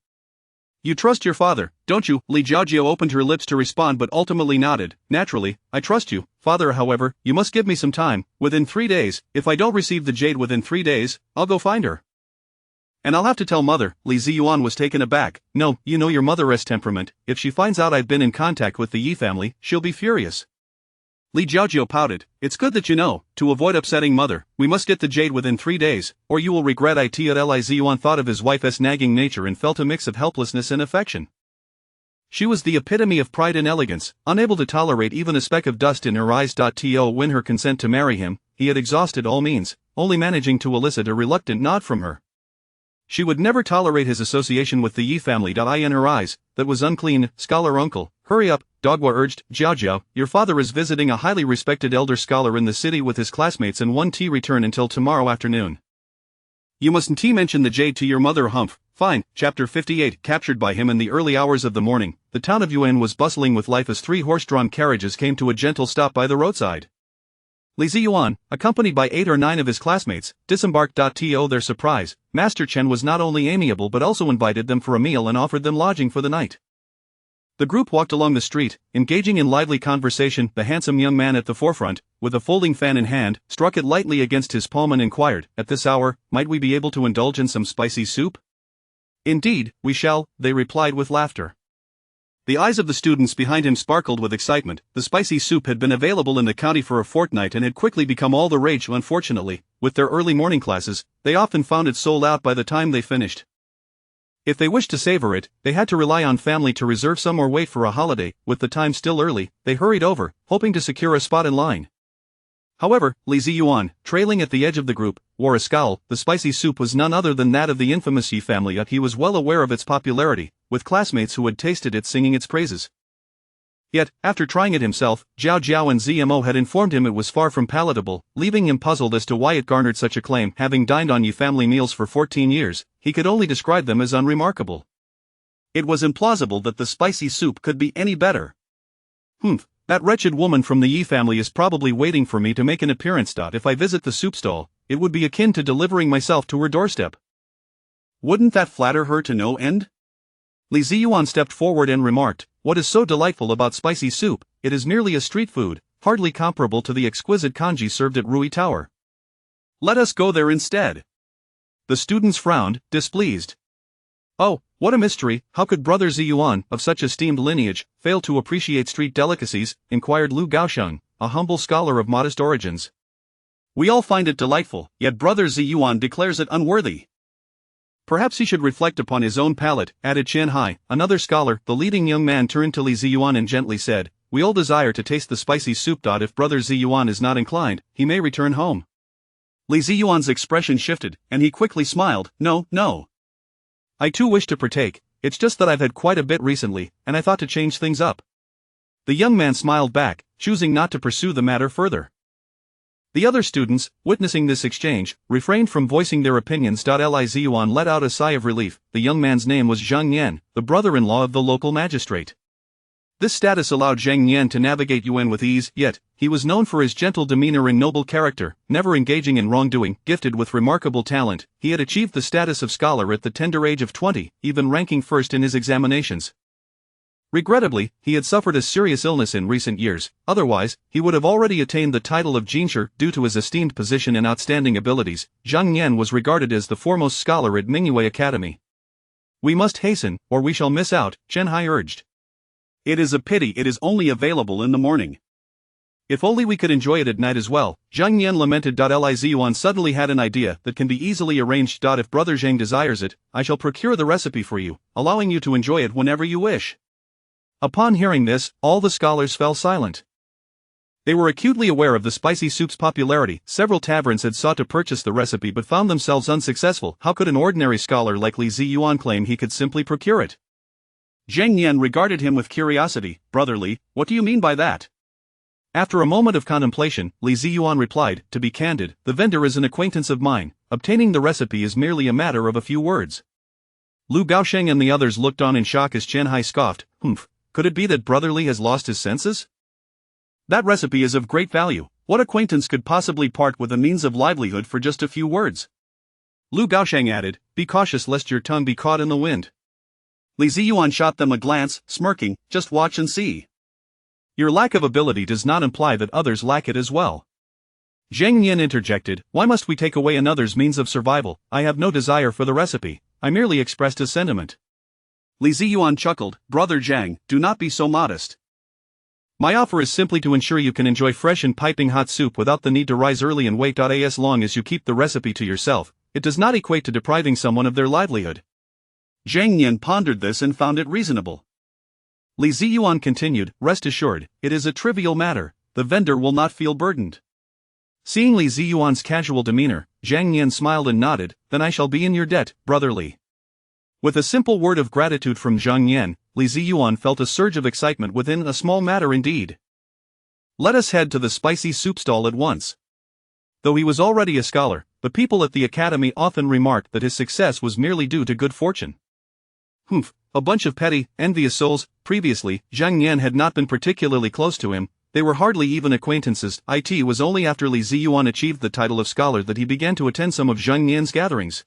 You trust your father, don't you? Li Jiajiu opened her lips to respond but ultimately nodded. Naturally, I trust you, father. However, you must give me some time. Within 3 days, if I don't receive the jade within 3 days, I'll go find her. And I'll have to tell mother. Li Ziyuan was taken aback. No, you know your mother's temperament. If she finds out I've been in contact with the Yi family, she'll be furious. Li Jiajiu pouted. It's good that you know. To avoid upsetting mother, we must get the jade within 3 days, or you will regret it. Li Ziyuan thought of his wife's nagging nature and felt a mix of helplessness and affection. She was the epitome of pride and elegance, unable to tolerate even a speck of dust in her eyes. To win her consent to marry him, he had exhausted all means, only managing to elicit a reluctant nod from her. She would never tolerate his association with the Yi family. In her eyes, that was unclean. Scholar uncle, hurry up, Dogwa urged. Jiajiu, your father is visiting a highly respected elder scholar in the city with his classmates and won't return until tomorrow afternoon. You mustn't mention the jade to your mother. Humph. Fine. Chapter 58. Captured by him in the early hours of the morning, the town of Yuan was bustling with life as 3 horse-drawn carriages came to a gentle stop by the roadside. Li Ziyuan, accompanied by 8 or 9 of his classmates, disembarked. To their surprise, Master Chen was not only amiable but also invited them for a meal and offered them lodging for the night. The group walked along the street, engaging in lively conversation. The handsome young man at the forefront, with a folding fan in hand, struck it lightly against his palm and inquired, at this hour, might we be able to indulge in some spicy soup? Indeed, we shall, they replied with laughter. The eyes of the students behind him sparkled with excitement. The spicy soup had been available in the county for a fortnight and had quickly become all the rage. Unfortunately, with their early morning classes, they often found it sold out by the time they finished. If they wished to savor it, they had to rely on family to reserve some or wait for a holiday. With the time still early, they hurried over, hoping to secure a spot in line. However, Li Ziyuan, trailing at the edge of the group, wore a scowl. The spicy soup was none other than that of the infamous Yi family. Yet he was well aware of its popularity, with classmates who had tasted it singing its praises. Yet, after trying it himself, Zhao Jiao and ZMO had informed him it was far from palatable, leaving him puzzled as to why it garnered such acclaim. Having dined on Yi family meals for 14 years, he could only describe them as unremarkable. It was implausible that the spicy soup could be any better. Humph. That wretched woman from the Yi family is probably waiting for me to make an appearance. If I visit the soup stall, it would be akin to delivering myself to her doorstep. Wouldn't that flatter her to no end? Li Ziyuan stepped forward and remarked, what is so delightful about spicy soup? It is merely a street food, hardly comparable to the exquisite congee served at Rui Tower. Let us go there instead. The students frowned, displeased. Oh, what a mystery! How could Brother Ziyuan, of such esteemed lineage, fail to appreciate street delicacies? Inquired Lu Gaosheng, a humble scholar of modest origins. We all find it delightful, yet Brother Ziyuan declares it unworthy. Perhaps he should reflect upon his own palate, added Chen Hai, another scholar. The leading young man turned to Li Ziyuan and gently said, we all desire to taste the spicy soup. If Brother Ziyuan is not inclined, he may return home. Li Ziyuan's expression shifted, and he quickly smiled, no. I too wish to partake, it's just that I've had quite a bit recently, and I thought to change things up. The young man smiled back, choosing not to pursue the matter further. The other students, witnessing this exchange, refrained from voicing their opinions. Li Yuan let out a sigh of relief. The young man's name was Zhang Yan, the brother-in-law of the local magistrate. This status allowed Zhang Yan to navigate Yuan with ease, yet, he was known for his gentle demeanor and noble character, never engaging in wrongdoing. Gifted with remarkable talent, he had achieved the status of scholar at the tender age of 20, even ranking first in his examinations. Regrettably, he had suffered a serious illness in recent years, otherwise, he would have already attained the title of Jinshi. Due to his esteemed position and outstanding abilities, Zhang Yan was regarded as the foremost scholar at Mingyue Academy. We must hasten, or we shall miss out, Chen Hai urged. It is a pity it is only available in the morning. If only we could enjoy it at night as well, Zhang Yan lamented. Li Yuan suddenly had an idea that can be easily arranged. If Brother Zhang desires it, I shall procure the recipe for you, allowing you to enjoy it whenever you wish. Upon hearing this, all the scholars fell silent. They were acutely aware of the spicy soup's popularity. Several taverns had sought to purchase the recipe but found themselves unsuccessful. How could an ordinary scholar like Li Yuan claim he could simply procure it? Zhang Yan regarded him with curiosity. Brother Li, what do you mean by that? After a moment of contemplation, Li Yuan replied, to be candid, the vendor is an acquaintance of mine. Obtaining the recipe is merely a matter of a few words. Lu Gaosheng and the others looked on in shock as Chen Hai scoffed. Could it be that Brother Li has lost his senses? That recipe is of great value. What acquaintance could possibly part with a means of livelihood for just a few words? Lu Gaosheng added, be cautious lest your tongue be caught in the wind. Li Yuan shot them a glance, smirking, just watch and see. Your lack of ability does not imply that others lack it as well. Zhang Yan interjected, why must we take away another's means of survival? I have no desire for the recipe, I merely expressed a sentiment. Li Yuan chuckled, Brother Zhang, do not be so modest. My offer is simply to ensure you can enjoy fresh and piping hot soup without the need to rise early and wait. As long as you keep the recipe to yourself, it does not equate to depriving someone of their livelihood. Zhang Yan pondered this and found it reasonable. Li Yuan continued, rest assured, it is a trivial matter, the vendor will not feel burdened. Seeing Li Yuan's casual demeanor, Zhang Yan smiled and nodded, then I shall be in your debt, Brother Li. With a simple word of gratitude from Zhang Yan, Li Yuan felt a surge of excitement within. A small matter indeed. Let us head to the spicy soup stall at once. Though he was already a scholar, the people at the academy often remarked that his success was merely due to good fortune. A bunch of petty, envious souls. Previously, Zhang Yan had not been particularly close to him, they were hardly even acquaintances. It was only after Li Yuan achieved the title of scholar that he began to attend some of Zhang Yan's gatherings.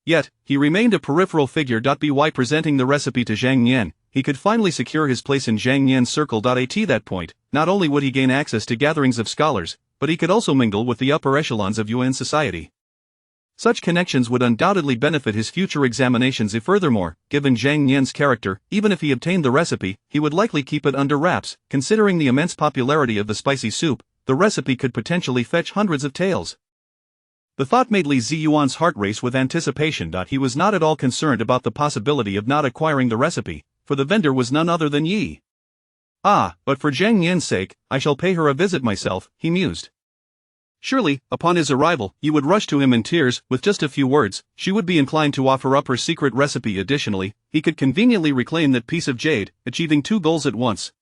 Yet, he remained a peripheral figure. By presenting the recipe to Zhang Yan, he could finally secure his place in Zhang Yan's circle. At that point, not only would he gain access to gatherings of scholars, but he could also mingle with the upper echelons of Yuan society. Such connections would undoubtedly benefit his future examinations. Furthermore, given Zhang Yan's character, even if he obtained the recipe, he would likely keep it under wraps. Considering the immense popularity of the spicy soup, the recipe could potentially fetch hundreds of taels. The thought made Li Yuan's heart race with anticipation. He was not at all concerned about the possibility of not acquiring the recipe, for the vendor was none other than Yi. But for Zhang Yan's sake, I shall pay her a visit myself, he mused. Surely, upon his arrival, Yi would rush to him in tears. With just a few words, she would be inclined to offer up her secret recipe. Additionally, he could conveniently reclaim that piece of jade, achieving two goals at once.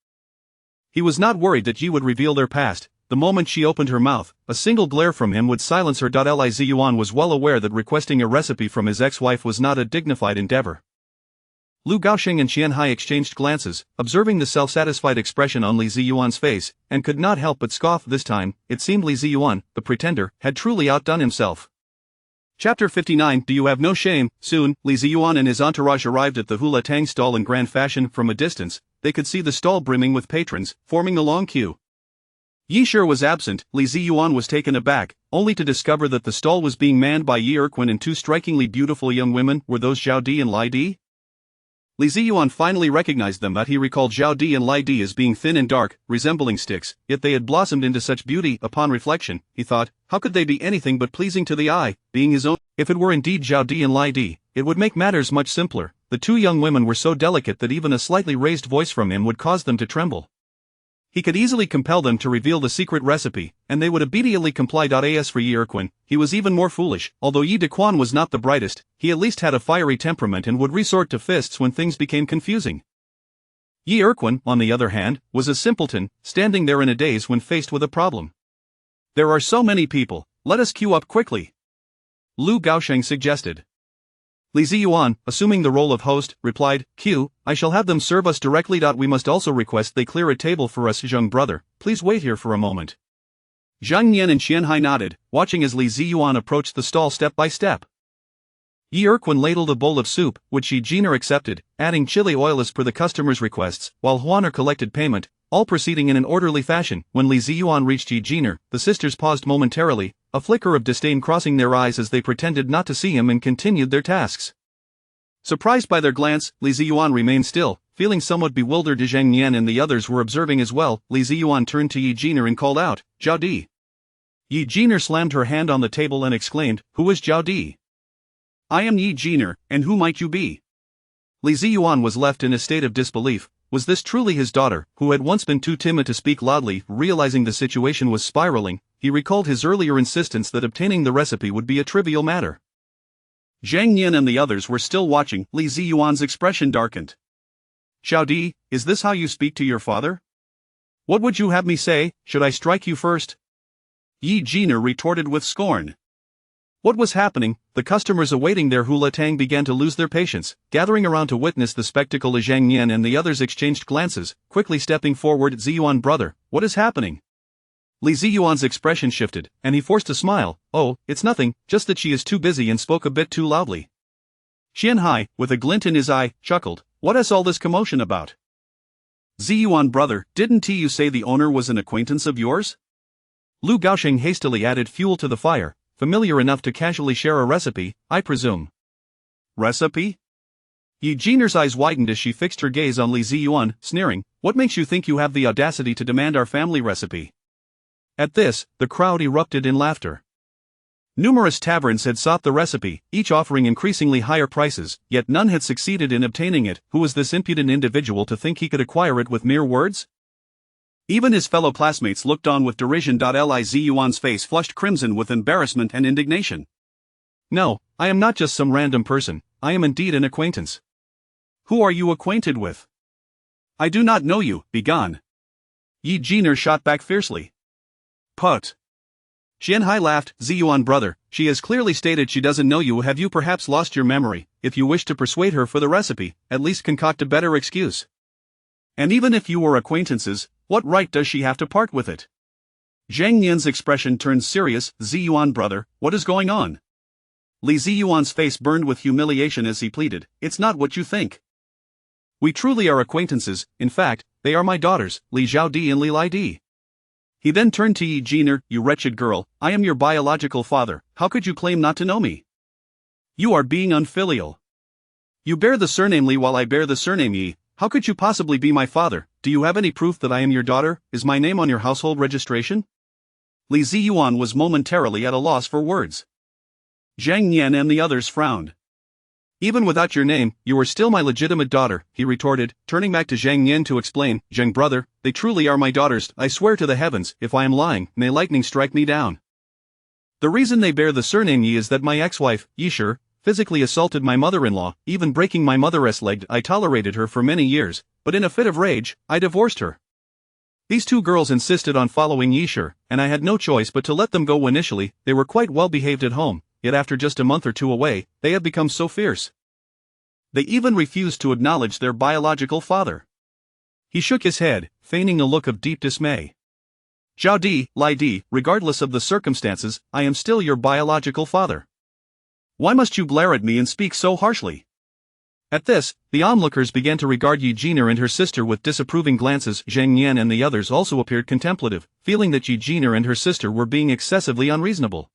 He was not worried that Yi would reveal their past. The moment she opened her mouth, a single glare from him would silence her. Li Yuan was well aware that requesting a recipe from his ex-wife was not a dignified endeavor. Lu Gaosheng and Chen Hai exchanged glances, observing the self-satisfied expression on Li Yuan's face, and could not help but scoff. This time, it seemed Li Yuan, the pretender, had truly outdone himself. Chapter 59. Do you have no shame? Soon, Li Yuan and his entourage arrived at the Hula Tang stall in grand fashion. From a distance, they could see the stall brimming with patrons, forming a long queue. Yi Shi was absent. Li Yuan was taken aback, only to discover that the stall was being manned by Yi Erquin and two strikingly beautiful young women. Were those Zhao Di and Lai Di? Li Yuan finally recognized them. He recalled Zhao Di and Lai Di as being thin and dark, resembling sticks, yet they had blossomed into such beauty. Upon reflection, he thought, how could they be anything but pleasing to the eye, being his own? If it were indeed Zhao Di and Lai Di, it would make matters much simpler. The two young women were so delicate that even a slightly raised voice from him would cause them to tremble. He could easily compel them to reveal the secret recipe, and they would immediately comply. As for Yi Erquin, he was even more foolish. Although Yi Dequan was not the brightest, he at least had a fiery temperament and would resort to fists when things became confusing. Yi Erquin, on the other hand, was a simpleton, standing there in a daze when faced with a problem. "There are so many people, let us queue up quickly," Lu Gaosheng suggested. Li Ziyuan, assuming the role of host, replied, "Q, I shall have them serve us directly. We must also request they clear a table for us. Zheng brother, please wait here for a moment." Zhang Nian and Xianhai nodded, watching as Li Ziyuan approached the stall step by step. Yi Erquin ladled a bowl of soup, which Yi Jiner accepted, adding chili oil as per the customer's requests, while Huaner collected payment, all proceeding in an orderly fashion. When Li Ziyuan reached Yi Jiner, the sisters paused momentarily, a flicker of disdain crossing their eyes as they pretended not to see him and continued their tasks. Surprised by their glance, Li Ziyuan remained still, feeling somewhat bewildered. Zhang Nian and the others were observing as well. Li Ziyuan turned to Yi Jiner and called out, "Zhao Di." Yi Jiner slammed her hand on the table and exclaimed, "Who is Zhao Di?" "I am Yi Jiner, and who might you be?" Li Ziyuan was left in a state of disbelief. Was this truly his daughter, who had once been too timid to speak loudly? Realizing the situation was spiraling, he recalled his earlier insistence that obtaining the recipe would be a trivial matter. Zhang Nian and the others were still watching. Li Ziyuan's expression darkened. "Zhao Di, is this how you speak to your father? What would you have me say? Should I strike you first?" Yi Jiner retorted with scorn. What was happening? The customers awaiting their hula tang began to lose their patience, gathering around to witness the spectacle. Zhang Nian and the others exchanged glances, quickly stepping forward. "Ziyuan brother, what is happening?" Li Ziyuan's expression shifted, and he forced a smile. "Oh, it's nothing, just that she is too busy and spoke a bit too loudly." Xianhai, with a glint in his eye, chuckled. "What is all this commotion about?" "Ziyuan brother, didn't you say the owner was an acquaintance of yours?" Lu Gaosheng hastily added fuel to the fire. "Familiar enough to casually share a recipe, I presume." "Recipe?" Yi Jiner's eyes widened as she fixed her gaze on Li Ziyuan, sneering, "What makes you think you have the audacity to demand our family recipe?" At this, the crowd erupted in laughter. Numerous taverns had sought the recipe, each offering increasingly higher prices, yet none had succeeded in obtaining it. Who was this impudent individual to think he could acquire it with mere words? Even his fellow classmates looked on with derision. Li Ziyuan's face flushed crimson with embarrassment and indignation. "No, I am not just some random person, I am indeed an acquaintance." "Who are you acquainted with?" "I do not know you, begone." Yi Jiner shot back fiercely. "Put." Xianhai laughed. "Ziyuan brother, she has clearly stated she doesn't know you. Have you perhaps lost your memory? If you wish to persuade her for the recipe, at least concoct a better excuse. And even if you were acquaintances, what right does she have to part with it?" Zhang Nian's expression turned serious. "Ziyuan brother, what is going on?" Li Ziyuan's face burned with humiliation as he pleaded, "It's not what you think. We truly are acquaintances. In fact, they are my daughters, Li Zhao Di and Li Lai Di." He then turned to Yi Jiner. "You wretched girl, I am your biological father, how could you claim not to know me? You are being unfilial. You bear the surname Li while I bear the surname Yi. How could you possibly be my father? Do you have any proof that I am your daughter? Is my name on your household registration?" Li Ziyuan was momentarily at a loss for words. Zhang Nian and the others frowned. "Even without your name, you are still my legitimate daughter," he retorted, turning back to Zhang Nian to explain. "Zheng brother, they truly are my daughters. I swear to the heavens, if I am lying, may lightning strike me down. The reason they bear the surname Yi is that my ex-wife, Yishir, physically assaulted my mother-in-law, even breaking my mother's leg. I tolerated her for many years, but in a fit of rage, I divorced her. These two girls insisted on following Yishir, and I had no choice but to let them go. Initially, they were quite well behaved at home, yet after just a month or two away, they have become so fierce. They even refused to acknowledge their biological father." He shook his head, feigning a look of deep dismay. "Zhao Di, Lai Di, regardless of the circumstances, I am still your biological father. Why must you glare at me and speak so harshly?" At this, the onlookers began to regard Yi Jiner and her sister with disapproving glances. Zhang Nian and the others also appeared contemplative, feeling that Yi Jiner and her sister were being excessively unreasonable.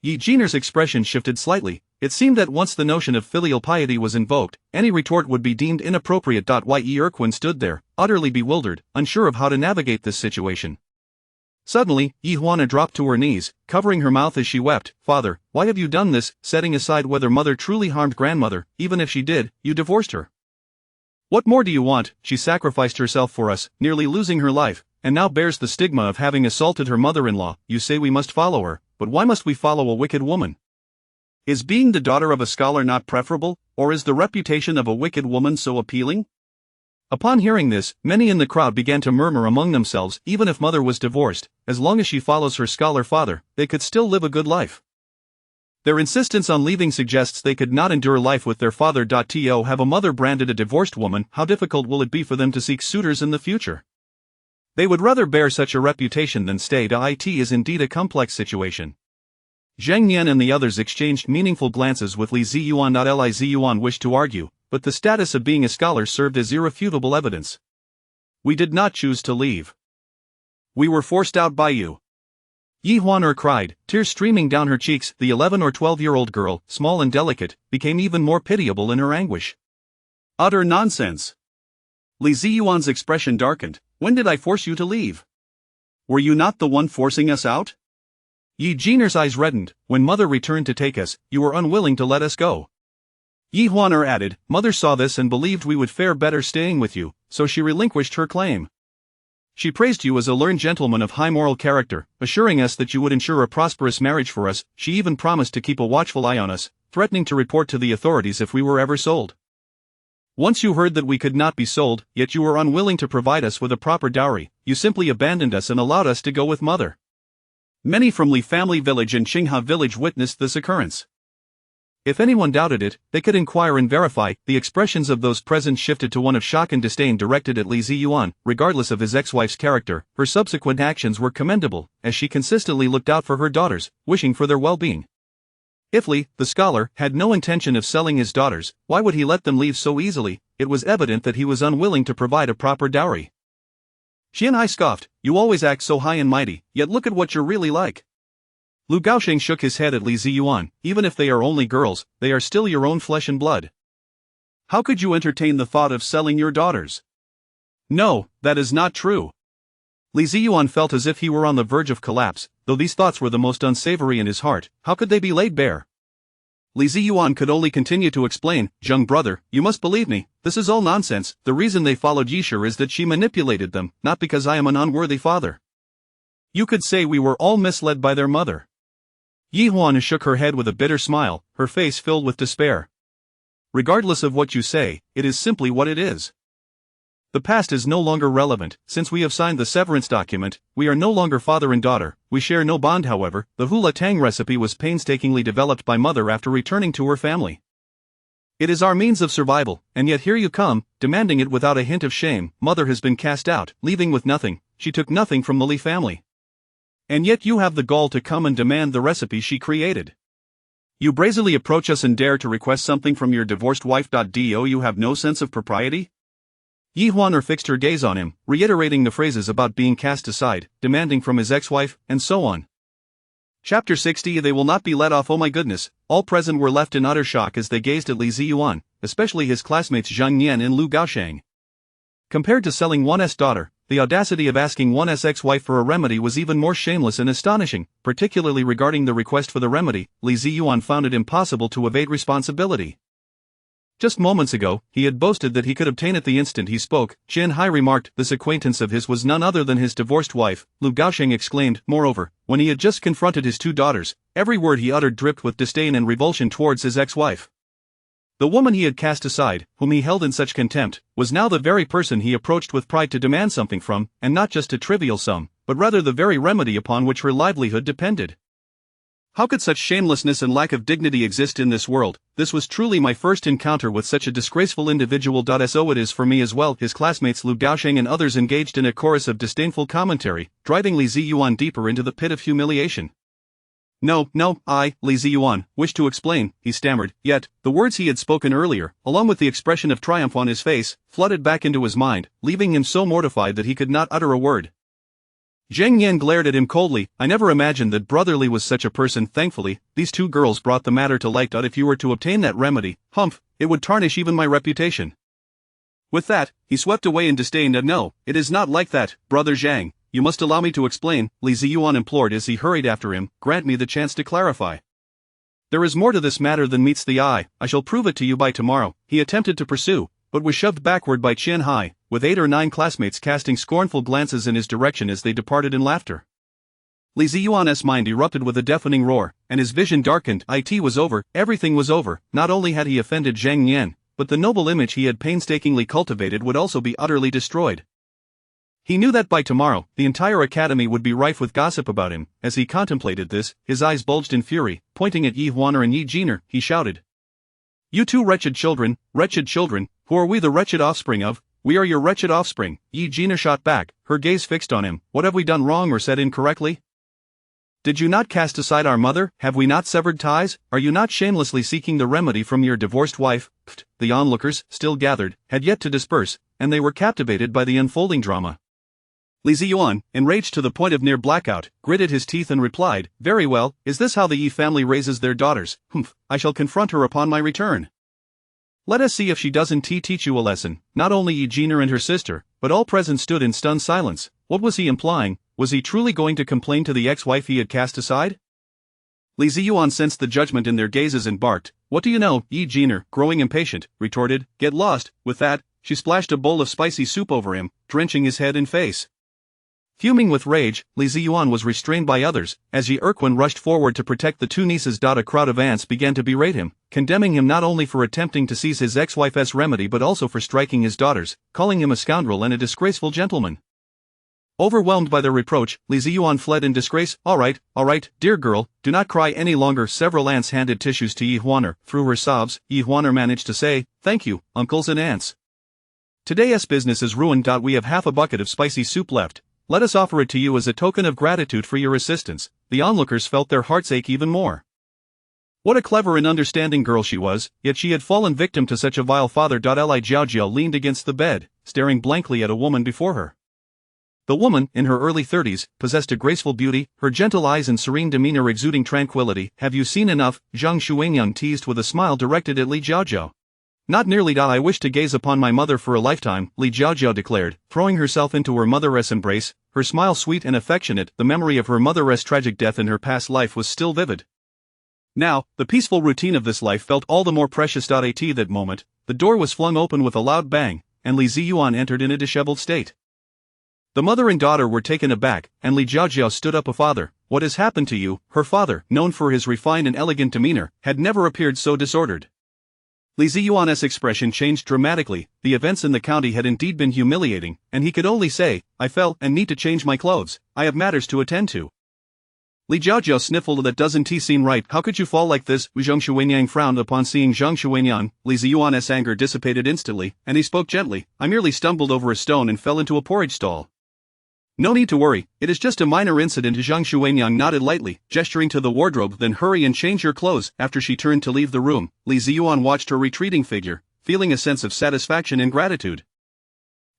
Yi Jiner's expression shifted slightly. It seemed that once the notion of filial piety was invoked, any retort would be deemed inappropriate. Yi Erquin stood there, utterly bewildered, unsure of how to navigate this situation. Suddenly, Yi Huana dropped to her knees, covering her mouth as she wept. "Father, why have you done this? Setting aside whether mother truly harmed grandmother, even if she did, you divorced her. What more do you want? She sacrificed herself for us, nearly losing her life, and now bears the stigma of having assaulted her mother-in-law. You say we must follow her, but why must we follow a wicked woman? Is being the daughter of a scholar not preferable, or is the reputation of a wicked woman so appealing? Upon hearing this, many in the crowd began to murmur among themselves. Even if mother was divorced, as long as she follows her scholar father, they could still live a good life. Their insistence on leaving suggests they could not endure life with their father. To have a mother branded a divorced woman, how difficult will it be for them to seek suitors in the future? They would rather bear such a reputation than stay. It is indeed a complex situation. Zheng Nian and the others exchanged meaningful glances with Li Ziyuan. Li Ziyuan wished to argue, but the status of being a scholar served as irrefutable evidence. We did not choose to leave. We were forced out by you. Yi Huaner cried, tears streaming down her cheeks. The 11 or 12-year-old girl, small and delicate, became even more pitiable in her anguish. Utter nonsense. Li Ziyuan's expression darkened. When did I force you to leave? Were you not the one forcing us out? Yi Jiner's eyes reddened. When mother returned to take us, you were unwilling to let us go. Yi Huaner added, Mother saw this and believed we would fare better staying with you, so she relinquished her claim. She praised you as a learned gentleman of high moral character, assuring us that you would ensure a prosperous marriage for us. She even promised to keep a watchful eye on us, threatening to report to the authorities if we were ever sold. Once you heard that we could not be sold, yet you were unwilling to provide us with a proper dowry, you simply abandoned us and allowed us to go with mother. Many from Li family village and Qingha village witnessed this occurrence. If anyone doubted it, they could inquire and verify. The expressions of those present shifted to one of shock and disdain directed at Li Ziyuan. Regardless of his ex-wife's character, her subsequent actions were commendable, as she consistently looked out for her daughters, wishing for their well-being. If Li, the scholar, had no intention of selling his daughters, why would he let them leave so easily? It was evident that he was unwilling to provide a proper dowry. Qianhai scoffed, you always act so high and mighty, yet look at what you're really like. Lu Gaosheng shook his head at Li Ziyuan. Even if they are only girls, they are still your own flesh and blood. How could you entertain the thought of selling your daughters? No, that is not true. Li Ziyuan felt as if he were on the verge of collapse, though these thoughts were the most unsavory in his heart. How could they be laid bare? Li Ziyuan could only continue to explain, Zheng brother, you must believe me, this is all nonsense. The reason they followed Yisher is that she manipulated them, not because I am an unworthy father. You could say we were all misled by their mother. Yi Huan shook her head with a bitter smile, her face filled with despair. Regardless of what you say, it is simply what it is. The past is no longer relevant. Since we have signed the severance document, we are no longer father and daughter. We share no bond. However, the hula tang recipe was painstakingly developed by mother after returning to her family. It is our means of survival, and yet here you come, demanding it without a hint of shame. Mother has been cast out, leaving with nothing. She took nothing from the Li family. And yet you have the gall to come and demand the recipe she created. You brazenly approach us and dare to request something from your divorced wife. Do you have no sense of propriety? Yi Huaner fixed her gaze on him, reiterating the phrases about being cast aside, demanding from his ex-wife, and so on. Chapter 60. They will not be let off. Oh my goodness, all present were left in utter shock as they gazed at Li Ziyuan, especially his classmates Zhang Nian and Lu Gaosheng. Compared to selling one's daughter, the audacity of asking one's ex-wife for a remedy was even more shameless and astonishing, particularly regarding the request for the remedy. Li Ziyuan found it impossible to evade responsibility. Just moments ago, he had boasted that he could obtain it the instant he spoke. Qianhai remarked, this acquaintance of his was none other than his divorced wife. Lu Gaosheng exclaimed, moreover, when he had just confronted his two daughters, every word he uttered dripped with disdain and revulsion towards his ex-wife. The woman he had cast aside, whom he held in such contempt, was now the very person he approached with pride to demand something from, and not just a trivial sum, but rather the very remedy upon which her livelihood depended. How could such shamelessness and lack of dignity exist in this world? This was truly my first encounter with such a disgraceful individual. So it is for me as well. His classmates Lu Gaosheng and others engaged in a chorus of disdainful commentary, driving Li Ziyuan deeper into the pit of humiliation. No, I, Li Ziyuan, wish to explain, he stammered, yet, the words he had spoken earlier, along with the expression of triumph on his face, flooded back into his mind, leaving him so mortified that he could not utter a word. Zheng Yan glared at him coldly. I never imagined that Brother Li was such a person. Thankfully, these two girls brought the matter to light. If you were to obtain that remedy, it would tarnish even my reputation. With that, he swept away in disdain. No, it is not like that, Brother Zhang. You must allow me to explain, Li Ziyuan implored as he hurried after him. Grant me the chance to clarify. There is more to this matter than meets the eye. I shall prove it to you by tomorrow. He attempted to pursue, but was shoved backward by Chin Hai, with 8 or 9 classmates casting scornful glances in his direction as they departed in laughter. Li Ziyuan's mind erupted with a deafening roar, and his vision darkened. It was over, everything was over. Not only had he offended Zhang Yan, but the noble image he had painstakingly cultivated would also be utterly destroyed. He knew that by tomorrow, the entire academy would be rife with gossip about him. As he contemplated this, his eyes bulged in fury. Pointing at Yi Huaner and Yi Jiner, he shouted, "You two wretched children, who are we the wretched offspring of? We are your wretched offspring." Yi Jiner shot back, her gaze fixed on him. "What have we done wrong or said incorrectly? Did you not cast aside our mother? Have we not severed ties? Are you not shamelessly seeking the remedy from your divorced wife?" The onlookers, still gathered, had yet to disperse, and they were captivated by the unfolding drama. Li Ziyuan, enraged to the point of near blackout, gritted his teeth and replied, "Very well, is this how the Yi family raises their daughters? I shall confront her upon my return. Let us see if she doesn't teach you a lesson." Not only Yi Jiner and her sister, but all present stood in stunned silence. What was he implying? Was he truly going to complain to the ex-wife he had cast aside? Li Ziyuan sensed the judgment in their gazes and barked, "What do you know?" Yi Jiner, growing impatient, retorted, "Get lost." With that, she splashed a bowl of spicy soup over him, drenching his head and face. Fuming with rage, Li Ziyuan was restrained by others. As Yi Erquin rushed forward to protect the two nieces, a crowd of ants began to berate him, condemning him not only for attempting to seize his ex-wife's remedy but also for striking his daughters, calling him a scoundrel and a disgraceful gentleman. Overwhelmed by their reproach, Li Ziyuan fled in disgrace. All right, dear girl, do not cry any longer." Several ants handed tissues to Yi Huaner. Through her sobs, Yi Huaner managed to say, "Thank you, uncles and aunts. Today's business is ruined. We have half a bucket of spicy soup left. Let us offer it to you as a token of gratitude for your assistance." The onlookers felt their hearts ache even more. What a clever and understanding girl she was, yet she had fallen victim to such a vile father. Li Jiaojiao leaned against the bed, staring blankly at a woman before her. The woman, in her early 30s, possessed a graceful beauty, her gentle eyes and serene demeanor exuding tranquility. "Have you seen enough?" Zhang Shuangyang teased with a smile directed at Li Jiaojiao. "Not nearly. I wish to gaze upon my mother for a lifetime," Li Jiaojiao declared, throwing herself into her mother's embrace, her smile sweet and affectionate. The memory of her mother's tragic death in her past life was still vivid. Now, the peaceful routine of this life felt all the more precious. At that moment, the door was flung open with a loud bang, and Li Ziyuan entered in a disheveled state. The mother and daughter were taken aback, and Li Jiaojiao stood up. "Father, what has happened to you?" Her father, known for his refined and elegant demeanor, had never appeared so disordered. Li Ziyuan's expression changed dramatically. The events in the county had indeed been humiliating, and he could only say, "I fell and need to change my clothes. I have matters to attend to." Li Jiaojiao sniffled. "That doesn't seem right. How could you fall like this?" Zhang Shuanyang frowned. Upon seeing Zhang Shuanyang, Li Ziyuan's anger dissipated instantly, and he spoke gently, "I merely stumbled over a stone and fell into a porridge stall. No need to worry, it is just a minor incident." Zhang Shuanyang nodded lightly, gesturing to the wardrobe. "Then hurry and change your clothes." After she turned to leave the room, Li Ziyuan watched her retreating figure, feeling a sense of satisfaction and gratitude.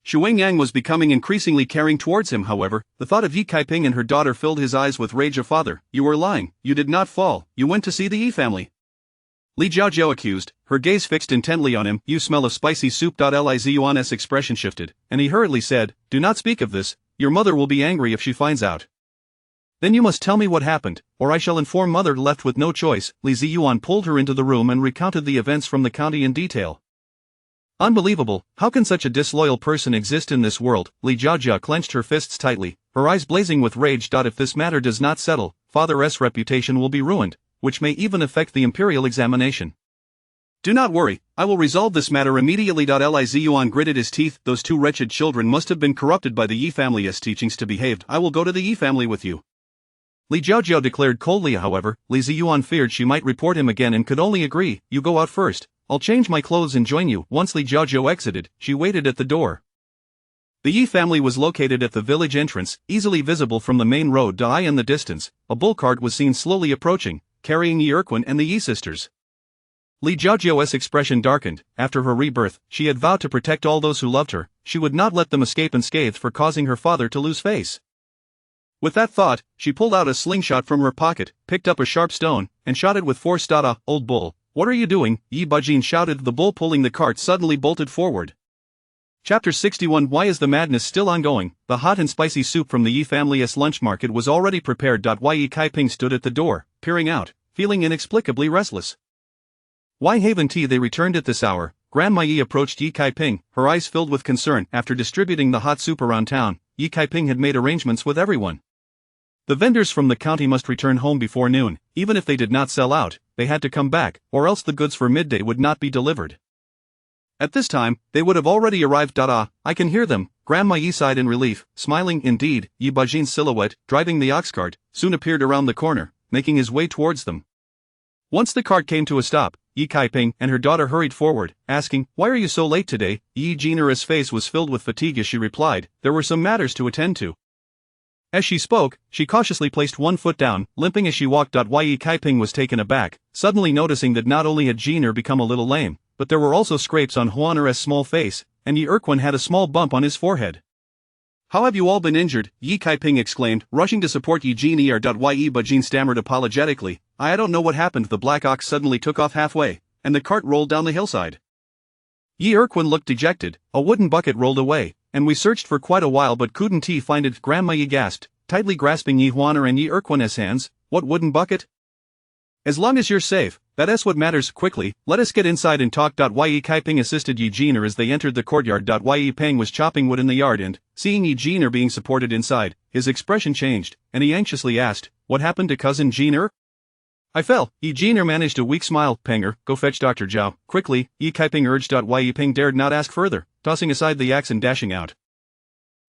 Shuanyang was becoming increasingly caring towards him. However, the thought of Yi Kaiping and her daughter filled his eyes with rage. "Father, you were lying. You did not fall. You went to see the Yi family," Li Jiaojiao accused, her gaze fixed intently on him. "You smell of spicy soup." Li Ziyuan's expression shifted, and he hurriedly said, "Do not speak of this. Your mother will be angry if she finds out." "Then you must tell me what happened, or I shall inform mother." Left with no choice, Li Ziyuan pulled her into the room and recounted the events from the county in detail. Unbelievable, how can such a disloyal person exist in this world? Li Jiaojia clenched her fists tightly, her eyes blazing with rage. If this matter does not settle, father's reputation will be ruined, which may even affect the imperial examination. "Do not worry, I will resolve this matter immediately." Li Ziyuan gritted his teeth. "Those two wretched children must have been corrupted by the Yi family's teachings to behave. I will go to the Yi family with you," Li Jiaojiao declared coldly. However, Li Ziyuan feared she might report him again and could only agree. "You go out first, I'll change my clothes and join you." Once Li Jiaojiao exited, she waited at the door. The Yi family was located at the village entrance, easily visible from the main road. In the distance, a bull cart was seen slowly approaching, carrying Yi Erquin and the Yi sisters. Li Jiaojiao's expression darkened. After her rebirth, she had vowed to protect all those who loved her. She would not let them escape unscathed for causing her father to lose face. With that thought, she pulled out a slingshot from her pocket, picked up a sharp stone, and shot it with force. "Old bull, what are you doing?" Yi Bajin shouted. The bull pulling the cart suddenly bolted forward. Chapter 61. Why is the madness still ongoing? The hot and spicy soup from the Yi family's lunch market was already prepared. Yi Kaiping stood at the door, peering out, feeling inexplicably restless. "Why haven't they returned at this hour?" Grandma Yi approached Yi Kaiping, her eyes filled with concern. After distributing the hot soup around town, Yi Kaiping had made arrangements with everyone. The vendors from the county must return home before noon. Even if they did not sell out, they had to come back, or else the goods for midday would not be delivered. At this time, they would have already arrived. I can hear them, Grandma Yi sighed in relief, smiling. Indeed, Yi Bajin's silhouette, driving the ox cart, soon appeared around the corner, making his way towards them. Once the cart came to a stop, Yi Kaiping and her daughter hurried forward, asking, "Why are you so late today?" Yi Jinera's face was filled with fatigue as she replied, "There were some matters to attend to." As she spoke, she cautiously placed one foot down, limping as she walked. Yi Kaiping was taken aback, suddenly noticing that not only had Jiner become a little lame, but there were also scrapes on Huaner's small face, and Yi Erquin had a small bump on his forehead. "How have you all been injured?" Yi Kaiping exclaimed, rushing to support Yi Jiner. Yi Bajin stammered apologetically, "I don't know what happened." The black ox suddenly took off halfway, and the cart rolled down the hillside. Yi Erquin looked dejected. "A wooden bucket rolled away, and we searched for quite a while but couldn't find it." Grandma Yi gasped, tightly grasping Yi Huaner and Yi Erquin's hands. "What wooden bucket?" "As long as you're safe, that's what matters. Quickly, let us get inside and talk." Yi Kaiping assisted Yi Jiner as they entered the courtyard. Yi Peng was chopping wood in the yard and, seeing Yi Jiner being supported inside, his expression changed, and he anxiously asked, "What happened to cousin Jiner?" "I fell." Yi Jiner managed a weak smile. "Penger, go fetch Dr. Zhao, quickly," Yi Kaiping urged. Yi Peng dared not ask further, tossing aside the axe and dashing out.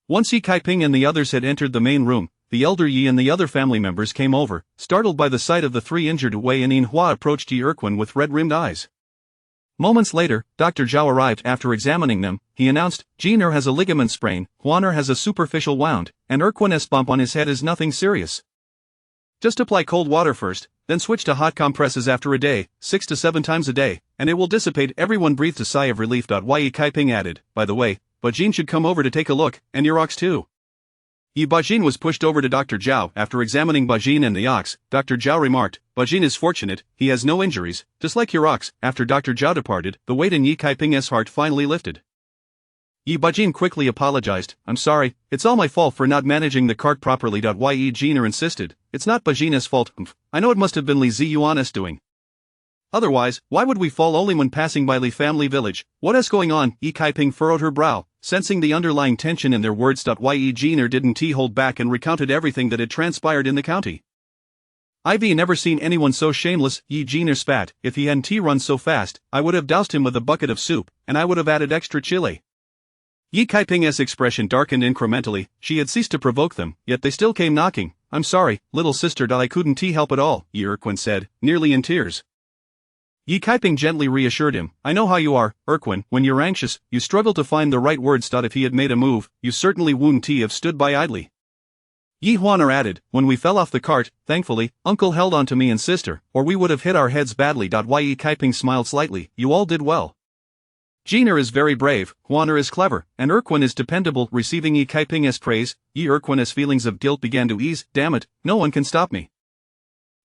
Once Yi Kaiping and the others had entered the main room, the elder Yi and the other family members came over, startled by the sight of the three injured. Wei and Yin Hua approached Yi Erquin with red-rimmed eyes. Moments later, Dr. Zhao arrived. After examining them, he announced, "Jiner has a ligament sprain, Huaner has a superficial wound, and Erquin's bump on his head is nothing serious. Just apply cold water first, then switch to hot compresses after a day, 6 to 7 times a day, and it will dissipate." Everyone breathed a sigh of relief. Yi Kaiping added, "By the way, Bajin should come over to take a look, and your ox too." Yi Bajin was pushed over to Dr. Zhao. After examining Bajin and the ox, Dr. Zhao remarked, "Bajin is fortunate, he has no injuries, just like your ox." After Dr. Zhao departed, the weight in Yi Kaiping's heart finally lifted. Yi Bajin quickly apologized, "I'm sorry, it's all my fault for not managing the cart properly." Yi Jiner insisted, "It's not Bajin's fault. I know it must have been Li Ziyuan's doing. Otherwise, why would we fall only when passing by Li family village? What is going on?" Yi Kaiping furrowed her brow, sensing the underlying tension in their words. Yi Jiner didn't hold back and recounted everything that had transpired in the county. "I've never seen anyone so shameless," Yi Jiner spat. "If he hadn't run so fast, I would have doused him with a bucket of soup, and I would have added extra chili." Yi Kaiping's expression darkened incrementally. She had ceased to provoke them, yet they still came knocking. "I'm sorry, little sister. I couldn't help at all," Yi Erquin said, nearly in tears. Yi Kaiping gently reassured him, "I know how you are, Erquin. When you're anxious, you struggle to find the right words." If he had made a move, you certainly wouldn't have stood by idly. Yi Huaner added, "When we fell off the cart, thankfully, Uncle held on to me and sister, or we would have hit our heads badly." Yi Kaiping smiled slightly, "You all did well. Jiner is very brave, Huaner is clever, and Erquin is dependable." Receiving Yi Kaiping's praise, Yi Erquin's feelings of guilt began to ease. "Damn it, no one can stop me.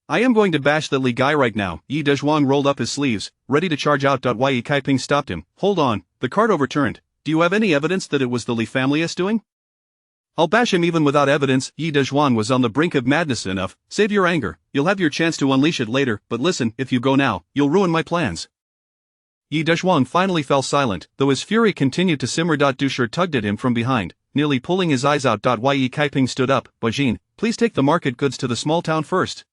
I am going to bash the Li guy right now." Yi Dezhuang rolled up his sleeves, ready to charge out. Yi Kaiping stopped him. "Hold on, the cart overturned. Do you have any evidence that it was the Li family's doing?" "I'll bash him even without evidence." Yi Dezhuang was on the brink of madness. "Enough, save your anger, you'll have your chance to unleash it later, but listen, if you go now, you'll ruin my plans." Yi Dezhuang finally fell silent, though his fury continued to simmer. Dusher tugged at him from behind, nearly pulling his eyes out. Yi Kaiping stood up. "Bajin, please take the market goods to the small town first.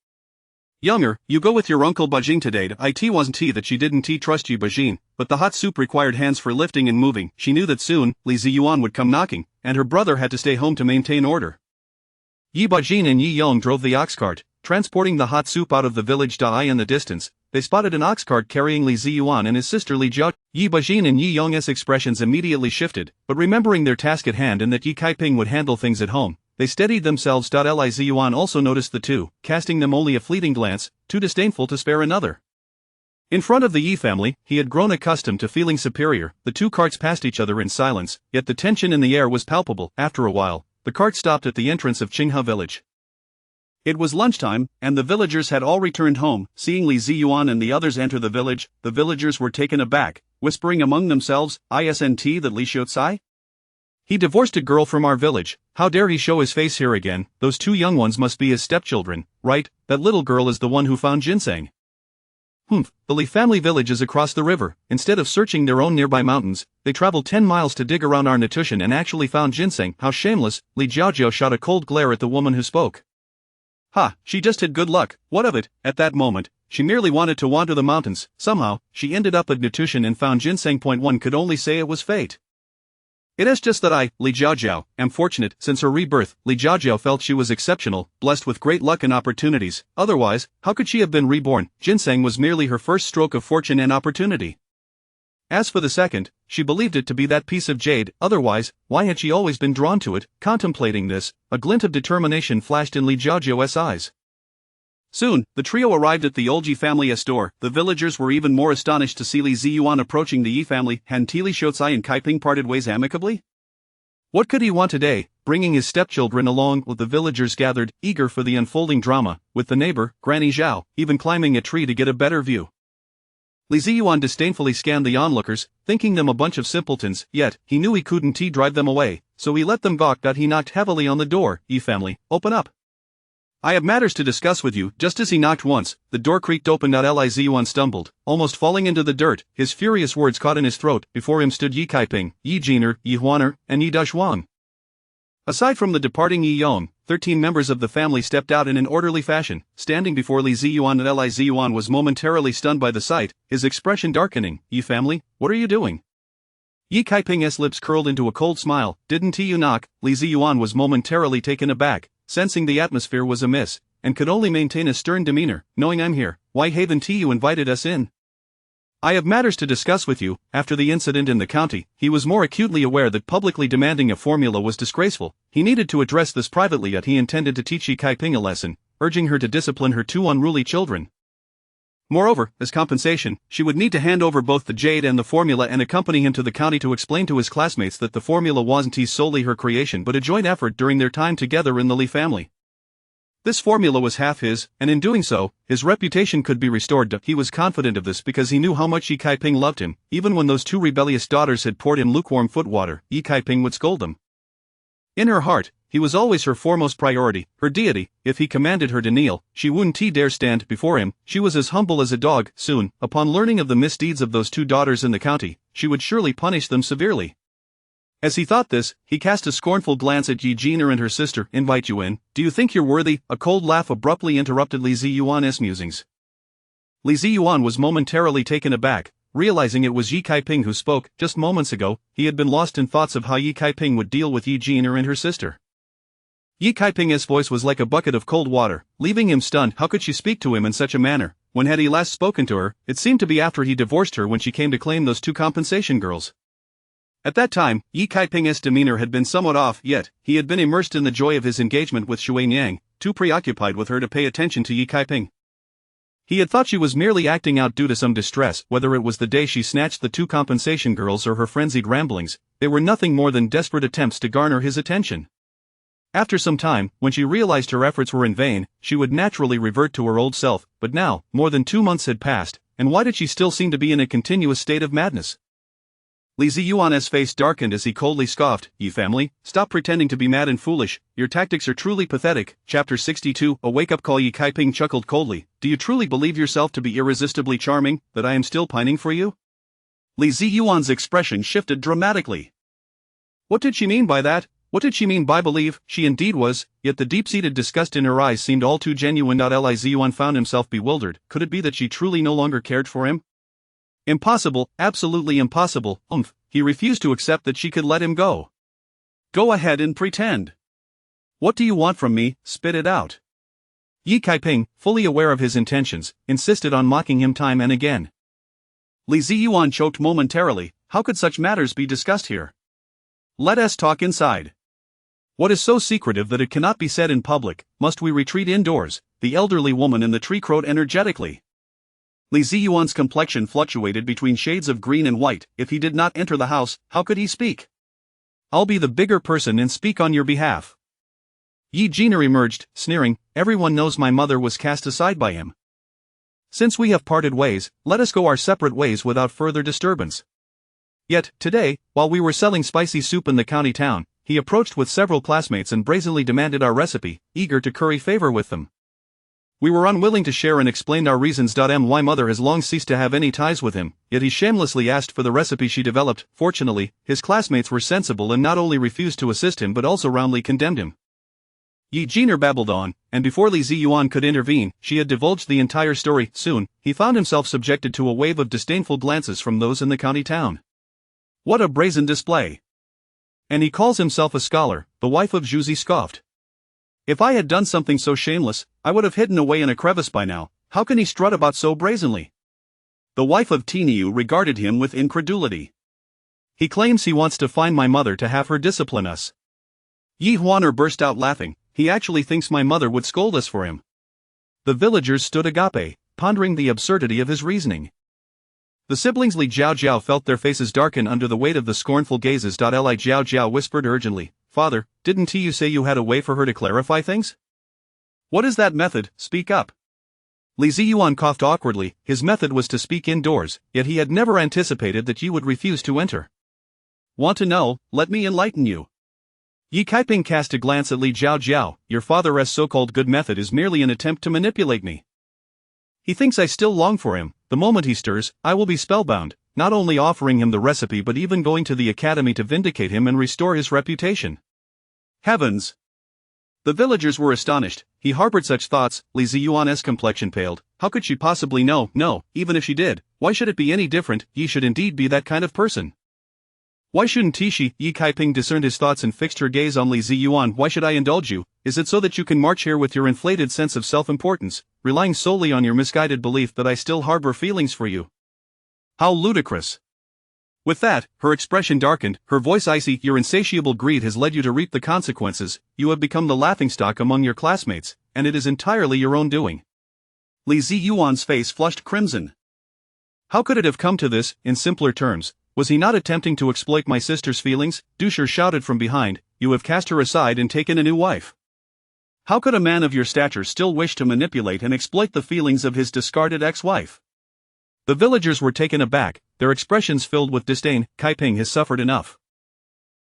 Younger, you go with your uncle Bajin today." It wasn't that she didn't trust you Bajin, but the hot soup required hands for lifting and moving. She knew that soon, Li Ziyuan would come knocking, and her brother had to stay home to maintain order. Yi Bajin and Yi Yong drove the ox cart, transporting the hot soup out of the village. In the distance, they spotted an ox cart carrying Li Ziyuan and his sister Li Jiao. Yi Bajin and Yi Yong's expressions immediately shifted, but remembering their task at hand and that Yi Kaiping would handle things at home, they steadied themselves. Li Ziyuan also noticed the two, casting them only a fleeting glance, too disdainful to spare another. In front of the Yi family, he had grown accustomed to feeling superior. The two carts passed each other in silence, yet the tension in the air was palpable. After a while, the cart stopped at the entrance of Qinghe village. It was lunchtime, and the villagers had all returned home. Seeing Li Ziyuan and the others enter the village, the villagers were taken aback, whispering among themselves, "Isn't that Li Xiucai? He divorced a girl from our village. How dare he show his face here again? Those two young ones must be his stepchildren, right? That little girl is the one who found ginseng." The Li family village is across the river. Instead of searching their own nearby mountains, they traveled 10 miles to dig around our Natution and actually found ginseng. How shameless. Li Jiaojiao shot a cold glare at the woman who spoke. Ha, she just had good luck. What of it? At that moment, she merely wanted to wander the mountains. Somehow, she ended up at Natution and found ginseng. One could only say it was fate. It is just that I, Li Jiaojiao, am fortunate. Since her rebirth, Li Jiaojiao felt she was exceptional, blessed with great luck and opportunities. Otherwise, how could she have been reborn? Ginseng was merely her first stroke of fortune and opportunity. As for the second, she believed it to be that piece of jade. Otherwise, why had she always been drawn to it? Contemplating this, a glint of determination flashed in Li Jiaojiao's eyes. Soon, the trio arrived at the old Yi family's door. The villagers were even more astonished to see Li Ziyuan approaching the Yi family. Had Li Shouzai and Kaiping parted ways amicably? What could he want today, bringing his stepchildren along? With the villagers gathered, eager for the unfolding drama, with the neighbor, Granny Zhao, even climbing a tree to get a better view. Li Ziyuan disdainfully scanned the onlookers, thinking them a bunch of simpletons, yet, he knew he couldn't drive them away, so he let them gawk. He knocked heavily on the door. Yi family, open up. I have matters to discuss with you. Just as he knocked once, the door creaked open. Li Ziyuan stumbled, almost falling into the dirt, his furious words caught in his throat. Before him stood Yi Kaiping, Yi Jiner, Yi Huaner, and Yi Dashuang. Aside from the departing Yi Yong, 13 members of the family stepped out in an orderly fashion. Standing before Li Ziyuan, Li Ziyuan was momentarily stunned by the sight, his expression darkening. Yi family, what are you doing? Yi Kaiping's lips curled into a cold smile. Didn't you knock? Li Ziyuan was momentarily taken aback, sensing the atmosphere was amiss, and could only maintain a stern demeanor. Knowing I'm here, why haven't you invited us in? I have matters to discuss with you. After the incident in the county, he was more acutely aware that publicly demanding a formula was disgraceful. He needed to address this privately. Yet he intended to teach Yi Kaiping a lesson, urging her to discipline her two unruly children. Moreover, as compensation, she would need to hand over both the jade and the formula and accompany him to the county to explain to his classmates that the formula wasn't solely her creation but a joint effort during their time together in the Li family. This formula was half his, and in doing so, his reputation could be restored. He was confident of this because he knew how much Yi Kaiping loved him. Even when those two rebellious daughters had poured him lukewarm foot water, Yi Kaiping would scold them. In her heart, he was always her foremost priority, her deity. If he commanded her to kneel, she wouldn't dare stand before him. She was as humble as a dog. Soon, upon learning of the misdeeds of those two daughters in the county, she would surely punish them severely. As he thought this, he cast a scornful glance at Yi Jiner and her sister. Invite you in? Do you think you're worthy? A cold laugh abruptly interrupted Li Ziyuan's musings. Li Ziyuan was momentarily taken aback, realizing it was Yi Kaiping who spoke. Just moments ago, he had been lost in thoughts of how Yi Kaiping would deal with Yi Jiner and her sister. Yi Kaiping's voice was like a bucket of cold water, leaving him stunned. How could she speak to him in such a manner? When had he last spoken to her? It seemed to be after he divorced her, when she came to claim those two compensation girls. At that time, Yi Kaiping's demeanor had been somewhat off, yet he had been immersed in the joy of his engagement with Shui Niang, too preoccupied with her to pay attention to Yi Kaiping. He had thought she was merely acting out due to some distress. Whether it was the day she snatched the two compensation girls or her frenzied ramblings, they were nothing more than desperate attempts to garner his attention. After some time, when she realized her efforts were in vain, she would naturally revert to her old self. But now, more than 2 months had passed, and why did she still seem to be in a continuous state of madness? Li Ziyuan's face darkened as he coldly scoffed. Yi family, stop pretending to be mad and foolish. Your tactics are truly pathetic. Chapter 62, a wake-up call. Yi Kaiping chuckled coldly. Do you truly believe yourself to be irresistibly charming, that I am still pining for you? Li Ziyuan's expression shifted dramatically. What did she mean by that? What did she mean by believe? She indeed was, yet the deep-seated disgust in her eyes seemed all too genuine. Li Ziyuan found himself bewildered. Could it be that she truly no longer cared for him? Impossible, absolutely impossible. He refused to accept that she could let him go. Go ahead and pretend. What do you want from me? Spit it out. Yi Kaiping, fully aware of his intentions, insisted on mocking him time and again. Li Ziyuan choked momentarily. How could such matters be discussed here? Let us talk inside. What is so secretive that it cannot be said in public? Must we retreat indoors? The elderly woman in the tree crowed energetically. Li Ziyuan's complexion fluctuated between shades of green and white. If he did not enter the house, how could he speak? I'll be the bigger person and speak on your behalf. Yi Jiner emerged, sneering. Everyone knows my mother was cast aside by him. Since we have parted ways, let us go our separate ways without further disturbance. Yet, today, while we were selling spicy soup in the county town, he approached with several classmates and brazenly demanded our recipe, eager to curry favor with them. We were unwilling to share and explained our reasons. My mother has long ceased to have any ties with him, yet he shamelessly asked for the recipe she developed. Fortunately, his classmates were sensible and not only refused to assist him but also roundly condemned him. Yi Jiner babbled on, and before Li Ziyuan could intervene, she had divulged the entire story. Soon, he found himself subjected to a wave of disdainful glances from those in the county town. What a brazen display! And he calls himself a scholar, the wife of Zhuzi scoffed. If I had done something so shameless, I would have hidden away in a crevice by now. How can he strut about so brazenly? The wife of Tiniu regarded him with incredulity. He claims he wants to find my mother to have her discipline us. Yi Huaner burst out laughing. He actually thinks my mother would scold us for him. The villagers stood agape, pondering the absurdity of his reasoning. The siblings Li Jiao felt their faces darken under the weight of the scornful gazes. Li Jiao whispered urgently, "Father, didn't you say you had a way for her to clarify things? What is that method? Speak up." Li Ziyuan coughed awkwardly. His method was to speak indoors, yet he had never anticipated that you would refuse to enter. Want to know? Let me enlighten you. Yi Kaiping cast a glance at Li Jiao. Your father's so-called good method is merely an attempt to manipulate me. He thinks I still long for him. The moment he stirs, I will be spellbound, not only offering him the recipe but even going to the academy to vindicate him and restore his reputation. Heavens! The villagers were astonished. He harbored such thoughts. Li Ziyuan's complexion paled. How could she possibly know? No, even if she did, why should it be any different? Yi should indeed be that kind of person. Why shouldn't Tishi? Yi Kaiping discerned his thoughts and fixed her gaze on Li Ziyuan. Why should I indulge you? Is it so that you can march here with your inflated sense of self-importance, relying solely on your misguided belief that I still harbor feelings for you? How ludicrous! With that, her expression darkened, her voice icy. Your insatiable greed has led you to reap the consequences. You have become the laughingstock among your classmates, and it is entirely your own doing. Li Ziyuan's face flushed crimson. How could it have come to this? In simpler terms, was he not attempting to exploit my sister's feelings? Dusher shouted from behind, you have cast her aside and taken a new wife. How could a man of your stature still wish to manipulate and exploit the feelings of his discarded ex-wife? The villagers were taken aback, their expressions filled with disdain. Kaiping has suffered enough.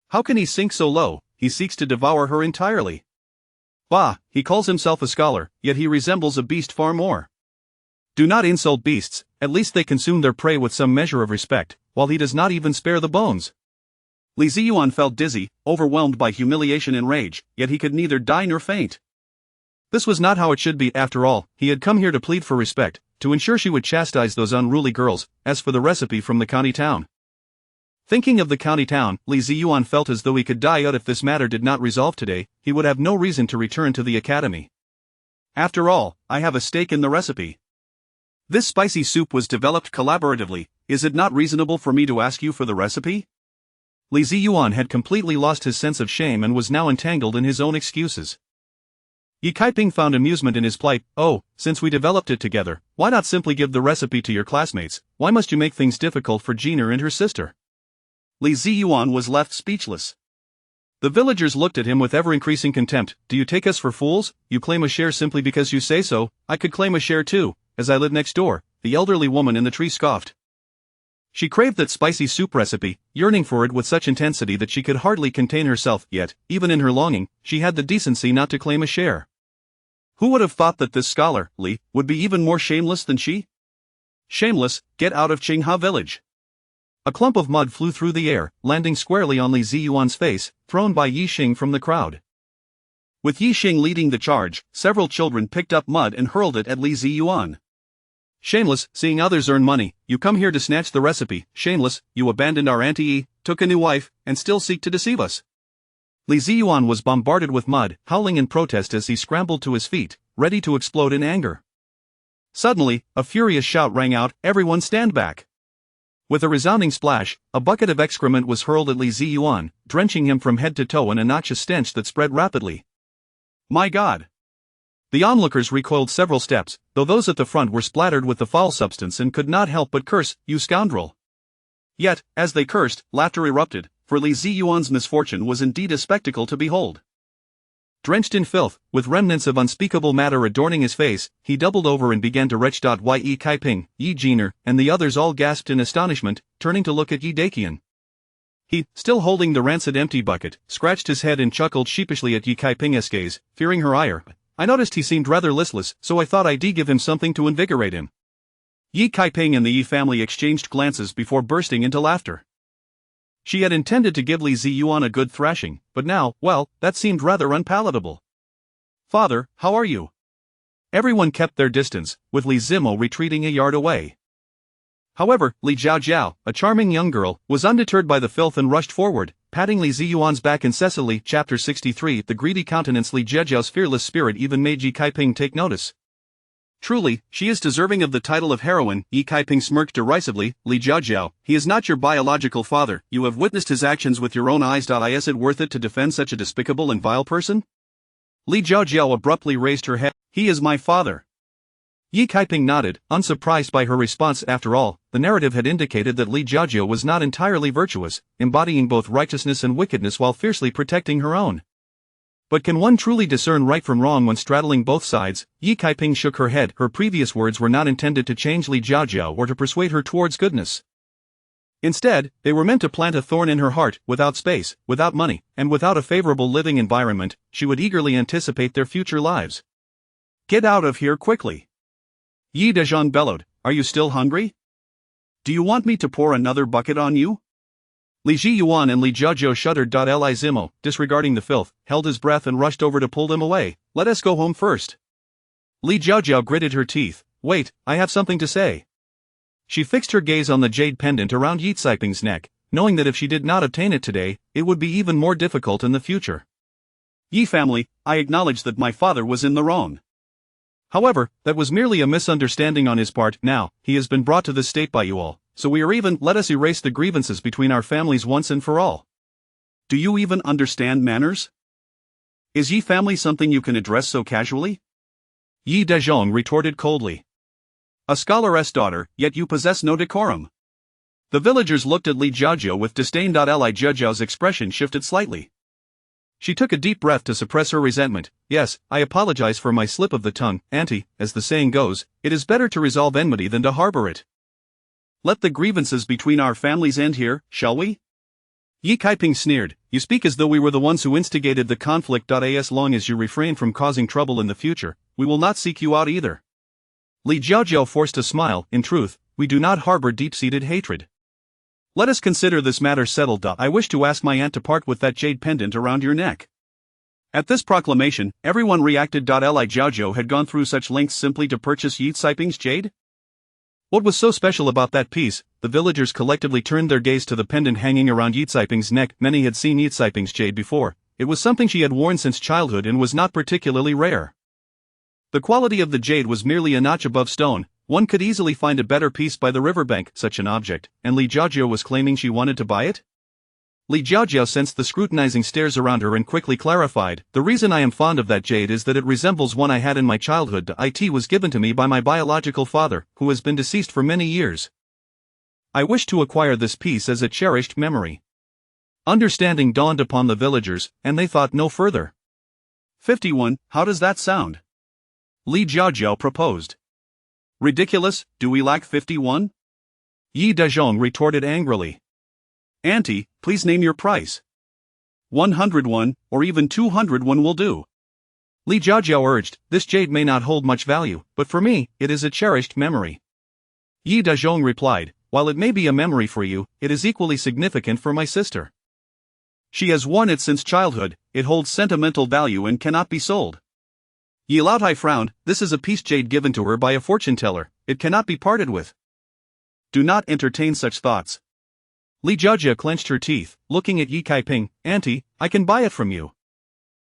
How can he sink so low? He seeks to devour her entirely. Bah, he calls himself a scholar, yet he resembles a beast far more. Do not insult beasts, at least they consume their prey with some measure of respect, while he does not even spare the bones. Li Ziyuan felt dizzy, overwhelmed by humiliation and rage, yet he could neither die nor faint. This was not how it should be. After all, he had come here to plead for respect, to ensure she would chastise those unruly girls. As for the recipe from the county town. Thinking of the county town, Li Ziyuan felt as though he could die out if this matter did not resolve today. He would have no reason to return to the academy. After all, I have a stake in the recipe. This spicy soup was developed collaboratively. Is it not reasonable for me to ask you for the recipe? Li Ziyuan had completely lost his sense of shame and was now entangled in his own excuses. Yi Kaiping found amusement in his plight. Oh, since we developed it together, why not simply give the recipe to your classmates? Why must you make things difficult for Jiner and her sister? Li Ziyuan was left speechless. The villagers looked at him with ever-increasing contempt. Do you take us for fools? You claim a share simply because you say so. I could claim a share too, as I live next door. The elderly woman in the tree scoffed. She craved that spicy soup recipe, yearning for it with such intensity that she could hardly contain herself, yet, even in her longing, she had the decency not to claim a share. Who would have thought that this scholar, Li, would be even more shameless than she? Shameless, get out of Qingha village. A clump of mud flew through the air, landing squarely on Li Ziyuan's face, thrown by Yi Xing from the crowd. With Yi Xing leading the charge, several children picked up mud and hurled it at Li Ziyuan. Shameless, seeing others earn money, you come here to snatch the recipe. Shameless, you abandoned our Auntie Yi, took a new wife, and still seek to deceive us. Li Ziyuan was bombarded with mud, howling in protest as he scrambled to his feet, ready to explode in anger. Suddenly, a furious shout rang out, everyone stand back. With a resounding splash, a bucket of excrement was hurled at Li Ziyuan, drenching him from head to toe in a noxious stench that spread rapidly. My God! The onlookers recoiled several steps, though those at the front were splattered with the foul substance and could not help but curse, you scoundrel! Yet, as they cursed, laughter erupted, for Li Ziyuan's misfortune was indeed a spectacle to behold. Drenched in filth, with remnants of unspeakable matter adorning his face, he doubled over and began to retch. Yi Kaiping, Yi Jiner, and the others all gasped in astonishment, turning to look at Yi Daqian. He, still holding the rancid empty bucket, scratched his head and chuckled sheepishly at Yi Kaiping's gaze, fearing her ire. I noticed he seemed rather listless, so I thought I'd give him something to invigorate him. Yi Kaiping and the Yi family exchanged glances before bursting into laughter. She had intended to give Li Ziyuan a good thrashing, but now, well, that seemed rather unpalatable. Father, how are you? Everyone kept their distance, with Li Zimo retreating a yard away. However, Li Jiaojiao, a charming young girl, was undeterred by the filth and rushed forward, patting Li Ziyuan's back incessantly. Chapter 63. The greedy countenance. Li Jiaojiao's fearless spirit even made Yi Kaiping take notice. Truly, she is deserving of the title of heroine. Yi Kaiping smirked derisively. Li Jiaojiao, he is not your biological father, you have witnessed his actions with your own eyes. Is it worth it to defend such a despicable and vile person? Li Jiaojiao abruptly raised her head. He is my father. Yi Kaiping nodded, unsurprised by her response. After all, the narrative had indicated that Li Jiaojiao was not entirely virtuous, embodying both righteousness and wickedness while fiercely protecting her own. But can one truly discern right from wrong when straddling both sides? Yi Kaiping shook her head. Her previous words were not intended to change Li Jiaojiao or to persuade her towards goodness. Instead, they were meant to plant a thorn in her heart. Without space, without money, and without a favorable living environment, she would eagerly anticipate their future lives. Get out of here quickly! Yi Dezhong bellowed. Are you still hungry? Do you want me to pour another bucket on you? Li Ziyuan and Li Jiaojiao shuddered. Li Zimo, disregarding the filth, held his breath and rushed over to pull them away. Let us go home first. Li Jiaojiao gritted her teeth. Wait, I have something to say. She fixed her gaze on the jade pendant around Yi Kaiping's neck, knowing that if she did not obtain it today, it would be even more difficult in the future. Yi family, I acknowledge that my father was in the wrong. However, that was merely a misunderstanding on his part. Now, he has been brought to this state by you all, so we are even. Let us erase the grievances between our families once and for all. Do you even understand manners? Is Yi family something you can address so casually? Yi Dezhong retorted coldly. A scholaress daughter, yet you possess no decorum. The villagers looked at Li Jiaojiao with disdain. Li Jiaojiao's expression shifted slightly. She took a deep breath to suppress her resentment. Yes, I apologize for my slip of the tongue, Auntie. As the saying goes, it is better to resolve enmity than to harbor it. Let the grievances between our families end here, shall we? Yi Kaiping sneered. You speak as though we were the ones who instigated the conflict. As long as you refrain from causing trouble in the future, we will not seek you out either. Li Jiaojiao forced a smile. In truth, we do not harbor deep-seated hatred. Let us consider this matter settled. I wish to ask my aunt to part with that jade pendant around your neck. At this proclamation, everyone reacted. Li Jiaojiao had gone through such lengths simply to purchase Yi Kaiping's jade? What was so special about that piece? The villagers collectively turned their gaze to the pendant hanging around Yi Kaiping's neck. Many had seen Yi Kaiping's jade before. It was something she had worn since childhood and was not particularly rare. The quality of the jade was merely a notch above stone. One could easily find a better piece by the riverbank. Such an object, and Li Jiaojiao was claiming she wanted to buy it? Li Jiaojiao sensed the scrutinizing stares around her and quickly clarified, the reason I am fond of that jade is that it resembles one I had in my childhood. It was given to me by my biological father, who has been deceased for many years. I wish to acquire this piece as a cherished memory. Understanding dawned upon the villagers, and they thought no further. 51, how does that sound? Li Jiaojiao proposed. Ridiculous, do we lack 51? Yi Dezhong retorted angrily. Auntie, please name your price. 101, or even 201 will do. Li Jiaojiao urged, this jade may not hold much value, but for me, it is a cherished memory. Yi Dezhong replied, while it may be a memory for you, it is equally significant for my sister. She has worn it since childhood, it holds sentimental value and cannot be sold. Yi Laotai frowned, this is a piece jade given to her by a fortune-teller, it cannot be parted with. Do not entertain such thoughts. Li Jiaojiao clenched her teeth, looking at Yi Kaiping, Auntie, I can buy it from you.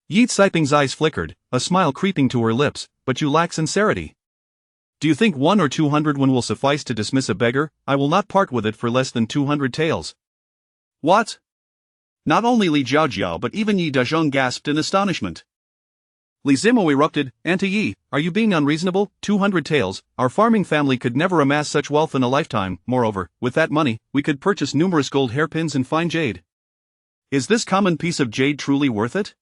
Yi Kaiping's eyes flickered, a smile creeping to her lips, but you lack sincerity. Do you think 1 or 201 will suffice to dismiss a beggar? I will not part with it for less than 200 taels. What? Not only Li Jiaojiao but even Yi Dezhong gasped in astonishment. Li Zimo erupted, Auntie Yi, are you being unreasonable? 200 taels, our farming family could never amass such wealth in a lifetime. Moreover, with that money, we could purchase numerous gold hairpins and fine jade. Is this common piece of jade truly worth it?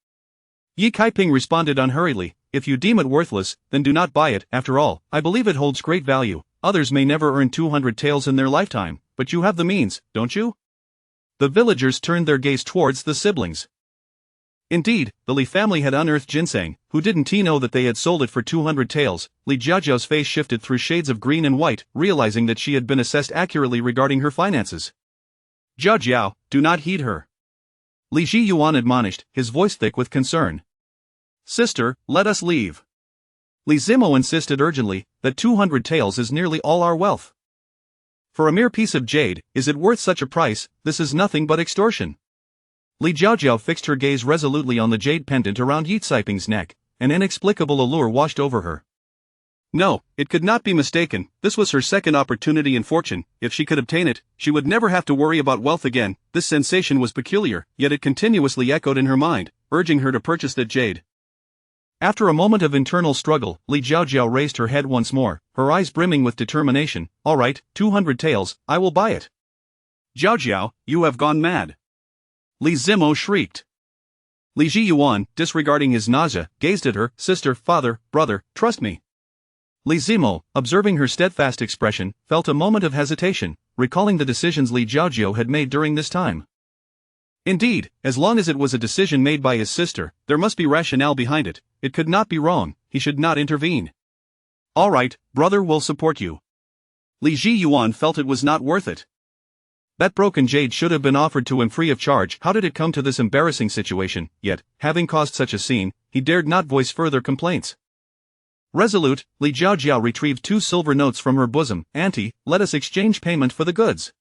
Yi Kaiping responded unhurriedly, if you deem it worthless, then do not buy it. After all, I believe it holds great value. Others may never earn 200 taels in their lifetime, but you have the means, don't you? The villagers turned their gaze towards the siblings. Indeed, the Li family had unearthed ginseng, who didn't he know that they had sold it for 200 taels? Li Jiajiao's face shifted through shades of green and white, realizing that she had been assessed accurately regarding her finances. Jiajiao, do not heed her. Li Jiyuan admonished, his voice thick with concern. Sister, let us leave. Li Zimo insisted urgently, that 200 taels is nearly all our wealth. For a mere piece of jade, is it worth such a price? This is nothing but extortion. Li Jiajiao fixed her gaze resolutely on the jade pendant around Yi Caiping's neck. An inexplicable allure washed over her. No, it could not be mistaken. This was her second opportunity in fortune. If she could obtain it, she would never have to worry about wealth again. This sensation was peculiar, yet it continuously echoed in her mind, urging her to purchase that jade. After a moment of internal struggle, Li Jiajiao raised her head once more, her eyes brimming with determination. All right, 200 taels, I will buy it. Jiajiao, you have gone mad. Li Zimo shrieked. Li Jiyuan, disregarding his nausea, gazed at her. Sister, father, brother, trust me. Li Zimo, observing her steadfast expression, felt a moment of hesitation, recalling the decisions Li Jiajiao had made during this time. Indeed, as long as it was a decision made by his sister, there must be rationale behind it. It could not be wrong, he should not intervene. All right, brother will support you. Li Jiyuan felt it was not worth it. That broken jade should have been offered to him free of charge. How did it come to this embarrassing situation? Yet, having caused such a scene, he dared not voice further complaints. Resolute, Li Jiajiao retrieved 2 silver notes from her bosom. Auntie, let us exchange payment for the goods.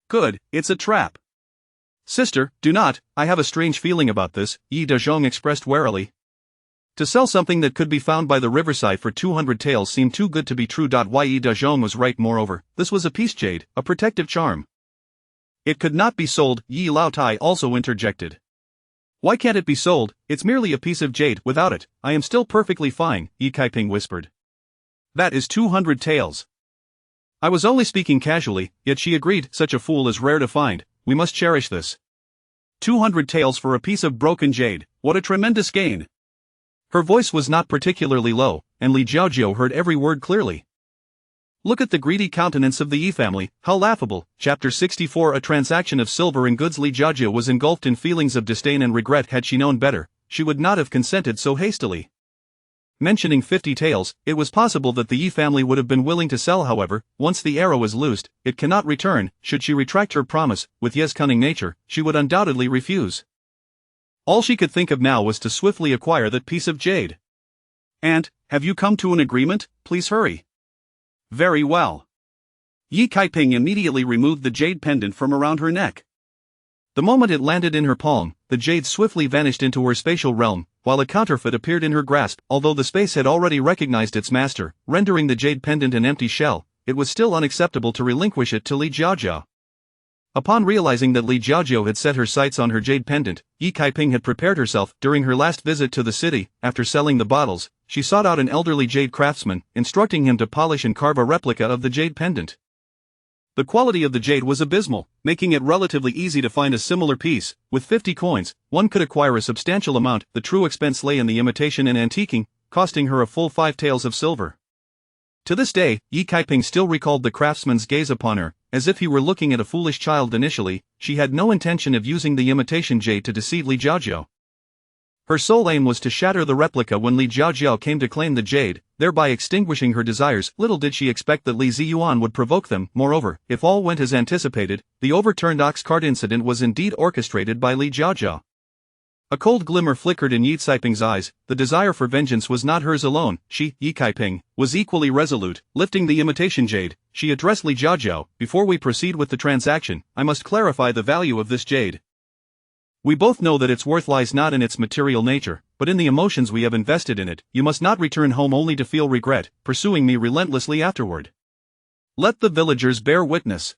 Good, it's a trap. Sister, do not, I have a strange feeling about this, Yi Dezhong expressed warily. To sell something that could be found by the riverside for 200 taels seemed too good to be true. Yi Dezhong was right. Moreover, this was a peace jade, a protective charm. It could not be sold, Yi Laotai also interjected. Why can't it be sold? It's merely a piece of jade. Without it, I am still perfectly fine, Yi Caiping whispered. That is 200 taels. I was only speaking casually, yet she agreed. Such a fool is rare to find, we must cherish this. 200 taels for a piece of broken jade, what a tremendous gain. Her voice was not particularly low, and Li Jiajiao heard every word clearly. Look at the greedy countenance of the Yi family, how laughable. Chapter 64. A transaction of silver and goods. Li Jiajiao was engulfed in feelings of disdain and regret. Had she known better, she would not have consented so hastily. Mentioning 50 taels, it was possible that the Yi family would have been willing to sell. However, once the arrow is loosed, it cannot return. Should she retract her promise, with Ye's cunning nature, she would undoubtedly refuse. All she could think of now was to swiftly acquire that piece of jade. Aunt, have you come to an agreement? Please hurry. Very well. Yi Caiping immediately removed the jade pendant from around her neck. The moment it landed in her palm, the jade swiftly vanished into her spatial realm, while a counterfeit appeared in her grasp. Although the space had already recognized its master, rendering the jade pendant an empty shell, it was still unacceptable to relinquish it to Li Jiajiao. Upon realizing that Li Jiajiao had set her sights on her jade pendant, Yi Caiping had prepared herself. During her last visit to the city, after selling the bottles, she sought out an elderly jade craftsman, instructing him to polish and carve a replica of the jade pendant. The quality of the jade was abysmal, making it relatively easy to find a similar piece. With 50 coins, one could acquire a substantial amount. The true expense lay in the imitation and antiquing, costing her a full 5 taels of silver. To this day, Yi Caiping still recalled the craftsman's gaze upon her, as if he were looking at a foolish child. Initially, she had no intention of using the imitation jade to deceive Li Jiajiao. Her sole aim was to shatter the replica when Li Jiajiao came to claim the jade, thereby extinguishing her desires. Little did she expect that Li Ziyuan would provoke them. Moreover, if all went as anticipated, the overturned ox cart incident was indeed orchestrated by Li Jiajiao. A cold glimmer flickered in Yi Caiping's eyes. The desire for vengeance was not hers alone. She, Yi Caiping, was equally resolute. Lifting the imitation jade, she addressed Li Jiajiao. Before we proceed with the transaction, I must clarify the value of this jade. We both know that its worth lies not in its material nature, but in the emotions we have invested in it. You must not return home only to feel regret, pursuing me relentlessly afterward. Let the villagers bear witness.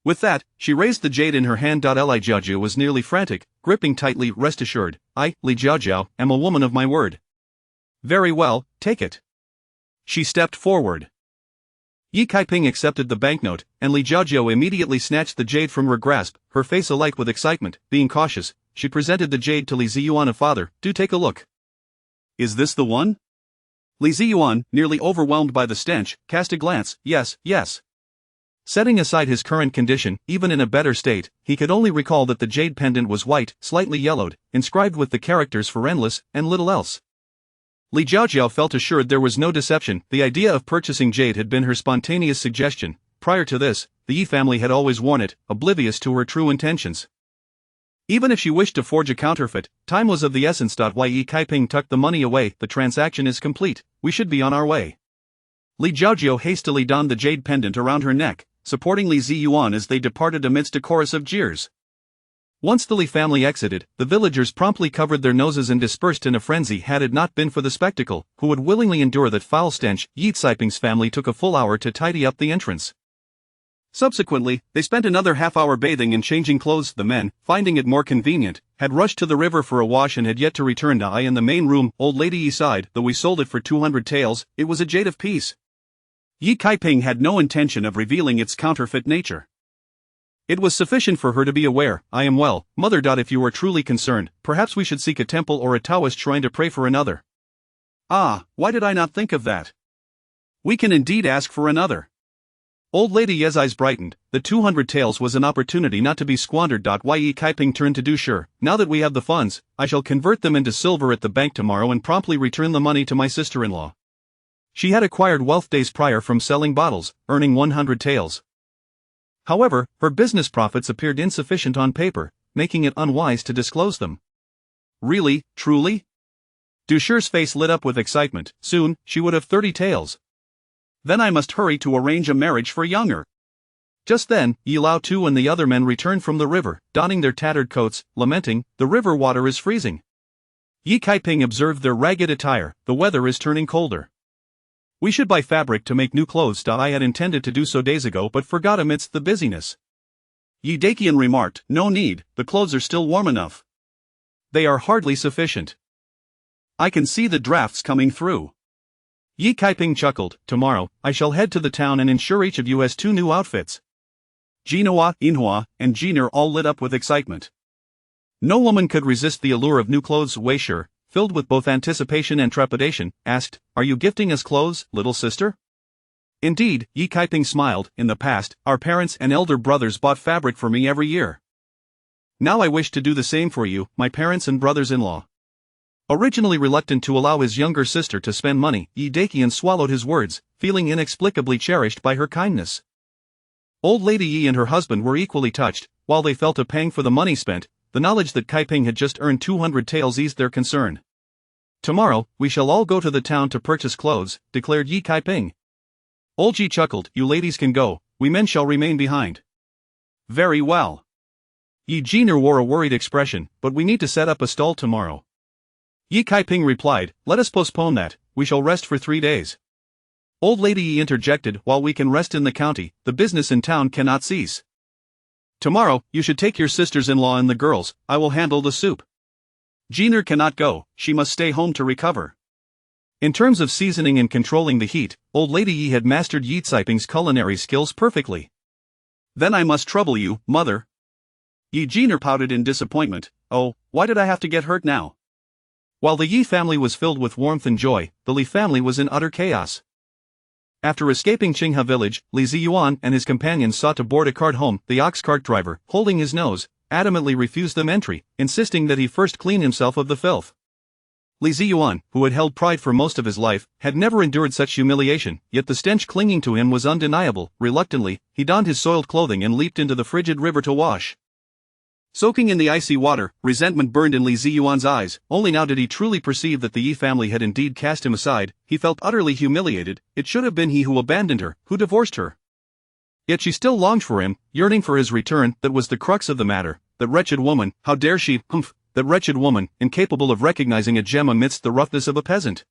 With that, she raised the jade in her hand. Li Jiajiao was nearly frantic, gripping tightly. Rest assured, I, Li Jiajiao, am a woman of my word. Very well, take it. She stepped forward. Yi Caiping accepted the banknote, and Li Jiajiao immediately snatched the jade from her grasp, her face alight with excitement. Being cautious, she presented the jade to Li Ziyuan. Father, do take a look. Is this the one? Li Ziyuan, nearly overwhelmed by the stench, cast a glance. Yes, yes. Setting aside his current condition, even in a better state, he could only recall that the jade pendant was white, slightly yellowed, inscribed with the characters for endless, and little else. Li Jiaojiao felt assured there was no deception. The idea of purchasing jade had been her spontaneous suggestion. Prior to this, the Yi family had always worn it, oblivious to her true intentions. Even if she wished to forge a counterfeit, time was of the essence. Yi Kaiping tucked the money away. The transaction is complete, we should be on our way. Li Jiaojiao hastily donned the jade pendant around her neck, supporting Li Ziyuan as they departed amidst a chorus of jeers. Once the Li family exited, the villagers promptly covered their noses and dispersed in a frenzy. Had it not been for the spectacle, who would willingly endure that foul stench? Yi Caiping's family took a full hour to tidy up the entrance. Subsequently, they spent another half-hour bathing and changing clothes. The men, finding it more convenient, had rushed to the river for a wash and had yet to return. I in the main room, old lady Yi sighed. Though we sold it for 200 taels, it was a jade of peace. Yi Kaiping had no intention of revealing its counterfeit nature. It was sufficient for her to be aware. I am well, mother. If you are truly concerned, perhaps we should seek a temple or a Taoist shrine to pray for another. Ah, why did I not think of that? We can indeed ask for another. Old lady Ye's eyes brightened. The 200 taels was an opportunity not to be squandered. Yi Kaiping turned to do sure. Now that we have the funds, I shall convert them into silver at the bank tomorrow and promptly return the money to my sister-in-law. She had acquired wealth days prior from selling bottles, earning 100 taels. However, her business profits appeared insufficient on paper, making it unwise to disclose them. Really, truly? Dusher's face lit up with excitement. Soon, she would have 30 taels. Then I must hurry to arrange a marriage for younger. Just then, Yi Lao Tu and the other men returned from the river, donning their tattered coats, lamenting, the river water is freezing. Yi Kaiping observed their ragged attire. The weather is turning colder. We should buy fabric to make new clothes. I had intended to do so days ago but forgot amidst the busyness. Yi Daqian remarked, no need, the clothes are still warm enough. They are hardly sufficient. I can see the drafts coming through. Yi Kaiping chuckled, tomorrow, I shall head to the town and ensure each of you has 2 new outfits. Jinhua, Inhua, and Jiner all lit up with excitement. No woman could resist the allure of new clothes. Wei Shi, filled with both anticipation and trepidation, asked, are you gifting us clothes, little sister? Indeed, Yi Kaiping smiled. In the past, our parents and elder brothers bought fabric for me every year. Now I wish to do the same for you, my parents and brothers-in-law. Originally reluctant to allow his younger sister to spend money, Yi Daqian swallowed his words, feeling inexplicably cherished by her kindness. Old lady Yi and her husband were equally touched. While they felt a pang for the money spent, the knowledge that Kaiping had just earned 200 taels eased their concern. Tomorrow, we shall all go to the town to purchase clothes, declared Yi Kaiping. Old Yi chuckled, you ladies can go, we men shall remain behind. Very well. Yi Jiner wore a worried expression, but we need to set up a stall tomorrow. Yi Kaiping replied, let us postpone that, we shall rest for 3 days. Old lady Yi interjected, while we can rest in the county, the business in town cannot cease. Tomorrow, you should take your sisters-in-law and the girls, I will handle the soup. Jiner cannot go, she must stay home to recover. In terms of seasoning and controlling the heat, old lady Yi had mastered Yi Caiping's culinary skills perfectly. Then I must trouble you, mother. Yi Jiner pouted in disappointment, oh, why did I have to get hurt now? While the Yi family was filled with warmth and joy, the Li family was in utter chaos. After escaping Qinghe village, Li Ziyuan and his companions sought to board a cart home. The ox cart driver, holding his nose, adamantly refused them entry, insisting that he first clean himself of the filth. Li Ziyuan, who had held pride for most of his life, had never endured such humiliation, yet the stench clinging to him was undeniable. Reluctantly, he donned his soiled clothing and leaped into the frigid river to wash. Soaking in the icy water, resentment burned in Li Ziyuan's eyes. Only now did he truly perceive that the Yi family had indeed cast him aside. He felt utterly humiliated. It should have been he who abandoned her, who divorced her. Yet she still longed for him, yearning for his return. That was the crux of the matter. That wretched woman, how dare she, that wretched woman, incapable of recognizing a gem amidst the roughness of a peasant.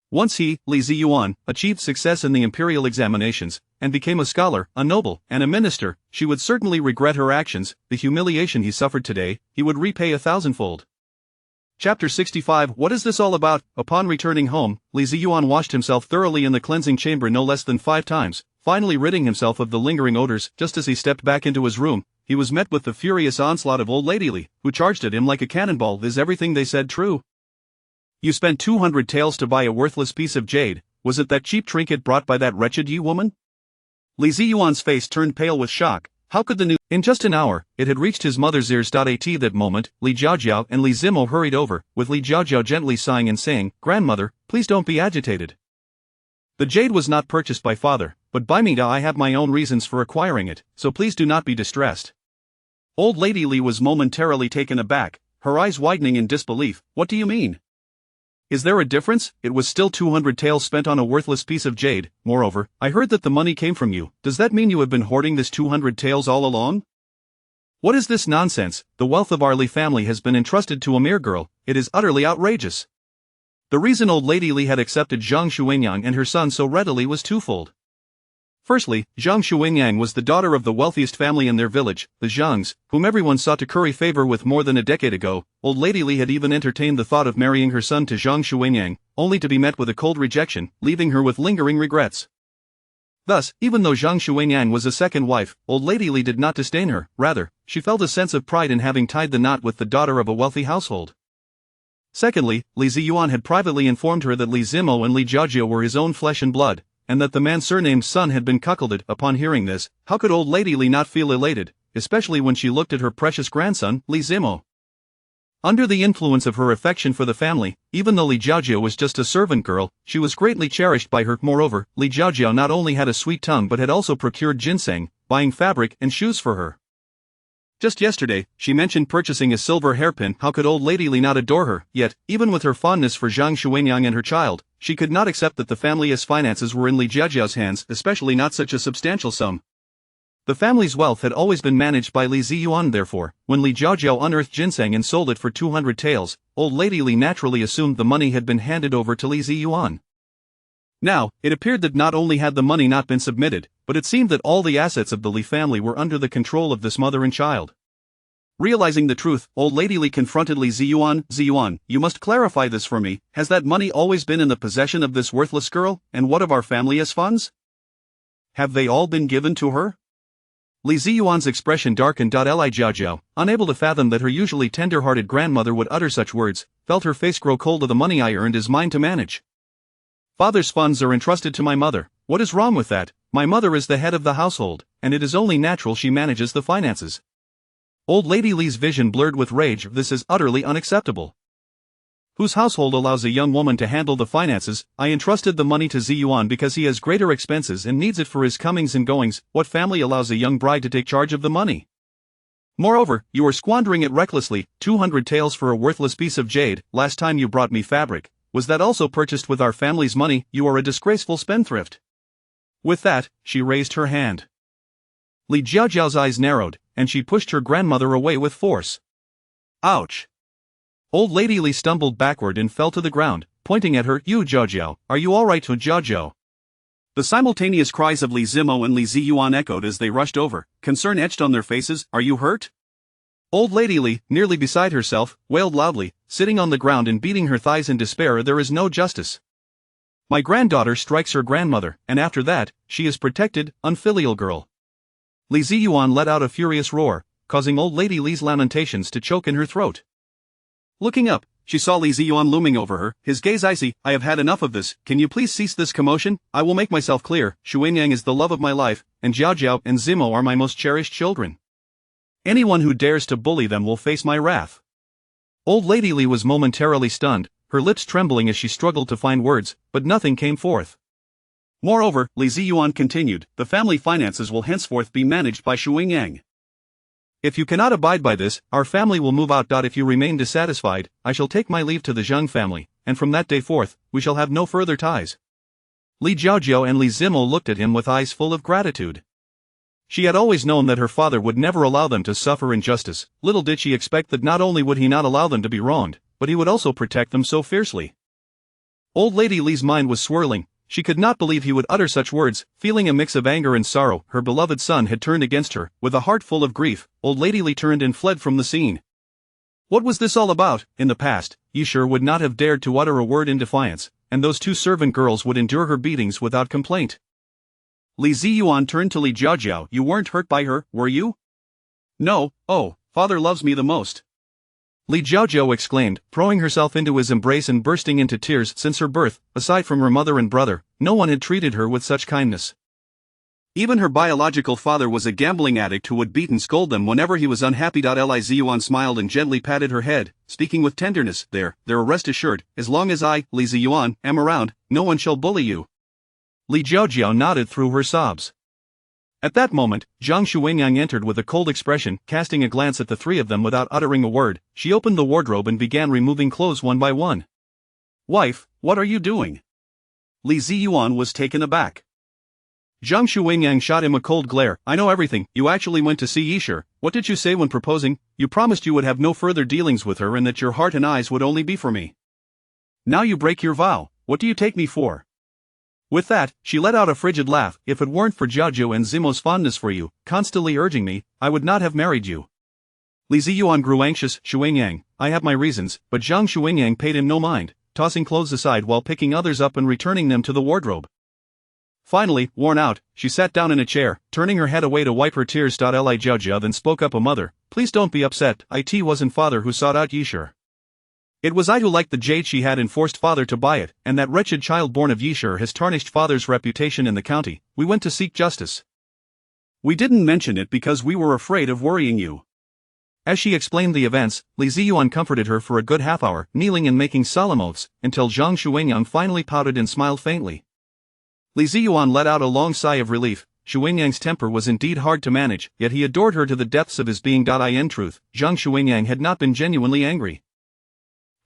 Once he, Li Ziyuan, achieved success in the imperial examinations, and became a scholar, a noble, and a minister, she would certainly regret her actions. The humiliation he suffered today, he would repay 1,000-fold. Chapter 65. What is this all about? Upon returning home, Li Ziyuan washed himself thoroughly in the cleansing chamber no less than 5 times, finally ridding himself of the lingering odors. Just as he stepped back into his room, he was met with the furious onslaught of old lady Li, who charged at him like a cannonball. Is everything they said true? You spent 200 taels to buy a worthless piece of jade. Was it that cheap trinket brought by that wretched Yi woman? Li Ziyuan's face turned pale with shock. How could the news? In just an hour, it had reached his mother's ears. At that moment, Li Jiaojiao and Li Zimo hurried over, with Li Jiaojiao gently sighing and saying, "Grandmother, please don't be agitated. The jade was not purchased by father, but by me. I have my own reasons for acquiring it, so please do not be distressed." Old Lady Li was momentarily taken aback, her eyes widening in disbelief. What do you mean? Is there a difference? It was still 200 taels spent on a worthless piece of jade. Moreover, I heard that the money came from you. Does that mean you have been hoarding this 200 taels all along? What is this nonsense? The wealth of our Li family has been entrusted to a mere girl. It is utterly outrageous. The reason old Lady Li had accepted Zhang Xuanyang and her son so readily was twofold. Firstly, Zhang Xuanyang was the daughter of the wealthiest family in their village, the Zhangs, whom everyone sought to curry favor with more than a decade ago. Old Lady Li had even entertained the thought of marrying her son to Zhang Xuanyang, only to be met with a cold rejection, leaving her with lingering regrets. Thus, even though Zhang Xuanyang was a second wife, old Lady Li did not disdain her. Rather, she felt a sense of pride in having tied the knot with the daughter of a wealthy household. Secondly, Li Ziyuan had privately informed her that Li Zimo and Li Jiaojiao were his own flesh and blood, and that the man surnamed Sun had been cuckolded. Upon hearing this, how could old Lady Li not feel elated, especially when she looked at her precious grandson, Li Zimo? Under the influence of her affection for the family, even though Li Jiaojiao was just a servant girl, she was greatly cherished by her. Moreover, Li Jiaojiao not only had a sweet tongue but had also procured ginseng, buying fabric and shoes for her. Just yesterday, she mentioned purchasing a silver hairpin. How could old Lady Li not adore her? Yet, even with her fondness for Zhang Xuanyang and her child, she could not accept that the family's finances were in Li Jiaojiao's hands, especially not such a substantial sum. The family's wealth had always been managed by Li Ziyuan. Therefore, when Li Jiaojiao unearthed ginseng and sold it for 200 taels, old Lady Li naturally assumed the money had been handed over to Li Ziyuan. Now, it appeared that not only had the money not been submitted, but it seemed that all the assets of the Li family were under the control of this mother and child. Realizing the truth, old Lady Li confronted Li Ziyuan. "Ziyuan, you must clarify this for me. Has that money always been in the possession of this worthless girl, and what of our family's funds? Have they all been given to her?" Li Ziyuan's expression darkened. Li Jiaojiao, unable to fathom that her usually tender-hearted grandmother would utter such words, felt her face grow cold. "The money I earned is mine to manage. Father's funds are entrusted to my mother. What is wrong with that? My mother is the head of the household, and it is only natural she manages the finances." Old Lady Li's vision blurred with rage. "This is utterly unacceptable. Whose household allows a young woman to handle the finances? I entrusted the money to Ziyuan because he has greater expenses and needs it for his comings and goings. What family allows a young bride to take charge of the money? Moreover, you are squandering it recklessly. 200 taels for a worthless piece of jade. Last time you brought me fabric, was that also purchased with our family's money? You are a disgraceful spendthrift." With that, she raised her hand. Li Jiaojiao's eyes narrowed, and she pushed her grandmother away with force. Ouch! Old Lady Li stumbled backward and fell to the ground, pointing at her. "You Jiaojiao, are you all right?" To Jiaojiao. The simultaneous cries of Li Zimo and Li Ziyuan echoed as they rushed over, concern etched on their faces. "Are you hurt?" Old Lady Li, nearly beside herself, wailed loudly, sitting on the ground and beating her thighs in despair. "There is no justice. My granddaughter strikes her grandmother, and after that, she is protected, unfilial girl." Li Ziyuan let out a furious roar, causing old Lady Li's lamentations to choke in her throat. Looking up, she saw Li Ziyuan looming over her, his gaze icy. "I have had enough of this. Can you please cease this commotion? I will make myself clear. Xuanyang is the love of my life, and Jiaojiao and Zimo are my most cherished children. Anyone who dares to bully them will face my wrath." Old Lady Li was momentarily stunned, her lips trembling as she struggled to find words, but nothing came forth. Moreover, Li Ziyuan continued, "The family finances will henceforth be managed by Xuanyang. If you cannot abide by this, our family will move out. If you remain dissatisfied, I shall take my leave to the Zhang family, and from that day forth, we shall have no further ties." Li Jiaojiao and Li Zimo looked at him with eyes full of gratitude. She had always known that her father would never allow them to suffer injustice. Little did she expect that not only would he not allow them to be wronged, but he would also protect them so fiercely. Old Lady Li's mind was swirling. She could not believe he would utter such words. Feeling a mix of anger and sorrow, her beloved son had turned against her. With a heart full of grief, old Lady Li turned and fled from the scene. What was this all about? In the past, Yishur would not have dared to utter a word in defiance, and those two servant girls would endure her beatings without complaint. Li Ziyuan turned to Li Jiaojiao. "You weren't hurt by her, were you?" "No. Oh, father loves me the most," Li Jiaojiao exclaimed, throwing herself into his embrace and bursting into tears. Since her birth, aside from her mother and brother, no one had treated her with such kindness. Even her biological father was a gambling addict who would beat and scold them whenever he was unhappy. Li Ziyuan smiled and gently patted her head, speaking with tenderness. There, rest assured, as long as I, Li Ziyuan, am around, no one shall bully you. Li Jiaojiao nodded through her sobs. At that moment, Zhang Xuanyang entered with a cold expression, casting a glance at the three of them without uttering a word. She opened the wardrobe and began removing clothes one by one. Wife, what are you doing? Li Ziyuan was taken aback. Zhang Xuanyang shot him a cold glare. I know everything. You actually went to see Yishur. What did you say when proposing? You promised you would have no further dealings with her and that your heart and eyes would only be for me. Now you break your vow. What do you take me for? With that, she let out a frigid laugh. If it weren't for Jiaojiu and Zimo's fondness for you, constantly urging me, I would not have married you. Li Ziyuan grew anxious. Xuanyang, I have my reasons, but Zhang Xuanyang paid him no mind, tossing clothes aside while picking others up and returning them to the wardrobe. Finally, worn out, she sat down in a chair, turning her head away to wipe her tears. Li Jiaojia then spoke up. Mother, please don't be upset. It wasn't father who sought out Yishur. It was I who liked the jade she had and forced father to buy it, and that wretched child born of Yishur has tarnished father's reputation in the county. We went to seek justice. We didn't mention it because we were afraid of worrying you. As she explained the events, Li Ziyuan comforted her for a good half hour, kneeling and making solemn oaths, until Zhang Xuanyang finally pouted and smiled faintly. Li Ziyuan let out a long sigh of relief. Xuanyang's temper was indeed hard to manage, yet he adored her to the depths of his being. In truth, Zhang Xuanyang had not been genuinely angry.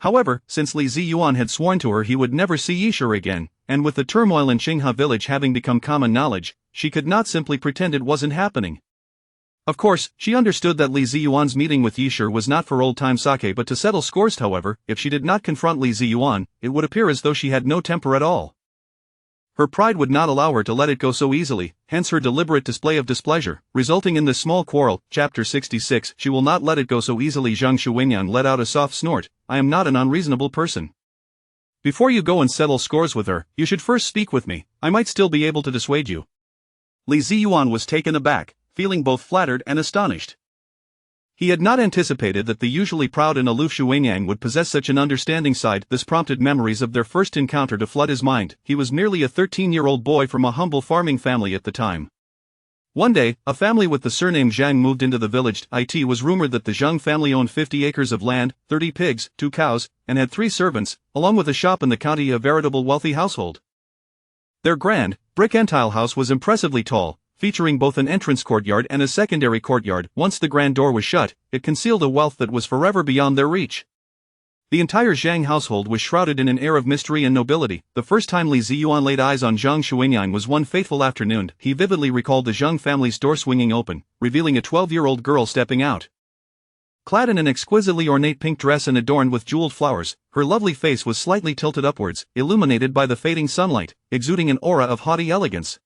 However, since Li Ziyuan had sworn to her he would never see Yishur again, and with the turmoil in Qinghe village having become common knowledge, she could not simply pretend it wasn't happening. Of course, she understood that Li Ziyuan's meeting with Yishur was not for old-time sake but to settle scores. However, if she did not confront Li Ziyuan, it would appear as though she had no temper at all. Her pride would not allow her to let it go so easily, hence her deliberate display of displeasure, resulting in this small quarrel. Chapter 66. She will not let it go so easily. Zhang Xuanyang let out a soft snort. I am not an unreasonable person. Before you go and settle scores with her, you should first speak with me. I might still be able to dissuade you. Li Ziyuan was taken aback, feeling both flattered and astonished. He had not anticipated that the usually proud and aloof Xuanyang would possess such an understanding side. This prompted memories of their first encounter to flood his mind. He was merely a 13-year-old boy from a humble farming family at the time. One day, a family with the surname Zhang moved into the village. It was rumored that the Zhang family owned 50 acres of land, 30 pigs, 2 cows, and had 3 servants, along with a shop in the county. A veritable wealthy household. Their grand, brick and tile house was impressively tall, featuring both an entrance courtyard and a secondary courtyard. Once the grand door was shut, it concealed a wealth that was forever beyond their reach. The entire Zhang household was shrouded in an air of mystery and nobility. The first time Li Ziyuan laid eyes on Zhang Xuanyang was one fateful afternoon. He vividly recalled the Zhang family's door swinging open, revealing a 12-year-old girl stepping out. Clad in an exquisitely ornate pink dress and adorned with jeweled flowers, her lovely face was slightly tilted upwards, illuminated by the fading sunlight, exuding an aura of haughty elegance.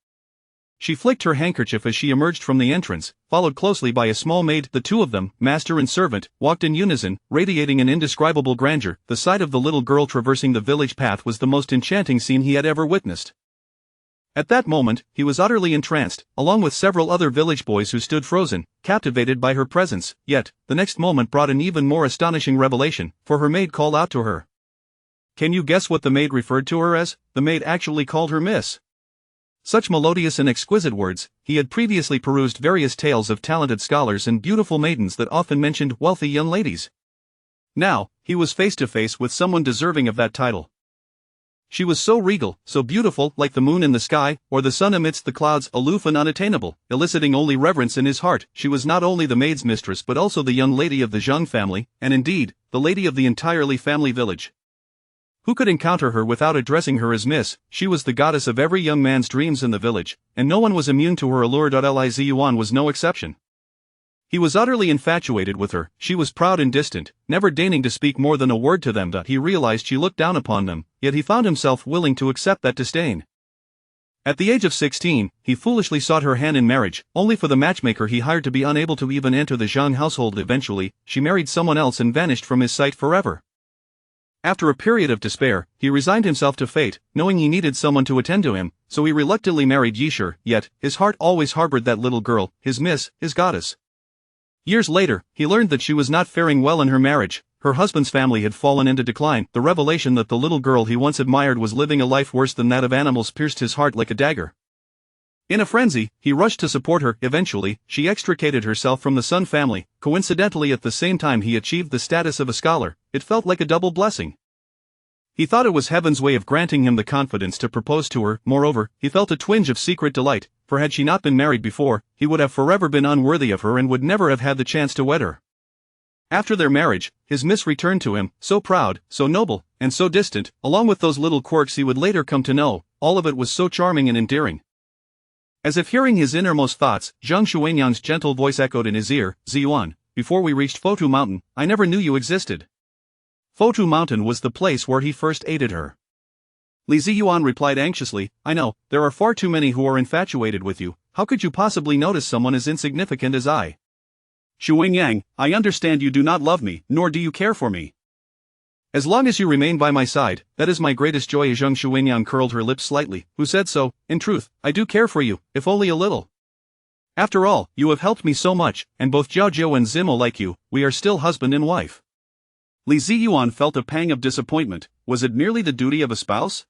She flicked her handkerchief as she emerged from the entrance, followed closely by a small maid. The two of them, master and servant, walked in unison, radiating an indescribable grandeur. The sight of the little girl traversing the village path was the most enchanting scene he had ever witnessed. At that moment, he was utterly entranced, along with several other village boys who stood frozen, captivated by her presence. Yet, the next moment brought an even more astonishing revelation, for her maid called out to her. Can you guess what the maid referred to her as? The maid actually called her Miss. Such melodious and exquisite words. He had previously perused various tales of talented scholars and beautiful maidens that often mentioned wealthy young ladies. Now, he was face to face with someone deserving of that title. She was so regal, so beautiful, like the moon in the sky, or the sun amidst the clouds, aloof and unattainable, eliciting only reverence in his heart. She was not only the maid's mistress but also the young lady of the Zhang family, and indeed, the lady of the entire Li family village. Who could encounter her without addressing her as Miss? She was the goddess of every young man's dreams in the village, and no one was immune to her allure. Li Ziyuan was no exception. He was utterly infatuated with her. She was proud and distant, never deigning to speak more than a word to them. He realized she looked down upon them, yet he found himself willing to accept that disdain. At the age of 16, he foolishly sought her hand in marriage, only for the matchmaker he hired to be unable to even enter the Zhang household. Eventually, she married someone else and vanished from his sight forever. After a period of despair, he resigned himself to fate, knowing he needed someone to attend to him, so he reluctantly married Yishur. Yet, his heart always harbored that little girl, his miss, his goddess. Years later, he learned that she was not faring well in her marriage. Her husband's family had fallen into decline. The revelation that the little girl he once admired was living a life worse than that of animals pierced his heart like a dagger. In a frenzy, he rushed to support her. Eventually, she extricated herself from the Sun family. Coincidentally, at the same time he achieved the status of a scholar. It felt like a double blessing. He thought it was heaven's way of granting him the confidence to propose to her. Moreover, he felt a twinge of secret delight, for had she not been married before, he would have forever been unworthy of her and would never have had the chance to wed her. After their marriage, his miss returned to him, so proud, so noble, and so distant, along with those little quirks he would later come to know. All of it was so charming and endearing. As if hearing his innermost thoughts, Zhang Xuanyang's gentle voice echoed in his ear, "Ziyuan, before we reached Fotu Mountain, I never knew you existed." Fotu Mountain was the place where he first aided her. Li Ziyuan replied anxiously, "I know, there are far too many who are infatuated with you. How could you possibly notice someone as insignificant as I?" "Xuanyang, I understand you do not love me, nor do you care for me. As long as you remain by my side, that is my greatest joy." Zhang Xuanyang curled her lips slightly. "Who said so? In truth, I do care for you, if only a little. After all, you have helped me so much, and both Jiaojiu and Zimo like you. We are still husband and wife." Li Ziyuan felt a pang of disappointment. Was it merely the duty of a spouse?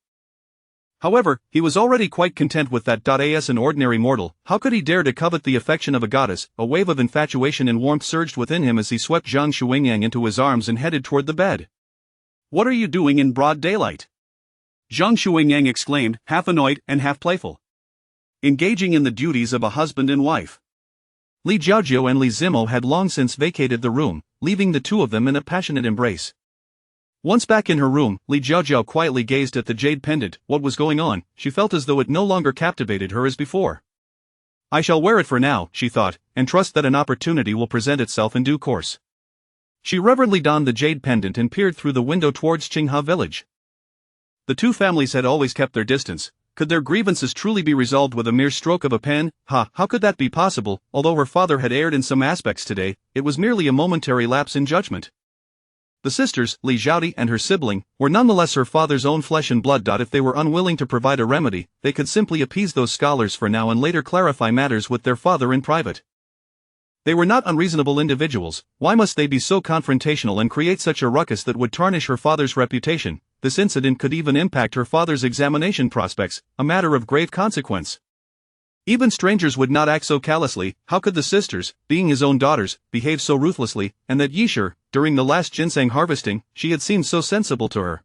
However, he was already quite content with that. As an ordinary mortal, how could he dare to covet the affection of a goddess? A wave of infatuation and warmth surged within him as he swept Zhang Xuanyang into his arms and headed toward the bed. "What are you doing in broad daylight?" Zhang Xuanyang exclaimed, half annoyed and half playful. "Engaging in the duties of a husband and wife." Li Jiaojiu and Li Zimo had long since vacated the room, leaving the two of them in a passionate embrace. Once back in her room, Li Jiaojiu quietly gazed at the jade pendant. What was going on? She felt as though it no longer captivated her as before. "I shall wear it for now," she thought, "and trust that an opportunity will present itself in due course." She reverently donned the jade pendant and peered through the window towards Qinghe village. The two families had always kept their distance. Could their grievances truly be resolved with a mere stroke of a pen? How could that be possible? Although her father had erred in some aspects today, it was merely a momentary lapse in judgment. The sisters, Li Zhaodi and her sibling, were nonetheless her father's own flesh and blood. If they were unwilling to provide a remedy, they could simply appease those scholars for now and later clarify matters with their father in private. They were not unreasonable individuals. Why must they be so confrontational and create such a ruckus that would tarnish her father's reputation? This incident could even impact her father's examination prospects, a matter of grave consequence. Even strangers would not act so callously. How could the sisters, being his own daughters, behave so ruthlessly? And that Yishur, during the last ginseng harvesting, she had seemed so sensible to her.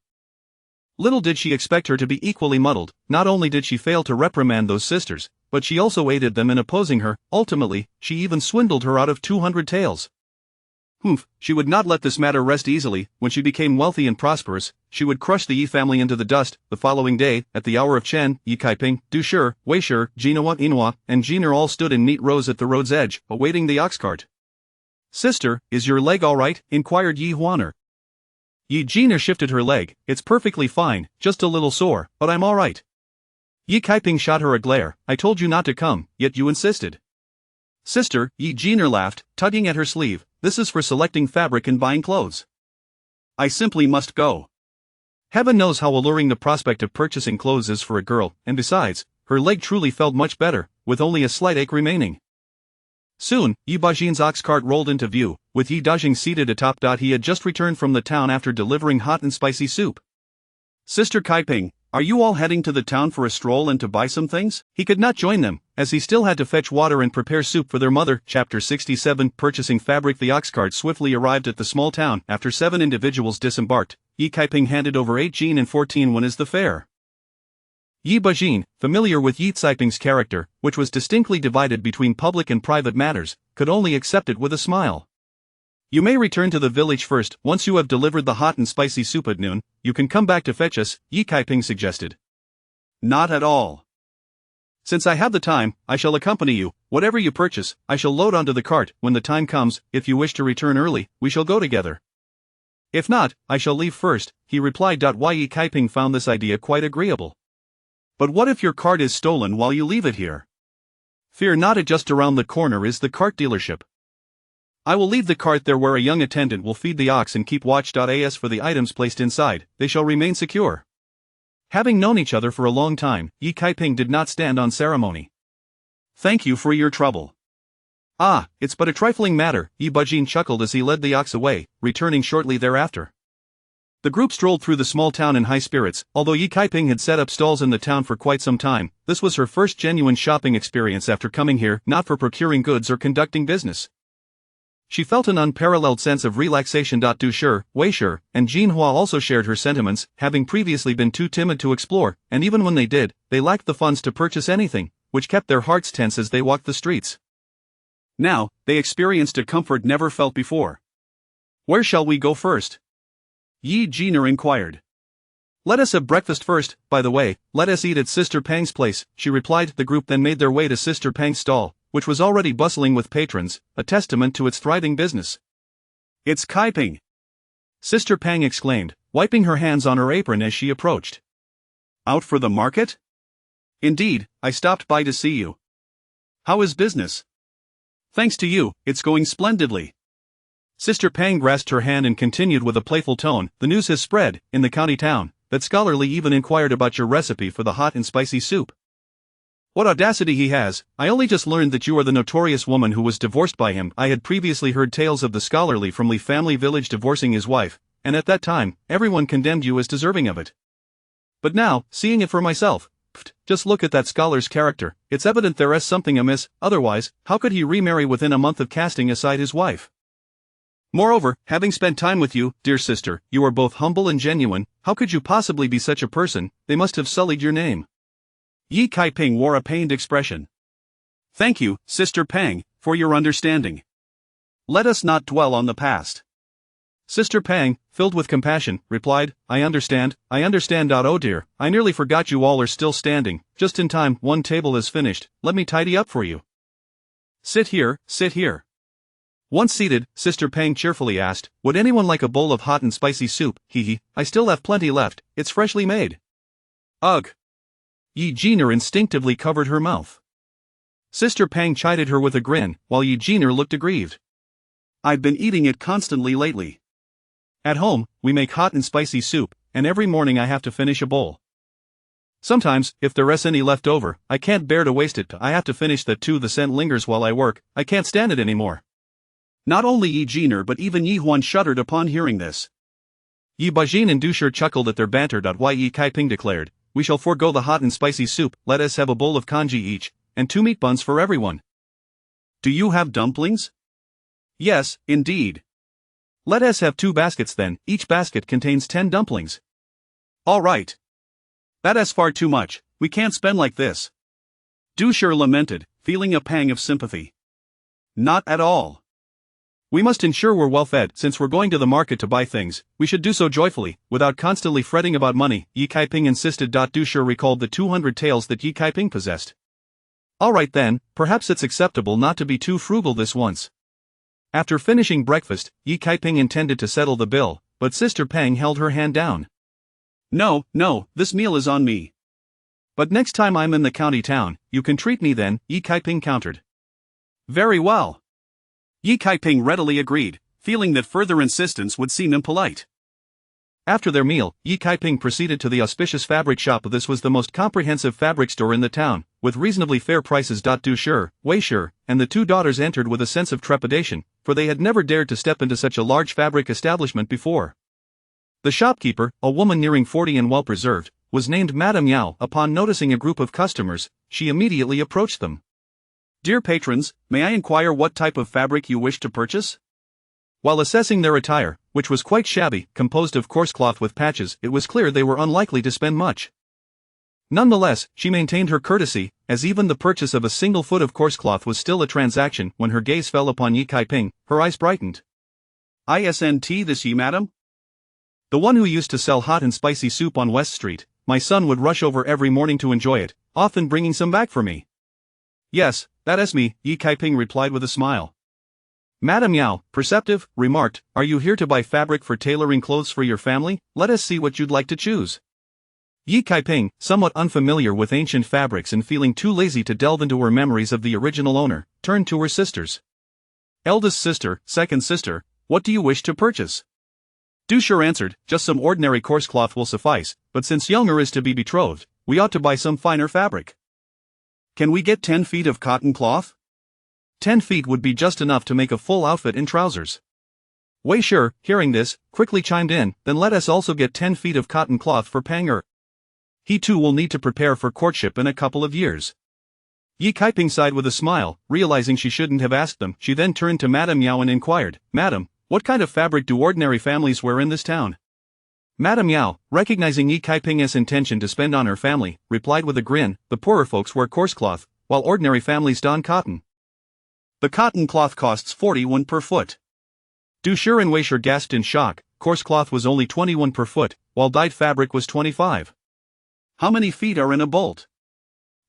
Little did she expect her to be equally muddled. Not only did she fail to reprimand those sisters, but she also aided them in opposing her. Ultimately, she even swindled her out of 200 taels. She would not let this matter rest easily. When she became wealthy and prosperous, she would crush the Yi family into the dust. The following day, at the hour of Chen, Yi Kaiping, Du Shi, Wei Shi, Jinhua Inhua, and Jiner all stood in neat rows at the road's edge, awaiting the ox cart. "Sister, is your leg all right?" inquired Yi Huaner. Yi Jiner shifted her leg. "It's perfectly fine, just a little sore, but I'm all right." Yi Kaiping shot her a glare. "I told you not to come, yet you insisted." "Sister," Yi Jiner laughed, tugging at her sleeve, "this is for selecting fabric and buying clothes. I simply must go." Heaven knows how alluring the prospect of purchasing clothes is for a girl, and besides, her leg truly felt much better, with only a slight ache remaining. Soon, Yi Bajin's ox cart rolled into view, with Yi Dajing seated atop. He had just returned from the town after delivering hot and spicy soup. "Sister Kaiping, are you all heading to the town for a stroll and to buy some things?" He could not join them, as he still had to fetch water and prepare soup for their mother. Chapter 67 Purchasing fabric. The ox cart swiftly arrived at the small town. After 7 individuals disembarked, Yi Kaiping handed over 8 jin and 14 won as the fare. Yi Bajin, familiar with Yi Caiping's character, which was distinctly divided between public and private matters, could only accept it with a smile. "You may return to the village first. Once you have delivered the hot and spicy soup at noon, you can come back to fetch us," Yi Kaiping suggested. "Not at all. Since I have the time, I shall accompany you. Whatever you purchase, I shall load onto the cart. When the time comes, if you wish to return early, we shall go together. If not, I shall leave first," he replied. Yi Kaiping found this idea quite agreeable. "But what if your cart is stolen while you leave it here?" "Fear not, just around the corner is the cart dealership. I will leave the cart there where a young attendant will feed the ox and keep watch. As for the items placed inside, they shall remain secure." Having known each other for a long time, Yi Kaiping did not stand on ceremony. "Thank you for your trouble." It's but a trifling matter," Yi Bajin chuckled as he led the ox away, returning shortly thereafter. The group strolled through the small town in high spirits. Although Yi Kaiping had set up stalls in the town for quite some time, this was her first genuine shopping experience after coming here, not for procuring goods or conducting business. She felt an unparalleled sense of relaxation. Du Shi, Wei Shi, and Jinhua also shared her sentiments, having previously been too timid to explore, and even when they did, they lacked the funds to purchase anything, which kept their hearts tense as they walked the streets. Now, they experienced a comfort never felt before. Where shall we go first? Yi Jiner inquired. Let us have breakfast first. By the way, let us eat at Sister Pang's place, she replied. The group then made their way to Sister Pang's stall, which was already bustling with patrons, a testament to its thriving business. It's Kaiping! Sister Pang exclaimed, wiping her hands on her apron as she approached. Out for the market? Indeed, I stopped by to see you. How is business? Thanks to you, it's going splendidly. Sister Pang grasped her hand and continued with a playful tone, the news has spread, in the county town, that Scholarly even inquired about your recipe for the hot and spicy soup. What audacity he has! I only just learned that you are the notorious woman who was divorced by him. I had previously heard tales of the Scholarly from Lee family village divorcing his wife, and at that time, everyone condemned you as deserving of it. But now, seeing it for myself, just look at that scholar's character, it's evident there is something amiss, otherwise, how could he remarry within a month of casting aside his wife? Moreover, having spent time with you, dear sister, you are both humble and genuine. How could you possibly be such a person? They must have sullied your name. Yi Kaiping wore a pained expression. Thank you, Sister Pang, for your understanding. Let us not dwell on the past. Sister Pang, filled with compassion, replied, I understand. Oh dear, I nearly forgot you all are still standing. Just in time, one table is finished. Let me tidy up for you. Sit here, sit here. Once seated, Sister Pang cheerfully asked, would anyone like a bowl of hot and spicy soup? Hee, I still have plenty left, it's freshly made. Ugh. Yi Jiner instinctively covered her mouth. Sister Pang chided her with a grin, while Yi Jiner looked aggrieved. I've been eating it constantly lately. At home, we make hot and spicy soup, and every morning I have to finish a bowl. Sometimes, if there is any left over, I can't bear to waste it. I have to finish that too. The scent lingers while I work. I can't stand it anymore. Not only Yi Jiner but even Yi Huan shuddered upon hearing this. Yi Bajin and Du Shi chuckled at their banter. Yi Kaiping declared, we shall forego the hot and spicy soup, let us have a bowl of congee each, and 2 meat buns for everyone. Do you have dumplings? Yes, indeed. Let us have 2 baskets then, each basket contains 10 dumplings. All right. That is far too much, we can't spend like this. Du Shi lamented, feeling a pang of sympathy. Not at all. We must ensure we're well fed. Since we're going to the market to buy things, we should do so joyfully, without constantly fretting about money, Yi Kaiping insisted. Du Shi recalled the 200 taels that Yi Kaiping possessed. All right then, perhaps it's acceptable not to be too frugal this once. After finishing breakfast, Yi Kaiping intended to settle the bill, but Sister Pang held her hand down. No, this meal is on me. But next time I'm in the county town, you can treat me then, Yi Kaiping countered. Very well. Yi Kaiping readily agreed, feeling that further insistence would seem impolite. After their meal, Yi Kaiping proceeded to the auspicious fabric shop. This was the most comprehensive fabric store in the town, with reasonably fair prices. Du Shi, Wei Shi, and the 2 daughters entered with a sense of trepidation, for they had never dared to step into such a large fabric establishment before. The shopkeeper, a woman nearing 40 and well preserved, was named Madame Yao. Upon noticing a group of customers, she immediately approached them. Dear patrons, may I inquire what type of fabric you wish to purchase? While assessing their attire, which was quite shabby, composed of coarse cloth with patches, it was clear they were unlikely to spend much. Nonetheless, she maintained her courtesy, as even the purchase of a single foot of coarse cloth was still a transaction. When her gaze fell upon Yi Kaiping, her eyes brightened. Isn't this ye, madam? The one who used to sell hot and spicy soup on West Street. My son would rush over every morning to enjoy it, often bringing some back for me. Yes, that is me, Yi Kaiping replied with a smile. Madame Yao, perceptive, remarked, are you here to buy fabric for tailoring clothes for your family? Let us see what you'd like to choose. Yi Kaiping, somewhat unfamiliar with ancient fabrics and feeling too lazy to delve into her memories of the original owner, turned to her sisters. Eldest sister, second sister, what do you wish to purchase? Du Shi answered, just some ordinary coarse cloth will suffice, but since younger is to be betrothed, we ought to buy some finer fabric. Can we get 10 feet of cotton cloth? 10 feet would be just enough to make a full outfit in trousers. Wei Shi, hearing this, quickly chimed in, then let us also get 10 feet of cotton cloth for Pang Er. He too will need to prepare for courtship in a couple of years. Yi Kaiping sighed with a smile, realizing she shouldn't have asked them. She then turned to Madame Yao and inquired, Madam, what kind of fabric do ordinary families wear in this town? Madame Yao, recognizing Yi Kaiping's intention to spend on her family, replied with a grin, the poorer folks wear coarse cloth, while ordinary families don cotton. The cotton cloth costs 41 per foot. Du Shi and Wei Shi gasped in shock. Coarse cloth was only 21 per foot, while dyed fabric was 25. How many feet are in a bolt?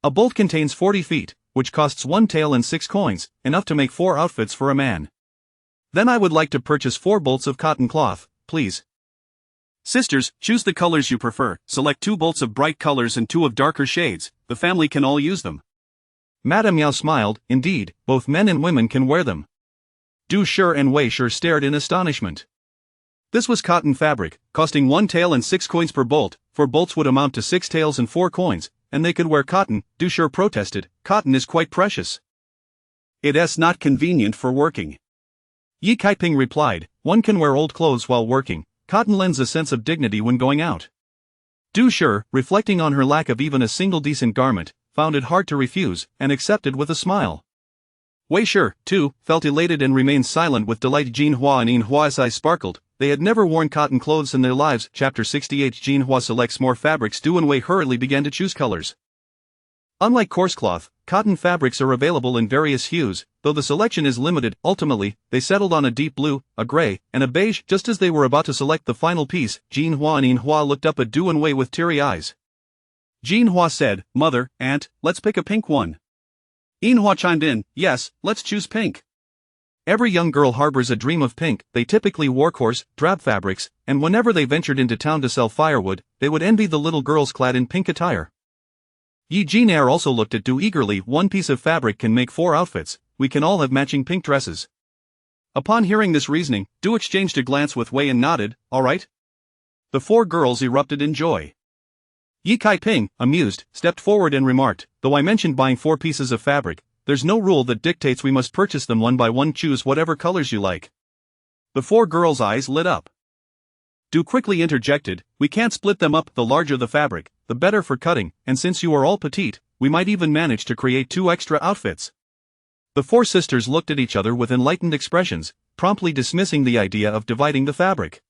A bolt contains 40 feet, which costs 1 tael and 6 coins, enough to make 4 outfits for a man. Then I would like to purchase 4 bolts of cotton cloth, please. Sisters, choose the colors you prefer, select 2 bolts of bright colors and 2 of darker shades, the family can all use them. Madame Yao smiled, indeed, both men and women can wear them. Du Shi and Wei Shi stared in astonishment. This was cotton fabric, costing 1 tael and 6 coins per bolt, 4 bolts would amount to 6 taels and 4 coins, and they could wear cotton. Du Shi protested, cotton is quite precious. It is not convenient for working. Yi Kaiping replied, one can wear old clothes while working, cotton lends a sense of dignity when going out. Du Shi, reflecting on her lack of even a single decent garment, found it hard to refuse, and accepted with a smile. Wei Shi, too, felt elated and remained silent with delight. Jin Hua and Yin Hua's eyes sparkled. They had never worn cotton clothes in their lives. Chapter 68 Jin Hua selects more fabrics. Du and Wei hurriedly began to choose colors. Unlike coarse cloth, cotton fabrics are available in various hues, though the selection is limited. Ultimately, they settled on a deep blue, a gray, and a beige. Just as they were about to select the final piece, Jin Hua and Yin Hua looked up at Du and Wei with teary eyes. Jin Hua said, Mother, Aunt, let's pick a pink one. Yin Hua chimed in, yes, let's choose pink. Every young girl harbors a dream of pink. They typically wore coarse, drab fabrics, and whenever they ventured into town to sell firewood, they would envy the little girls clad in pink attire. Yi Jinair also looked at Du eagerly. One piece of fabric can make 4 outfits, we can all have matching pink dresses. Upon hearing this reasoning, Du exchanged a glance with Wei and nodded, all right. The 4 girls erupted in joy. Yi Kaiping, amused, stepped forward and remarked, though I mentioned buying 4 pieces of fabric, there's no rule that dictates we must purchase them one by one. Choose whatever colors you like. The 4 girls' eyes lit up. Du quickly interjected, we can't split them up. The larger the fabric, the better for cutting, and since you are all petite, we might even manage to create 2 extra outfits. The 4 sisters looked at each other with enlightened expressions, promptly dismissing the idea of dividing the fabric.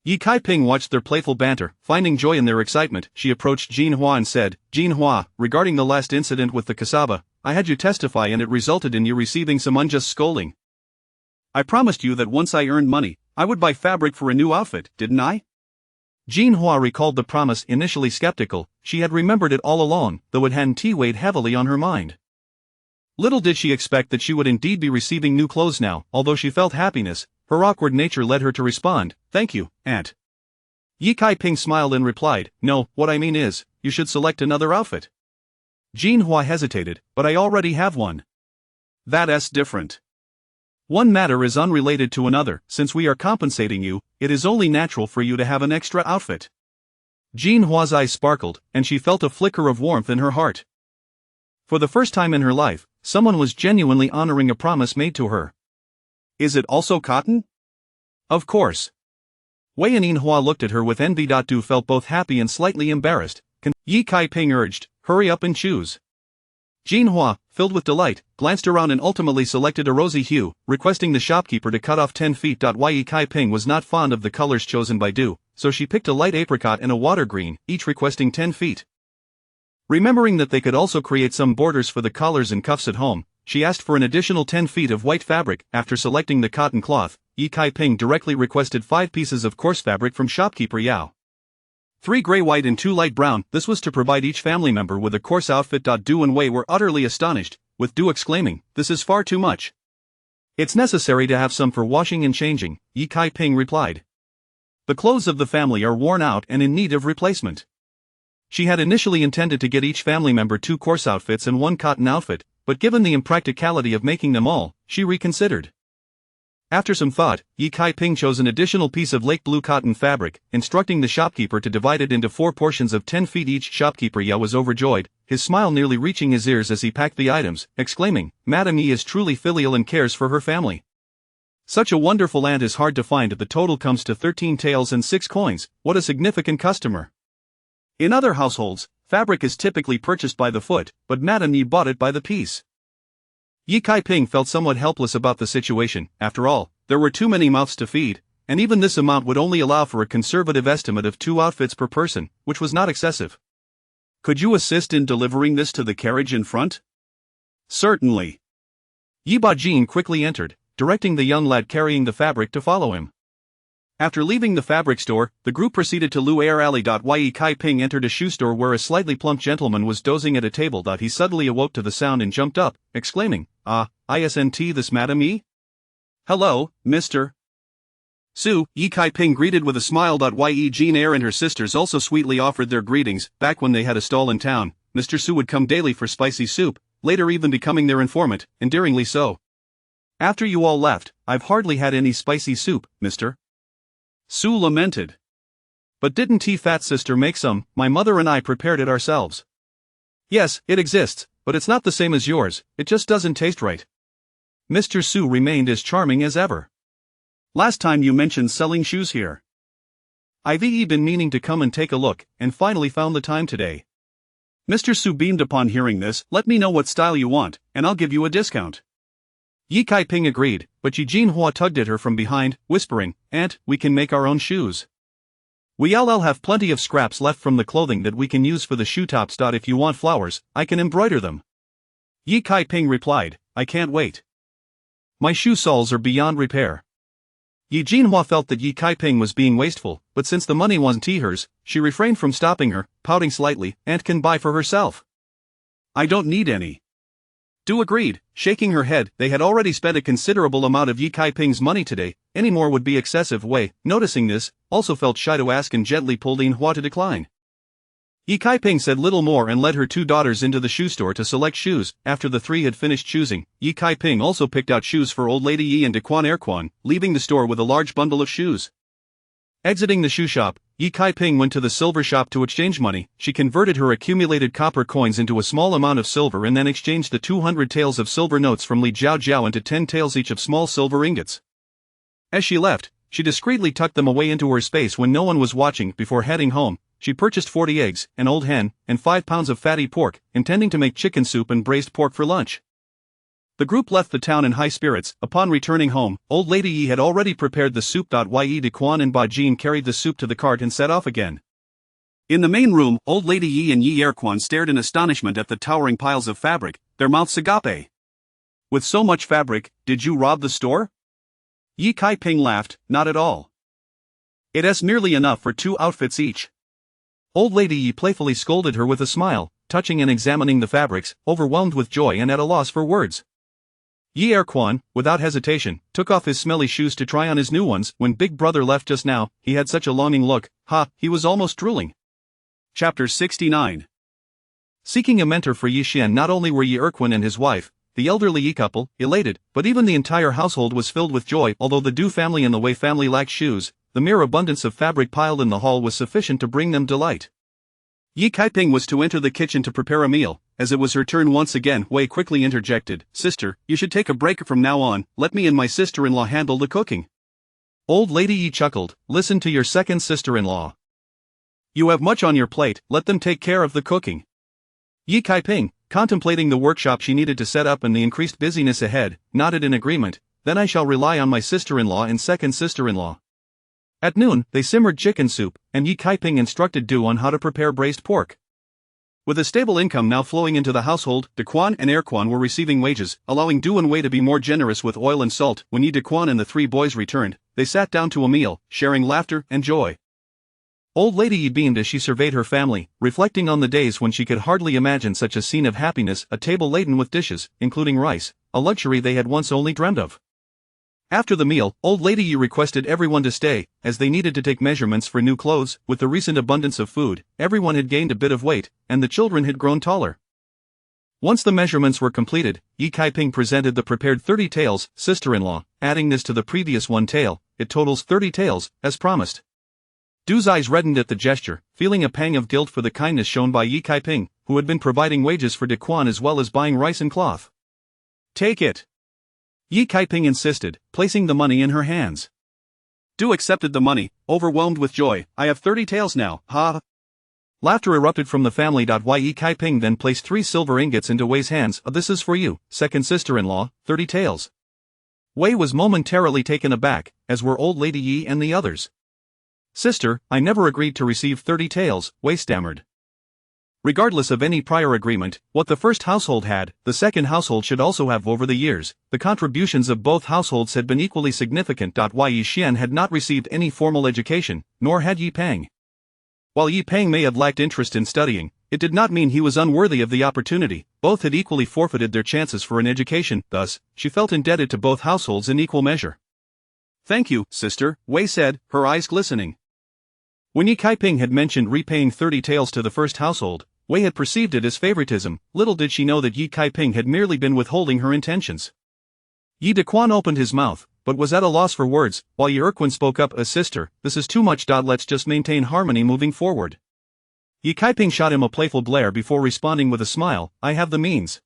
Yi Kaiping watched their playful banter, finding joy in their excitement. She approached Jin Hua and said, Jin Hua, regarding the last incident with the cassava, I had you testify and it resulted in you receiving some unjust scolding. I promised you that once I earned money, I would buy fabric for a new outfit, didn't I? Jin Hua recalled the promise, initially skeptical. She had remembered it all along, though it hadn't weighed heavily on her mind. Little did she expect that she would indeed be receiving new clothes now. Although she felt happiness, her awkward nature led her to respond, thank you, Aunt. Yi Kaiping smiled and replied, no, what I mean is, you should select another outfit. Jin Hua hesitated, but I already have one. That's different. One matter is unrelated to another. Since we are compensating you, it is only natural for you to have an extra outfit. Jin Hua's eyes sparkled, and she felt a flicker of warmth in her heart. For the first time in her life, someone was genuinely honoring a promise made to her. Is it also cotton? Of course. Wei and Yin Hua looked at her with envy. Du felt both happy and slightly embarrassed. Yi Kaiping urged, hurry up and choose. Jin Hua, filled with delight, glanced around and ultimately selected a rosy hue, requesting the shopkeeper to cut off 10 feet. Yi Kaiping was not fond of the colors chosen by Du, so she picked a light apricot and a water green, each requesting 10 feet. Remembering that they could also create some borders for the collars and cuffs at home, she asked for an additional 10 feet of white fabric. After selecting the cotton cloth, Yi Kaiping directly requested 5 pieces of coarse fabric from shopkeeper Yao. 3 gray white and 2 light brown. This was to provide each family member with a coarse outfit. Du and Wei were utterly astonished, with Du exclaiming, this is far too much. It's necessary to have some for washing and changing, Yi Kaiping replied. The clothes of the family are worn out and in need of replacement. She had initially intended to get each family member 2 coarse outfits and 1 cotton outfit, but given the impracticality of making them all, she reconsidered. After some thought, Yi Kaiping chose an additional piece of lake blue cotton fabric, instructing the shopkeeper to divide it into 4 portions of 10 feet each. Shopkeeper Yao was overjoyed, his smile nearly reaching his ears as he packed the items, exclaiming, Madame Yi is truly filial and cares for her family. Such a wonderful ant is hard to find. The total comes to 13 taels and 6 coins, what a significant customer. In other households, fabric is typically purchased by the foot, but Madame Yi bought it by the piece. Yi Kaiping felt somewhat helpless about the situation. After all, there were too many mouths to feed, and even this amount would only allow for a conservative estimate of 2 outfits per person, which was not excessive. Could you assist in delivering this to the carriage in front? Certainly. Yi Bajin quickly entered, directing the young lad carrying the fabric to follow him. After leaving the fabric store, the group proceeded to Lu'er Alley. Yi Kaiping entered a shoe store where a slightly plump gentleman was dozing at a table. He suddenly awoke to the sound and jumped up, exclaiming, "Ah, isn't this Madame Yi?" "Hello, Mr. Su," Yi Kaiping greeted with a smile. Yi Jean Air and her sisters also sweetly offered their greetings. Back when they had a stall in town, Mr. Su would come daily for spicy soup, later even becoming their informant, endearingly so. "After you all left, I've hardly had any spicy soup, Mr. Su lamented. "But didn't Fat Sister make some? My mother and I prepared it ourselves." "Yes, it exists, but it's not the same as yours, it just doesn't taste right." Mr. Su remained as charming as ever. "Last time you mentioned selling shoes here. I've been meaning to come and take a look, and finally found the time today." Mr. Su beamed upon hearing this. "Let me know what style you want, and I'll give you a discount." Yi Kaiping agreed, but Yi Jinhua tugged at her from behind, whispering, "Aunt, we can make our own shoes. We all have plenty of scraps left from the clothing that we can use for the shoe tops. If you want flowers, I can embroider them." Yi Kaiping replied, "I can't wait. My shoe soles are beyond repair." Yi Jinhua felt that Yi Kaiping was being wasteful, but since the money wasn't hers, she refrained from stopping her, pouting slightly. "Aunt can buy for herself. I don't need any." Du agreed, shaking her head. They had already spent a considerable amount of Yi Kaiping's money today, any more would be excessive. Wei, noticing this, also felt shy to ask and gently pulled Hua to decline. Yi Kaiping said little more and led her 2 daughters into the shoe store to select shoes. After the 3 had finished choosing, Yi Kaiping also picked out shoes for old lady Yi and Dequan Erquan, leaving the store with a large bundle of shoes. Exiting the shoe shop, Yi Kaiping went to the silver shop to exchange money. She converted her accumulated copper coins into a small amount of silver and then exchanged the 200 taels of silver notes from Li Jiao into 10 taels each of small silver ingots. As she left, she discreetly tucked them away into her space when no one was watching. Before heading home, she purchased 40 eggs, an old hen, and 5 pounds of fatty pork, intending to make chicken soup and braised pork for lunch. The group left the town in high spirits. Upon returning home, old lady Yi had already prepared the soup. Yi Dequan and Bajin carried the soup to the cart and set off again. In the main room, old lady Yi and Yi Erquan stared in astonishment at the towering piles of fabric, their mouths agape. "With so much fabric, did you rob the store?" Yi Kaiping laughed, "Not at all. It has merely enough for 2 outfits each." Old lady Yi playfully scolded her with a smile, touching and examining the fabrics, overwhelmed with joy and at a loss for words. Yi Erquan, without hesitation, took off his smelly shoes to try on his new ones. When Big Brother left just now, he had such a longing look, he was almost drooling. Chapter 69. Seeking a mentor for Yi Xian, not only were Yi Erquan and his wife, the elderly Yi couple, elated, but even the entire household was filled with joy. Although the Du family and the Wei family lacked shoes, the mere abundance of fabric piled in the hall was sufficient to bring them delight. Yi Kaiping was to enter the kitchen to prepare a meal. As it was her turn once again, Wei quickly interjected, "Sister, you should take a break from now on, let me and my sister-in-law handle the cooking." Old lady Yi chuckled, "Listen to your second sister-in-law. You have much on your plate, let them take care of the cooking." Yi Kaiping, contemplating the workshop she needed to set up and the increased busyness ahead, nodded in agreement. "Then I shall rely on my sister-in-law and second sister-in-law." At noon, they simmered chicken soup, and Yi Kaiping instructed Du on how to prepare braised pork. With a stable income now flowing into the household, Dequan and Erquan were receiving wages, allowing Du and Wei to be more generous with oil and salt. When Yi Dequan and the 3 boys returned, they sat down to a meal, sharing laughter and joy. Old lady Yi beamed as she surveyed her family, reflecting on the days when she could hardly imagine such a scene of happiness, a table laden with dishes, including rice, a luxury they had once only dreamed of. After the meal, old lady Yi requested everyone to stay, as they needed to take measurements for new clothes. With the recent abundance of food, everyone had gained a bit of weight, and the children had grown taller. Once the measurements were completed, Yi Kaiping presented the prepared 30 taels, sister-in-law, adding this to the previous 1 tael, it totals 30 taels, as promised. Du's eyes reddened at the gesture, feeling a pang of guilt for the kindness shown by Yi Kaiping, who had been providing wages for Dequan as well as buying rice and cloth. "Take it. Yi Kaiping insisted, placing the money in her hands. Du accepted the money, overwhelmed with joy. I have 30 taels now, ha! Laughter erupted from the family. Yi Kaiping then placed 3 silver ingots into Wei's hands. This is for you, second sister-in-law, 30 taels. Wei was momentarily taken aback, as were old lady Yi and the others. Sister, I never agreed to receive 30 taels, Wei stammered. Regardless of any prior agreement, what the first household had, the second household should also have. Over the years, the contributions of both households had been equally significant. Yi Xian had not received any formal education, nor had Yi Peng. While Yi Peng may have lacked interest in studying, it did not mean he was unworthy of the opportunity. Both had equally forfeited their chances for an education, thus, she felt indebted to both households in equal measure. Thank you, sister, Wei said, her eyes glistening. When Yi Kaiping had mentioned repaying 30 taels to the first household, Wei had perceived it as favoritism. Little did she know that Yi Kaiping had merely been withholding her intentions. Yi Dequan opened his mouth, but was at a loss for words, while Yi Erquin spoke up as sister, this is too much. Let's just maintain harmony moving forward. Yi Kaiping shot him a playful glare before responding with a smile, I have the means.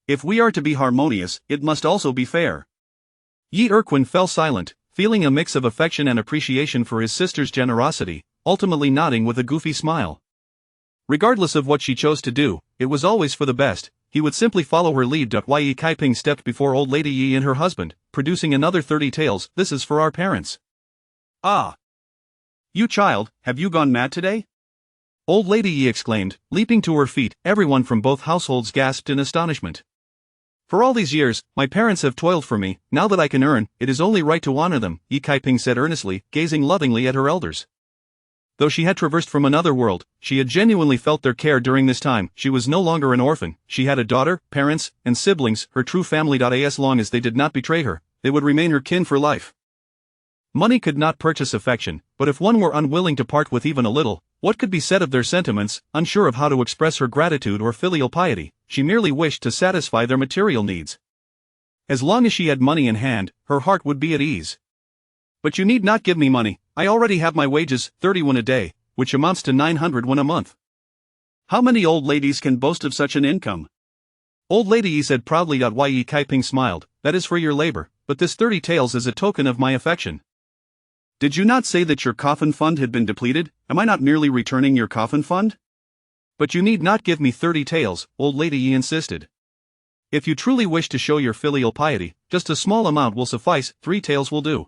If we are to be harmonious, it must also be fair. Yi Erquin fell silent, feeling a mix of affection and appreciation for his sister's generosity, ultimately nodding with a goofy smile. Regardless of what she chose to do, it was always for the best. He would simply follow her lead. Yi Kaiping stepped before old lady Yi and her husband, producing another 30 taels. This is for our parents. Ah! You child, have you gone mad today? Old lady Yi exclaimed, leaping to her feet. Everyone from both households gasped in astonishment. For all these years, my parents have toiled for me. Now that I can earn, it is only right to honor them, Yi Kaiping said earnestly, gazing lovingly at her elders. Though she had traversed from another world, she had genuinely felt their care during this time. She was no longer an orphan. She had a daughter, parents, and siblings, her true family. As long as they did not betray her, they would remain her kin for life. Money could not purchase affection, but if one were unwilling to part with even a little, what could be said of their sentiments? Unsure of how to express her gratitude or filial piety, she merely wished to satisfy their material needs. As long as she had money in hand, her heart would be at ease. But you need not give me money. I already have my wages, 30 a day, which amounts to 900 a month. How many old ladies can boast of such an income? Old lady Yi said proudly. Yi Kaiping smiled, that is for your labor, but this 30 taels is a token of my affection. Did you not say that your coffin fund had been depleted? Am I not merely returning your coffin fund? But you need not give me 30 taels, old lady Yi insisted. If you truly wish to show your filial piety, just a small amount will suffice, 3 taels will do.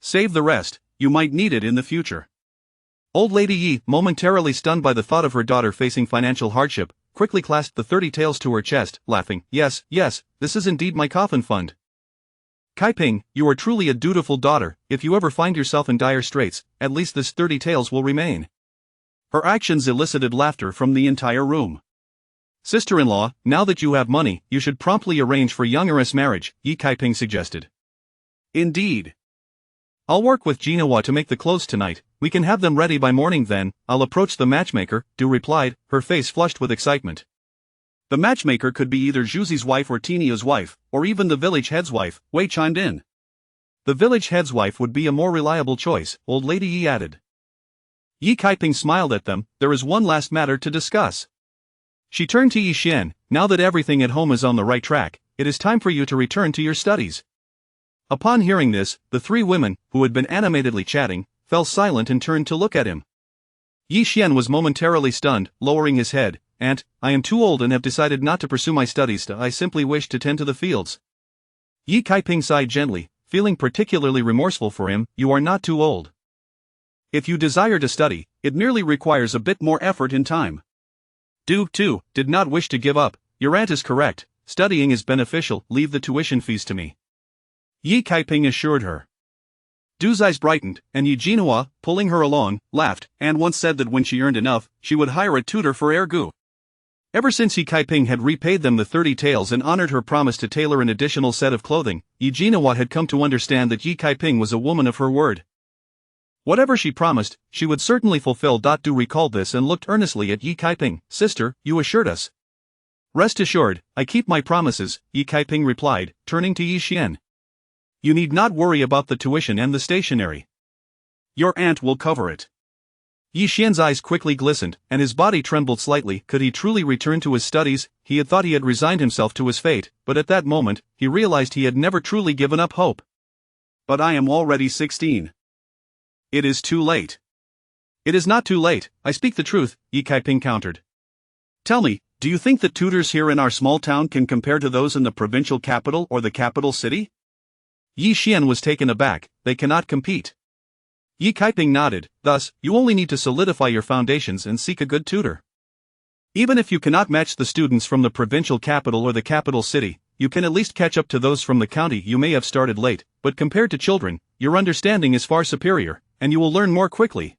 Save the rest, you might need it in the future. Old lady Yi, momentarily stunned by the thought of her daughter facing financial hardship, quickly clasped the 30 taels to her chest, laughing, yes, this is indeed my coffin fund. Kaiping, you are truly a dutiful daughter. If you ever find yourself in dire straits, at least this 30 taels will remain. Her actions elicited laughter from the entire room. Sister-in-law, now that you have money, you should promptly arrange for young heiress marriage, Yi Kaiping suggested. Indeed. I'll work with Jinawa to make the clothes tonight. We can have them ready by morning then. I'll approach the matchmaker, Du replied, her face flushed with excitement. The matchmaker could be either Zhuzi's wife or Tinio's wife, or even the village head's wife, Wei chimed in. The village head's wife would be a more reliable choice, old lady Yi added. Yi Kaiping smiled at them. There is one last matter to discuss. She turned to Yi Xian, now that everything at home is on the right track, it is time for you to return to your studies. Upon hearing this, the 3 women, who had been animatedly chatting, fell silent and turned to look at him. Yi Xian was momentarily stunned, lowering his head. Aunt, I am too old and have decided not to pursue my studies. I simply wish to tend to the fields. Yi Kaiping sighed gently, feeling particularly remorseful for him. You are not too old. If you desire to study, it merely requires a bit more effort and time. Du, too, did not wish to give up. Your aunt is correct. Studying is beneficial. Leave the tuition fees to me. Yi Kaiping assured her. Du's eyes brightened, and Yi Jinawa, pulling her along, laughed, and once said that when she earned enough, she would hire a tutor for Ergu. Ever since Yi Kaiping had repaid them the 30 taels and honored her promise to tailor an additional set of clothing, Yi Jinawa had come to understand that Yi Kaiping was a woman of her word. Whatever she promised, she would certainly fulfill. Du recalled this and looked earnestly at Yi Kaiping. Sister, you assured us. Rest assured, I keep my promises, Yi Kaiping replied, turning to Yi Xian. You need not worry about the tuition and the stationery. Your aunt will cover it. Yi Xian's eyes quickly glistened, and his body trembled slightly. Could he truly return to his studies? He had thought he had resigned himself to his fate, but at that moment, he realized he had never truly given up hope. But I am already 16. It is too late. It is not too late, I speak the truth, Yi Kaiping countered. Tell me, do you think that tutors here in our small town can compare to those in the provincial capital or the capital city? Yi Xian was taken aback. They cannot compete. Yi Kaiping nodded. Thus, you only need to solidify your foundations and seek a good tutor. Even if you cannot match the students from the provincial capital or the capital city, you can at least catch up to those from the county. You may have started late, but compared to children, your understanding is far superior, and you will learn more quickly.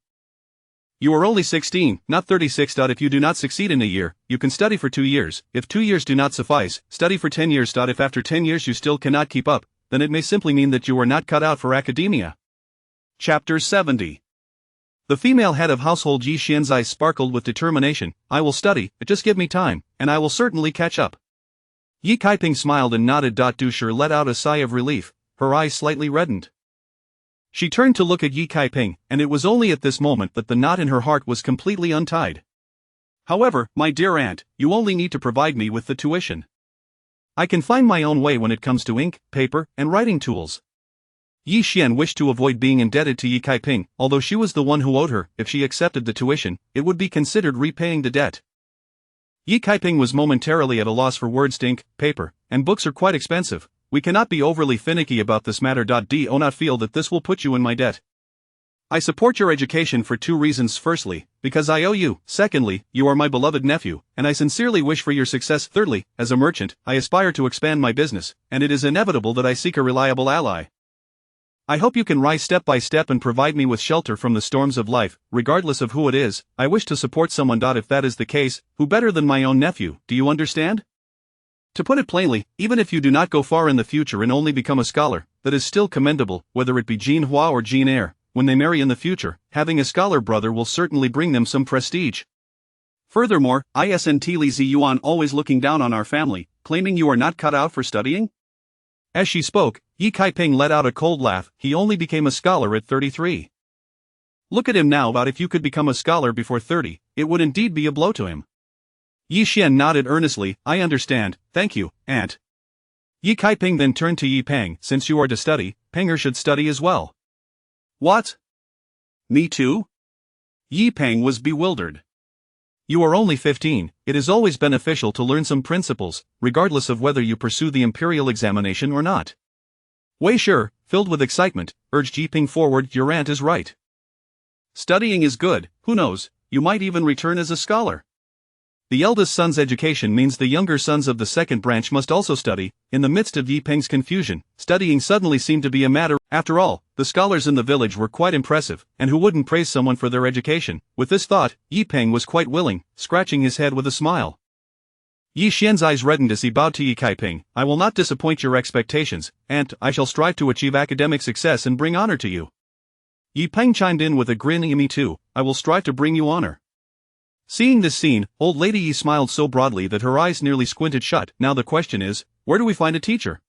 You are only 16, not 36. If you do not succeed in a year, you can study for 2 years. If 2 years do not suffice, study for 10 years. If after 10 years you still cannot keep up, then it may simply mean that you are not cut out for academia. Chapter 70. The female head of household Yi Xian's eyes sparkled with determination. I will study, just give me time, and I will certainly catch up. Yi Kaiping smiled and nodded. Du Shi let out a sigh of relief. Her eyes slightly reddened. She turned to look at Yi Kaiping, and it was only at this moment that the knot in her heart was completely untied. However, my dear aunt, you only need to provide me with the tuition. I can find my own way when it comes to ink, paper, and writing tools. Yi Xian wished to avoid being indebted to Yi Kaiping. Although she was the one who owed her, if she accepted the tuition, it would be considered repaying the debt. Yi Kaiping was momentarily at a loss for words. Ink, paper, and books are quite expensive. We cannot be overly finicky about this matter. Do not feel that this will put you in my debt. I support your education for 2 reasons. Firstly, because I owe you. Secondly, you are my beloved nephew, and I sincerely wish for your success. Thirdly, as a merchant, I aspire to expand my business, and it is inevitable that I seek a reliable ally. I hope you can rise step by step and provide me with shelter from the storms of life, regardless of who it is. I wish to support someone. If that is the case, who better than my own nephew? Do you understand? To put it plainly, even if you do not go far in the future and only become a scholar, that is still commendable. Whether it be Jean Hua or Jean Eyre, when they marry in the future, having a scholar brother will certainly bring them some prestige. Furthermore, isn't Li Ziyuan always looking down on our family, claiming you are not cut out for studying? As she spoke, Yi Kaiping let out a cold laugh. He only became a scholar at 33. Look at him now. If you could become a scholar before 30, it would indeed be a blow to him. Yi Xian nodded earnestly. I understand, thank you, aunt. Yi Kaiping then turned to Yi Peng. Since you are to study, Penger should study as well. What? Me too? Yi Peng was bewildered. You are only 15, it is always beneficial to learn some principles, regardless of whether you pursue the imperial examination or not. Wei Shi, filled with excitement, urged Yi Peng forward. Your aunt is right. Studying is good. Who knows, you might even return as a scholar. The eldest son's education means the younger sons of the second branch must also study. In the midst of Yi Peng's confusion, studying suddenly seemed to be a matter. After all, the scholars in the village were quite impressive, and who wouldn't praise someone for their education? With this thought, Yi Peng was quite willing, scratching his head with a smile. Yi Xian's eyes reddened as he bowed to Yi Kaiping. I will not disappoint your expectations, aunt. I shall strive to achieve academic success and bring honor to you. Yi Peng chimed in with a grin. Me too, I will strive to bring you honor. Seeing this scene, old lady Yi smiled so broadly that her eyes nearly squinted shut. Now the question is, where do we find a teacher?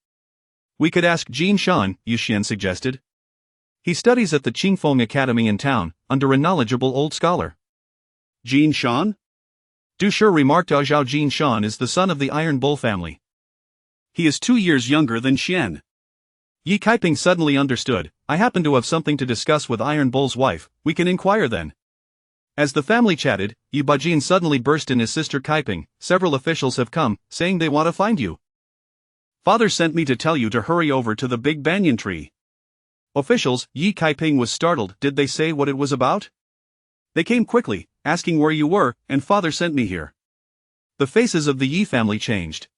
We could ask Jin Shan, Yi Xian suggested. He studies at the Qingfeng Academy in town, under a knowledgeable old scholar. Jin Shan? Du Shi remarked. Zhao Jin Shan is the son of the Iron Bull family. He is 2 years younger than Xian. Yi Kaiping suddenly understood. I happen to have something to discuss with Iron Bull's wife. We can inquire then. As the family chatted, Yi Bajin suddenly burst in his sister Kaiping. Several officials have come, saying they want to find you. Father sent me to tell you to hurry over to the big banyan tree. Officials? Yi Kaiping was startled. Did they say what it was about? They came quickly, asking where you were, and father sent me here. The faces of the Yi family changed.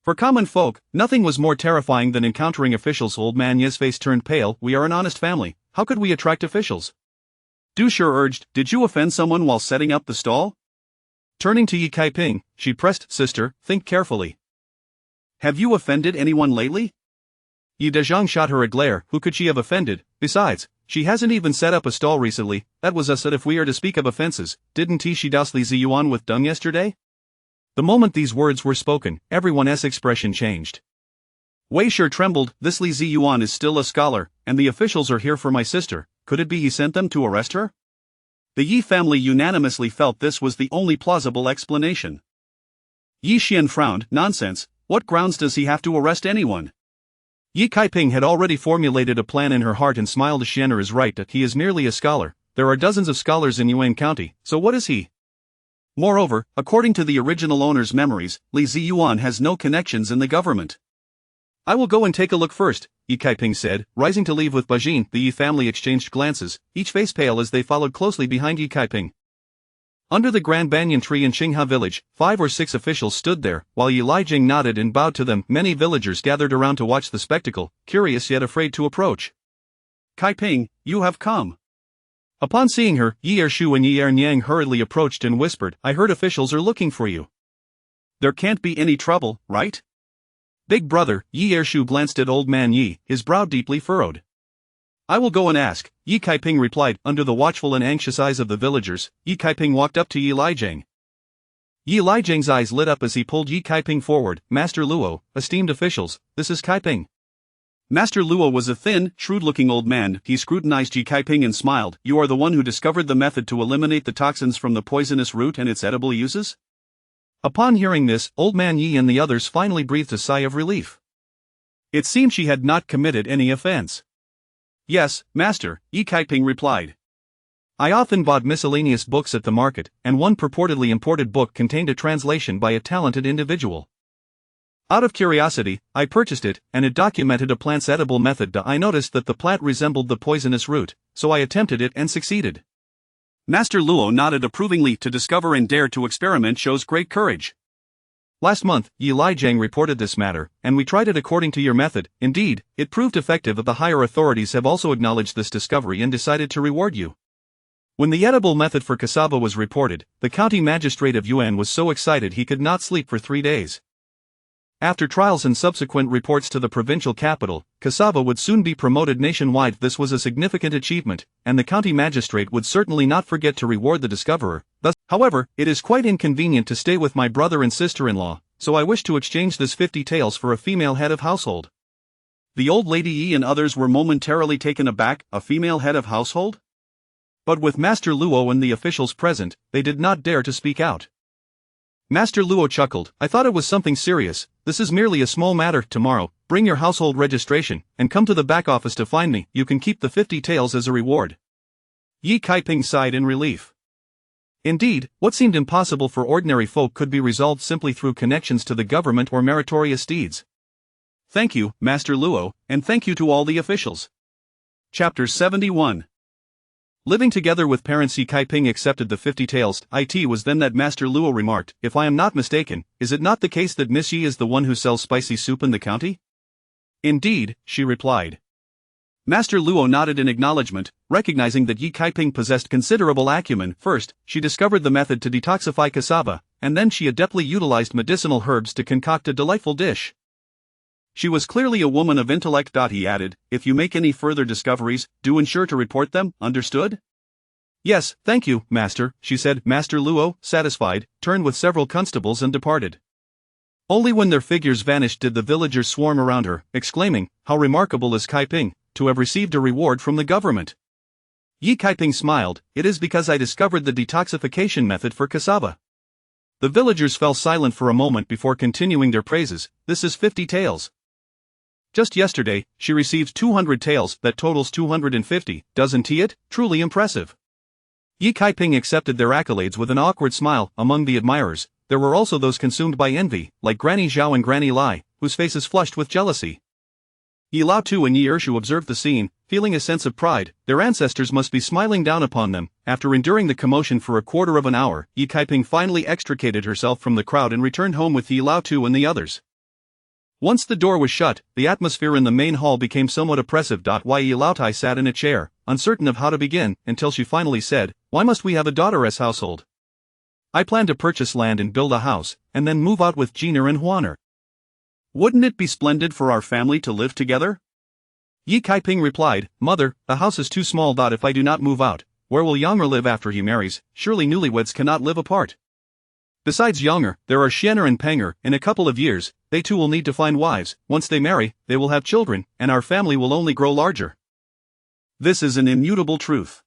For common folk, nothing was more terrifying than encountering officials. Old man Ye's face turned pale. We are an honest family. How could we attract officials? Du Shi urged. Did you offend someone while setting up the stall? Turning to Yi Kaiping, she pressed. Sister, think carefully. Have you offended anyone lately? Yi Dezhang shot her a glare. Who could she have offended? Besides, she hasn't even set up a stall recently. That was us. If we are to speak of offenses, didn't she douse Li Ziyuan with dung yesterday? The moment these words were spoken, everyone's expression changed. Wei Shi trembled. This Li Ziyuan is still a scholar, and the officials are here for my sister. Could it be he sent them to arrest her? The Yi family unanimously felt this was the only plausible explanation. Yi Xian frowned. Nonsense, what grounds does he have to arrest anyone? Yi Kaiping had already formulated a plan in her heart and smiled. Xianer is right that he is merely a scholar. There are dozens of scholars in Yuan County, so what is he? Moreover, according to the original owner's memories, Li Ziyuan has no connections in the government. I will go and take a look first, Yi Kaiping said, rising to leave with Bajin. The Yi family exchanged glances, each face pale as they followed closely behind Yi Kaiping. Under the grand banyan tree in Qingha village, 5 or 6 officials stood there, while Yi Lijing nodded and bowed to them. Many villagers gathered around to watch the spectacle, curious yet afraid to approach. Kaiping, you have come. Upon seeing her, Yi Ershu and Yi Ernyang hurriedly approached and whispered, I heard officials are looking for you. There can't be any trouble, right? Big brother, Yi Ershu glanced at old man Yi, his brow deeply furrowed. I will go and ask, Yi Kaiping replied. Under the watchful and anxious eyes of the villagers, Yi Kaiping walked up to Yi Lijing. Yi Lijing's eyes lit up as he pulled Yi Kaiping forward. Master Luo, esteemed officials, this is Kaiping. Master Luo was a thin, shrewd-looking old man. He scrutinized Yi Kaiping and smiled. You are the one who discovered the method to eliminate the toxins from the poisonous root and its edible uses? Upon hearing this, old man Yi and the others finally breathed a sigh of relief. It seemed she had not committed any offense. Yes, master, Yi Kaiping replied. I often bought miscellaneous books at the market, and one purportedly imported book contained a translation by a talented individual. Out of curiosity, I purchased it, and it documented a plant's edible method. I noticed that the plant resembled the poisonous root, so I attempted it and succeeded. Master Luo nodded approvingly. To discover and dare to experiment shows great courage. Last month, Yi Lijing reported this matter, and we tried it according to your method. Indeed, it proved effective. The higher authorities have also acknowledged this discovery and decided to reward you. When the edible method for cassava was reported, the county magistrate of Yuan was so excited he could not sleep for 3 days. After trials and subsequent reports to the provincial capital, cassava would soon be promoted nationwide. This was a significant achievement, and the county magistrate would certainly not forget to reward the discoverer. Thus, however, it is quite inconvenient to stay with my brother and sister-in-law, so I wish to exchange this 50 taels for a female head of household. The old lady Yi and others were momentarily taken aback. A female head of household? But with Master Luo and the officials present, they did not dare to speak out. Master Luo chuckled. I thought it was something serious. This is merely a small matter. Tomorrow, bring your household registration, and come to the back office to find me. You can keep the 50 taels as a reward. Yi Kaiping sighed in relief. Indeed, what seemed impossible for ordinary folk could be resolved simply through connections to the government or meritorious deeds. Thank you, Master Luo, and thank you to all the officials. Chapter 71. Living together with parents, Yi Kaiping accepted the 50 taels. It was then that Master Luo remarked, if I am not mistaken, is it not the case that Miss Yi is the one who sells spicy soup in the county? Indeed, she replied. Master Luo nodded in acknowledgement, recognizing that Yi Kaiping possessed considerable acumen. First, she discovered the method to detoxify cassava, and then she adeptly utilized medicinal herbs to concoct a delightful dish. She was clearly a woman of intellect. He added, if you make any further discoveries, do ensure to report them, understood? Yes, thank you, master, she said. Master Luo, satisfied, turned with several constables and departed. Only when their figures vanished did the villagers swarm around her, exclaiming, how remarkable is Kaiping, to have received a reward from the government. Yi Kaiping smiled, it is because I discovered the detoxification method for cassava. The villagers fell silent for a moment before continuing their praises. This is 50 taels. Just yesterday, she received 200 taels, that totals 250, doesn't it? Truly impressive. Yi Kaiping accepted their accolades with an awkward smile. Among the admirers, there were also those consumed by envy, like Granny Zhao and Granny Lai, whose faces flushed with jealousy. Yi Lao Tu and Yi Ershu observed the scene, feeling a sense of pride. Their ancestors must be smiling down upon them. After enduring the commotion for a quarter of an hour, Yi Kaiping finally extricated herself from the crowd and returned home with Yi Lao Tu and the others. Once the door was shut, the atmosphere in the main hall became somewhat oppressive. Yi Laotai sat in a chair, uncertain of how to begin, until she finally said, why must we have a daughteress household? I plan to purchase land and build a house, and then move out with Jiner and Huaner. Wouldn't it be splendid for our family to live together? Yi Kaiping replied, Mother, the house is too small. If I do not move out, where will Younger live after he marries? Surely newlyweds cannot live apart. Besides Younger, there are Xianer and Penger. In a couple of years, they too will need to find wives. Once they marry, they will have children, and our family will only grow larger. This is an immutable truth.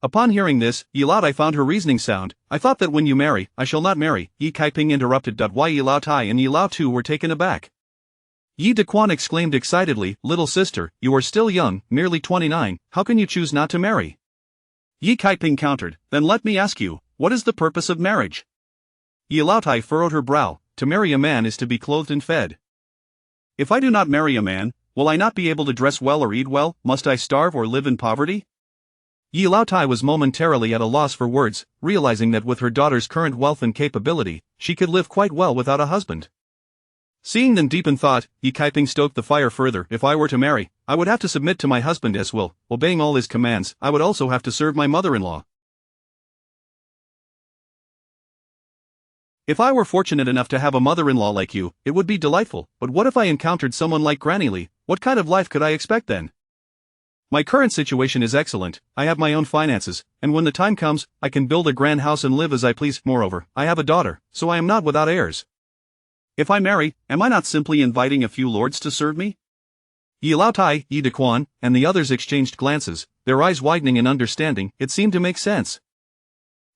Upon hearing this, Yi Lao Tai found her reasoning sound. I thought that when you marry, I shall not marry, Yi Kaiping interrupted. Why Yi Lao Tai and Yi Lao Tu were taken aback. Yi Dequan exclaimed excitedly, little sister, you are still young, merely 29, how can you choose not to marry? Yi Kaiping countered, then let me ask you, what is the purpose of marriage? Yi Lao Tai furrowed her brow, to marry a man is to be clothed and fed. If I do not marry a man, will I not be able to dress well or eat well, must I starve or live in poverty? Yi Lao Tai was momentarily at a loss for words, realizing that with her daughter's current wealth and capability, she could live quite well without a husband. Seeing them deep in thought, Yi Kaiping stoked the fire further. If I were to marry, I would have to submit to my husband as well, obeying all his commands. I would also have to serve my mother-in-law. If I were fortunate enough to have a mother-in-law like you, it would be delightful, but what if I encountered someone like Granny Lee? What kind of life could I expect then? My current situation is excellent, I have my own finances, and when the time comes, I can build a grand house and live as I please. Moreover, I have a daughter, so I am not without heirs. If I marry, am I not simply inviting a few lords to serve me? Yi Lao Tai, Yi Dequan, and the others exchanged glances, their eyes widening in understanding. It seemed to make sense.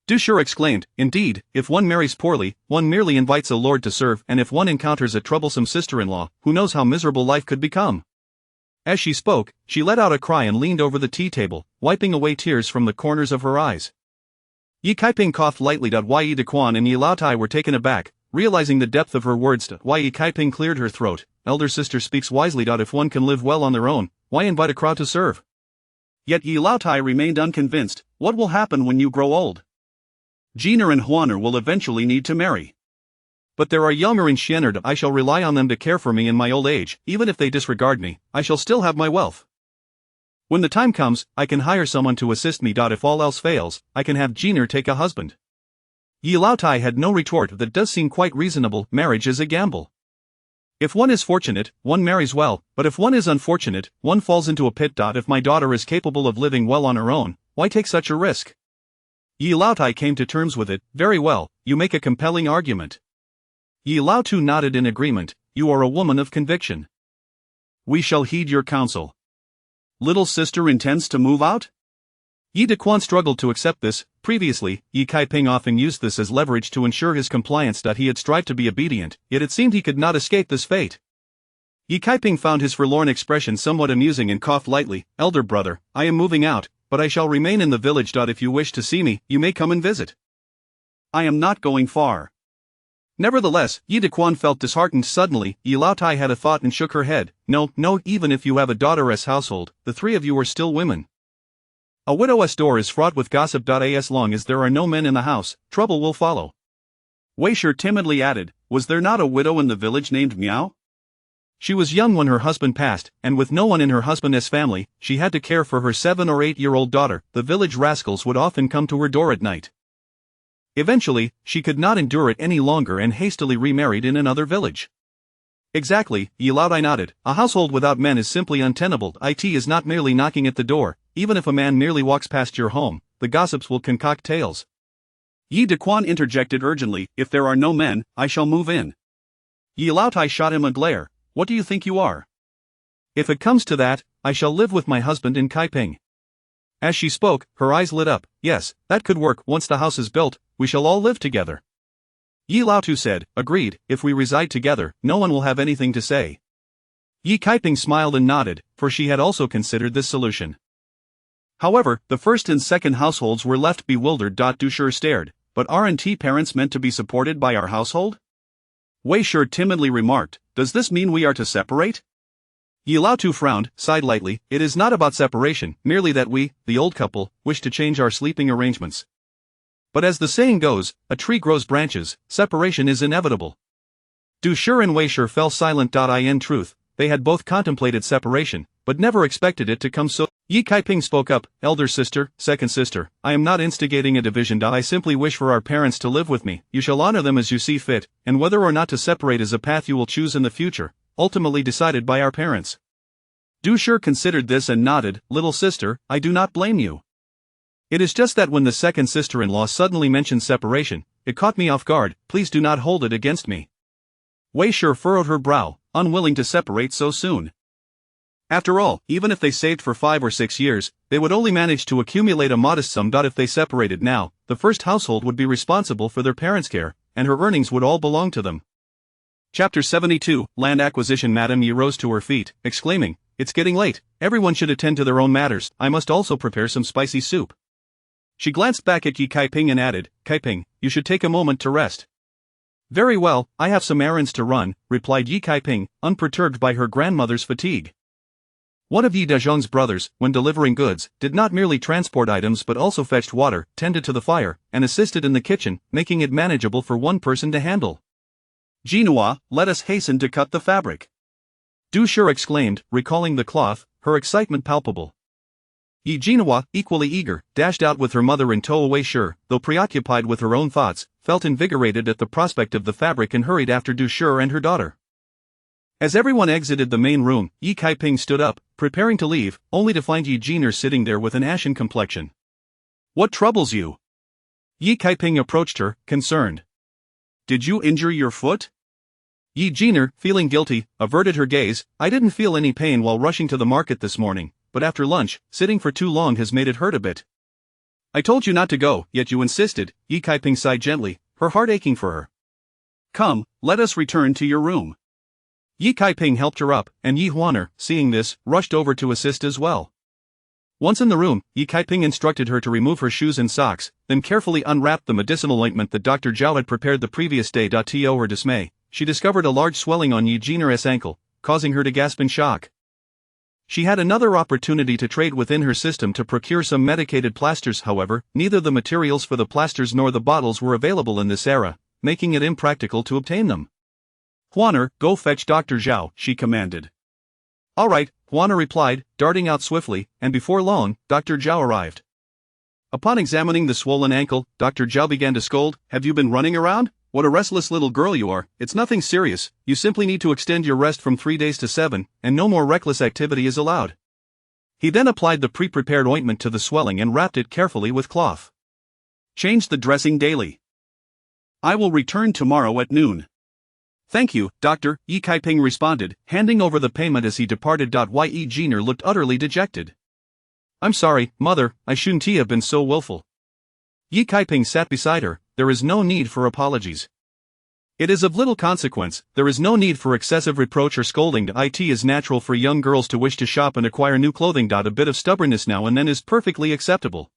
Du Shi exclaimed, indeed, if one marries poorly, one merely invites a lord to serve, and if one encounters a troublesome sister-in-law, who knows how miserable life could become? As she spoke, she let out a cry and leaned over the tea table, wiping away tears from the corners of her eyes. Yi Kaiping coughed lightly. Yi Dequan and Yi Lao Tai were taken aback, realizing the depth of her words. Yi Kaiping cleared her throat, elder sister speaks wisely. If one can live well on their own, why invite a crowd to serve? Yet Yi Lao Tai remained unconvinced. What will happen when you grow old? Jiner and Huaner will eventually need to marry. But there are Younger and Xianer. I shall rely on them to care for me in my old age. Even if they disregard me, I shall still have my wealth. When the time comes, I can hire someone to assist me. If all else fails, I can have Jiner take a husband. Yi Lao Tai had no retort. That does seem quite reasonable. Marriage is a gamble. If one is fortunate, one marries well, but if one is unfortunate, one falls into a pit. If my daughter is capable of living well on her own, why take such a risk? Yi Lao Tai came to terms with it. Very well, you make a compelling argument. Yi Lao Tu nodded in agreement. You are a woman of conviction. We shall heed your counsel. Little sister intends to move out? Yi Dequan struggled to accept this. Previously, Yi Kaiping often used this as leverage to ensure his compliance. He had strived to be obedient, yet it seemed he could not escape this fate. Yi Kaiping found his forlorn expression somewhat amusing and coughed lightly. Elder brother, I am moving out, but I shall remain in the village. If you wish to see me, you may come and visit. I am not going far. Nevertheless, Yi Dequan felt disheartened suddenly. Yi Lao Tai had a thought and shook her head. No, even if you have a daughteress household, the three of you are still women. A widow's door is fraught with gossip. As long as there are no men in the house, trouble will follow. Wei Shi timidly added, was there not a widow in the village named Miao? She was young when her husband passed, and with no one in her husband's family, she had to care for her 7 or 8-year-old daughter. The village rascals would often come to her door at night. Eventually, she could not endure it any longer and hastily remarried in another village. Exactly, Yi Lao Tai nodded. A household without men is simply untenable. It is not merely knocking at the door. Even if a man merely walks past your home, the gossips will concoct tales. Yi Dequan interjected urgently, if there are no men, I shall move in. Yi Lao Tai shot him a glare. What do you think you are? If it comes to that, I shall live with my husband in Kaiping. As she spoke, her eyes lit up. Yes, that could work. Once the house is built, we shall all live together. Yi Lao Tu said, agreed, if we reside together, no one will have anything to say. Yi Kaiping smiled and nodded, for she had also considered this solution. However, the first and second households were left bewildered. Du Shi stared, but aren't parents meant to be supported by our household? Wei Shi timidly remarked, does this mean we are to separate? Yi Lao Tu frowned, sighed lightly, it is not about separation, merely that we, the old couple, wish to change our sleeping arrangements. But as the saying goes, a tree grows branches, separation is inevitable. Du Shi and Wei Shi fell silent. In truth, they had both contemplated separation, but never expected it to come so. Yi Kaiping spoke up, elder sister, second sister, I am not instigating a division. I simply wish for our parents to live with me. You shall honor them as you see fit, and whether or not to separate is a path you will choose in the future, ultimately decided by our parents. Du Shi considered this and nodded, little sister, I do not blame you. It is just that when the second sister-in-law suddenly mentioned separation, it caught me off guard. Please do not hold it against me. Wei Shi furrowed her brow, unwilling to separate so soon. After all, even if they saved for 5 or 6 years, they would only manage to accumulate a modest sum. If they separated now, the first household would be responsible for their parents' care, and her earnings would all belong to them. Chapter 72, Land Acquisition. Madame Yi rose to her feet, exclaiming, "It's getting late, everyone should attend to their own matters, I must also prepare some spicy soup." She glanced back at Yi Kaiping and added, "Kaiping, you should take a moment to rest." "Very well, I have some errands to run," replied Yi Kaiping, unperturbed by her grandmother's fatigue. One of Yi Dezhong's brothers, when delivering goods, did not merely transport items but also fetched water, tended to the fire, and assisted in the kitchen, making it manageable for one person to handle. "Jinhua, let us hasten to cut the fabric," Du Shi exclaimed, recalling the cloth, her excitement palpable. Yi Jinhua, equally eager, dashed out with her mother in tow. Wei Shi, though preoccupied with her own thoughts, felt invigorated at the prospect of the fabric and hurried after Du Shi and her daughter. As everyone exited the main room, Yi Kaiping stood up, preparing to leave, only to find Yi Jinner sitting there with an ashen complexion. "What troubles you?" Yi Kaiping approached her, concerned. "Did you injure your foot?" Yi Jinner, feeling guilty, averted her gaze. "I didn't feel any pain while rushing to the market this morning, but after lunch, sitting for too long has made it hurt a bit." "I told you not to go, yet you insisted," Yi Kaiping sighed gently, her heart aching for her. "Come, let us return to your room." Yi Kaiping helped her up, and Yi Huaner, seeing this, rushed over to assist as well. Once in the room, Yi Kaiping instructed her to remove her shoes and socks, then carefully unwrapped the medicinal ointment that Dr. Zhao had prepared the previous day. To her dismay, she discovered a large swelling on Yi Jinner's ankle, causing her to gasp in shock. She had another opportunity to trade within her system to procure some medicated plasters. However, neither the materials for the plasters nor the bottles were available in this era, making it impractical to obtain them. "Huaner, go fetch Dr. Zhao," she commanded. "All right," Huaner replied, darting out swiftly, and before long, Dr. Zhao arrived. Upon examining the swollen ankle, Dr. Zhao began to scold, "Have you been running around? What a restless little girl you are. It's nothing serious, you simply need to extend your rest from 3 days to 7, and no more reckless activity is allowed." He then applied the pre-prepared ointment to the swelling and wrapped it carefully with cloth. "Change the dressing daily. I will return tomorrow at noon." "Thank you, doctor," Yi Kaiping responded, handing over the payment as he departed. Yi Jinner looked utterly dejected. "I'm sorry, mother, I shouldn't have been so willful." Yi Kaiping sat beside her. "There is no need for apologies. It is of little consequence, there is no need for excessive reproach or scolding. It is natural for young girls to wish to shop and acquire new clothing. A bit of stubbornness now and then is perfectly acceptable."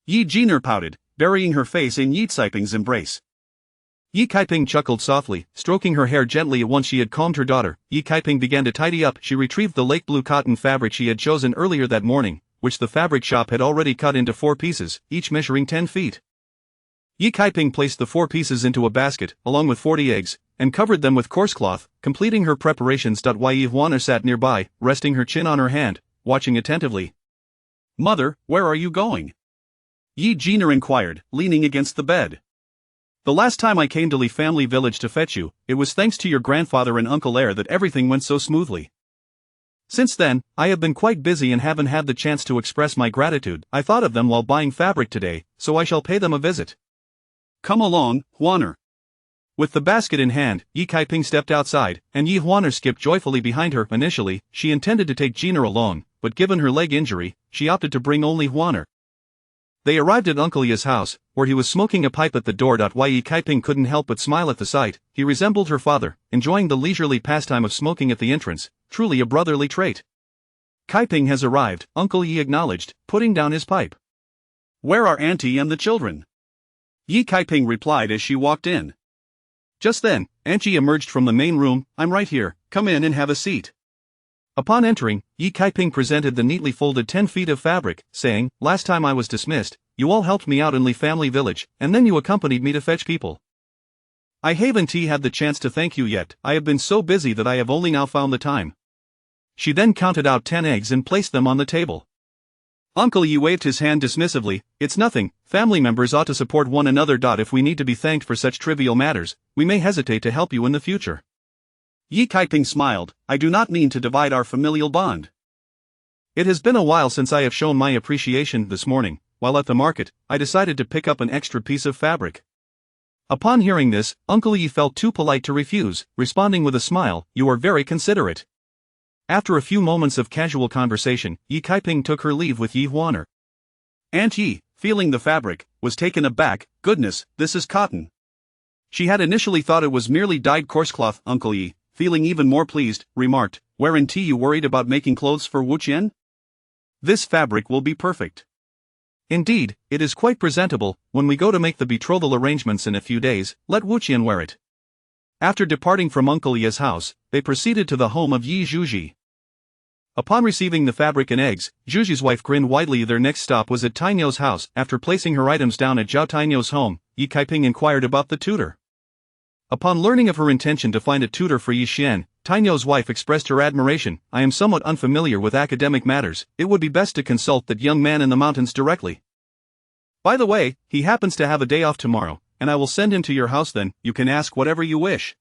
Yi Jinner pouted, burying her face in Yi Kaiping's embrace. Yi Kaiping chuckled softly, stroking her hair gently. Once she had calmed her daughter, Yi Kaiping began to tidy up. She retrieved the lake blue cotton fabric she had chosen earlier that morning, which the fabric shop had already cut into 4 pieces, each measuring 10 feet. Yi Kaiping placed the 4 pieces into a basket, along with 40 eggs, and covered them with coarse cloth, completing her preparations. Yi Huaner sat nearby, resting her chin on her hand, watching attentively. "Mother, where are you going?" Yi Jinner inquired, leaning against the bed. "The last time I came to Li Family Village to fetch you, it was thanks to your grandfather and Uncle Air that everything went so smoothly. Since then, I have been quite busy and haven't had the chance to express my gratitude. I thought of them while buying fabric today, so I shall pay them a visit." "Come along, Huaner." With the basket in hand, Yi Kaiping stepped outside, and Yi Huaner skipped joyfully behind her. Initially, she intended to take Jinner along, but given her leg injury, she opted to bring only Huaner. They arrived at Uncle Yi's house, where he was smoking a pipe at the door. Yi Kaiping couldn't help but smile at the sight. He resembled her father, enjoying the leisurely pastime of smoking at the entrance, truly a brotherly trait. "Kaiping has arrived," Uncle Yi acknowledged, putting down his pipe. "Where are Auntie and the children?" Yi Kaiping replied as she walked in. Just then, Auntie emerged from the main room. "I'm right here, come in and have a seat." Upon entering, Yi Kaiping presented the neatly folded 10 feet of fabric, saying, "Last time I was dismissed, you all helped me out in Li Family Village, and then you accompanied me to fetch people. I haven't had the chance to thank you yet. I have been so busy that I have only now found the time." She then counted out 10 eggs and placed them on the table. Uncle Yi waved his hand dismissively. "It's nothing, family members ought to support one another. If we need to be thanked for such trivial matters, we may hesitate to help you in the future." Yi Kaiping smiled. "I do not mean to divide our familial bond. It has been a while since I have shown my appreciation. This morning, while at the market, I decided to pick up an extra piece of fabric." Upon hearing this, Uncle Yi felt too polite to refuse, responding with a smile, "You are very considerate." After a few moments of casual conversation, Yi Kaiping took her leave with Yi Huaner. Aunt Yi, feeling the fabric, was taken aback. Goodness, this is cotton. She had initially thought it was merely dyed coarsecloth. Uncle Yi, feeling even more pleased, remarked, "Weren't you worried about making clothes for Wu Qian? This fabric will be perfect." Indeed, it is quite presentable. When we go to make the betrothal arrangements in a few days, let Wu Qian wear it. After departing from Uncle Yi's house, they proceeded to the home of Yi Zhuji. Upon receiving the fabric and eggs, Zhuji's wife grinned widely. Their next stop was at Tainyo's house. After placing her items down at Zhao Tainyo's home, Yi Kaiping inquired about the tutor. Upon learning of her intention to find a tutor for Yi Xian, Tainyo's wife expressed her admiration. "I am somewhat unfamiliar with academic matters. It would be best to consult that young man in the mountains directly. By the way, he happens to have a day off tomorrow, and I will send him to your house. Then you can ask whatever you wish."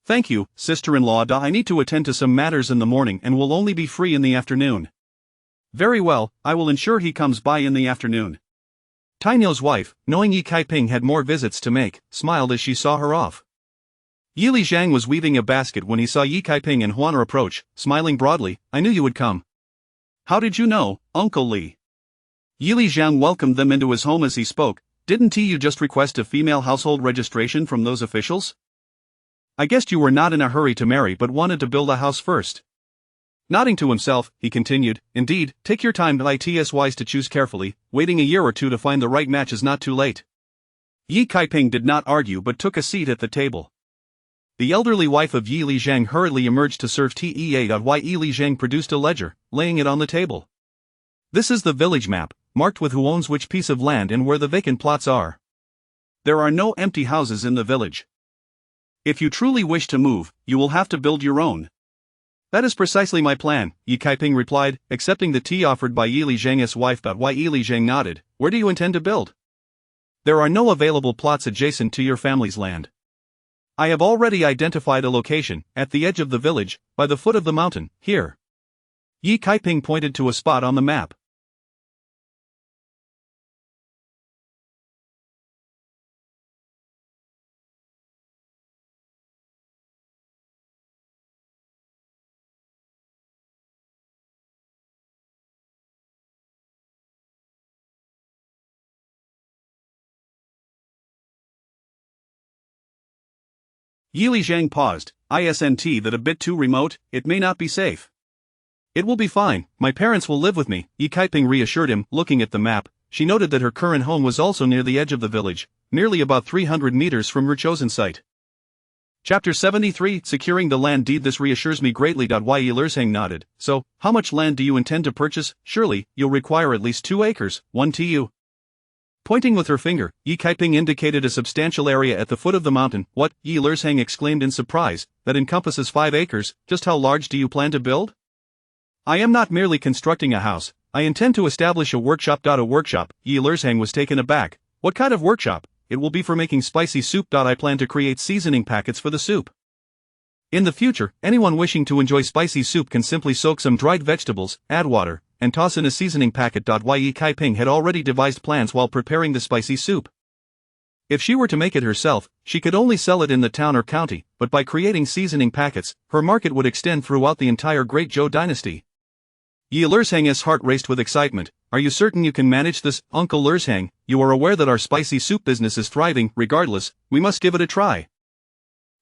"Thank you, sister-in-law. I need to attend to some matters in the morning and will only be free in the afternoon." "Very well, I will ensure he comes by in the afternoon." Tainyo's wife, knowing Yi Kaiping had more visits to make, smiled as she saw her off. Yi Lizhang was weaving a basket when he saw Yi Kaiping and Huaner approach, smiling broadly. "I knew you would come." "How did you know, Uncle Li?" Yi Lizhang welcomed them into his home as he spoke. "Didn't you just request a female household registration from those officials? I guessed you were not in a hurry to marry but wanted to build a house first." Nodding to himself, he continued, "Indeed, take your time. It is wise to choose carefully. Waiting a year or two to find the right match is not too late." Yi Kaiping did not argue but took a seat at the table. The elderly wife of Yi Lizhang hurriedly emerged to serve tea. Yi Lizhang produced a ledger, laying it on the table. "This is the village map, marked with who owns which piece of land and where the vacant plots are. There are no empty houses in the village. If you truly wish to move, you will have to build your own." "That is precisely my plan," Yi Kaiping replied, accepting the tea offered by Yi Lizhang's wife. Yi Lizhang nodded. "Where do you intend to build?" "There are no available plots adjacent to your family's land. I have already identified a location, at the edge of the village, by the foot of the mountain, here." Yi Kaiping pointed to a spot on the map. Yi Lizhang paused. "Isn't that a bit too remote? It may not be safe." "It will be fine. My parents will live with me," Yi Kaiping reassured him. Looking at the map, she noted that her current home was also near the edge of the village, nearly about 300 meters from her chosen site. Chapter 73, Securing the Land Deed. "This reassures me greatly." Yi Lizhang nodded. "So, how much land do you intend to purchase? Surely, you'll require at least 2 acres, 1 tu." Pointing with her finger, Yi Kaiping indicated a substantial area at the foot of the mountain. "What?" Yi Lizhang exclaimed in surprise. "That encompasses 5 acres, just how large do you plan to build?" "I am not merely constructing a house, I intend to establish a workshop." "A workshop?" Yi Lizhang was taken aback. "What kind of workshop?" "It will be for making spicy soup. I plan to create seasoning packets for the soup. In the future, anyone wishing to enjoy spicy soup can simply soak some dried vegetables, add water, and toss in a seasoning packet." Yi Kaiping had already devised plans while preparing the spicy soup. If she were to make it herself, she could only sell it in the town or county, but by creating seasoning packets, her market would extend throughout the entire Great Zhou dynasty. Yi Lizhang's heart raced with excitement. "Are you certain you can manage this, Uncle Lizhang? You are aware that our spicy soup business is thriving. Regardless, we must give it a try."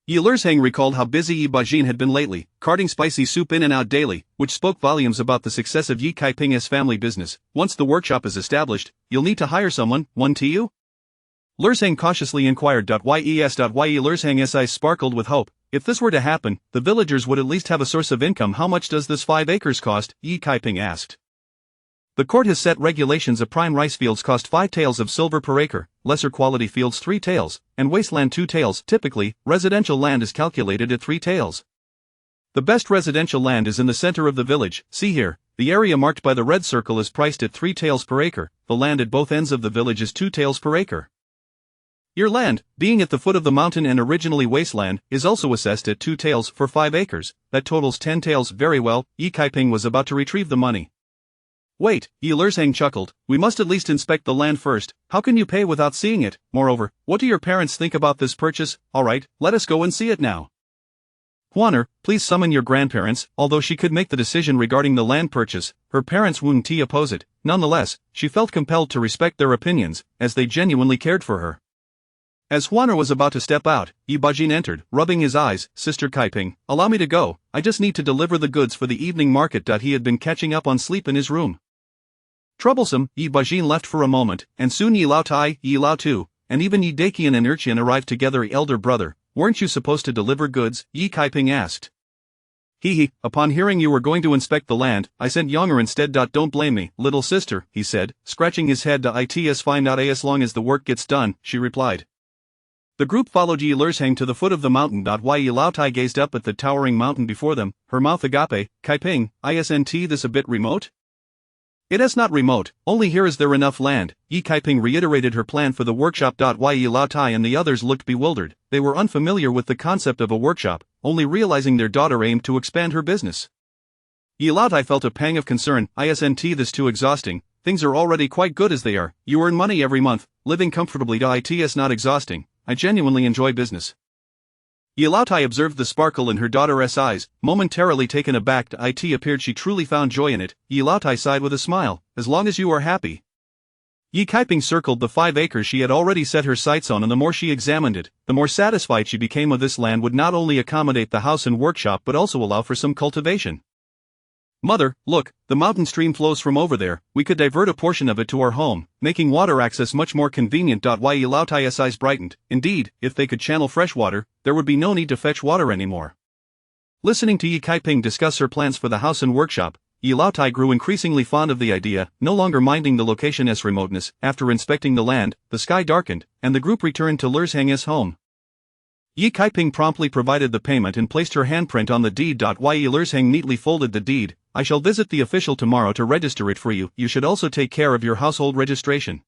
Yi Lizhang recalled how busy Yi Bajin had been lately, carting spicy soup in and out daily, which spoke volumes about the success of Yi Kaiping's family business. "Once the workshop is established, you'll need to hire someone, 1 tu?" Lizhang cautiously inquired. Yi Lizhang's eyes sparkled with hope. "If this were to happen, the villagers would at least have a source of income." "How much does this 5 acres cost?" Yi Kaiping asked. "The court has set regulations. Prime rice fields cost 5 taels of silver per acre, lesser quality fields 3 taels, and wasteland 2 taels. Typically, residential land is calculated at 3 taels. The best residential land is in the center of the village. See here, the area marked by the red circle is priced at 3 taels per acre. The land at both ends of the village is 2 taels per acre. Your land, being at the foot of the mountain and originally wasteland, is also assessed at 2 taels for 5 acres. That totals 10 taels. Very well." Yi Kaiping was about to retrieve the money. "Wait," Yi Lizhang chuckled, "we must at least inspect the land first. How can you pay without seeing it? Moreover, what do your parents think about this purchase? Alright, let us go and see it now." Huaner, please summon your grandparents. Although she could make the decision regarding the land purchase, her parents wouldn't oppose it. Nonetheless, she felt compelled to respect their opinions, as they genuinely cared for her. As Huaner was about to step out, Yi Bajin entered, rubbing his eyes. Sister Kaiping, allow me to go, I just need to deliver the goods for the evening market. He had been catching up on sleep in his room. Troublesome, Yi Bajin left for a moment, and soon Yi Lao Tai, Yi Lao Tu, and even Yi Daqian and Urqian arrived together. Elder brother, weren't you supposed to deliver goods? Yi Kaiping asked. Upon hearing you were going to inspect the land, I sent Yonger instead. Don't blame me, little sister, he said, scratching his head. It's fine. As long as the work gets done, she replied. The group followed Yi Lerzhang to the foot of the mountain. While Yi Lao Tai gazed up at the towering mountain before them, her mouth agape. Kaiping, isn't this a bit remote? It is not remote, only here is there enough land. Yi Kaiping reiterated her plan for the workshop. While Yi Lao Tai and the others looked bewildered, they were unfamiliar with the concept of a workshop, only realizing their daughter aimed to expand her business. Yi Lao Tai felt a pang of concern. Isn't this too exhausting? Things are already quite good as they are. You earn money every month, living comfortably. It's not exhausting. I genuinely enjoy business. Yi Lao Tai observed the sparkle in her daughter's eyes, momentarily taken aback. It appeared she truly found joy in it. Yi Lao Tai sighed with a smile, as long as you are happy. Yi Kaiping circled the 5 acres she had already set her sights on, and the more she examined it, the more satisfied she became. Of this land would not only accommodate the house and workshop but also allow for some cultivation. Mother, look, the mountain stream flows from over there. We could divert a portion of it to our home, making water access much more convenient. While Yi Lao Tai's eyes brightened. Indeed, if they could channel fresh water, there would be no need to fetch water anymore. Listening to Yi Kaiping discuss her plans for the house and workshop, Yi Lao Tai grew increasingly fond of the idea, no longer minding the location's remoteness. After inspecting the land, the sky darkened, and the group returned to Lerzhang's home. Yi Kaiping promptly provided the payment and placed her handprint on the deed. While Yi Lerzhang neatly folded the deed, I shall visit the official tomorrow to register it for you. You should also take care of your household registration.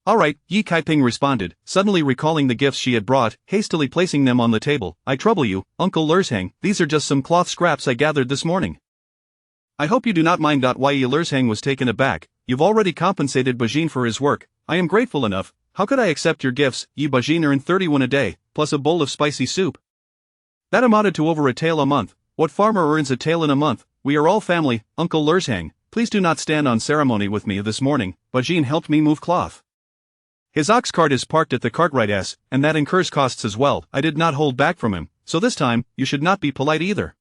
Alright, Yi Kaiping responded, suddenly recalling the gifts she had brought, hastily placing them on the table. I trouble you, Uncle Lerzhang, these are just some cloth scraps I gathered this morning. I hope you do not mind. While Yi Lerzhang was taken aback. You've already compensated Bajin for his work. I am grateful enough. How could I accept your gifts? Yi Bajin earned 31 a day, plus a bowl of spicy soup. That amounted to over a tael a month. What farmer earns a tael in a month? We are all family, Uncle Lerzhang. Please do not stand on ceremony with me this morning. Bajin helped me move cloth. His ox cart is parked at the cartwright's, and that incurs costs as well. I did not hold back from him, so this time, you should not be polite either.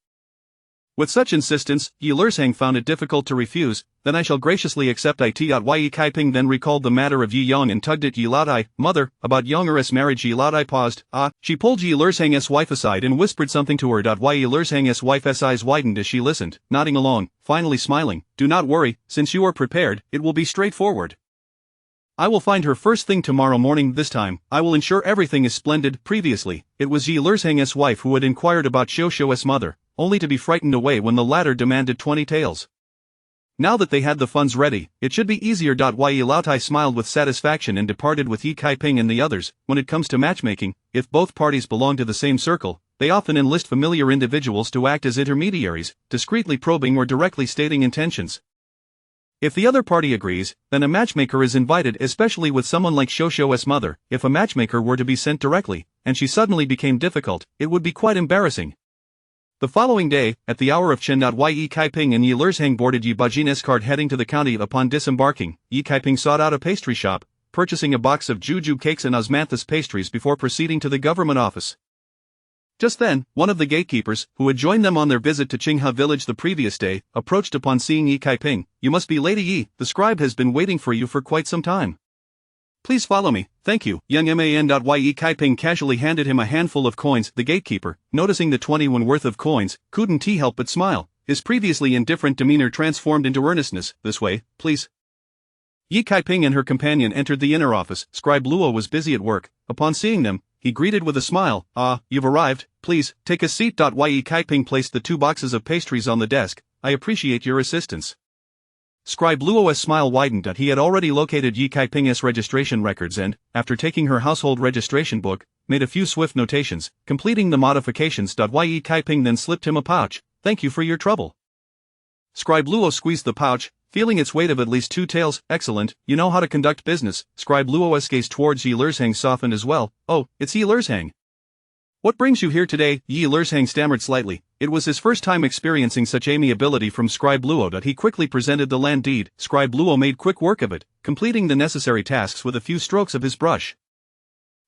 With such insistence, Yi Lerzhang found it difficult to refuse. Then I shall graciously accept it. Yi Kaiping then recalled the matter of Yi Yong and tugged at Yi Lao Tai. Mother, about Yonger's marriage. Yi Lao Tai paused. She pulled Yi Lerzhang's wife aside and whispered something to her. While Yi Lerzhang's wife's eyes widened as she listened, nodding along, finally smiling. Do not worry, since you are prepared, it will be straightforward. I will find her first thing tomorrow morning. This time, I will ensure everything is splendid. Previously, it was Yi Lerzhang's wife who had inquired about Xiuxiu's mother, only to be frightened away when the latter demanded 20 taels. Now that they had the funds ready, it should be easier. While Yi Lao Tai smiled with satisfaction and departed with Yi Kaiping and the others. When it comes to matchmaking, if both parties belong to the same circle, they often enlist familiar individuals to act as intermediaries, discreetly probing or directly stating intentions. If the other party agrees, then a matchmaker is invited, especially with someone like Xiuxiu's mother. If a matchmaker were to be sent directly, and she suddenly became difficult, it would be quite embarrassing. The following day, at the hour of Chen. Yi Kaiping and Yi Lerzhang boarded Yi Bajin's cart heading to the county. Upon disembarking, Yi Kaiping sought out a pastry shop, purchasing a box of juju cakes and osmanthus pastries before proceeding to the government office. Just then, one of the gatekeepers, who had joined them on their visit to Qinghe village the previous day, approached. Upon seeing Yi Kaiping. You must be Lady Yi, the scribe has been waiting for you for quite some time. Please follow me, thank you, young man. Yi Kaiping casually handed him a handful of coins. The gatekeeper, noticing the 21 worth of coins, couldn't help but smile, his previously indifferent demeanor transformed into earnestness. This way, please. Yi Kaiping and her companion entered the inner office. Scribe Luo was busy at work. Upon seeing them, he greeted with a smile. You've arrived, please, take a seat. Yi Kaiping placed the 2 boxes of pastries on the desk. I appreciate your assistance. Scribe Luo's smile widened. He had already located Yi Kaiping's registration records and, after taking her household registration book, made a few swift notations, completing the modifications. Yi Kaiping then slipped him a pouch. Thank you for your trouble. Scribe Luo squeezed the pouch, feeling its weight of at least 2 taels. Excellent, you know how to conduct business. Scribe Luo's gaze towards Yi Lerzhang softened as well. Oh, it's Yi Lerzhang. What brings you here today? Yi Lerzhang stammered slightly. It was his first time experiencing such amiability from Scribe Luo that he quickly presented the land deed. Scribe Luo made quick work of it, completing the necessary tasks with a few strokes of his brush.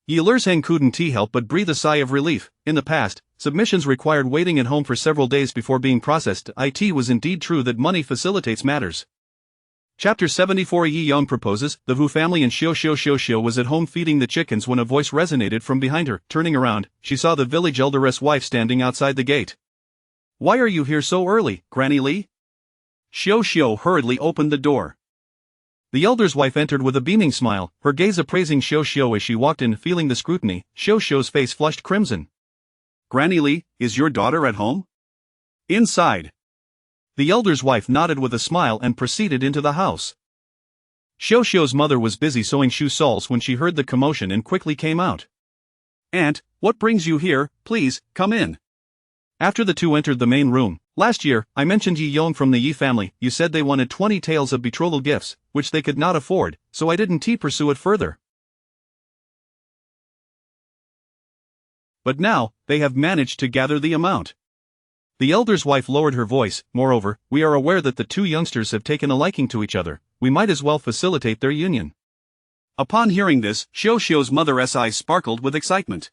Yi Lerzhang couldn't help but breathe a sigh of relief. In the past, submissions required waiting at home for several days before being processed. It was indeed true that money facilitates matters. Chapter 74 Yi Yong proposes. The Wu family and Xiao was at home feeding the chickens when a voice resonated from behind her. Turning around, she saw the village elderess wife standing outside the gate. "Why are you here so early, Granny Li?" Xiao hurriedly opened the door. The elder's wife entered with a beaming smile, her gaze appraising Xiao as she walked in. Feeling the scrutiny, Xiao's face flushed crimson. "Granny Li, is your daughter at home?" "Inside." The elder's wife nodded with a smile and proceeded into the house. Xiao's mother was busy sewing shoe soles when she heard the commotion and quickly came out. "Aunt, what brings you here? Please, come in." After the two entered the main room, "Last year, I mentioned Yi Yong from the Yi family. You said they wanted 20 taels of betrothal gifts, which they could not afford, so I didn't pursue it further. But now, they have managed to gather the amount." The elder's wife lowered her voice. "Moreover, we are aware that the two youngsters have taken a liking to each other. We might as well facilitate their union." Upon hearing this, Xiao's mother's eyes sparkled with excitement.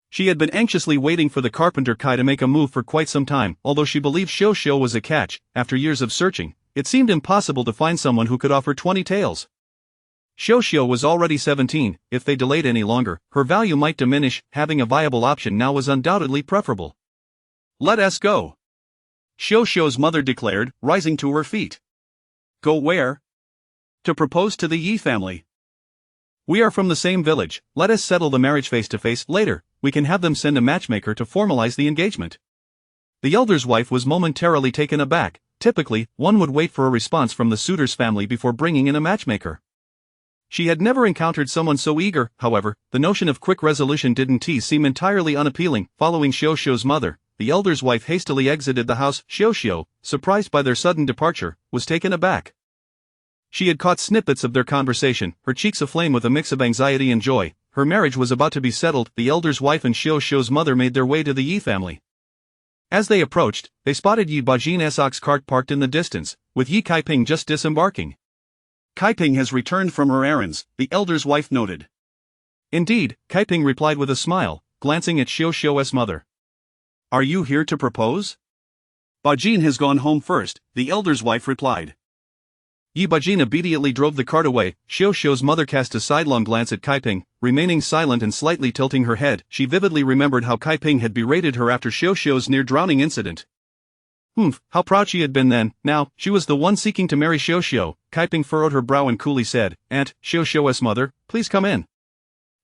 She had been anxiously waiting for the carpenter Kai to make a move for quite some time. Although she believed Xiao was a catch, after years of searching, it seemed impossible to find someone who could offer 20 taels. Xiao was already 17, if they delayed any longer, her value might diminish. Having a viable option now was undoubtedly preferable. "Let us go," Xiao's mother declared, rising to her feet. "Go where?" "To propose to the Yi family. We are from the same village. Let us settle the marriage face to face. Later, we can have them send a matchmaker to formalize the engagement." The elder's wife was momentarily taken aback. Typically, one would wait for a response from the suitor's family before bringing in a matchmaker. She had never encountered someone so eager. However, the notion of quick resolution didn't seem entirely unappealing. Following Xiao's mother, the elder's wife hastily exited the house. Xiao, surprised by their sudden departure, was taken aback. She had caught snippets of their conversation, her cheeks aflame with a mix of anxiety and joy. Her marriage was about to be settled. The elder's wife and Xiao's mother made their way to the Yi family. As they approached, they spotted Yi Bajin's ox cart parked in the distance, with Yi Kaiping just disembarking. "Kaiping has returned from her errands," the elder's wife noted. "Indeed," Kaiping replied with a smile, glancing at Xiao's mother. "Are you here to propose?" "Bajin has gone home first," the elder's wife replied. Yi Bajin immediately drove the cart away. Xiao's mother cast a sidelong glance at Kaiping, remaining silent and slightly tilting her head. She vividly remembered how Kaiping had berated her after Xiao's near-drowning incident. How proud she had been then. Now, she was the one seeking to marry Xiao. Kaiping furrowed her brow and coolly said, "Aunt, Xiao's mother, please come in."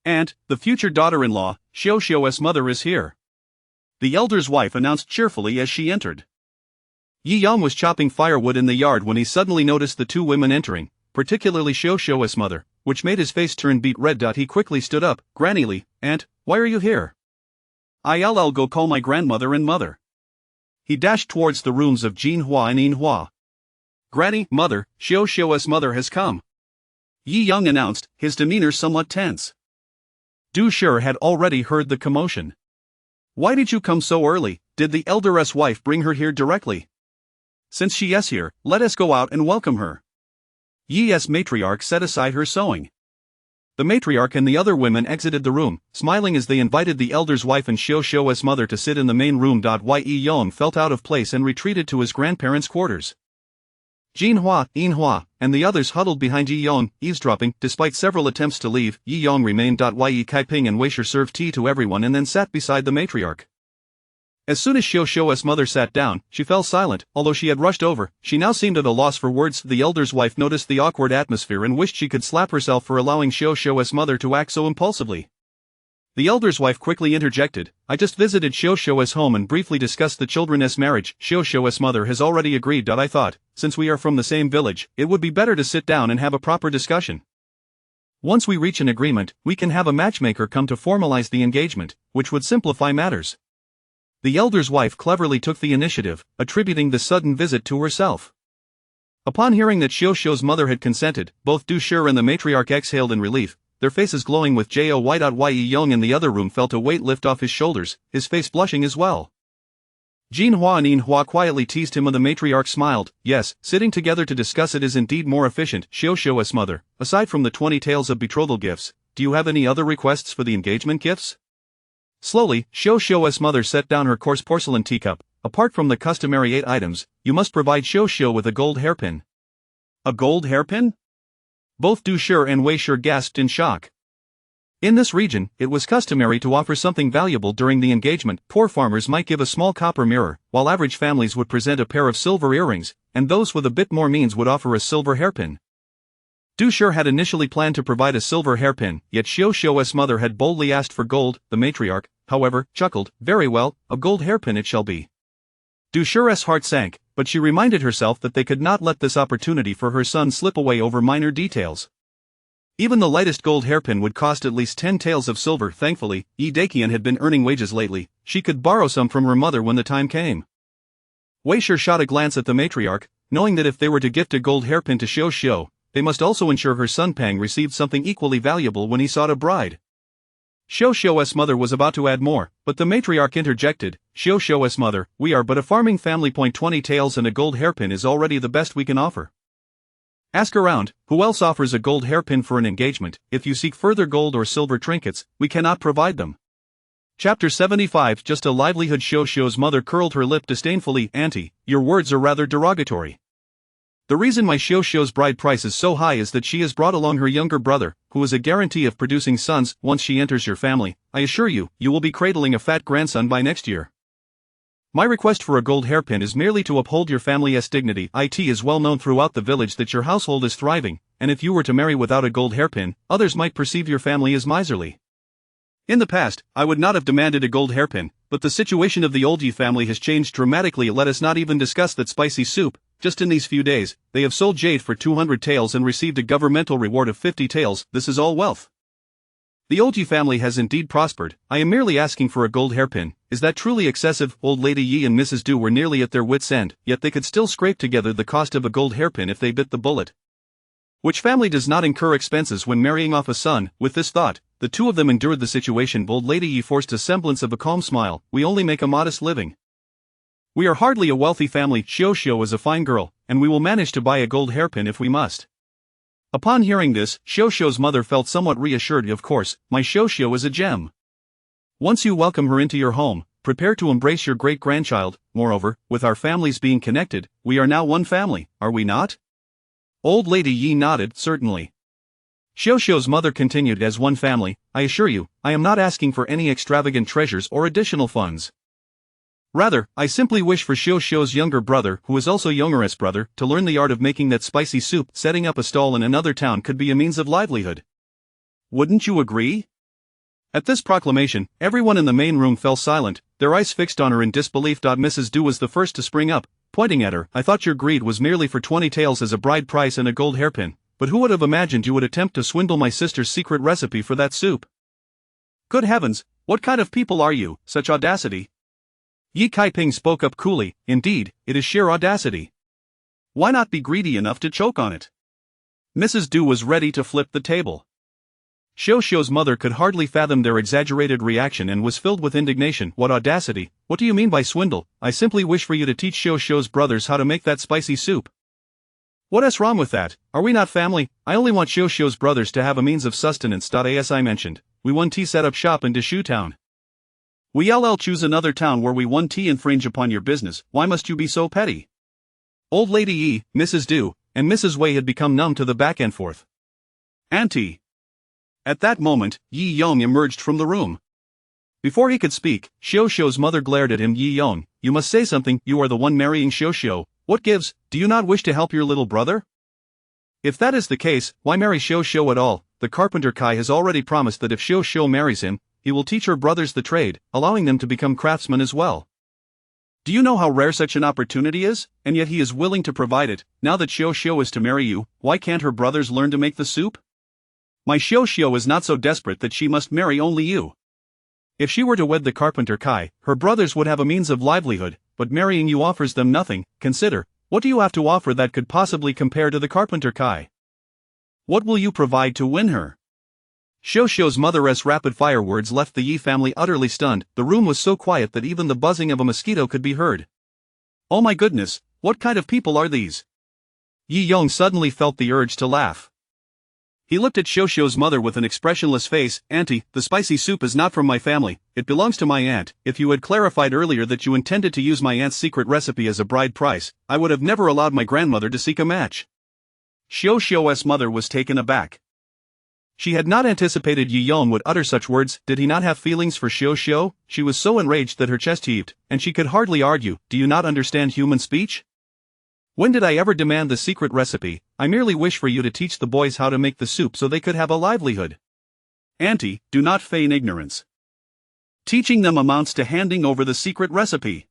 "Aunt, the future daughter-in-law, Xiao's mother is here," the elder's wife announced cheerfully as she entered. Yi Yong was chopping firewood in the yard when he suddenly noticed the two women entering, particularly Xiao's mother, which made his face turn beet red. He quickly stood up. "Granny Li, Aunt, why are you here?" "I'll go call my grandmother and mother." He dashed towards the rooms of Jin Hua and Yin Hua. "Granny, mother, Xiao's mother has come," Yi Yong announced, his demeanor somewhat tense. Du Shi had already heard the commotion. "Why did you come so early? Did the elder's wife bring her here directly?" "Since she is here, let us go out and welcome her." Yi's matriarch set aside her sewing. The matriarch and the other women exited the room, smiling as they invited the elder's wife and Xiao's mother to sit in the main room. Yi Yong felt out of place and retreated to his grandparents' quarters. Jin Hua, Yin Hua, and the others huddled behind Yi Yong, eavesdropping. Despite several attempts to leave, Yi Yong remained. Yi Kaiping and Weisher served tea to everyone and then sat beside the matriarch. As soon as Xiao's mother sat down, she fell silent. Although she had rushed over, she now seemed at a loss for words. The elder's wife noticed the awkward atmosphere and wished she could slap herself for allowing Xiao's mother to act so impulsively. The elder's wife quickly interjected, "I just visited Xiao's home and briefly discussed the children's marriage. Xiao's mother has already agreed. I thought, since we are from the same village, it would be better to sit down and have a proper discussion. Once we reach an agreement, we can have a matchmaker come to formalize the engagement, which would simplify matters." The elder's wife cleverly took the initiative, attributing the sudden visit to herself. Upon hearing that Xiao's mother had consented, both Du Shi and the matriarch exhaled in relief. their faces glowing with joy. Yi Young in the other room felt a weight lift off his shoulders, his face blushing as well. Jin Hua and Yin Hua quietly teased him and the matriarch smiled. Yes, sitting together to discuss it is indeed more efficient. Xiao mother, aside from the 20 taels of betrothal gifts, do you have any other requests for the engagement gifts? Slowly, Xiao's mother set down her coarse porcelain teacup. Apart from the customary 8 items, you must provide Xiao with a gold hairpin. A gold hairpin? Both Du Shi and Wei Shi gasped in shock. In this region, it was customary to offer something valuable during the engagement. Poor farmers might give a small copper mirror, while average families would present a pair of silver earrings, and those with a bit more means would offer a silver hairpin. Du Shi had initially planned to provide a silver hairpin, yet Xiao's mother had boldly asked for gold. The matriarch, however, chuckled. Very well, a gold hairpin it shall be. Du Shi's heart sank, but she reminded herself that they could not let this opportunity for her son slip away over minor details. Even the lightest gold hairpin would cost at least 10 taels of silver. Thankfully, Yi Daqian had been earning wages lately. She could borrow some from her mother when the time came. Wei Shi shot a glance at the matriarch, knowing that if they were to gift a gold hairpin to Xiao, they must also ensure her son Pang received something equally valuable when he sought a bride. Xiao's mother was about to add more, but the matriarch interjected. Xiao's mother, we are but a farming family. 20 taels and a gold hairpin is already the best we can offer. Ask around, who else offers a gold hairpin for an engagement? If you seek further gold or silver trinkets, we cannot provide them. Chapter 75. Just a livelihood. Xiao's mother curled her lip disdainfully. Auntie, your words are rather derogatory. The reason my Xiao's bride price is so high is that she has brought along her younger brother, who is a guarantee of producing sons. Once she enters your family, I assure you, you will be cradling a fat grandson by next year. My request for a gold hairpin is merely to uphold your family's dignity. It is well known throughout the village that your household is thriving, and if you were to marry without a gold hairpin, others might perceive your family as miserly. In the past, I would not have demanded a gold hairpin, but the situation of the old Yi family has changed dramatically. Let us not even discuss that spicy soup. Just in these few days, they have sold jade for 200 taels and received a governmental reward of 50 taels. This is all wealth. The old Yi family has indeed prospered. I am merely asking for a gold hairpin. Is that truly excessive? Old Lady Yi and Mrs. Du were nearly at their wits' end, yet they could still scrape together the cost of a gold hairpin if they bit the bullet. Which family does not incur expenses when marrying off a son? With this thought, the two of them endured the situation. Old Lady Yi forced a semblance of a calm smile. We only make a modest living. We are hardly a wealthy family. Xiao is a fine girl, and we will manage to buy a gold hairpin if we must. Upon hearing this, Xiao's mother felt somewhat reassured. Of course, my Xiao is a gem. Once you welcome her into your home, prepare to embrace your great-grandchild. Moreover, with our families being connected, we are now one family, are we not? Old Lady Yi nodded. Certainly. Xiao's mother continued. As one family, I assure you, I am not asking for any extravagant treasures or additional funds. Rather, I simply wish for Xiao's younger brother, who is also Younger's brother, to learn the art of making that spicy soup. Setting up a stall in another town could be a means of livelihood. Wouldn't you agree? At this proclamation, everyone in the main room fell silent, their eyes fixed on her in disbelief. Mrs. Du was the first to spring up, pointing at her. I thought your greed was merely for 20 taels as a bride price and a gold hairpin, but who would have imagined you would attempt to swindle my sister's secret recipe for that soup? Good heavens, what kind of people are you? Such audacity! Yi Kaiping spoke up coolly. Indeed, it is sheer audacity. Why not be greedy enough to choke on it? Mrs. Du was ready to flip the table. Xiao's mother could hardly fathom their exaggerated reaction and was filled with indignation. What audacity? What do you mean by swindle? I simply wish for you to teach Xiao's brothers how to make that spicy soup. What is wrong with that? Are we not family? I only want Xiao's brothers to have a means of sustenance. As I mentioned, we 1T set up shop in Deshu town. We LL choose another town where we 1T infringe upon your business. Why must you be so petty? Old Lady Yi, Mrs. Du, and Mrs. Wei had become numb to the back and forth. Auntie. At that moment, Yi Yong emerged from the room. Before he could speak, Xiao's mother glared at him. Yi Yong, you must say something. You are the one marrying Xiao. What gives? Do you not wish to help your little brother? If that is the case, why marry Xiao at all? The carpenter Kai has already promised that if Xiao marries him, he will teach her brothers the trade, allowing them to become craftsmen as well. Do you know how rare such an opportunity is? And yet he is willing to provide it. Now that Xiao is to marry you, why can't her brothers learn to make the soup? My Xiao is not so desperate that she must marry only you. If she were to wed the carpenter Kai, her brothers would have a means of livelihood, but marrying you offers them nothing. Consider, what do you have to offer that could possibly compare to the carpenter Kai? What will you provide to win her? Xiaoxiao's mother's rapid-fire words left the Yi family utterly stunned. The room was so quiet that even the buzzing of a mosquito could be heard. Oh my goodness, what kind of people are these? Yi Yong suddenly felt the urge to laugh. He looked at Xiaoxiao's mother with an expressionless face. Auntie, the spicy soup is not from my family, it belongs to my aunt. If you had clarified earlier that you intended to use my aunt's secret recipe as a bride price, I would have never allowed my grandmother to seek a match. Xiaoxiao's mother was taken aback. She had not anticipated Yi Yong would utter such words. Did he not have feelings for Xiaoxiao? She was so enraged that her chest heaved, and she could hardly argue. Do you not understand human speech? When did I ever demand the secret recipe? I merely wish for you to teach the boys how to make the soup so they could have a livelihood. Auntie, do not feign ignorance. Teaching them amounts to handing over the secret recipe.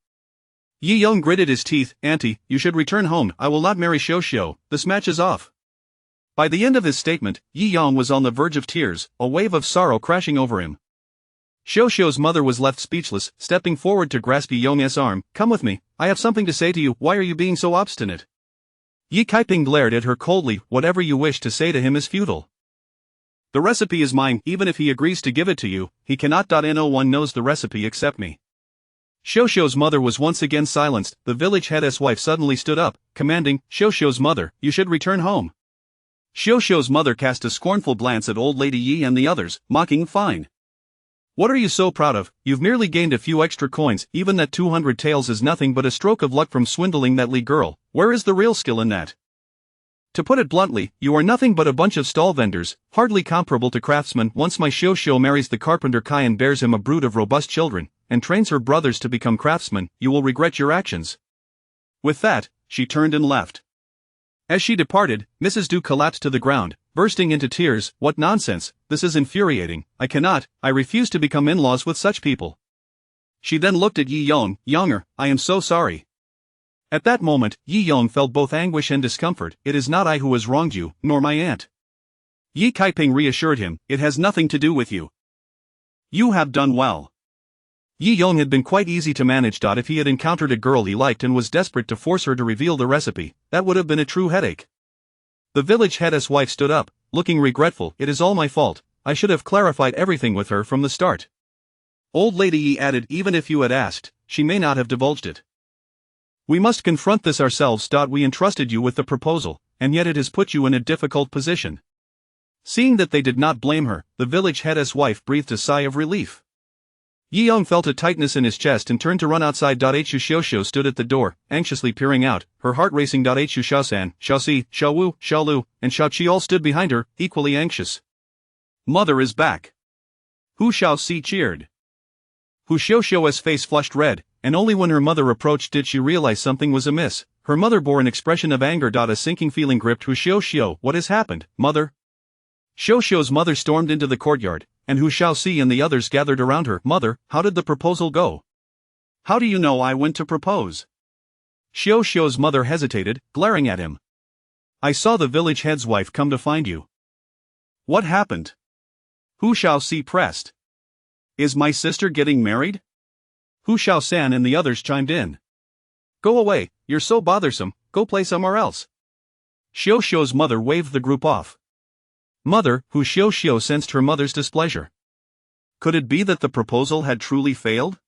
Yi Yong gritted his teeth. Auntie, you should return home. I will not marry Xiaoxiao. This match is off. By the end of his statement, Yi Yong was on the verge of tears, a wave of sorrow crashing over him. Xiaoxiao's mother was left speechless, stepping forward to grasp Yi Yong's arm. Come with me, I have something to say to you. Why are you being so obstinate? Yi Kaiping glared at her coldly. Whatever you wish to say to him is futile. The recipe is mine. Even if he agrees to give it to you, he cannot. No one knows the recipe except me. Xiaoxiao's mother was once again silenced. The village head's wife suddenly stood up, commanding, Xiaoxiao's mother, you should return home. Xiaoxiao's mother cast a scornful glance at old lady Yi and the others, mocking. Fine. What are you so proud of? You've merely gained a few extra coins. Even that 200 taels is nothing but a stroke of luck from swindling that Li girl. Where is the real skill in that? To put it bluntly, you are nothing but a bunch of stall vendors, hardly comparable to craftsmen. Once my Xiaoxiao marries the carpenter Kai and bears him a brood of robust children, and trains her brothers to become craftsmen, you will regret your actions. With that, she turned and left. As she departed, Mrs. Du collapsed to the ground, bursting into tears. What nonsense, this is infuriating. I refuse to become in-laws with such people. She then looked at Yi Yong. Younger, I am so sorry. At that moment, Yi Yong felt both anguish and discomfort. It is not I who has wronged you, nor my aunt. Yi Kaiping reassured him, it has nothing to do with you. You have done well. Yi Yong had been quite easy to manage. If he had encountered a girl he liked and was desperate to force her to reveal the recipe, that would have been a true headache. The village head's wife stood up, looking regretful. It is all my fault. I should have clarified everything with her from the start. Old lady Yi added, even if you had asked, she may not have divulged it. We must confront this ourselves. We entrusted you with the proposal, and yet it has put you in a difficult position. Seeing that they did not blame her, the village head's wife breathed a sigh of relief. Yi Yong felt a tightness in his chest and turned to run outside. Hu Xiaoxiao stood at the door, anxiously peering out, her heart racing. Hu Xiaosan, Xiaoxi, Xiaowu, Xiaolu, and Xiaoqi all stood behind her, equally anxious. Mother is back. Hu Xiaoxi cheered. Hu Xiaoxiao's face flushed red, and only when her mother approached did she realize something was amiss. Her mother bore an expression of anger. A sinking feeling gripped Hu Xiaoxiao. What has happened, mother? Xiaoxiao's mother stormed into the courtyard, and Hu Xiaoxi and the others gathered around her. Mother, how did the proposal go? How do you know I went to propose? Xiaoxiao's mother hesitated, glaring at him. I saw the village head's wife come to find you. What happened? Hu Xiaoxi pressed. Is my sister getting married? Hu Xiaosan and the others chimed in. Go away, you're so bothersome, go play somewhere else. Xiaoxiao's mother waved the group off. Mother, Hu Xiaoxiao sensed her mother's displeasure. Could it be that the proposal had truly failed?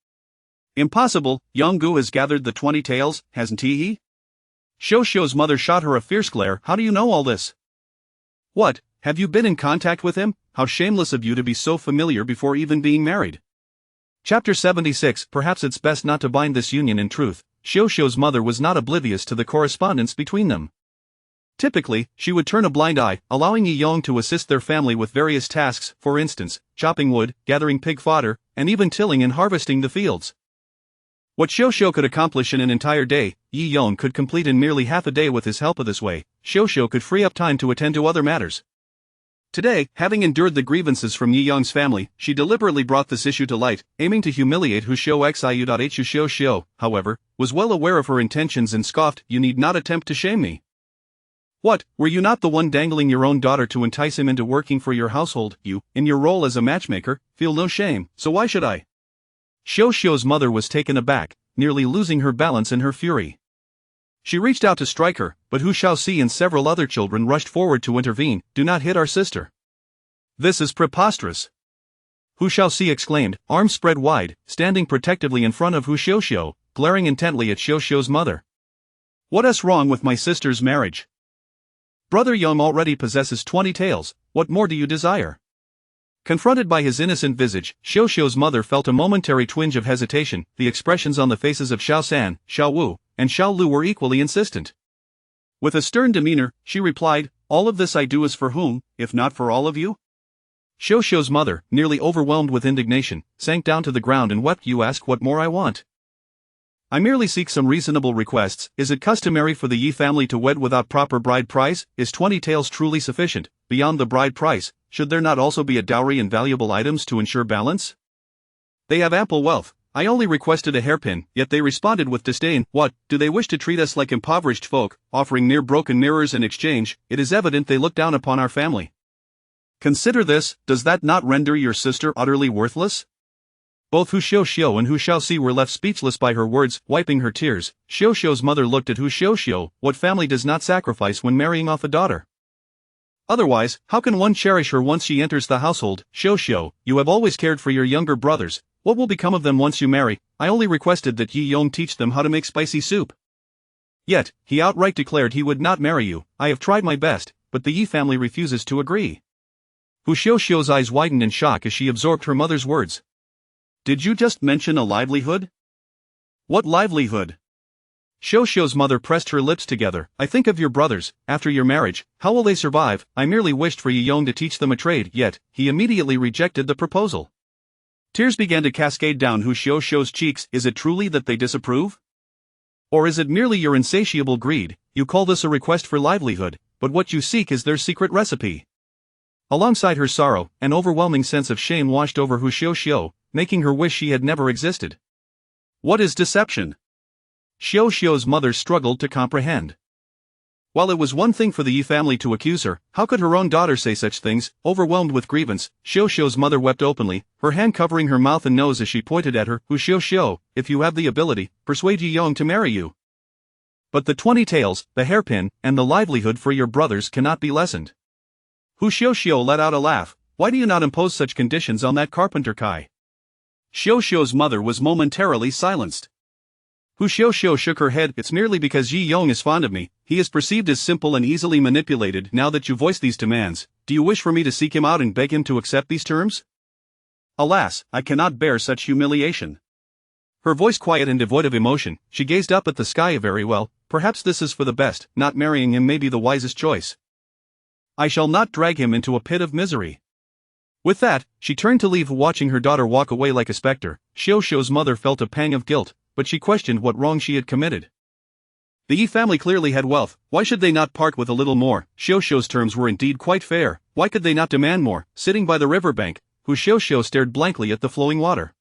Impossible, Yonggu has gathered the 20 taels, hasn't he? Xiaoxiao's mother shot her a fierce glare. How do you know all this? What, have you been in contact with him? How shameless of you to be so familiar before even being married. Chapter 76. Perhaps it's best not to bind this union in truth. Xiaoxiao's mother was not oblivious to the correspondence between them. Typically, she would turn a blind eye, allowing Yi Yong to assist their family with various tasks, for instance, chopping wood, gathering pig fodder, and even tilling and harvesting the fields. What Xiaoxiao could accomplish in an entire day, Yi Yong could complete in merely half a day. With his help. This way, Xiaoxiao could free up time to attend to other matters. Today, having endured the grievances from Yi Yong's family, she deliberately brought this issue to light, aiming to humiliate Hu Xiaoxiu. Hu Xiaoxiao, however, was well aware of her intentions and scoffed. You need not attempt to shame me. What, were you not the one dangling your own daughter to entice him into working for your household? You, in your role as a matchmaker, feel no shame, so why should I? Xiaoxiao's mother was taken aback, nearly losing her balance in her fury. She reached out to strike her, but Hu Xiaoxi and several other children rushed forward to intervene. Do not hit our sister. This is preposterous. Hu Shaoxi exclaimed, arms spread wide, standing protectively in front of Hu Xiaoxiu, glaring intently at Xiaoxiu's mother. What's wrong with my sister's marriage? Brother Yang already possesses 20 taels, what more do you desire? Confronted by his innocent visage, Xiaoxiu's mother felt a momentary twinge of hesitation. The expressions on the faces of Xiao San, Xiao Wu, and Xiao Lu were equally insistent. With a stern demeanor, she replied, all of this I do is for whom, if not for all of you? Xiaoxiu's mother, nearly overwhelmed with indignation, sank down to the ground and wept. You ask what more I want? I merely seek some reasonable requests. Is it customary for the Yi family to wed without proper bride price? Is 20 taels truly sufficient? Beyond the bride price, should there not also be a dowry and valuable items to ensure balance? They have ample wealth. I only requested a hairpin, yet they responded with disdain. What, do they wish to treat us like impoverished folk, offering near broken mirrors in exchange? It is evident they look down upon our family. Consider this, does that not render your sister utterly worthless? Both Hu Xiaoxiu and Hu Shaoxi were left speechless by her words, wiping her tears. Xiaoxiu's mother looked at Hu Xiaoxiu. What family does not sacrifice when marrying off a daughter? Otherwise, how can one cherish her once she enters the household? Xiaoxiu, you have always cared for your younger brothers. What will become of them once you marry? I only requested that Yi Yong teach them how to make spicy soup. Yet, he outright declared he would not marry you. I have tried my best, but the Yi family refuses to agree. Hu Xiaoxiu's eyes widened in shock as she absorbed her mother's words. Did you just mention a livelihood? What livelihood? Xiaoxiu's mother pressed her lips together. I think of your brothers, after your marriage, how will they survive? I merely wished for Yi Yong to teach them a trade, yet, he immediately rejected the proposal. Tears began to cascade down Hu Xiaoxiu's cheeks. Is it truly that they disapprove? Or is it merely your insatiable greed? You call this a request for livelihood, but what you seek is their secret recipe. Alongside her sorrow, an overwhelming sense of shame washed over Hu Xiaoxiu, making her wish she had never existed. What is deception? Xiaoxiu's mother struggled to comprehend. While it was one thing for the Yi family to accuse her, how could her own daughter say such things? Overwhelmed with grievance, Xiaoxiu's mother wept openly, her hand covering her mouth and nose as she pointed at her. Hu Xiaoxiu, if you have the ability, persuade Yi Yong to marry you. But the 20 taels, the hairpin, and the livelihood for your brothers cannot be lessened. Hu Xiaoxiu let out a laugh. Why do you not impose such conditions on that carpenter Kai? Xiaoxiu's mother was momentarily silenced. Hu Xiaoxiu shook her head. It's merely because Yi Yong is fond of me. He is perceived as simple and easily manipulated. Now that you voice these demands, do you wish for me to seek him out and beg him to accept these terms? Alas, I cannot bear such humiliation. Her voice quiet and devoid of emotion, she gazed up at the sky. Very well, perhaps this is for the best. Not marrying him may be the wisest choice. I shall not drag him into a pit of misery. With that, she turned to leave, watching her daughter walk away like a specter. Xiaoxiu's mother felt a pang of guilt, but she questioned what wrong she had committed. The Yi family clearly had wealth. Why should they not part with a little more? Xiaoxiu's terms were indeed quite fair. Why could they not demand more? Sitting by the riverbank, Hu Xiaoxiu stared blankly at the flowing water.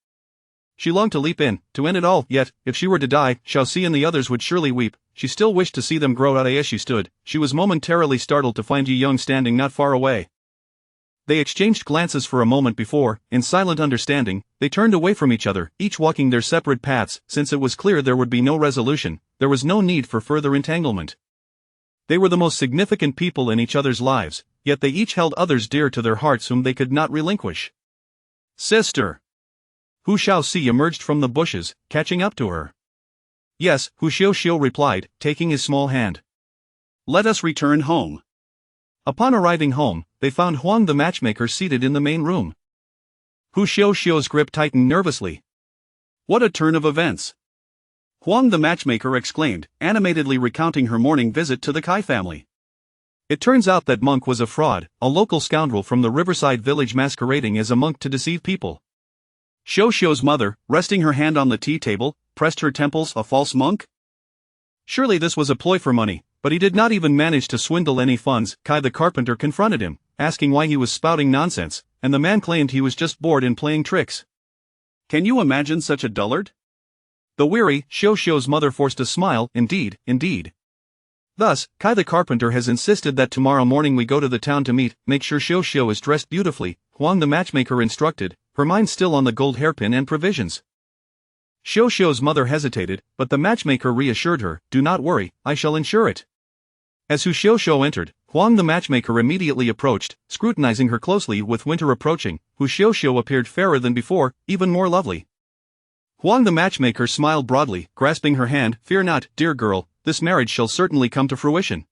She longed to leap in, to end it all, yet, if she were to die, Shaoxi and the others would surely weep. She still wished to see them grow out. As she stood, she was momentarily startled to find Yi Yong standing not far away. They exchanged glances for a moment before, in silent understanding, they turned away from each other, each walking their separate paths. Since it was clear there would be no resolution, there was no need for further entanglement. They were the most significant people in each other's lives, yet they each held others dear to their hearts whom they could not relinquish. Sister! Hu Shaoxi emerged from the bushes, catching up to her. Yes, Hu Xiaoxiu replied, taking his small hand. Let us return home. Upon arriving home, they found Huang the matchmaker seated in the main room. Hu Xiaoxiu's grip tightened nervously. What a turn of events! Huang the matchmaker exclaimed, animatedly recounting her morning visit to the Kai family. It turns out that Monk was a fraud, a local scoundrel from the riverside village masquerading as a monk to deceive people. Xiaoxiu's mother, resting her hand on the tea table, pressed her temples. A false monk? Surely this was a ploy for money, but he did not even manage to swindle any funds. Kai the carpenter confronted him, asking why he was spouting nonsense, and the man claimed he was just bored in playing tricks. Can you imagine such a dullard? The weary Xiaoxiu's mother forced a smile. Indeed, indeed. Thus, Kai the carpenter has insisted that tomorrow morning we go to the town to meet. Make sure Xiaoxiu is dressed beautifully, Huang the matchmaker instructed, her mind still on the gold hairpin and provisions. Xiaoxiu's mother hesitated, but the matchmaker reassured her, do not worry, I shall ensure it. As Hu Xiaoxiu entered, Huang the matchmaker immediately approached, scrutinizing her closely. With winter approaching, Hu Xiuxiu appeared fairer than before, even more lovely. Huang the matchmaker smiled broadly, grasping her hand. Fear not, dear girl, this marriage shall certainly come to fruition.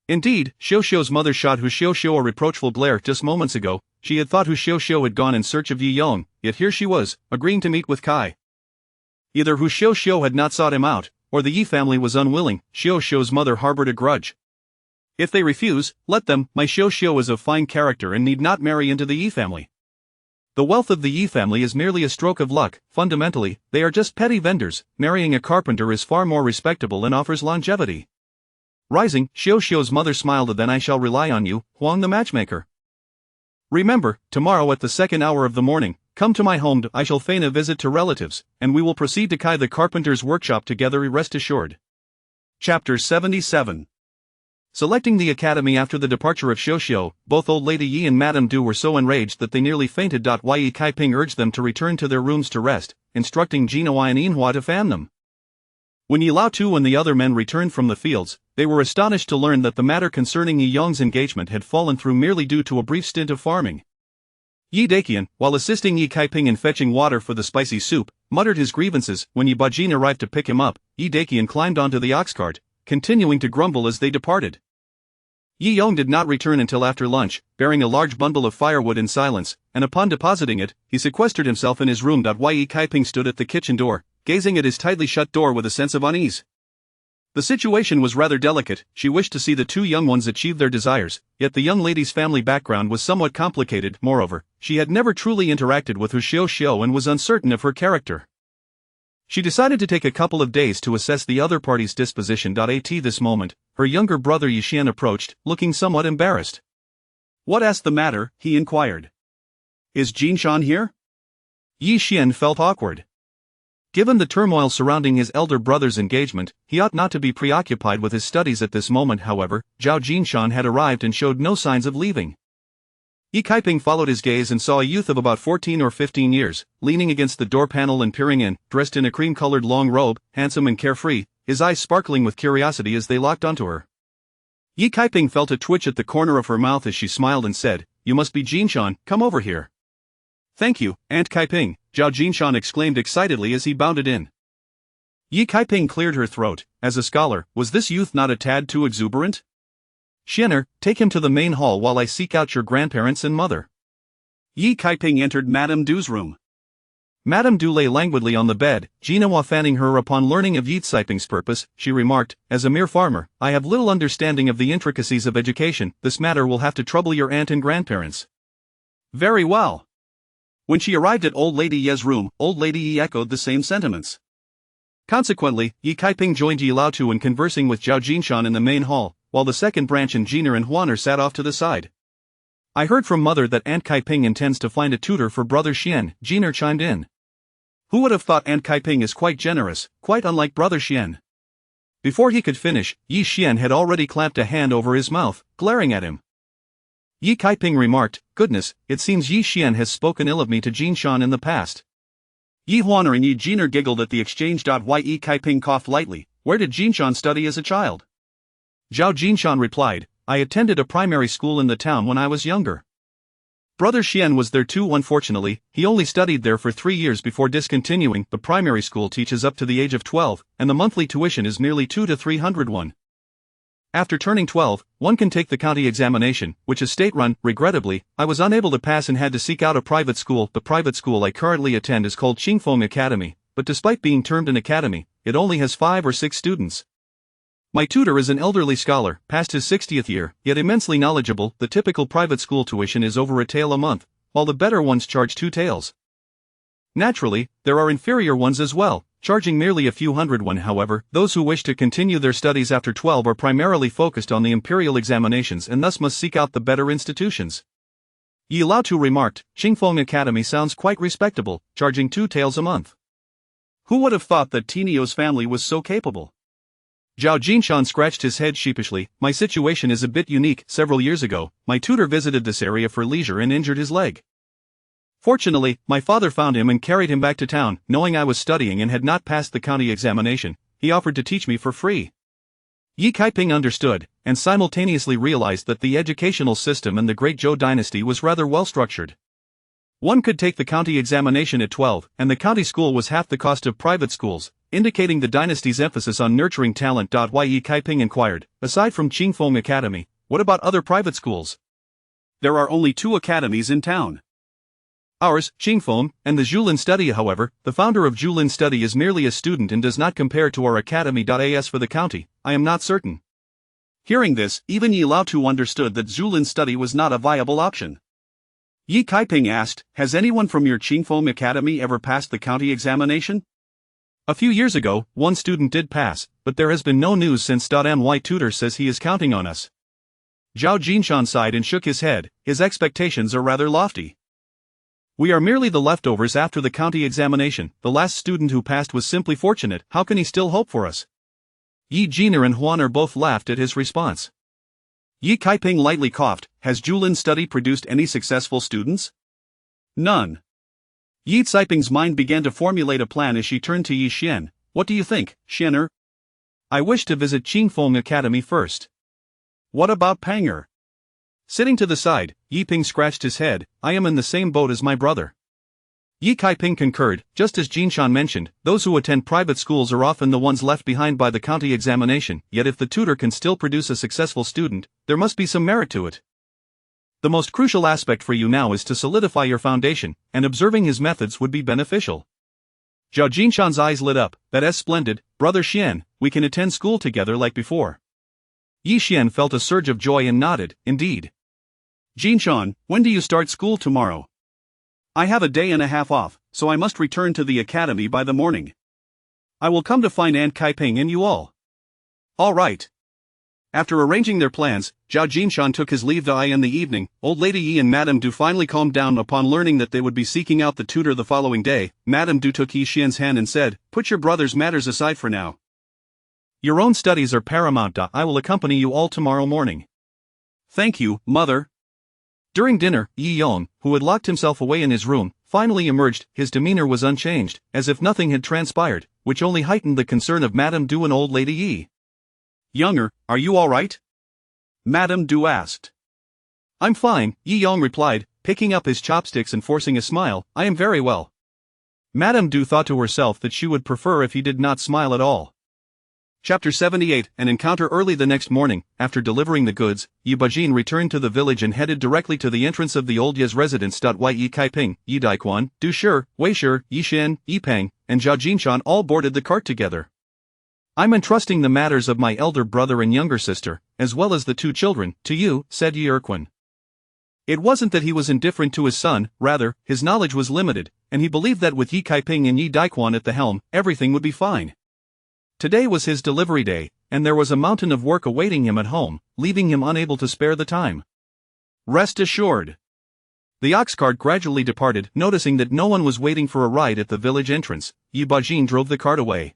Indeed, Xiuxiu's mother shot Hu Xiuxiu a reproachful glare just moments ago. She had thought Hu Xiuxiu had gone in search of Yi Yong, yet here she was, agreeing to meet with Kai. Either Hu Xiuxiu had not sought him out, or the Yi family was unwilling. Xiuxiu's mother harbored a grudge. If they refuse, let them. My Xiuxiu is of fine character and need not marry into the Yi family. The wealth of the Yi family is merely a stroke of luck. Fundamentally, they are just petty vendors. Marrying a carpenter is far more respectable and offers longevity. Rising, Xiuxiu's mother smiled. Then I shall rely on you, Huang the matchmaker. Remember, tomorrow at the second hour of the morning, come to my home. I shall feign a visit to relatives, and we will proceed to Kai the carpenter's workshop together. Rest assured. Chapter 77. Selecting the academy after the departure of Xiuxiu, both Old Lady Yi and Madame Du were so enraged that they nearly fainted. Yi Kaiping urged them to return to their rooms to rest, instructing Jinhua and Yinhua to fan them. When Yi Lao-tu and the other men returned from the fields, they were astonished to learn that the matter concerning Yi Yong's engagement had fallen through merely due to a brief stint of farming. Yi Daqian, while assisting Yi Kaiping in fetching water for the spicy soup, muttered his grievances. When Yi Bajin arrived to pick him up, Yi Daqian climbed onto the ox cart, continuing to grumble as they departed. Yi Yong did not return until after lunch, bearing a large bundle of firewood in silence, and upon depositing it, he sequestered himself in his room. Yi Kaiping stood at the kitchen door, gazing at his tightly shut door with a sense of unease. The situation was rather delicate. She wished to see the two young ones achieve their desires, yet the young lady's family background was somewhat complicated. Moreover, she had never truly interacted with Hu Xiuxiu and was uncertain of her character. She decided to take a couple of days to assess the other party's disposition. At this moment, her younger brother Yi Xian approached, looking somewhat embarrassed. What asked the matter? He inquired. Is Jinshan here? Yi Xian felt awkward. Given the turmoil surrounding his elder brother's engagement, he ought not to be preoccupied with his studies at this moment. However, Zhao Jinshan had arrived and showed no signs of leaving. Yi Kaiping followed his gaze and saw a youth of about 14 or 15 years, leaning against the door panel and peering in, dressed in a cream-colored long robe, handsome and carefree, his eyes sparkling with curiosity as they locked onto her. Yi Kaiping felt a twitch at the corner of her mouth as she smiled and said, "You must be Jinshan, come over here." "Thank you, Aunt Kaiping," Zhao Jinshan exclaimed excitedly as he bounded in. Yi Kaiping cleared her throat. As a scholar, was this youth not a tad too exuberant? "Xianer, take him to the main hall while I seek out your grandparents and mother." Yi Kaiping entered Madame Du's room. Madame Du lay languidly on the bed, Jinhua fanning her. Upon learning of Yi Kaiping's purpose, she remarked, "As a mere farmer, I have little understanding of the intricacies of education. This matter will have to trouble your aunt and grandparents." "Very well." When she arrived at Old Lady Ye's room, Old Lady Yi echoed the same sentiments. Consequently, Yi Kaiping joined Yi Lao-tu in conversing with Zhao Jinshan in the main hall, while the second branch and Jiner and Huaner sat off to the side. "I heard from mother that Aunt Kaiping intends to find a tutor for brother Xian," Jiner chimed in. "Who would have thought Aunt Kaiping is quite generous, quite unlike brother Xian." Before he could finish, Yi Xian had already clamped a hand over his mouth, glaring at him. Yi Kaiping remarked, "Goodness, it seems Yi Xian has spoken ill of me to Jinshan in the past." Yi Huaner and Yi Jiner giggled at the exchange. Yi Kaiping coughed lightly. "Where did Jinshan study as a child?" Zhao Jinshan replied, "I attended a primary school in the town when I was younger." Brother Xian was there too. Unfortunately, he only studied there for 3 years before discontinuing. The primary school teaches up to the age of 12, and the monthly tuition is merely 200 to 300 won. After turning 12, one can take the county examination, which is state-run. Regrettably, I was unable to pass and had to seek out a private school. The private school I currently attend is called Qingfeng Academy, but despite being termed an academy, it only has 5 or 6 students. My tutor is an elderly scholar, past his 60th year, yet immensely knowledgeable. The typical private school tuition is over a tael a month, while the better ones charge 2 taels. Naturally, there are inferior ones as well, charging merely a few hundred won. However, those who wish to continue their studies after 12 are primarily focused on the imperial examinations and thus must seek out the better institutions. Yi Lao-tu remarked, "Qingfeng Academy sounds quite respectable, charging 2 taels a month." Who would have thought that Tinio's family was so capable? Zhao Jinshan scratched his head sheepishly. "My situation is a bit unique. Several years ago, my tutor visited this area for leisure and injured his leg. Fortunately, my father found him and carried him back to town. Knowing I was studying and had not passed the county examination, he offered to teach me for free. Yi Kaiping understood, and simultaneously realized that the educational system in the Great Zhou dynasty was rather well structured. One could take the county examination at 12, and the county school was half the cost of private schools, indicating the dynasty's emphasis on nurturing talent. Yi Kaiping inquired, aside from Qingfeng Academy, what about other private schools? There are only 2 academies in town. Ours, Qingfeng, and the Zhulin Study. However, the founder of Zhulin Study is merely a student and does not compare to our academy. As for the county, I am not certain. Hearing this, even Yi Laotu understood that Zhulin Study was not a viable option. Yi Kaiping asked, has anyone from your Qingfeng Academy ever passed the county examination? A few years ago, one student did pass, but there has been no news since. My tutor says he is counting on us. Zhao Jinshan sighed and shook his head, his expectations are rather lofty. We are merely the leftovers after the county examination. The last student who passed was simply fortunate. How can he still hope for us? Yi Jiner and Huaner both laughed at his response. Yi Kaiping lightly coughed. Has Zhulin Study produced any successful students? None. Yi Caiping's mind began to formulate a plan as she turned to Yi Xian. What do you think, Xianer? I wish to visit Qingfeng Academy first. What about Panger? Sitting to the side, Yi Ping scratched his head. I am in the same boat as my brother. Yi Kaiping concurred. Just as Jinshan mentioned, those who attend private schools are often the ones left behind by the county examination, yet if the tutor can still produce a successful student, there must be some merit to it. The most crucial aspect for you now is to solidify your foundation, and observing his methods would be beneficial. Zhao Jinshan's eyes lit up. That's splendid, Brother Xian, we can attend school together like before. Yi Xian felt a surge of joy and nodded, indeed. Jinshan, when do you start school tomorrow? I have a day and a half off, so I must return to the academy by the morning. I will come to find Aunt Kaiping and you all. All right. After arranging their plans, Zhao Jinshan took his leave. In the evening, Old Lady Yi and Madame Du finally calmed down upon learning that they would be seeking out the tutor the following day. Madame Du took Yi Xian's hand and said, put your brother's matters aside for now. Your own studies are paramount. I will accompany you all tomorrow morning. Thank you, Mother. During dinner, Yi Yong, who had locked himself away in his room, finally emerged. His demeanor was unchanged, as if nothing had transpired, which only heightened the concern of Madame Du and Old Lady Yi. Younger, are you all right? Madame Du asked. I'm fine, Yi Yong replied, picking up his chopsticks and forcing a smile. I am very well. Madame Du thought to herself that she would prefer if he did not smile at all. Chapter 78. An encounter. Early the next morning, after delivering the goods, Yi Bajin returned to the village and headed directly to the entrance of the old Ye's residence. Yi Kaiping, Yi Daikuan, Du Shi, Wei Shi, Yi Xian, Yi Peng, and Zhao Jinshan all boarded the cart together. I'm entrusting the matters of my elder brother and younger sister, as well as the 2 children, to you, said Yi Erquin. It wasn't that he was indifferent to his son, rather, his knowledge was limited, and he believed that with Yi Kaiping and Yi Daikuan at the helm, everything would be fine. Today was his delivery day, and there was a mountain of work awaiting him at home, leaving him unable to spare the time. Rest assured. The ox cart gradually departed. Noticing that no one was waiting for a ride at the village entrance, Yi Bajin drove the cart away.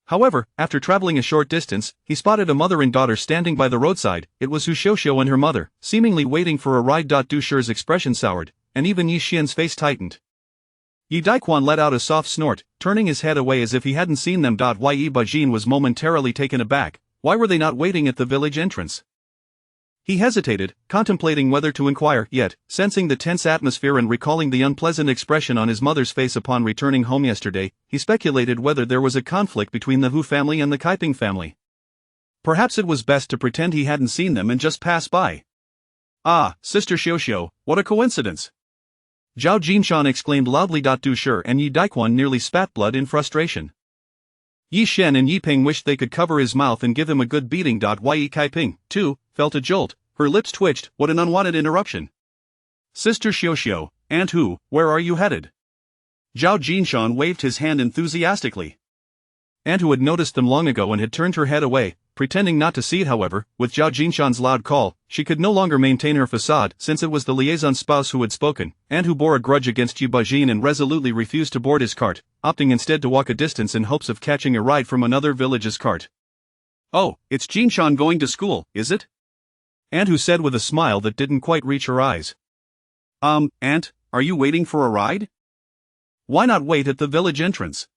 However, after traveling a short distance, he spotted a mother and daughter standing by the roadside. It was Hu Xiuxiu and her mother, seemingly waiting for a ride. Du Shi's expression soured, and even Yi Xian's face tightened. Yi Daikuan let out a soft snort, turning his head away as if he hadn't seen them. Yi Bajin was momentarily taken aback. Why were they not waiting at the village entrance? He hesitated, contemplating whether to inquire, yet, sensing the tense atmosphere and recalling the unpleasant expression on his mother's face upon returning home yesterday, he speculated whether there was a conflict between the Hu family and the Kaiping family. Perhaps it was best to pretend he hadn't seen them and just pass by. Ah, Sister Xiuxiu, what a coincidence! Zhao Jinshan exclaimed loudly. Du Shi and Yi Daikuan nearly spat blood in frustration. Yi Shen and Yi Ping wished they could cover his mouth and give him a good beating. Yi Kaiping, too, felt a jolt. Her lips twitched. What an unwanted interruption. Sister Xiuxiu, Aunt Hu, where are you headed? Zhao Jinshan waved his hand enthusiastically. Aunt Hu had noticed them long ago and had turned her head away, pretending not to see it. However, with Zhao Jinshan's loud call, she could no longer maintain her facade since it was the liaison spouse who had spoken. Aunt Hu bore a grudge against Yi Bajin and resolutely refused to board his cart, opting instead to walk a distance in hopes of catching a ride from another village's cart. Oh, it's Jinshan going to school, is it? Aunt Hu said with a smile that didn't quite reach her eyes. Aunt, are you waiting for a ride? Why not wait at the village entrance?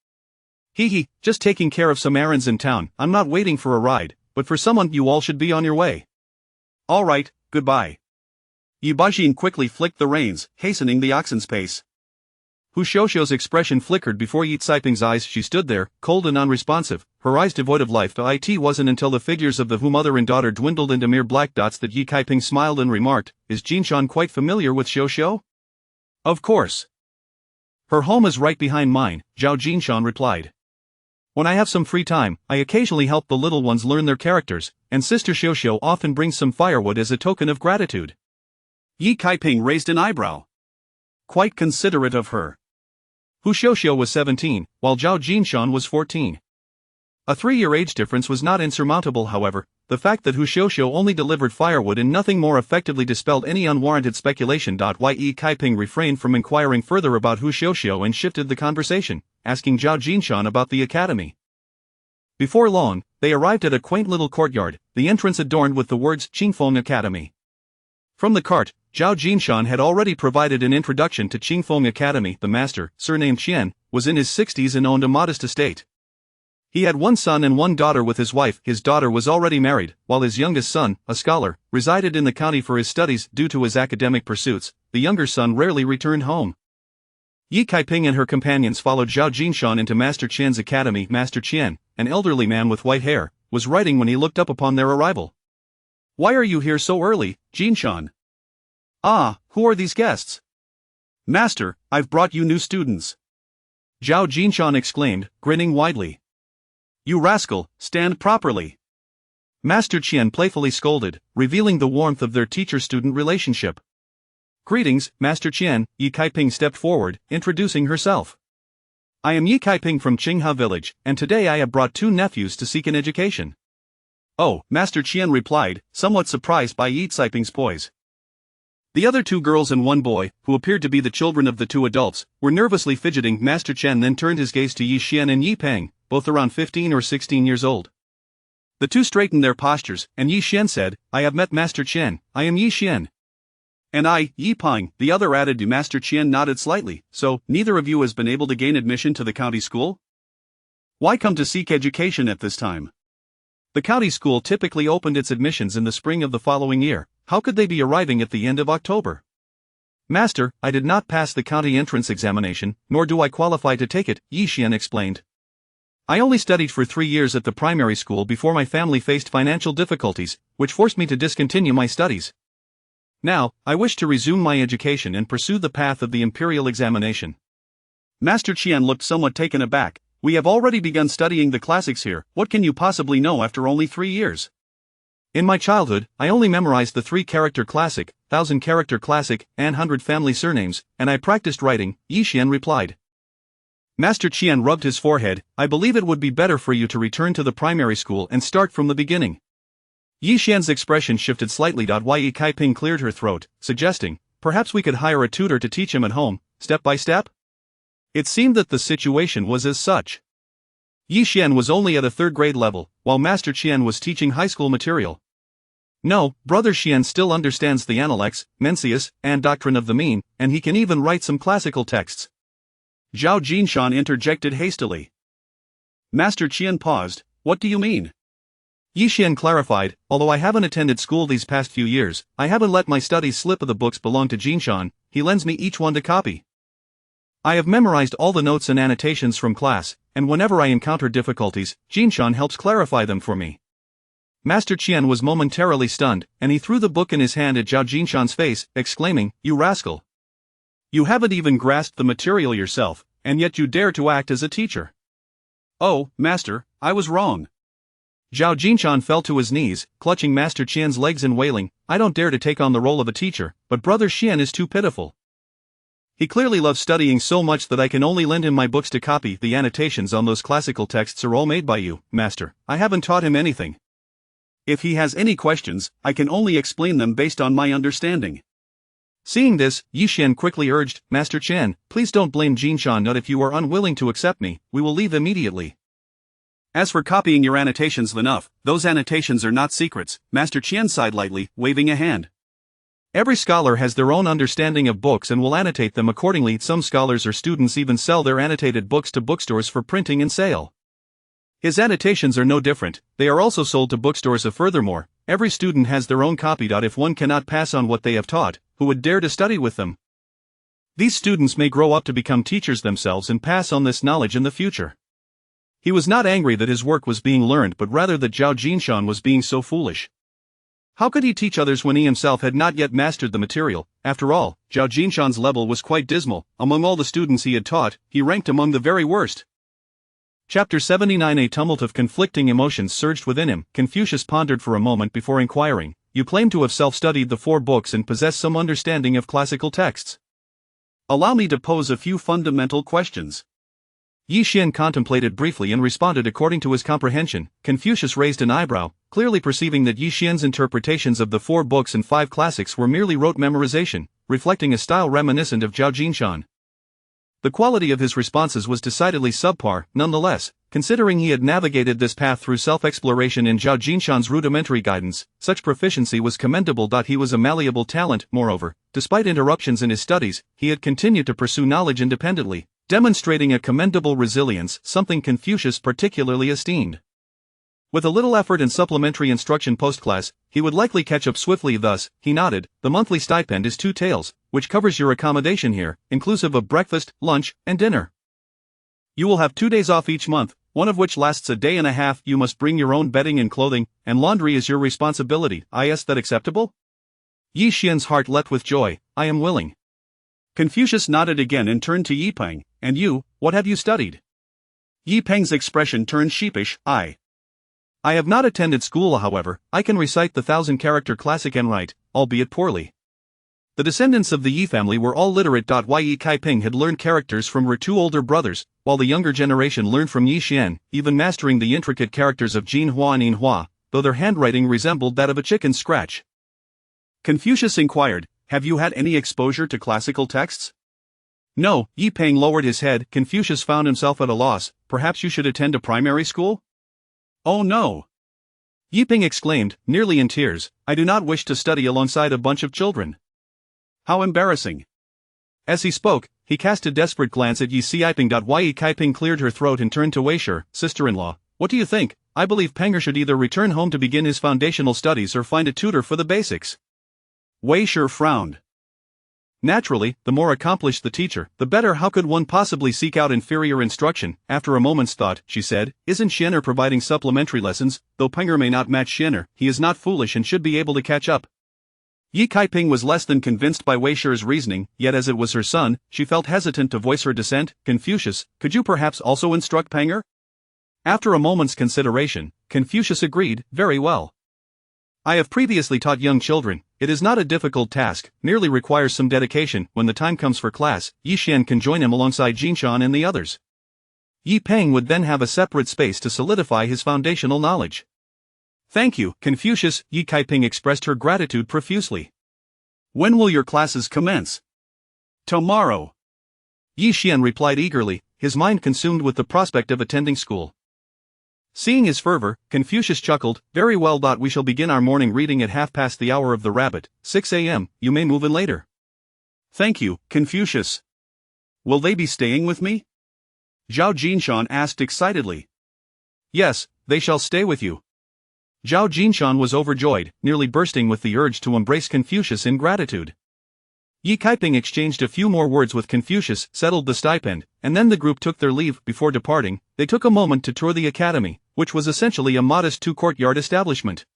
Hee, just taking care of some errands in town. I'm not waiting for a ride, but for someone you all should be on your way. All right, goodbye. Yi Bajin quickly flicked the reins, hastening the oxen's pace. Hu Xiuxiu's expression flickered before Yi Caiping's eyes. She stood there, cold and unresponsive, her eyes devoid of life. It wasn't until the figures of the Hu mother and daughter dwindled into mere black dots that Yi Caiping smiled and remarked, "Is Jinshan quite familiar with Xiuxiu?" "Of course. Her home is right behind mine," Zhao Jinshan replied. "When I have some free time, I occasionally help the little ones learn their characters, and Sister Xiuxiu often brings some firewood as a token of gratitude." Yi Caiping raised an eyebrow. Quite considerate of her. Hu Xiuxiu was 17, while Zhao Jinshan was 14. A 3-year age difference was not insurmountable. However, the fact that Hu Xiuxiu only delivered firewood and nothing more effectively dispelled any unwarranted speculation. Yi Caiping refrained from inquiring further about Hu Xiuxiu and shifted the conversation, asking Zhao Jinshan about the academy. Before long, they arrived at a quaint little courtyard, the entrance adorned with the words Qingfeng Academy. From the cart, Zhao Jinshan had already provided an introduction to Qingfeng Academy. The master, surnamed Qian, was in his 60s and owned a modest estate. He had one son and one daughter with his wife. His daughter was already married, while his youngest son, a scholar, resided in the county for his studies. Due to his academic pursuits, the younger son rarely returned home. Yi Caiping and her companions followed Zhao Jinshan into Master Qian's academy. Master Qian, an elderly man with white hair, was writing when he looked up upon their arrival. "Why are you here so early, Jinshan?" "Ah, who are these guests?" "Master, I've brought you new students," Zhao Jinshan exclaimed, grinning widely. "You rascal, stand properly," Master Qian playfully scolded, revealing the warmth of their teacher-student relationship. "Greetings, Master Qian," Yi Caiping stepped forward, introducing herself. "I am Yi Caiping from Qingha village, and today I have brought 2 nephews to seek an education." "Oh," Master Qian replied, somewhat surprised by Yi Caiping's poise. The other 2 girls and 1 boy, who appeared to be the children of the 2 adults, were nervously fidgeting. Master Qian then turned his gaze to Yi Xian and Yi Peng, both around 15 or 16 years old. The 2 straightened their postures, and Yi Xian said, "I have met Master Qian, I am Yi Xian." "And I, Yi Peng," the other added. Master Qian nodded slightly. "So, neither of you has been able to gain admission to the county school? Why come to seek education at this time?" The county school typically opened its admissions in the spring of the following year. How could they be arriving at the end of October? "Master, I did not pass the county entrance examination, nor do I qualify to take it," Yi Xian explained. "I only studied for 3 years at the primary school before my family faced financial difficulties, which forced me to discontinue my studies. Now, I wish to resume my education and pursue the path of the imperial examination." Master Qian looked somewhat taken aback. "We have already begun studying the classics here. What can you possibly know after only 3 years? In my childhood, I only memorized the 3-character classic, 1,000-character classic, and 100 family surnames, and I practiced writing," Yi Xian replied. Master Qian rubbed his forehead. "I believe it would be better for you to return to the primary school and start from the beginning." Yi Xian's expression shifted slightly. Yi Caiping cleared her throat, suggesting, "Perhaps we could hire a tutor to teach him at home, step by step?" It seemed that the situation was as such. Yi Xian was only at a 3rd grade level, while Master Qian was teaching high school material. "No, Brother Qian still understands the Analects, Mencius, and Doctrine of the Mean, and he can even write some classical texts," Zhao Jinshan interjected hastily. Master Qian paused. "What do you mean?" Yi Xian clarified, "Although I haven't attended school these past few years, I haven't let my studies slip. The books belong to Jinshan, he lends me each one to copy. I have memorized all the notes and annotations from class, and whenever I encounter difficulties, Jinshan helps clarify them for me." Master Qian was momentarily stunned, and he threw the book in his hand at Zhao Jinshan's face, exclaiming, "You rascal! You haven't even grasped the material yourself, and yet you dare to act as a teacher." "Oh, Master, I was wrong." Zhao Jinshan fell to his knees, clutching Master Qian's legs and wailing, "I don't dare to take on the role of a teacher, but Brother Qian is too pitiful. He clearly loves studying so much that I can only lend him my books to copy. The annotations on those classical texts are all made by you, Master. I haven't taught him anything. If he has any questions, I can only explain them based on my understanding." Seeing this, Yi Xian quickly urged, "Master Qian, please don't blame Jinshan. Not if you are unwilling to accept me, we will leave immediately." "As for copying your annotations, enough. Those annotations are not secrets," Master Qian sighed lightly, waving a hand. "Every scholar has their own understanding of books and will annotate them accordingly. Some scholars or students even sell their annotated books to bookstores for printing and sale. His annotations are no different, they are also sold to bookstores. Furthermore, every student has their own copy. If one cannot pass on what they have taught, who would dare to study with them? These students may grow up to become teachers themselves and pass on this knowledge in the future. He was not angry that his work was being learned, but rather that Zhao Jinshan was being so foolish. How could he teach others when he himself had not yet mastered the material? After all, Zhao Jinshan's level was quite dismal. Among all the students he had taught, he ranked among the very worst. Chapter 79. A tumult of conflicting emotions surged within him. Confucius pondered for a moment before inquiring, "You claim to have self-studied the 4 books and possess some understanding of classical texts. Allow me to pose a few fundamental questions." Yi Xian contemplated briefly and responded according to his comprehension. Confucius raised an eyebrow, clearly perceiving that Yi Xian's interpretations of the 4 books and 5 classics were merely rote memorization, reflecting a style reminiscent of Zhao Jinshan. The quality of his responses was decidedly subpar. Nonetheless, considering he had navigated this path through self-exploration in Zhao Jinshan's rudimentary guidance, such proficiency was commendable. He was a malleable talent. Moreover, despite interruptions in his studies, he had continued to pursue knowledge independently, demonstrating a commendable resilience, something Confucius particularly esteemed. With a little effort and supplementary instruction post-class, he would likely catch up swiftly. Thus, he nodded, "The monthly stipend is 2 taels, which covers your accommodation here, inclusive of breakfast, lunch, and dinner. You will have 2 days off each month, one of which lasts a day and a half. You must bring your own bedding and clothing, and laundry is your responsibility. Is that acceptable?" Yi Xian's heart leapt with joy. "I am willing." Confucius nodded again and turned to Yi Peng. "And you, what have you studied?" Yi Peng's expression turned sheepish. I have not attended school. However, I can recite the 1,000-character classic and write, albeit poorly." The descendants of the Yi family were all literate. Yi Kaiping had learned characters from her 2 older brothers, while the younger generation learned from Yi Xian, even mastering the intricate characters of Jin Hua and Yin Hua, though their handwriting resembled that of a chicken's scratch. Confucius inquired, "Have you had any exposure to classical texts?" "No." Yi Peng lowered his head. Confucius found himself at a loss. "Perhaps you should attend a primary school?" "Oh no!" Yi Peng exclaimed, nearly in tears. "I do not wish to study alongside a bunch of children. How embarrassing." As he spoke, he cast a desperate glance at Yi Kaiping. Yi Kaiping cleared her throat and turned to Weisher, "Sister-in-law, what do you think? I believe Penger should either return home to begin his foundational studies or find a tutor for the basics." Weisher frowned. Naturally, the more accomplished the teacher, the better. How could one possibly seek out inferior instruction? After a moment's thought, she said, "Isn't Xiener providing supplementary lessons? Though Penger may not match Xiener, he is not foolish and should be able to catch up." Yi Kaiping was less than convinced by Weisher's reasoning, yet as it was her son, she felt hesitant to voice her dissent. "Confucius, could you perhaps also instruct Penger?" After a moment's consideration, Confucius agreed, "Very well. I have previously taught young children. It is not a difficult task, merely requires some dedication. When the time comes for class, Yi Xian can join him alongside Jinshan and the others. Yi Peng would then have a separate space to solidify his foundational knowledge." "Thank you, Confucius." Yi Kaiping expressed her gratitude profusely. "When will your classes commence?" "Tomorrow." Yi Xian replied eagerly, his mind consumed with the prospect of attending school. Seeing his fervor, Confucius chuckled, "Very well. We shall begin our morning reading at 1/2 the hour of the rabbit, 6 a.m. You may move in later." "Thank you, Confucius. Will they be staying with me?" Zhao Jinshan asked excitedly. "Yes, they shall stay with you." Zhao Jinshan was overjoyed, nearly bursting with the urge to embrace Confucius in gratitude. Yi Kaiping exchanged a few more words with Confucius, settled the stipend, and then the group took their leave. Before departing, they took a moment to tour the academy, which was essentially a modest 2-courtyard establishment.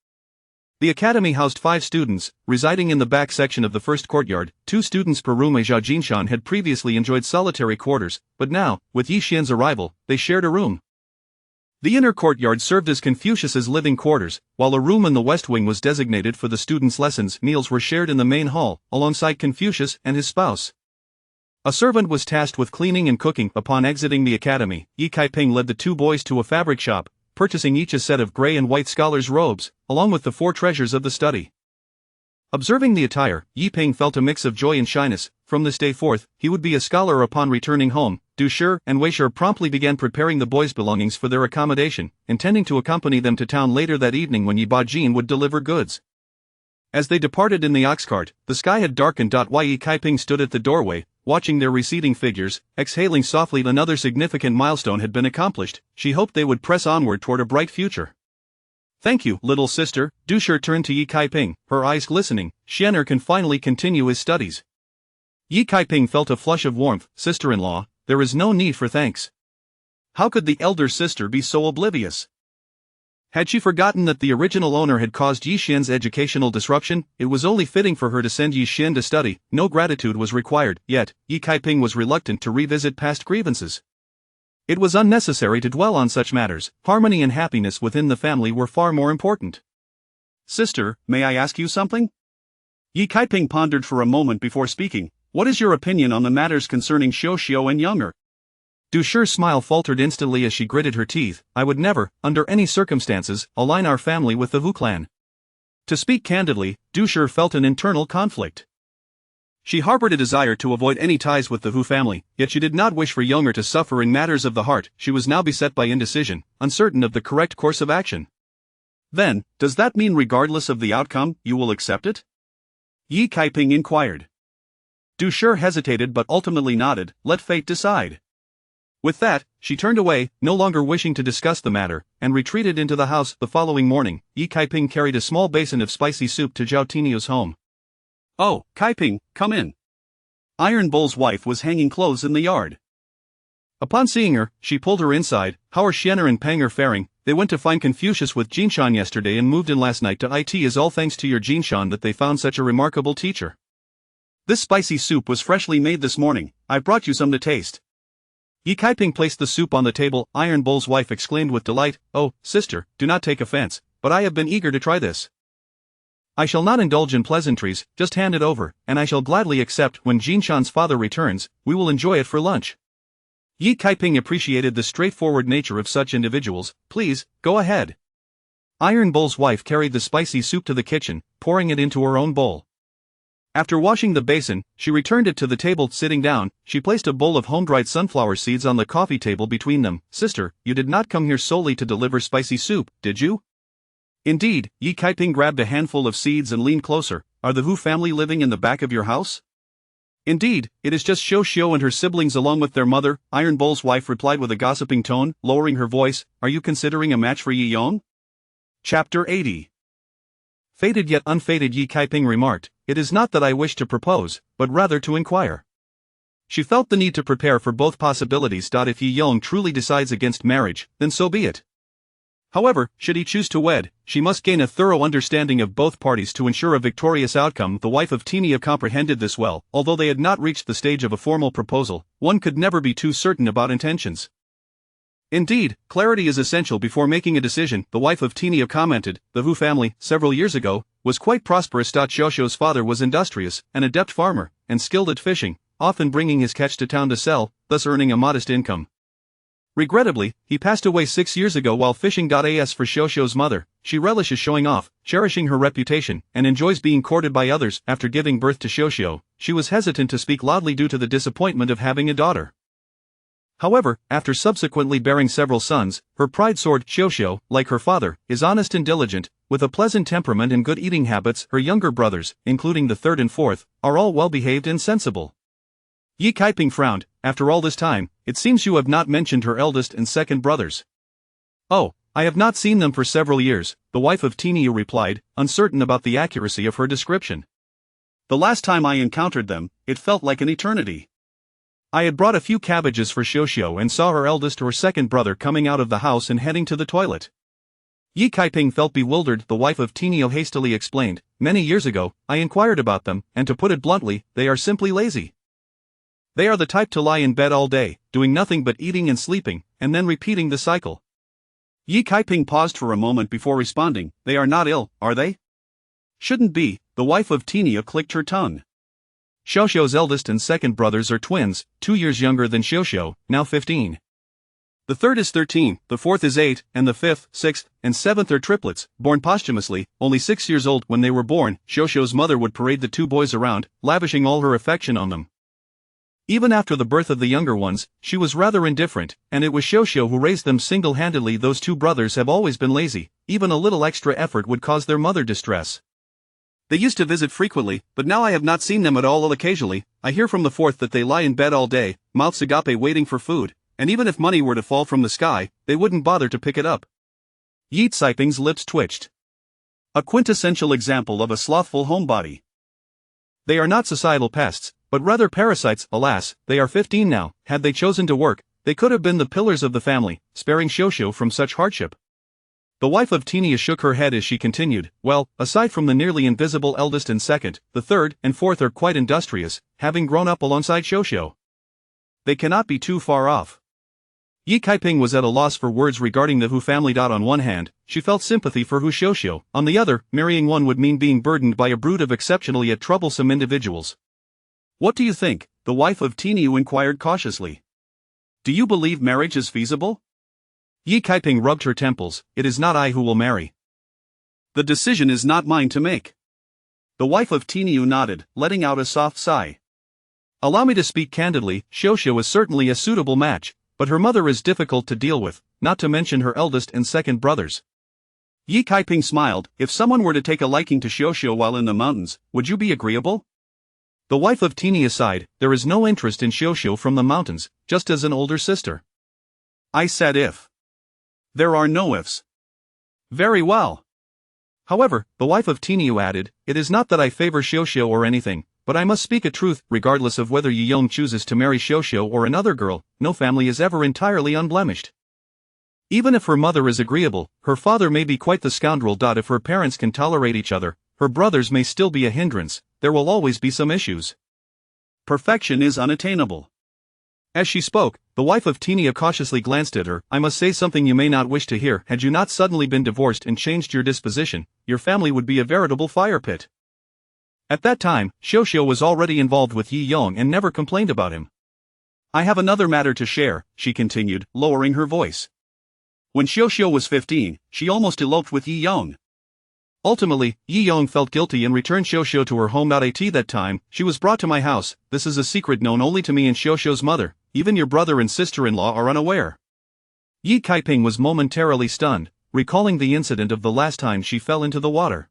The academy housed 5 students, residing in the back section of the first courtyard, 2 students per room. Zhao Jinshan had previously enjoyed solitary quarters, but now, with Yi Xian's arrival, they shared a room. The inner courtyard served as Confucius's living quarters, while a room in the west wing was designated for the students' lessons. Meals were shared in the main hall, alongside Confucius and his spouse. A servant was tasked with cleaning and cooking. Upon exiting the academy, Yi Kaiping led the 2 boys to a fabric shop, purchasing each a set of gray and white scholars' robes, along with the 4 treasures of the study. Observing the attire, Yi Ping felt a mix of joy and shyness. From this day forth, he would be a scholar upon returning home. Du Shi and Weisher promptly began preparing the boys' belongings for their accommodation, intending to accompany them to town later that evening when Yi Bajin would deliver goods. As they departed in the ox cart, the sky had darkened. Yi Kaiping stood at the doorway, watching their receding figures, exhaling softly another significant milestone had been accomplished. She hoped they would press onward toward a bright future. Thank you, little sister. Dusher turned to Yi Kaiping, her eyes glistening. Xian'er can finally continue his studies. Yi Kaiping felt a flush of warmth. Sister-in-law, there is no need for thanks. How could the elder sister be so oblivious? Had she forgotten that the original owner had caused Yi Xian's educational disruption? It was only fitting for her to send Yi Xian to study. No gratitude was required, yet Yi Kaiping was reluctant to revisit past grievances. It was unnecessary to dwell on such matters. Harmony and happiness within the family were far more important. Sister, may I ask you something? Yi Kaiping pondered for a moment before speaking. What is your opinion on the matters concerning Xiao and Younger? Dusher's smile faltered instantly as she gritted her teeth. I would never, under any circumstances, align our family with the Wu clan. To speak candidly, Dusher felt an internal conflict. She harbored a desire to avoid any ties with the Wu family, yet she did not wish for Younger to suffer in matters of the heart. She was now beset by indecision, uncertain of the correct course of action. Then, does that mean regardless of the outcome, you will accept it? Yi Kaiping inquired. Dusher hesitated but ultimately nodded. Let fate decide. With that, she turned away, no longer wishing to discuss the matter, and retreated into the house. The following morning, Yi Kaiping carried a small basin of spicy soup to Zhao Tinio's home. Oh, Kaiping, come in. Iron Bull's wife was hanging clothes in the yard. Upon seeing her, she pulled her inside. How are Xian'er and Peng faring? They went to find Confucius with Jinshan yesterday and moved in last night to it. Is all thanks to your Jinshan that they found such a remarkable teacher. This spicy soup was freshly made this morning. I brought you some to taste. Yi Kaiping placed the soup on the table. Iron Bull's wife exclaimed with delight, Oh, sister, do not take offense, but I have been eager to try this. I shall not indulge in pleasantries, just hand it over, and I shall gladly accept. When Jinshan's father returns, we will enjoy it for lunch. Yi Kaiping appreciated the straightforward nature of such individuals. Please, go ahead. Iron Bull's wife carried the spicy soup to the kitchen, pouring it into her own bowl. After washing the basin, she returned it to the table. Sitting down, she placed a bowl of home-dried sunflower seeds on the coffee table between them. Sister, you did not come here solely to deliver spicy soup, did you? Indeed. Yi Kaiping grabbed a handful of seeds and leaned closer. Are the Wu family living in the back of your house? Indeed, it is just Xiao and her siblings along with their mother, Iron Bull's wife replied with a gossiping tone, lowering her voice. Are you considering a match for Yi Yong? Chapter 80. Fated yet unfated, Yi Kaiping remarked, It is not that I wish to propose, but rather to inquire. She felt the need to prepare for both possibilities. If Yi Yong truly decides against marriage, then so be it. However, should he choose to wed, she must gain a thorough understanding of both parties to ensure a victorious outcome. The wife of Tinia comprehended this well. Although they had not reached the stage of a formal proposal, one could never be too certain about intentions. Indeed, clarity is essential before making a decision, the wife of Tinia commented. The Wu family, several years ago, was quite prosperous. Xiao's father was industrious, an adept farmer, and skilled at fishing, often bringing his catch to town to sell, thus earning a modest income. Regrettably, he passed away 6 years ago while fishing. As for Xiao's mother, she relishes showing off, cherishing her reputation, and enjoys being courted by others. After giving birth to Xiao, she was hesitant to speak loudly due to the disappointment of having a daughter. However, after subsequently bearing several sons, her pride soared. Xiao, like her father, is honest and diligent, with a pleasant temperament and good eating habits. Her younger brothers, including the third and fourth, are all well-behaved and sensible. Yi Kaiping frowned. After all this time, it seems you have not mentioned her eldest and second brothers. Oh, I have not seen them for several years, the wife of Tinia replied, uncertain about the accuracy of her description. The last time I encountered them, it felt like an eternity. I had brought a few cabbages for Xiao and saw her eldest or second brother coming out of the house and heading to the toilet. Yi Kaiping felt bewildered. The wife of Tinia hastily explained, Many years ago, I inquired about them, and to put it bluntly, they are simply lazy. They are the type to lie in bed all day, doing nothing but eating and sleeping, and then repeating the cycle. Yi Kaiping paused for a moment before responding. They are not ill, are they? Shouldn't be. The wife of Tinia clicked her tongue. Xiao's eldest and second brothers are twins, 2 years younger than Xiao, now 15. The third is 13, the fourth is 8, and the fifth, sixth, and seventh are triplets, born posthumously, only 6 years old. When they were born, Xiao's mother would parade the two boys around, lavishing all her affection on them. Even after the birth of the younger ones, she was rather indifferent, and it was Xiao who raised them single-handedly. Those two brothers have always been lazy, even a little extra effort would cause their mother distress. They used to visit frequently, but now I have not seen them at all. Occasionally, I hear from the fourth that they lie in bed all day, mouths agape waiting for food, and even if money were to fall from the sky, they wouldn't bother to pick it up. Yeet Siping's lips twitched. A quintessential example of a slothful homebody. They are not societal pests, but rather parasites. Alas, they are 15 now. Had they chosen to work, they could have been the pillars of the family, sparing Shosho from such hardship. The wife of Tenia shook her head as she continued, well, aside from the nearly invisible eldest and second, the third and fourth are quite industrious, having grown up alongside Shosho. They cannot be too far off. Yi Kaiping was at a loss for words regarding the Hu family. On one hand, she felt sympathy for Hu Shosho, on the other, marrying one would mean being burdened by a brood of exceptionally yet troublesome individuals. What do you think? The wife of Teniu inquired cautiously. Do you believe marriage is feasible? Yi Kaiping rubbed her temples. It is not I who will marry. The decision is not mine to make. The wife of Teniu nodded, letting out a soft sigh. Allow me to speak candidly, Shosho is certainly a suitable match, but her mother is difficult to deal with, not to mention her eldest and second brothers. Yi Kaiping smiled. If someone were to take a liking to Shosho while in the mountains, would you be agreeable? The wife of Tenia sighed. There is no interest in Shosho from the mountains, just as an older sister. I said if. There are no ifs. Very well. However, the wife of Teniu added, it is not that I favor Shosho or anything, but I must speak a truth. Regardless of whether Yiyong chooses to marry Shosho or another girl, no family is ever entirely unblemished. Even if her mother is agreeable, her father may be quite the scoundrel. If her parents can tolerate each other, her brothers may still be a hindrance. There will always be some issues. Perfection is unattainable. As she spoke, the wife of Tenia cautiously glanced at her. I must say something you may not wish to hear. Had you not suddenly been divorced and changed your disposition, your family would be a veritable fire pit. At that time, Shosho was already involved with Yi Yong and never complained about him. I have another matter to share, she continued, lowering her voice. When Shosho was 15, she almost eloped with Yi Yong. Ultimately, Yi Yong felt guilty and returned Shosho to her home. At that time, she was brought to my house. This is a secret known only to me and Shosho's mother. Even your brother and sister-in-law are unaware. Yi Kaiping was momentarily stunned, recalling the incident of the last time she fell into the water.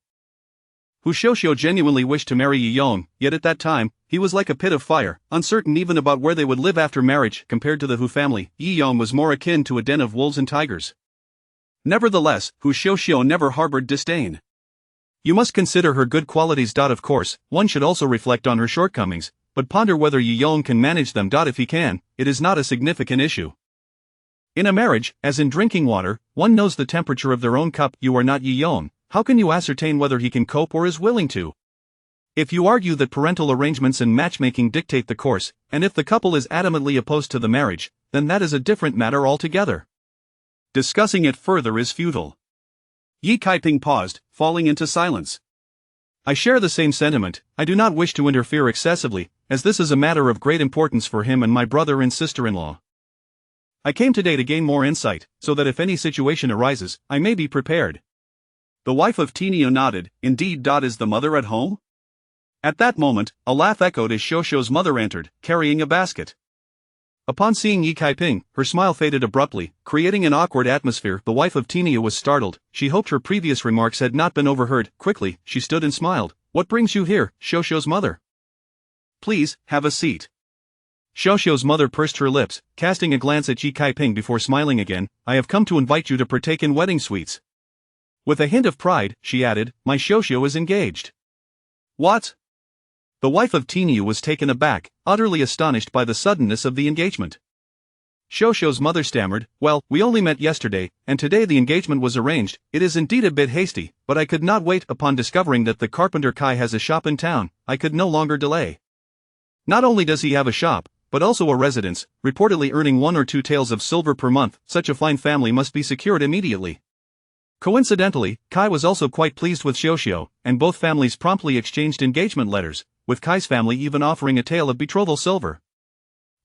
Hu Shosho genuinely wished to marry Yi Yong, yet at that time, he was like a pit of fire, uncertain even about where they would live after marriage. Compared to the Hu family, Yi Yong was more akin to a den of wolves and tigers. Nevertheless, Hu Shosho never harbored disdain. You must consider her good qualities. Of course, one should also reflect on her shortcomings, but ponder whether Yi Yong can manage them. If he can, it is not a significant issue. In a marriage, as in drinking water, one knows the temperature of their own cup. You are not Yi Yong. How can you ascertain whether he can cope or is willing to? If you argue that parental arrangements and matchmaking dictate the course, and if the couple is adamantly opposed to the marriage, then that is a different matter altogether. Discussing it further is futile. Yi Kaiping paused, falling into silence. I share the same sentiment. I do not wish to interfere excessively, as this is a matter of great importance for him and my brother and sister-in-law. I came today to gain more insight, so that if any situation arises, I may be prepared. The wife of Tenia nodded. Indeed. Is the mother at home? At that moment, a laugh echoed as Shosho's mother entered, carrying a basket. Upon seeing Yi Kaiping, her smile faded abruptly, creating an awkward atmosphere. The wife of Tenia was startled. She hoped her previous remarks had not been overheard. Quickly, she stood and smiled. What brings you here, Shosho's mother? Please, have a seat. Shosho's mother pursed her lips, casting a glance at Yi Kaiping before smiling again. I have come to invite you to partake in wedding sweets. With a hint of pride, she added, my Shosho is engaged. What? The wife of Teniu was taken aback, utterly astonished by the suddenness of the engagement. Shosho's mother stammered, well, we only met yesterday, and today the engagement was arranged. It is indeed a bit hasty, but I could not wait. Upon discovering that the carpenter Kai has a shop in town, I could no longer delay. Not only does he have a shop, but also a residence, reportedly earning 1 or 2 taels of silver per month. Such a fine family must be secured immediately. Coincidentally, Kai was also quite pleased with Shosho, and both families promptly exchanged engagement letters, with Kai's family even offering a tael of betrothal silver.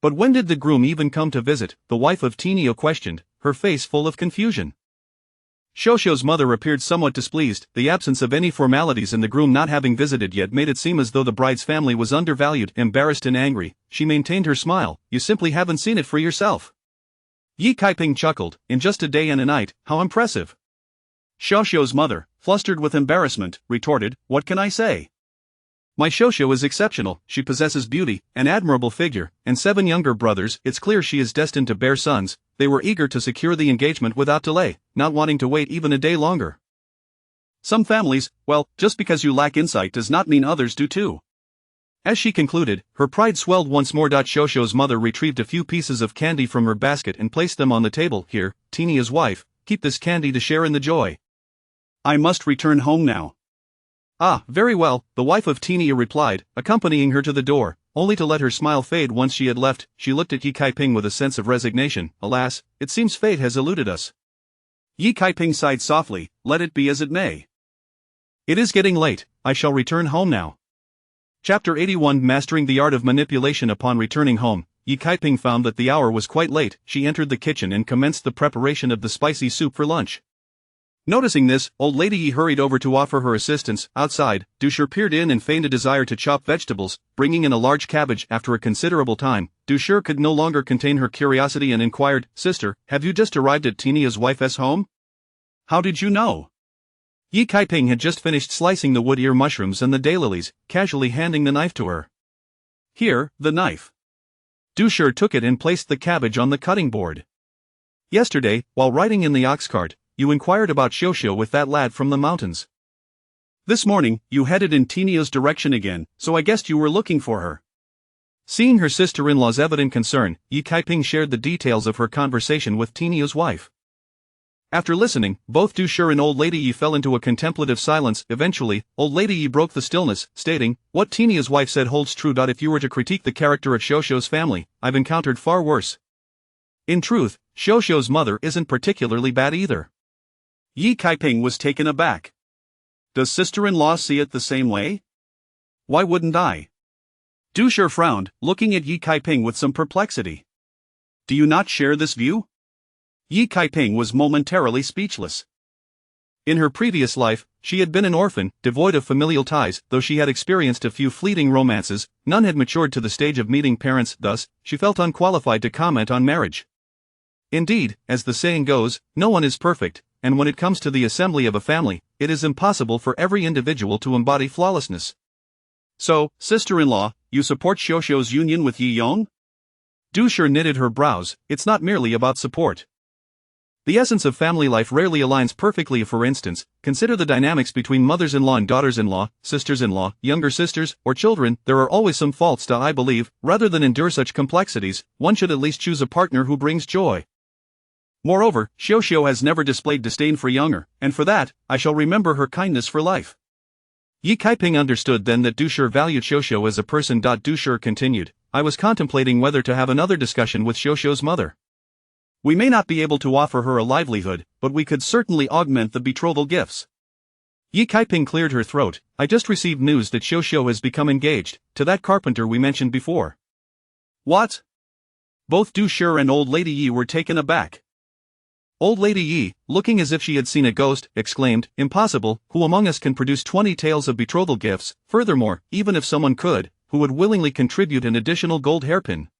But when did the groom even come to visit? The wife of Tenia questioned, her face full of confusion. Shosho's mother appeared somewhat displeased. The absence of any formalities and the groom not having visited yet made it seem as though the bride's family was undervalued. Embarrassed and angry, she maintained her smile. You simply haven't seen it for yourself. Yi Kaiping chuckled. In just a day and a night, how impressive. Xiaoxiu's mother, flustered with embarrassment, retorted, "What can I say? My Xiaoxiu is exceptional, she possesses beauty, an admirable figure, and 7 younger brothers. It's clear she is destined to bear sons." They were eager to secure the engagement without delay, not wanting to wait even a day longer. Some families, well, just because you lack insight does not mean others do too. As she concluded, her pride swelled once more. Xiaoxiu's mother retrieved a few pieces of candy from her basket and placed them on the table. "Here, Tinia's wife, keep this candy to share in the joy. I must return home now." "Ah, very well," the wife of Tinia replied, accompanying her to the door, only to let her smile fade once she had left. She looked at Yi Kaiping with a sense of resignation. "Alas, it seems fate has eluded us." Yi Kaiping sighed softly, "Let it be as it may. It is getting late, I shall return home now." Chapter 81 Mastering the Art of Manipulation. Upon returning home, Yi Kaiping found that the hour was quite late. She entered the kitchen and commenced the preparation of the spicy soup for lunch. Noticing this, old lady Yi hurried over to offer her assistance. Outside, Dushir peered in and feigned a desire to chop vegetables, bringing in a large cabbage. After a considerable time, Dushir could no longer contain her curiosity and inquired, "Sister, have you just arrived at Tinia's wife's home? How did you know?" Yi Kaiping had just finished slicing the wood ear mushrooms and the daylilies, casually handing the knife to her. "Here, the knife." Dushir took it and placed the cabbage on the cutting board. "Yesterday, while riding in the ox cart, you inquired about Xiaoxiu with that lad from the mountains. This morning, you headed in Tinia's direction again, so I guessed you were looking for her." Seeing her sister-in-law's evident concern, Yi Kaiping shared the details of her conversation with Tinia's wife. After listening, both Dushir and old lady Yi fell into a contemplative silence. Eventually, old lady Yi broke the stillness, stating, "What Tinia's wife said holds true. If you were to critique the character of Xiaoxiu's family, I've encountered far worse. In truth, Xiaoxiu's mother isn't particularly bad either." Yi Kaiping was taken aback. "Does sister-in-law see it the same way? Why wouldn't I?" Dushir frowned, looking at Yi Kaiping with some perplexity. "Do you not share this view?" Yi Kaiping was momentarily speechless. In her previous life, she had been an orphan, devoid of familial ties. Though she had experienced a few fleeting romances, none had matured to the stage of meeting parents. Thus, she felt unqualified to comment on marriage. Indeed, as the saying goes, no one is perfect, and when it comes to the assembly of a family, it is impossible for every individual to embody flawlessness. "So, sister-in-law, you support Xiaoxiu's union with Yi Yong?" Dushir knitted her brows. "It's not merely about support. The essence of family life rarely aligns perfectly. For instance, consider the dynamics between mothers-in-law and daughters-in-law, sisters-in-law, younger sisters, or children. There are always some faults. I believe, rather than endure such complexities, one should at least choose a partner who brings joy. Moreover, Xiaoxiu has never displayed disdain for Younger, and for that, I shall remember her kindness for life." Yi Kaiping understood then that Dushir valued Xiaoxiu as a person. Dushir continued, "I was contemplating whether to have another discussion with Xiaoxiu's mother. We may not be able to offer her a livelihood, but we could certainly augment the betrothal gifts." Yi Kaiping cleared her throat. "I just received news that Xiaoxiu has become engaged to that carpenter we mentioned before." "What?" Both Dushir and old lady Yi were taken aback. Old lady Yi, looking as if she had seen a ghost, exclaimed, "Impossible, who among us can produce 20 taels of betrothal gifts? Furthermore, even if someone could, who would willingly contribute an additional gold hairpin?"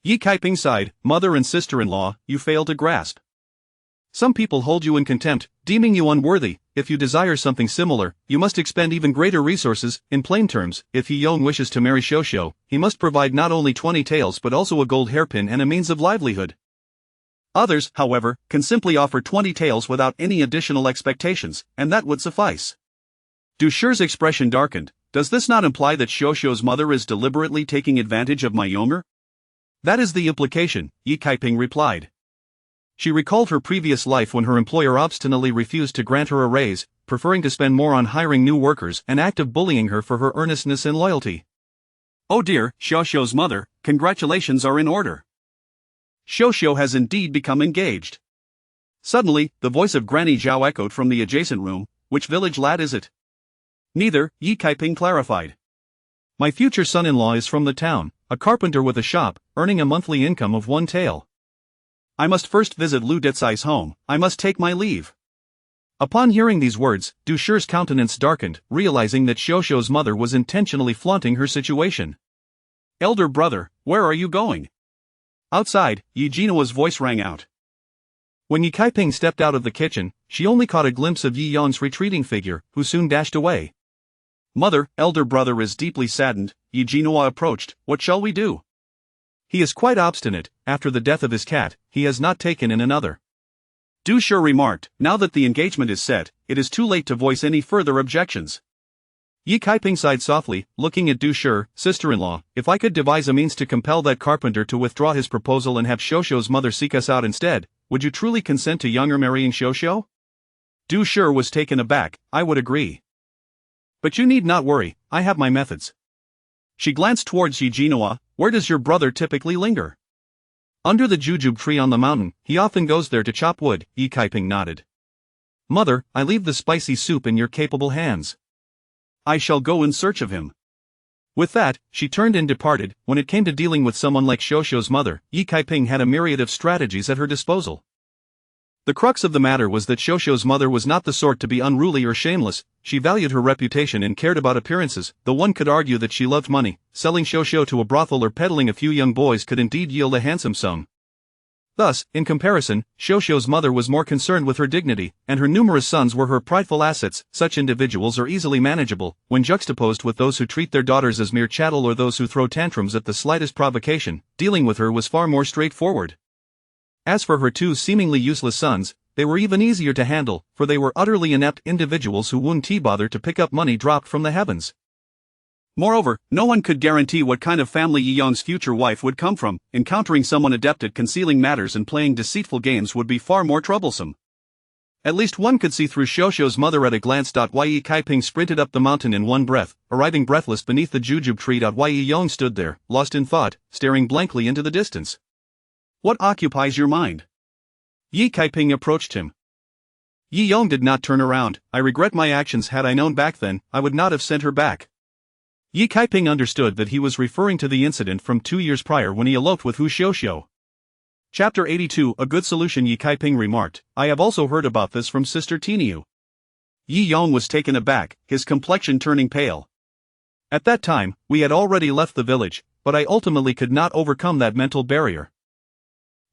Yi Kaiping sighed. "Mother and sister-in-law, you fail to grasp. Some people hold you in contempt, deeming you unworthy. If you desire something similar, you must expend even greater resources. In plain terms, if Yi Yong wishes to marry Xiaoxiu, he must provide not only 20 taels but also a gold hairpin and a means of livelihood. Others, however, can simply offer 20 taels without any additional expectations, and that would suffice." Dushir's expression darkened. "Does this not imply that Xiaoxiu's mother is deliberately taking advantage of my Younger?" "That is the implication," Yi Kaiping replied. She recalled her previous life when her employer obstinately refused to grant her a raise, preferring to spend more on hiring new workers, an act of bullying her for her earnestness and loyalty. "Oh dear, Xiaoxiu's mother, congratulations are in order. Xiaoxiu has indeed become engaged." Suddenly, the voice of Granny Zhao echoed from the adjacent room. "Which village lad is it?" "Neither," Yi Kaiping clarified. "My future son-in-law is from the town, a carpenter with a shop, earning a monthly income of 1 tael. I must first visit Lu Detsai's home. I must take my leave." Upon hearing these words, Dushir's countenance darkened, realizing that Xiaoxiu's mother was intentionally flaunting her situation. "Elder brother, where are you going?" Outside, Yi Jinawa's voice rang out. When Yi Kaiping stepped out of the kitchen, she only caught a glimpse of Yi Yong's retreating figure, who soon dashed away. Mother, elder brother is deeply saddened, Yi Jinhua approached. What shall we do? He is quite obstinate. After the death of his cat, he has not taken in another. Du Shi remarked, now that the engagement is set, it is too late to voice any further objections. Yi Kaiping sighed softly, looking at Du Shi, sister-in-law. If I could devise a means to compel that carpenter to withdraw his proposal and have Xiuxiu's mother seek us out instead, would you truly consent to Younger marrying Xiuxiu? Du Shi was taken aback. I would agree. But you need not worry, I have my methods. She glanced towards Yi Jinhua. Where does your brother typically linger? Under the jujube tree on the mountain. He often goes there to chop wood. Yi Kaiping nodded. Mother, I leave the spicy soup in your capable hands. I shall go in search of him. With that, she turned and departed. When it came to dealing with someone like Xiuxiu's mother, Yi Kaiping had a myriad of strategies at her disposal. The crux of the matter was that Xiuxiu's mother was not the sort to be unruly or shameless. She valued her reputation and cared about appearances, though one could argue that she loved money. Selling Xiuxiu to a brothel or peddling a few young boys could indeed yield a handsome sum. Thus, in comparison, Xiuxiu's mother was more concerned with her dignity, and her numerous sons were her prideful assets. Such individuals are easily manageable, when juxtaposed with those who treat their daughters as mere chattel or those who throw tantrums at the slightest provocation. Dealing with her was far more straightforward. As for her two seemingly useless sons, they were even easier to handle, for they were utterly inept individuals who wouldn't bother to pick up money dropped from the heavens. Moreover, no one could guarantee what kind of family Yi Yong's future wife would come from. Encountering someone adept at concealing matters and playing deceitful games would be far more troublesome. At least one could see through Xiuxiu's mother at a glance. Yi Kaiping sprinted up the mountain in one breath, arriving breathless beneath the jujube tree. Yi Yong stood there, lost in thought, staring blankly into the distance. What occupies your mind? Yi Kaiping approached him. Yi Yong did not turn around. I regret my actions. Had I known back then, I would not have sent her back. Yi Kaiping understood that he was referring to the incident from 2 years prior when he eloped with Hu Xiuxiu. Chapter 82. A good solution. Yi Kaiping remarked, I have also heard about this from Sister Tiniu. Yi Yong was taken aback, his complexion turning pale. At that time, we had already left the village, but I ultimately could not overcome that mental barrier.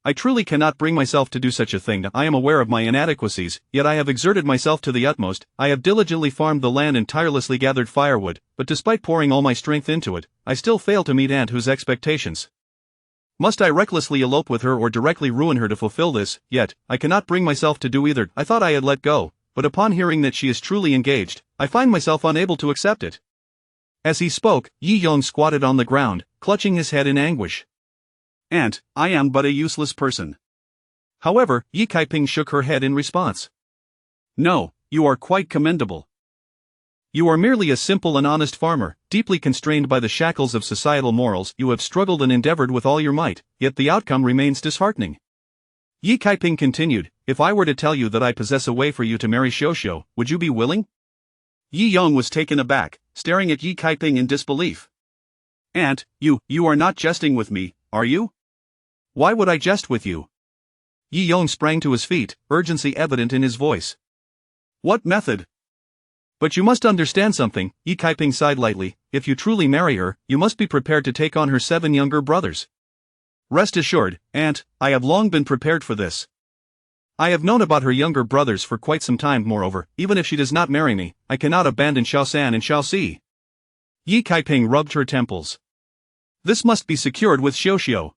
I truly cannot bring myself to do such a thing. I am aware of my inadequacies, yet I have exerted myself to the utmost. I have diligently farmed the land and tirelessly gathered firewood, but despite pouring all my strength into it, I still fail to meet Aunt Hu's expectations. Must I recklessly elope with her or directly ruin her to fulfill this? Yet, I cannot bring myself to do either. I thought I had let go, but upon hearing that she is truly engaged, I find myself unable to accept it. As he spoke, Yi Yong squatted on the ground, clutching his head in anguish. Aunt, I am but a useless person. However, Yi Kaiping shook her head in response. No, you are quite commendable. You are merely a simple and honest farmer, deeply constrained by the shackles of societal morals. You have struggled and endeavored with all your might, yet the outcome remains disheartening. Yi Kaiping continued, if I were to tell you that I possess a way for you to marry Xiuxiu, would you be willing? Yi Yong was taken aback, staring at Yi Kaiping in disbelief. Aunt, you are not jesting with me, are you? Why would I jest with you? Yi Yong sprang to his feet, urgency evident in his voice. What method? But you must understand something, Yi Kaiping sighed lightly. If you truly marry her, you must be prepared to take on her 7 younger brothers. Rest assured, Aunt, I have long been prepared for this. I have known about her younger brothers for quite some time. Moreover, even if she does not marry me, I cannot abandon Shaosan and Shaoxi. Yi Kaiping rubbed her temples. This must be secured with Xiuxiu.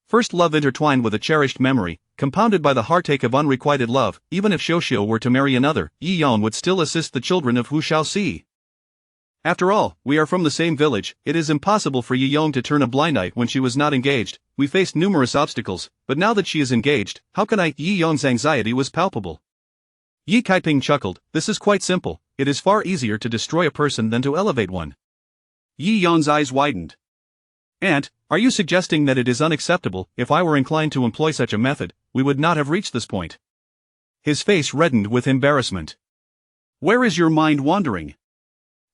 First love intertwined with a cherished memory, compounded by the heartache of unrequited love. Even if Xiuxiu were to marry another, Yi Yong would still assist the children of Hu Shaoxi. After all, we are from the same village. It is impossible for Yi Yong to turn a blind eye when she was not engaged. We faced numerous obstacles, but now that she is engaged, how can I? Yi Yong's anxiety was palpable. Yi Kaiping chuckled, this is quite simple. It is far easier to destroy a person than to elevate one. Yi Yong's eyes widened. Aunt, are you suggesting that it is unacceptable? If I were inclined to employ such a method, we would not have reached this point. His face reddened with embarrassment. Where is your mind wandering?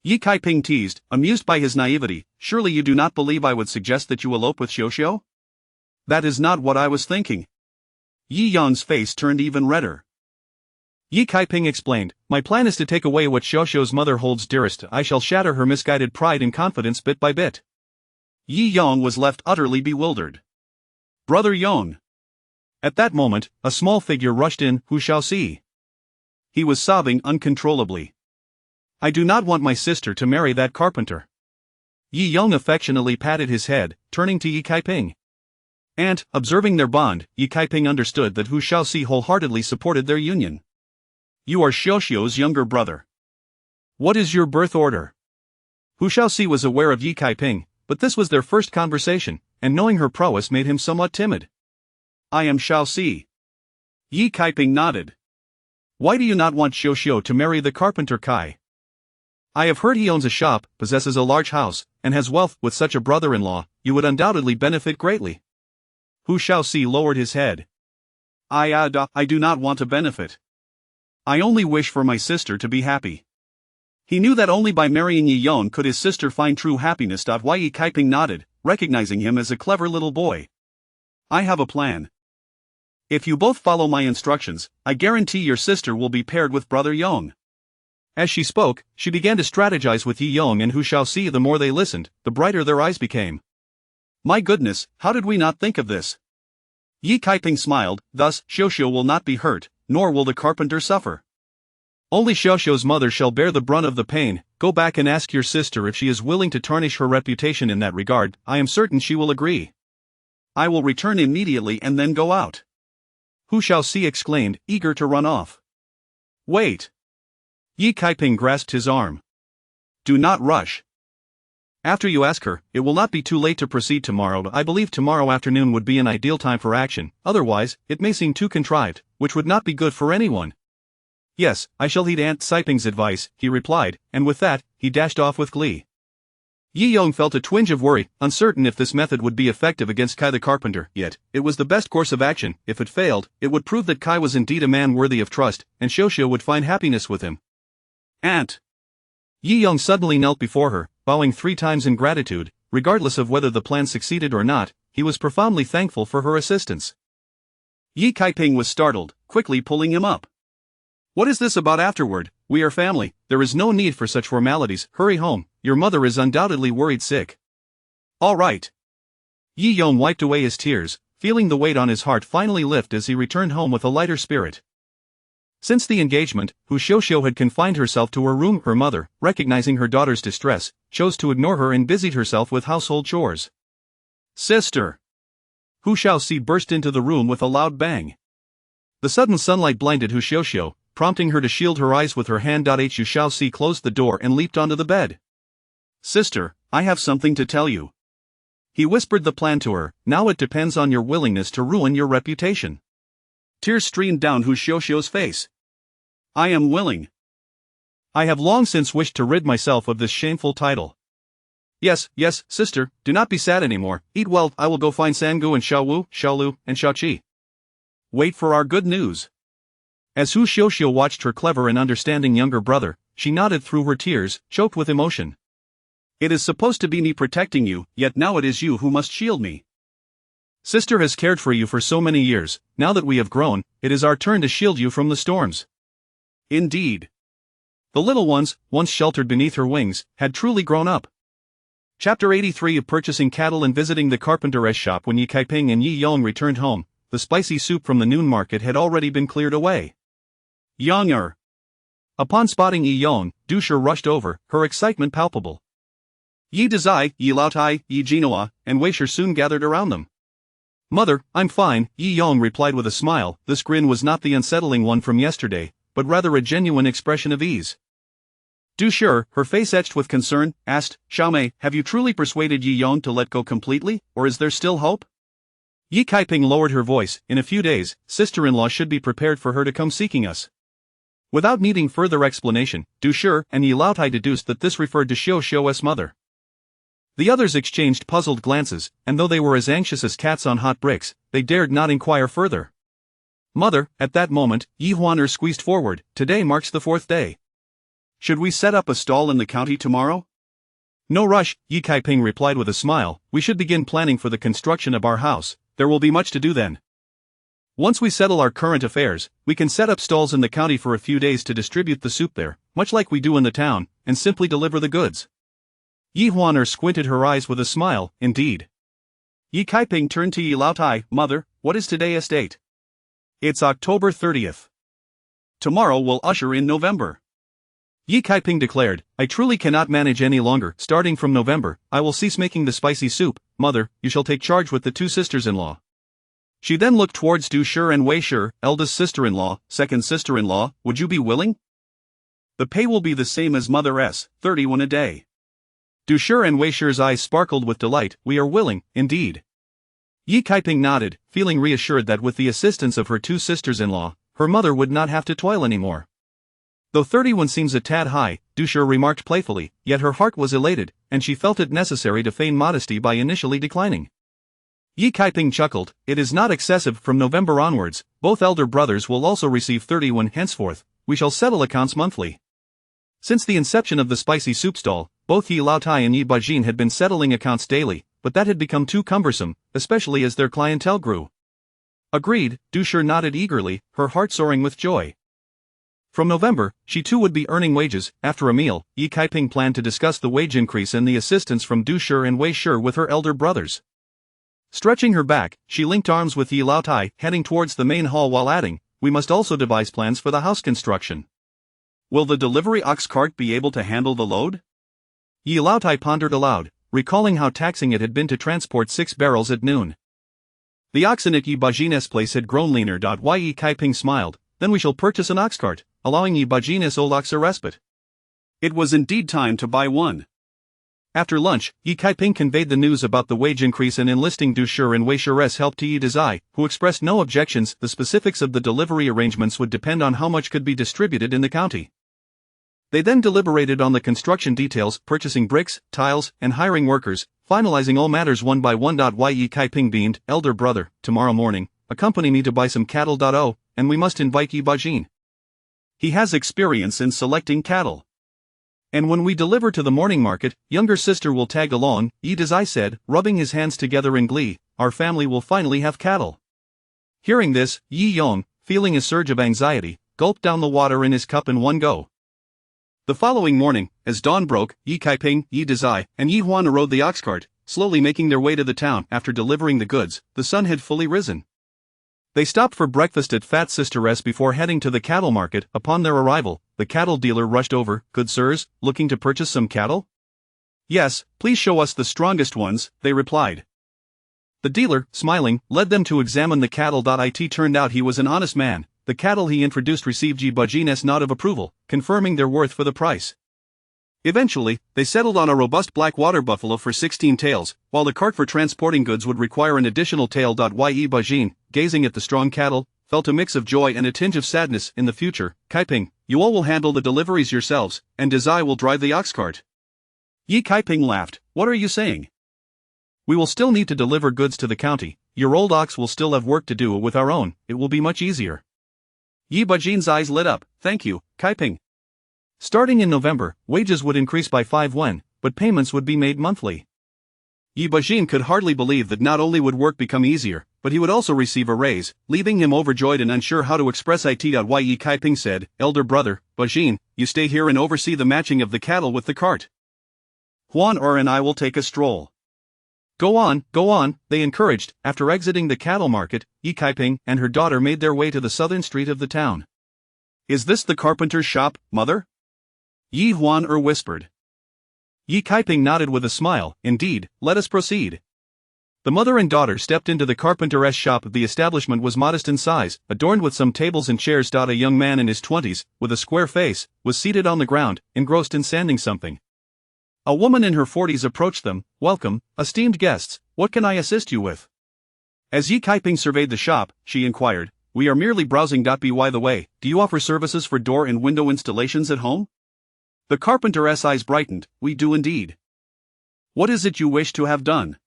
Yi Kaiping teased, amused by his naivety. Surely you do not believe I would suggest that you elope with Xiuxiu? That is not what I was thinking. Yi Yong's face turned even redder. Yi Kaiping explained, my plan is to take away what Xiuxiu's mother holds dearest. I shall shatter her misguided pride and confidence bit by bit. Yi Yong was left utterly bewildered. Brother Yong. At that moment, a small figure rushed in, Hu Shaoxi. He was sobbing uncontrollably. I do not want my sister to marry that carpenter. Yi Yong affectionately patted his head, turning to Yi Kaiping. And, observing their bond, Yi Kaiping understood that Hu Shaoxi wholeheartedly supported their union. You are Xiaoxiu's younger brother. What is your birth order? Hu Shaoxi was aware of Yi Kaiping, but this was their first conversation, and knowing her prowess made him somewhat timid. I am Shaoxi. Yi Kaiping nodded. Why do you not want Xiaoxiu to marry the carpenter Kai? I have heard he owns a shop, possesses a large house, and has wealth. With such a brother-in-law, you would undoubtedly benefit greatly. Hu Shaoxi lowered his head. I do not want to benefit. I only wish for my sister to be happy. He knew that only by marrying Yi Yong could his sister find true happiness. Yi Kaiping nodded, recognizing him as a clever little boy. I have a plan. If you both follow my instructions, I guarantee your sister will be paired with brother Yong. As she spoke, she began to strategize with Yi Yong and Hu Shaoxi. The more they listened, the brighter their eyes became. My goodness, how did we not think of this? Yi Kaiping smiled. Thus, Xiaoxiu will not be hurt, nor will the carpenter suffer. Only Xiaoxiu's mother shall bear the brunt of the pain. Go back and ask your sister if she is willing to tarnish her reputation in that regard. I am certain she will agree. I will return immediately and then go out. Hu Shaoxi exclaimed, eager to run off. Wait. Yi Kaiping grasped his arm. Do not rush. After you ask her, it will not be too late to proceed tomorrow. I believe tomorrow afternoon would be an ideal time for action, otherwise, it may seem too contrived, which would not be good for anyone. Yes, I shall heed Aunt Siping's advice, he replied, and with that, he dashed off with glee. Yi Yong felt a twinge of worry, uncertain if this method would be effective against Kai the carpenter, yet, it was the best course of action. If it failed, it would prove that Kai was indeed a man worthy of trust, and Xiaoxiu would find happiness with him. Aunt! Yi Yong suddenly knelt before her, bowing 3 times in gratitude. Regardless of whether the plan succeeded or not, he was profoundly thankful for her assistance. Yi Kaiping was startled, quickly pulling him up. What is this about afterward? We are family, there is no need for such formalities. Hurry home, your mother is undoubtedly worried sick. All right. Yi Yong wiped away his tears, feeling the weight on his heart finally lift as he returned home with a lighter spirit. Since the engagement, Hu Xiaoxiu had confined herself to her room. Her mother, recognizing her daughter's distress, chose to ignore her and busied herself with household chores. Sister! Hu Shaoxi burst into the room with a loud bang. The sudden sunlight blinded Hu Xiaoxiu, prompting her to shield her eyes with her hand. Hu Shaoxi closed the door and leaped onto the bed. Sister, I have something to tell you. He whispered the plan to her. Now it depends on your willingness to ruin your reputation. Tears streamed down Hu Xiaoxiu's face. I am willing. I have long since wished to rid myself of this shameful title. Yes, sister, do not be sad anymore. Eat well. I will go find Sangu and Xiaowu, Xiaolu, and Xiaoqi. Wait for our good news. As Hu Xiaoxiu watched her clever and understanding younger brother, she nodded through her tears, choked with emotion. It is supposed to be me protecting you, yet now it is you who must shield me. Sister has cared for you for so many years. Now that we have grown, it is our turn to shield you from the storms. Indeed. The little ones, once sheltered beneath her wings, had truly grown up. Chapter 83 of Purchasing Cattle and Visiting the Carpenter's Shop. When Yi Kaiping and Yi Yong returned home, the spicy soup from the noon market had already been cleared away. Yonger! Upon spotting Yi Yong, Dusher rushed over, her excitement palpable. Yi Dazai, Yi Laotai, Yi Jinoa, and Weisher soon gathered around them. Mother, I'm fine, Yi Yong replied with a smile. This grin was not the unsettling one from yesterday, but rather a genuine expression of ease. Dusher, her face etched with concern, asked, Xiaomei, have you truly persuaded Yi Yong to let go completely, or is there still hope? Yi Kaiping lowered her voice. In a few days, sister-in-law should be prepared for her to come seeking us. Without needing further explanation, Dusher and Yi Laotai deduced that this referred to Xiaoxiu's mother. The others exchanged puzzled glances, and though they were as anxious as cats on hot bricks, they dared not inquire further. Mother, at that moment, Yi Huaner squeezed forward. Today marks the 4th day. Should we set up a stall in the county tomorrow? No rush, Yi Kaiping replied with a smile. We should begin planning for the construction of our house. There will be much to do then. Once we settle our current affairs, we can set up stalls in the county for a few days to distribute the soup there, much like we do in the town, and simply deliver the goods. Yi Huaner squinted her eyes with a smile. Indeed. Yi Kaiping turned to Yi Laotai. Mother, what is today's date? It's October 30th. Tomorrow will usher in November. Yi Kaiping declared, I truly cannot manage any longer. Starting from November, I will cease making the spicy soup. Mother, you shall take charge with the two sisters-in-law. She then looked towards Du Shi and Wei Shi, eldest sister-in-law, second sister-in-law, would you be willing? The pay will be the same as Mother's, 31 a day. Du Shi and Wei Shi's eyes sparkled with delight. We are willing, indeed. Yi Kaiping nodded, feeling reassured that with the assistance of her two sisters-in-law, her mother would not have to toil anymore. Though 31 seems a tad high, Du Shi remarked playfully, yet her heart was elated, and she felt it necessary to feign modesty by initially declining. Yi Kaiping chuckled, it is not excessive. From November onwards, both elder brothers will also receive 31 henceforth, we shall settle accounts monthly. Since the inception of the spicy soup stall, both Yi Laotai and Yi Bajin had been settling accounts daily, but that had become too cumbersome, especially as their clientele grew. Agreed, Du Shi nodded eagerly, her heart soaring with joy. From November, she too would be earning wages. After a meal, Yi Kaiping planned to discuss the wage increase and the assistance from Du Shi and Wei Shi with her elder brothers. Stretching her back, she linked arms with Yi Laotai, heading towards the main hall while adding, we must also devise plans for the house construction. Will the delivery ox cart be able to handle the load? Yi Laotai pondered aloud, recalling how taxing it had been to transport 6 barrels at noon. The oxen at Yi Bajin's place had grown leaner. Yi Kaiping smiled, then we shall purchase an ox cart, allowing Yi Bajin's old ox a respite. It was indeed time to buy one. After lunch, Yi Kaiping conveyed the news about the wage increase and enlisting Du Shi and Wei Shi's help to Yi Dazai, who expressed no objections. The specifics of the delivery arrangements would depend on how much could be distributed in the county. They then deliberated on the construction details, purchasing bricks, tiles, and hiring workers, finalizing all matters one by one. Yi Kaiping beamed, elder brother, tomorrow morning, accompany me to buy some cattle. And we must invite Yi Bajin. He has experience in selecting cattle. And when we deliver to the morning market, younger sister will tag along, Yi Dazai said, rubbing his hands together in glee, our family will finally have cattle. Hearing this, Yi Yong, feeling a surge of anxiety, gulped down the water in his cup in one go. The following morning, as dawn broke, Yi Kaiping, Yi Dazai, and Yi Huan rode the ox cart, slowly making their way to the town. After delivering the goods, the sun had fully risen. They stopped for breakfast at Fat Sister's before heading to the cattle market. Upon their arrival, the cattle dealer rushed over, good sirs, looking to purchase some cattle? Yes, please show us the strongest ones, they replied. The dealer, smiling, led them to examine the cattle. It turned out he was an honest man. The cattle he introduced received Yi Bajin's nod of approval, confirming their worth for the price. Eventually, they settled on a robust black water buffalo for 16 taels, while the cart for transporting goods would require an additional tael. Yi Bajin, gazing at the strong cattle, felt a mix of joy and a tinge of sadness. In the future, Kaiping, you all will handle the deliveries yourselves, and Dazai will drive the ox cart. Yi Kaiping laughed, what are you saying? We will still need to deliver goods to the county, your old ox will still have work to do. With our own, it will be much easier. Yi Bajin's eyes lit up, thank you, Kaiping. Starting in November, wages would increase by 5 yuan, but payments would be made monthly. Yi Bajin could hardly believe that not only would work become easier, but he would also receive a raise, leaving him overjoyed and unsure how to express it. Yi Kaiping said, elder brother, Bajin, you stay here and oversee the matching of the cattle with the cart. Huan and I will take a stroll. Go on, they encouraged. After exiting the cattle market, Yi Kaiping and her daughter made their way to the southern street of the town. Is this the carpenter's shop, mother? Yi Huan whispered. Yi Kaiping nodded with a smile, indeed, let us proceed. The mother and daughter stepped into the carpenter's shop. The establishment was modest in size, adorned with some tables and chairs. A young man in his 20s, with a square face, was seated on the ground, engrossed in sanding something. A woman in her 40s approached them, welcome, esteemed guests, what can I assist you with? As Yi Kaiping surveyed the shop, she inquired, we are merely browsing. By the way, do you offer services for door and window installations at home? The carpenter's eyes brightened, we do indeed. What is it you wish to have done?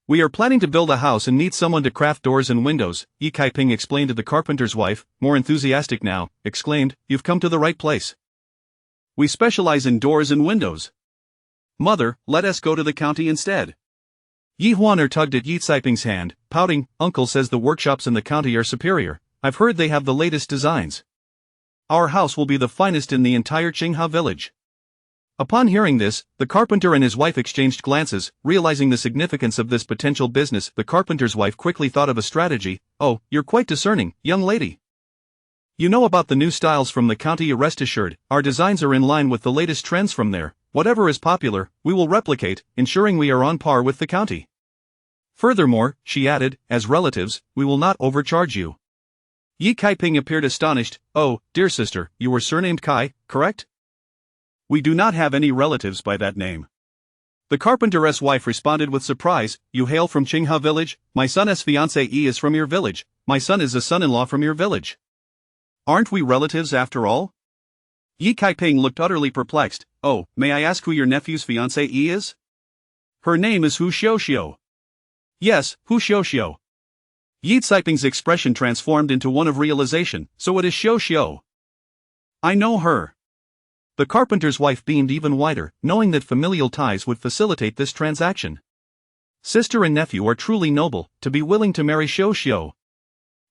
We are planning to build a house and need someone to craft doors and windows, Yi Kaiping explained to the carpenter's wife, more enthusiastic now, exclaimed, you've come to the right place. We specialize in doors and windows. Mother, let us go to the county instead. Yi Huan tugged at Yi Kaiping's hand, pouting, uncle says the workshops in the county are superior, I've heard they have the latest designs. Our house will be the finest in the entire Qingha village. Upon hearing this, the carpenter and his wife exchanged glances, realizing the significance of this potential business. The carpenter's wife quickly thought of a strategy, oh, you're quite discerning, young lady. You know about the new styles from the county. Rest assured, our designs are in line with the latest trends from there. Whatever is popular, we will replicate, ensuring we are on par with the county. Furthermore, she added, as relatives, we will not overcharge you. Yi Kaiping appeared astonished. Oh, dear sister, you were surnamed Kai, correct? We do not have any relatives by that name. The carpenter's wife responded with surprise. You hail from Qinghe village? My son's fiancé is from your village. My son is a son-in-law from your village. Aren't we relatives after all? Yi Kaiping looked utterly perplexed. Oh, may I ask who your nephew's fiancée is? Her name is Hu Xiuxiu. Yes, Hu Xiuxiu. Yi Kaiping's expression transformed into one of realization. So it is Xiuxiu. I know her. The carpenter's wife beamed even wider, knowing that familial ties would facilitate this transaction. Sister and nephew are truly noble, to be willing to marry Xiuxiu.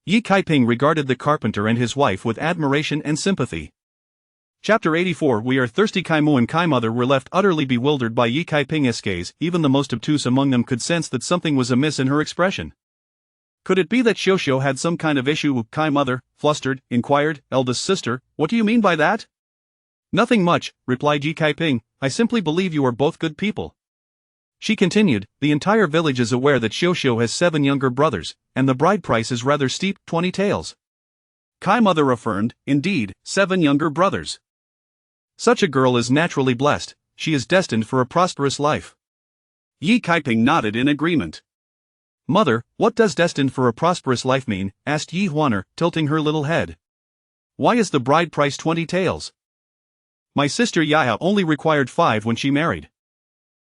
Yi Kaiping regarded the carpenter and his wife with admiration and sympathy. Chapter 84. We are thirsty. Kai Mu and Kai Mother were left utterly bewildered by Yi Kaiping's gaze. Even the most obtuse among them could sense that something was amiss in her expression. Could it be that Xiuxiu had some kind of issue? Kai Mother, flustered, inquired, eldest sister, what do you mean by that? Nothing much, replied Yi Kaiping, I simply believe you are both good people. She continued, the entire village is aware that Xiuxiu has 7 younger brothers, and the bride price is rather steep, 20 taels. Kai Mother affirmed, indeed, 7 younger brothers. Such a girl is naturally blessed, she is destined for a prosperous life. Yi Kaiping nodded in agreement. Mother, what does destined for a prosperous life mean? Asked Yi Huaner, tilting her little head. Why is the bride price 20 taels? My sister Yaya only required 5 when she married.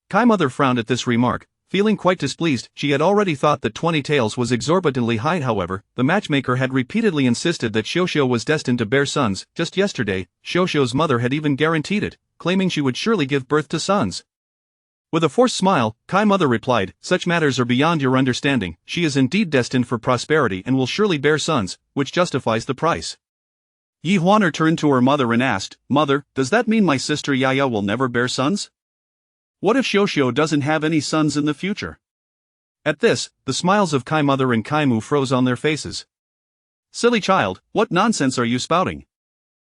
Kai Mother frowned at this remark, feeling quite displeased. She had already thought that 20 taels was exorbitantly high. However, the matchmaker had repeatedly insisted that Xiuxiu was destined to bear sons. Just yesterday, Xiuxiu's mother had even guaranteed it, claiming she would surely give birth to sons. With a forced smile, Kai Mother replied, such matters are beyond your understanding. She is indeed destined for prosperity and will surely bear sons, which justifies the price. Yi Huaner turned to her mother and asked, Mother, does that mean my sister Yaya will never bear sons? What if Xiuxiu doesn't have any sons in the future? At this, the smiles of Kai Mother and Kai Mu froze on their faces. Silly child, what nonsense are you spouting?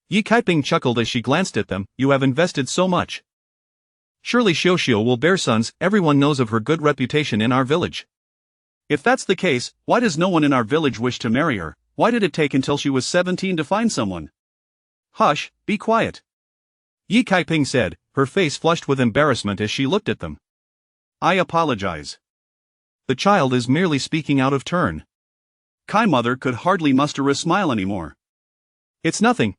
Yi Kaiping chuckled as she glanced at them, you have invested so much. Surely Xiuxiu will bear sons, everyone knows of her good reputation in our village. If that's the case, why does no one in our village wish to marry her? Why did it take until she was 17 to find someone? Hush, be quiet. Yi Kaiping said, her face flushed with embarrassment as she looked at them. I apologize. The child is merely speaking out of turn. Kai Mother could hardly muster a smile anymore. It's nothing,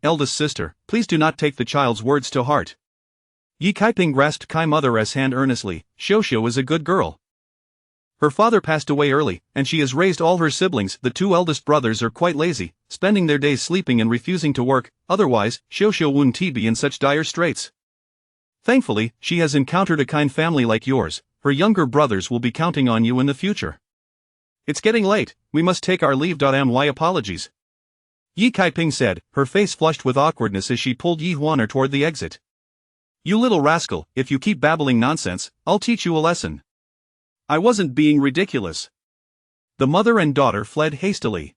eldest sister, please do not take the child's words to heart. Yi Kaiping grasped Kai Mother's hand earnestly, Xiuxiu is a good girl. Her father passed away early, and she has raised all her siblings. The 2 eldest brothers are quite lazy, spending their days sleeping and refusing to work, otherwise, Xiuxiu wouldn't be in such dire straits. Thankfully, she has encountered a kind family like yours. Her younger brothers will be counting on you in the future. It's getting late, we must take our leave. My apologies. Yi Kaiping said, her face flushed with awkwardness as she pulled Yi Huaner toward the exit. You little rascal, if you keep babbling nonsense, I'll teach you a lesson. I wasn't being ridiculous. The mother and daughter fled hastily.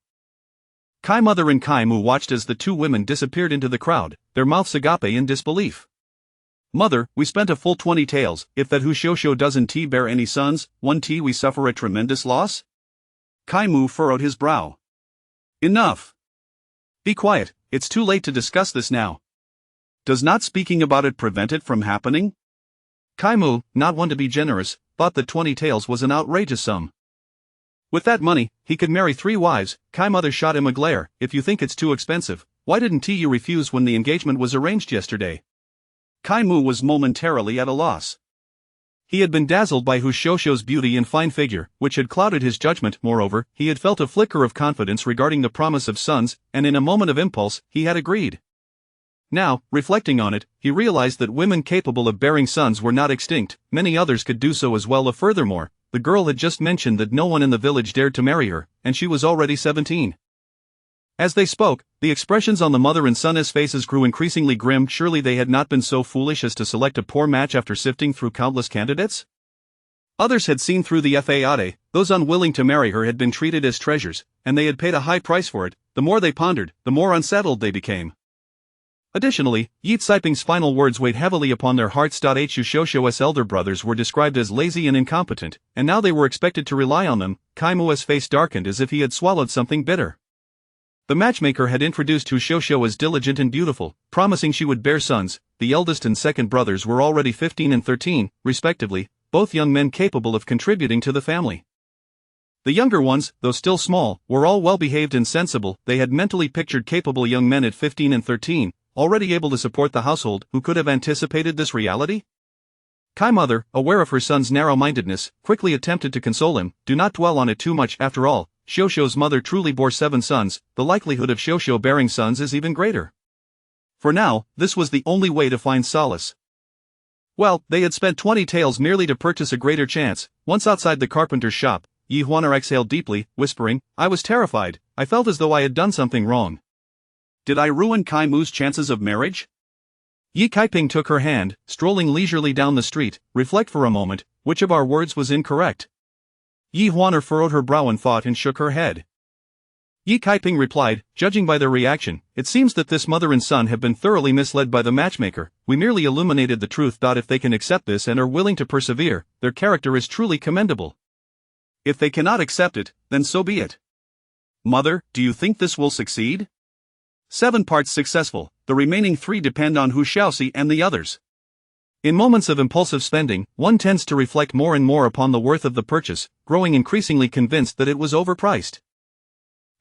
Kai Mother and Kai Mu watched as the 2 women disappeared into the crowd, their mouths agape in disbelief. Mother, we spent a full 20 taels. If that Hu Xiuxiu doesn't bear any sons, we suffer a tremendous loss? Kai Mu furrowed his brow. Enough. Be quiet, it's too late to discuss this now. Does not speaking about it prevent it from happening? Kai Mu, not one to be generous, thought that 20 taels was an outrageous sum. With that money, he could marry 3 wives. Kai Mother shot him a glare. If you think it's too expensive, why didn't you refuse when the engagement was arranged yesterday? Kai Mu was momentarily at a loss. He had been dazzled by Hu Xiuxiu's beauty and fine figure, which had clouded his judgment. Moreover, he had felt a flicker of confidence regarding the promise of sons, and in a moment of impulse, he had agreed. Now, reflecting on it, he realized that women capable of bearing sons were not extinct, many others could do so as well. Furthermore, the girl had just mentioned that no one in the village dared to marry her, and she was already 17. As they spoke, the expressions on the mother and son's faces grew increasingly grim. Surely they had not been so foolish as to select a poor match after sifting through countless candidates? Others had seen through the fade, those unwilling to marry her had been treated as treasures, and they had paid a high price for it. the more they pondered, the more unsettled they became. Additionally, Yi Caiping's final words weighed heavily upon their hearts. Hu Xiaoxiu's elder brothers were described as lazy and incompetent, and now they were expected to rely on them. Kai Mu's face darkened as if he had swallowed something bitter. The matchmaker had introduced Hu Xiaoxiu as diligent and beautiful, promising she would bear sons. The eldest and second brothers were already 15 and 13, respectively, both young men capable of contributing to the family. The younger ones, though still small, were all well-behaved and sensible. They had mentally pictured capable young men at 15 and 13, already able to support the household. Who could have anticipated this reality? Kai mother, aware of her son's narrow-mindedness, quickly attempted to console him. Do not dwell on it too much. After all, Xiaoxiu's mother truly bore 7 sons. The likelihood of Xiaoxiu bearing sons is even greater. For now, this was the only way to find solace. Well, they had spent 20 taels merely to purchase a greater chance. Once outside the carpenter's shop, Yi Huaner exhaled deeply, whispering, "I was terrified. I felt as though I had done something wrong. Did I ruin Kai Mu's chances of marriage?" Yi Caiping took her hand, strolling leisurely down the street. Reflect for a moment, which of our words was incorrect? Yi Huaner furrowed her brow in thought and shook her head. Yi Caiping replied, "Judging by their reaction, it seems that this mother and son have been thoroughly misled by the matchmaker. We merely illuminated the truth. If they can accept this and are willing to persevere, their character is truly commendable. If they cannot accept it, then so be it. Mother, do you think this will succeed?" 7 parts successful, the remaining 3 depend on Hu Xiaoxi and the others. In moments of impulsive spending, one tends to reflect more and more upon the worth of the purchase, growing increasingly convinced that it was overpriced.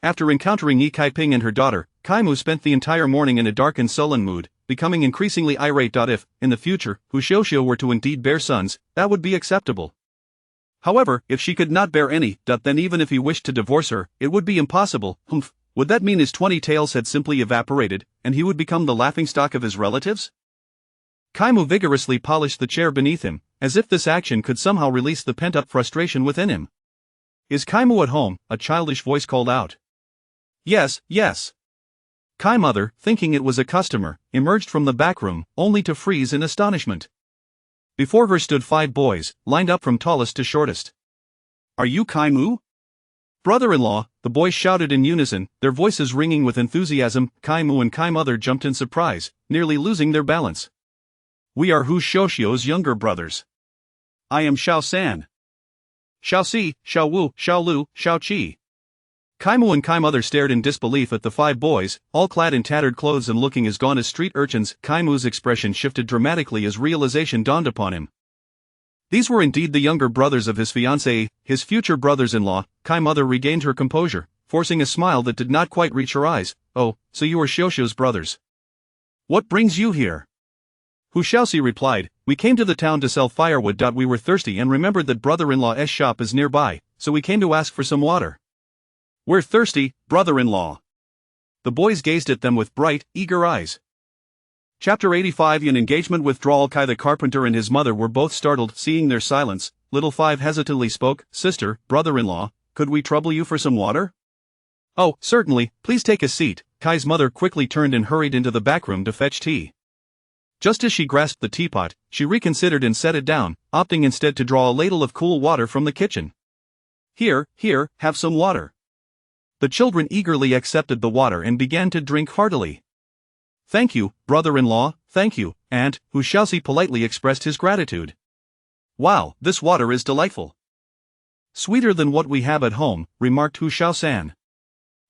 After encountering Yi Caiping and her daughter, Kai Mu spent the entire morning in a dark and sullen mood, becoming increasingly irate. If, in the future, Hu Xiaoxiu were to indeed bear sons, that would be acceptable. However, if she could not bear any, then even if he wished to divorce her, it would be impossible. Would that mean his 20 taels had simply evaporated, and he would become the laughingstock of his relatives? Kai Mu vigorously polished the chair beneath him, as if this action could somehow release the pent-up frustration within him. "Is Kai Mu at home?" a childish voice called out. "Yes, yes." Kai mother, thinking it was a customer, emerged from the back room, only to freeze in astonishment. Before her stood 5 boys, lined up from tallest to shortest. "Are you Kai Mu?" "Brother-in-law," the boys shouted in unison, their voices ringing with enthusiasm. Kai Mu and Kai mother jumped in surprise, nearly losing their balance. "We are Hu Xiaoxiu's younger brothers. I am Xiao San." "Xiao Si, Xiao Wu, Xiao Lu, Xiao Qi." Kai Mu and Kai mother stared in disbelief at the 5 boys, all clad in tattered clothes and looking as gaunt as street urchins. Kai Mu's expression shifted dramatically as realization dawned upon him. These were indeed the younger brothers of his fiancée, his future brothers-in-law. Kai mother regained her composure, forcing a smile that did not quite reach her eyes. "Oh, so you are Xiaoxiu's brothers. What brings you here?" Hu Xiaoxi replied, "We came to the town to sell firewood. We were thirsty and remembered that brother-in-law's shop is nearby, so we came to ask for some water." "We're thirsty, brother-in-law." The boys gazed at them with bright, eager eyes. Chapter 85 In engagement withdrawal. Kai the carpenter and his mother were both startled, seeing their silence. Little 5 hesitantly spoke, "Sister, brother-in-law, could we trouble you for some water?" "Oh, certainly, please take a seat." Kai's mother quickly turned and hurried into the back room to fetch tea. Just as she grasped the teapot, she reconsidered and set it down, opting instead to draw a ladle of cool water from the kitchen. Here, have some water." The children eagerly accepted the water and began to drink heartily. "Thank you, brother-in-law, thank you," and Hu Xiaoxi politely expressed his gratitude. "Wow, this water is delightful." "Sweeter than what we have at home," remarked Hu Xiaosan.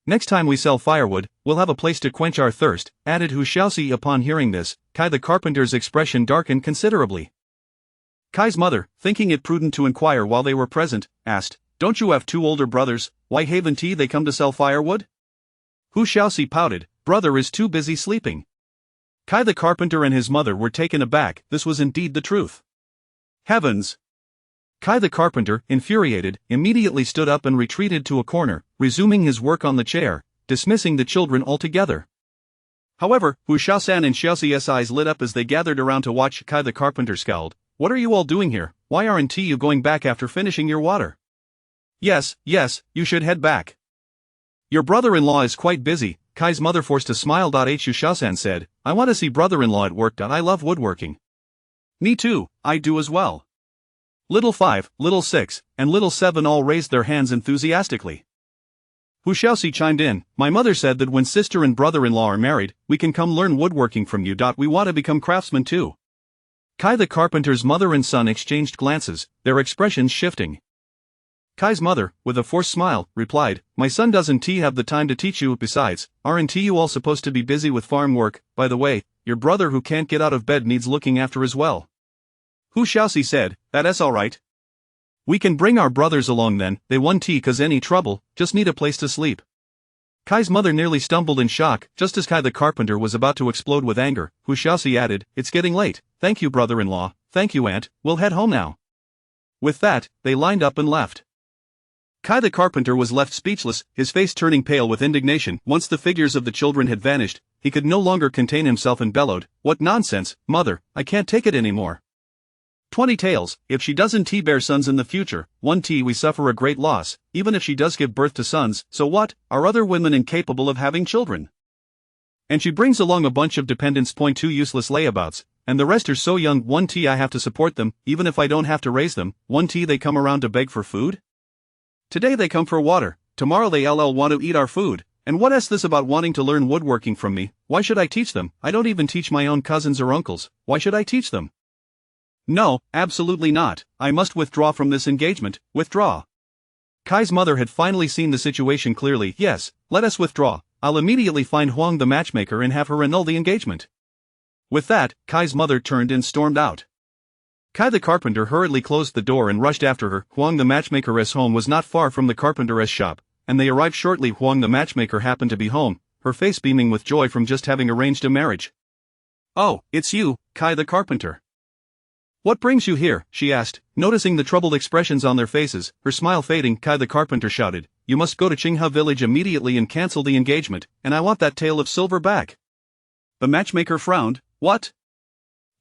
"Next time we sell firewood, we'll have a place to quench our thirst," added Hu Xiaoxi. Upon hearing this, Kai the carpenter's expression darkened considerably. Kai's mother, thinking it prudent to inquire while they were present, asked, "Don't you have 2 older brothers? Why haven't they come to sell firewood?" Hu Xiaoxi pouted, "Brother is too busy sleeping." Kai the carpenter and his mother were taken aback. This was indeed the truth. Heavens! Kai the carpenter, infuriated, immediately stood up and retreated to a corner, resuming his work on the chair, dismissing the children altogether. However, Hu Xiaosan and Xiaoxi's eyes lit up as they gathered around to watch. Kai the carpenter scowled. "What are you all doing here? Why aren't you going back after finishing your water?" Yes, you should head back. Your brother-in-law is quite busy." Kai's mother forced a smile. Hu Xiaosan said, "I want to see brother-in-law at work. I love woodworking." "Me too, I do as well." Little 5, little 6, and little 7 all raised their hands enthusiastically. Hu Xiaoxi chimed in, my mother said that when sister and brother-in-law are married, we can come learn woodworking from you. We want to become craftsmen too. Kai the carpenter's mother and son exchanged glances, their expressions shifting. Kai's mother, with a forced smile, replied, my son doesn't have the time to teach you. Besides, aren't you all supposed to be busy with farm work? By the way, your brother who can't get out of bed needs looking after as well. Hu Xiaoxi said, that's alright. We can bring our brothers along then, they won't cause any trouble, just need a place to sleep. Kai's mother nearly stumbled in shock, just as Kai the carpenter was about to explode with anger. Hu Xiaoxi added, it's getting late, thank you brother-in-law, thank you aunt, we'll head home now. With that, they lined up and left. Kai the carpenter was left speechless, his face turning pale with indignation. Once the figures of the children had vanished, he could no longer contain himself and bellowed, what nonsense, mother, I can't take it anymore. 20 taels, if she doesn't bear sons in the future, 1 we suffer a great loss, even if she does give birth to sons, so what, are other women incapable of having children? And she brings along a bunch of dependents. 2 useless layabouts, and the rest are so young. 1 I have to support them, even if I don't have to raise them. 1 they come around to beg for food? Today they come for water, tomorrow they want to eat our food, and what is this about wanting to learn woodworking from me? Why should I teach them? I don't even teach my own cousins or uncles, why should I teach them? No, absolutely not, I must withdraw from this engagement, withdraw. Kai's mother had finally seen the situation clearly. Yes, let us withdraw, I'll immediately find Huang the matchmaker and have her annul the engagement. With that, Kai's mother turned and stormed out. Kai the carpenter hurriedly closed the door and rushed after her. Huang the matchmaker's home was not far from the carpenter's shop, and they arrived shortly. Huang the matchmaker happened to be home, her face beaming with joy from just having arranged a marriage. Oh, it's you, Kai the carpenter. What brings you here? She asked, noticing the troubled expressions on their faces, her smile fading. Kai the carpenter shouted, you must go to Qinghe village immediately and cancel the engagement, and I want that tael of silver back. The matchmaker frowned, what?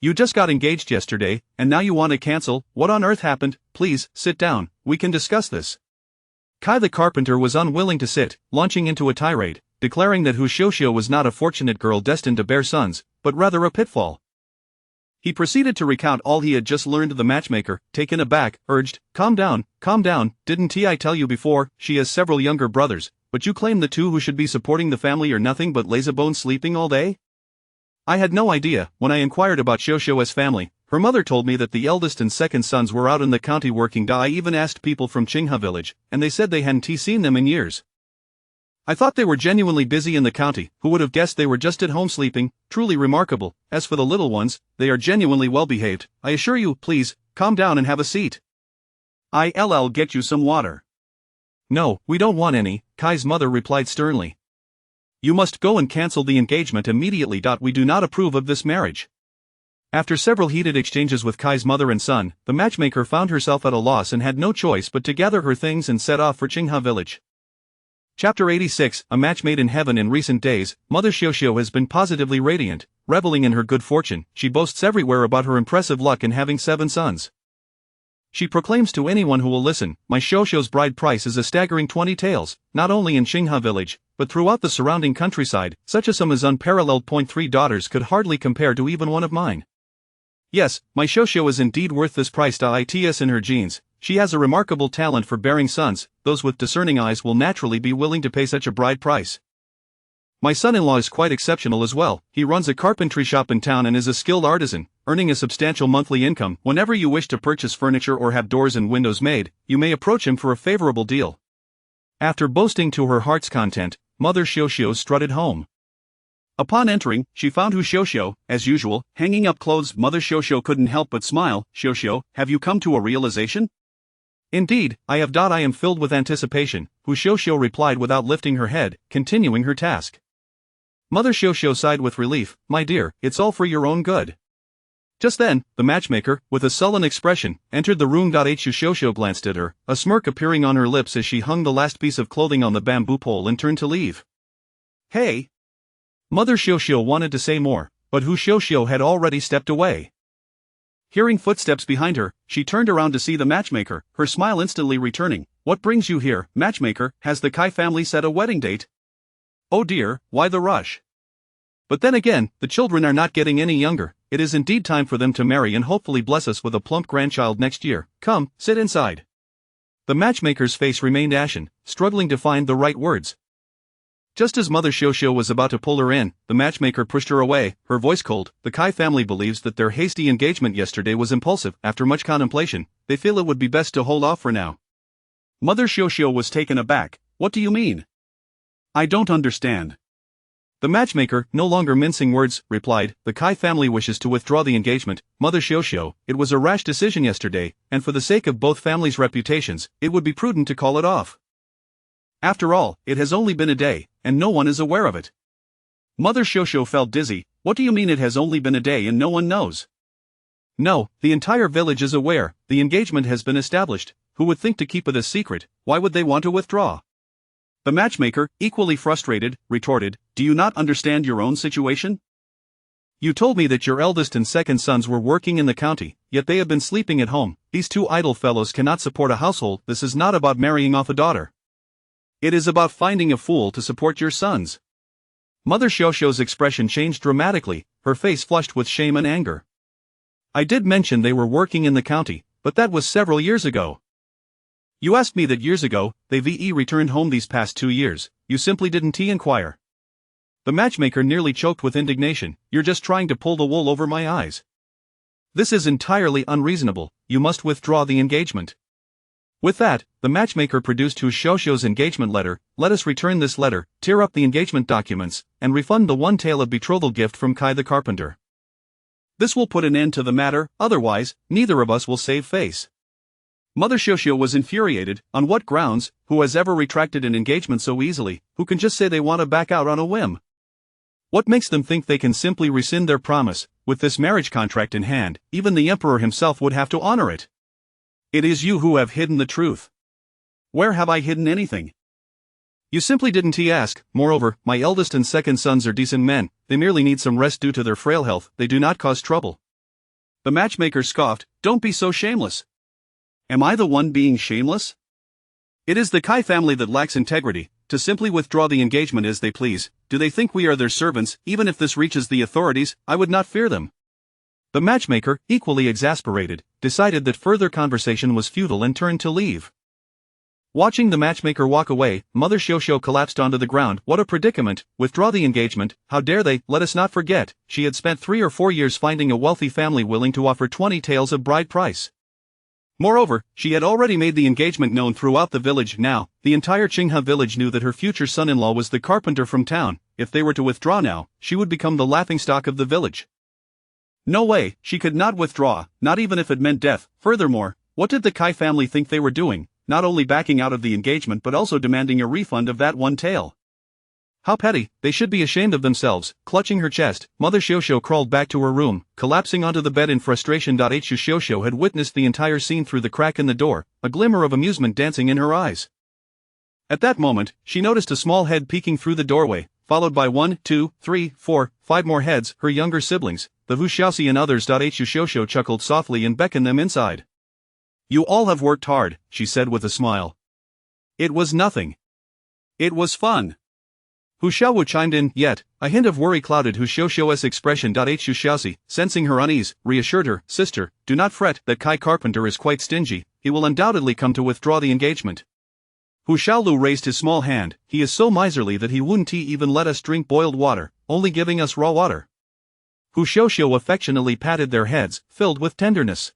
You just got engaged yesterday, and now you want to cancel? What on earth happened? Please, sit down, we can discuss this. Kai the carpenter was unwilling to sit, launching into a tirade, declaring that Hu Xiaoxiu was not a fortunate girl destined to bear sons, but rather a pitfall. He proceeded to recount all he had just learned. The matchmaker, taken aback, urged, calm down, didn't I tell you before, she has several younger brothers, but you claim the 2 who should be supporting the family are nothing but lazybones sleeping all day? I had no idea. When I inquired about Xiaoxiu's family, her mother told me that the eldest and second sons were out in the county working. I even asked people from Qinghe village, and they said they hadn't seen them in years. I thought they were genuinely busy in the county. Who would have guessed they were just at home sleeping? Truly remarkable. As for the little ones, they are genuinely well behaved. I assure you. Please, calm down and have a seat. I'll get you some water. No, we don't want any, Kai's mother replied sternly. You must go and cancel the engagement immediately. We do not approve of this marriage. After several heated exchanges with Kai's mother and son, the matchmaker found herself at a loss and had no choice but to gather her things and set off for Qinghe village. Chapter 86, A Match Made in Heaven. In recent days, Mother Xiaoxiu has been positively radiant, reveling in her good fortune. She boasts everywhere about her impressive luck in having 7 sons. She proclaims to anyone who will listen, my Xiaoxiu's bride price is a staggering 20 taels, not only in Qinghe village, but throughout the surrounding countryside. Such a sum is unparalleled. 3 daughters could hardly compare to even one of mine. Yes, my Xiaoxiu is indeed worth this price. It's in her genes. She has a remarkable talent for bearing sons. Those with discerning eyes will naturally be willing to pay such a bride price. My son-in-law is quite exceptional as well. He runs a carpentry shop in town and is a skilled artisan, earning a substantial monthly income. Whenever you wish to purchase furniture or have doors and windows made, you may approach him for a favorable deal. After boasting to her heart's content, Mother Xiaoxiu strutted home. Upon entering, she found Hu Xiaoxiu, as usual, hanging up clothes. Mother Xiaoxiu couldn't help but smile. Xiaoxiu, have you come to a realization? Indeed, I have. I am filled with anticipation, Hu Xiaoxiu replied without lifting her head, continuing her task. Mother Xiaoxiu sighed with relief, my dear, it's all for your own good. Just then, the matchmaker, with a sullen expression, entered the room. Hu Xiaoxiu glanced at her, a smirk appearing on her lips as she hung the last piece of clothing on the bamboo pole and turned to leave. Hey! Mother Xiaoxiu wanted to say more, but Hu Xiaoxiu had already stepped away. Hearing footsteps behind her, she turned around to see the matchmaker, her smile instantly returning. What brings you here, matchmaker? Has the Kai family set a wedding date? Oh dear, why the rush? But then again, the children are not getting any younger. It is indeed time for them to marry and hopefully bless us with a plump grandchild next year. Come, sit inside. The matchmaker's face remained ashen, struggling to find the right words. Just as Mother Xiao was about to pull her in, the matchmaker pushed her away, her voice cold. The Kai family believes that their hasty engagement yesterday was impulsive. After much contemplation, they feel it would be best to hold off for now. Mother Xiao was taken aback. What do you mean? I don't understand. The matchmaker, no longer mincing words, replied, the Kai family wishes to withdraw the engagement. Mother Xiao, it was a rash decision yesterday, and for the sake of both families' reputations, it would be prudent to call it off. After all, it has only been a day, and no one is aware of it. Mother Xiao felt dizzy. What do you mean it has only been a day and no one knows? No, the entire village is aware. The engagement has been established. Who would think to keep it a secret? Why would they want to withdraw? The matchmaker, equally frustrated, retorted, do you not understand your own situation? You told me that your eldest and second sons were working in the county, yet they have been sleeping at home. These two idle fellows cannot support a household. This is not about marrying off a daughter. It is about finding a fool to support your sons. Mother Xiao's expression changed dramatically, her face flushed with shame and anger. I did mention they were working in the county, but that was several years ago. You asked me that years ago. They returned home these past 2 years. You simply didn't inquire. The matchmaker nearly choked with indignation. You're just trying to pull the wool over my eyes. This is entirely unreasonable. You must withdraw the engagement. With that, the matchmaker produced Hu Xiao's engagement letter. Let us return this letter, tear up the engagement documents, and refund the one tael of betrothal gift from Kai the carpenter. This will put an end to the matter, otherwise, neither of us will save face. Mother Xiao was infuriated. On what grounds? Who has ever retracted an engagement so easily? Who can just say they want to back out on a whim? What makes them think they can simply rescind their promise? With this marriage contract in hand, even the emperor himself would have to honor it. It is you who have hidden the truth. Where have I hidden anything? You simply didn't ask. Moreover, my eldest and second sons are decent men. They merely need some rest due to their frail health. They do not cause trouble. The matchmaker scoffed. Don't be so shameless. Am I the one being shameless? It is the Kai family that lacks integrity, to simply withdraw the engagement as they please. Do they think we are their servants? Even if this reaches the authorities, I would not fear them. The matchmaker, equally exasperated, decided that further conversation was futile and turned to leave. Watching the matchmaker walk away, Mother Xiao collapsed onto the ground. What a predicament! Withdraw the engagement? How dare they? Let us not forget, she had spent 3 or 4 years finding a wealthy family willing to offer 20 taels of bride price. Moreover, she had already made the engagement known throughout the village. Now, the entire Qinghe village knew that her future son-in-law was the carpenter from town. If they were to withdraw now, she would become the laughingstock of the village. No way, she could not withdraw, not even if it meant death. Furthermore, what did the Kai family think they were doing? Not only backing out of the engagement but also demanding a refund of that one tael. How petty! They should be ashamed of themselves. Clutching her chest, Mother Xiao crawled back to her room, collapsing onto the bed in frustration. Hu Xiao had witnessed the entire scene through the crack in the door, a glimmer of amusement dancing in her eyes. At that moment, she noticed a small head peeking through the doorway, followed by 1, 2, 3, 4, 5 more heads, her younger siblings, the Hu Xiaoxi and others. Hu Xiao chuckled softly and beckoned them inside. You all have worked hard, she said with a smile. It was nothing. It was fun. Hu Xiaowu chimed in, yet a hint of worry clouded Hu Xiao's expression. Hu Xiaoxi, sensing her unease, reassured her, sister, do not fret, that Kai carpenter is quite stingy, he will undoubtedly come to withdraw the engagement. Hu Xiaolu raised his small hand. He is so miserly that he wouldn't even let us drink boiled water, only giving us raw water. Hu Xiao affectionately patted their heads, filled with tenderness.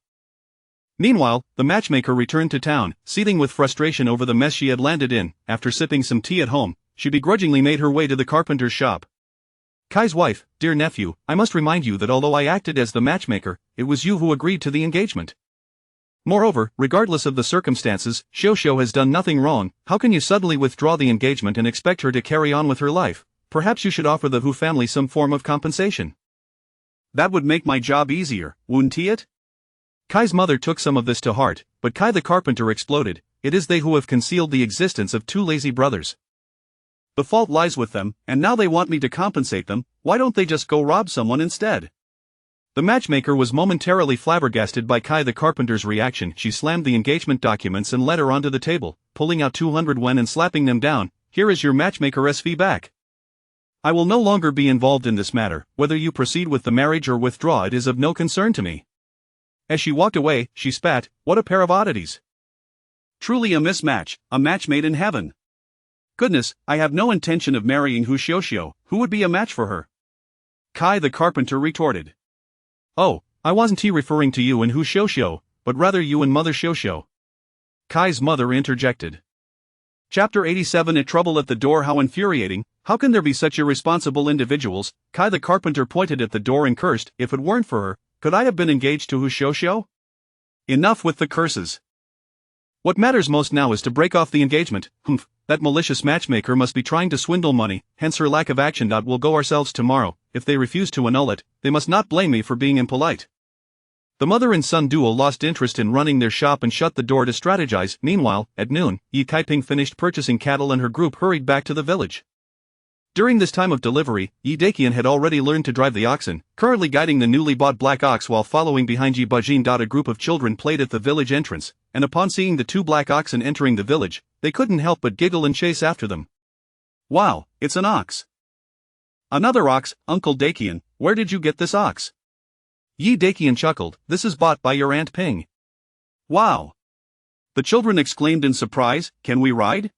Meanwhile, the matchmaker returned to town, seething with frustration over the mess she had landed in. After sipping some tea at home, she begrudgingly made her way to the carpenter's shop. Kai's wife, dear nephew, I must remind you that although I acted as the matchmaker, it was you who agreed to the engagement. Moreover, regardless of the circumstances, Xiao has done nothing wrong. How can you suddenly withdraw the engagement and expect her to carry on with her life? Perhaps you should offer the Hu family some form of compensation. That would make my job easier, wouldn't it? Kai's mother took some of this to heart, but Kai the carpenter exploded. It is they who have concealed the existence of 2 lazy brothers. The fault lies with them, and now they want me to compensate them. Why don't they just go rob someone instead? The matchmaker was momentarily flabbergasted by Kai the carpenter's reaction. She slammed the engagement documents and let her onto the table, pulling out 200 wen and slapping them down. Here is your matchmaker's fee back. I will no longer be involved in this matter. Whether you proceed with the marriage or withdraw it is of no concern to me. As she walked away, she spat, what a pair of oddities. Truly a mismatch, a match made in heaven. Goodness, I have no intention of marrying Hu Xiuxiu, who would be a match for her. Kai the carpenter retorted. Oh, I wasn't referring to you and Hu Xiuxiu, but rather you and Mother Xiuxiu. Kai's mother interjected. Chapter 87. A trouble at the door. How infuriating, how can there be such irresponsible individuals? Kai the carpenter pointed at the door and cursed. If it weren't for her, could I have been engaged to Hu Xiuxiu? Enough with the curses. What matters most now is to break off the engagement. Humph, that malicious matchmaker must be trying to swindle money, hence her lack of action. We'll go ourselves tomorrow. If they refuse to annul it, they must not blame me for being impolite. The mother and son duo lost interest in running their shop and shut the door to strategize. Meanwhile, at noon, Yi Kaiping finished purchasing cattle and her group hurried back to the village. During this time of delivery, Yi Daqian had already learned to drive the oxen, currently guiding the newly bought black ox while following behind Yi Bajin. A group of children played at the village entrance, and upon seeing the two black oxen entering the village, they couldn't help but giggle and chase after them. Wow, it's an ox. Another ox, Uncle Daqian, where did you get this ox? Yi Daqian chuckled, this is bought by your Aunt Ping. Wow! The children exclaimed in surprise, can we ride?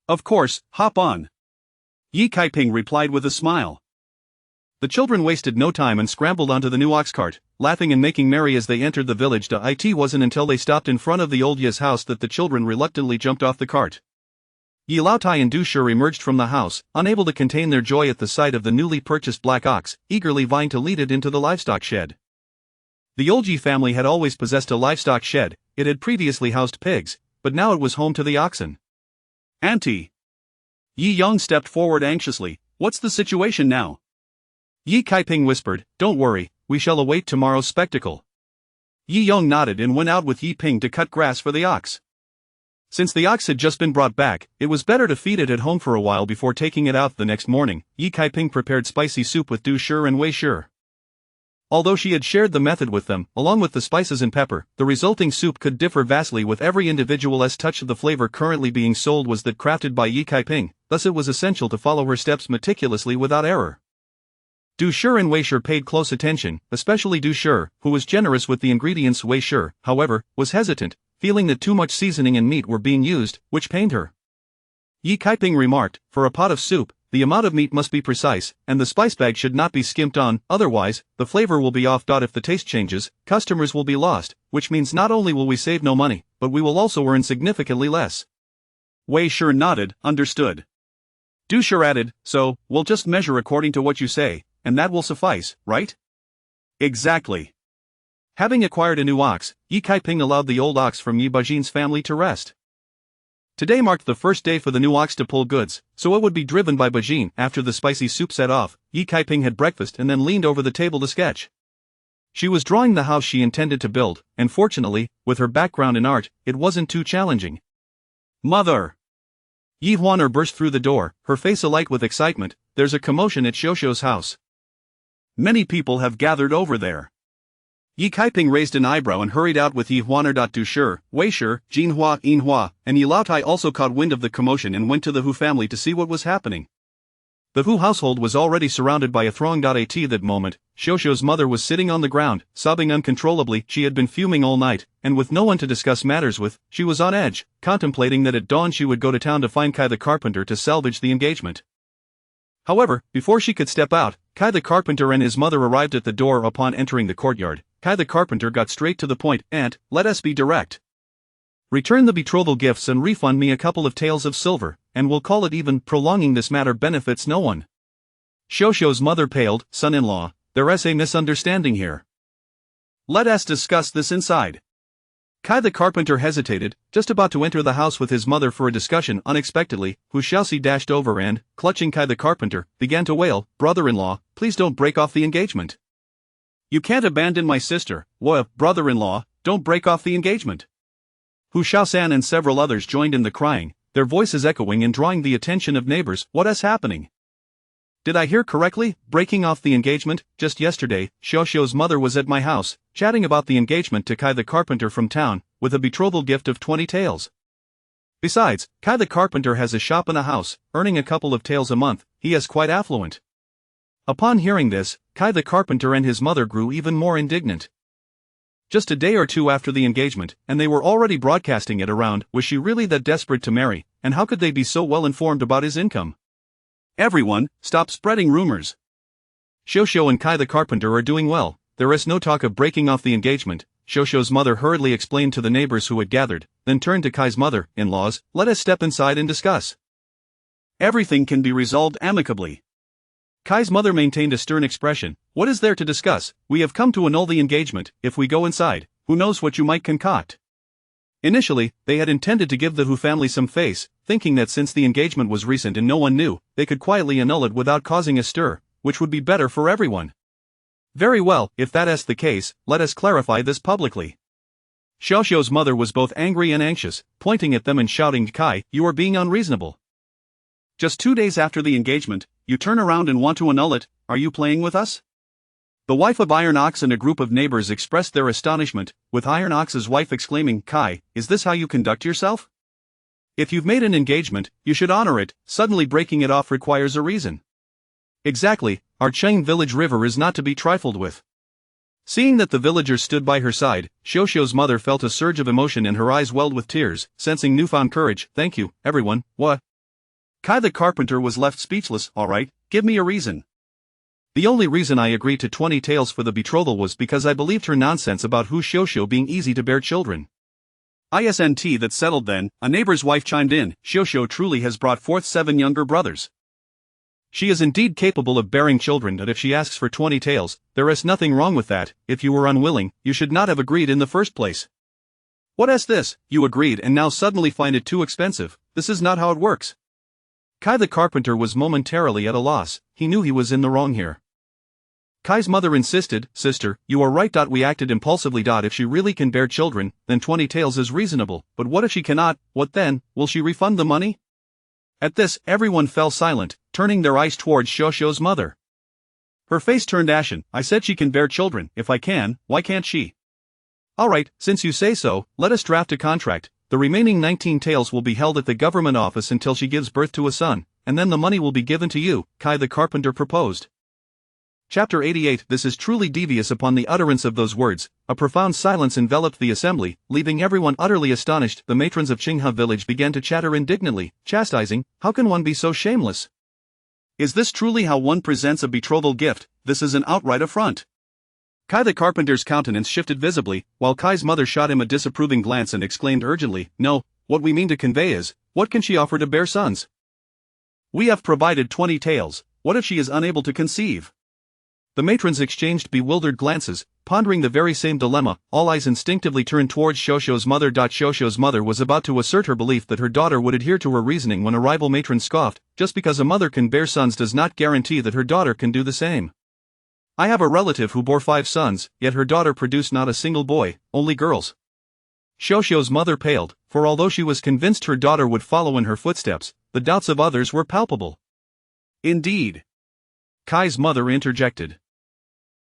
Of course, hop on. Yi Kaiping replied with a smile. The children wasted no time and scrambled onto the new ox cart, laughing and making merry as they entered the village. It wasn't until they stopped in front of the old Yi's house that the children reluctantly jumped off the cart. Yi Laotai and Du Shi emerged from the house, unable to contain their joy at the sight of the newly purchased black ox, eagerly vying to lead it into the livestock shed. The old Yi family had always possessed a livestock shed. It had previously housed pigs, but now it was home to the oxen. Auntie! Yi Yang stepped forward anxiously. What's the situation now? Yi Kaiping whispered, don't worry, we shall await tomorrow's spectacle. Yi Yang nodded and went out with Yi Ping to cut grass for the ox. Since the ox had just been brought back, it was better to feed it at home for a while before taking it out the next morning. Yi Kaiping prepared spicy soup with Du Shi and Wei Shi. Although she had shared the method with them, along with the spices and pepper, the resulting soup could differ vastly with every individual's touch. The flavor currently being sold was that crafted by Yi Kaiping, thus it was essential to follow her steps meticulously without error. Du Shi and Wei Shi paid close attention, especially Du Shi, who was generous with the ingredients. Wei Shi, however, was hesitant, feeling that too much seasoning and meat were being used, which pained her. Yi Kaiping remarked, for a pot of soup, the amount of meat must be precise, and the spice bag should not be skimped on, otherwise, the flavor will be off. If the taste changes, customers will be lost, which means not only will we save no money, but we will also earn significantly less. Wei Shi nodded, understood. Du Shi added, so, we'll just measure according to what you say, and that will suffice, right? Exactly. Having acquired a new ox, Yi Kaiping allowed the old ox from Yi Bajin's family to rest. Today marked the first day for the new ox to pull goods, so it would be driven by Bajin. After the spicy soup set off, Yi Kaiping had breakfast and then leaned over the table to sketch. She was drawing the house she intended to build, and fortunately, with her background in art, it wasn't too challenging. Mother! Yi Huaner burst through the door, her face alight with excitement. There's a commotion at Xiuxiu's house. Many people have gathered over there. Yi Kaiping raised an eyebrow and hurried out with Yi Huaner. Du Shi, Wei Shi, Jinhua, Yinhua, and Yi Laotai also caught wind of the commotion and went to the Hu family to see what was happening. The Hu household was already surrounded by a throng. At that moment, Xiuxiu's mother was sitting on the ground, sobbing uncontrollably. She had been fuming all night, and with no one to discuss matters with, she was on edge, contemplating that at dawn she would go to town to find Kai the carpenter to salvage the engagement. However, before she could step out, Kai the carpenter and his mother arrived at the door. Upon entering the courtyard, Kai the carpenter got straight to the point. Aunt, let us be direct. Return the betrothal gifts and refund me a couple of taels of silver, and we'll call it even. Prolonging this matter benefits no one. Xiuxiu's mother paled. Son-in-law, there's a misunderstanding here. Let us discuss this inside. Kai the carpenter hesitated, just about to enter the house with his mother for a discussion. Unexpectedly, Hu Xiaoxi dashed over and, clutching Kai the carpenter, began to wail, brother-in-law, please don't break off the engagement. You can't abandon my sister, brother-in-law, don't break off the engagement. Hu Xiaosan and several others joined in the crying, their voices echoing and drawing the attention of neighbors. What is happening? Did I hear correctly? Breaking off the engagement? Just yesterday, Xiuxiu's mother was at my house, chatting about the engagement to Kai the carpenter from town, with a betrothal gift of 20 taels. Besides, Kai the carpenter has a shop and a house, earning a couple of taels a month. He is quite affluent. Upon hearing this, Kai the carpenter and his mother grew even more indignant. Just a day or two after the engagement, and they were already broadcasting it around. Was she really that desperate to marry, and how could they be so well informed about his income? Everyone, stop spreading rumors. Shosho and Kai the carpenter are doing well. There is no talk of breaking off the engagement. Shosho's mother hurriedly explained to the neighbors who had gathered, then turned to Kai's mother-in-laws. Let us step inside and discuss. Everything can be resolved amicably. Kai's mother maintained a stern expression. What is there to discuss? We have come to annul the engagement. If we go inside, who knows what you might concoct. Initially, they had intended to give the Hu family some face, thinking that since the engagement was recent and no one knew, they could quietly annul it without causing a stir, which would be better for everyone. Very well, if that is the case, let us clarify this publicly. Shosho's mother was both angry and anxious, pointing at them and shouting, Kai, you are being unreasonable. Just 2 days after the engagement, you turn around and want to annul it. Are you playing with us? The wife of Iron Ox and a group of neighbors expressed their astonishment, with Iron Ox's wife exclaiming, Kai, is this how you conduct yourself? If you've made an engagement, you should honor it. Suddenly breaking it off requires a reason. Exactly, our Cheng village river is not to be trifled with. Seeing that the villagers stood by her side, Shosho's mother felt a surge of emotion and her eyes welled with tears, sensing newfound courage. Thank you, everyone. What? Kai the carpenter was left speechless. All right, give me a reason. The only reason I agreed to 20 taels for the betrothal was because I believed her nonsense about Shosho being easy to bear children. Isn't that settled then? A neighbor's wife chimed in. Shosho truly has brought forth 7 younger brothers. She is indeed capable of bearing children, and if she asks for 20 taels, there is nothing wrong with that. If you were unwilling, you should not have agreed in the first place. What is this? You agreed and now suddenly find it too expensive. This is not how it works. Kai the carpenter was momentarily at a loss. He knew he was in the wrong here. Kai's mother insisted, Sister, you are right. We acted impulsively. If she really can bear children, then 20 taels is reasonable. But what if she cannot? What then? Will she refund the money? At this, everyone fell silent, turning their eyes towards Shosho's mother. Her face turned ashen. I said she can bear children. If I can, why can't she? All right, since you say so, let us draft a contract. The remaining 19 taels will be held at the government office until she gives birth to a son, and then the money will be given to you, Kai the carpenter proposed. Chapter 88. This is truly devious. Upon the utterance of those words, a profound silence enveloped the assembly, leaving everyone utterly astonished. The matrons of Qinghe village began to chatter indignantly, chastising, how can one be so shameless? Is this truly how one presents a betrothal gift? This is an outright affront. Kai the carpenter's countenance shifted visibly, while Kai's mother shot him a disapproving glance and exclaimed urgently, No, what we mean to convey is, what can she offer to bear sons? We have provided 20 taels. What if she is unable to conceive? The matrons exchanged bewildered glances, pondering the very same dilemma. All eyes instinctively turned towards Shosho's mother. Shosho's mother was about to assert her belief that her daughter would adhere to her reasoning when a rival matron scoffed, just because a mother can bear sons does not guarantee that her daughter can do the same. I have a relative who bore 5 sons, yet her daughter produced not a single boy, only girls. Shosho's mother paled, for although she was convinced her daughter would follow in her footsteps, the doubts of others were palpable. Indeed. Kai's mother interjected.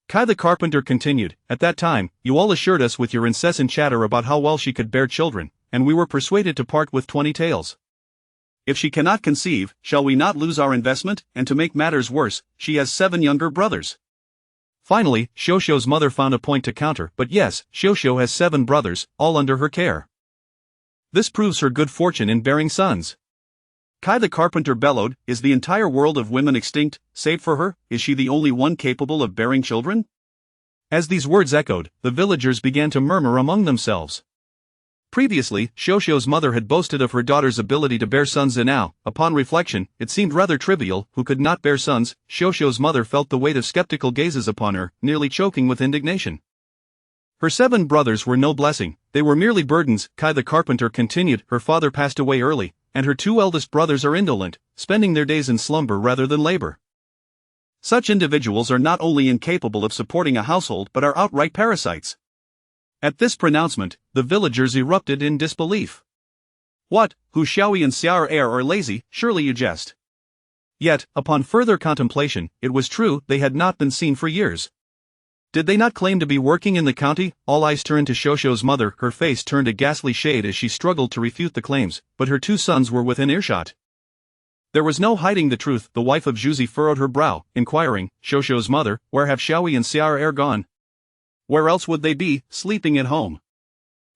Kai the carpenter continued, At that time, you all assured us with your incessant chatter about how well she could bear children, and we were persuaded to part with 20 taels. If she cannot conceive, shall we not lose our investment? And to make matters worse, she has 7 younger brothers. Finally, Shosho's mother found a point to counter. But yes, Shosho has 7 brothers, all under her care. This proves her good fortune in bearing sons. Kai the carpenter bellowed, Is the entire world of women extinct, save for her? Is she the only one capable of bearing children? As these words echoed, the villagers began to murmur among themselves. Previously, Shosho's mother had boasted of her daughter's ability to bear sons, and now, upon reflection, it seemed rather trivial. Who could not bear sons? Shosho's mother felt the weight of skeptical gazes upon her, nearly choking with indignation. Her 7 brothers were no blessing, they were merely burdens. Kai the carpenter continued, Her father passed away early, and her 2 eldest brothers are indolent, spending their days in slumber rather than labor. Such individuals are not only incapable of supporting a household but are outright parasites. At this pronouncement, the villagers erupted in disbelief. What, Hu Xiaoyi and Xiao Er are lazy? Surely you jest. Yet, upon further contemplation, it was true, they had not been seen for years. Did they not claim to be working in the county? All eyes turned to Shosho's mother. Her face turned a ghastly shade as she struggled to refute the claims, but her 2 sons were within earshot. There was no hiding the truth. The wife of Juzi furrowed her brow, inquiring, Shosho's mother, where have Xiaoyi and Xiao Er gone? Where else would they be, sleeping at home?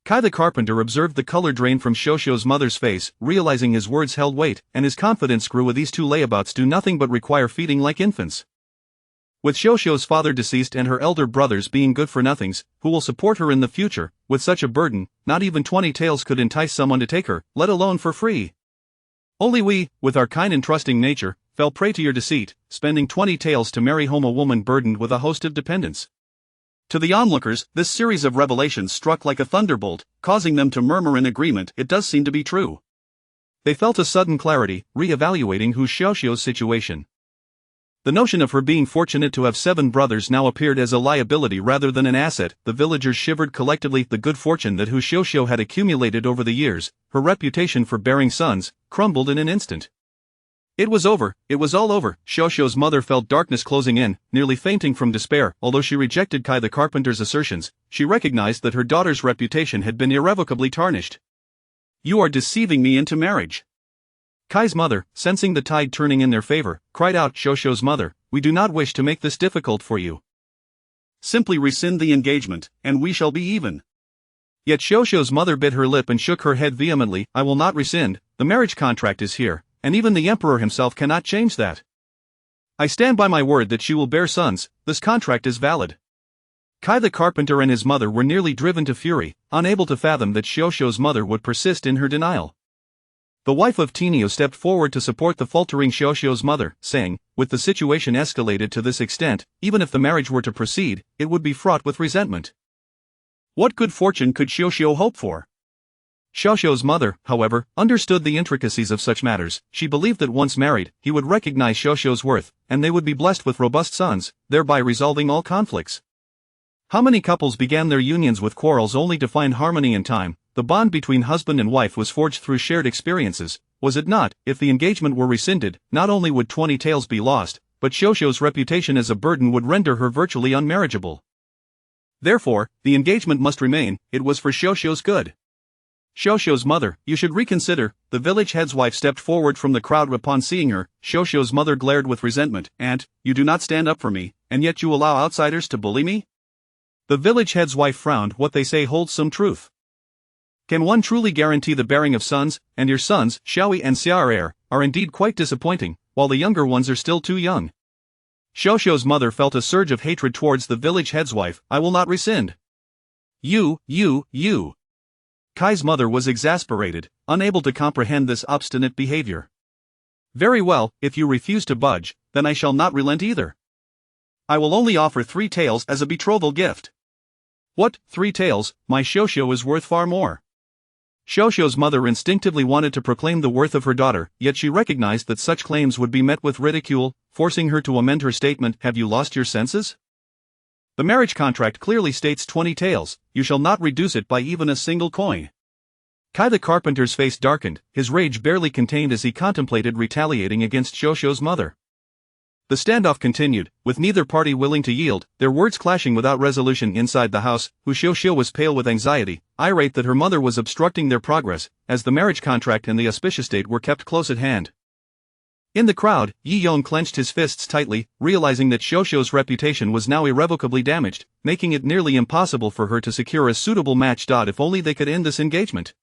Kai the carpenter observed the color drain from Shosho's mother's face, realizing his words held weight, and his confidence grew. With these two layabouts do nothing but require feeding like infants. With Shosho's father deceased and her elder brothers being good-for-nothings, who will support her in the future, with such a burden, not even 20 taels could entice someone to take her, let alone for free. Only we, with our kind and trusting nature, fell prey to your deceit, spending 20 taels to marry home a woman burdened with a host of dependents. To the onlookers, this series of revelations struck like a thunderbolt, causing them to murmur in agreement. It does seem to be true. They felt a sudden clarity, re-evaluating Shosho's situation. The notion of her being fortunate to have 7 brothers now appeared as a liability rather than an asset. The villagers shivered collectively. The good fortune that Shosho had accumulated over the years, her reputation for bearing sons, crumbled in an instant. It was over, it was all over. Shosho's mother felt darkness closing in, nearly fainting from despair. Although she rejected Kai the carpenter's assertions, she recognized that her daughter's reputation had been irrevocably tarnished. You are deceiving me into marriage. Kai's mother, sensing the tide turning in their favor, cried out. Shosho's mother, we do not wish to make this difficult for you. Simply rescind the engagement, and we shall be even. Yet Shosho's mother bit her lip and shook her head vehemently. I will not rescind, the marriage contract is here, and even the emperor himself cannot change that. I stand by my word that she will bear sons, this contract is valid. Kai the carpenter and his mother were nearly driven to fury, unable to fathom that Shosho's mother would persist in her denial. The wife of Tenio stepped forward to support the faltering Shosho's mother, saying, with the situation escalated to this extent, even if the marriage were to proceed, it would be fraught with resentment. What good fortune could Shosho hope for? Shosho's mother, however, understood the intricacies of such matters. She believed that once married, he would recognize Shosho's worth, and they would be blessed with robust sons, thereby resolving all conflicts. How many couples began their unions with quarrels only to find harmony in time? The bond between husband and wife was forged through shared experiences, was it not? If the engagement were rescinded, not only would 20 taels be lost, but Shosho's reputation as a burden would render her virtually unmarriageable. Therefore, the engagement must remain. It was for Shosho's good. Shosho's mother, you should reconsider. The village head's wife stepped forward from the crowd. Upon seeing her, Shosho's mother glared with resentment. Aunt, you do not stand up for me, and yet you allow outsiders to bully me? The village head's wife frowned. What they say holds some truth. Can one truly guarantee the bearing of sons? And your sons, Xiaoi and Xiaoer, are indeed quite disappointing, while the younger ones are still too young. Shosho's mother felt a surge of hatred towards the village head's wife. I will not rescind. You. Kai's mother was exasperated, unable to comprehend this obstinate behavior. Very well, if you refuse to budge, then I shall not relent either. I will only offer 3 taels as a betrothal gift. What, 3 taels? My Shosho is worth far more. Shosho's mother instinctively wanted to proclaim the worth of her daughter, yet she recognized that such claims would be met with ridicule, forcing her to amend her statement. Have you lost your senses? The marriage contract clearly states 20 taels, you shall not reduce it by even a single coin. Kai the carpenter's face darkened, his rage barely contained as he contemplated retaliating against Shosho's mother. The standoff continued, with neither party willing to yield, their words clashing without resolution inside the house. Shosho was pale with anxiety, irate that her mother was obstructing their progress, as the marriage contract and the auspicious date were kept close at hand. In the crowd, Yi Yong clenched his fists tightly, realizing that Shosho's reputation was now irrevocably damaged, making it nearly impossible for her to secure a suitable match. If only they could end this engagement.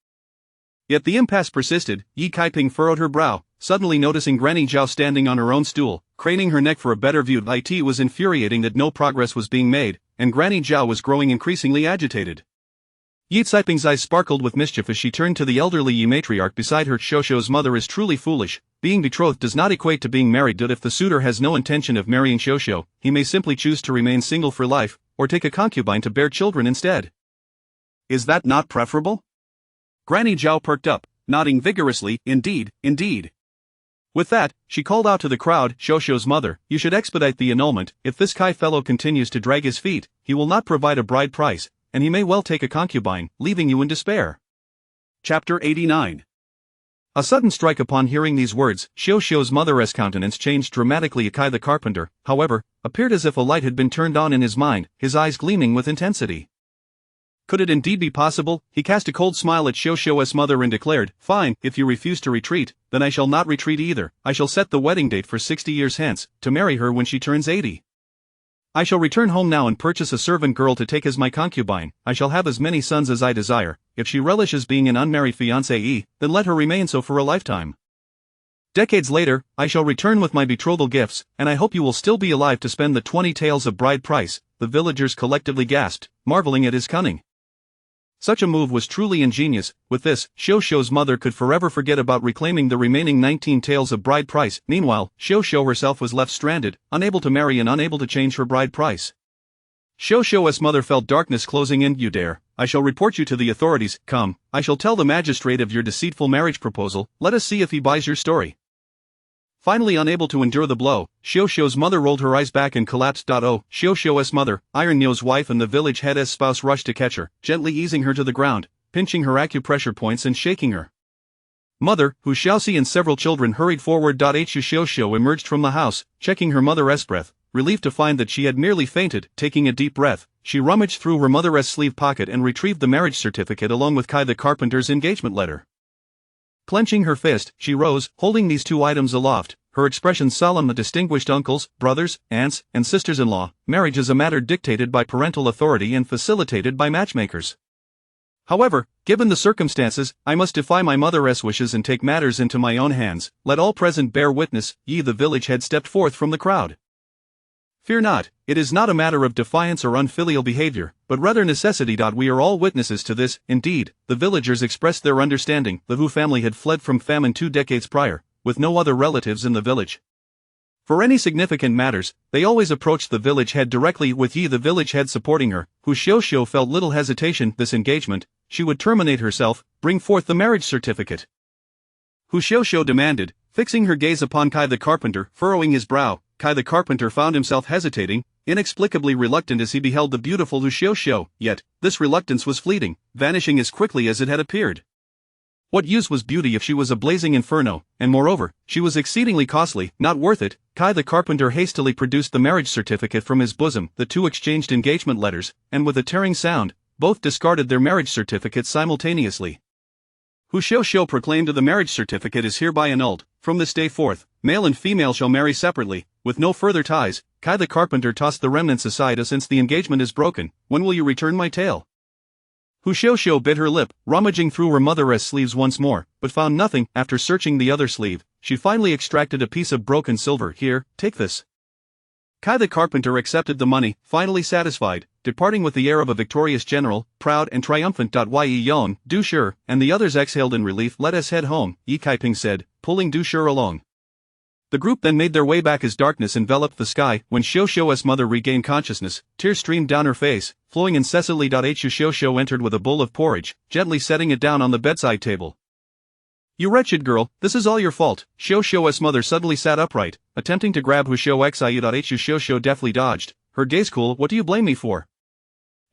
Yet the impasse persisted. Yi Kaiping furrowed her brow, suddenly noticing Granny Zhao standing on her own stool, craning her neck for a better view. It was infuriating that no progress was being made, and Granny Zhao was growing increasingly agitated. Yi Caiping's eyes sparkled with mischief as she turned to the elderly Yi matriarch beside her. Shosho's mother is truly foolish. Being betrothed does not equate to being married. If the suitor has no intention of marrying Shosho, he may simply choose to remain single for life, or take a concubine to bear children instead. Is that not preferable? Granny Zhao perked up, nodding vigorously. Indeed. With that, she called out to the crowd, Shosho's mother, you should expedite the annulment. If this Kai fellow continues to drag his feet, he will not provide a bride price, and he may well take a concubine, leaving you in despair. Chapter 89. A sudden strike. Upon hearing these words, Shosho's mother's countenance changed dramatically. Kai the carpenter, however, appeared as if a light had been turned on in his mind, his eyes gleaming with intensity. Could it indeed be possible? He cast a cold smile at Shosho's mother and declared, fine, if you refuse to retreat, then I shall not retreat either. I shall set the wedding date for 60 years hence, to marry her when she turns 80. I shall return home now and purchase a servant girl to take as my concubine. I shall have as many sons as I desire. If she relishes being an unmarried fiancée, then let her remain so for a lifetime. Decades later, I shall return with my betrothal gifts, and I hope you will still be alive to spend the 20 taels of bride price," the villagers collectively gasped, marveling at his cunning. Such a move was truly ingenious. With this, Xiao Xiu's mother could forever forget about reclaiming the remaining 19 taels of bride price. Meanwhile, Xiao Xiu herself was left stranded, unable to marry and unable to change her bride price. Xiao Xiu's mother felt darkness closing in. "You dare! I shall report you to the authorities. Come, I shall tell the magistrate of your deceitful marriage proposal. Let us see if he buys your story." Finally unable to endure the blow, Xiao Xiu's mother rolled her eyes back and collapsed. Oh, Xiao Xiu's mother, Iron Nio's wife and the village head's spouse rushed to catch her, gently easing her to the ground, pinching her acupressure points and shaking her. Mother, Hu Xiaoxi and several children hurried forward. Hu Xiao Xiu emerged from the house, checking her mother's breath, relieved to find that she had merely fainted. Taking a deep breath, she rummaged through her mother's sleeve pocket and retrieved the marriage certificate along with Kai the carpenter's engagement letter. Clenching her fist, she rose, holding these two items aloft, her expression solemn. "The distinguished uncles, brothers, aunts, and sisters-in-law, marriage is a matter dictated by parental authority and facilitated by matchmakers. However, given the circumstances, I must defy my mother's wishes and take matters into my own hands. Let all present bear witness." Yi the village head stepped forth from the crowd. "Fear not, it is not a matter of defiance or unfilial behavior, but rather necessity. We are all witnesses to this." Indeed, the villagers expressed their understanding. The Hu family had fled from famine 2 decades prior, with no other relatives in the village. For any significant matters, they always approached the village head directly, with Yi the village head supporting her. Hu Xiaoxiu felt little hesitation. This engagement, she would terminate herself. Bring forth the marriage certificate. Hu Xiaoxiu demanded, fixing her gaze upon Kai the carpenter. Furrowing his brow, Kai the carpenter found himself hesitating, inexplicably reluctant as he beheld the beautiful Hu Xiaoxiu. Yet, this reluctance was fleeting, vanishing as quickly as it had appeared. What use was beauty if she was a blazing inferno, and moreover, she was exceedingly costly, not worth it? Kai the carpenter hastily produced the marriage certificate from his bosom. The two exchanged engagement letters, and with a tearing sound, both discarded their marriage certificates simultaneously. Hu Xiaoxiu proclaimed, "The marriage certificate is hereby annulled. From this day forth, male and female shall marry separately, with no further ties." Kai the carpenter tossed the remnants aside. "Since the engagement is broken, when will you return my tael?" Hu Xiaoxiu bit her lip, rummaging through her mother's sleeves once more, but found nothing. After searching the other sleeve, she finally extracted a piece of broken silver. "Here, take this." Kai the carpenter accepted the money, finally satisfied, departing with the air of a victorious general, proud and triumphant. Yi Yon, Du Shi, and the others exhaled in relief. "Let us head home," Yi Kaiping said, pulling Du Shi along. The group then made their way back as darkness enveloped the sky. When Xiao Xiu's mother regained consciousness, tears streamed down her face, flowing incessantly. Hu Xiao Xiu entered with a bowl of porridge, gently setting it down on the bedside table. "You wretched girl, this is all your fault." Xiao Xiu's mother suddenly sat upright, attempting to grab Hu Xiaoxiu. Hu Xiao Xiu deftly dodged, her gaze cool. "What do you blame me for?"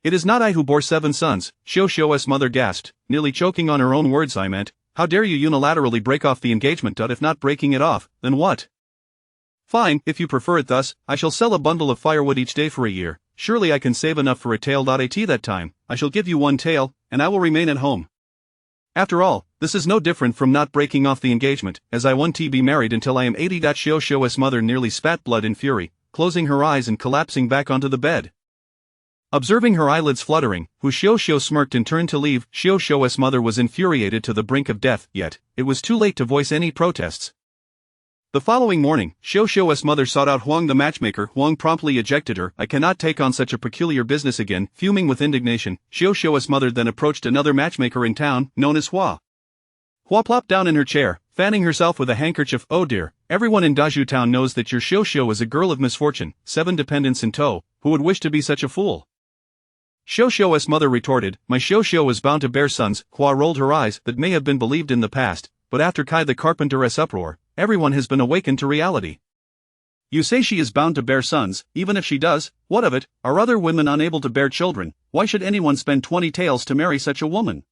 "It is not I who bore 7 sons, Xiao Xiu's mother gasped, nearly choking on her own words. "I meant, how dare you unilaterally break off the engagement? If not breaking it off, then what?" "Fine, if you prefer it thus, I shall sell a bundle of firewood each day for a year. Surely I can save enough for a tael. At that time, I shall give you 1 tael, and I will remain at home. After all, this is no different from not breaking off the engagement, as I want to be married until I am 80. Xiao Xiu's mother nearly spat blood in fury, closing her eyes and collapsing back onto the bed. Observing her eyelids fluttering, Hu Xiaoxiu smirked and turned to leave. Xiao Xiu's mother was infuriated to the brink of death, yet, it was too late to voice any protests. The following morning, Xiao Xiu's mother sought out Huang the matchmaker. Huang promptly ejected her. "I cannot take on such a peculiar business again." Fuming with indignation, Xiao Xiu's mother then approached another matchmaker in town, known as Hua. Hua plopped down in her chair, fanning herself with a handkerchief. "Oh dear, everyone in Dazhu town knows that your Xiao Xiu is a girl of misfortune, 7 dependents in tow. Who would wish to be such a fool?" Xiao Xiu's mother retorted, "My Xiao Xiu is bound to bear sons." Hua rolled her eyes. That may have been believed in the past, but after Kai the carpenter's uproar, everyone has been awakened to reality. "You say she is bound to bear sons, even if she does, what of it? Are other women unable to bear children? Why should anyone spend 20 taels to marry such a woman?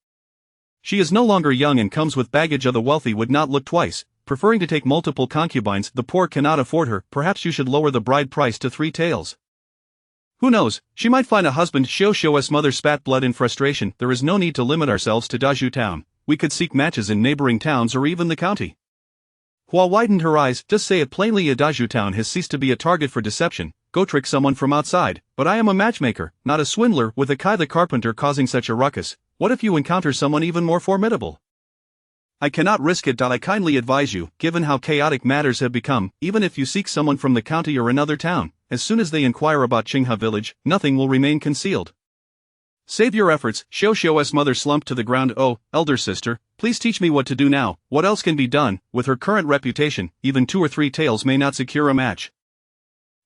She is no longer young and comes with baggage. The wealthy would not look twice, preferring to take multiple concubines. The poor cannot afford her. Perhaps you should lower the bride price to 3 taels. Who knows, she might find a husband." Xiao Xiu's mother spat blood in frustration. "There is no need to limit ourselves to Dazhu town. We could seek matches in neighboring towns or even the county." Hua widened her eyes. "Just say it plainly. Dazhu town has ceased to be a target for deception. go trick someone from outside, but I am a matchmaker, not a swindler. With Akai the carpenter causing such a ruckus, what if you encounter someone even more formidable? I cannot risk it. I kindly advise you, given how chaotic matters have become, even if you seek someone from the county or another town, as soon as they inquire about Qinghe village, nothing will remain concealed. Save your efforts. Xiaoxiu's mother slumped to the ground. Oh, elder sister, please teach me what to do now. What else can be done? With her current reputation, even 2 or 3 tales may not secure a match.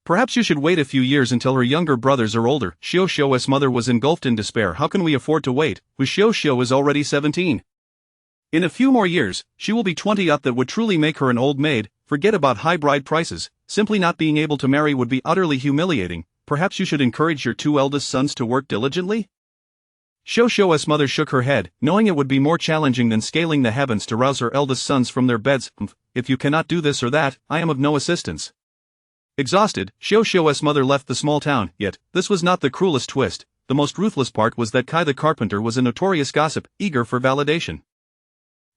Perhaps you should wait a few years until her younger brothers are older. Xiaoxiu's mother was engulfed in despair. How can we afford to wait? Hu Xiaoxiu is already 17. In a few more years, she will be 20. That would truly make her an old maid. Forget about high bride prices. Simply not being able to marry would be utterly humiliating. Perhaps you should encourage your 2 eldest sons to work diligently? Xiaoxiu's mother shook her head, knowing it would be more challenging than scaling the heavens to rouse her eldest sons from their beds. If you cannot do this or that, I am of no assistance. Exhausted, Xiaoxiu's mother left the small town. Yet, this was not the cruelest twist. The most ruthless part was that Kai the carpenter was a notorious gossip, eager for validation.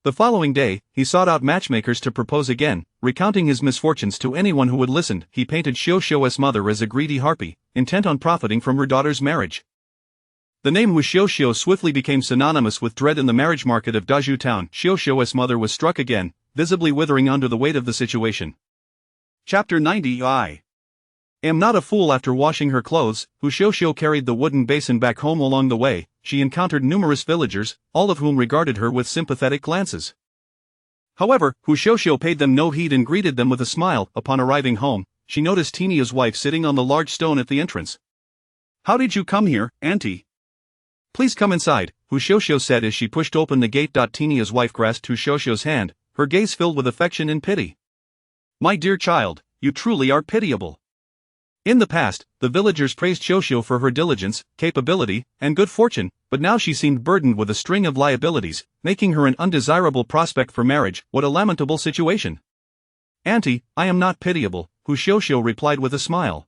The following day, he sought out matchmakers to propose again, recounting his misfortunes to anyone who would listen. He painted Xiaoxiu's mother as a greedy harpy, intent on profiting from her daughter's marriage. The name Hu Xiaoxiu swiftly became synonymous with dread in the marriage market of Dazhu town. Xiaoxiu's mother was struck again, visibly withering under the weight of the situation. Chapter 90. I am not a fool. After washing her clothes, Hu Xiaoxiu carried the wooden basin back home. Along the way, she encountered numerous villagers, all of whom regarded her with sympathetic glances. However, Hu Xiaoxiu paid them no heed and greeted them with a smile. Upon arriving home, she noticed Tinia's wife sitting on the large stone at the entrance. How did you come here, auntie? Please come inside, Hu Xiaoxiu said as she pushed open the gate. Tinia's wife grasped Hu Xiaoxiu's hand, her gaze filled with affection and pity. My dear child, you truly are pitiable. In the past, the villagers praised Xiaoxiu for her diligence, capability, and good fortune, but now she seemed burdened with a string of liabilities, making her an undesirable prospect for marriage. What a lamentable situation. Auntie, I am not pitiable, Hu Xiaoxiu replied with a smile.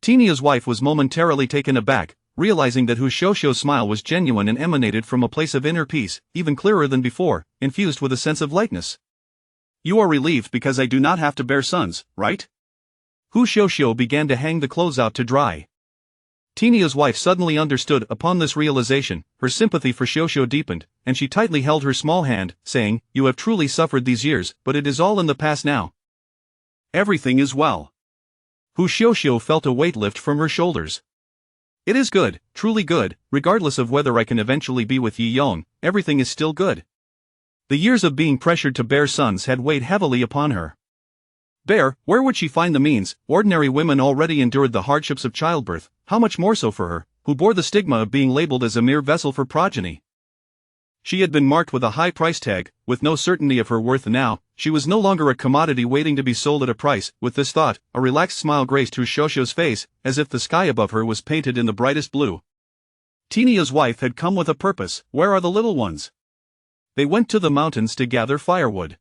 Tinia's wife was momentarily taken aback, realizing that Hu Xiaoxiu's smile was genuine and emanated from a place of inner peace, even clearer than before, infused with a sense of lightness. You are relieved because I do not have to bear sons, right? Hu Xiaoxiu began to hang the clothes out to dry. Tinia's wife suddenly understood. Upon this realization, her sympathy for Xiaoxiu deepened, and she tightly held her small hand, saying, You have truly suffered these years, but it is all in the past now. Everything is well. Hu Xiaoxiu felt a weight lift from her shoulders. It is good, truly good, regardless of whether I can eventually be with Yi Yong, everything is still good. The years of being pressured to bear sons had weighed heavily upon her. Bear, where would she find the means? Ordinary women already endured the hardships of childbirth, how much more so for her, who bore the stigma of being labeled as a mere vessel for progeny. She had been marked with a high price tag, with no certainty of her worth now. She was no longer a commodity waiting to be sold at a price. With this thought, a relaxed smile graced Hu Xiaoxiu's face, as if the sky above her was painted in the brightest blue. Tinia's wife had come with a purpose. Where are the little ones? They went to the mountains to gather firewood.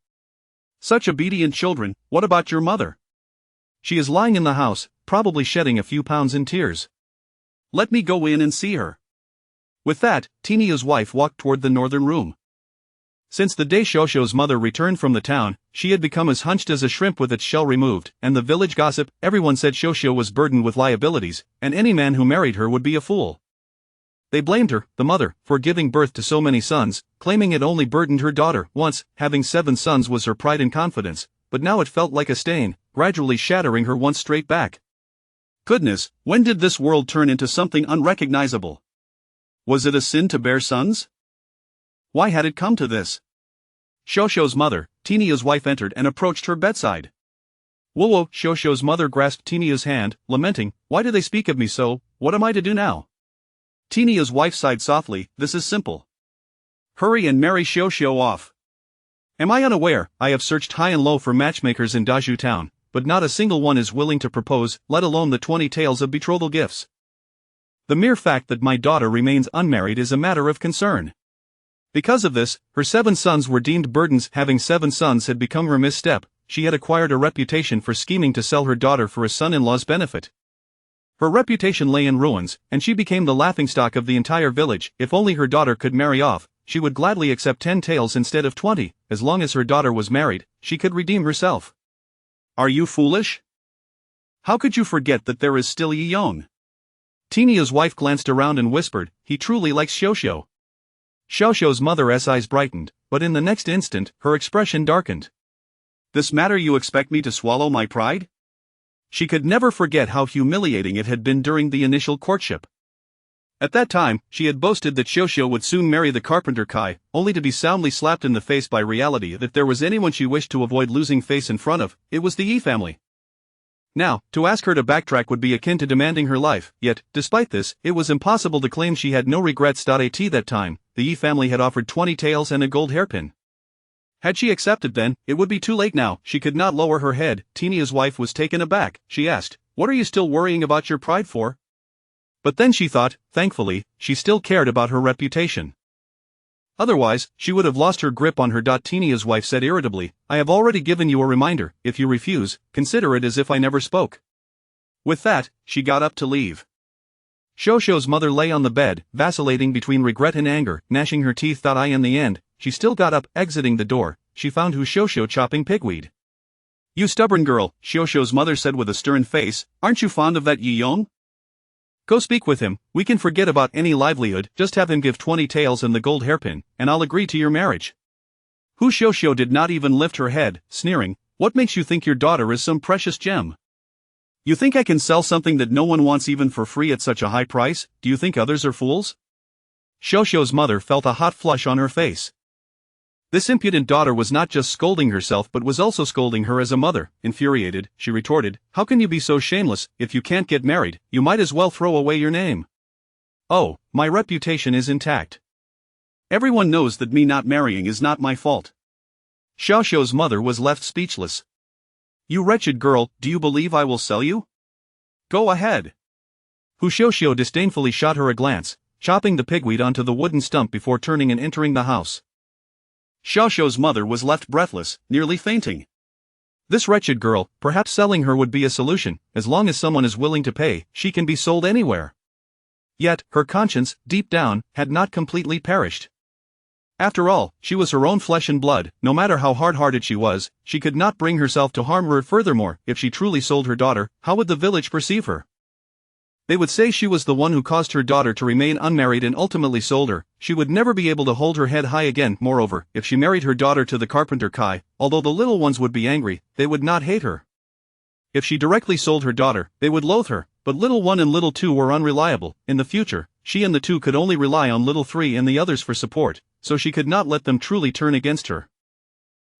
Such obedient children. What about your mother? She is lying in the house, probably shedding a few pounds in tears. Let me go in and see her. With that, Tinia's wife walked toward the northern room. Since the day Xiaoxiu's mother returned from the town, she had become as hunched as a shrimp with its shell removed, and the village gossip, everyone said Xiaoxiu was burdened with liabilities, and any man who married her would be a fool. They blamed her, the mother, for giving birth to so many sons, claiming it only burdened her daughter. Once, having 7 sons was her pride and confidence, but now it felt like a stain, gradually shattering her once straight back. Goodness, when did this world turn into something unrecognizable? Was it a sin to bear sons? Why had it come to this? Xiaoxiu's mother, Tinia's wife, entered and approached her bedside. Whoa, Xiaoxiu's mother grasped Tinia's hand, lamenting, Why do they speak of me so? What am I to do now? Tinia's wife sighed softly. This is simple. Hurry and marry Xiaoxiu off. Am I unaware? I have searched high and low for matchmakers in Dazhu town, but not a single one is willing to propose, let alone the 20 tales of betrothal gifts. The mere fact that my daughter remains unmarried is a matter of concern. Because of this, her 7 sons were deemed burdens. Having 7 sons had become her misstep. She had acquired a reputation for scheming to sell her daughter for a son-in-law's benefit. Her reputation lay in ruins, and she became the laughingstock of the entire village. If only her daughter could marry off, she would gladly accept 10 taels instead of 20. As long as her daughter was married, she could redeem herself. Are you foolish? How could you forget that there is still Yi Yong? Tinia's wife glanced around and whispered, he truly likes Xiaoxiao. Xiaoxiao's mother's eyes brightened, but in the next instant, her expression darkened. This matter you expect me to swallow my pride? She could never forget how humiliating it had been during the initial courtship. At that time, she had boasted that Xiaoxiao would soon marry the carpenter Kai, only to be soundly slapped in the face by reality that if there was anyone she wished to avoid losing face in front of, it was the Yi family. Now, to ask her to backtrack would be akin to demanding her life, yet, despite this, it was impossible to claim she had no regrets. At that time, the Yi family had offered 20 taels and a gold hairpin. Had she accepted then, it would be too late now. She could not lower her head. Tinia's wife was taken aback. She asked, what are you still worrying about your pride for? But then she thought, thankfully, she still cared about her reputation. Otherwise, she would have lost her grip on her. Tinia's wife said irritably, I have already given you a reminder. If you refuse, consider it as if I never spoke. With that, she got up to leave. Xiaoxiao's mother lay on the bed, vacillating between regret and anger, gnashing her teeth. In the end, she still got up. Exiting the door, she found Xiaoxiao chopping pigweed. You stubborn girl, Xiaoxiao's mother said with a stern face, aren't you fond of that Yi Yong? Go speak with him, we can forget about any livelihood, just have him give 20 taels and the gold hairpin, and I'll agree to your marriage. Xiaoxiao did not even lift her head, sneering, what makes you think your daughter is some precious gem? You think I can sell something that no one wants even for free at such a high price? Do you think others are fools? Xiaoxiao's mother felt a hot flush on her face. This impudent daughter was not just scolding herself but was also scolding her as a mother. Infuriated, she retorted, how can you be so shameless? If you can't get married, you might as well throw away your name. Oh, my reputation is intact. Everyone knows that me not marrying is not my fault. Xiaoxiao's mother was left speechless. You wretched girl, do you believe I will sell you? Go ahead. Xiaoxiao disdainfully shot her a glance, chopping the pigweed onto the wooden stump before turning and entering the house. Xiaoxiao's mother was left breathless, nearly fainting. This wretched girl, perhaps selling her would be a solution. As long as someone is willing to pay, she can be sold anywhere. Yet, her conscience, deep down, had not completely perished. After all, she was her own flesh and blood. No matter how hard-hearted she was, she could not bring herself to harm her. Furthermore, if she truly sold her daughter, how would the village perceive her? They would say she was the one who caused her daughter to remain unmarried and ultimately sold her. She would never be able to hold her head high again. Moreover, if she married her daughter to the carpenter Kai, although the little ones would be angry, they would not hate her. If she directly sold her daughter, they would loathe her. But little one and little two were unreliable. In the future, she and the two could only rely on little three and the others for support, so she could not let them truly turn against her.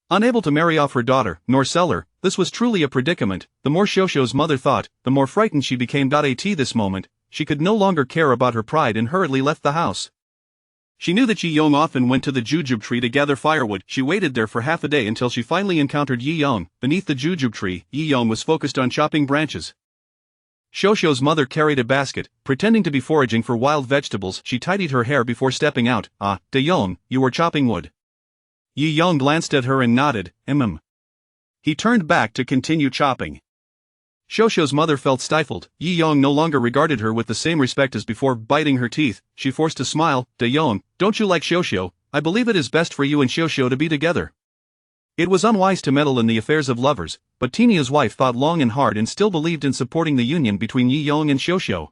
Unable to marry off her daughter, nor sell her, this was truly a predicament. The more Xiaoxiao's mother thought, the more frightened she became. At this moment, she could no longer care about her pride and hurriedly left the house. She knew that Yi Yong often went to the jujube tree to gather firewood. She waited there for half a day until she finally encountered Yi Yong. Beneath the jujube tree, Yi Yong was focused on chopping branches. Xiaoxiao's mother carried a basket, pretending to be foraging for wild vegetables. She tidied her hair before stepping out. Ah, De Yong, you were chopping wood. Yi Yong glanced at her and nodded, He turned back to continue chopping. Xiaoxiao's mother felt stifled. Yi Yong no longer regarded her with the same respect as before. Biting her teeth, she forced a smile. De Yong, don't you like Xiaoxiao? I believe it is best for you and Xiaoxiao to be together. It was unwise to meddle in the affairs of lovers, but Tinia's wife thought long and hard and still believed in supporting the union between Yi Yong and Xiaoxiao.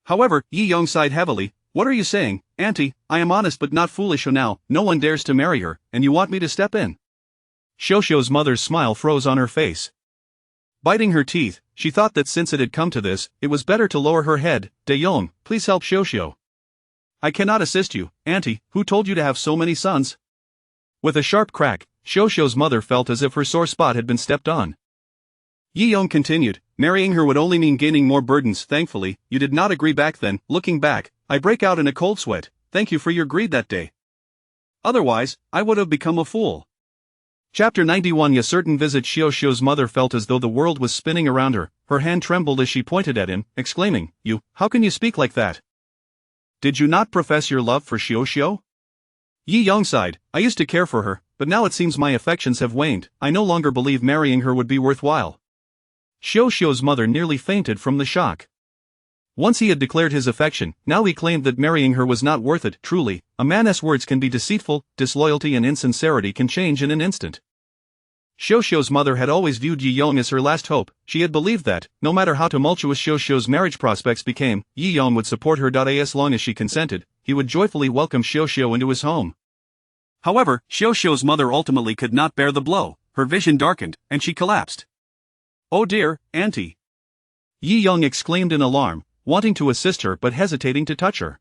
However, Yi Yong sighed heavily. What are you saying, Auntie? I am honest but not foolish. Now, no one dares to marry her, and you want me to step in? Xiaoxiao's mother's smile froze on her face. Biting her teeth, she thought that since it had come to this, it was better to lower her head. De Yong, please help Xiaoxiao. I cannot assist you, Auntie. Who told you to have so many sons? With a sharp crack, Xiaoxiao's mother felt as if her sore spot had been stepped on. Yi Yong continued, marrying her would only mean gaining more burdens. Thankfully, you did not agree back then. Looking back, I break out in a cold sweat. Thank you for your greed that day. Otherwise, I would have become a fool. Chapter 91. A certain visit. Xiaoxiao's mother felt as though the world was spinning around her. Her hand trembled as she pointed at him, exclaiming, You, how can you speak like that? Did you not profess your love for Xiaoxiao? Yi Yong sighed, I used to care for her, but now it seems my affections have waned. I no longer believe marrying her would be worthwhile. Xiaoxiao's mother nearly fainted from the shock. Once he had declared his affection, now he claimed that marrying her was not worth it. Truly, a man's words can be deceitful, disloyalty and insincerity can change in an instant. Xiaoxiao's mother had always viewed Yi Yong as her last hope. She had believed that, no matter how tumultuous Xiaoxiao's marriage prospects became, Yi Yong would support her. As long as she consented, he would joyfully welcome Xiaoxiao into his home. However, Xiaoxiao's mother ultimately could not bear the blow. Her vision darkened, and she collapsed. "Oh dear, Auntie!" Yi Yong exclaimed in alarm, wanting to assist her but hesitating to touch her.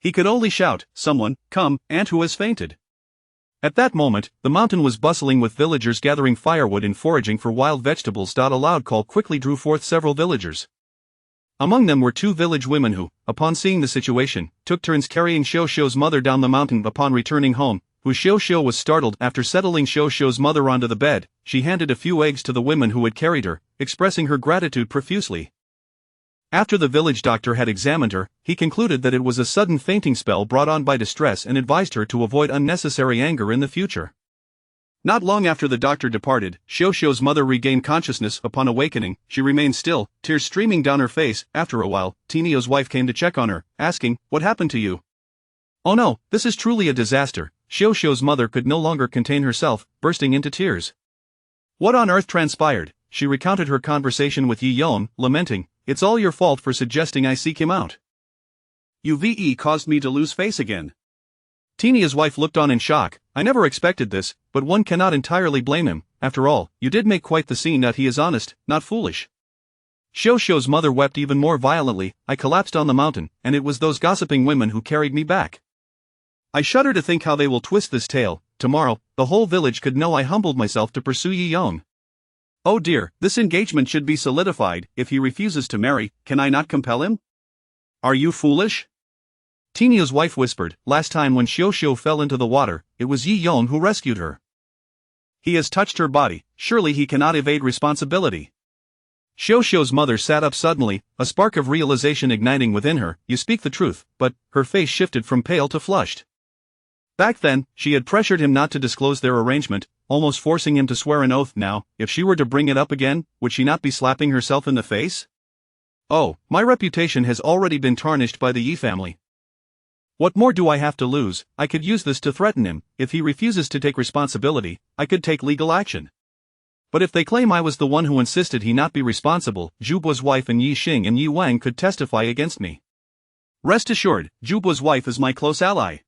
He could only shout, "Someone, come, Aunt who has fainted." At that moment, the mountain was bustling with villagers gathering firewood and foraging for wild vegetables. A loud call quickly drew forth several villagers. Among them were 2 village women who, upon seeing the situation, took turns carrying Xiaoxiao's mother down the mountain. Upon returning home, Xiaoxiao was startled. After settling Xiaoxiao's mother onto the bed, she handed a few eggs to the women who had carried her, expressing her gratitude profusely. After the village doctor had examined her, he concluded that it was a sudden fainting spell brought on by distress and advised her to avoid unnecessary anger in the future. Not long after the doctor departed, Xiaoxiao's mother regained consciousness. Upon awakening, she remained still, tears streaming down her face. After a while, Tinio's wife came to check on her, asking, "What happened to you?" "Oh no, this is truly a disaster." Xiaoxiao's mother could no longer contain herself, bursting into tears. "What on earth transpired?" She recounted her conversation with Yi Yong, lamenting, "It's all your fault for suggesting I seek him out. You caused me to lose face again." Tinia's wife looked on in shock. "I never expected this, but one cannot entirely blame him. After all, you did make quite the scene. He is honest, not foolish." Xiaoxiao's mother wept even more violently. "I collapsed on the mountain, and it was those gossiping women who carried me back. I shudder to think how they will twist this tale. Tomorrow, the whole village could know I humbled myself to pursue Yi Yong. Oh dear, this engagement should be solidified. If he refuses to marry, can I not compel him? Are you foolish?" Tinia's wife whispered, "Last time when Xiaoxiao fell into the water, it was Yi Yong who rescued her. He has touched her body, surely he cannot evade responsibility." Xiaoxiao's mother sat up suddenly, a spark of realization igniting within her. "You speak the truth," but her face shifted from pale to flushed. Back then, she had pressured him not to disclose their arrangement, almost forcing him to swear an oath. Now, if she were to bring it up again, would she not be slapping herself in the face? "Oh, my reputation has already been tarnished by the Yi family. What more do I have to lose? I could use this to threaten him. If he refuses to take responsibility, I could take legal action. But if they claim I was the one who insisted he not be responsible, Zhubo's wife and Yi Xing and Yi Wang could testify against me. Rest assured, Zhubo's wife is my close ally.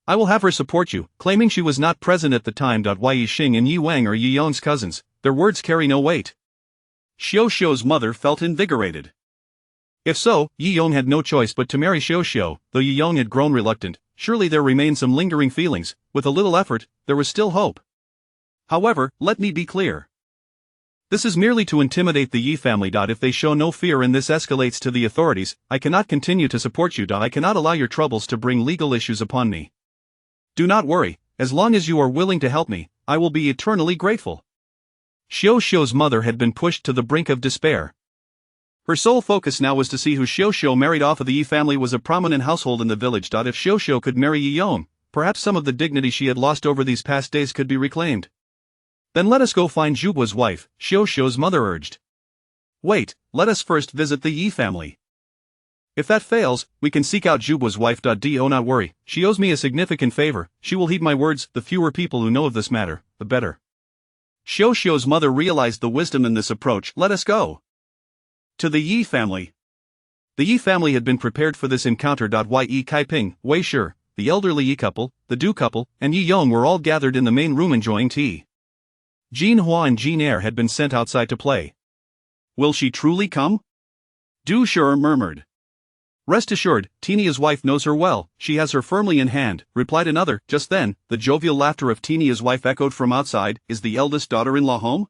I will have her support you, claiming she was not present at the time. Yi Xing and Yi Wang are Yi Yong's cousins. Their words carry no weight." Xiaoxiao's mother felt invigorated. If so, Yi Yong had no choice but to marry Xiaoxiao. Though Yi Yong had grown reluctant, surely there remained some lingering feelings. With a little effort, there was still hope. However, let me be clear. This is merely to intimidate the Yi family. If they show no fear and this escalates to the authorities, I cannot continue to support you. I cannot allow your troubles to bring legal issues upon me. Do not worry, as long as you are willing to help me, I will be eternally grateful." Xiaoxiao's mother had been pushed to the brink of despair. Her sole focus now was to see who Xiaoxiao married off of the Yi family was a prominent household in the village. If Xiaoxiao could marry Yi Yong, perhaps some of the dignity she had lost over these past days could be reclaimed. "Then let us go find Zhubo's wife," Xiaoxiao's mother urged. "Wait, let us first visit the Yi family. If that fails, we can seek out Zhubo's wife. Do not worry, she owes me a significant favor. She will heed my words. The fewer people who know of this matter, the better." Xiaoxiao's mother realized the wisdom in this approach. "Let us go to the Yi family." The Yi family had been prepared for this encounter. Yi Kaiping, Wei Shi, the elderly Yi couple, the Du couple, and Yi Yong were all gathered in the main room enjoying tea. Jin Hua and Jin Er had been sent outside to play. "Will she truly come?" Du Shi murmured. "Rest assured, Tinia's wife knows her well. She has her firmly in hand," replied another. Just then, the jovial laughter of Tinia's wife echoed from outside. "Is the eldest daughter-in-law home?"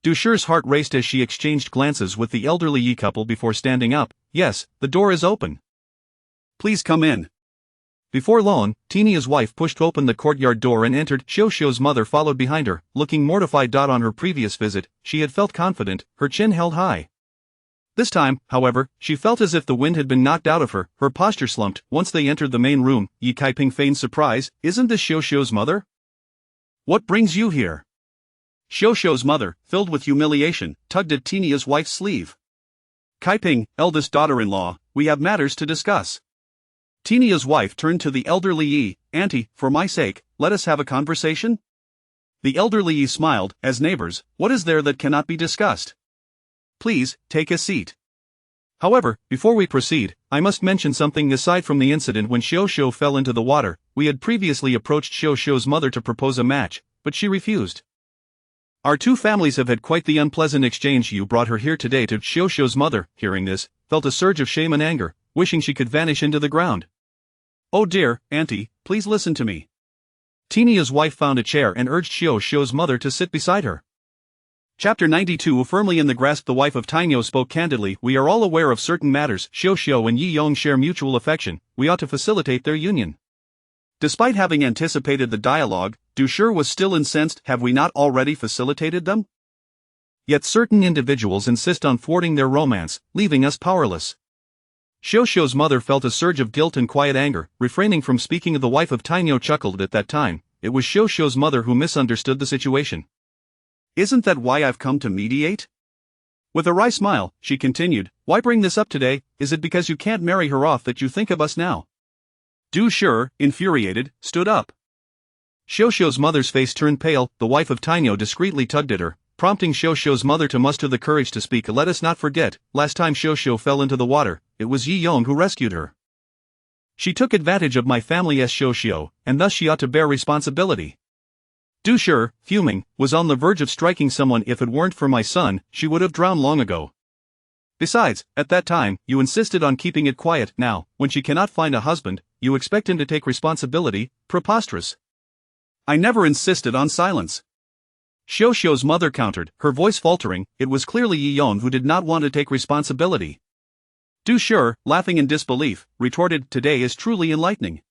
Du Shi's heart raced as she exchanged glances with the elderly Yi couple before standing up. "Yes, the door is open. Please come in." Before long, Tinia's wife pushed open the courtyard door and entered. Xiaoxiao's mother followed behind her, looking mortified. On her previous visit, she had felt confident, her chin held high. This time, however, she felt as if the wind had been knocked out of her. Her posture slumped. Once they entered the main room, Yi Kaiping feigned surprise. "Isn't this Xiaoxiao's mother? What brings you here?" Xiaoxiao's mother, filled with humiliation, tugged at Tinia's wife's sleeve. "Kaiping, eldest daughter-in-law, we have matters to discuss." Tinia's wife turned to the elderly Yi. "Auntie, for my sake, let us have a conversation." The elderly Yi smiled. As neighbors, what is there that cannot be discussed? Please, take a seat. However, before we proceed, I must mention something aside from the incident when Xiao fell into the water. We had previously approached Xiao's mother to propose a match, but she refused. Our two families have had quite the unpleasant exchange. You brought her here today to Xiao's mother, hearing this, felt a surge of shame and anger, wishing she could vanish into the ground. Oh dear, auntie, please listen to me. Tinia's wife found a chair and urged Xiao's mother to sit beside her. Chapter 92. Firmly in the grasp, the wife of Tinio spoke candidly. We are all aware of certain matters. Xiao and Yi Yong share mutual affection. We ought to facilitate their union. Despite having anticipated the dialogue, Dushur was still incensed. Have we not already facilitated them? Yet certain individuals insist on thwarting their romance, leaving us powerless. Xiao's mother felt a surge of guilt and quiet anger, refraining from speaking. Of the wife of Tinio chuckled at that time. It was Xiao's mother who misunderstood the situation. Isn't that why I've come to mediate? With a wry smile, she continued, why bring this up today? Is it because you can't marry her off that you think of us now? Dushur, infuriated, stood up. Xiao's mother's face turned pale. The wife of Tinio discreetly tugged at her, prompting Xiao's mother to muster the courage to speak. Let us not forget, last time Xiao fell into the water, it was Yi Yong who rescued her. She took advantage of my family as Xiao, and thus she ought to bear responsibility. Dushur, fuming, was on the verge of striking someone. If it weren't for my son, she would have drowned long ago. Besides, at that time, you insisted on keeping it quiet. Now, when she cannot find a husband, you expect him to take responsibility? Preposterous. I never insisted on silence. Xiao's mother countered, her voice faltering. It was clearly Yi Yong who did not want to take responsibility. Dushur, laughing in disbelief, retorted, today is truly enlightening.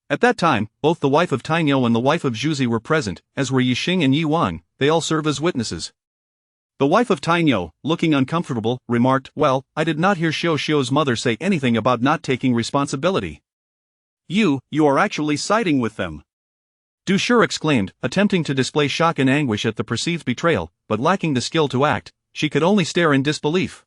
At that time, both the wife of Tinio and the wife of Zhuzi were present, as were Yixing and Yi Wan. They all serve as witnesses. The wife of Tinio, looking uncomfortable, remarked, well, I did not hear Xiao's mother say anything about not taking responsibility. You are actually siding with them. Dushur exclaimed, attempting to display shock and anguish at the perceived betrayal, but lacking the skill to act. She could only stare in disbelief.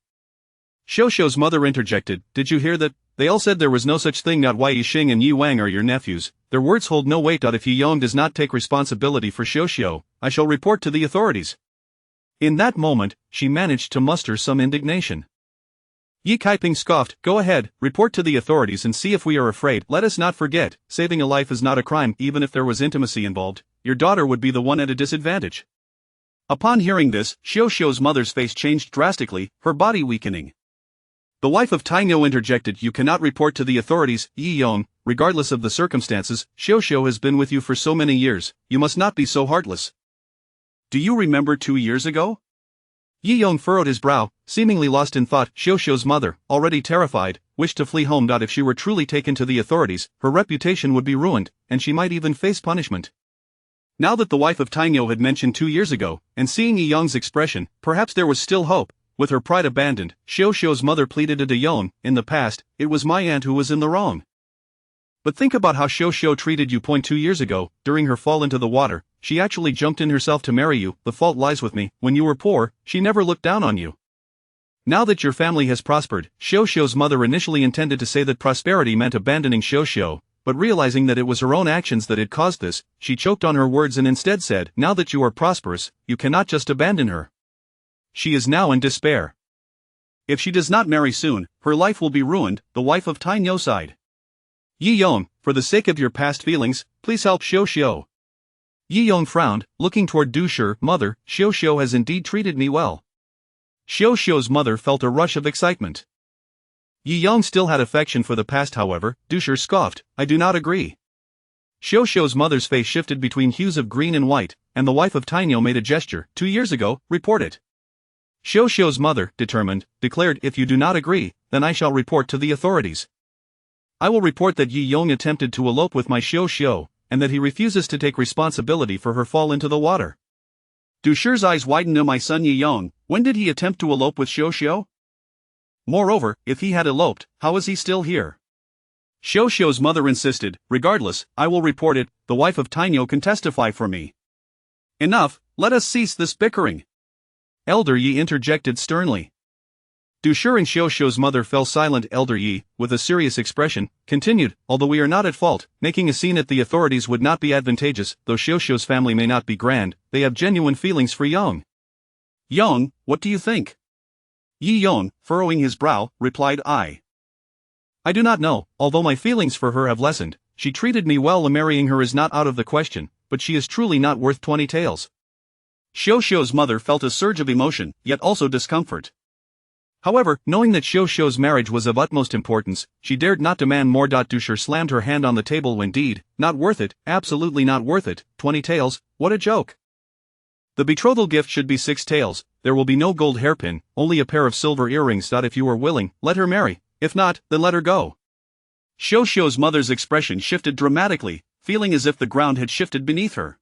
Xiao's mother interjected, did you hear that? They all said there was no such thing. Why Yixing and Yi Wang are your nephews. Their words hold no weight. If Yi Yong does not take responsibility for Xiao, I shall report to the authorities. In that moment, she managed to muster some indignation. Yi Kaiping scoffed, go ahead, report to the authorities and see if we are afraid. Let us not forget, saving a life is not a crime. Even if there was intimacy involved, your daughter would be the one at a disadvantage. Upon hearing this, Xiao's mother's face changed drastically, her body weakening. The wife of Tinio interjected, you cannot report to the authorities, Yi Yong, regardless of the circumstances. Xiao has been with you for so many years, you must not be so heartless. Do you remember 2 years ago? Yi Yong furrowed his brow, seemingly lost in thought. Xiao's mother, already terrified, wished to flee home. If she were truly taken to the authorities, her reputation would be ruined, and she might even face punishment. Now that the wife of Tinio had mentioned 2 years ago, and seeing Yi Yong's expression, perhaps there was still hope. With her pride abandoned, Xiao's mother pleaded to Yong, in the past, it was my aunt who was in the wrong. But think about how Xiao treated you. 2 years ago, during her fall into the water, she actually jumped in herself to marry you. The fault lies with me. When you were poor, she never looked down on you. Now that your family has prospered, Xiao's mother initially intended to say that prosperity meant abandoning Xiao, but realizing that it was her own actions that had caused this, she choked on her words and instead said, now that you are prosperous, you cannot just abandon her. She is now in despair. If she does not marry soon, her life will be ruined. The wife of Tinio sighed. Yi Yong, for the sake of your past feelings, please help Xiao. Yi Yong frowned, looking toward Dushur. Mother, Xiao has indeed treated me well. Xiao's mother felt a rush of excitement. Yi Yong still had affection for the past. However, Dushur scoffed, I do not agree. Xiao's mother's face shifted between hues of green and white, and the wife of Tinio made a gesture. 2 years ago, report it. Xiao's mother, determined, declared, if you do not agree, then I shall report to the authorities. I will report that Yi Yong attempted to elope with my Xiao, and that he refuses to take responsibility for her fall into the water. Dushur's eyes widened. My son Yi Yong, when did he attempt to elope with Xiao? Moreover, if he had eloped, how is he still here? Xiao's mother insisted, regardless, I will report it, the wife of Tinio can testify for me. Enough, let us cease this bickering. Elder Yi interjected sternly. Dushur and Xiaoxiu's mother fell silent. Elder Yi, with a serious expression, continued, although we are not at fault, making a scene at the authorities would not be advantageous. Though Xiaoxiu's family may not be grand, they have genuine feelings for Yong. Yong, what do you think? Yi Yong, furrowing his brow, replied I do not know, although my feelings for her have lessened. She treated me well. Marrying her is not out of the question, but she is truly not worth 20 taels. Xiaoxiu's mother felt a surge of emotion, yet also discomfort. However, knowing that Xiaoxiu's marriage was of utmost importance, she dared not demand more. Dushur slammed her hand on the table. Indeed, not worth it, absolutely not worth it. 20 taels, what a joke. The betrothal gift should be 6 taels, there will be no gold hairpin, only a pair of silver earrings. If you are willing, let her marry, if not, then let her go. Xiaoxiu's mother's expression shifted dramatically, feeling as if the ground had shifted beneath her.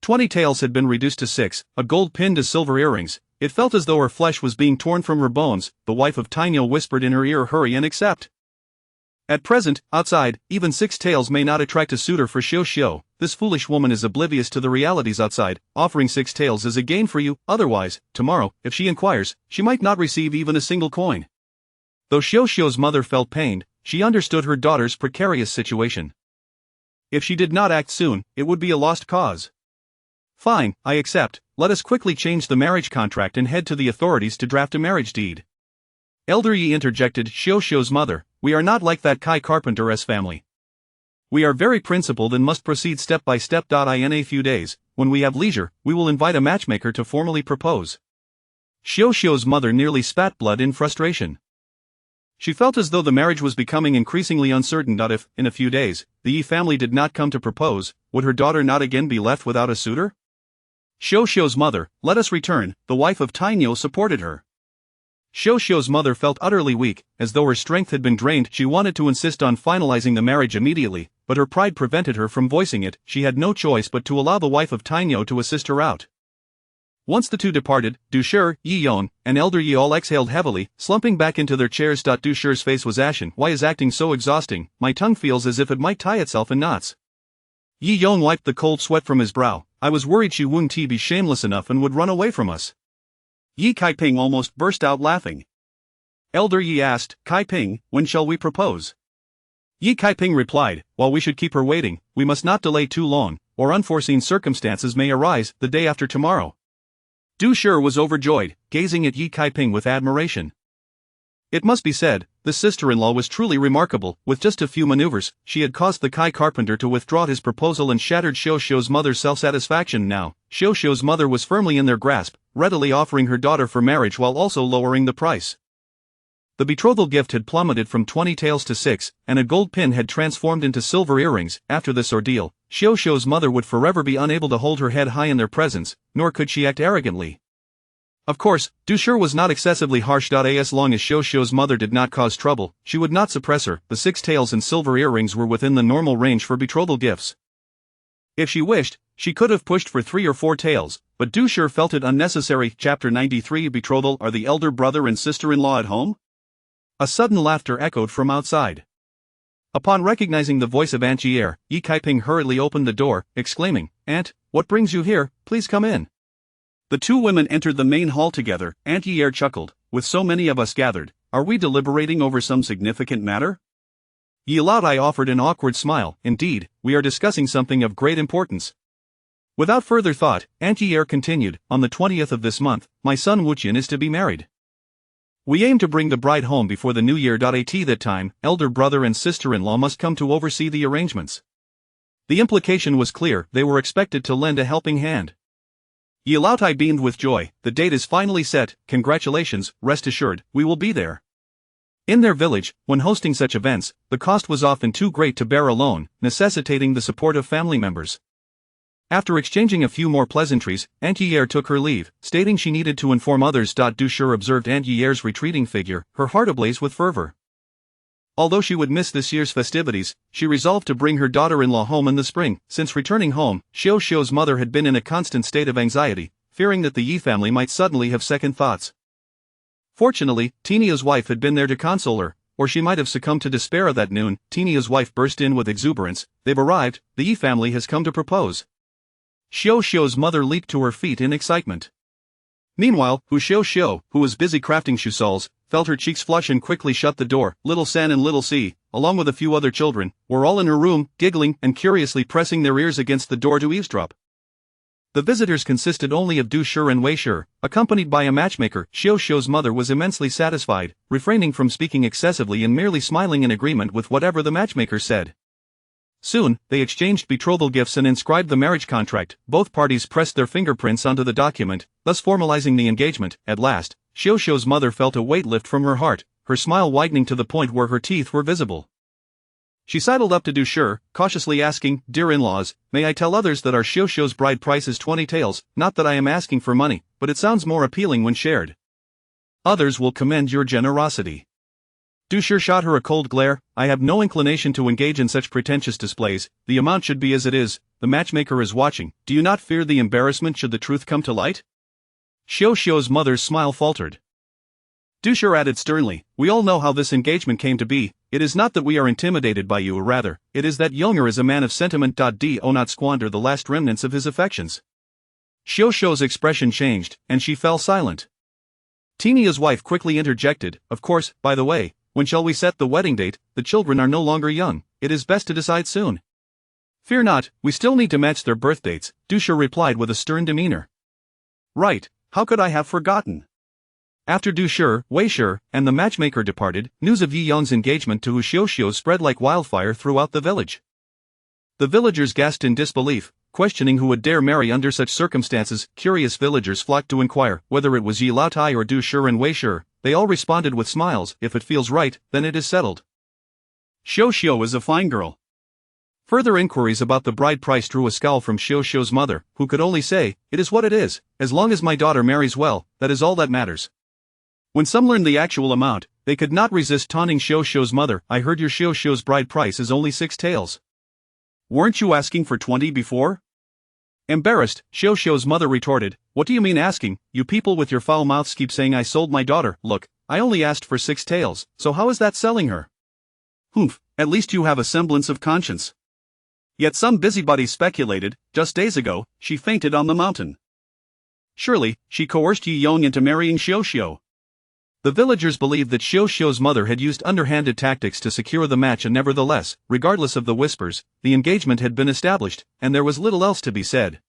20 taels had been reduced to 6, a gold pin to silver earrings. It felt as though her flesh was being torn from her bones. The wife of Tainyo whispered in her ear, hurry and accept. At present, outside, even 6 taels may not attract a suitor for Xiaoxiu. This foolish woman is oblivious to the realities outside. Offering 6 taels is a gain for you, otherwise, tomorrow, if she inquires, she might not receive even a single coin. Though Xiaoxiu's mother felt pained, she understood her daughter's precarious situation. If she did not act soon, it would be a lost cause. Fine, I accept. Let us quickly change the marriage contract and head to the authorities to draft a marriage deed. Elder Yi interjected. Xiaoxiu's mother, we are not like that Kai Carpenter's family. We are very principled and must proceed step by step. In a few days, when we have leisure, we will invite a matchmaker to formally propose. Xiaoxiu's mother nearly spat blood in frustration. She felt as though the marriage was becoming increasingly uncertain. If, in a few days, the Yi family did not come to propose, would her daughter not again be left without a suitor? Xiaoxiu's mother, let us return, the wife of Tainyo supported her. Xiaoxiu's mother felt utterly weak, as though her strength had been drained. She wanted to insist on finalizing the marriage immediately, but her pride prevented her from voicing it. She had no choice but to allow the wife of Tainyo to assist her out. Once the two departed, Dushur, Yi Yong, and Elder Yi all exhaled heavily, slumping back into their chairs. Dushur's face was ashen. Why is acting so exhausting? My tongue feels as if it might tie itself in knots. Yi Yong wiped the cold sweat from his brow. I was worried she wouldn't be shameless enough and would run away from us. Yi Kaiping almost burst out laughing. Elder Yi asked, Kaiping, when shall we propose? Yi Kaiping replied, while we should keep her waiting, we must not delay too long, or unforeseen circumstances may arise. The day after tomorrow. Dushur was overjoyed, gazing at Yi Kaiping with admiration. It must be said, the sister-in-law was truly remarkable. With just a few maneuvers, she had caused the Kai carpenter to withdraw his proposal and shattered Xiaoxiu's mother's self-satisfaction. Now, Xiaoxiu's mother was firmly in their grasp, readily offering her daughter for marriage while also lowering the price. The betrothal gift had plummeted from 20 taels to 6, and a gold pin had transformed into silver earrings. After this ordeal, Xiaoxiu's mother would forever be unable to hold her head high in their presence, nor could she act arrogantly. Of course, Dushur was not excessively harsh. As long as Xiaoxiu's mother did not cause trouble, she would not suppress her. The 6 taels and silver earrings were within the normal range for betrothal gifts. If she wished, she could have pushed for 3 or 4 taels, but Dushur felt it unnecessary. Chapter 93 Betrothal. Are the elder brother and sister-in-law at home? A sudden laughter echoed from outside. Upon recognizing the voice of Aunt Jier, Yi Kaiping hurriedly opened the door, exclaiming, Aunt, what brings you here? Please come in. The two women entered the main hall together. Aunt Jier chuckled, with so many of us gathered, are we deliberating over some significant matter? Yi Laodai offered an awkward smile. Indeed, we are discussing something of great importance. Without further thought, Aunt Jier continued, on the 20th of this month, my son Wuqian is to be married. We aim to bring the bride home before the new year. At that time, elder brother and sister-in-law must come to oversee the arrangements. The implication was clear, they were expected to lend a helping hand. Yi Laodai beamed with joy, the date is finally set, congratulations, rest assured, we will be there. In their village, when hosting such events, the cost was often too great to bear alone, necessitating the support of family members. After exchanging a few more pleasantries, Aunt Jier took her leave, stating she needed to inform others. Dushur observed Aunt Jier's retreating figure, her heart ablaze with fervor. Although she would miss this year's festivities, she resolved to bring her daughter-in-law home in the spring. Since returning home, Xiaoxiu's mother had been in a constant state of anxiety, fearing that the Yi family might suddenly have second thoughts. Fortunately, Tinia's wife had been there to console her, or she might have succumbed to despair. That noon, Tinia's wife burst in with exuberance, they've arrived, the Yi family has come to propose. Xiaoxiu's mother leaped to her feet in excitement. Meanwhile, Hu Xiao, who was busy crafting shusols, felt her cheeks flush and quickly shut the door. Little San and Little Si, along with a few other children, were all in her room, giggling and curiously pressing their ears against the door to eavesdrop. The visitors consisted only of Du Shi and Wei Shi, accompanied by a matchmaker. Xiao's mother was immensely satisfied, refraining from speaking excessively and merely smiling in agreement with whatever the matchmaker said. Soon, they exchanged betrothal gifts and inscribed the marriage contract. Both parties pressed their fingerprints onto the document, thus formalizing the engagement. At last, Xiao's mother felt a weight lift from her heart, her smile widening to the point where her teeth were visible. She sidled up to Du Shi, cautiously asking, "Dear in-laws, may I tell others that our Xiao's bride price is 20 taels, not that I am asking for money, but it sounds more appealing when shared. Others will commend your generosity." Du Shi shot her a cold glare. "I have no inclination to engage in such pretentious displays, the amount should be as it is, the matchmaker is watching, do you not fear the embarrassment should the truth come to light?" Xiao's mother's smile faltered. Du Shi added sternly, "We all know how this engagement came to be, it is not that we are intimidated by you, or rather, it is that Younger is a man of sentiment. Do not squander the last remnants of his affections." Xiao's expression changed, and she fell silent. Tinia's wife quickly interjected, "Of course, by the way, when shall we set the wedding date? The children are no longer young, it is best to decide soon." "Fear not, we still need to match their birth dates," Du Shi replied with a stern demeanor. "Right, how could I have forgotten?" After Du Shi, Wei Shi, and the matchmaker departed, news of Yi Yong's engagement to Hu Xiao spread like wildfire throughout the village. The villagers gasped in disbelief, questioning who would dare marry under such circumstances. Curious villagers flocked to inquire whether it was Yi Laotai or Du Shi and Wei Shi. They all responded with smiles, "If it feels right, then it is settled." Xiao is a fine girl. Further inquiries about the bride price drew a scowl from Xiao's mother, who could only say, "It is what it is, as long as my daughter marries well, that is all that matters." When some learned the actual amount, they could not resist taunting Xiao's mother. "I heard your Xiao's bride price is only 6 taels. Weren't you asking for 20 before?" Embarrassed, Xiao's mother retorted, "What do you mean asking? You people with your foul mouths keep saying I sold my daughter. Look, I only asked for 6 taels, so how is that selling her?" "Humph, at least you have a semblance of conscience." Yet some busybodies speculated, just days ago, she fainted on the mountain. Surely, she coerced Yi Yong into marrying Xiao. The villagers believed that Xiao's mother had used underhanded tactics to secure the match, and nevertheless, regardless of the whispers, the engagement had been established, and there was little else to be said.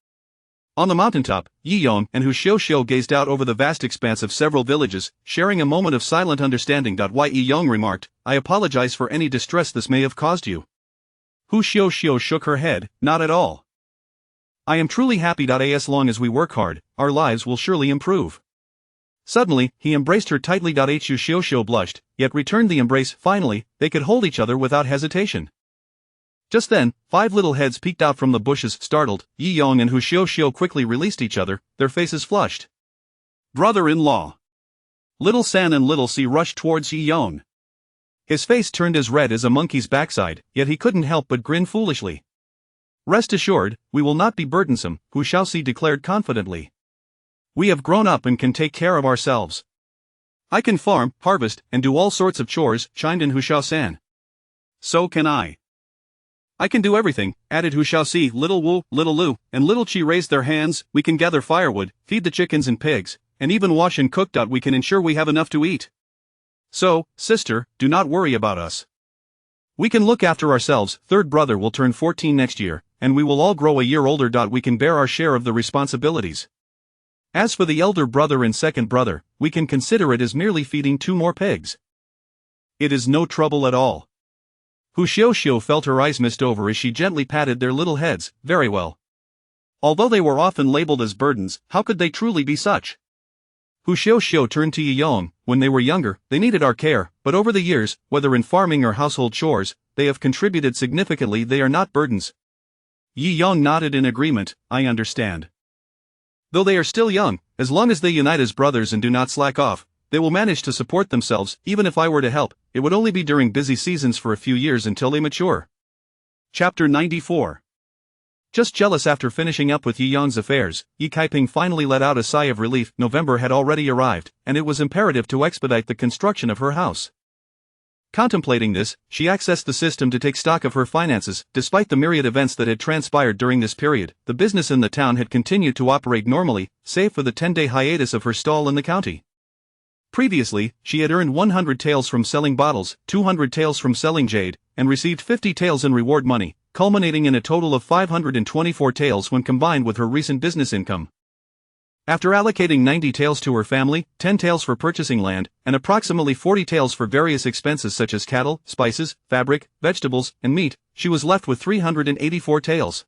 On the mountaintop, Yi Yong and Hu Xiao gazed out over the vast expanse of several villages, sharing a moment of silent understanding. Yi Yong remarked, "I apologize for any distress this may have caused you." Hu Xiao shook her head, "Not at all. I am truly happy. As long as we work hard, our lives will surely improve." Suddenly, he embraced her tightly. Hu Xiao blushed, yet returned the embrace. Finally, they could hold each other without hesitation. Just then, 5 little heads peeked out from the bushes. Startled, Yi Yong and Hu Xiao quickly released each other, their faces flushed. "Brother-in-law!" Little San and Little Si rushed towards Yi Yong. His face turned as red as a monkey's backside, yet he couldn't help but grin foolishly. "Rest assured, we will not be burdensome," Hu Xiao declared confidently. "We have grown up and can take care of ourselves. I can farm, harvest, and do all sorts of chores," chimed in Hu Xiao. "So can I." "I can do everything," added Hu Xiao. Little Wu, Little Lu, and Little Chi raised their hands. "We can gather firewood, feed the chickens and pigs, and even wash and cook. We can ensure we have enough to eat. So, sister, do not worry about us. We can look after ourselves." Third brother will turn 14 next year, and we will all grow a year older. We can bear our share of the responsibilities. As for the elder brother and second brother, we can consider it as merely feeding 2 more pigs. It is no trouble at all." Hu Xiao felt her eyes mist over as she gently patted their little heads. "Very well. Although they were often labeled as burdens, how could they truly be such?" Hu Xiao turned to Yi Yong. "When they were younger, they needed our care, but over the years, whether in farming or household chores, they have contributed significantly. They are not burdens." Yi Yong nodded in agreement. "I understand. Though they are still young, as long as they unite as brothers and do not slack off, they will manage to support themselves. Even if I were to help, it would only be during busy seasons for a few years until they mature." Chapter 94. Just jealous after finishing up with Yi Yong's affairs, Yi Kaiping finally let out a sigh of relief. November had already arrived, and it was imperative to expedite the construction of her house. Contemplating this, she accessed the system to take stock of her finances. Despite the myriad events that had transpired during this period, the business in the town had continued to operate normally, save for the 10-day hiatus of her stall in the county. Previously, she had earned 100 taels from selling bottles, 200 taels from selling jade, and received 50 taels in reward money, culminating in a total of 524 taels when combined with her recent business income. After allocating 90 taels to her family, 10 taels for purchasing land, and approximately 40 taels for various expenses such as cattle, spices, fabric, vegetables, and meat, she was left with 384 taels.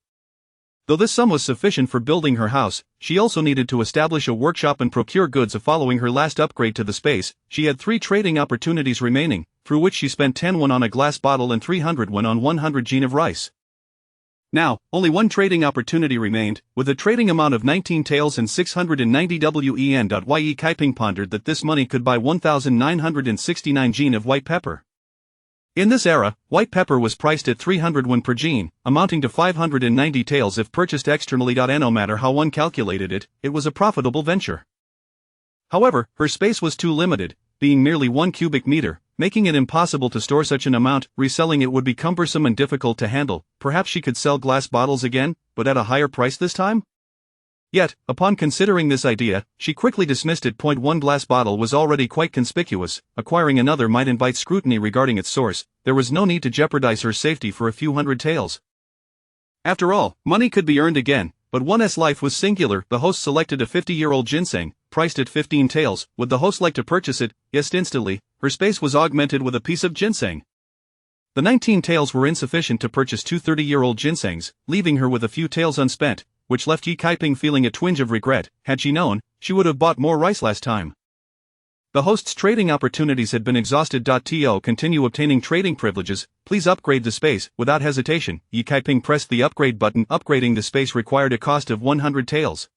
Though this sum was sufficient for building her house, she also needed to establish a workshop and procure goods. Following her last upgrade to the space, she had 3 trading opportunities remaining, through which she spent 10 won on a glass bottle and 300 won on 100 jin of rice. Now, only one trading opportunity remained, with a trading amount of 19 taels and 690 wen. Ye Kaiping pondered that this money could buy 1,969 jin of white pepper. In this era, white pepper was priced at 300 won per jin, amounting to 590 taels if purchased externally. No matter how one calculated it, it was a profitable venture. However, her space was too limited, being merely 1 cubic meter, making it impossible to store such an amount. Reselling it would be cumbersome and difficult to handle. Perhaps she could sell glass bottles again, but at a higher price this time? Yet, upon considering this idea, she quickly dismissed it. One glass bottle was already quite conspicuous, acquiring another might invite scrutiny regarding its source. There was no need to jeopardize her safety for a few hundred taels. After all, money could be earned again, but one's life was singular. The host selected a 50-year-old ginseng, priced at 15 taels. Would the host like to purchase it? Yes, instantly. Her space was augmented with a piece of ginseng. The 19 taels were insufficient to purchase 2 30-year-old ginsengs, leaving her with a few taels unspent, which left Ye Kaiping feeling a twinge of regret. Had she known, she would have bought more rice last time. The host's trading opportunities had been exhausted. To continue obtaining trading privileges, please upgrade the space. Without hesitation, Ye Kaiping pressed the upgrade button. Upgrading the space required a cost of 100 taels.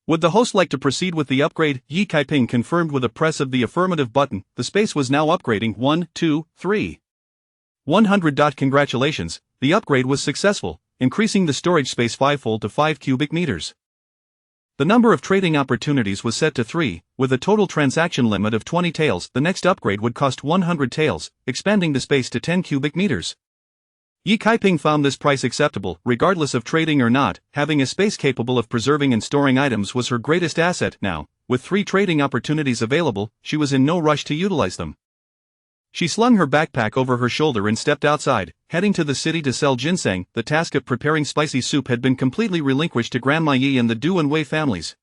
Would the host like to proceed with the upgrade? Ye Kaiping confirmed with a press of the affirmative button. The space was now upgrading. 1, 2, 3. 100. Congratulations, the upgrade was successful, increasing the storage space 5-fold to 5 cubic meters. The number of trading opportunities was set to 3, with a total transaction limit of 20 taels. The next upgrade would cost 100 taels, expanding the space to 10 cubic meters. Ye Kaiping found this price acceptable. Regardless of trading or not, having a space capable of preserving and storing items was her greatest asset. Now, with 3 trading opportunities available, she was in no rush to utilize them. She slung her backpack over her shoulder and stepped outside, heading to the city to sell ginseng. The task of preparing spicy soup had been completely relinquished to Grandma Yi and the Du and Wei families.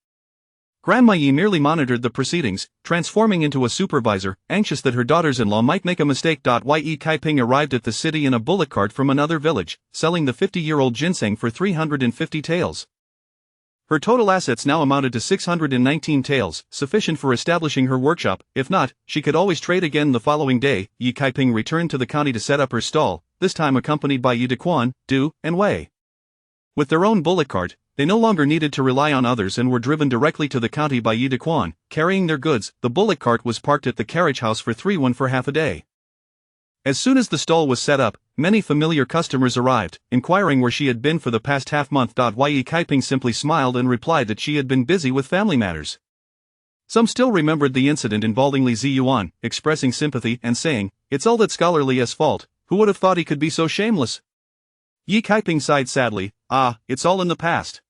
Grandma Yi merely monitored the proceedings, transforming into a supervisor, anxious that her daughters-in-law might make a mistake. Ye Kaiping arrived at the city in a bullock cart from another village, selling the 50-year-old ginseng for 350 taels. Her total assets now amounted to 619 taels, sufficient for establishing her workshop. If not, she could always trade again. The following day, Ye Kaiping returned to the county to set up her stall, this time accompanied by Yi Dequan, Du, and Wei. With their own bullock cart, they no longer needed to rely on others and were driven directly to the county by Yi Dequan, carrying their goods. The bullock cart was parked at the carriage house for 3 won for half a day. As soon as the stall was set up, many familiar customers arrived, inquiring where she had been for the past half-month. Ye Kaiping simply smiled and replied that she had been busy with family matters. Some still remembered the incident involving Li Ziyuan, expressing sympathy and saying, "It's all that scholarly's fault. Who would have thought he could be so shameless?" Ye Kaiping sighed sadly. It's all in the past.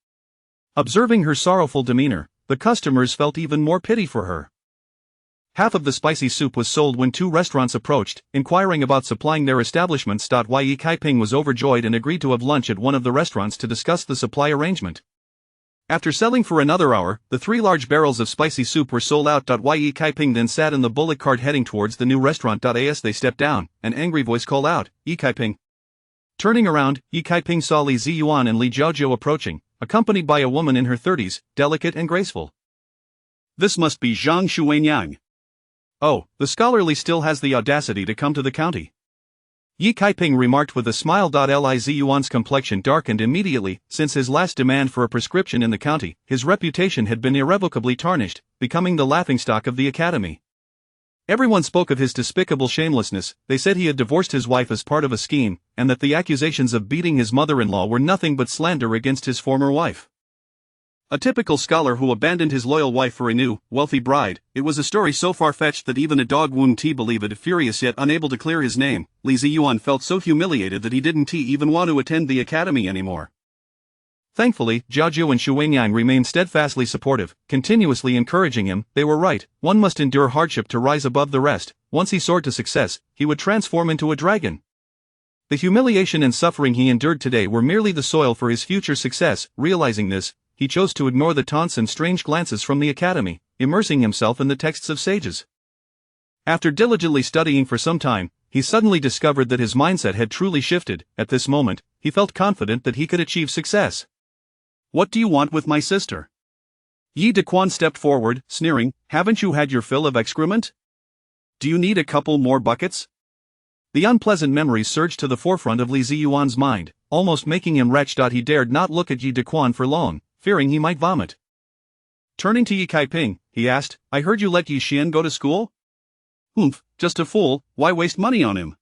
Observing her sorrowful demeanor, the customers felt even more pity for her. Half of the spicy soup was sold when 2 restaurants approached, inquiring about supplying their establishments. Ye Kaiping was overjoyed and agreed to have lunch at one of the restaurants to discuss the supply arrangement. After selling for another hour, the 3 large barrels of spicy soup were sold out. Ye Kaiping then sat in the bullock cart heading towards the new restaurant. As they stepped down, an angry voice called out, "Ye Kaiping." Turning around, Ye Kaiping saw Li Ziyuan and Li Jiaojiu approaching, accompanied by a woman in her 30s, delicate and graceful. This must be Zhang Shuanyang. Oh, the scholarly still has the audacity to come to the county. Ye Kaiping remarked with a smile. Li Ziyuan's complexion darkened immediately. Since his last demand for a prescription in the county, his reputation had been irrevocably tarnished, becoming the laughingstock of the academy. Everyone spoke of his despicable shamelessness. They said he had divorced his wife as part of a scheme, and that the accusations of beating his mother-in-law were nothing but slander against his former wife. A typical scholar who abandoned his loyal wife for a new, wealthy bride. It was a story so far-fetched that even a dog wouldn't believe it. Furious yet unable to clear his name, Li Ziyuan felt so humiliated that he didn't even want to attend the academy anymore. Thankfully, Jiajiu and Xu Wenyang remained steadfastly supportive, continuously encouraging him. They were right, one must endure hardship to rise above the rest. Once he soared to success, he would transform into a dragon. The humiliation and suffering he endured today were merely the soil for his future success. Realizing this, he chose to ignore the taunts and strange glances from the academy, immersing himself in the texts of sages. After diligently studying for some time, he suddenly discovered that his mindset had truly shifted. At this moment, he felt confident that he could achieve success. What do you want with my sister? Yi Dequan stepped forward, sneering, haven't you had your fill of excrement? Do you need a couple more buckets? The unpleasant memories surged to the forefront of Li Ziyuan's mind, almost making him retch. He dared not look at Yi Dequan for long, fearing he might vomit. Turning to Yi Kaiping, he asked, I heard you let Yi Xian go to school? Humph, just a fool, why waste money on him?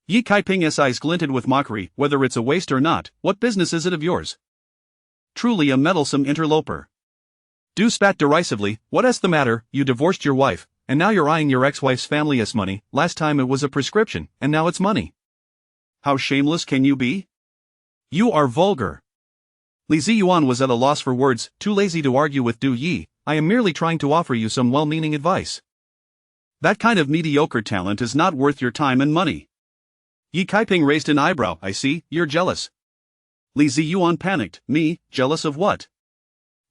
Yi Kaiping's eyes glinted with mockery. Whether it's a waste or not, what business is it of yours? Truly a meddlesome interloper. Du spat derisively, what's the matter? You divorced your wife, and now you're eyeing your ex-wife's family's money. Last time it was a prescription, and now it's money. How shameless can you be? You are vulgar. Li Ziyuan was at a loss for words, too lazy to argue with Du Yi. I am merely trying to offer you some well-meaning advice. That kind of mediocre talent is not worth your time and money. Yi Kaiping raised an eyebrow. I see, you're jealous. Li Ziyuan panicked. Me, jealous of what?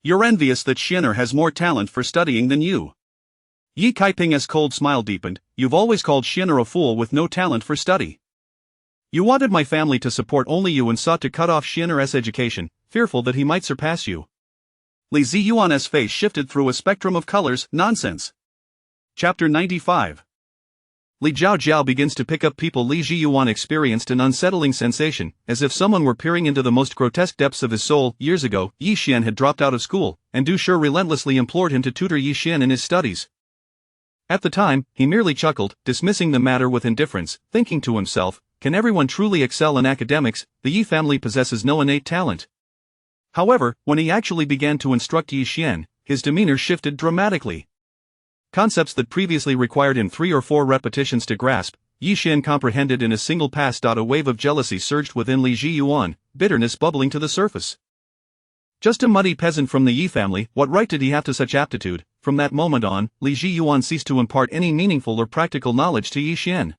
You're envious that Xianer has more talent for studying than you. Yi Kaiping's cold smile deepened. You've always called Xianer a fool with no talent for study. You wanted my family to support only you and sought to cut off Xianer's education, fearful that he might surpass you. Li Ziyuan's face shifted through a spectrum of colors. Nonsense. Chapter 95. Li Zhao begins to pick up people. Li Ziyuan experienced an unsettling sensation, as if someone were peering into the most grotesque depths of his soul. Years ago, Yi Xian had dropped out of school, and Du Shi relentlessly implored him to tutor Yi Xian in his studies. At the time, he merely chuckled, dismissing the matter with indifference, thinking to himself, can everyone truly excel in academics? The Yi family possesses no innate talent. However, when he actually began to instruct Yi Xian, his demeanor shifted dramatically. Concepts that previously required him 3 or 4 repetitions to grasp, Yi Xian comprehended in a single pass. A wave of jealousy surged within Li Ziyuan, bitterness bubbling to the surface. Just a muddy peasant from the Yi family, what right did he have to such aptitude? From that moment on, Li Ziyuan ceased to impart any meaningful or practical knowledge to Yi Xian.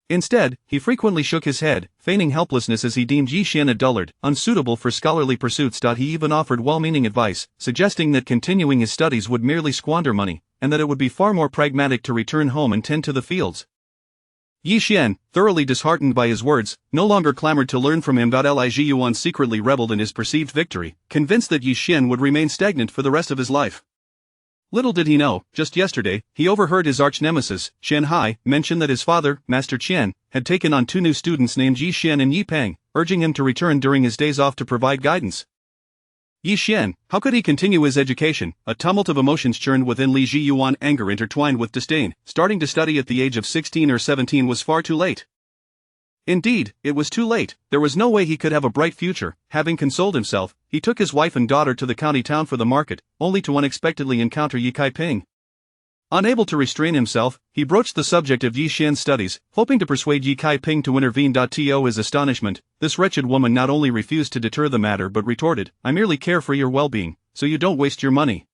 Instead, he frequently shook his head, feigning helplessness as he deemed Yi Xian a dullard, unsuitable for scholarly pursuits. He even offered well-meaning advice, suggesting that continuing his studies would merely squander money, and that it would be far more pragmatic to return home and tend to the fields. Yi Xian, thoroughly disheartened by his words, no longer clamored to learn from him. Li Ziyuan secretly reveled in his perceived victory, convinced that Yi Xian would remain stagnant for the rest of his life. Little did he know, just yesterday, he overheard his arch-nemesis, Qian Hai, mention that his father, Master Qian, had taken on 2 new students named Yi Xian and Yi Peng, urging him to return during his days off to provide guidance. Yi Xian, how could he continue his education? A tumult of emotions churned within Li Ziyuan, anger intertwined with disdain. Starting to study at the age of 16 or 17 was far too late. Indeed, it was too late. There was no way he could have a bright future. Having consoled himself, he took his wife and daughter to the county town for the market, only to unexpectedly encounter Yi Kaiping. Unable to restrain himself, he broached the subject of Yi Xian's studies, hoping to persuade Yi Kaiping to intervene. To his astonishment, this wretched woman not only refused to deter the matter but retorted, I merely care for your well-being, so you don't waste your money.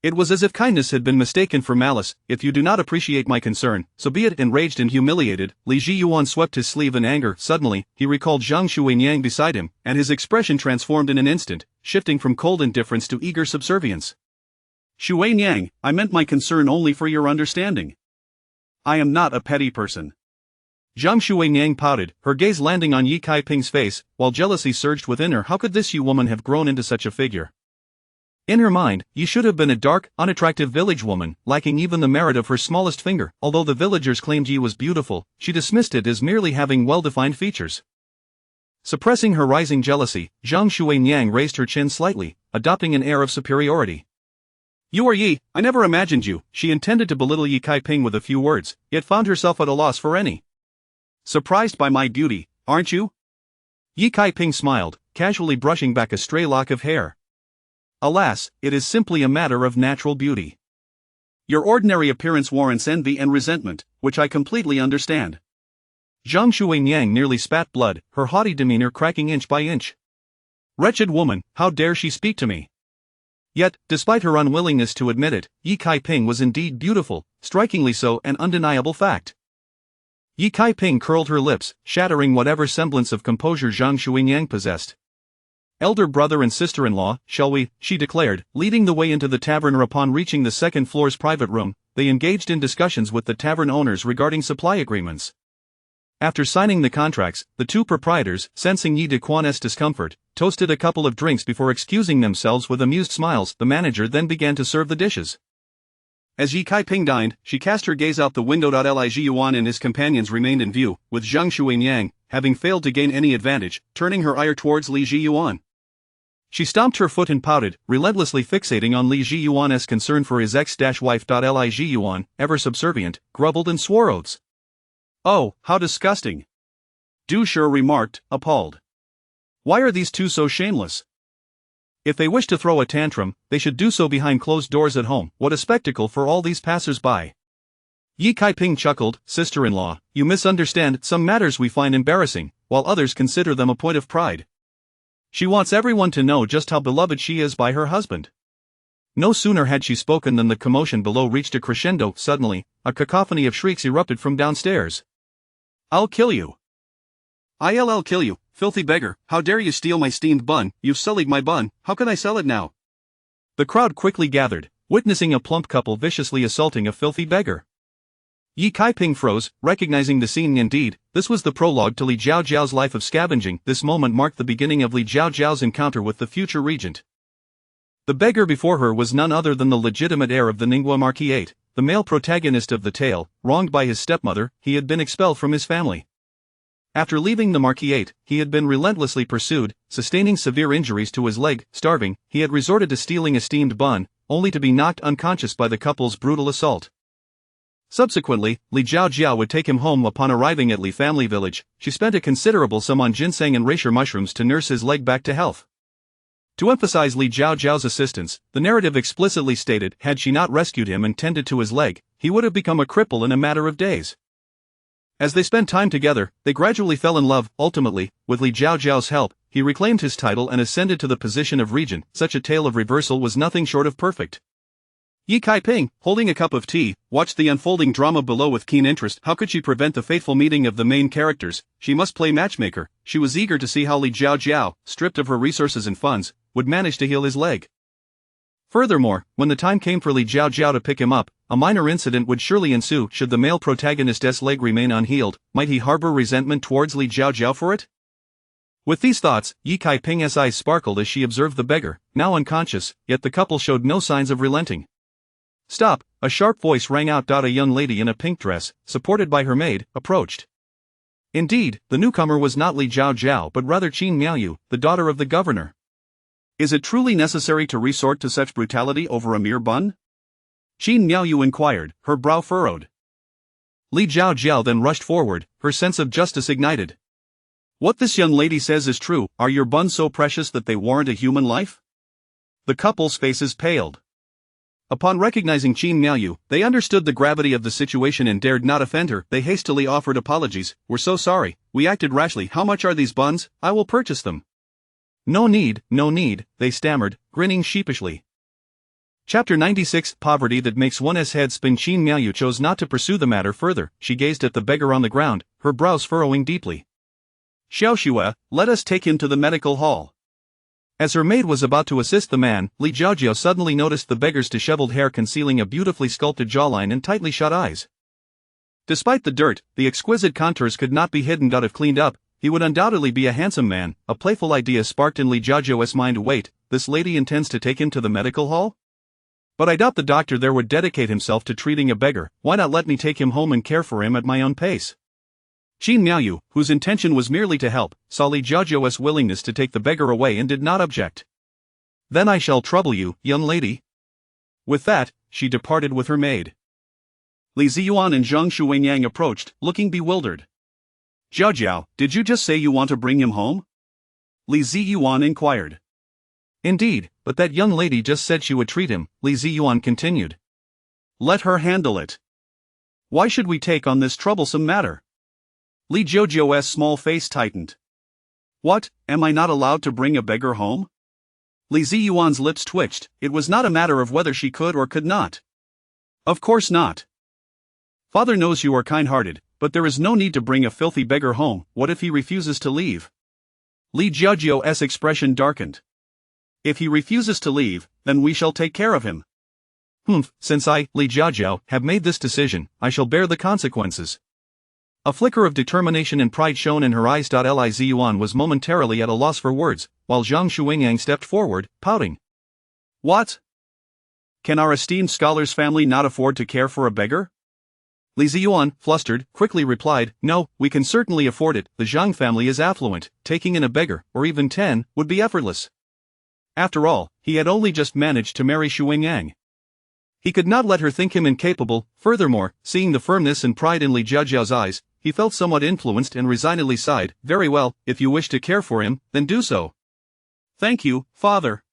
It was as if kindness had been mistaken for malice. If you do not appreciate my concern, so be it. Enraged and humiliated, Li Ziyuan swept his sleeve in anger. Suddenly, he recalled Zhang Xuanyang beside him, and his expression transformed in an instant, shifting from cold indifference to eager subservience. Xuanyang, I meant my concern only for your understanding. I am not a petty person. Zhang Xuanyang pouted, her gaze landing on Yi Kaiping's face, while jealousy surged within her. How could this Yi woman have grown into such a figure? In her mind, Yi should have been a dark, unattractive village woman, lacking even the merit of her smallest finger. Although the villagers claimed Yi was beautiful, she dismissed it as merely having well-defined features. Suppressing her rising jealousy, Zhang Xuanyang raised her chin slightly, adopting an air of superiority. You are Yi, I never imagined you. She intended to belittle Yi Kaiping with a few words, yet found herself at a loss for any. Surprised by my beauty, aren't you? Yi Kaiping smiled, casually brushing back a stray lock of hair. Alas, it is simply a matter of natural beauty. Your ordinary appearance warrants envy and resentment, which I completely understand. Zhang Shuinyang nearly spat blood, her haughty demeanor cracking inch by inch. Wretched woman, how dare she speak to me? Yet, despite her unwillingness to admit it, Yi Kaiping was indeed beautiful, strikingly so, an undeniable fact. Yi Kaiping curled her lips, shattering whatever semblance of composure Zhang Shuinyang possessed. Elder brother and sister-in-law, shall we, she declared, leading the way into the tavern. Upon reaching the second floor's private room, they engaged in discussions with the tavern owners regarding supply agreements. After signing the contracts, the two proprietors, sensing Yi Dequan's discomfort, toasted a couple of drinks before excusing themselves with amused smiles. The manager then began to serve the dishes. As Yi Kaiping dined, she cast her gaze out the window. Li Jiyuan and his companions remained in view, with Zhang Shuinyang, having failed to gain any advantage, turning her ire towards Li Jiyuan. She stomped her foot and pouted, relentlessly fixating on Li Jiyuan's concern for his ex-wife. Li Jiyuan, ever subservient, grumbled and swore oaths. Oh, how disgusting! Du Shi remarked, appalled. Why are these two so shameless? If they wish to throw a tantrum, they should do so behind closed doors at home. What a spectacle for all these passers-by. Yi Kaiping chuckled, sister-in-law, you misunderstand. Some matters we find embarrassing, while others consider them a point of pride. She wants everyone to know just how beloved she is by her husband. No sooner had she spoken than the commotion below reached a crescendo. Suddenly, a cacophony of shrieks erupted from downstairs. I'll kill you. I'll kill you, filthy beggar, how dare you steal my steamed bun, you've sullied my bun, how can I sell it now? The crowd quickly gathered, witnessing a plump couple viciously assaulting a filthy beggar. Yi Kaiping froze, recognizing the scene. Indeed, this was the prologue to Li Jiaojiao's life of scavenging. This moment marked the beginning of Li Jiaojiao's encounter with the future regent. The beggar before her was none other than the legitimate heir of the Ningguo Marquisate, the male protagonist of the tale. Wronged by his stepmother, he had been expelled from his family. After leaving the Marquisate, he had been relentlessly pursued, sustaining severe injuries to his leg. Starving, he had resorted to stealing a steamed bun, only to be knocked unconscious by the couple's brutal assault. Subsequently, Li Jiaojiao would take him home. Upon arriving at Li family village, she spent a considerable sum on ginseng and reishi mushrooms to nurse his leg back to health. To emphasize Li Jiaojiao's assistance, the narrative explicitly stated, had she not rescued him and tended to his leg, he would have become a cripple in a matter of days. As they spent time together, they gradually fell in love. Ultimately, with Li Jiaojiao's help, he reclaimed his title and ascended to the position of regent. Such a tale of reversal was nothing short of perfect. Yi Kaiping, holding a cup of tea, watched the unfolding drama below with keen interest. How could she prevent the fateful meeting of the main characters? She must play matchmaker. She was eager to see how Li Jiaojiao, stripped of her resources and funds, would manage to heal his leg. Furthermore, when the time came for Li Jiaojiao to pick him up, a minor incident would surely ensue. Should the male protagonist's leg remain unhealed, might he harbor resentment towards Li Jiaojiao for it? With these thoughts, Yi Kaiping's eyes sparkled as she observed the beggar, now unconscious, yet the couple showed no signs of relenting. Stop, a sharp voice rang out. A young lady in a pink dress, supported by her maid, approached. Indeed, the newcomer was not Li Jiaojiao but rather Qin Miaoyu, the daughter of the governor. Is it truly necessary to resort to such brutality over a mere bun? Qin Miaoyu inquired, her brow furrowed. Li Jiaojiao then rushed forward, her sense of justice ignited. What this young lady says is true. Are your buns so precious that they warrant a human life? The couple's faces paled. Upon recognizing Qin Miaoyu, they understood the gravity of the situation and dared not offend her. They hastily offered apologies. We're so sorry, we acted rashly. How much are these buns? I will purchase them. No need, they stammered, grinning sheepishly. Chapter 96 Poverty that makes one's head spin. Qin Miaoyu chose not to pursue the matter further. She gazed at the beggar on the ground, her brows furrowing deeply. Xiaoxue, let us take him to the medical hall. As her maid was about to assist the man, Li Jiaojiao suddenly noticed the beggar's disheveled hair concealing a beautifully sculpted jawline and tightly shut eyes. Despite the dirt, the exquisite contours could not be hidden. If cleaned up, he would undoubtedly be a handsome man. A playful idea sparked in Li Jiaojiao's mind. Wait, this lady intends to take him to the medical hall? But I doubt the doctor there would dedicate himself to treating a beggar. Why not let me take him home and care for him at my own pace? Qin Miaoyu, whose intention was merely to help, saw Li Jiaojiao's willingness to take the beggar away and did not object. Then I shall trouble you, young lady. With that, she departed with her maid. Li Ziyuan and Zhang Shuinyang approached, looking bewildered. Jiaojiao, did you just say you want to bring him home? Li Ziyuan inquired. Indeed, but that young lady just said she would treat him, Li Ziyuan continued. Let her handle it. Why should we take on this troublesome matter? Li Jiuzhou's small face tightened. What, am I not allowed to bring a beggar home? Li Ziyuan's lips twitched. It was not a matter of whether she could or could not. Of course not. Father knows you are kind-hearted, but there is no need to bring a filthy beggar home. What if he refuses to leave? Li Jiuzhou's expression darkened. If he refuses to leave, then we shall take care of him. Since I, Li Jiuzhou, have made this decision, I shall bear the consequences. A flicker of determination and pride shone in her eyes. Li Ziyuan was momentarily at a loss for words, while Zhang Xuangyang stepped forward, pouting. What? Can our esteemed scholar's family not afford to care for a beggar? Li Ziyuan, flustered, quickly replied, No, we can certainly afford it. The Zhang family is affluent. Taking in a beggar, or even 10, would be effortless. After all, he had only just managed to marry Xuangyang. He could not let her think him incapable. Furthermore, seeing the firmness and pride in Li Jiuzhou's eyes, he felt somewhat influenced and resignedly sighed. Very well, if you wish to care for him, then do so. Thank you, father.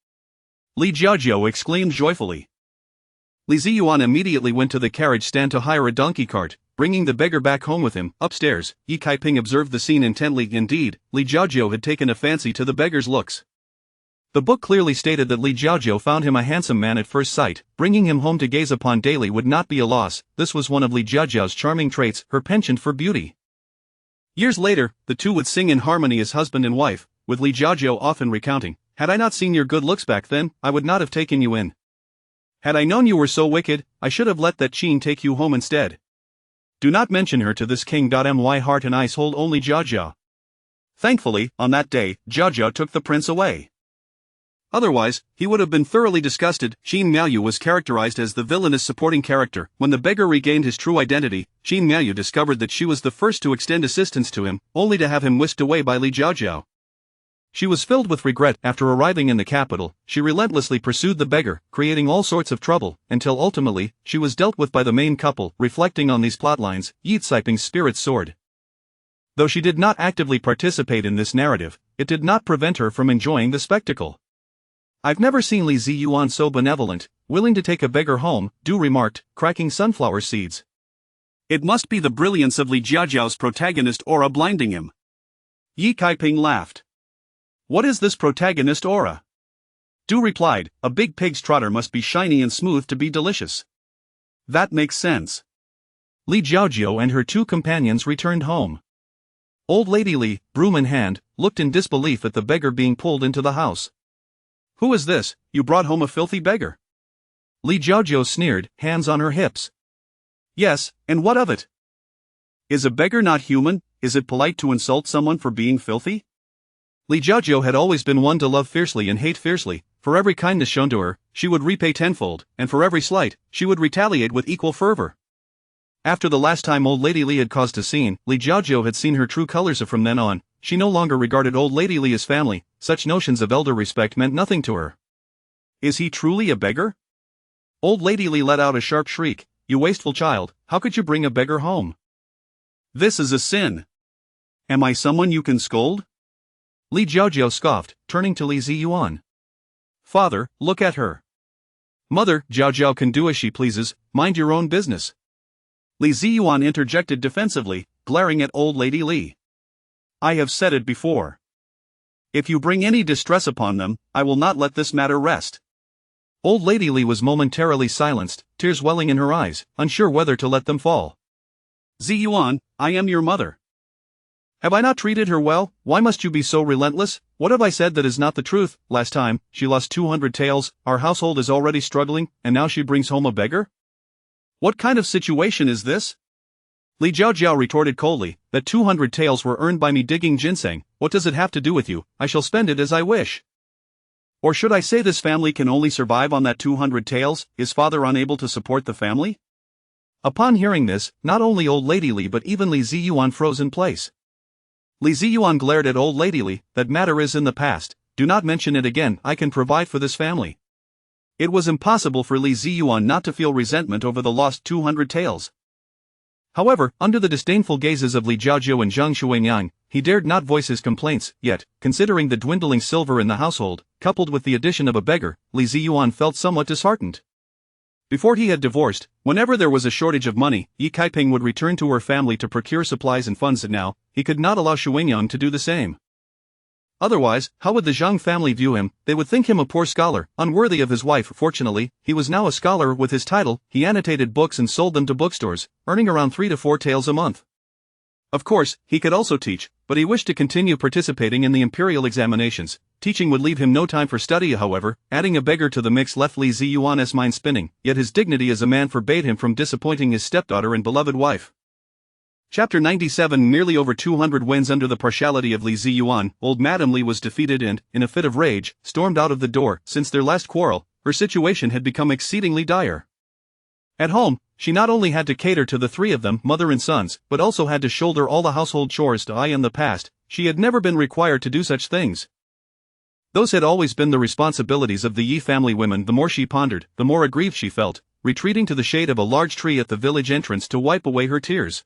Li Jiuzhou exclaimed joyfully. Li Ziyuan immediately went to the carriage stand to hire a donkey cart, bringing the beggar back home with him. Upstairs, Yi Kaiping observed the scene intently. Indeed, Li Jiuzhou had taken a fancy to the beggar's looks. The book clearly stated that Li Jiuzhou found him a handsome man at first sight. Bringing him home to gaze upon daily would not be a loss. This was one of Li Jiuzhou's charming traits, her penchant for beauty. Years later, the two would sing in harmony as husband and wife, with Li Jiuzhou often recounting, Had I not seen your good looks back then, I would not have taken you in. Had I known you were so wicked, I should have let that Qin take you home instead. Do not mention her to this king. My heart and eyes hold only Jiuzhou. Thankfully, on that day, Jiuzhou took the prince away. Otherwise, he would have been thoroughly disgusted. Qin Miaoyu was characterized as the villainous supporting character. When the beggar regained his true identity, Qin Miaoyu discovered that she was the first to extend assistance to him, only to have him whisked away by Li Jiuzhou. She was filled with regret. After arriving in the capital, she relentlessly pursued the beggar, creating all sorts of trouble, until ultimately, she was dealt with by the main couple. Reflecting on these plotlines, Yi Kaiping's spirits soared. Though she did not actively participate in this narrative, it did not prevent her from enjoying the spectacle. I've never seen Li Ziyuan so benevolent, willing to take a beggar home, Du remarked, cracking sunflower seeds. It must be the brilliance of Li Jiuzhou's protagonist aura blinding him. Yi Kaiping laughed. What is this protagonist aura? Du replied, a big pig's trotter must be shiny and smooth to be delicious. That makes sense. Li Jiuzhou and her two companions returned home. Old Lady Li, broom in hand, looked in disbelief at the beggar being pulled into the house. Who is this? You brought home a filthy beggar. Li Jiuzhou sneered, hands on her hips. Yes, and what of it? Is a beggar not human? Is it polite to insult someone for being filthy? Li Jiuzhou had always been one to love fiercely and hate fiercely. For every kindness shown to her, she would repay tenfold, and for every slight, she would retaliate with equal fervor. After the last time Old Lady Li had caused a scene, Li Jiuzhou had seen her true colors. From then on, she no longer regarded Old Lady Li as family. Such notions of elder respect meant nothing to her. Is he truly a beggar? Old Lady Li let out a sharp shriek. You wasteful child, how could you bring a beggar home? This is a sin. Am I someone you can scold? Li Jiuzhou scoffed, turning to Li Ziyuan. Father, look at her. Mother, Jiuzhou can do as she pleases, mind your own business. Li Ziyuan interjected defensively, glaring at Old Lady Li. I have said it before. If you bring any distress upon them, I will not let this matter rest. Old Lady Li was momentarily silenced, tears welling in her eyes, unsure whether to let them fall. Ziyuan, I am your mother. Have I not treated her well? Why must you be so relentless? What have I said that is not the truth? Last time, she lost 200 taels, our household is already struggling, and now she brings home a beggar? What kind of situation is this? Li Jiuzhou retorted coldly, that 200 taels were earned by me digging ginseng. What does it have to do with you? I shall spend it as I wish. Or should I say this family can only survive on that 200 taels? Is father unable to support the family? Upon hearing this, not only Old Lady Li but even Li Ziyuan froze in place. Li Ziyuan glared at Old Lady Li, that matter is in the past, do not mention it again, I can provide for this family. It was impossible for Li Ziyuan not to feel resentment over the lost 200 taels. However, under the disdainful gazes of Li Jiajiu and Zhang Xuanyang, he dared not voice his complaints, yet, considering the dwindling silver in the household, coupled with the addition of a beggar, Li Ziyuan felt somewhat disheartened. Before he had divorced, whenever there was a shortage of money, Yi Kaiping would return to her family to procure supplies and funds, and now, he could not allow Xuanyang to do the same. Otherwise, how would the Zhang family view him? They would think him a poor scholar, unworthy of his wife. Fortunately, he was now a scholar with his title. He annotated books and sold them to bookstores, earning around 3 to 4 taels a month. Of course, he could also teach, but he wished to continue participating in the imperial examinations. Teaching would leave him no time for study. However, adding a beggar to the mix left Li Ziyuan's mind spinning, yet his dignity as a man forbade him from disappointing his stepdaughter and beloved wife. Chapter 97. Nearly over 200 wins under the partiality of Li Ziyuan, old Madame Li was defeated and, in a fit of rage, stormed out of the door. Since their last quarrel, her situation had become exceedingly dire. At home, she not only had to cater to the three of them, mother and sons, but also had to shoulder all the household chores. In the past, she had never been required to do such things. Those had always been the responsibilities of the Yi family women. The more she pondered, the more aggrieved she felt, retreating to the shade of a large tree at the village entrance to wipe away her tears.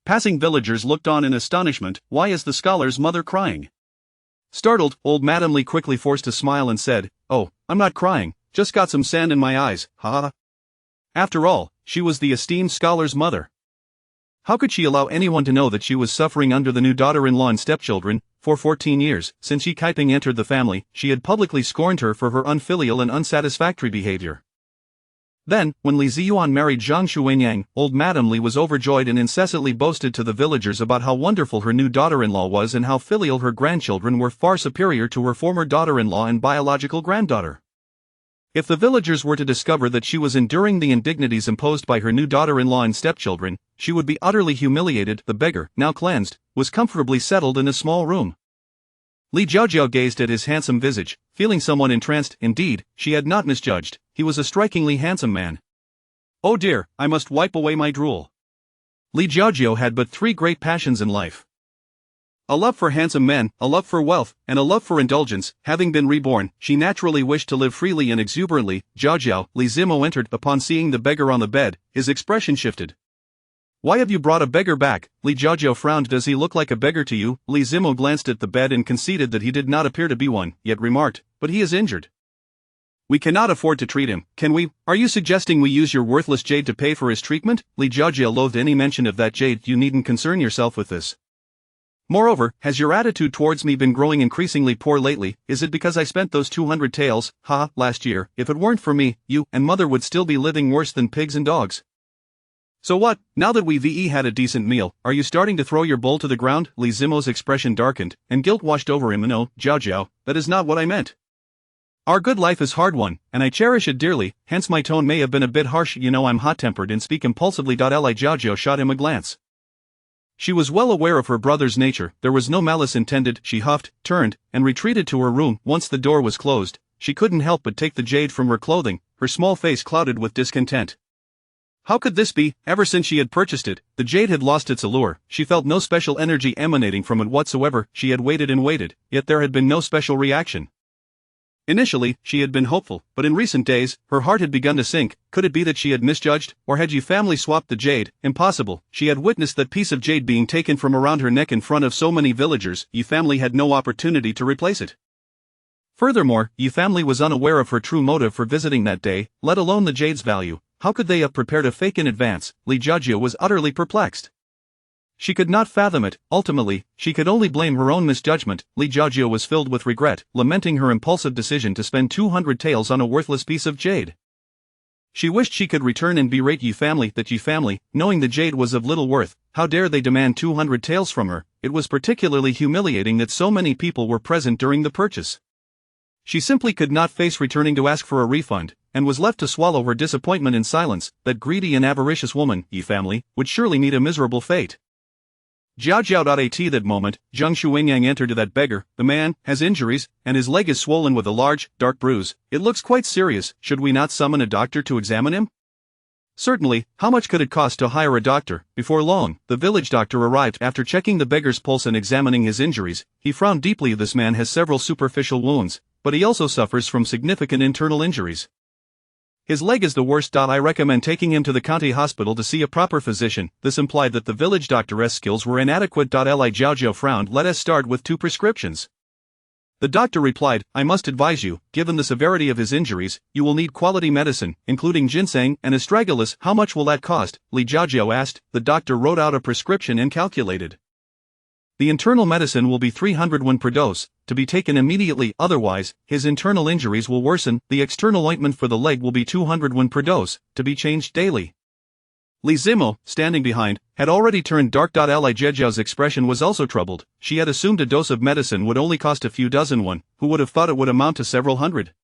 Passing villagers looked on in astonishment. Why is the scholar's mother crying? Startled, old Madame Li quickly forced a smile and said, "Oh, I'm not crying, just got some sand in my eyes, ha." After all, she was the esteemed scholar's mother. How could she allow anyone to know that she was suffering under the new daughter-in-law and stepchildren? For 14 years, since Yi Kaiping entered the family, she had publicly scorned her for her unfilial and unsatisfactory behavior. Then, when Li Ziyuan married Zhang Xuanyang, old Madame Li was overjoyed and incessantly boasted to the villagers about how wonderful her new daughter-in-law was and how filial her grandchildren were, far superior to her former daughter-in-law and biological granddaughter. If the villagers were to discover that she was enduring the indignities imposed by her new daughter-in-law and stepchildren, she would be utterly humiliated. The beggar, now cleansed, was comfortably settled in a small room. Li Jiajiao gazed at his handsome visage, feeling somewhat entranced. Indeed, she had not misjudged, he was a strikingly handsome man. Oh dear, I must wipe away my drool. Li Jiajiao had but 3 great passions in life: a love for handsome men, a love for wealth, and a love for indulgence. Having been reborn, she naturally wished to live freely and exuberantly. Jiajiao, Li Zimo entered. Upon seeing the beggar on the bed, his expression shifted. Why have you brought a beggar back? Li Jiajiao frowned. Does he look like a beggar to you? Li Zimo glanced at the bed and conceded that he did not appear to be one, yet remarked, but he is injured. We cannot afford to treat him, can we? Are you suggesting we use your worthless jade to pay for his treatment? Li Jiajiao loathed any mention of that jade. You needn't concern yourself with this. Moreover, has your attitude towards me been growing increasingly poor lately? Is it because I spent those 200 taels, last year? If it weren't for me, you and mother would still be living worse than pigs and dogs. So what, now that we've had a decent meal, are you starting to throw your bowl to the ground? Li Zimo's expression darkened, and guilt washed over him. No, Jiajiao, that is not what I meant. Our good life is hard won, and I cherish it dearly, hence my tone may have been a bit harsh. You know I'm hot-tempered and speak impulsively. Li Jiajiao shot him a glance. She was well aware of her brother's nature, there was no malice intended. She huffed, turned, and retreated to her room. Once the door was closed, she couldn't help but take the jade from her clothing, her small face clouded with discontent. How could this be? Ever since she had purchased it, the jade had lost its allure. She felt no special energy emanating from it whatsoever. She had waited and waited, yet there had been no special reaction. Initially, she had been hopeful, but in recent days, her heart had begun to sink. Could it be that she had misjudged, or had Yi family swapped the jade? Impossible. She had witnessed that piece of jade being taken from around her neck in front of so many villagers. Yi family had no opportunity to replace it. Furthermore, Yi family was unaware of her true motive for visiting that day, let alone the jade's value. How could they have prepared a fake in advance? Li Jiajiao was utterly perplexed. She could not fathom it. Ultimately, she could only blame her own misjudgment. Li Jiajiao was filled with regret, lamenting her impulsive decision to spend 200 taels on a worthless piece of jade. She wished she could return and berate Yi family, that Yi family, knowing the jade was of little worth, how dare they demand 200 taels from her. It was particularly humiliating that so many people were present during the purchase. She simply could not face returning to ask for a refund, and was left to swallow her disappointment in silence. That greedy and avaricious woman, Yi family, would surely meet a miserable fate. Jiajiao. At that moment, Zhang Xuanyang entered. That beggar, the man, has injuries, and his leg is swollen with a large, dark bruise. It looks quite serious. Should we not summon a doctor to examine him? Certainly. How much could it cost to hire a doctor? Before long, the village doctor arrived. After checking the beggar's pulse and examining his injuries, he frowned deeply. This man has several superficial wounds, but he also suffers from significant internal injuries. His leg is the worst. I recommend taking him to the county hospital to see a proper physician. This implied that the village doctor's skills were inadequate. Li Jiaojiao frowned. Let us start with 2 prescriptions. The doctor replied, I must advise you, given the severity of his injuries, you will need quality medicine, including ginseng and astragalus. How much will that cost? Li Jiaojiao asked. The doctor wrote out a prescription and calculated. The internal medicine will be 300 yuan per dose, to be taken immediately, otherwise, his internal injuries will worsen. The external ointment for the leg will be 200 yuan per dose, to be changed daily. Li Zimo, standing behind, had already turned dark. Li Jiaojiao's expression was also troubled. She had assumed a dose of medicine would only cost a few dozen yuan, who would have thought it would amount to several hundred.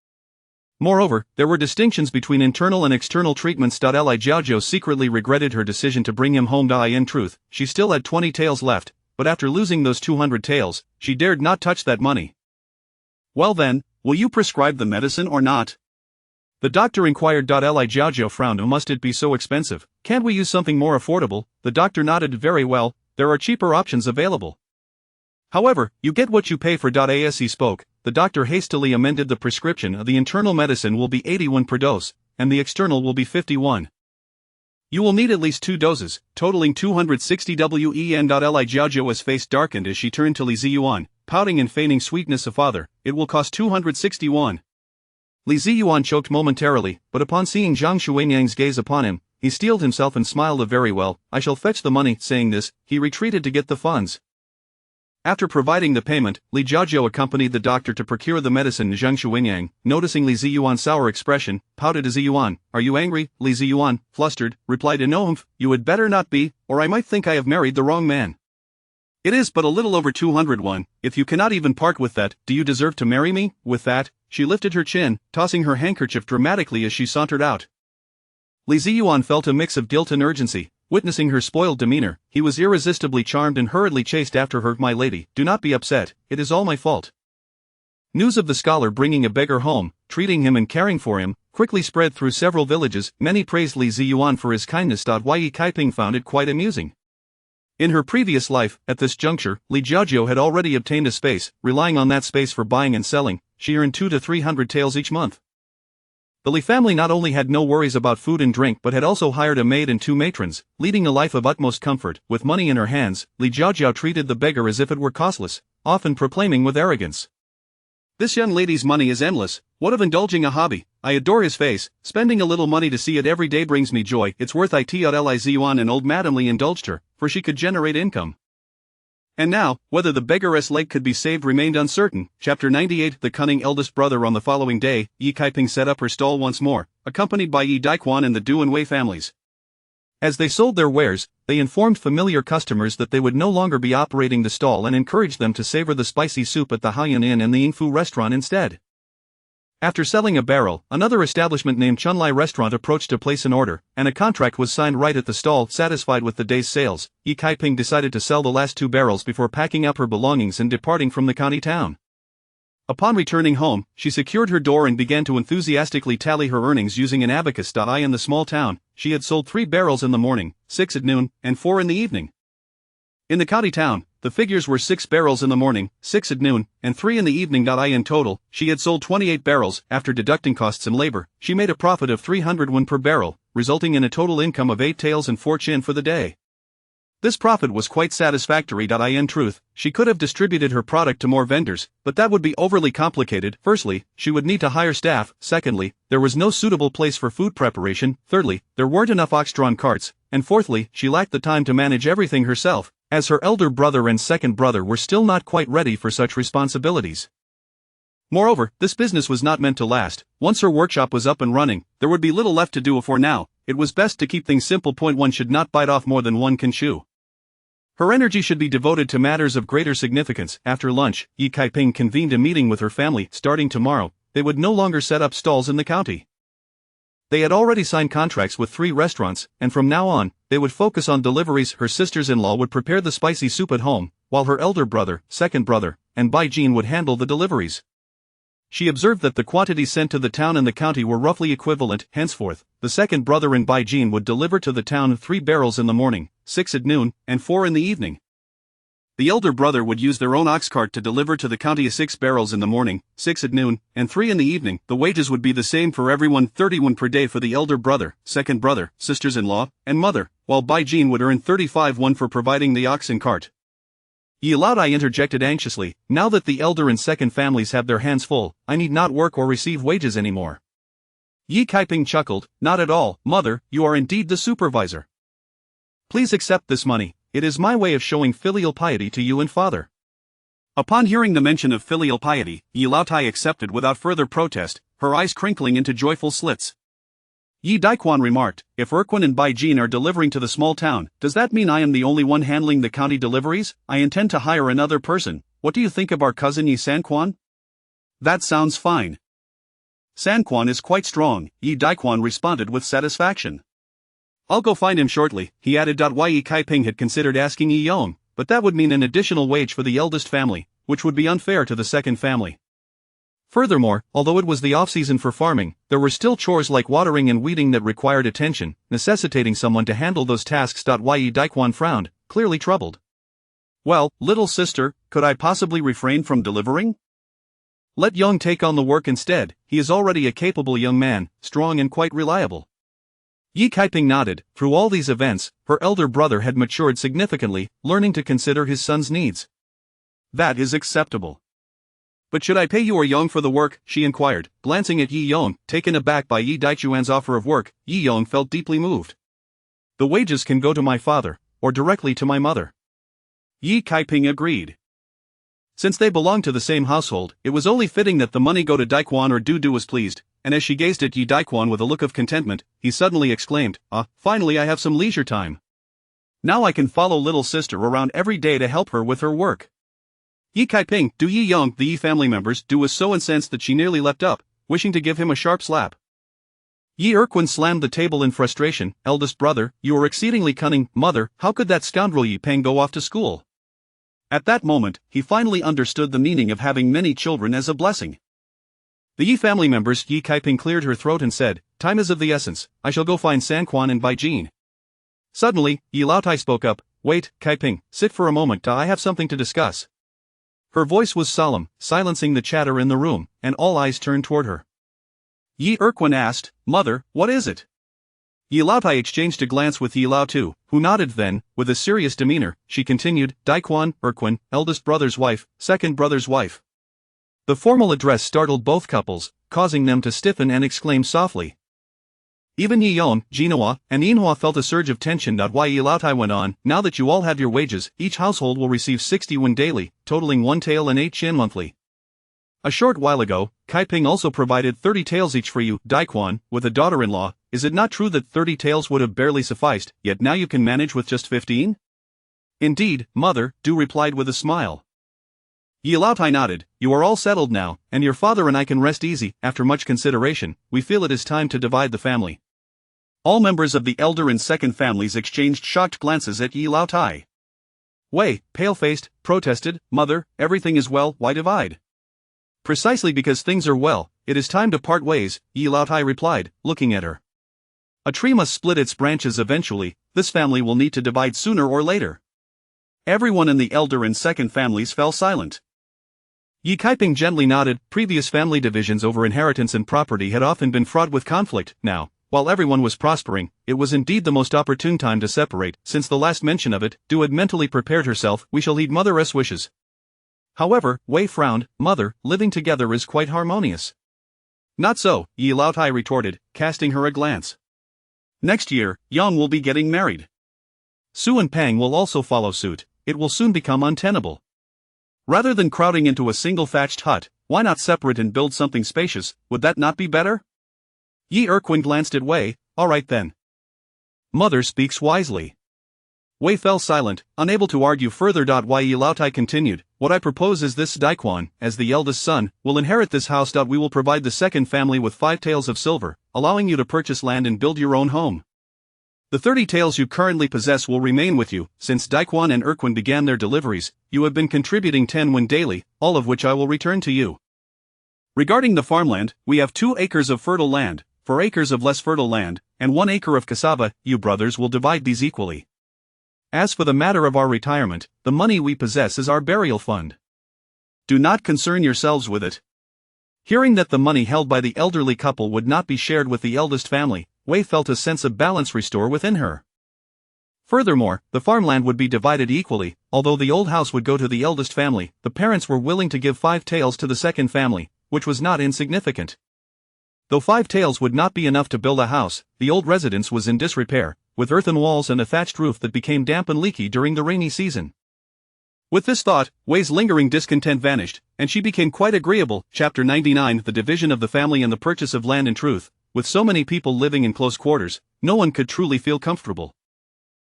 Moreover, there were distinctions between internal and external treatments. Li Jiaojiao secretly regretted her decision to bring him home. In truth, she still had 20 taels left, but after losing those 200 taels, she dared not touch that money. Well then, will you prescribe the medicine or not? The doctor inquired. Li Jiaojiao frowned. Must it be so expensive? Can't we use something more affordable? The doctor nodded. Very well, there are cheaper options available. However, you get what you pay for. As he spoke, the doctor hastily amended the prescription. The internal medicine will be 81 per dose, and the external will be 51. You will need at least 2 doses, totaling 260 wen. Li Jiaojiao's face darkened as she turned to Li Ziyuan, pouting and feigning sweetness. Father, it will cost 260 yuan. Li Ziyuan choked momentarily, but upon seeing Zhang Xuanyang's gaze upon him, he steeled himself and smiled. Very well, I shall fetch the money. Saying this, he retreated to get the funds. After providing the payment, Li Jiaojiao accompanied the doctor to procure the medicine. Zhang Xuanyang, noticing Li Ziyuan's sour expression, pouted. Ziyuan, are you angry? Li Ziyuan, flustered, replied. No, you had better not be, or I might think I have married the wrong man. It is but a little over 200 yuan. If you cannot even part with that, do you deserve to marry me? With that, she lifted her chin, tossing her handkerchief dramatically as she sauntered out. Li Ziyuan felt a mix of guilt and urgency. Witnessing her spoiled demeanor, he was irresistibly charmed and hurriedly chased after her. My lady, do not be upset, it is all my fault. News of the scholar bringing a beggar home, treating him and caring for him, quickly spread through several villages. Many praised Li Ziyuan for his kindness. Yi Kaiping found it quite amusing. In her previous life, at this juncture, Li Jiaojiao had already obtained a space. Relying on that space for buying and selling, she earned 200 to 300 taels each month. The Li family not only had no worries about food and drink but had also hired a maid and 2 matrons, leading a life of utmost comfort. With money in her hands, Li Jiaojiao treated the beggar as if it were costless, often proclaiming with arrogance, This young lady's money is endless. What of indulging a hobby? I adore his face. Spending a little money to see it every day brings me joy. It's worth it. Li Ziyuan and old Madame Li indulged her, for she could generate income. And now, whether the beggaress lake could be saved remained uncertain. Chapter 98. The cunning eldest brother. On the following day, Yi Kaiping set up her stall once more, accompanied by Yi Daiquan and the Du and Wei families. As they sold their wares, they informed familiar customers that they would no longer be operating the stall and encouraged them to savor the spicy soup at the Haiyan Inn and the Yingfu restaurant instead. After selling a barrel, another establishment named Chunlai Restaurant approached to place an order, and a contract was signed right at the stall. Satisfied with the day's sales, Yi Kaiping decided to sell the last 2 barrels before packing up her belongings and departing from the county town. Upon returning home, she secured her door and began to enthusiastically tally her earnings using an abacus. In the small town, she had sold 3 barrels in the morning, 6 at noon, and 4 in the evening. In the county town, the figures were 6 barrels in the morning, 6 at noon, and 3 in the evening. In total, she had sold 28 barrels. After deducting costs and labor, she made a profit of 300 yuan per barrel, resulting in a total income of 8 taels and 4 chin for the day. This profit was quite satisfactory. In truth, she could have distributed her product to more vendors, but that would be overly complicated. Firstly, she would need to hire staff. Secondly, there was no suitable place for food preparation. Thirdly, there weren't enough ox-drawn carts. And fourthly, she lacked the time to manage everything herself, as her elder brother and second brother were still not quite ready for such responsibilities. Moreover, this business was not meant to last. Once her workshop was up and running, there would be little left to do. For now, it was best to keep things simple. One should not bite off more than one can chew. Her energy should be devoted to matters of greater significance. After lunch, Yi Kaiping convened a meeting with her family. Starting tomorrow, they would no longer set up stalls in the county. They had already signed contracts with 3 restaurants, and from now on, they would focus on deliveries. Her sisters-in-law would prepare the spicy soup at home, while her elder brother, second brother, and Bai Jin would handle the deliveries. She observed that the quantities sent to the town and the county were roughly equivalent. Henceforth, the second brother and Bai Jin would deliver to the town 3 barrels in the morning, 6 at noon, and 4 in the evening. The elder brother would use their own ox cart to deliver to the county 6 barrels in the morning, 6 at noon, and 3 in the evening. The wages would be the same for everyone, 31 per day for the elder brother, second brother, sisters-in-law, and mother, while Bai Jean would earn 35 for providing the ox and cart. Yi Lao Tai interjected anxiously, now that the elder and second families have their hands full, I need not work or receive wages anymore. Yi Kaiping chuckled, not at all, mother, you are indeed the supervisor. Please accept this money, it is my way of showing filial piety to you and father. Upon hearing the mention of filial piety, Yi Lao Tai accepted without further protest, her eyes crinkling into joyful slits. Yi Daquan remarked, if Erquin and Bai Jean are delivering to the small town, does that mean I am the only one handling the county deliveries? I intend to hire another person. What do you think of our cousin Yi Sanquan? That sounds fine. Sanquan is quite strong, Yi Daquan responded with satisfaction. I'll go find him shortly, he added. Yi Kaiping had considered asking Yi Yong, but that would mean an additional wage for the eldest family, which would be unfair to the second family. Furthermore, although it was the off-season for farming, there were still chores like watering and weeding that required attention, necessitating someone to handle those tasks. Yi Daquan frowned, clearly troubled. Well, little sister, could I possibly refrain from delivering? Let Yong take on the work instead, he is already a capable young man, strong and quite reliable. Yi Kaiping nodded. Through all these events, her elder brother had matured significantly, learning to consider his son's needs. That is acceptable. But should I pay you or Yong for the work? She inquired, glancing at Yi Yong. Taken aback by Yi Daichuan's offer of work, Yi Yong felt deeply moved. The wages can go to my father, or directly to my mother. Yi Kaiping agreed. Since they belonged to the same household, it was only fitting that the money go to Daquan or Du was pleased, and as she gazed at Yi Daquan with a look of contentment, he suddenly exclaimed, finally I have some leisure time. Now I can follow little sister around every day to help her with her work. Yi Kaiping, Du Yi Yong, the Yi family members, Du was so incensed that she nearly leapt up, wishing to give him a sharp slap. Yi Erquin slammed the table in frustration. Eldest brother, you are exceedingly cunning. Mother, how could that scoundrel Yi Peng go off to school? At that moment, he finally understood the meaning of having many children as a blessing. The Yi family members. Yi Kaiping cleared her throat and said, time is of the essence, I shall go find Sanquan and Bai Jean. Suddenly, Yi Lao Tai spoke up, wait, Kaiping, sit for a moment, I have something to discuss. Her voice was solemn, silencing the chatter in the room, and all eyes turned toward her. Yi Erquin asked, Mother, what is it? Yi Lao Tai exchanged a glance with Yi Lao Tu, who nodded. Then, with a serious demeanor, she continued, Daquan, Erquin, eldest brother's wife, second brother's wife. The formal address startled both couples, causing them to stiffen and exclaim softly. Even Yi Yon, Jinhua, and Yinhua felt a surge of tension. Yi Lao Tai went on, now that you all have your wages, each household will receive 60 won daily, totaling 1 tael and 8 chin monthly. A short while ago, Kaiping also provided 30 taels each for you, Daquan, with a daughter-in-law. Is it not true that 30 taels would have barely sufficed, yet now you can manage with just 15? Indeed, mother, Du replied with a smile. Yi Lao Tai nodded, you are all settled now, and your father and I can rest easy. After much consideration, we feel it is time to divide the family. All members of the elder and second families exchanged shocked glances at Yi Lao Tai. Wei, pale-faced, protested, Mother, everything is well, why divide? Precisely because things are well, it is time to part ways, Yi Lao Tai replied, looking at her. A tree must split its branches eventually, this family will need to divide sooner or later. Everyone in the elder and second families fell silent. Yi Kaiping gently nodded. Previous family divisions over inheritance and property had often been fraught with conflict. Now, while everyone was prospering, it was indeed the most opportune time to separate. Since the last mention of it, Du had mentally prepared herself. We shall heed Mother's wishes. However, Wei frowned. Mother, living together is quite harmonious. Not so, Yi Lao Tai retorted, casting her a glance. Next year, Yang will be getting married. Su and Pang will also follow suit. It will soon become untenable. Rather than crowding into a single thatched hut, why not separate and build something spacious? Would that not be better? Yi Erquin glanced at Wei. All right then. Mother speaks wisely. Wei fell silent, unable to argue further. Yi Lao Tai continued, what I propose is this: Daquan, as the eldest son, will inherit this house. We will provide the second family with 5 taels of silver, allowing you to purchase land and build your own home. The 30 taels you currently possess will remain with you. Since Daquan and Erquin began their deliveries, you have been contributing 10 won daily, all of which I will return to you. Regarding the farmland, we have 2 acres of fertile land, 4 acres of less fertile land, and 1 acre of cassava. You brothers will divide these equally. As for the matter of our retirement, the money we possess is our burial fund. Do not concern yourselves with it. Hearing that the money held by the elderly couple would not be shared with the eldest family, Wei felt a sense of balance restore within her. Furthermore, the farmland would be divided equally. Although the old house would go to the eldest family, the parents were willing to give 5 taels to the second family, which was not insignificant. Though 5 taels would not be enough to build a house, the old residence was in disrepair, with earthen walls and a thatched roof that became damp and leaky during the rainy season. With this thought, Wei's lingering discontent vanished, and she became quite agreeable. Chapter 99 The division of the family and the purchase of land. In truth, with so many people living in close quarters, no one could truly feel comfortable.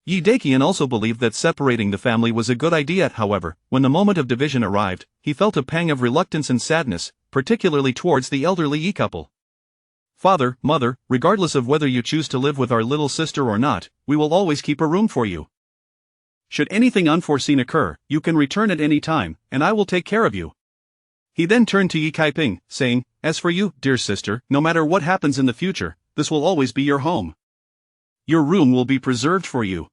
Yi Daqian also believed that separating the family was a good idea. However, when the moment of division arrived, he felt a pang of reluctance and sadness, particularly towards the elderly Yi couple. Father, mother, regardless of whether you choose to live with our little sister or not, we will always keep a room for you. Should anything unforeseen occur, you can return at any time, and I will take care of you. He then turned to Yi Kaiping, saying, as for you, dear sister, no matter what happens in the future, this will always be your home. Your room will be preserved for you.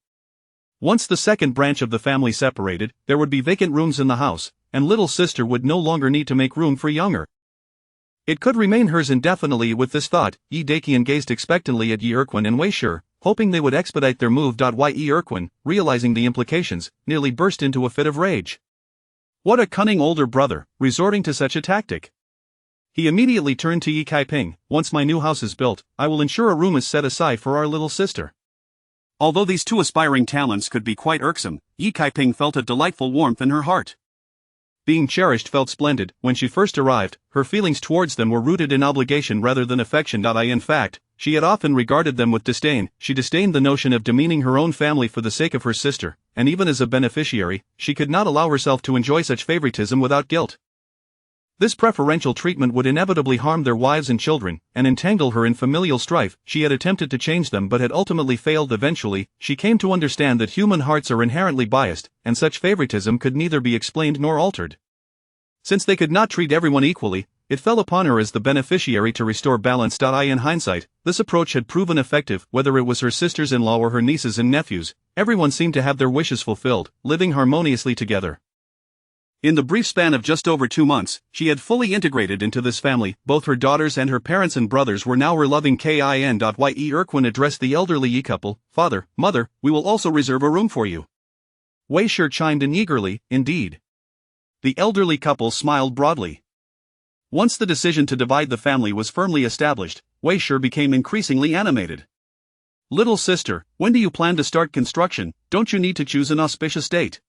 Once the second branch of the family separated, there would be vacant rooms in the house, and little sister would no longer need to make room for younger. It could remain hers indefinitely. With this thought, Yi Daqian gazed expectantly at Yi Erquin and Wei Shi, hoping they would expedite their move. Yi Erquin, realizing the implications, nearly burst into a fit of rage. What a cunning older brother, resorting to such a tactic. He immediately turned to Yi Kaiping. Once my new house is built, I will ensure a room is set aside for our little sister. Although these two aspiring talents could be quite irksome, Yi Kaiping felt a delightful warmth in her heart. Being cherished felt splendid. When she first arrived, her feelings towards them were rooted in obligation rather than affection. In fact, she had often regarded them with disdain. She disdained the notion of demeaning her own family for the sake of her sister, and even as a beneficiary, she could not allow herself to enjoy such favoritism without guilt. This preferential treatment would inevitably harm their wives and children, and entangle her in familial strife. She had attempted to change them but had ultimately failed. Eventually, she came to understand that human hearts are inherently biased, and such favoritism could neither be explained nor altered. Since they could not treat everyone equally, it fell upon her as the beneficiary to restore balance. In hindsight, this approach had proven effective. Whether it was her sisters-in-law or her nieces and nephews, everyone seemed to have their wishes fulfilled, living harmoniously together. In the brief span of just over 2 months, she had fully integrated into this family. Both her daughters and her parents and brothers were now her loving kin. Yi Erquin addressed the elderly Yi couple. Father, mother, we will also reserve a room for you. Wei Shi chimed in eagerly, indeed. The elderly couple smiled broadly. Once the decision to divide the family was firmly established, Wei Shi became increasingly animated. Little sister, when do you plan to start construction? Don't you need to choose an auspicious date?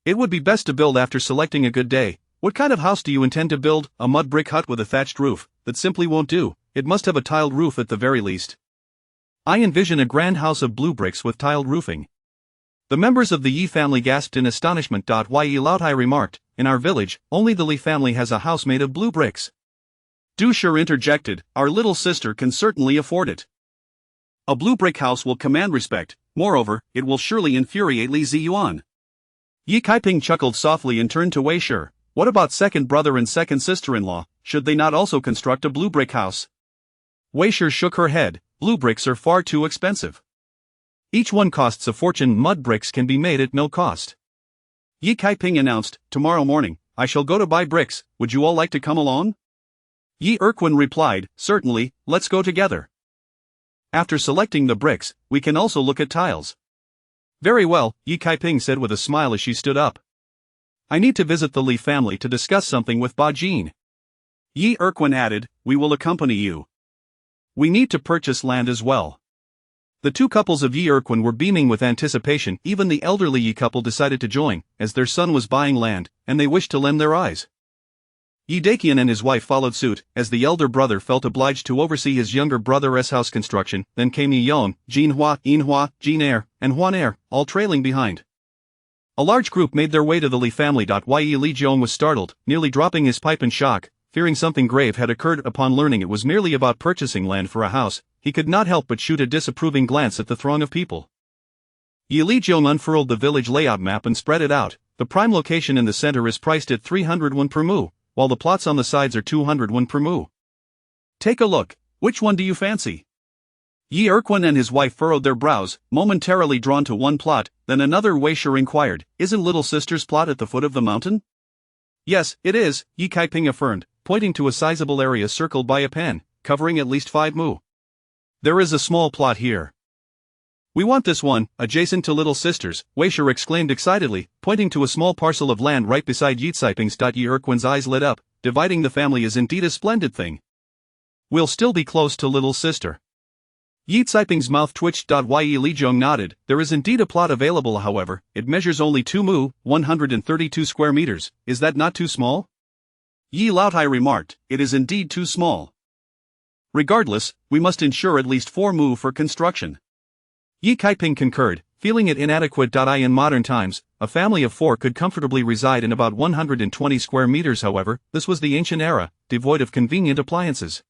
It would be best to build after selecting a good day. What kind of house do you intend to build? A mud brick hut with a thatched roof? That simply won't do. It must have a tiled roof at the very least. I envision a grand house of blue bricks with tiled roofing. The members of the Yi family gasped in astonishment. Yi Laotai remarked, in our village, only the Li family has a house made of blue bricks. Du Shi interjected, our little sister can certainly afford it. A blue brick house will command respect, moreover, it will surely infuriate Li Ziyuan. Yi Kaiping chuckled softly and turned to Wei Shi. What about second brother and second sister-in-law, should they not also construct a blue brick house? Wei Shi shook her head, blue bricks are far too expensive. Each one costs a fortune. Mud bricks can be made at no cost. Yi Kaiping announced, tomorrow morning, I shall go to buy bricks, would you all like to come along? Yi Erquin replied, certainly, let's go together. After selecting the bricks, we can also look at tiles. Very well, Yi Kaiping said with a smile as she stood up. I need to visit the Li family to discuss something with Ba Jin. Yi Erquin added, we will accompany you. We need to purchase land as well. The two couples of Yi Erquin were beaming with anticipation. Even the elderly Yi couple decided to join, as their son was buying land, and they wished to lend their eyes. Yi Daqian and his wife followed suit, as the elder brother felt obliged to oversee his younger brother's house construction. Then came Yi Yon, Jin Hua, Yin Hua, Jin Er, and Huan Er, all trailing behind. A large group made their way to the Li family. Yi Li Jiong was startled, nearly dropping his pipe in shock, fearing something grave had occurred. Upon learning it was merely about purchasing land for a house, he could not help but shoot a disapproving glance at the throng of people. Yi Li Jiong unfurled the village layout map and spread it out. The prime location in the center is priced at 300 won per mu, while the plots on the sides are 200 won per mu. Take a look, which one do you fancy? Yi Erquin and his wife furrowed their brows, momentarily drawn to one plot, then another. Wei Shi inquired, "Isn't little sister's plot at the foot of the mountain?" "Yes, it is," Yi Kaiping affirmed, pointing to a sizable area circled by a pen, covering at least 5 mu. "There is a small plot here. We want this one, adjacent to little sister's," Wei Shi exclaimed excitedly, pointing to a small parcel of land right beside Yi Caiping's. Yi Erquin's eyes lit up. Dividing the family is indeed a splendid thing. We'll still be close to little sister. Yi Caiping's mouth twitched. Yi Lijong nodded. "There is indeed a plot available, however. It measures only 2 mu, 132 square meters. Is that not too small?" Yi Laotai remarked, "It is indeed too small. Regardless, we must ensure at least 4 mu for construction." Yi Kaiping concurred, feeling it inadequate. In modern times, a family of 4 could comfortably reside in about 120 square meters. However, this was the ancient era, devoid of convenient appliances.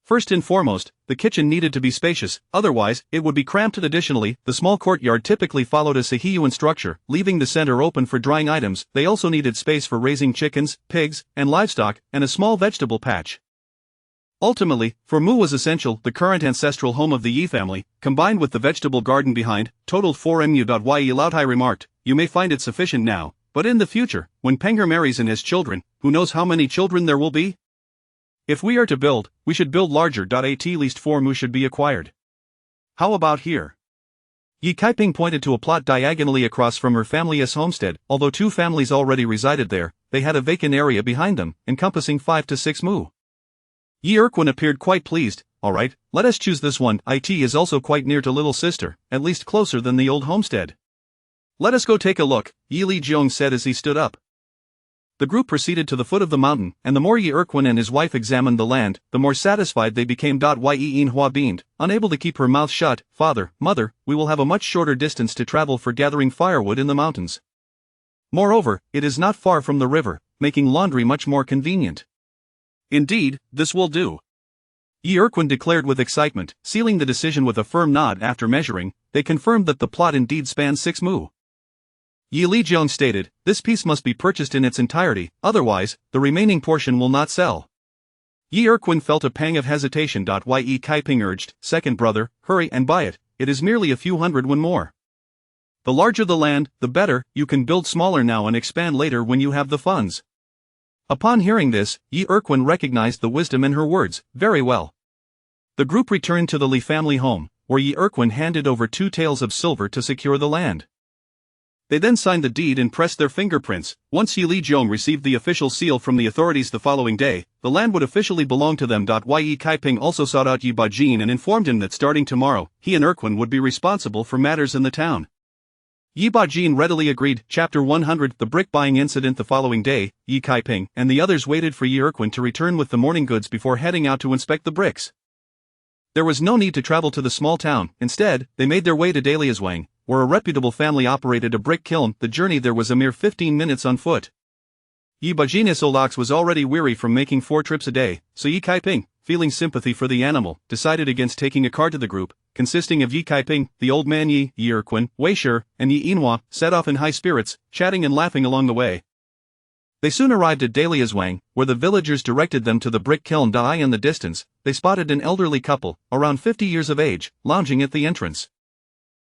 First and foremost, the kitchen needed to be spacious, otherwise, it would be cramped. Additionally, the small courtyard typically followed a Sihiyuan structure, leaving the center open for drying items. They also needed space for raising chickens, pigs, and livestock, and a small vegetable patch. Ultimately, for Mu was essential. The current ancestral home of the Yi family, combined with the vegetable garden behind, totaled 4 mu. Yi Laotai remarked, "You may find it sufficient now, but in the future, when Pengher marries and has children, who knows how many children there will be? If we are to build, we should build larger. At least 4 mu should be acquired. How about here?" Yi Kaiping pointed to a plot diagonally across from her family's homestead. Although 2 families already resided there, they had a vacant area behind them, encompassing 5 to 6 mu. Yi Erquin appeared quite pleased. "All right, let us choose this one. It is also quite near to little sister, at least closer than the old homestead. Let us go take a look," Yi Lijong said as he stood up. The group proceeded to the foot of the mountain, and the more Yi Erquin and his wife examined the land, the more satisfied they became. Yi Inhua beamed, unable to keep her mouth shut. "Father, mother, we will have a much shorter distance to travel for gathering firewood in the mountains. Moreover, it is not far from the river, making laundry much more convenient." "Indeed, this will do," Yi Erquin declared with excitement, sealing the decision with a firm nod. After measuring, they confirmed that the plot indeed spanned 6 mu. Yi Lijong stated, "This piece must be purchased in its entirety, otherwise, the remaining portion will not sell." Yi Erquin felt a pang of hesitation. Yi Kaiping urged, "Second brother, hurry and buy it, it is merely a few hundred when more. The larger the land, the better. You can build smaller now and expand later when you have the funds." Upon hearing this, Yi Erquin recognized the wisdom in her words. Very well. The group returned to the Li family home, where Yi Erquin handed over 2 taels of silver to secure the land. They then signed the deed and pressed their fingerprints. Once Yi Lijong received the official seal from the authorities the following day, the land would officially belong to them. Yi Kaiping also sought out Yi Bajin and informed him that starting tomorrow, he and Erquin would be responsible for matters in the town. Yi Bajin readily agreed. Chapter 100. The brick buying incident. The following day, Yi Kaiping and the others waited for Yi Erquin to return with the morning goods before heading out to inspect the bricks. There was no need to travel to the small town. Instead, they made their way to Daliaswang, where a reputable family operated a brick kiln. The journey there was a mere 15 minutes on foot. Yi Bajin's ox was already weary from making 4 trips a day, so Yi Kaiping, feeling sympathy for the animal, decided against taking a car to the group, consisting of Yi Kaiping, the old man Yi Erquin, Wei Shi, and Yi Inhua, set off in high spirits, chatting and laughing along the way. They soon arrived at Daliaswang, where the villagers directed them to the brick kiln. In the distance, they spotted an elderly couple, around 50 years of age, lounging at the entrance.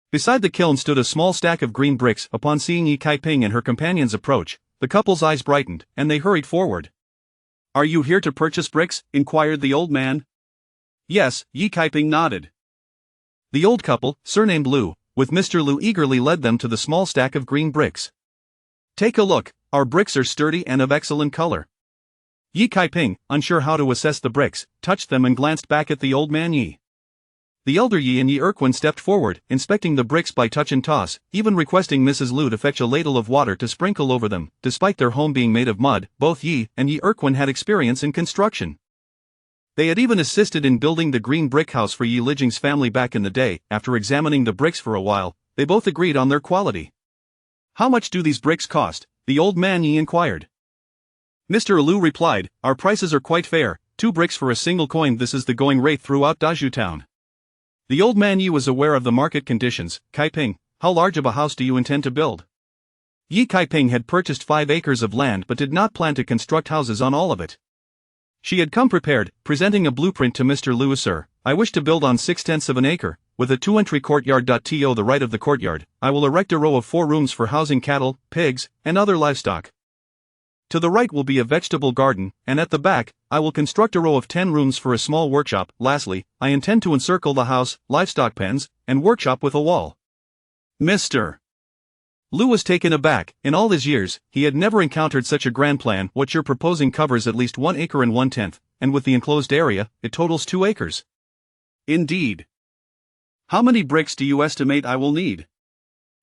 Beside the kiln stood a small stack of green bricks. Upon seeing Yi Kaiping and her companions approach, the couple's eyes brightened, and they hurried forward. "Are you here to purchase bricks?" inquired the old man. "Yes," Yi Kaiping nodded. The old couple, surnamed Lu, with Mr. Lu, eagerly led them to the small stack of green bricks. "Take a look, our bricks are sturdy and of excellent color." Yi Kaiping, unsure how to assess the bricks, touched them and glanced back at the old man Yi. The elder Yi and Yi Erquin stepped forward, inspecting the bricks by touch and toss, even requesting Mrs. Lu to fetch a ladle of water to sprinkle over them. Despite their home being made of mud, both Yi and Yi Erquin had experience in construction. They had even assisted in building the green brick house for Yi Lijing's family back in the day. After examining the bricks for a while, they both agreed on their quality. "How much do these bricks cost?" the old man Yi inquired. Mr. Lu replied, "Our prices are quite fair, 2 bricks for a single coin. This is the going rate throughout Daju town." The old man Yi was aware of the market conditions. "Kaiping, how large of a house do you intend to build?" Yi Kaiping had purchased 5 acres of land but did not plan to construct houses on all of it. She had come prepared, presenting a blueprint to Mr. Liu. Sir, I wish to build on 6/10 of an acre, with a 2-entry courtyard. To the right of the courtyard, I will erect a row of 4 rooms for housing cattle, pigs, and other livestock. To the right will be a vegetable garden, and at the back, I will construct a row of 10 rooms for a small workshop. Lastly, I intend to encircle the house, livestock pens, and workshop with a wall. Mr. Liu was taken aback. In all his years, he had never encountered such a grand plan. What you're proposing covers at least 1 acre and 1/10, and with the enclosed area, it totals 2 acres. Indeed. How many bricks do you estimate I will need?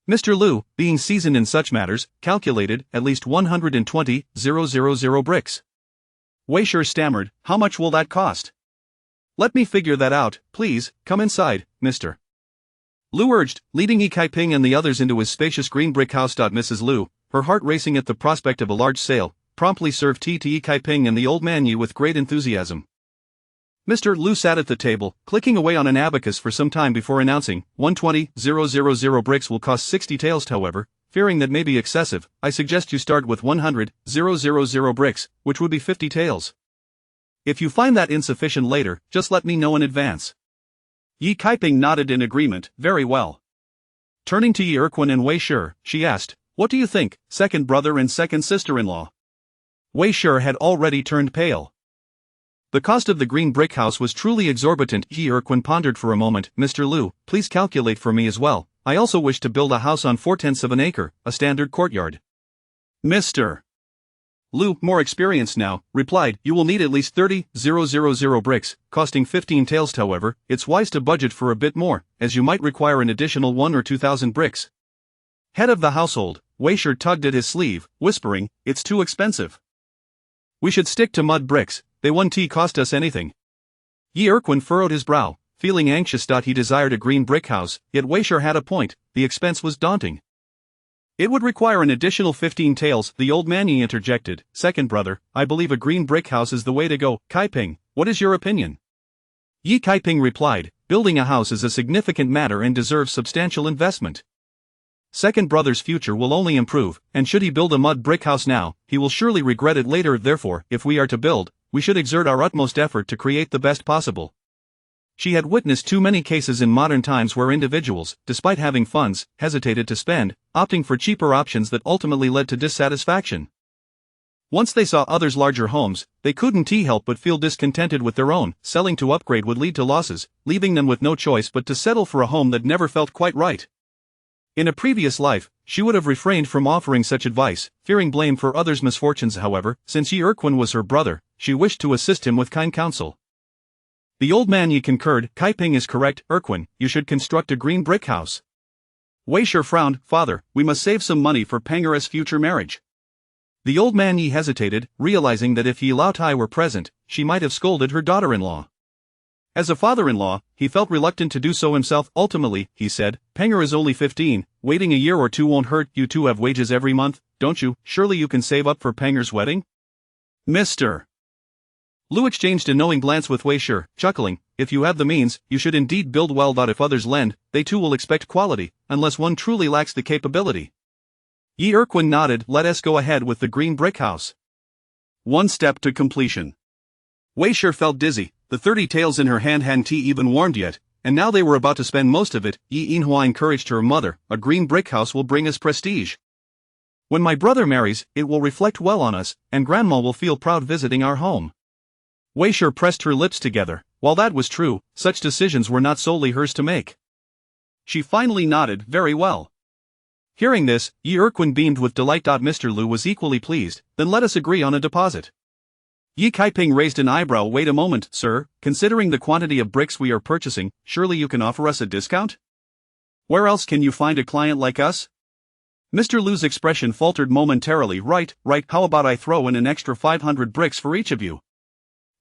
Mr. Liu, being seasoned in such matters, calculated at least 120,000 bricks. Wei Shi stammered, how much will that cost? Let me figure that out, please. Come inside, Mr. Liu urged, leading Yi Kaiping and the others into his spacious green brick house. Mrs. Liu, her heart racing at the prospect of a large sale, promptly served tea to Yi Kaiping and the old man Yi with great enthusiasm. Mr. Liu sat at the table, clicking away on an abacus for some time before announcing, 120,000 bricks will cost 60 taels. However, fearing that may be excessive, I suggest you start with 100,000 bricks, which would be 50 taels. If you find that insufficient later, just let me know in advance. Yi Kaiping nodded in agreement. Very well. Turning to Yi Erquin and Wei Shi, she asked, what do you think, second brother and second sister-in-law? Wei Shi had already turned pale. The cost of the green brick house was truly exorbitant. Yi Erquin pondered for a moment. Mr. Liu, please calculate for me as well. I also wish to build a house on 4/10 of an acre, a standard courtyard. Mr. Liu, more experienced now, replied, you will need at least 30,000 bricks, costing 15 taels. However, it's wise to budget for a bit more, as you might require an additional 1 or 2,000 bricks. Head of the household, Wei Shi tugged at his sleeve, whispering, it's too expensive. We should stick to mud bricks, they won't cost us anything. Yi Erquin furrowed his brow, feeling anxious. He desired a green brick house, yet Wei Shi had a point, the expense was daunting. It would require an additional 15 taels, the old man Yi interjected. Second brother, I believe a green brick house is the way to go. Kaiping, what is your opinion? Yi Kaiping replied, building a house is a significant matter and deserves substantial investment. Second brother's future will only improve, and should he build a mud brick house now, he will surely regret it later. Therefore, if we are to build, we should exert our utmost effort to create the best possible. She had witnessed too many cases in modern times where individuals, despite having funds, hesitated to spend, opting for cheaper options that ultimately led to dissatisfaction. Once they saw others' larger homes, they couldn't help but feel discontented with their own. Selling to upgrade would lead to losses, leaving them with no choice but to settle for a home that never felt quite right. In a previous life, she would have refrained from offering such advice, fearing blame for others' misfortunes. However, since Yi Erquin was her brother, she wished to assist him with kind counsel. The old man Yi concurred. Kaiping is correct, Erquin, you should construct a green brick house. Wei Shi frowned. Father, we must save some money for Pengera's future marriage. The old man Yi hesitated, realizing that if Yi Laotai were present, she might have scolded her daughter-in-law. As a father-in-law, he felt reluctant to do so himself. Ultimately, he said, Pengera is only 15, waiting a year or two won't hurt. You two have wages every month, don't you? Surely you can save up for Pengera's wedding? Mr. Liu exchanged a knowing glance with Wei Shi, chuckling, if you have the means, you should indeed build well. If others lend, they too will expect quality, unless one truly lacks the capability. Yi Erquin nodded. Let us go ahead with the green brick house. One step to completion. Wei Shi felt dizzy, the 30 taels in her hand hadn't even warmed yet, and now they were about to spend most of it. Yi Inhua encouraged her mother, a green brick house will bring us prestige. When my brother marries, it will reflect well on us, and Grandma will feel proud visiting our home. Wei Shi pressed her lips together. While that was true, such decisions were not solely hers to make. She finally nodded. Very well. Hearing this, Yi Erquin beamed with delight. Mr. Liu was equally pleased. Then let us agree on a deposit. Yi Kaiping raised an eyebrow. Wait a moment, sir, considering the quantity of bricks we are purchasing, surely you can offer us a discount? Where else can you find a client like us? Mr. Liu's expression faltered momentarily. Right, how about I throw in an extra 500 bricks for each of you?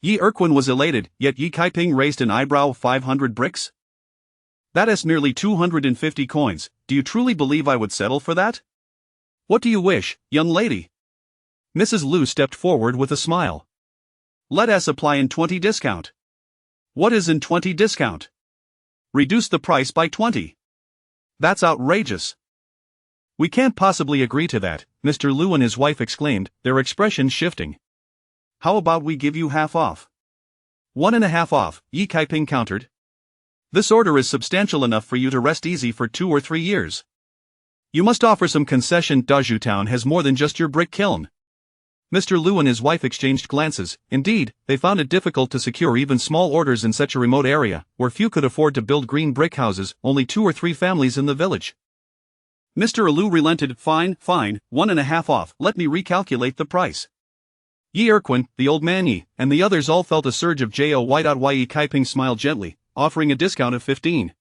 Yi Erquin was elated, yet Yi Kaiping raised an eyebrow. 500 bricks? That is merely 250 coins, do you truly believe I would settle for that? What do you wish, young lady? Mrs. Liu stepped forward with a smile. Let us apply in 20 discount. What is in 20 discount? Reduce the price by 20. That's outrageous. We can't possibly agree to that, Mr. Liu and his wife exclaimed, their expressions shifting. how about we give you half off? 1.5 off, Yi Kaiping countered. This order is substantial enough for you to rest easy for 2 or 3 years. You must offer some concession. Dazhu Town has more than just your brick kiln. Mr. Liu and his wife exchanged glances. Indeed, they found it difficult to secure even small orders in such a remote area, where few could afford to build green brick houses, only 2 or 3 families in the village. Mr. Liu relented. Fine, 1.5 off, let me recalculate the price. Yi Erquin, the old man Yi, and the others all felt a surge of joy. Yi Kaiping smiled gently, offering a discount of 15.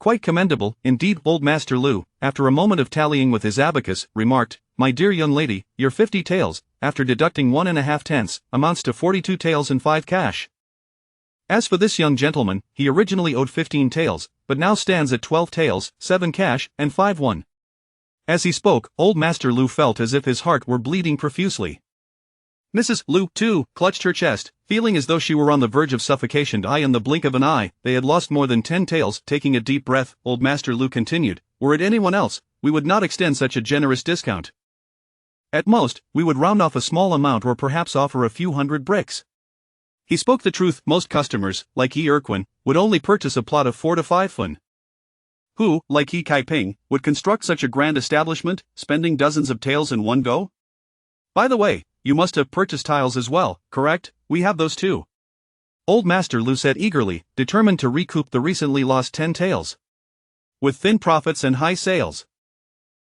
Quite commendable, indeed. Old Master Liu, after a moment of tallying with his abacus, remarked, "My dear young lady, your 50 taels, after deducting 1.5 tenths, amounts to 42 taels and 5 cash. As for this young gentleman, he originally owed 15 taels, but now stands at 12 taels, 7 cash, and 5 won." As he spoke, Old Master Liu felt as if his heart were bleeding profusely. Mrs. Liu, too, clutched her chest, feeling as though she were on the verge of suffocation. In the blink of an eye, they had lost more than 10 taels. Taking a deep breath, Old Master Liu continued, "Were it anyone else, we would not extend such a generous discount. At most, we would round off a small amount or perhaps offer a few hundred bricks." He spoke the truth. Most customers, like Yi Erquin, would only purchase a plot of 4 to 5 fun. Who, like Yi Kaiping, would construct such a grand establishment, spending dozens of taels in one go? By the way, you must have purchased tiles as well, correct? We have those too. Old Master Liu said eagerly, determined to recoup the recently lost 10 taels. With thin profits and high sales,